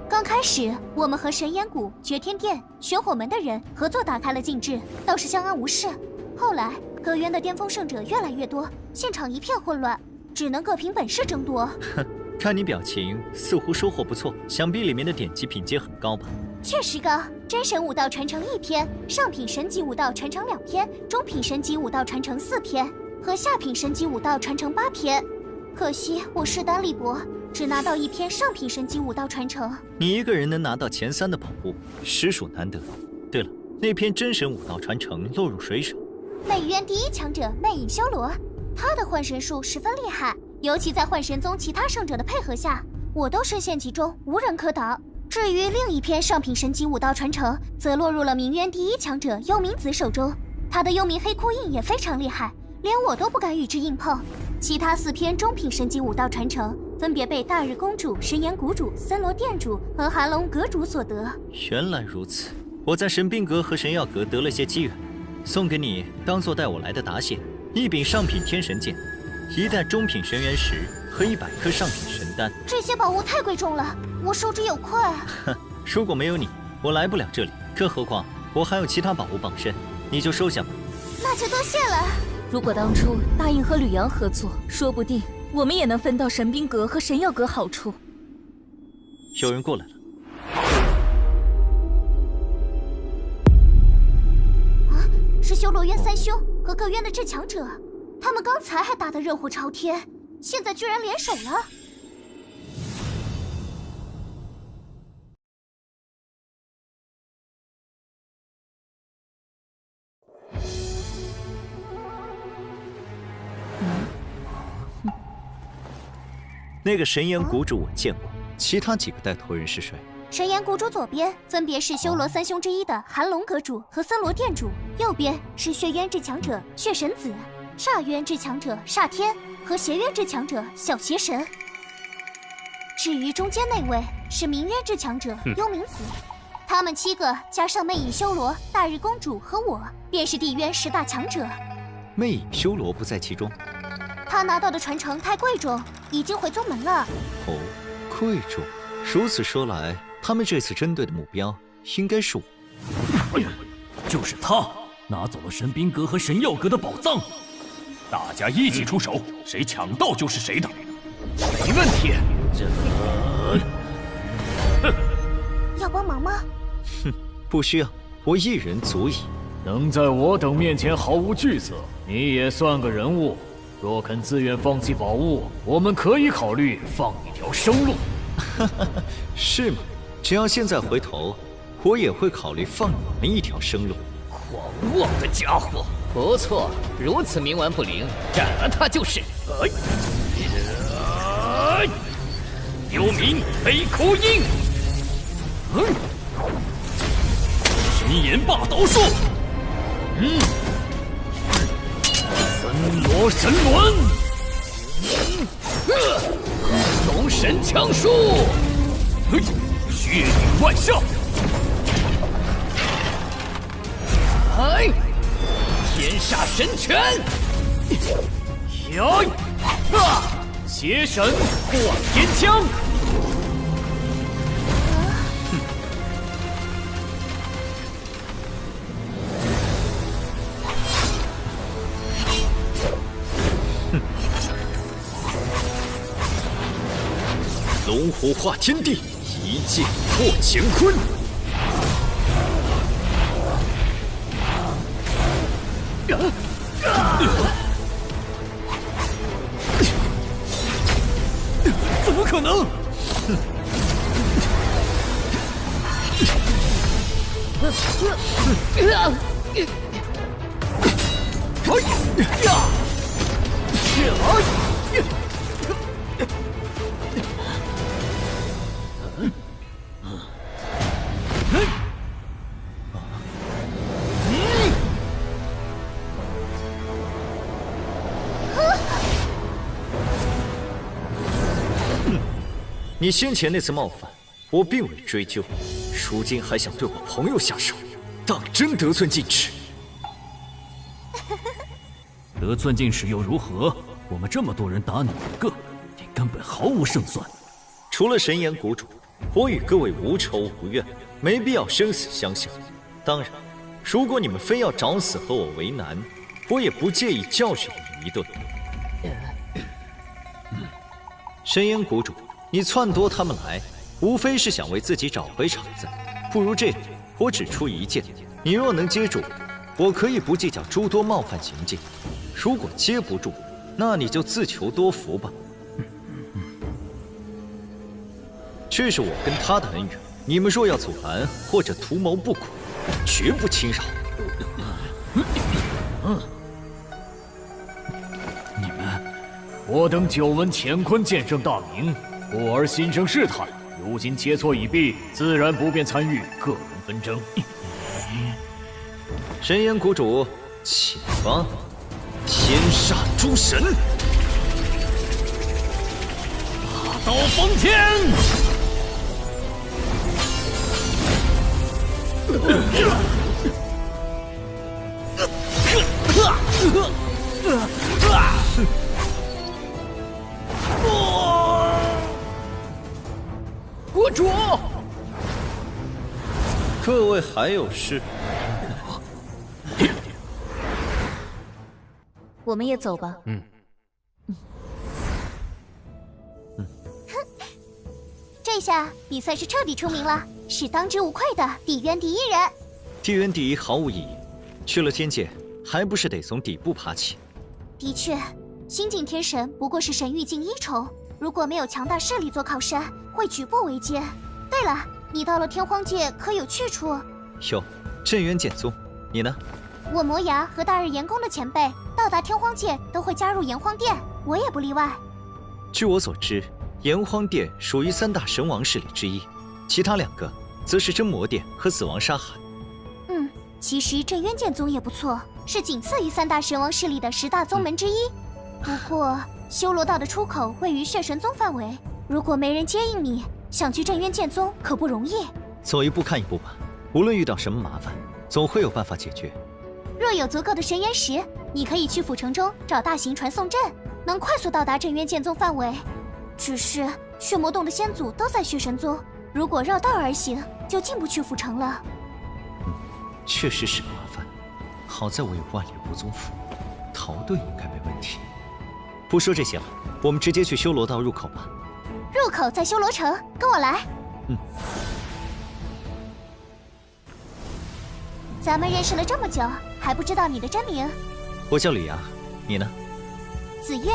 刚开始，我们和神岩谷、绝天殿、玄火门的人合作打开了禁制，倒是相安无事。后来，阁渊的巅峰圣者越来越多，现场一片混乱，只能各凭本事争夺。哼，看你表情，似乎收获不错，想必里面的典籍品阶很高吧？确实高，真神武道传承1篇，上品神级武道传承2篇，中品神级武道传承4篇，和下品神级武道传承8篇。可惜我势单力薄，只拿到1篇上品神级武道传承。你一个人能拿到前3的宝物，实属难得。对了，那篇真神武道传承落入谁手？魅渊第1强者魅影修罗，他的幻神术十分厉害，尤其在幻神宗其他圣者的配合下，我都深陷其中，无人可挡。至于另一篇上品神级武道传承，则落入了冥渊第1强者幽冥子手中。他的幽冥黑窟印也非常厉害，连我都不敢与之硬碰。其他4篇中品神级武道传承，分别被大日公主、神岩谷主、森罗殿主和寒龙阁主所得。原来如此，我在神兵阁和神药阁得了些机缘，送给你当做带我来的答谢。1柄上品天神剑，1袋中品神元石和100颗上品神丹。这些宝物太贵重了，我受之有愧。哼，如果没有你，我来不了这里。更何况我还有其他宝物傍身，你就收下吧。那就多谢了。如果当初答应和吕阳合作，说不定我们也能分到神兵阁和神药阁好处。有人过来了。啊，是修罗渊3兄和各渊的至强者，他们刚才还打得热火朝天，现在居然联手了。那个神岩谷主我见过，其他几个带头人是谁？神岩谷主左边分别是修罗3兄之一的寒龙阁主和森罗殿主，右边是血渊至强者血神子，煞渊至强者煞天和邪渊至强者小邪神。至于中间那位是冥渊至强者幽冥子，他们7个加上魅影修罗、大日公主和我，便是地渊10大强者。魅影修罗不在其中。他拿到的传承太贵重，已经回宗门了。哦，贵重。如此说来，他们这次针对的目标应该是我。就是他拿走了神兵阁和神药阁的宝藏，大家一起出手，谁抢到就是谁的。没问题。要帮忙吗？哼，不需要，我一人足矣。能在我等面前毫无惧色，你也算个人物。若肯自愿放弃宝物，我们可以考虑放一条生路。是吗？只要现在回头，我也会考虑放你们一条生路。狂妄的家伙！不错，如此冥顽不灵，斩了他就是。幽冥黑窟印，神岩霸刀术，森罗神轮，龙神枪术，血影万象，天煞神拳，邪神破天枪。龙虎化天地，一剑破乾坤。怎么可能？你先前那次冒犯，我并未追究，如今还想对我朋友下手，当真得寸进尺。得寸进尺又如何？我们这么多人打你一个，你根本毫无胜算。除了神岩谷主，我与各位无仇无怨，没必要生死相向。当然，如果你们非要找死和我为难，我也不介意教训你们一顿。神岩谷主，你撺掇他们来，无非是想为自己找回场子。不如这样，我只出一剑，你若能接住，我可以不计较诸多冒犯行径；如果接不住，那你就自求多福吧。这是我跟他的恩怨，你们若要阻拦或者图谋不轨，绝不轻饶。你们，我等久闻乾坤剑圣大名，故而心生试探。如今切磋已毕，自然不便参与个人纷争。神岩谷主，请吧。天煞诸神，大刀锋天。国主，各位还有事？我们也走吧。这下你算是彻底出名了，是当之无愧的地渊第一人。地渊第一毫无意义，去了天界，还不是得从底部爬起。的确，新晋天神不过是神域境1重，如果没有强大势力做靠山，会举步维艰。对了，你到了天荒界可有去处？有，镇渊剑宗。你呢？我魔牙和大日炎宫的前辈到达天荒界都会加入炎荒殿，我也不例外。据我所知，炎荒殿属于3大神王势力之一，其他2个则是真魔殿和死亡沙海。其实镇渊剑宗也不错，是仅次于3大神王势力的10大宗门之一。不过修罗道的出口位于血神宗范围，如果没人接应你，想去镇渊剑宗可不容易。走一步看一步吧，无论遇到什么麻烦，总会有办法解决。若有足够的神岩石，你可以去府城中找大型传送阵，能快速到达镇渊剑宗范围。只是血魔洞的先祖都在血神宗，如果绕道而行，就进不去府城了。确实是个麻烦，好在我有万里无踪符，逃遁应该没问题。不说这些了，我们直接去修罗道入口吧。入口在修罗城，跟我来。咱们认识了这么久，还不知道你的真名？我叫吕阳，你呢？子月。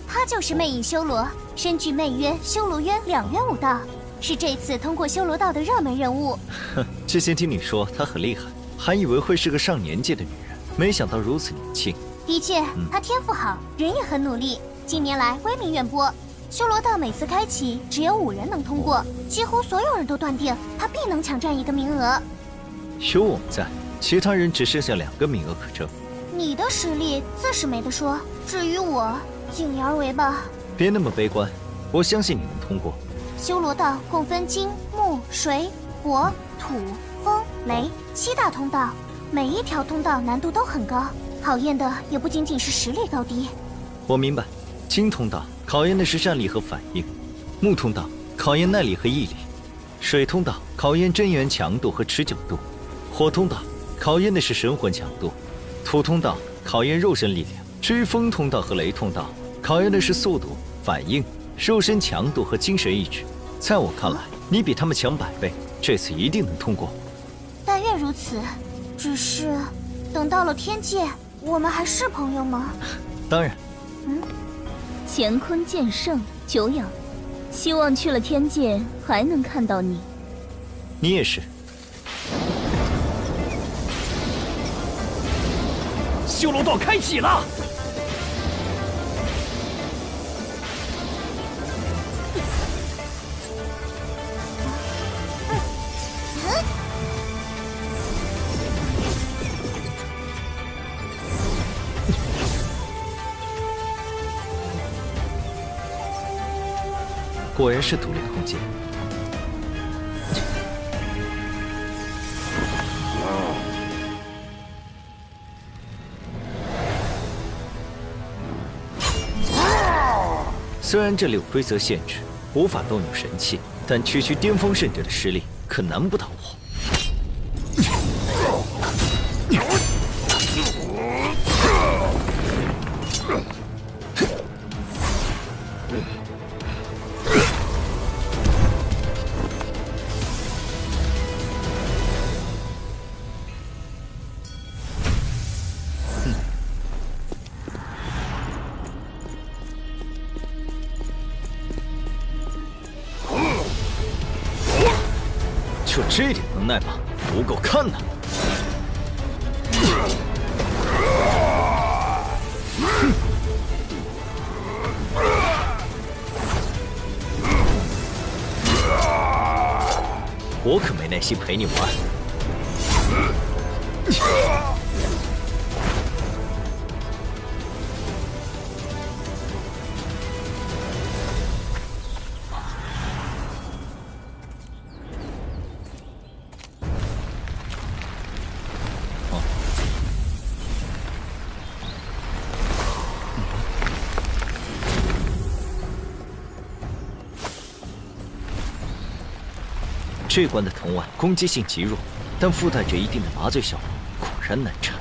他就是魅影修罗，身具魅渊、修罗渊2渊武道，是这次通过修罗道的热门人物。之前听你说她很厉害，还以为会是个上年纪的女人，没想到如此年轻。的确，她天赋好，人也很努力，近年来威名远播。修罗道每次开启只有5人能通过，几乎所有人都断定她必能抢占一个名额。有我们在，其他人只剩下2个名额可争。你的实力自是没得说，至于我，尽力而为吧。别那么悲观，我相信你能通过。修罗道共分金、木、水、火、土、风、雷7大通道，每一条通道难度都很高，考验的也不仅仅是实力高低。我明白，金通道考验的是战力和反应，木通道考验耐力和毅力，水通道考验真元强度和持久度，火通道考验的是神魂强度，土通道考验肉身力量，至于风通道和雷通道，考验的是速度、反应、肉身强度和精神意志。在我看来，你比他们强100倍，这次一定能通过。但愿如此，只是等到了天界，我们还是朋友吗？当然。乾坤剑圣久仰，希望去了天界还能看到你。你也是。修罗道开启了！果然是独立空间。虽然这里有规则限制，无法动用神器，但区区巅峰圣者的实力可难不倒我。就这点能耐吗？不够看呐！我可没耐心陪你玩。这关的藤丸攻击性极弱，但附带着一定的麻醉效果，果然难缠。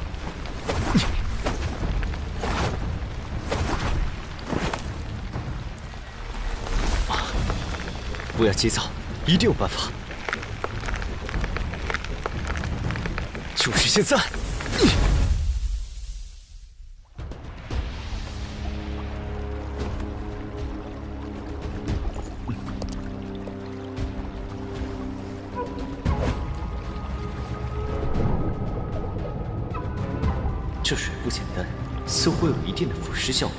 不要急躁，一定有办法。就是现在！这水不简单，似乎有一定的腐蚀效果。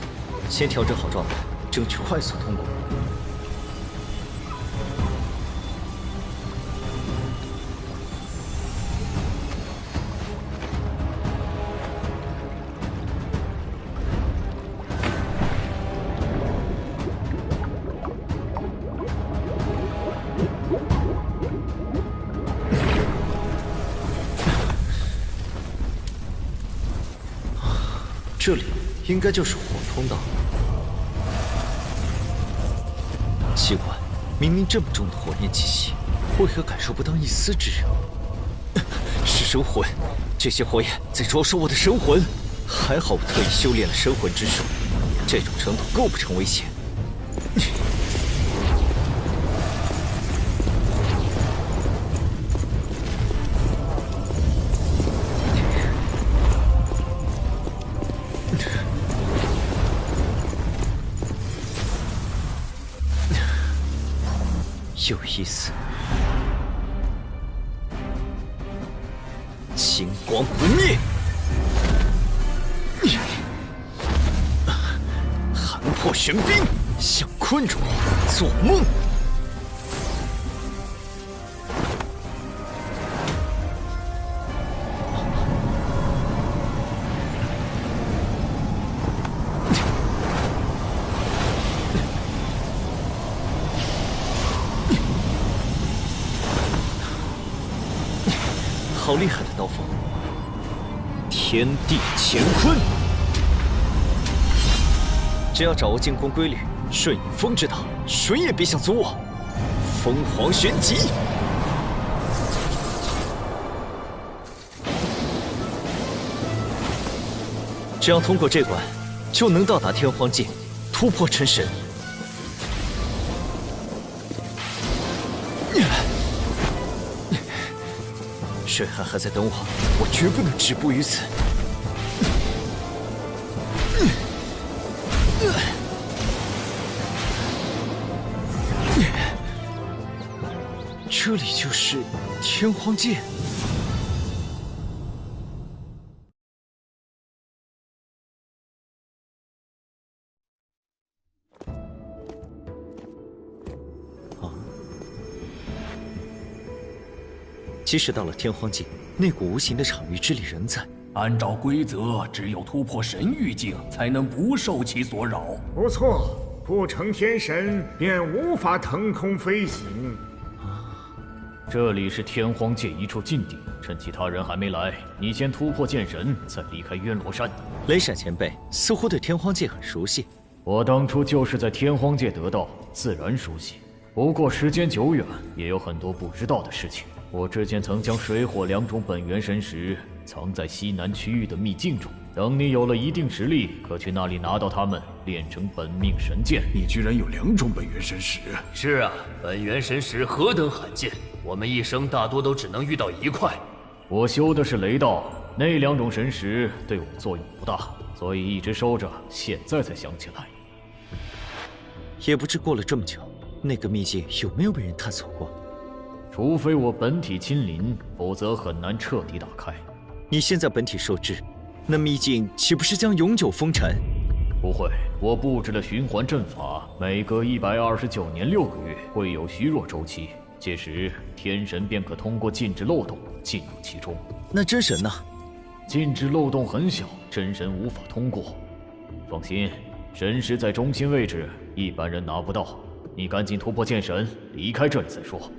先调整好状态，争取快速通过。这里应该就是火通道。奇怪，明明这么重的火焰气息，为何感受不到一丝炙热？是神魂，这些火焰在灼烧我的神魂。还好我特意修炼了神魂之术，这种程度构不成危险。有意思，金光不灭，寒破玄冰，想困住我，做梦！好厉害的刀锋！天地乾坤，只要掌握进攻规律，顺应风之道，谁也别想阻我！凤凰旋疾！只要通过这关，就能到达天荒界，突破成神。水寒还在等我，我绝不能止步于此。这里就是天荒界。即使到了天荒界，那股无形的场域之力仍在。按照规则，只有突破神域境，才能不受其所扰。不错，不成天神便无法腾空飞行。这里是天荒界一处禁地，趁其他人还没来，你先突破剑神，再离开渊罗山。雷闪前辈似乎对天荒界很熟悉。我当初就是在天荒界得道，自然熟悉。不过时间久远，也有很多不知道的事情。我之前曾将水火两种本源神石藏在西南区域的秘境中，等你有了一定实力，可去那里拿到它们，炼成本命神剑。你居然有2种本源神石？是啊，本源神石何等罕见，我们一生大多都只能遇到1块。我修的是雷道，那2种神石对我作用不大，所以一直收着，现在才想起来。也不知过了这么久，那个秘境有没有被人探索过？除非我本体亲临，否则很难彻底打开。你现在本体受制，那秘境岂不是将永久封尘？不会，我布置了循环阵法，每隔129年6个月会有虚弱周期，届时天神便可通过禁制漏洞进入其中。那真神呢？禁制漏洞很小，真神无法通过。放心，神石在中心位置，一般人拿不到。你赶紧突破剑神，离开这里再说。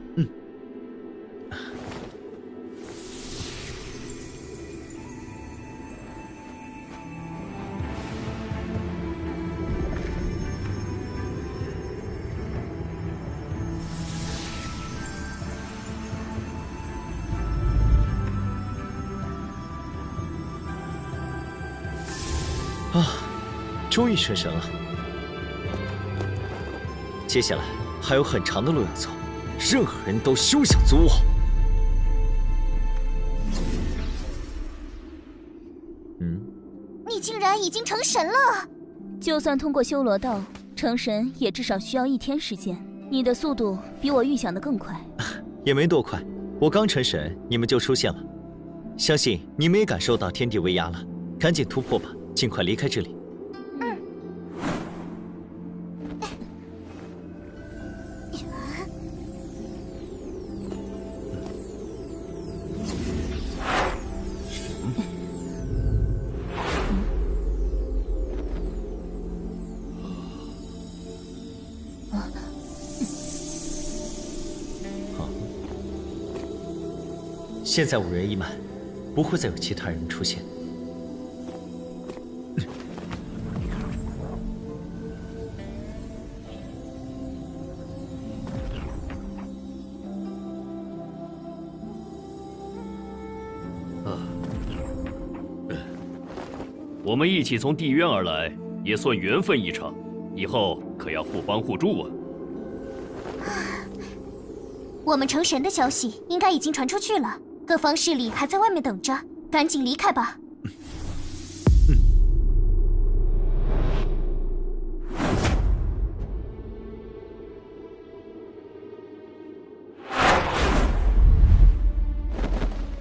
终于成神了。接下来还有很长的路要走，任何人都休想阻我。你竟然已经成神了！就算通过修罗道成神，也至少需要1天时间。你的速度比我预想的更快。也没多快，我刚成神，你们就出现了。相信你们也感受到天地威压了，赶紧突破吧，尽快离开这里。现在5人一满，不会再有其他人出现。我们一起从地渊而来，也算缘分一场，以后可要互帮互助啊。我们成神的消息应该已经传出去了。各方势力还在外面等着，赶紧离开吧。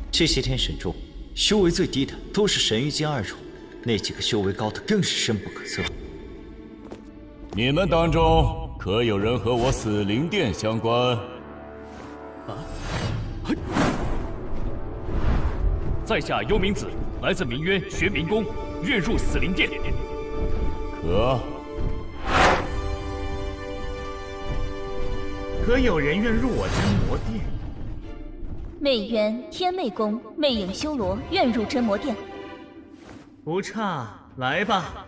这些天神中，修为最低的都是神域境2种，那几个修为高的更是深不可测。你们当中可有人和我死灵殿相关？在下幽冥子，来自冥渊玄冥宫，愿入死灵殿。可有人愿入我真魔殿？魅渊天魅宫魅影修罗愿入真魔殿。不差，来吧。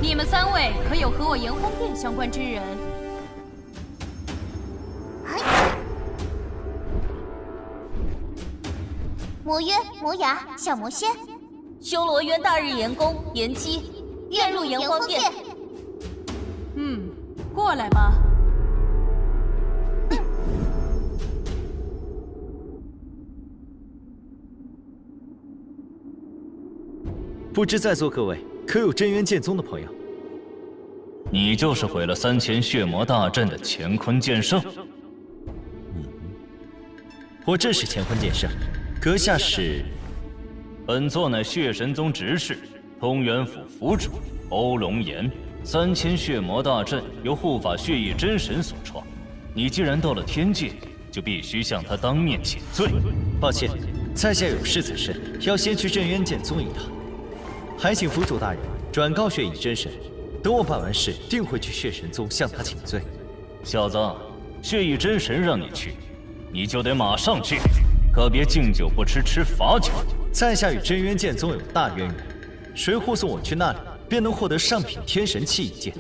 你们3位可有和我炎荒殿相关之人？魔渊、魔雅、小魔仙，修罗渊大日炎宫炎姬，愿入炎荒殿。过来吧。不知在座各位可有真元剑宗的朋友？你就是毁了3000血魔大阵的乾坤剑圣。我正是乾坤剑圣，阁下是？本座乃血神宗执事，通元府府主欧龙岩。3000血魔大阵由护法血翼真神所创，你既然到了天界，就必须向他当面请罪。抱歉，在下有事在身，要先去镇渊剑宗一趟，还请府主大人转告血翼真神，等我办完事，定会去血神宗向他请罪。小子，血翼真神让你去，你就得马上去，可别敬酒不吃吃罚酒。在下与镇渊剑宗有大渊源，谁护送我去那里，便能获得上品天神器一件。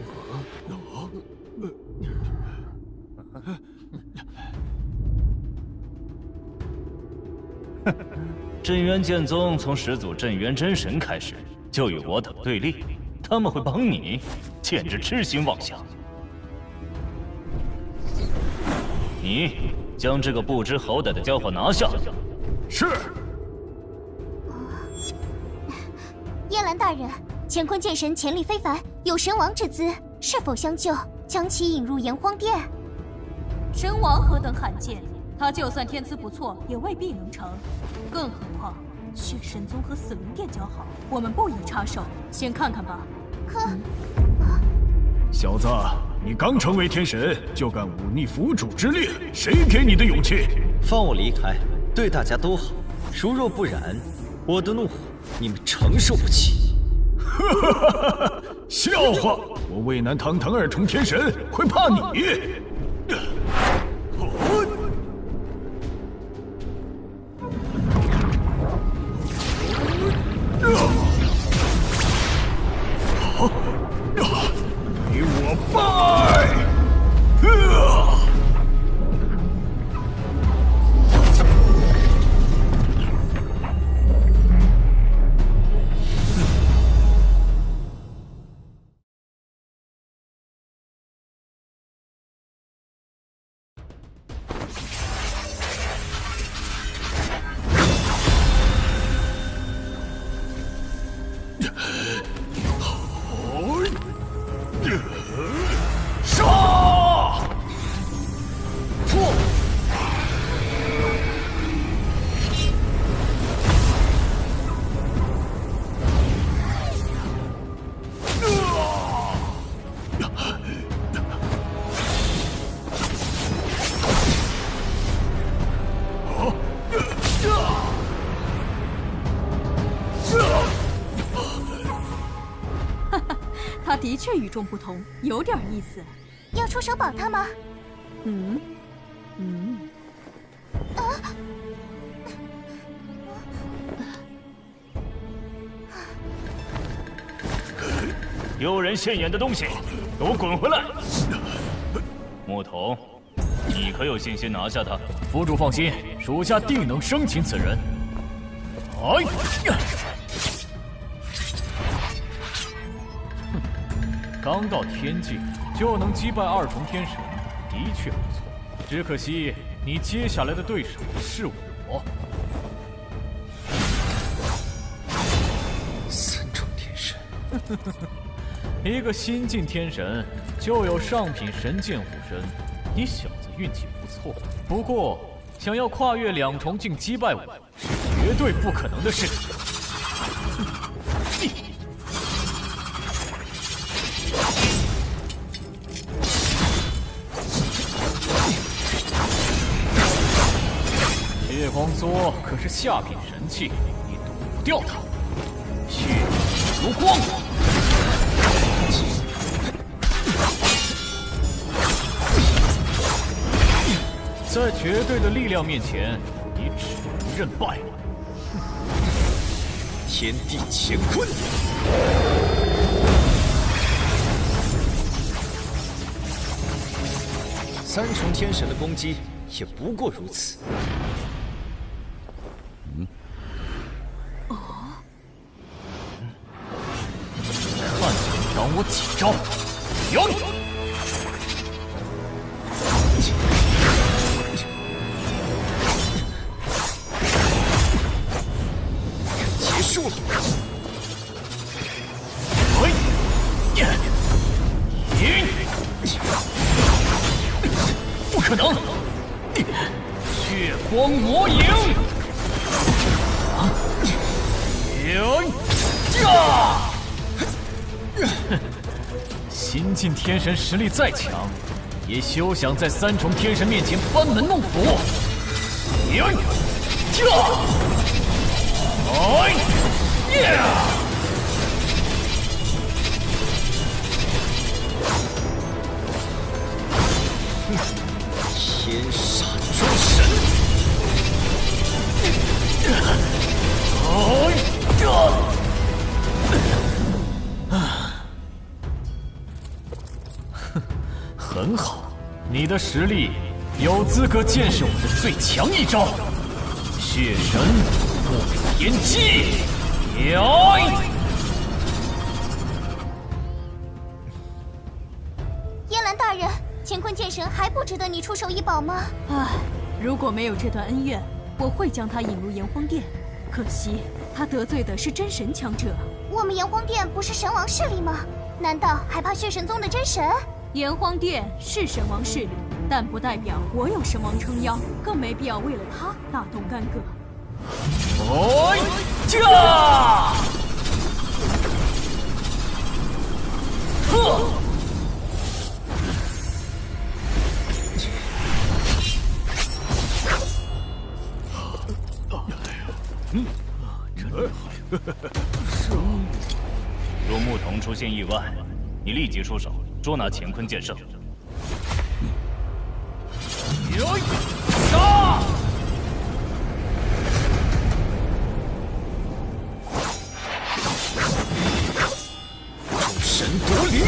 镇渊剑宗从始祖镇渊真神开始就与我等对立，他们会帮你，简直痴心妄想。你将这个不知好歹的家伙拿下。是。叶兰大人，乾坤剑神潜力非凡，有神王之姿，是否相救，将其引入炎荒殿？神王何等罕见，他就算天资不错，也未必能成。更何况血神宗和死灵殿交好，我们不宜插手，先看看吧。可，小子，你刚成为天神，就敢忤逆府主之令，谁给你的勇气？放我离开，对大家都好。如若不然，我的怒火你们承受不起。笑话！我渭南堂堂2重天神，会怕你？给我拜！他的确与众不同，有点意思。要出手保他吗？有人现眼的东西，给我滚回来！木头，你可有信心拿下他？府主放心，属下定能生擒此人。哎呀！刚到天界就能击败2重天神，的确不错。只可惜你接下来的对手是我。3重天神，一个新晋天神就有上品神剑护身，你小子运气不错。不过想要跨越2重境击败我，是绝对不可能的事。血光梭可是下品神器，你躲不掉它。血如光。在绝对的力量面前，你只能认败。天地乾坤。三重天神的攻击也不过如此。看你挡我几招！有你！结束了。不可能！血光魔影！新晋天神实力再强，也休想在三重天神面前班门弄斧。天煞诸神！很好，你的实力有资格见识我的最强一招——血神不言击！燕兰大人，乾坤剑神还不值得你出手一宝吗？唉，如果没有这段恩怨，我会将他引入炎荒殿。可惜他得罪的是真神强者。我们炎荒殿不是神王势力吗？难道还怕血神宗的真神？炎荒殿是神王势力，但不代表我有神王撑腰，更没必要为了他大动干戈。若牧童出现意外，你立即出手捉拿乾坤剑圣。杀！众神夺灵！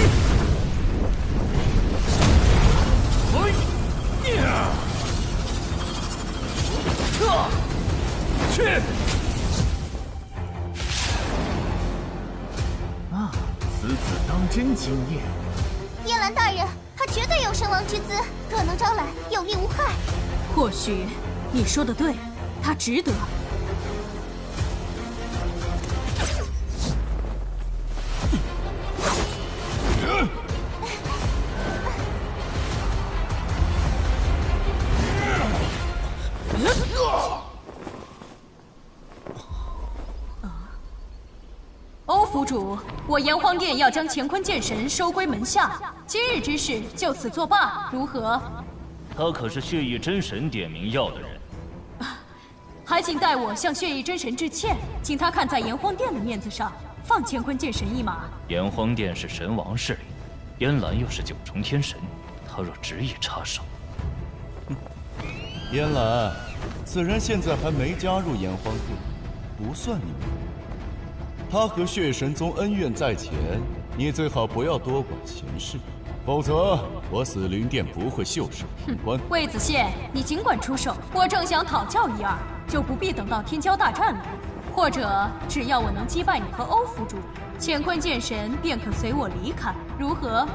去！此子当真惊艳。燕兰大人，他绝对有神王之姿，若能招来，有利无害。或许你说的对，他值得。欧府主，我炎荒殿要将乾坤剑神收归门下，今日之事就此作罢，如何？他可是血翼真神点名要的人，还请代我向血翼真神致歉，请他看在炎荒殿的面子上，放乾坤剑神一马。炎荒殿是神王势力，燕兰又是九重天神，他若执意插手，燕兰，此人现在还没加入炎荒殿，不算你们。他和血神宗恩怨在前，你最好不要多管闲事，否则我死灵殿不会袖手旁观。魏子宪，你尽管出手，我正想讨教一二，就不必等到天骄大战了。或者，只要我能击败你和欧府主，乾坤剑神便可随我离开，如何？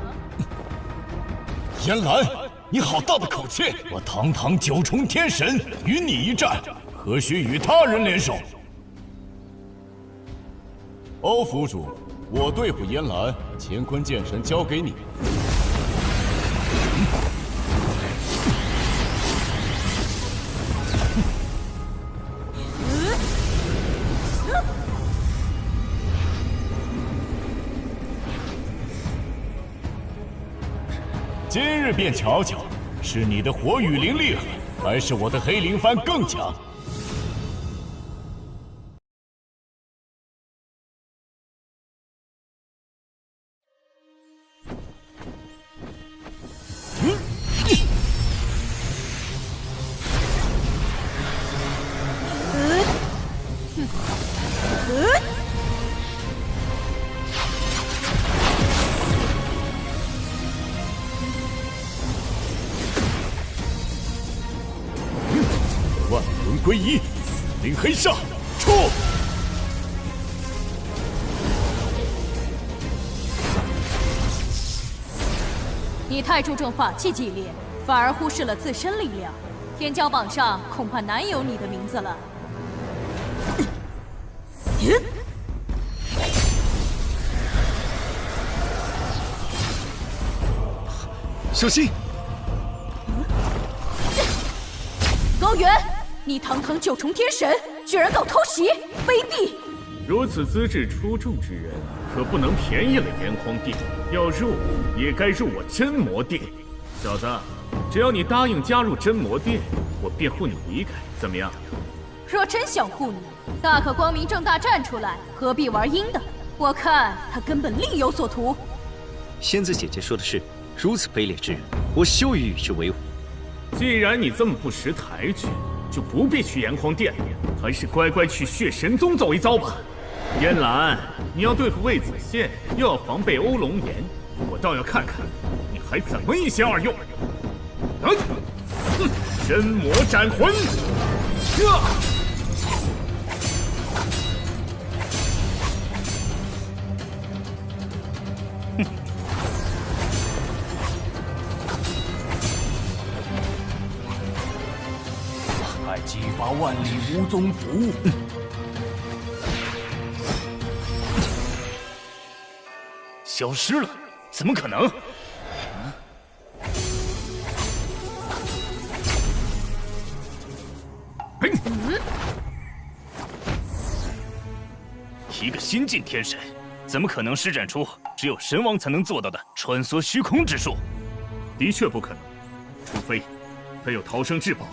燕兰，你好大的口气！我堂堂九重天神与你一战，何须与他人联手？欧府主，我对付燕兰，乾坤剑神交给你。今日便瞧瞧，是你的火羽灵厉害，还是我的黑灵幡更强？万魂归一，死灵黑煞，出！你太注重法器纪律，反而忽视了自身力量。天骄榜上恐怕难有你的名字了。小心！高原，你堂堂九重天神，居然搞偷袭，卑鄙！如此资质出众之人，可不能便宜了炎黄殿。要入，也该入我真魔殿。小子，只要你答应加入真魔殿，我便护你离开，怎么样？若真想护你，大可光明正大站出来，何必玩阴的？我看他根本另有所图。仙子姐姐说的是，如此卑劣之人，我休于与之为伍。既然你这么不识抬举，就不必去炎黄殿了，还是乖乖去血神宗走一遭吧。烟兰，你要对付魏子宪，又要防备欧龙岩，我倒要看看你还怎么一心二用。真魔斩魂！还激发万里无踪符。消失了？怎么可能？一个新晋天神，怎么可能施展出只有神王才能做到的穿梭虚空之术？的确不可能，除非他有逃生至宝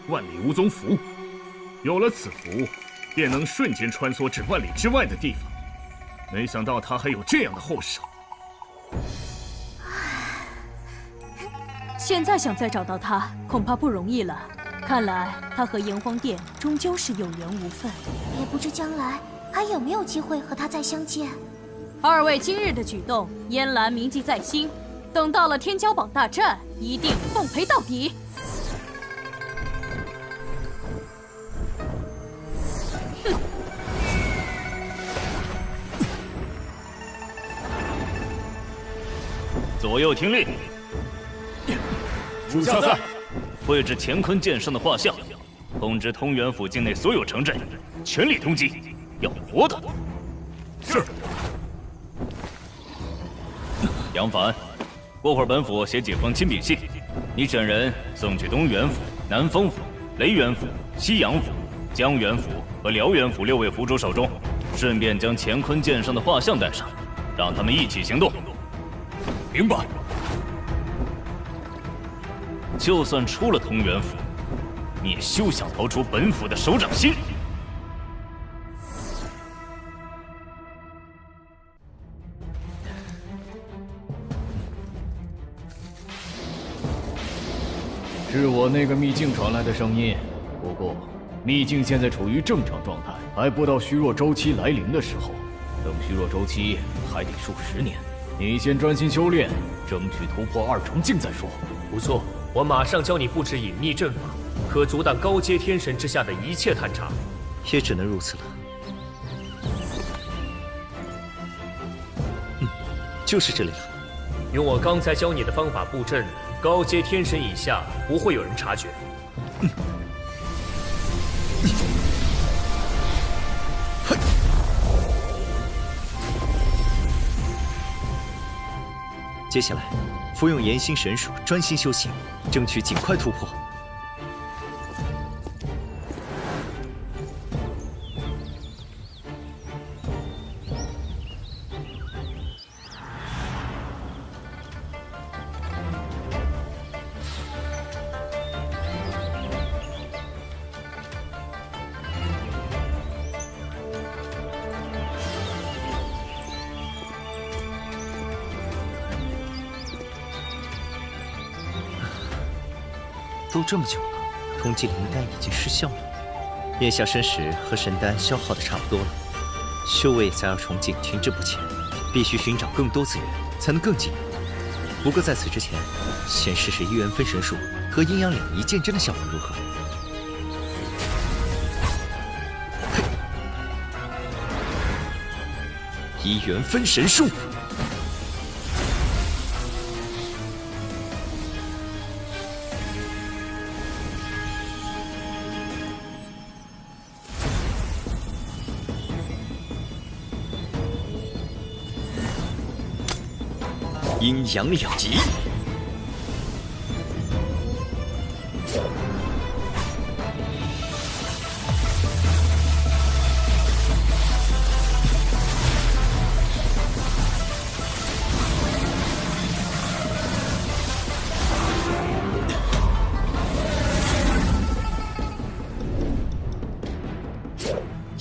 万里无踪符，有了此符，便能瞬间穿梭至万里之外的地方。没想到他还有这样的后手。现在想再找到他，恐怕不容易了。看来他和炎黄殿终究是有缘无分，也不知将来还有没有机会和他再相见。二位今日的举动，燕兰铭记在心。等到了天骄榜大战，一定奉陪到底。哼！左右听令。属下在。绘制乾坤剑上的画像，通知通元府境内所有城镇，全力通缉，要活的。是。杨凡，过会儿本府写几封亲笔信，你整人送去东元府、南风府、雷元府、西阳府、江元府和辽元府6位府主手中，顺便将乾坤剑上的画像带上，让他们一起行动。明白。就算出了通元府，你也休想逃出本府的手掌心。是我那个秘境传来的声音，不过秘境现在处于正常状态，还不到虚弱周期来临的时候。等虚弱周期还得数10年，你先专心修炼，争取突破2重境再说。不错，我马上教你布置隐秘阵法，可阻挡高阶天神之下的一切探查。也只能如此了。就是这里了。用我刚才教你的方法布阵，高阶天神以下不会有人察觉。接下来，服用炎星神术，专心修行，争取尽快突破。都这么久了，通缉令应该已经失效了。眼下神石和神丹消耗的差不多了，修为想要重进停滞不前，必须寻找更多资源才能更进一步。不过在此之前，先试试一元分神术和阴阳两仪剑阵的效果如何？一元分神术。阴阳两仪，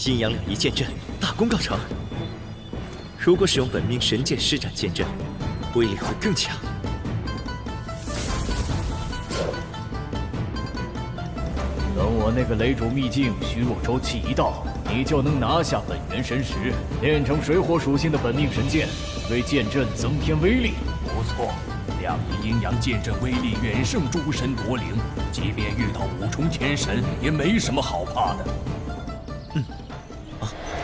阴阳两仪剑阵大功告成。如果使用本命神剑施展剑阵，威力会更强。等我那个雷主秘境虚弱周期一到，你就能拿下本源神石，炼成水火属性的本命神剑，为剑阵增添威力。不错，两仪阴阳剑阵威力远胜诸神夺灵，即便遇到五重天神，也没什么好怕的。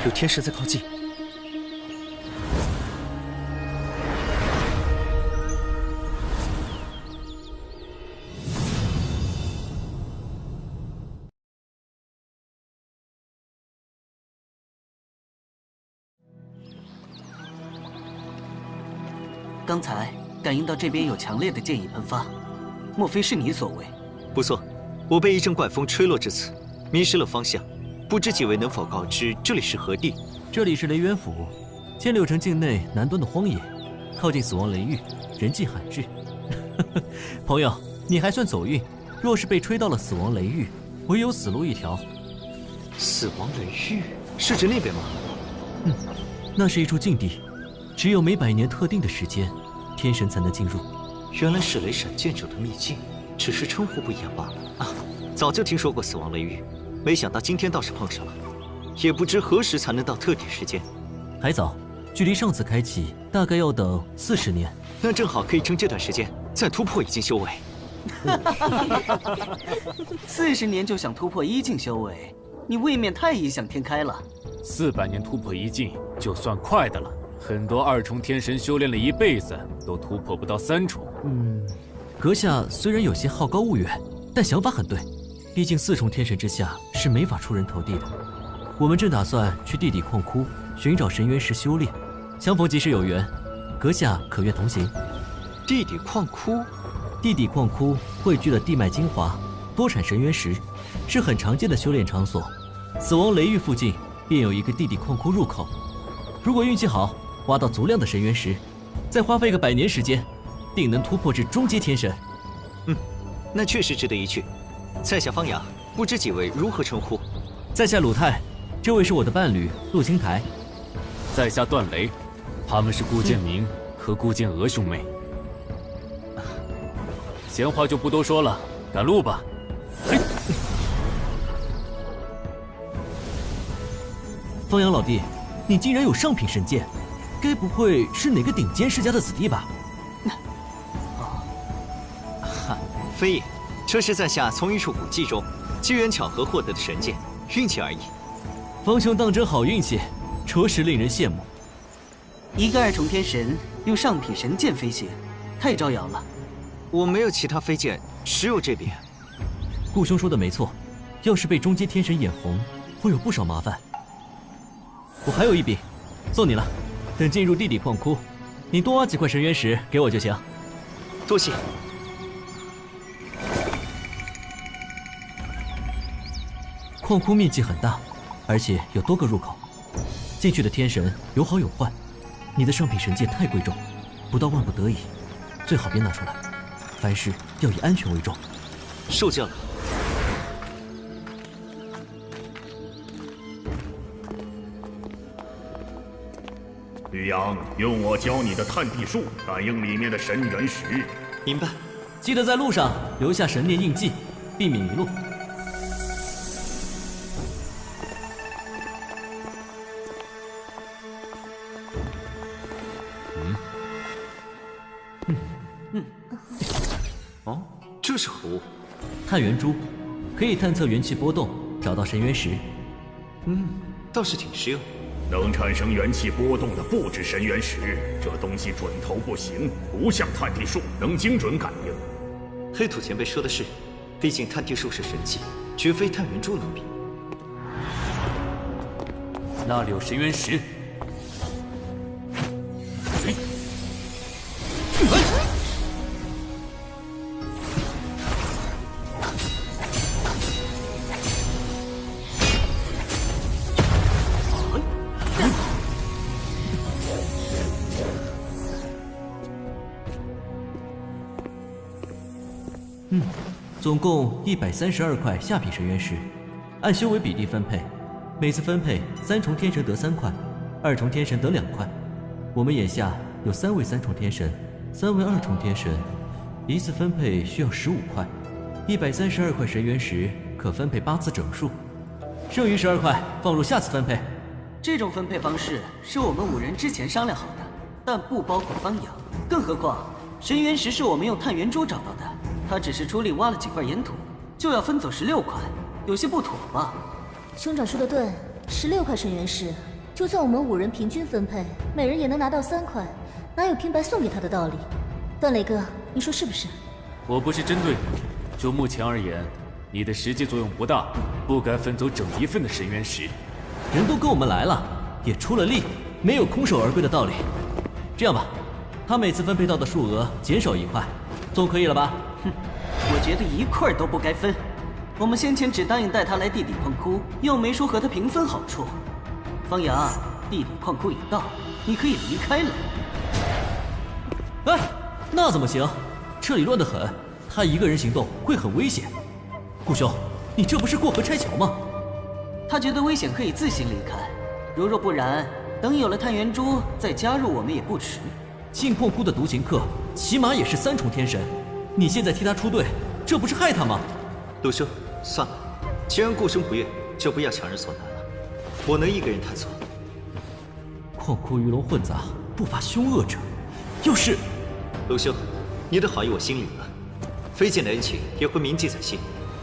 有天神在靠近。刚才感应到这边有强烈的剑意喷发，莫非是你所为？不错，我被一阵怪风吹落至此，迷失了方向。不知几位能否告知这里是何地？这里是雷渊府，千柳城境内南端的荒野，靠近死亡雷域，人迹罕至。朋友，你还算走运，若是被吹到了死亡雷域，唯有死路一条。死亡雷域是指那边吗？那是一处禁地，只有每100年特定的时间，天神才能进入。原来是雷闪剑主的秘境，只是称呼不一样罢了啊！早就听说过死亡雷域，没想到今天倒是碰上了。也不知何时才能到特定时间。还早，距离上次开启大概要等40年。那正好可以趁这段时间再突破1境修为。40年就想突破1境修为，你未免太异想天开了。400年突破1境就算快的了，很多2重天神修炼了一辈子都突破不到3重。阁下虽然有些好高骛远，但想法很对。毕竟4重天神之下是没法出人头地的。我们正打算去地底矿窟寻找神元石修炼，相逢即是有缘，阁下可愿同行？地底矿窟，地底矿窟汇聚了地脉精华，多产神元石，是很常见的修炼场所。死亡雷域附近便有一个地底矿窟入口，如果运气好，挖到足量的神元石，再花费个100年时间，定能突破至中阶天神。那确实值得一去。在下方雅，不知几位如何称呼？在下鲁泰，这位是我的伴侣陆青台。在下段雷，他们是顾建明和顾建娥兄妹。闲话就不多说了，赶路吧。方阳老弟，你竟然有上品神剑，该不会是哪个顶尖世家的子弟吧？非也，这是在下从一处古迹中机缘巧合获得的神剑，运气而已。方兄当真好运气，着实令人羡慕。一个2重天神用上品神剑飞行，太招摇了。我没有其他飞剑，只有这柄。顾兄说的没错，要是被中阶天神眼红，会有不少麻烦。我还有一柄，送你了。等进入地底矿窟，你多挖几块神元石给我就行。多谢。矿窟面积很大，而且有多个入口，进去的天神有好有坏。你的上品神剑太贵重，不到万不得已，最好别拿出来。凡事要以安全为重。受教了。吕阳，用我教你的探地术感应里面的神元石。明白。记得在路上留下神念印记，避免迷路。哦，这是何物？探元珠，可以探测元气波动，找到神元石。倒是挺实用。能产生元气波动的不止神元石，这东西准头不行，不像探地术能精准感应。黑土前辈说的是，毕竟探地术是神器，绝非探元珠能比。那里有神元石。总共132块下品神元石，按修为比例分配，每次分配3重天神得3块，2重天神得2块。我们眼下有3位3重天神，3位2重天神，一次分配需要15块，132块神元石可分配8次整数，剩余12块放入下次分配。这种分配方式是我们5人之前商量好的，但不包括方阳。更何况，神元石是我们用探元珠找到的。他只是出力挖了几块岩土，就要分走16块，有些不妥吧？兄长说的对，16块神元石，就算我们5人平均分配，每人也能拿到3块，哪有平白送给他的道理？段磊哥，你说是不是？我不是针对你，就目前而言，你的实际作用不大，不该分走整1份的神元石。人都跟我们来了，也出了力，没有空手而归的道理。这样吧，他每次分配到的数额减少1块，总可以了吧？我觉得1块都不该分。我们先前只答应带他来地底矿窟，又没说和他平分好处。方阳，地底矿窟已到，你可以离开了。哎，那怎么行？这里乱得很，他一个人行动会很危险。顾兄，你这不是过河拆桥吗？他觉得危险可以自行离开，如若不然，等有了探元珠再加入我们也不迟。进矿窟的独行客起码也是3重天神，你现在替他出队，这不是害他吗？陆兄，算了，既然顾兄不愿，就不要强人所难了。我能一个人探索。矿窟鱼龙混杂，不乏凶恶者。要是……陆兄，你的好意我心领了，飞剑的恩情也会铭记在心，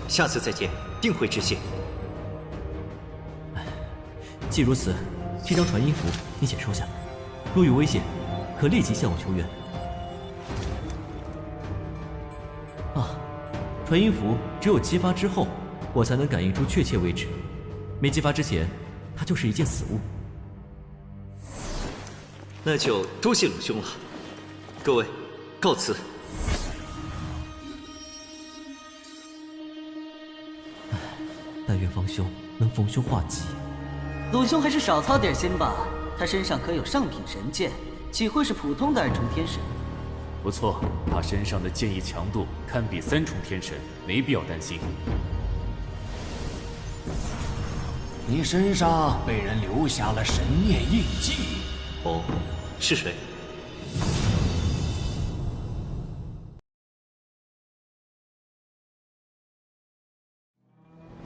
下次再见定会致谢。既如此，这张传音符你且收下，若有危险，可立即向我求援。啊，传音符只有激发之后，我才能感应出确切位置，没激发之前，它就是一件死物。那就多谢鲁兄了，各位，告辞。但愿方兄能逢凶化吉。鲁兄还是少操点心吧，他身上可有上品神剑，岂会是普通的2重天神？不错，他身上的剑意强度堪比3重天神，没必要担心。你身上被人留下了神念印记。哦，是谁？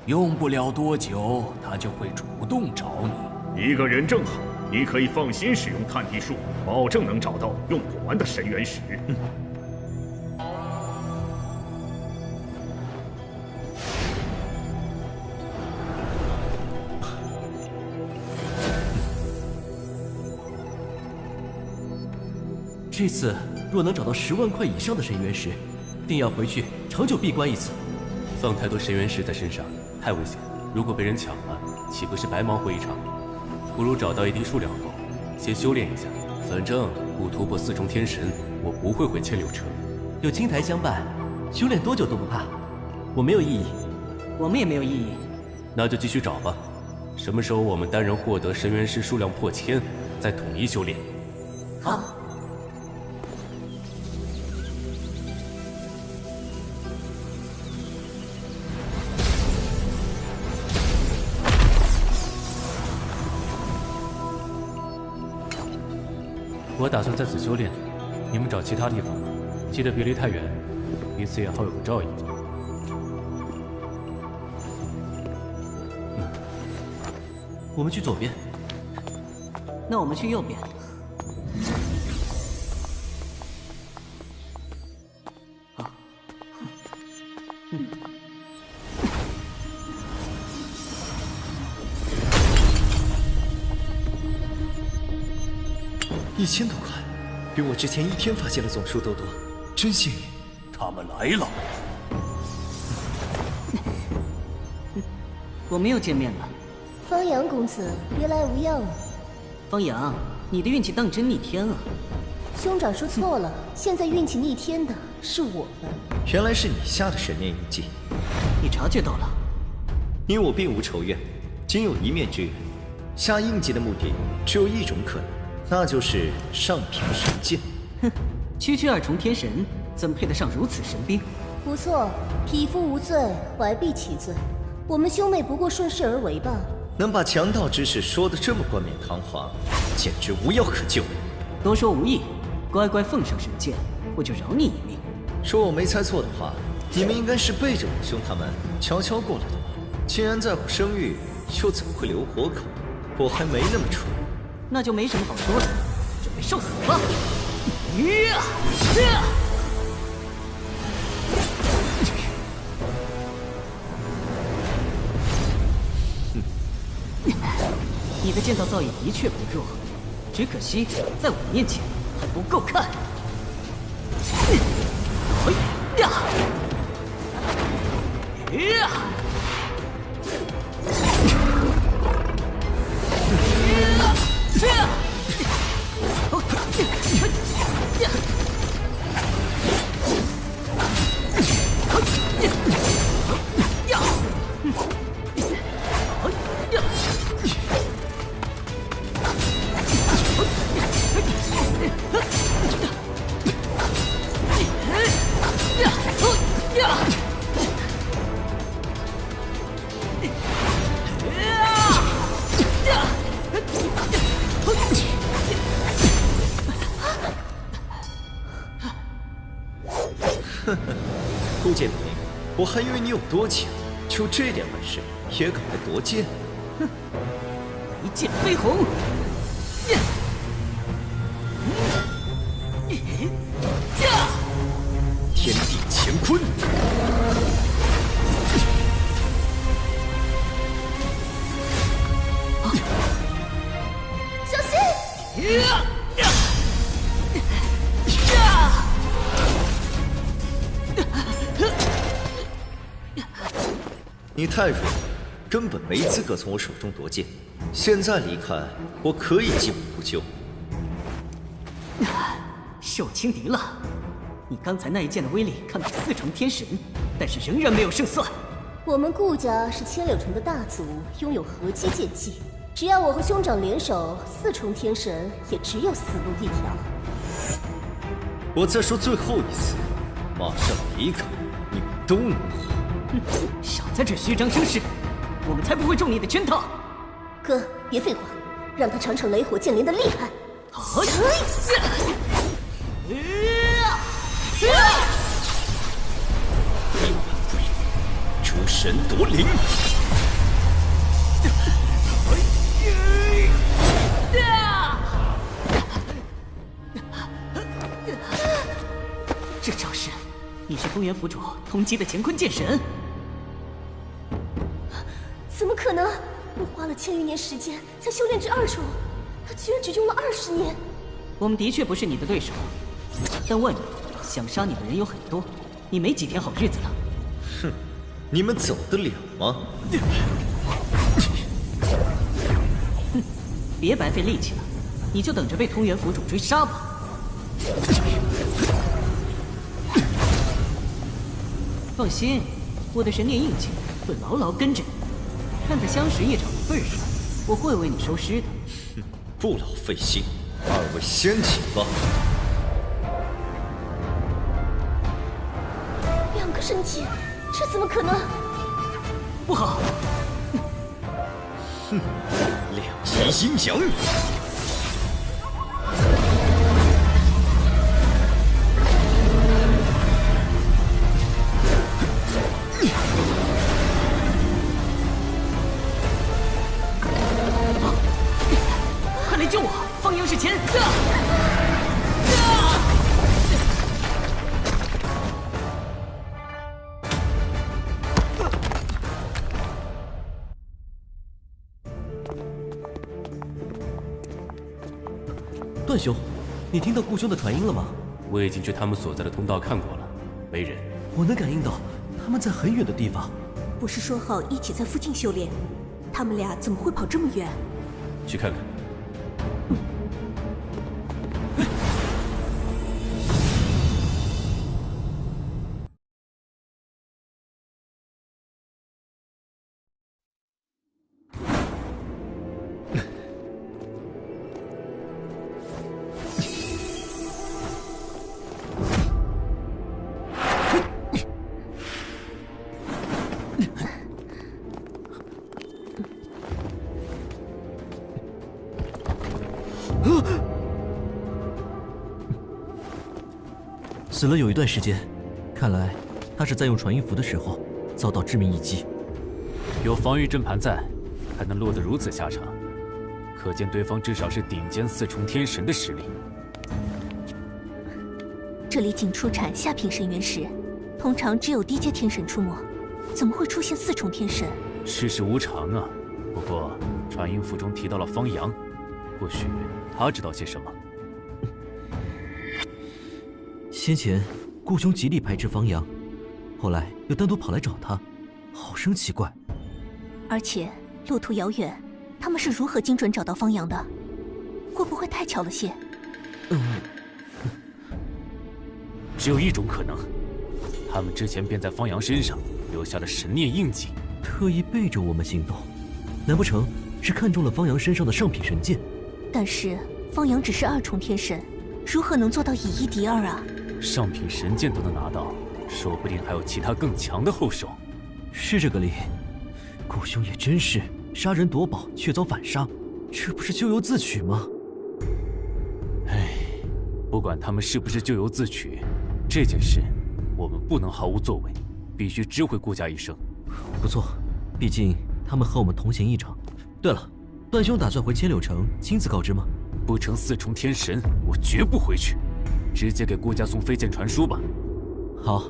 用不了多久，他就会主动找你。一个人正好，你可以放心使用探地术，保证能找到用不完的神元石。这次若能找到10万块以上的神元石，定要回去长久闭关一次。放太多神元石在身上太危险，如果被人抢了，岂不是白忙活一场？不如找到一定数量后，先修炼一下。反正不突破4重天神，我不会回千柳城。有青苔相伴，修炼多久都不怕。我没有异议，我们也没有异议。那就继续找吧。什么时候我们单人获得神元石数量破1000，再统一修炼。好。我打算在此修炼，你们找其他地方，记得别离太远，彼此也好有个照应。我们去左边。那我们去右边。1000多块，比我之前1天发现的总数都多，真幸运。他们来了。我们又见面了。方阳公子，别来无恙啊。方阳，你的运气当真逆天啊！兄长说错了，现在运气逆天的是我们。原来是你下的神念印记，你察觉到了？你我并无仇怨，仅有一面之缘。下印记的目的只有一种可能，那就是上品神剑。哼，区区2重天神，怎配得上如此神兵？不错，匹夫无罪，怀璧其罪。我们兄妹不过顺势而为罢了。能把强盗之事说得这么冠冕堂皇，简直无药可救。多说无益，乖乖奉上神剑，我就饶你一命。说我没猜错的话，你们应该是背着我兄他们悄悄过来的吧？既然在乎声誉，又怎么会留活口？我还没那么蠢。那就没什么好说的，准备受死吧！你的剑道造诣的确不弱，只可惜在我面前还不够看。顾剑明，我还以为你有多强，就这点本事也敢来夺剑？哼，一剑飞鸿！天地乾坤！小心！你太弱了，根本没资格从我手中夺剑。现在离开，我可以既往不咎。受轻敌了。你刚才那一剑的威力堪比4重天神，但是仍然没有胜算。我们顾家是千柳城的大族，拥有合击剑技。只要我和兄长联手，4重天神也只有死路一条。我再说最后一次，马上离开，你们都能活。少在这虚张声势，我们才不会中你的圈套。哥，别废话，让他尝尝雷火剑灵的厉害。诸神夺灵！这招式，你是东元府主通缉的乾坤剑神？怎么可能？我花了1000余年时间才修炼至2重，他居然只用了20年。我们的确不是你的对手，但外面想杀你的人有很多，你没几天好日子了。哼，你们走得了吗？哼，别白费力气了，你就等着被通元府主追杀吧。放心，我的神念印记会牢牢跟着你。看在相识一场的份上，我会为你收尸的。不劳费心，2位先起吧。2个神级，这怎么可能？不好！哼，两极阴阳。快来救我！方阳是前。段兄，你听到顾兄的传音了吗？我已经去他们所在的通道看过了，没人。我能感应到他们在很远的地方。不是说好一起在附近修炼？他们俩怎么会跑这么远？去看看。死了有一段时间，看来他是在用传音符的时候遭到致命一击。有防御阵盘在，还能落得如此下场，可见对方至少是顶尖四重天神的实力。这里仅出产下品神元石，通常只有低阶天神出没，怎么会出现四重天神？世事无常啊。不过传音符中提到了方阳，或许他知道些什么。先前顾兄极力排斥方阳，后来又单独跑来找他，好生奇怪。而且路途遥远，他们是如何精准找到方阳的？会不会太巧了些？只有一种可能，他们之前便在方阳身上留下了神念印记，特意背着我们行动，难不成是看中了方阳身上的上品神剑？但是方阳只是2重天神，如何能做到以一敌二啊？上品神剑都能拿到，说不定还有其他更强的后手。是这个理，顾兄也真是杀人夺宝却遭反杀，这不是咎由自取吗？唉，不管他们是不是咎由自取，这件事我们不能毫无作为，必须知会顾家一声。不错，毕竟他们和我们同行一场。对了，段兄打算回千柳城亲自告知吗？不成4重天神，我绝不回去。直接给顾家送飞剑传书吧。好，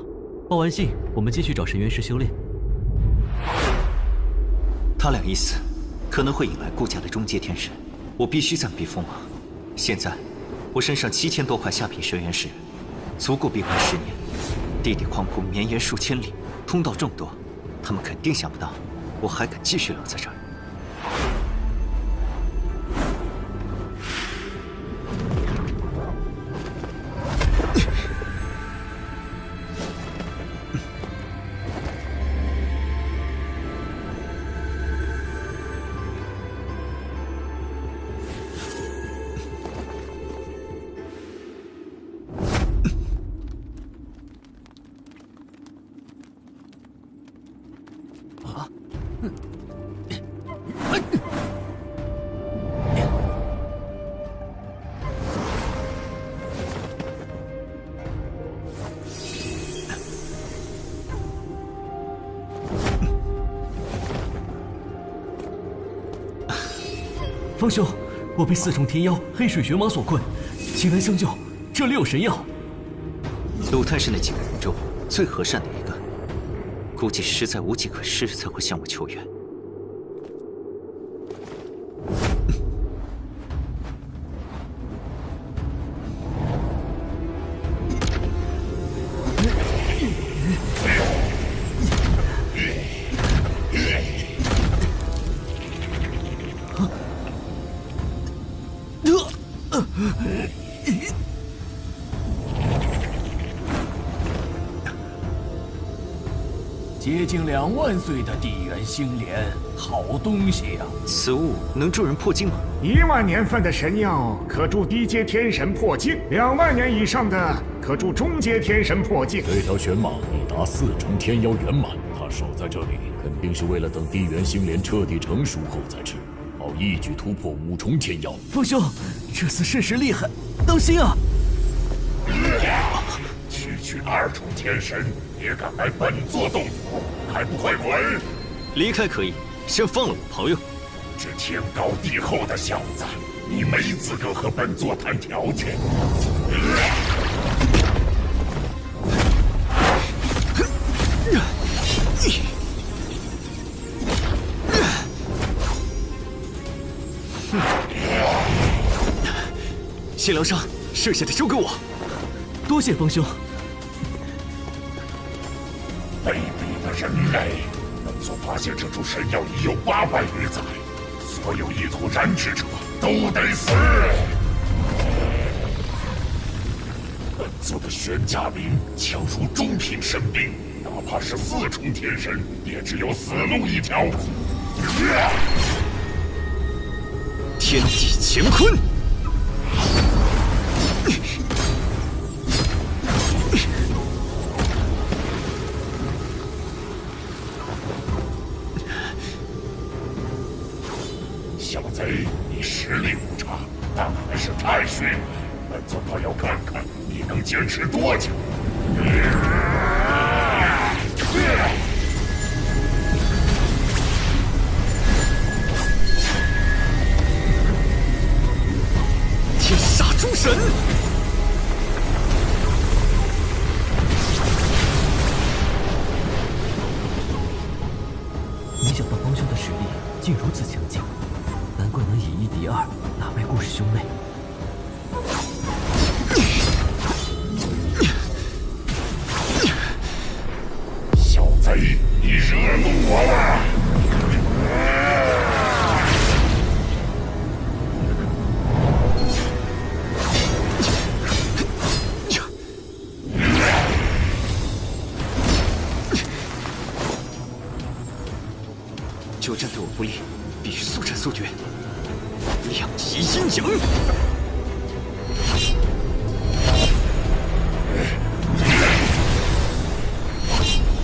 报完信，我们继续找神元石修炼。他俩一死，可能会引来顾家的中阶天神，我必须暂避锋芒。现在，我身上7000多块下品神元石，足够闭关10年。地底矿窟绵延数千里，通道众多，他们肯定想不到我还敢继续留在这儿。方兄，我被4重天妖黑水玄蟒所困，请来相救。这里有神药。鲁探是那几个人中最和善的一个，估计实在无计可施才会向我求援。接近2万岁的地元星莲，好东西呀！此物能助人破境吗？1万年份的神药可助低阶天神破境，2万年以上的可助中阶天神破境。这条玄蟒已达4重天妖圆满，它守在这里，肯定是为了等地元星莲彻底成熟后再吃，好一举突破5重天妖。方兄，这厮甚是厉害，当心啊！区2重天神也敢来本座洞府，还不快滚！离开可以，先放了我朋友。这天高地厚的小子，你没资格和本座谈条件。心疗伤，剩下的交给我。多谢风兄。卑鄙的人类！本座发现这株神药已有800余载，所有意图染指者都得死。本座的玄嘉明强如中品神兵，哪怕是4重天神，也只有死路一条。天地乾坤！小贼，你实力不差，但还是太虚。本座倒要看看你能坚持多久。天杀诸神！没想到方兄的实力竟如此强劲，难怪能以1敌2，打败顾氏兄妹。小贼，你惹怒我了！久战对我不利，必须速战速决。两极阴阳，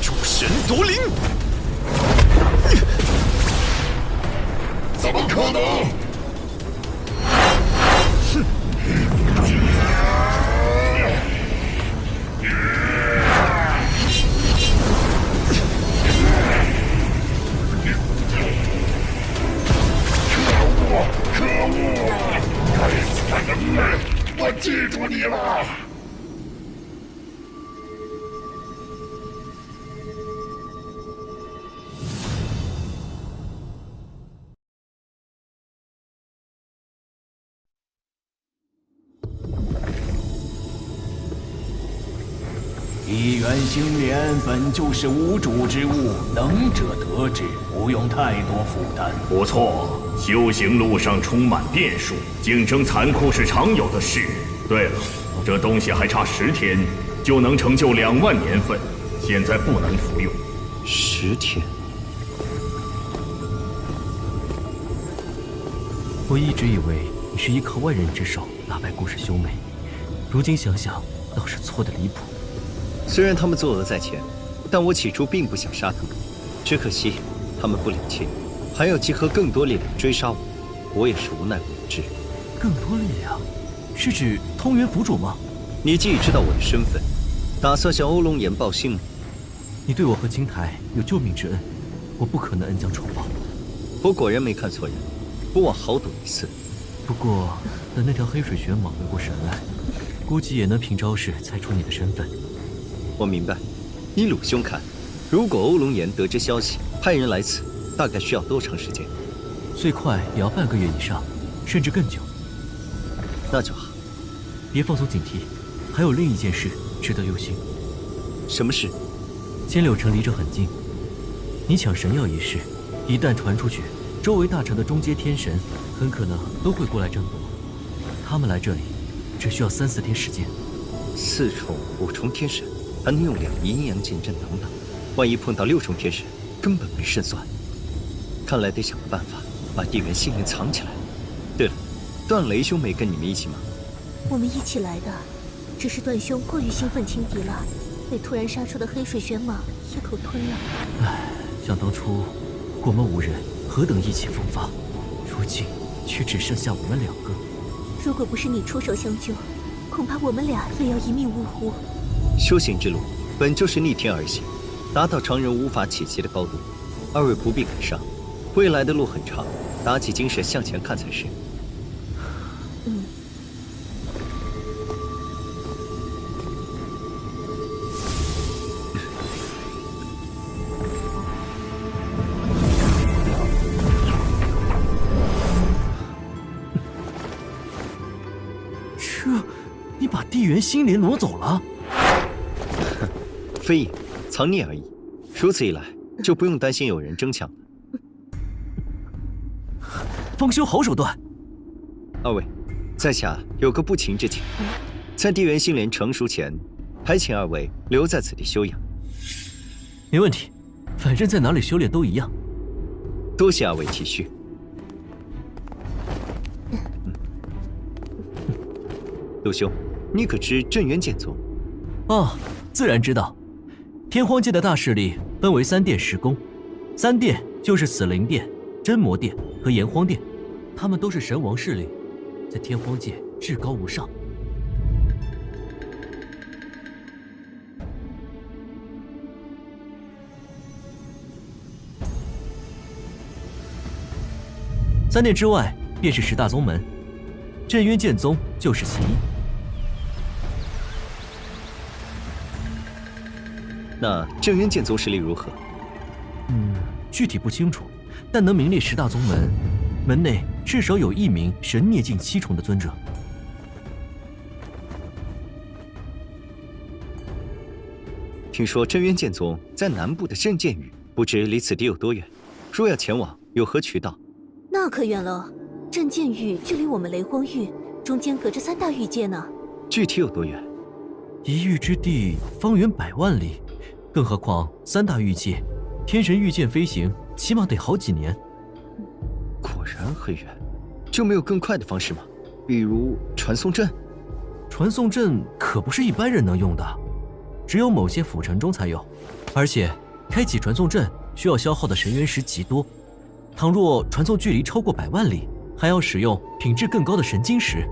诸神夺灵，怎么可能？哼！可恶！该死的人类，我记住你了。一元星莲本就是无主之物，能者得之，不用太多负担。不错，修行路上充满变数，竞争残酷是常有的事。对了，这东西还差10天就能成就2万年份，现在不能服用。10天？我一直以为你是依靠外人之手打败顾氏兄妹，如今想想，倒是错得离谱。虽然他们作恶在前，但我起初并不想杀他们，只可惜他们不领情，还要集合更多力量追杀我，我也是无奈不得之。更多力量，是指通元府主吗？你既已知道我的身份，打算向欧龙岩报信吗？你对我和青台有救命之恩，我不可能恩将仇报。我果然没看错人，不枉豪赌一次。不过，等那条黑水玄蟒回过神来，估计也能凭招式猜出你的身份。我明白，依鲁兄看，如果欧龙岩得知消息，派人来此，大概需要多长时间？最快也要半个月以上，甚至更久。那就好，别放松警惕。还有另一件事值得忧心。什么事？千柳城离这很近，你抢神药一事，一旦传出去，周围大城的中阶天神很可能都会过来争夺。他们来这里，只需要3、4天时间。 4重、5重天神，还能用2阴阳剑阵等等。万一碰到6重天神，根本没胜算。看来得想个办法，把地元星莲藏起来。对了，段雷兄没跟你们一起吗？我们一起来的，只是段兄过于兴奋轻敌了，被突然杀出的黑水玄蟒一口吞了。唉，想当初，我们5人何等意气风发，如今却只剩下我们2个。如果不是你出手相救， 恐怕我们俩也要一命呜呼。修行之路本就是逆天而行，达到常人无法企及的高度。2位不必感伤，未来的路很长，打起精神向前看才是。嗯。你把地缘心莲挪走了？非也，藏匿而已。如此一来，就不用担心有人争抢了。方兄好手段。二位，在下有个不情之请，在地缘心莲成熟前，还请二位留在此地休养。没问题，反正在哪里修炼都一样。多谢二位体恤。陆兄，你可知镇元剑宗？哦，自然知道。天荒界的大势力分为3殿10宫，3殿就是死灵殿、真魔殿和炎荒殿，他们都是神王势力，在天荒界至高无上。3殿之外便是10大宗门，镇渊剑宗就是其一。那镇渊剑宗实力如何？具体不清楚，但能名列10大宗门，门内至少有1名神孽境7重的尊者。听说镇渊剑宗在南部的镇剑域，不知离此地有多远？若要前往，有何渠道？那可远了，镇剑域距离我们雷荒域中间隔着3大域界呢。具体有多远？1域之地，方圆100万里。更何况3大域界，天神御剑飞行起码得好几年。果然很远，就没有更快的方式吗？比如传送阵？传送阵可不是一般人能用的，只有某些府城中才有，而且开启传送阵需要消耗的神元石极多。倘若传送距离超过100万里，还要使用品质更高的神晶石。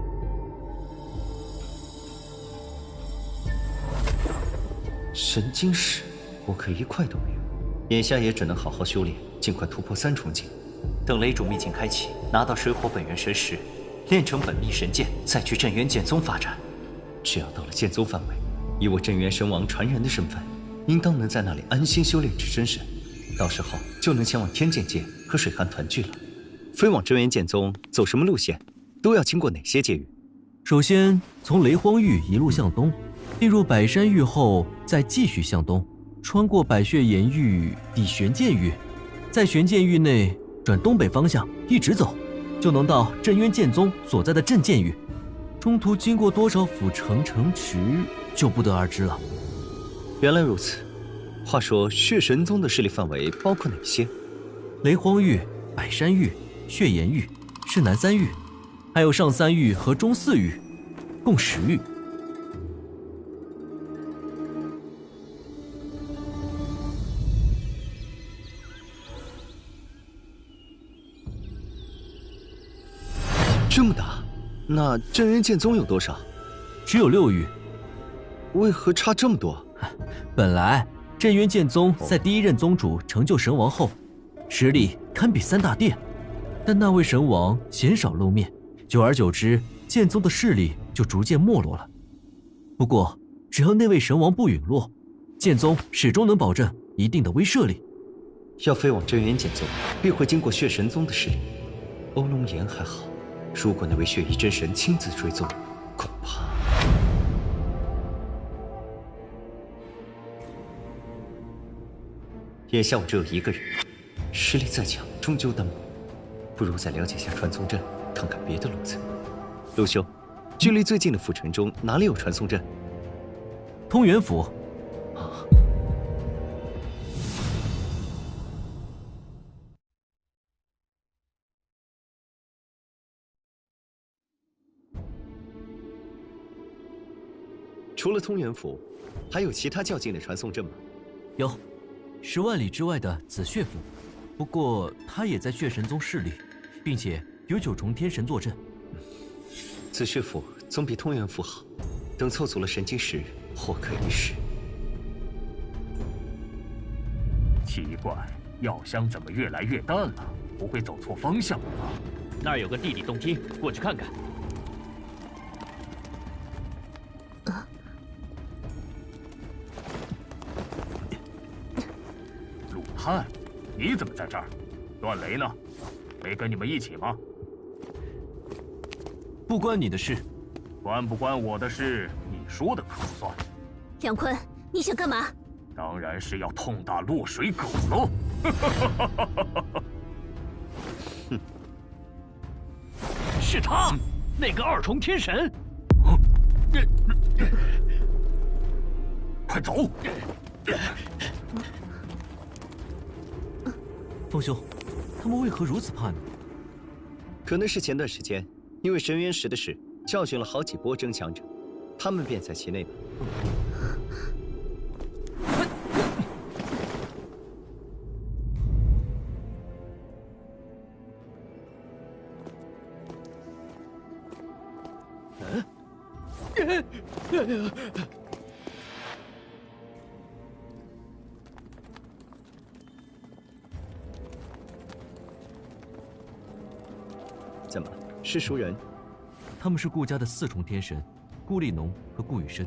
神晶石，我可一块都没有。眼下也只能好好修炼，尽快突破3重境。等雷主秘境开启，拿到水火本源神石，练成本命神剑，再去镇元剑宗发展。只要到了剑宗范围，以我镇元神王传人的身份，应当能在那里安心修炼至真神。到时候就能前往天剑界和水寒团聚了。飞往镇元剑宗走什么路线？都要经过哪些界域？首先从雷荒域一路向东，进入百山域后，再继续向东，穿过百穴岩域抵玄剑域，在玄剑域内转东北方向一直走，就能到镇渊剑宗所在的镇剑域。中途经过多少府城城池，就不得而知了。原来如此。话说血神宗的势力范围包括哪些？雷荒域、百山域、血岩域是南3域，还有上3域和中4域，共10域。这么大，那镇元剑宗有多少？只有6域。为何差这么多？本来镇渊剑宗在第1任宗主成就神王后，实力堪比3大殿，但那位神王鲜少露面，久而久之，剑宗的势力就逐渐没落了。不过，只要那位神王不陨落，剑宗始终能保证一定的威慑力。要飞往镇元剑宗，必会经过血神宗的势力。欧龙岩还好，如果那位血翼真神亲自追踪，恐怕……眼下我只有1个人，实力再强，终究单薄。不如再了解下传送阵，看看别的路子。陆兄，距离最近的府城中哪里有传送阵？通元府。啊。除了通元府，还有其他较近的传送阵吗？有，10万里之外的紫血府，不过他也在血神宗势力，并且有9重天神坐镇。紫血府总比通元府好，等凑足了神晶石，或可一试。奇怪，药香怎么越来越淡了？不会走错方向了吧？那儿有个地底洞厅，过去看看。鲁汉，你怎么在这儿？段雷呢？没跟你们一起吗？不关你的事。关不关我的事，你说的可算。梁坤，你想干嘛？当然是要痛打落水狗喽！哼，是他，那个二重天神。快走！风兄，他们为何如此怕你？可能是前段时间因为神元石的事教训了好几波争强者，他们便在其内吧。怎么了？是熟人？他们是顾家的4重天神，顾立农和顾雨生。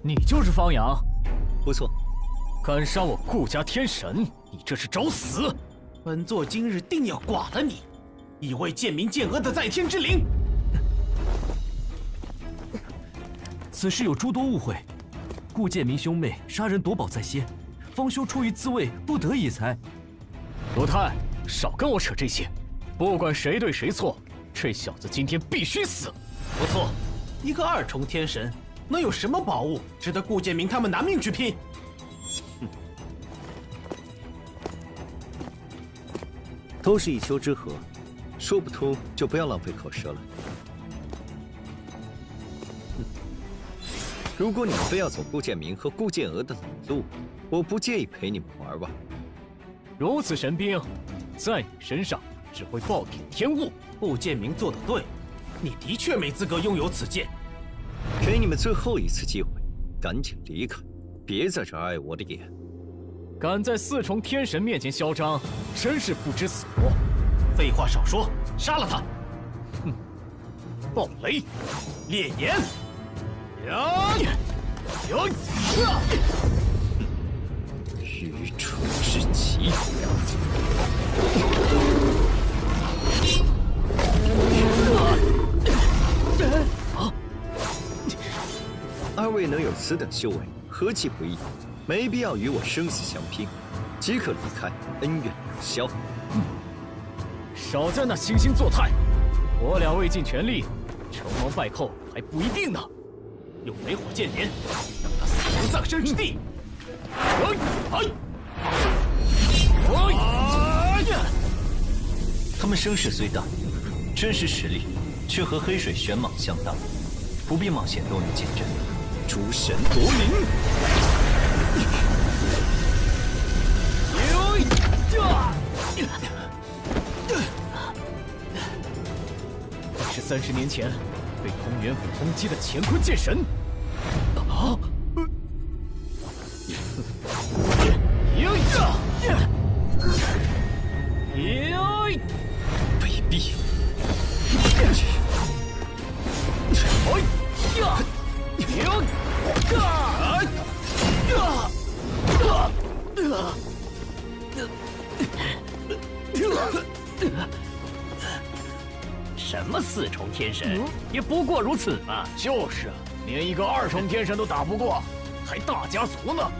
你就是方阳？不错。敢杀我顾家天神，你这是找死！本座今日定要剐了你，以为贱民贱额的在天之灵。此事有诸多误会，顾建明兄妹杀人夺宝在先，方兄出于自卫，不得已才。罗泰，少跟我扯这些，不管谁对谁错，这小子今天必须死。不错，一个2重天神，能有什么宝物值得顾建明他们拿命去拼？都是一丘之貉，说不通就不要浪费口舌了。如果你们非要走顾建明和顾建娥的老路，我不介意陪你们玩玩。如此神兵，在你身上只会暴殄天物。顾建明做得对，你的确没资格拥有此剑。给你们最后一次机会，赶紧离开，别在这碍我的眼。敢在4重天神面前嚣张，真是不知死活！废话少说，杀了他！哼！暴雷，烈炎，愚蠢至极！二位能有此等修为，何其不易！没必要与我生死相拼，即可离开，恩怨两消。少在那惺惺作态！我俩未尽全力，成王败寇还不一定呢。用雷火剑连，让他死无葬身之地！他们声势虽大，真实实力却和黑水玄蟒相当，不必冒险都能见证。诸神夺灵！你是30年前被通元府攻击的乾坤剑神。啊！卑鄙！什么4重天神，也不过如此嘛。就是啊，连一个2重天神都打不过，还大家族呢！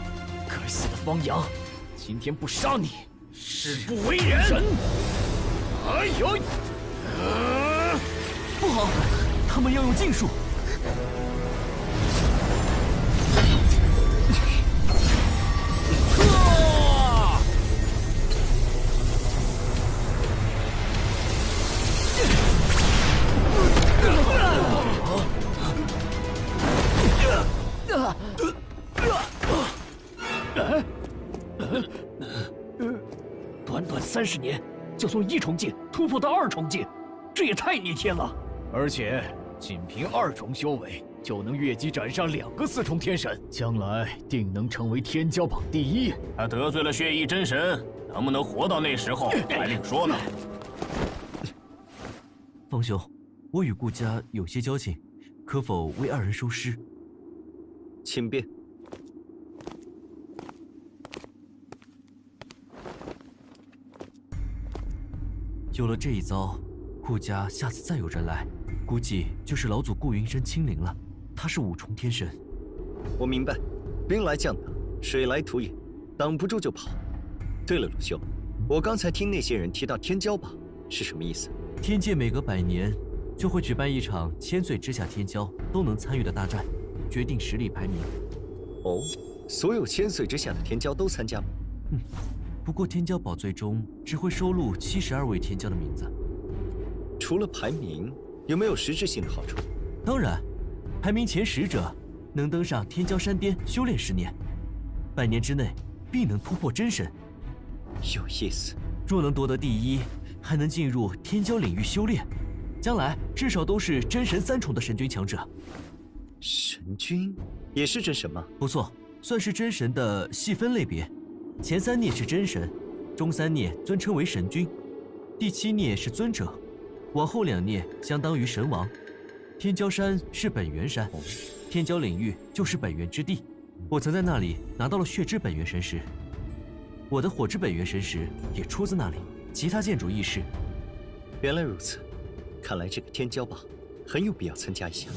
该死的方阳，今天不杀你，誓不为人！哎呦！不好，他们要用禁术。短短30年，就从1重境突破到2重境，这也太逆天了！而且仅凭2重修为，就能越级斩杀2个4重天神，将来定能成为天骄榜第1。他得罪了血翼真神，能不能活到那时候还另说呢。方兄，我与顾家有些交情，可否为2人收尸？请便。有了这一遭，顾家下次再有人来，估计就是老祖顾云深亲临了。他是五重天神。我明白，兵来将挡，水来土掩，挡不住就跑。对了，鲁修，我刚才听那些人提到天骄榜，是什么意思？天界每隔100年就会举办一场1000岁之下天骄都能参与的大战，决定实力排名。哦，所有1000岁之下的天骄都参加吗？不过天骄宝最终只会收录72位天骄的名字。除了排名，有没有实质性的好处？当然，排名前10者能登上天骄山巅修炼10年，100年之内必能突破真神。有意思。若能夺得第1，还能进入天骄领域修炼，将来至少都是真神3重的神君强者。神君也是真神吗？不错，算是真神的细分类别。前3孽是真神，中3孽尊称为神君，第7孽是尊者，往后2孽相当于神王。天骄山是本源山，天骄领域就是本源之地。我曾在那里拿到了血之本源神石，我的火之本源神石也出自那里。其他建筑亦是。原来如此，看来这个天骄榜很有必要参加一下。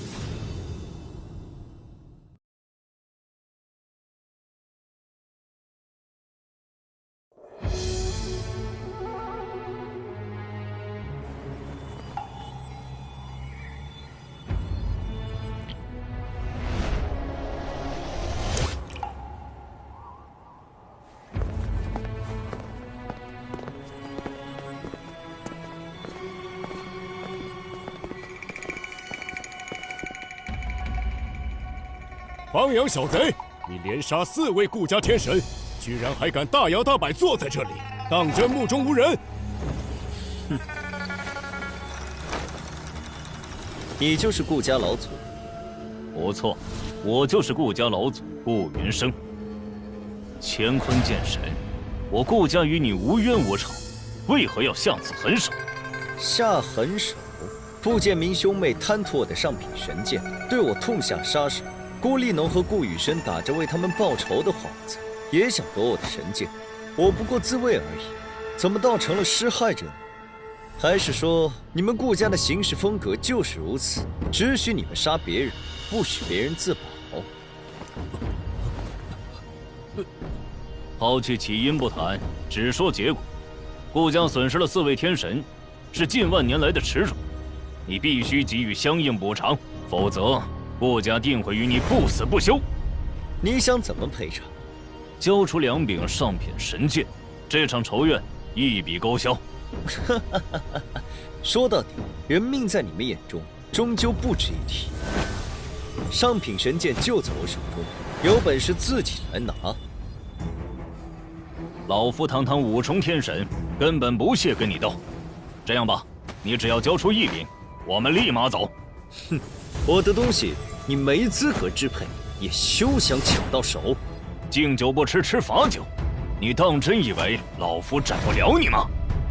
方阳小贼，你连杀4位顾家天神，居然还敢大摇大摆坐在这里，当真目中无人？哼！你就是顾家老祖？不错，我就是顾家老祖顾云生。乾坤剑神，我顾家与你无冤无仇，为何要下此狠手？下狠手？顾建明兄妹贪图我的上品神剑，对我痛下杀手。顾立农和顾雨生打着为他们报仇的幌子，也想夺我的神剑，我不过自卫而已，怎么倒成了施害者呢？还是说你们顾家的行事风格就是如此，只许你们杀别人，不许别人自保？抛去起因不谈，只说结果。顾家损失了4位天神，是近万年来的耻辱，你必须给予相应补偿，否则顾家定会与你不死不休。你想怎么赔偿？交出2柄上品神剑，这场仇怨一笔勾销。说到底，人命在你们眼中终究不值一提。上品神剑就在我手中，有本事自己来拿。老夫堂堂5重天神，根本不屑跟你斗。这样吧，你只要交出1柄，我们立马走。哼，我的东西你没资格支配，也休想抢到手。敬酒不吃吃罚酒，你当真以为老夫斩不了你吗？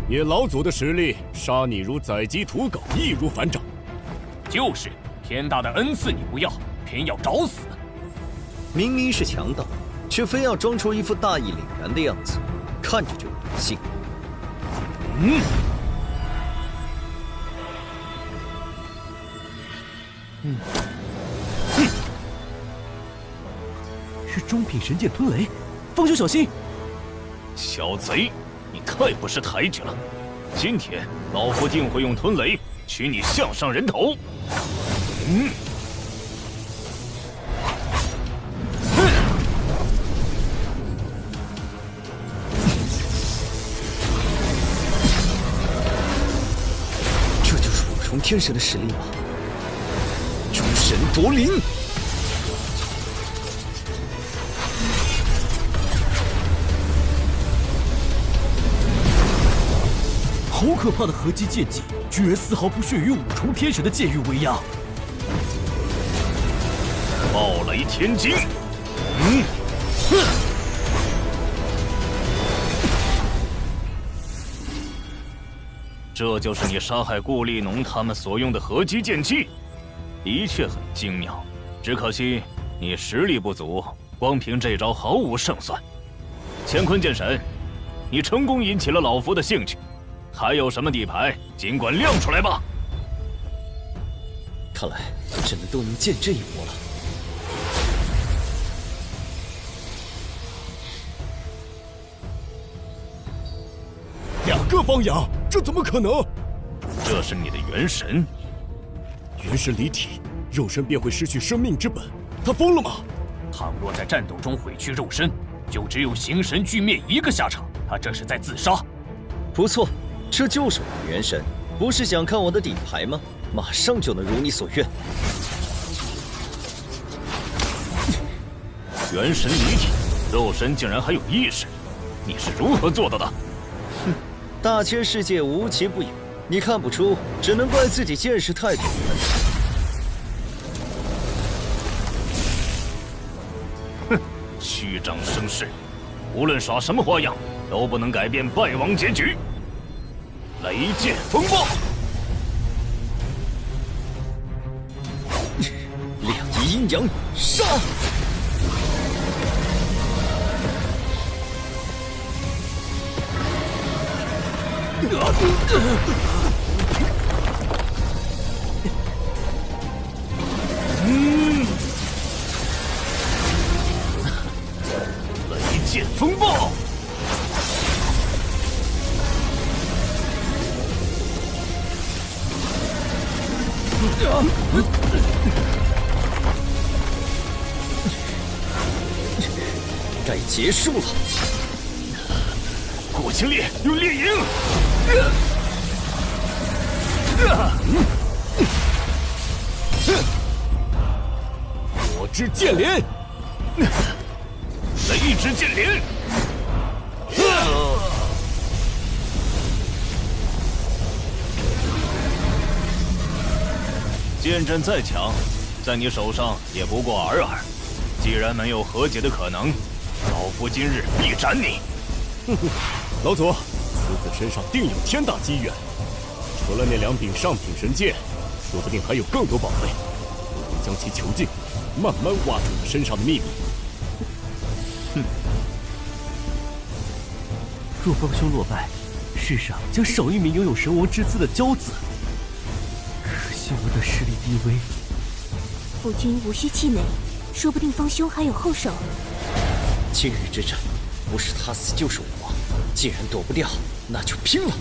以老祖的实力，杀你如宰鸡屠狗，易如反掌。就是，天大的恩赐你不要，偏要找死。明明是强盗，却非要装出一副大义凛然的样子，看着就恶心。是中品神剑吞雷，方兄小心！小贼，你太不识抬举了！今天老夫定会用吞雷取你项上人头！这就是5重天神的实力吗？诸神夺灵！好可怕的合击剑技，居然丝毫不逊于5重天神的剑域威压！暴雷天惊！这就是你杀害顾立农他们所用的合击剑技，的确很精妙。只可惜你实力不足，光凭这招毫无胜算。乾坤剑神，你成功引起了老夫的兴趣。还有什么底牌，尽管亮出来吧。看来只能都能见这一幕了。2个方阳，这怎么可能？这是你的元神，元神离体，肉身便会失去生命之本。他疯了吗？倘若在战斗中毁去肉身，就只有形神俱灭一个下场。他这是在自杀。不错，这就是我的元神。不是想看我的底牌吗？马上就能如你所愿。元神离体，肉身竟然还有意识，你是如何做到的？哼，大千世界无奇不有，你看不出，只能怪自己见识太短。哼，虚张声势，无论耍什么花样，都不能改变败亡结局。雷剑风暴，两仪阴阳，杀！雷剑风暴。该结束了。过清烈用烈影，火之剑莲，雷之剑莲。剑阵再强，在你手上也不过尔尔。既然没有和解的可能，老夫今日必斩你！哼哼，老祖，此子身上定有天大机缘。除了那2柄上品神剑，说不定还有更多宝贝。不如将其囚禁，慢慢挖出他身上的秘密。哼！若方兄落败，世上将少一名拥有神王之姿的骄子。可惜我的实力低微。夫君无需气馁，说不定方兄还有后手。今日之战，不是他死就是我亡。既然躲不掉，那就拼了！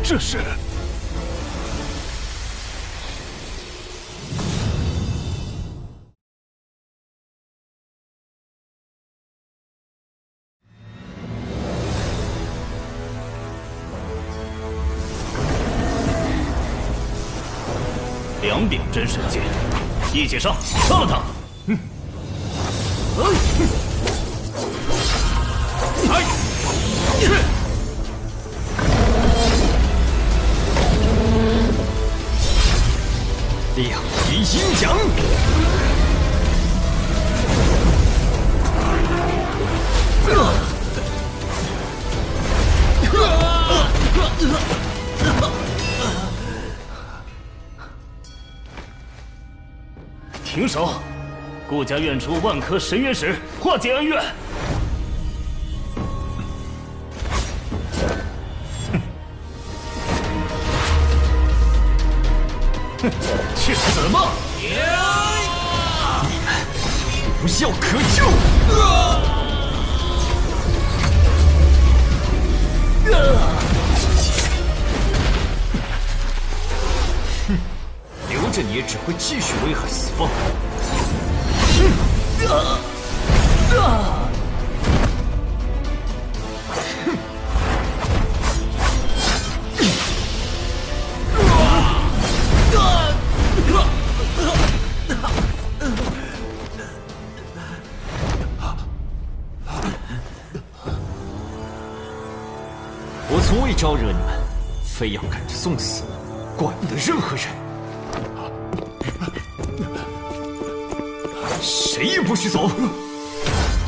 这是2柄真神剑，一起上，杀了他！两仪阴阳，停手！顾家愿出万颗神元石，化解恩怨。去死吧！你们无药可救！哼，留着你也只会继续危害四方。我从未招惹你们，非要赶着送死，管不得任何人。谁也不许走！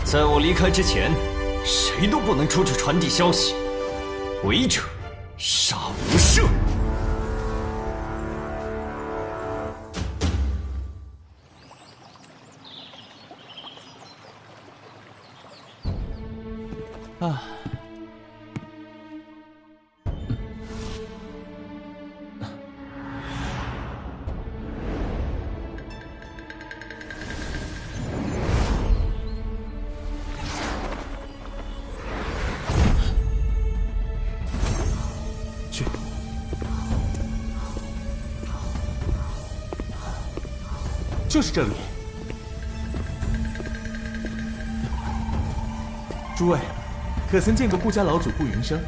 在我离开之前，谁都不能出去传递消息。违者，杀无赦。啊。就是这里。诸位，可曾见过顾家老主顾云生？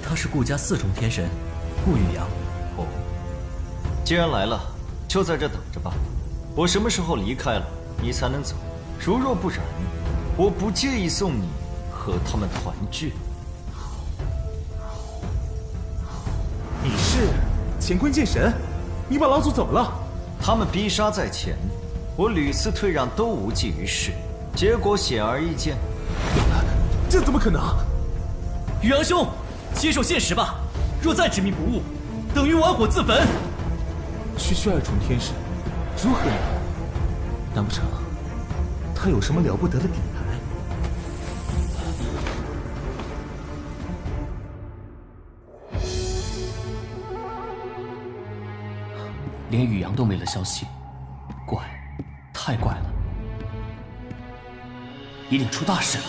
他是顾家4重天神，顾宇阳。哦，既然来了，就在这等着吧。我什么时候离开了，你才能走。如若不然，我不介意送你和他们团聚。你是乾坤剑神？你把老祖怎么了？他们逼杀在前，我屡次退让都无济于事，结果显而易见。这怎么可能？宇阳兄，接受现实吧。若再执迷不悟，等于玩火自焚。区区2重天神，如何难？难不成他有什么了不得的底牌？连宇阳都没了消息，怪，太怪了，一定出大事了。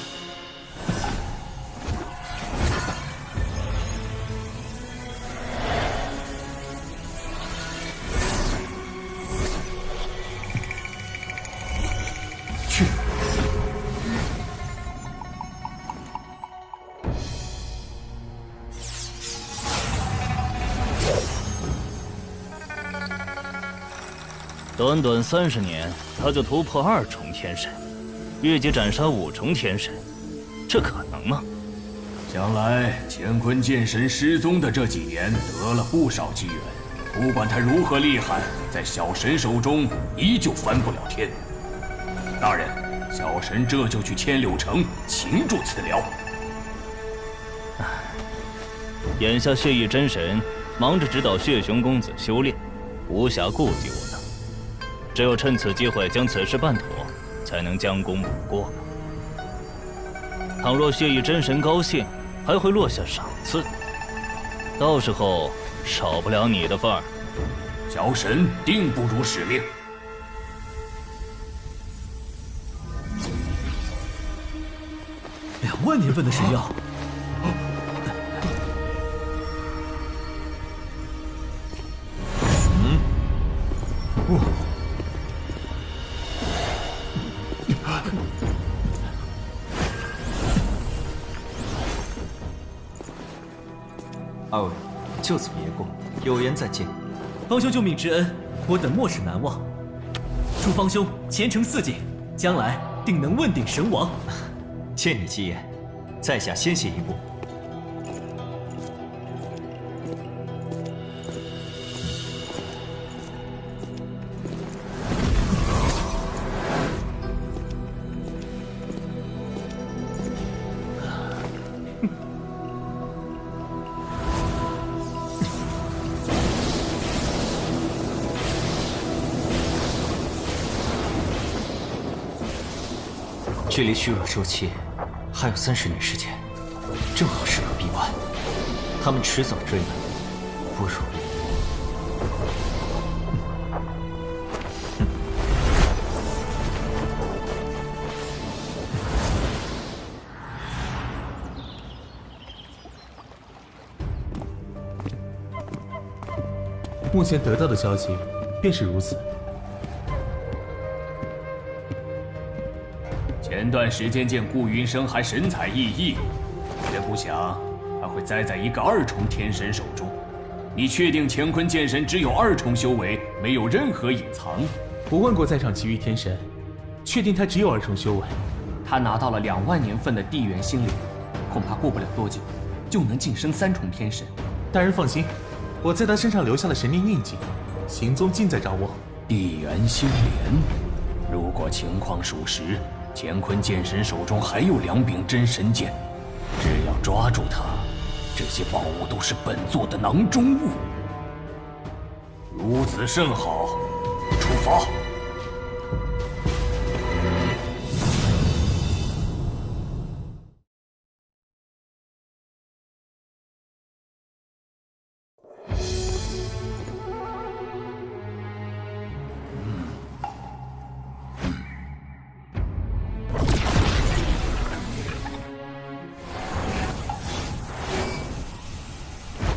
去。短短30年，他就突破2重天神，越级斩杀5重天神，这可能吗？想来乾坤剑神失踪的这几年得了不少机缘，不管他如何厉害，在小神手中依旧翻不了天。大人，小神这就去千柳城擒住此僚。眼下血翼真神忙着指导血雄公子修炼，无暇顾及我等。只有趁此机会将此事办妥，才能将功补过。倘若血翼真神高兴，还会落下赏赐，到时候少不了你的份儿。小神定不辱使命。2万年份的神药。2位，就此别过，有缘再见。方兄救命之恩，我等莫齿难忘。祝方兄前程似锦，将来定能问鼎神王。借你吉言，在下先行一步。距离虚弱收气还有30年时间，正好适合闭关。他们迟早追来，不如……目前得到的消息便是如此。前段时间见顾云生还神采奕奕，却不想他会栽在一个2重天神手中。你确定乾坤剑神只有2重修为，没有任何隐藏？我问过在场其余天神，确定他只有2重修为？他拿到了2万年份的地元心灵，恐怕过不了多久，就能晋升3重天神。大人放心，我在他身上留下了神念印记，行踪尽在掌握。地元心莲，如果情况属实，乾坤剑神手中还有2柄真神剑，只要抓住他，这些宝物都是本座的囊中物。如此甚好，出发。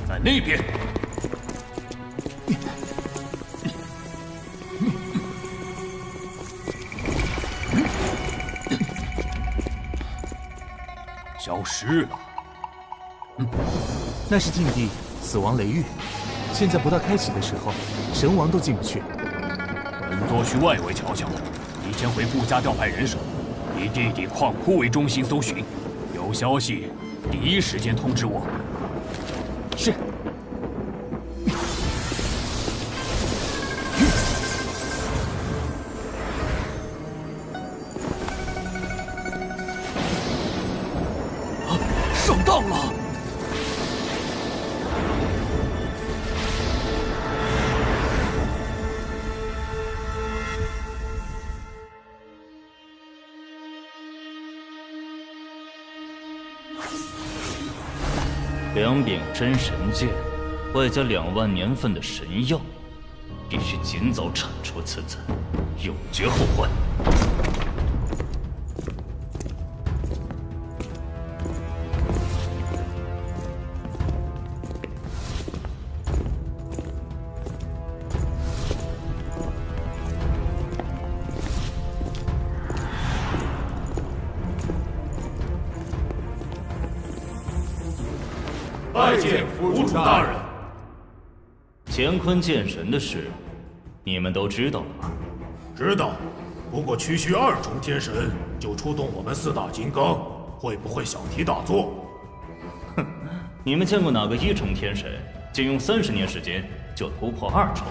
在那边。消失了。那是禁地，死亡雷域。现在不到开启的时候，神王都进不去。本座去外围瞧瞧，你先回顾家调派人手，以地底矿窟为中心搜寻，有消息第一时间通知我。是。上当了！2柄真神剑，外加2万年份的神药，必须尽早铲除此子，永绝后患。拜见府主大人。乾坤剑神的事，你们都知道了吗？知道，不过区区2重天神就出动我们4大金刚，会不会小题大做？哼，你们见过哪个1重天神仅用30年时间就突破2重？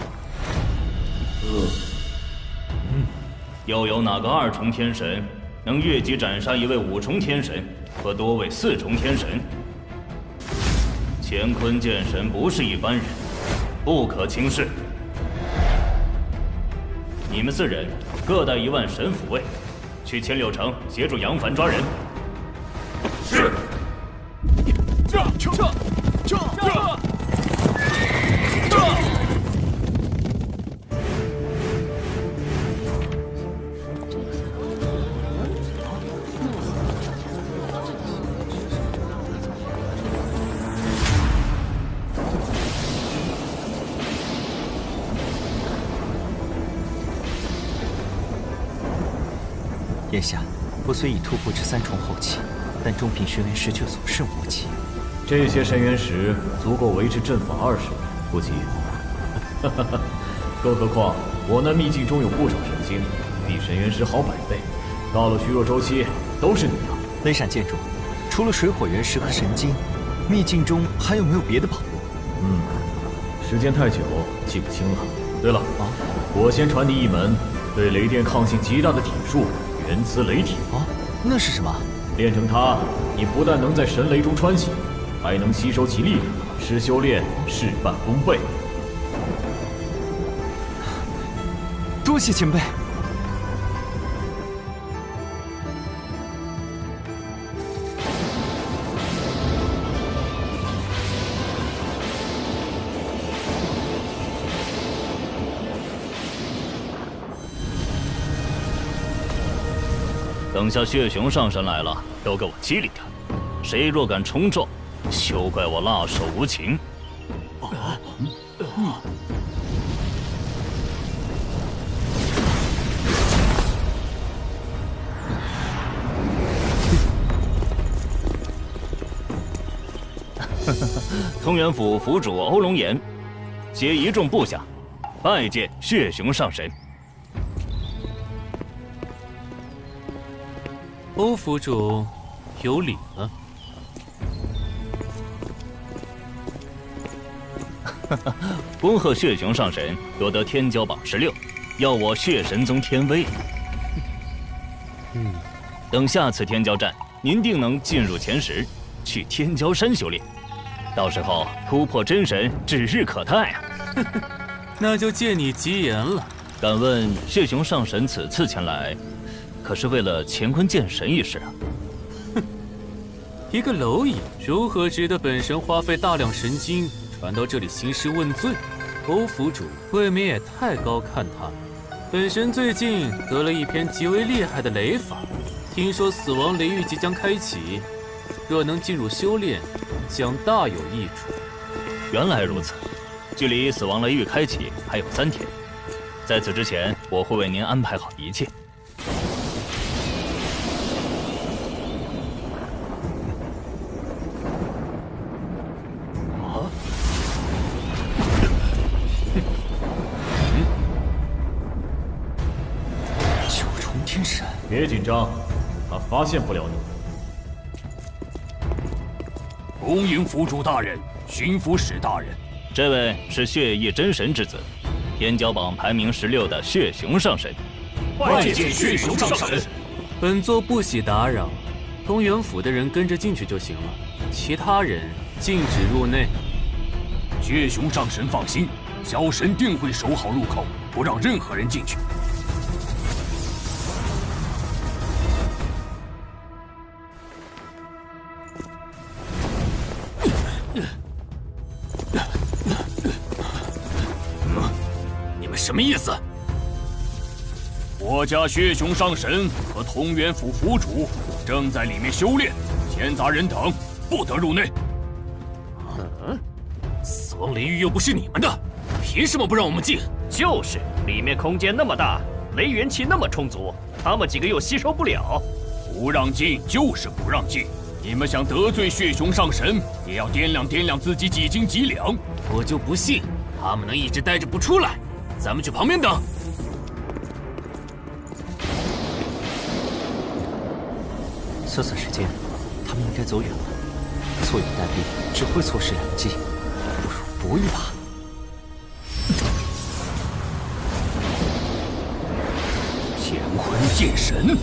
又有哪个2重天神能越级斩杀一位5重天神和多位4重天神？乾坤剑神不是一般人，不可轻视。你们4人各带1万神符位，去千柳城协助杨凡抓人。是。眼下，我虽已突破至3重后期，但中品神元石却所剩无几。这些神元石足够维持阵法20年，不急。更何况我那秘境中有不少神晶，比神元石好100倍。到了虚弱周期，都是你的。雷闪剑主，除了水火元石和神晶，秘境中还有没有别的宝物？时间太久，记不清了。对了，我先传递一门对雷电抗性极大的体术。元磁雷体那是什么？练成它，你不但能在神雷中穿行，还能吸收其力量，使修炼事半功倍。多谢前辈。等下血熊上山来了，都给我机灵点！谁若敢冲撞，休怪我辣手无情！通元府府主欧龙岩，携1众部下，拜见血熊上神。欧府主有礼了。恭贺血熊上神夺得天骄榜16，要我血神宗天威。等下次天骄战，您定能进入前10，去天骄山修炼。到时候突破真神指日可待啊！那就借你吉言了。敢问血熊上神此次前来，可是为了乾坤剑神一事啊？一个蝼蚁如何值得本神花费大量神金传到这里兴师问罪？欧府主未免也太高看他了。本神最近得了一篇极为厉害的雷法，听说死亡雷域即将开启，若能进入修炼，将大有益处。原来如此，距离死亡雷域开启还有3天，在此之前，我会为您安排好一切。天神，别紧张，他发现不了你。恭迎府主大人、巡抚使大人。这位是血翼真神之子，天骄榜排名16的血熊上神。拜见血熊上神。本座不喜打扰，东元府的人跟着进去就行了，其他人禁止入内。血熊上神放心，小神定会守好入口，不让任何人进去。你们什么意思？我家血熊上神和同源府府主正在里面修炼，闲杂人等不得入内。死亡雷域又不是你们的，凭什么不让我们进？就是，里面空间那么大，雷元气那么充足，他们几个又吸收不了。不让进就是不让进。你们想得罪血熊上神，也要掂量掂量自己几斤几两。我就不信他们能一直待着不出来。咱们去旁边等。算算时间，他们应该走远了。坐以待毙只会错失良机，不如搏一把。乾坤剑神。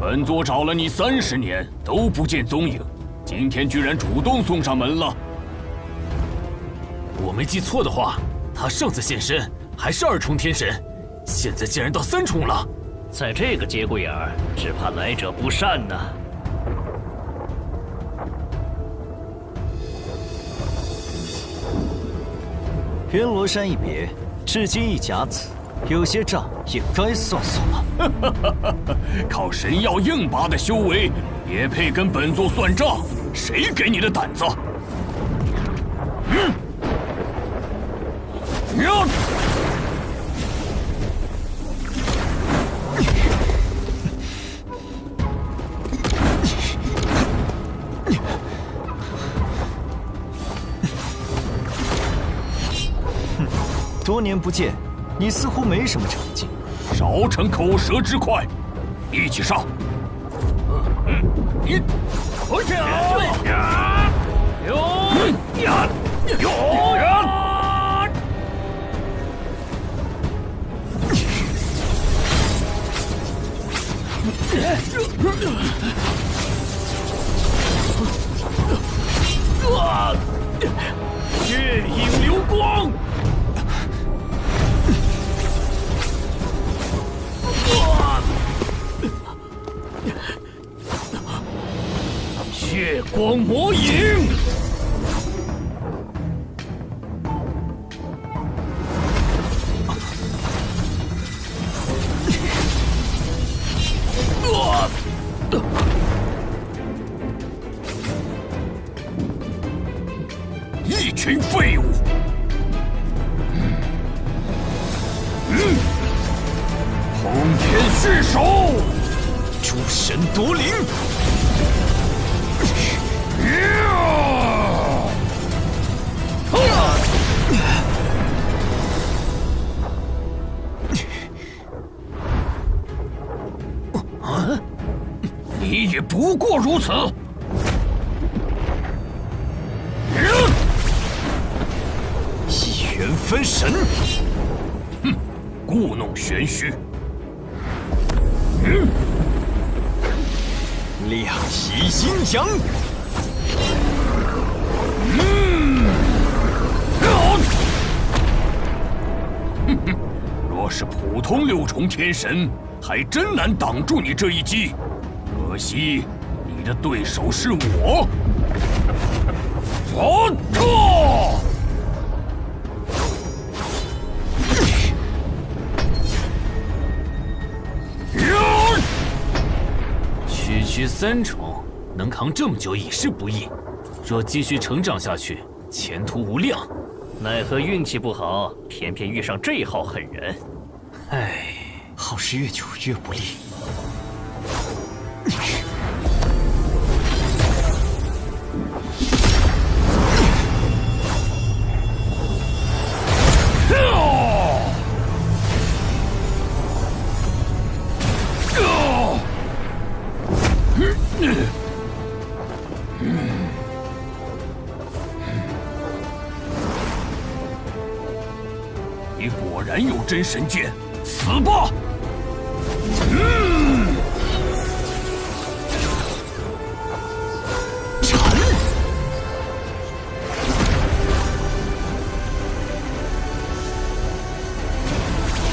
本座找了你30年都不见踪影，今天居然主动送上门了。我没记错的话，他上次现身还是2重天神，现在竟然到3重了。在这个节骨眼儿，只怕来者不善呢。元罗山一别，至今一甲子，有些账也该算算了。靠神药硬拔的修为，也配跟本座算账？谁给你的胆子？多年不见，你似乎没什么成绩。少逞口舌之快，一起上！你，回去啊！血影流光。血光魔影，一群废物！通天血手，诸神夺灵！你也不过如此。一元分神，哼，故弄玄虚。亮起心阳。若是普通6重天神，还真难挡住你这一击。可惜，你的对手是我。区3重，能扛这么久已是不易。若继续成长下去，前途无量。奈何运气不好，偏偏遇上这号狠人。唉，好事越久越不利。你果然有真神剑，死吧！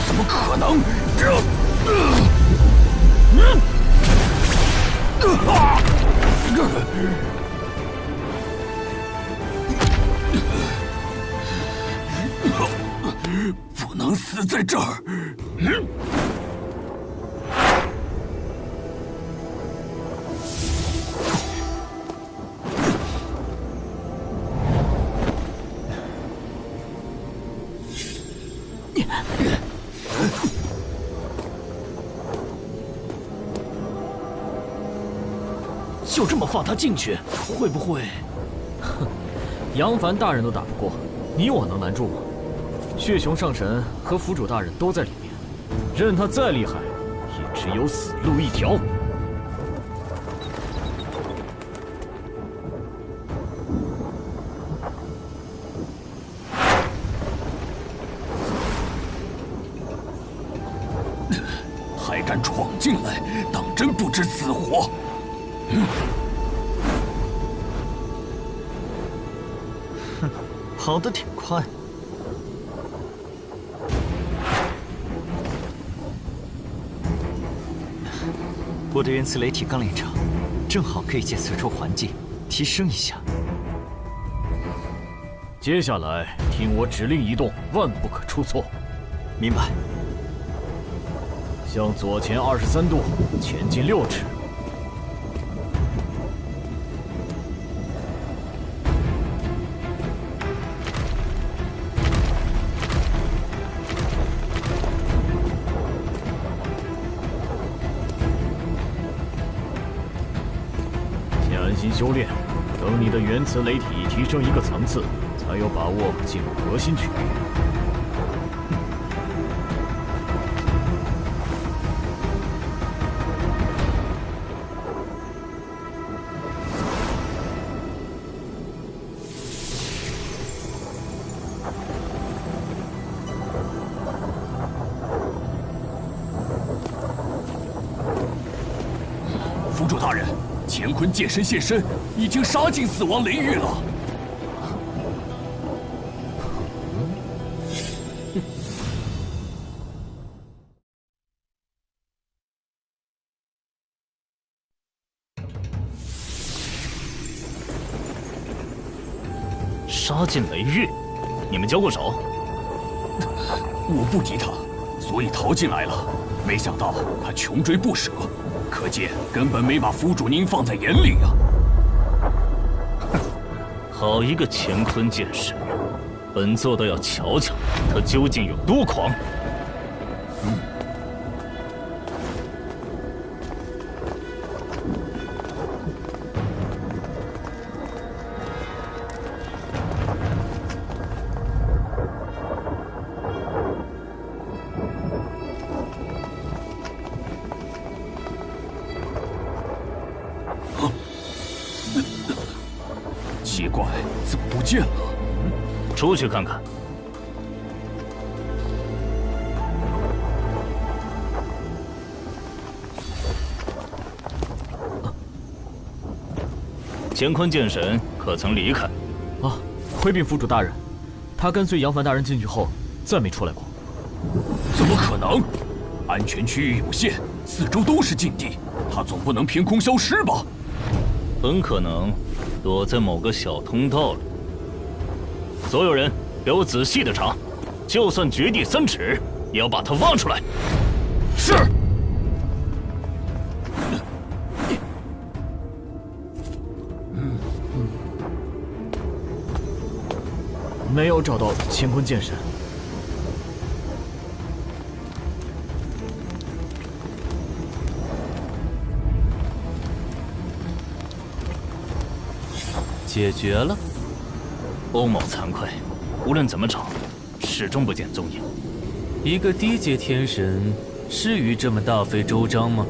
怎么可能？不能死在这儿！就这么放他进去，会不会？哼，杨凡大人都打不过，你我能难住吗？血熊上神和府主大人都在里面，任他再厉害，也只有死路一条。还敢闯进来，当真不知死活！哼，跑得挺快。我的原磁雷体刚练成，正好可以借此处环境提升一下。接下来听我指令移动，万不可出错。明白。向左前23度，前进6尺。安心修炼，等你的原磁雷体提升一个层次，才有把握进入核心区。府主大人。乾坤剑神现身，已经杀进死亡雷域了。杀进雷域，你们交过手？我不敌他，所以逃进来了。没想到他穷追不舍。可见根本没把府主您放在眼里啊！好一个乾坤剑神！本座倒要瞧瞧他究竟有多狂。奇怪，怎么不见了？出去看看。乾坤剑神可曾离开？啊，回禀府主大人，他跟随杨凡大人进去后，再没出来过。怎么可能？安全区域有限，四周都是禁地，他总不能凭空消失吧？很可能躲在某个小通道里。所有人给我仔细的查，就算掘地3尺，也要把他挖出来。是。没有找到乾坤剑神。解决了。欧某惭愧，无论怎么找，始终不见踪影。一个低阶天神，至于这么大费周章吗？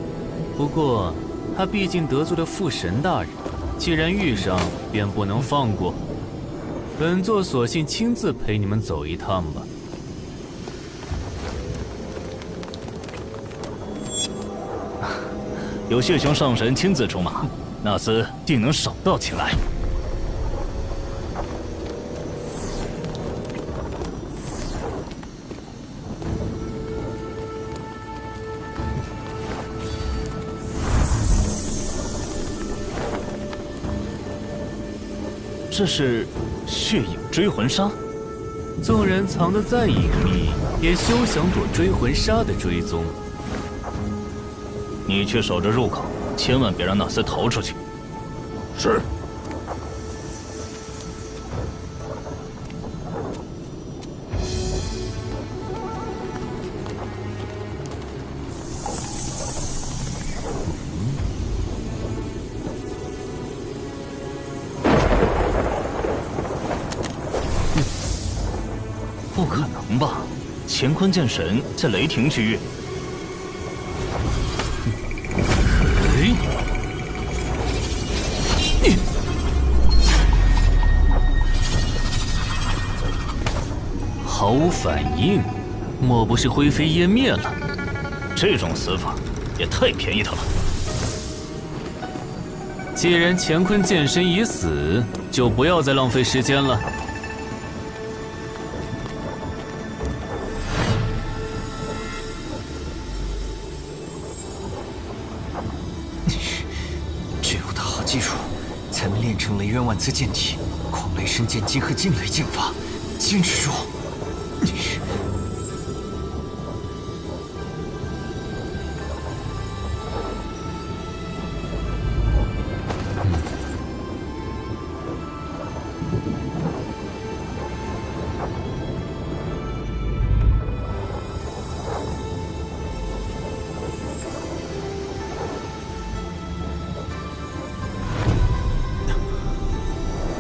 不过，他毕竟得罪了父神大人，既然遇上，便不能放过。本座索性亲自陪你们走一趟吧。有血雄上神亲自出马，那厮定能手到擒来。这是血影追魂杀，纵然藏得再隐秘，也休想躲追魂杀的追踪。你去守着入口，千万别让那厮逃出去。是。不可能吧？乾坤剑神在雷霆区域。毫无反应，莫不是灰飞烟灭了？这种死法也太便宜他了。既然乾坤剑神已死，就不要再浪费时间了。只有他好技术，才能练成雷渊万磁剑体、狂雷神剑经和劲雷剑法。坚持住！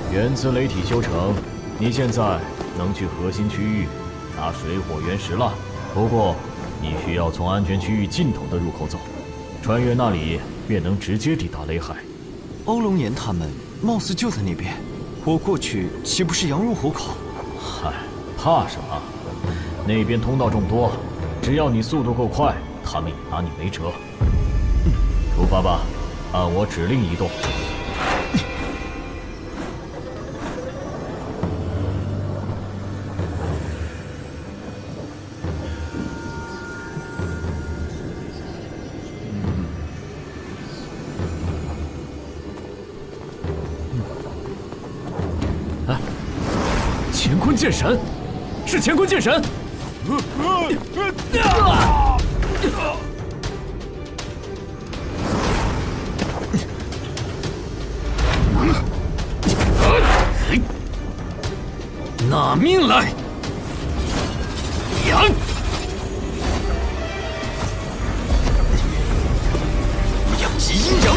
原磁雷体修成，你现在能去核心区域拿水火原石了。不过，你需要从安全区域尽头的入口走，穿越那里便能直接抵达雷海。欧龙岩他们貌似就在那边，我过去岂不是羊入虎口？嗨，怕什么？那边通道众多，只要你速度够快，他们也拿你没辙。出发吧，按我指令移动。乾坤剑神，是乾坤剑神！拿命来！扬！阳极阴阳！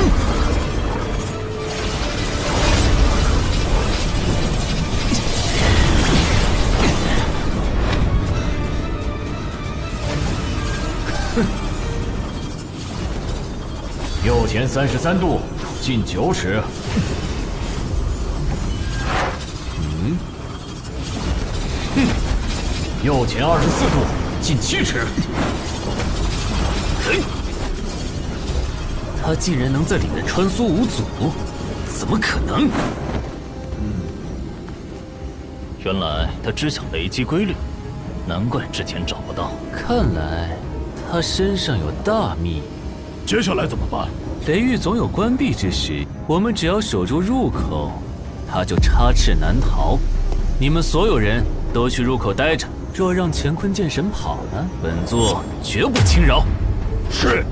右前33度，进9尺。右前24度，进7尺。他竟然能在里面穿梭无阻，怎么可能？原来他知晓雷击规律，难怪之前找不到。看来他身上有大秘。接下来怎么办？雷狱总有关闭之时，我们只要守住入口，他就插翅难逃。你们所有人都去入口待着，若让乾坤剑神跑了，本座绝不轻饶。是。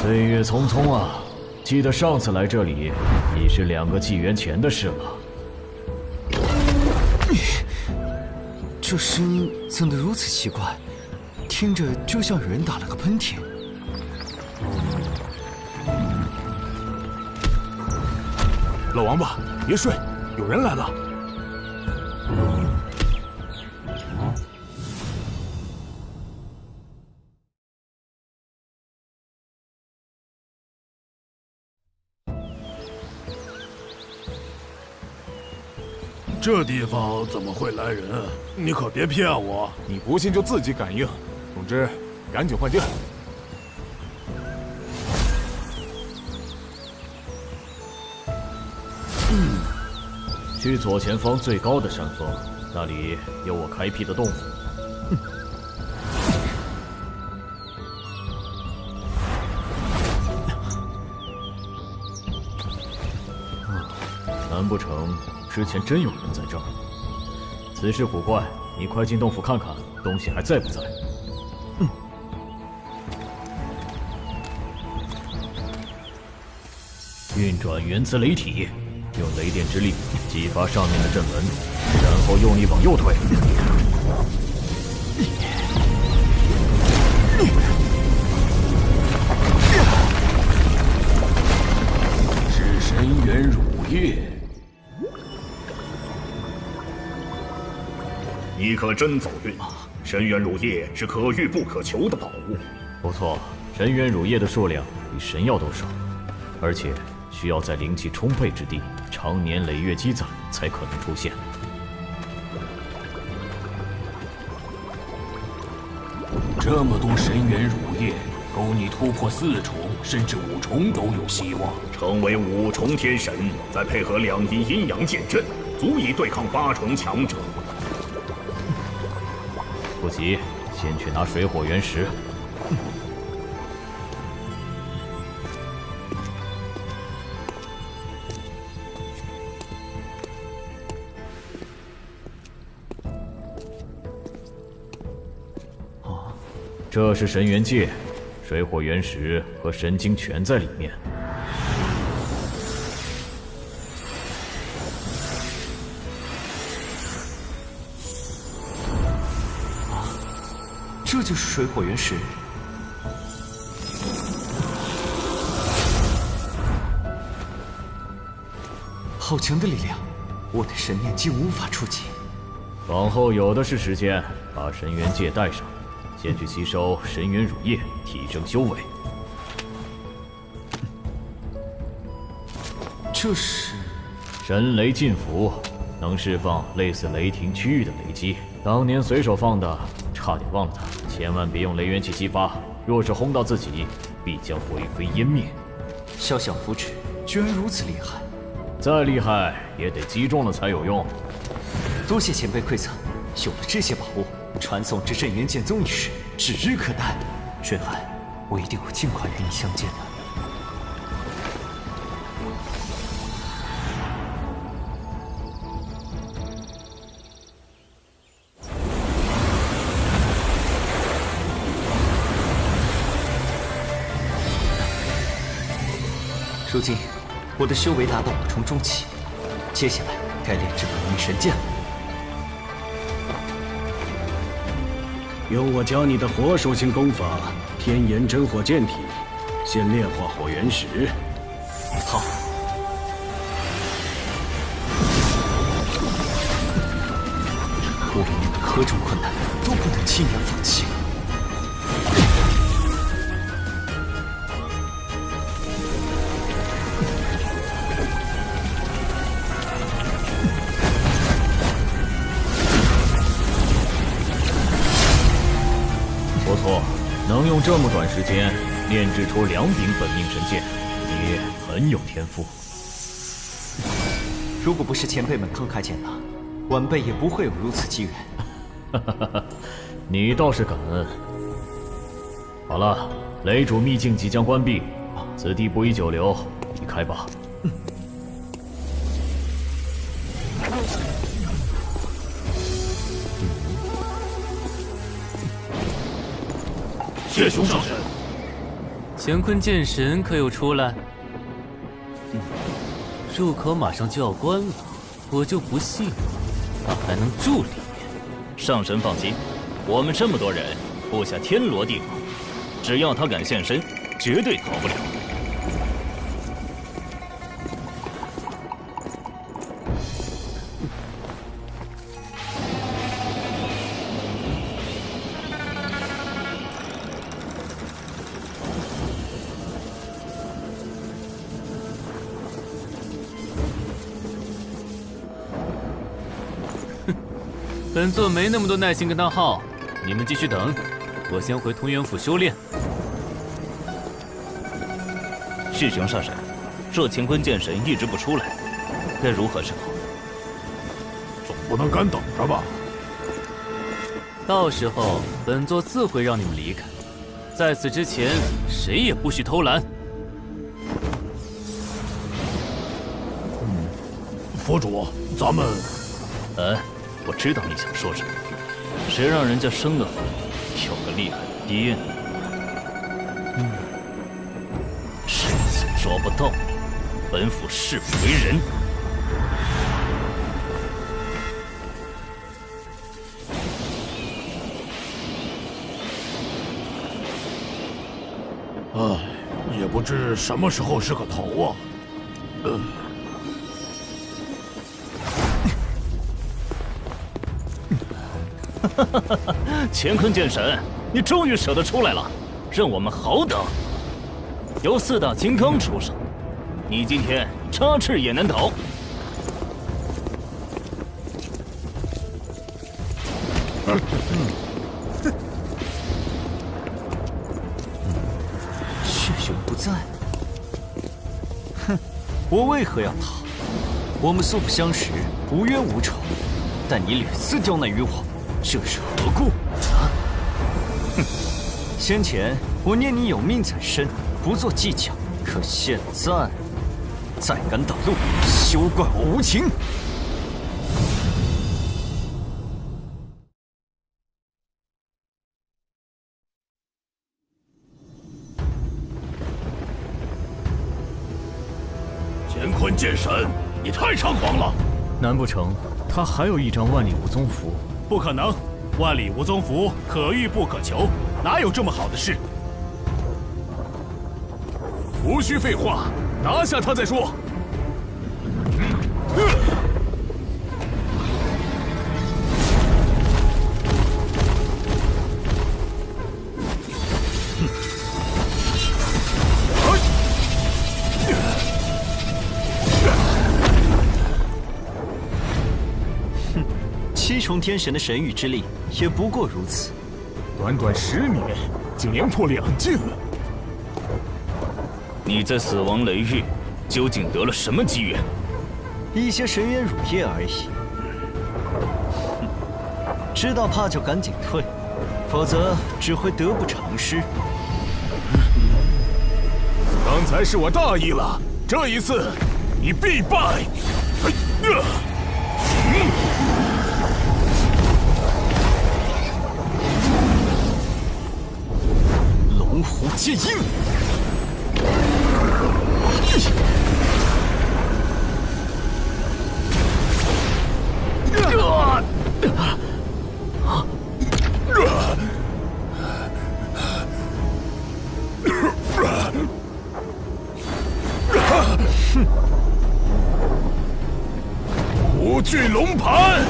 岁月匆匆啊，记得上次来这里已是2个纪元前的事了。这声音怎的如此奇怪？听着就像有人打了个喷嚏。老王八，别睡，有人来了。这地方怎么会来人？你可别骗我！你不信就自己感应。总之，赶紧换电。去左前方最高的山峰，那里有我开辟的洞府。难不成之前真有人在这儿？此事古怪，你快进洞府看看，东西还在不在？运转原子雷体，用雷电之力激发上面的阵纹，然后用力往右推。是神元乳液。你可真走运啊！神元乳液是可遇不可求的宝物。不错，神元乳液的数量比神药都少，而且需要在灵气充沛之地，常年累月积攒才可能出现。这么多神元乳液，够你突破4重甚至5重都有希望。成为5重天神，再配合2阴阴阳剑阵，足以对抗8重强者。不急，先去拿水火原石。这是神元界，水火原石和神经全在里面。这就是水火原石。好强的力量，我的神念竟无法触及。往后有的是时间，把神元界带上。先去吸收神元乳液，提升修为。这是神雷禁符，能释放类似雷霆区域的雷击。当年随手放的，差点忘了它。千万别用雷元气激发，若是轰到自己，必将灰飞烟灭。小小符纸，居然如此厉害！再厉害也得击中了才有用。多谢前辈馈赠，有了这些宝物，传送至镇元剑宗一事指日可待。玄寒，我一定会尽快与你相见的。如今我的修为达到5重中期，接下来该炼制本命神剑了。用我教你的火属性功法天炎真火剑体，先炼化火原石。好。无论面对何种困难，都不能轻言放弃。不错，能用这么短时间炼制出2柄本命神剑，你很有天赋。如果不是前辈们慷慨解囊，晚辈也不会有如此机缘。你倒是感恩。好了，雷主秘境即将关闭，此地不宜久留，离开吧。谢兄上神。乾坤剑神可有出来？入口马上就要关了，我就不信他还能住里面。上神放心，我们这么多人布下天罗地网，只要他敢现身，绝对逃不了。本座没那么多耐心跟他耗，你们继续等，我先回同源府修炼。旭雄上神，这乾坤剑神一直不出来，该如何是好？总不能干等着吧？到时候本座自会让你们离开，在此之前，谁也不许偷懒。佛主，咱们……我知道你想说什么，谁让人家生得好，有个厉害的爹呢？这次抓不到你，本府誓不为人。也不知什么时候是个头啊！乾坤剑神，你终于舍得出来了，让我们好等。由4大金刚出手，你今天插翅也难逃。旭雄不在，哼，我为何要逃？我们素不相识，无冤无仇，但你屡次刁难于我。这是何故？哼！先前我念你有命在身，不做计较，可现在再敢挡路，休怪我无情！乾坤剑神，你太猖狂了！难不成他还有一张万里无踪符？不可能，万里无踪符可遇不可求，哪有这么好的事？无需废话，拿下他再说。7重天神的神域之力也不过如此，短短10年，竟连破2境了。你在死亡雷域究竟得了什么机缘？一些神元乳液而已。知道怕就赶紧退，否则只会得不偿失。刚才是我大意了，这一次你必败。龙虎剑印。无巨龙盘。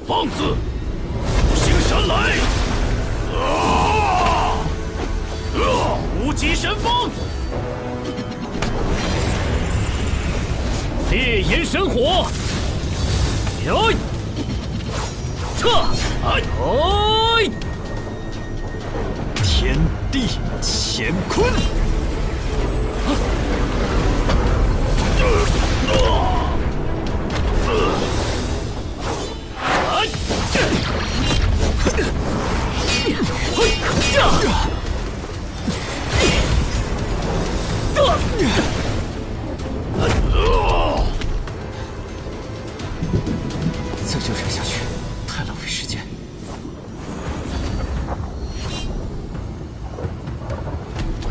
放肆！五行神雷！无极神风！烈焰神火！哟！撤！天地乾坤！再这样下去，太浪费时间。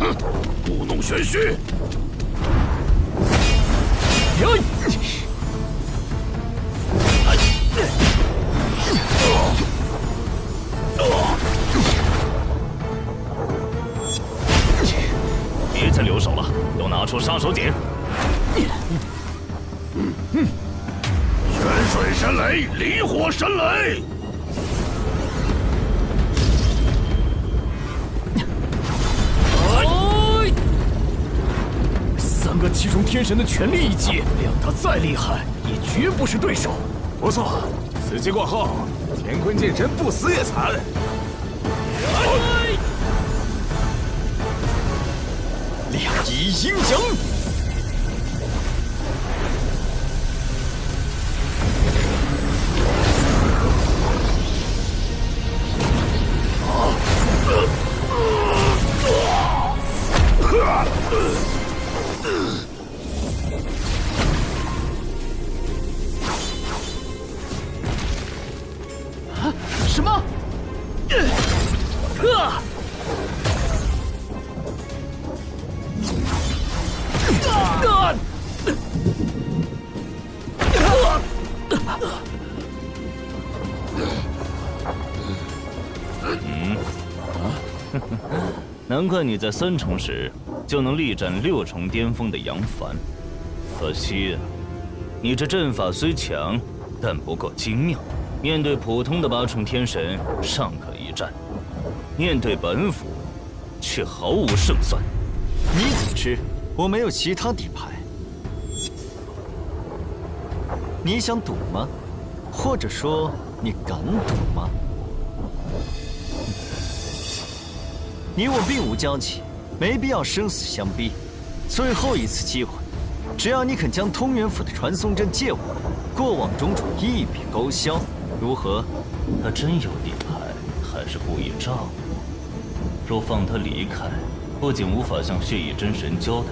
哼，故弄玄虚。别再留手了，都拿出杀手锏！泉水神雷，离火神雷！3个七重天神的全力一击，量他再厉害，也绝不是对手。不错，此击过后，乾坤剑神不死也惨。两仪阴阳。什么？难怪你在3重时就能力战6重巅峰的杨凡，可惜啊，你这阵法虽强，但不够精妙。面对普通的8重天神尚可一战，面对本府却毫无胜算。你怎么知我没有其他底牌？你想赌吗？或者说你敢赌吗？你我并无交集，没必要生死相逼。最后一次机会，只要你肯将通元府的传送阵借我，过往种种一笔勾销，如何？他真有底牌，还是故意诈我？若放他离开，不仅无法向血翼真神交代，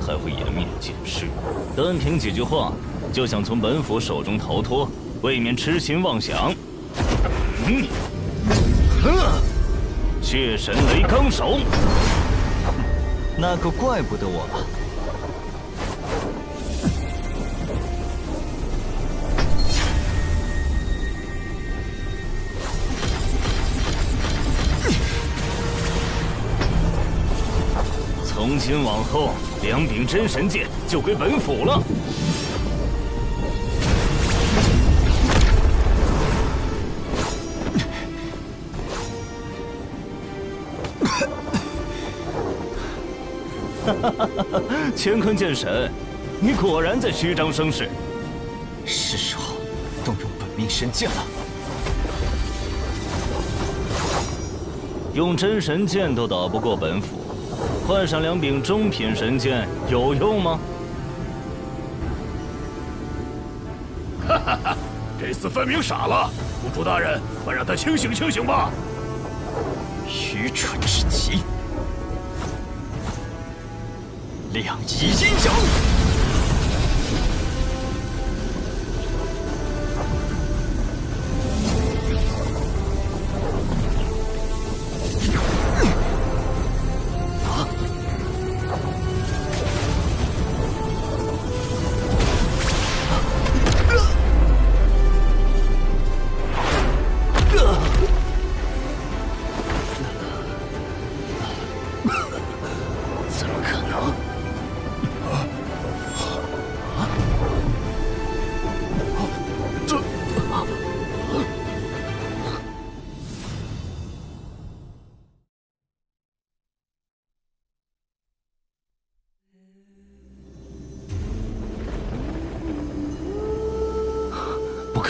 还会颜面尽失。单凭几句话就想从本府手中逃脱，未免痴心妄想。血神雷罡手，那可怪不得我了。从今往后，2柄真神剑就归本府了。乾坤剑神，你果然在虚张声势。是时候动用本命神剑了。用真神剑都打不过本府，换上2柄中品神剑有用吗？哈哈哈，这厮分明傻了。府主大人，快让他清醒清醒吧！愚蠢至极。2仪阴阳。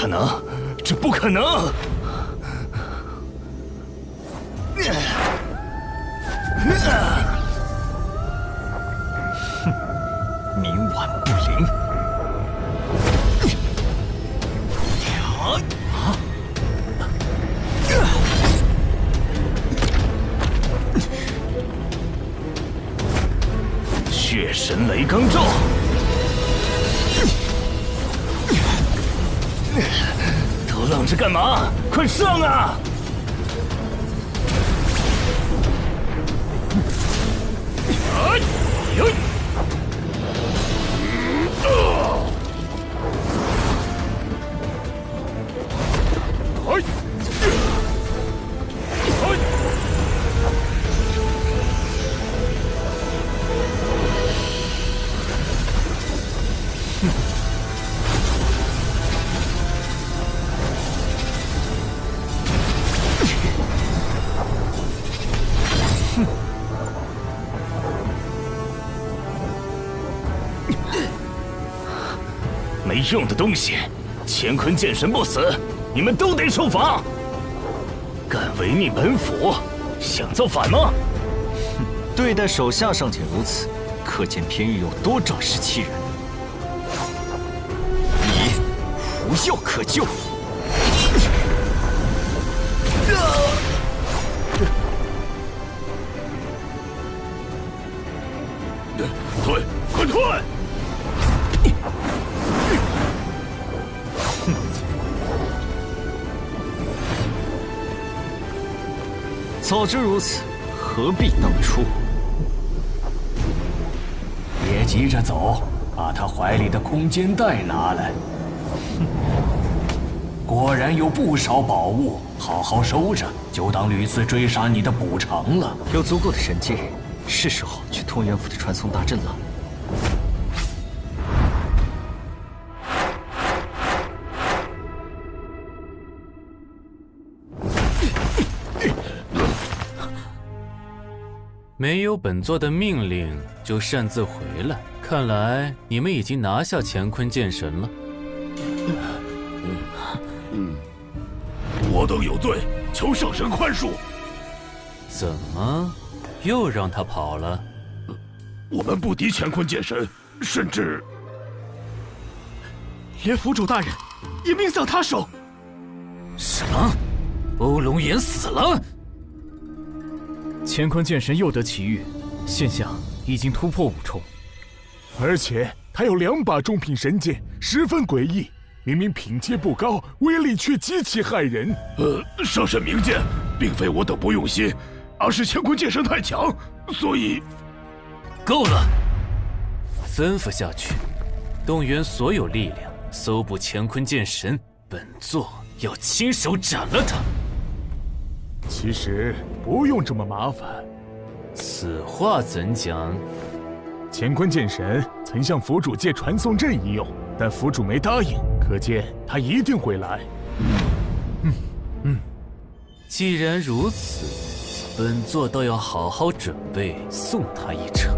可能，这不可能！哼，冥顽不灵。血神雷罡咒！都愣着干嘛？快上啊！没用的东西，乾坤剑神不死，你们都得受罚！敢违逆本府，想造反吗？对待手下尚且如此，可见偏玉有多仗势欺人。你无药可救。退，快退！早知如此，何必当初？别急着走，把他怀里的空间袋拿来。果然有不少宝物，好好收着，就当屡次追杀你的补偿了。有足够的神界，是时候去通元府的传送大阵了。没有本座的命令就擅自回来，看来你们已经拿下乾坤剑神了。我等有罪，求上神宽恕。怎么，又让他跑了？我们不敌乾坤剑神，甚至连府主大人也命丧他手。什么？欧龙岩死了？乾坤剑神又得奇遇，现象已经突破5重，而且他有2把中品神剑，十分诡异。明明品阶不高，威力却极其骇人。上神明鉴，并非我等不用心，而是乾坤剑神太强，所以……够了！吩咐下去，动员所有力量搜捕乾坤剑神，本座要亲手斩了他。其实不用这么麻烦。此话怎讲？乾坤剑神曾向府主借传送阵一用，但府主没答应，可见他一定会来。既然如此，本座倒要好好准备送他一程。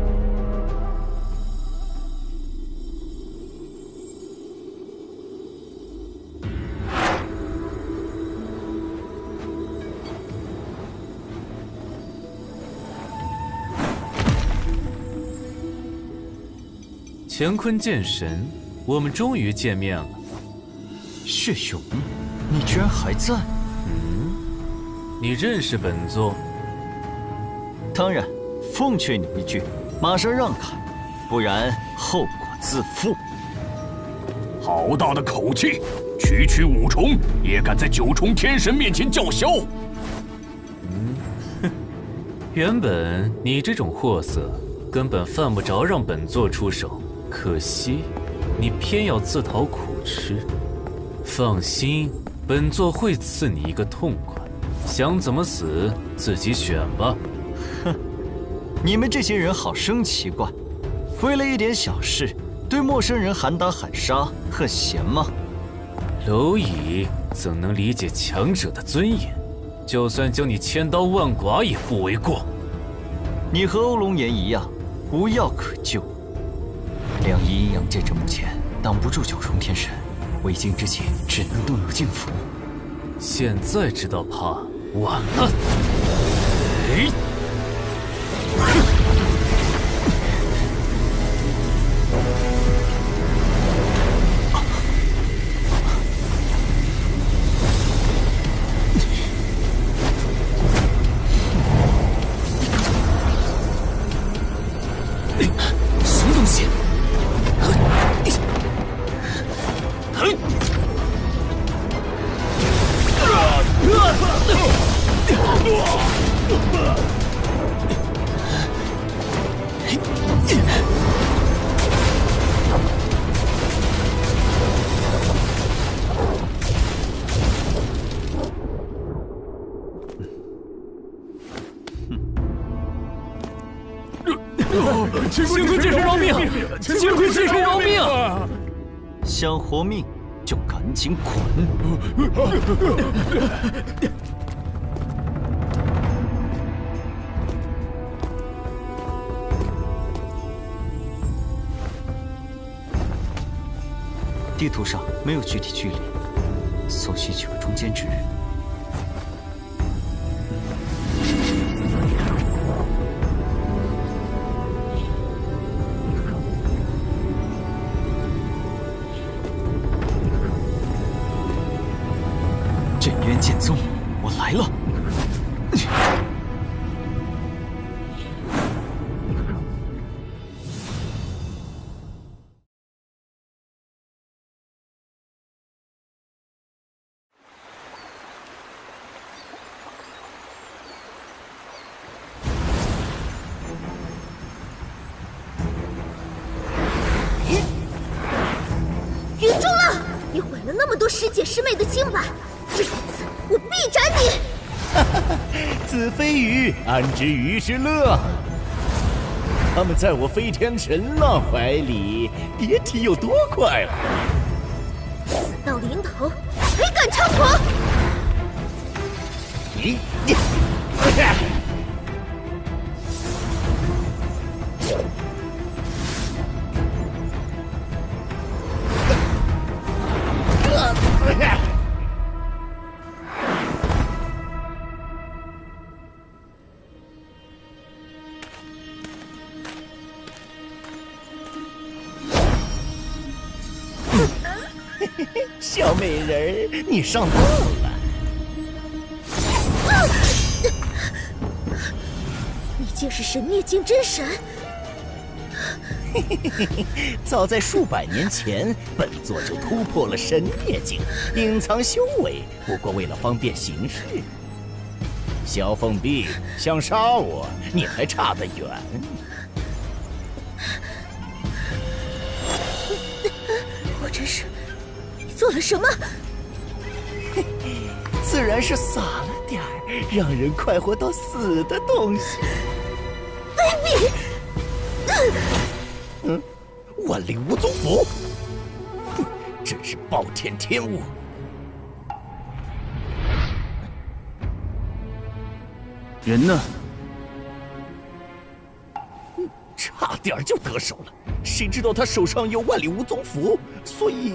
乾坤剑神，我们终于见面了。血勇，你居然还在？你认识本座？当然，奉劝你一句，马上让开，不然后果自负。好大的口气！区区5重也敢在9重天神面前叫嚣？原本你这种货色根本犯不着让本座出手。可惜，你偏要自讨苦吃。放心，本座会赐你一个痛快，想怎么死自己选吧。哼，你们这些人好生奇怪，为了一点小事，对陌生人喊打喊杀，很闲吗？蝼蚁怎能理解强者的尊严？就算将你千刀万剐也不为过。你和欧龙岩一样，无药可救。2阴阳剑阵目前挡不住9重天神，未经之剑只能动有净符。现在知道怕晚了。什么东西？幸亏剑神饶命！幸亏剑神饶命！想活命就赶紧滚！地图上没有具体距离，所需取个中间值。镇渊剑宗，我来了！云中浪，你毁了那么多师姐师妹的清白，这一次我必斩你！子非鱼，安知鱼之乐？他们在我飞天神浪怀里，别提有多快了。死到临头还敢猖狂！你。小美人儿，你上当了！你竟是神灭境真神！早在数百年前，本座就突破了神灭境，隐藏修为，不过为了方便行事。小凤碧想杀我，你还差得远。我真是做了什么？自然是撒了点儿让人快活到死的东西。卑鄙！万里无踪符，真是暴殄天物。人呢？差点就得手了，谁知道他手上有万里无踪符，所以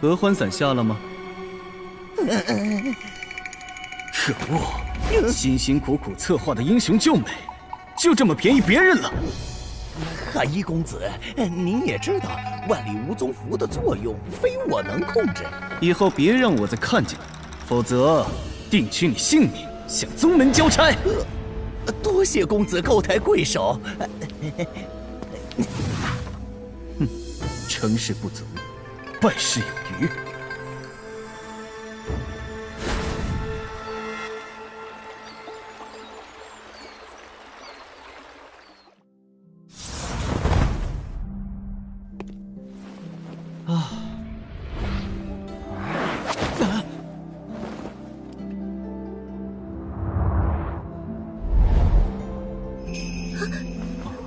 合欢伞下了吗？可恶！辛辛苦苦策划的英雄救美，就这么便宜别人了。寒衣公子，您也知道万里无踪符的作用非我能控制，以后别让我再看见了，否则定取你性命，向宗门交差。多谢公子高抬贵手。成事不足，败事有余。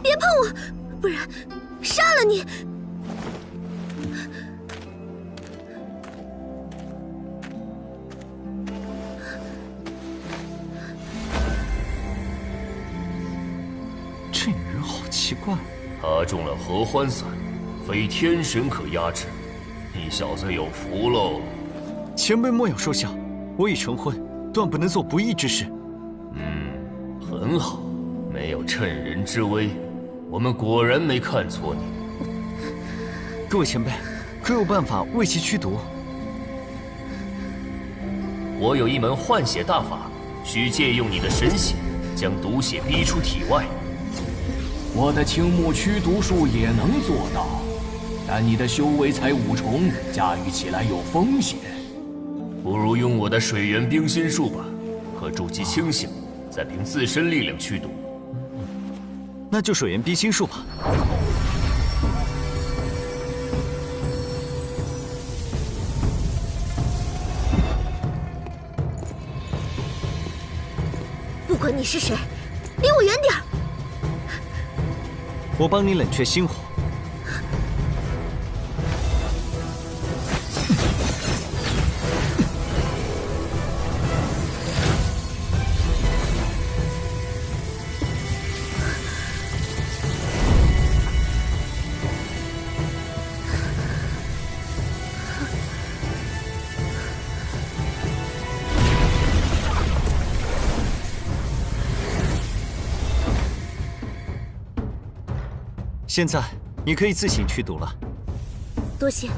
别碰我，不然杀了你！这女人好奇怪。他中了合欢伞，非天神可压制，你小子有福喽！前辈莫要说笑，我已成婚，断不能做不义之事。很好，没有趁人之危，我们果然没看错你。各位前辈，可有办法为其驱毒？我有一门换血大法，需借用你的神血，将毒血逼出体外。我的青木驱毒术也能做到，但你的修为才5重，驾驭起来有风险。不如用我的水源冰心术吧，可筑基清醒，再凭自身力量驱毒。那就水源冰心术吧。不管你是谁，离我远点儿！我帮你冷却心火。现在你可以自行驱毒了。多谢。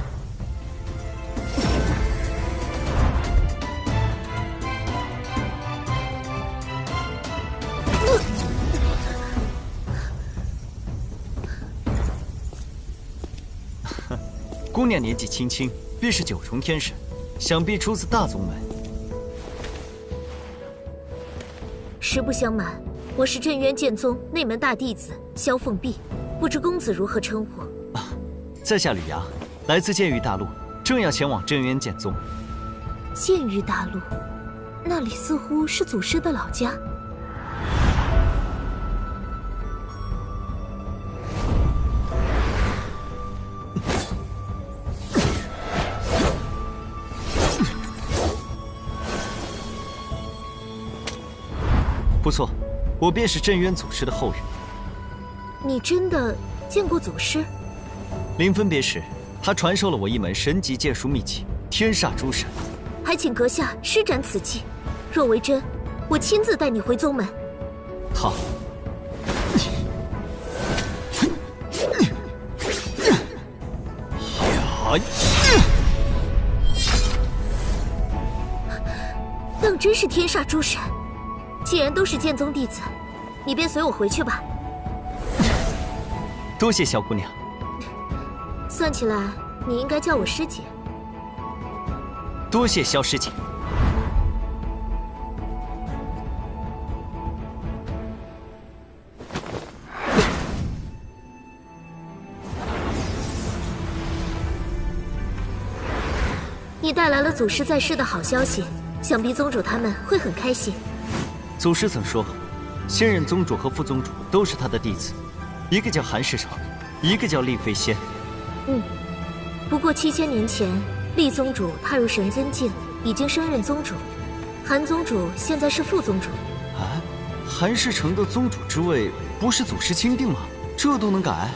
姑娘年纪轻轻，便是9重天神，想必出自大宗门。实不相瞒，我是镇渊剑宗内门大弟子萧凤碧。不知公子如何称呼？在下吕阳，来自剑域大陆，正要前往镇渊剑宗。剑域大陆，那里似乎是祖师的老家。不错，我便是镇渊祖师的后人。你真的见过祖师？临分别时，他传授了我一门神级剑术秘籍——天煞诸神。还请阁下施展此技，若为真，我亲自带你回宗门。好。当真是天煞诸神。既然都是剑宗弟子，你便随我回去吧。多谢萧姑娘。算起来，你应该叫我师姐。多谢萧师姐。你带来了祖师在世的好消息，想必宗主他们会很开心。祖师曾说，现任宗主和副宗主都是他的弟子，一个叫韩世成，一个叫厉飞仙。不过7000年前，厉宗主踏入神尊境，已经升任宗主，韩宗主现在是副宗主。韩世成的宗主之位不是祖师钦定吗？这都能改？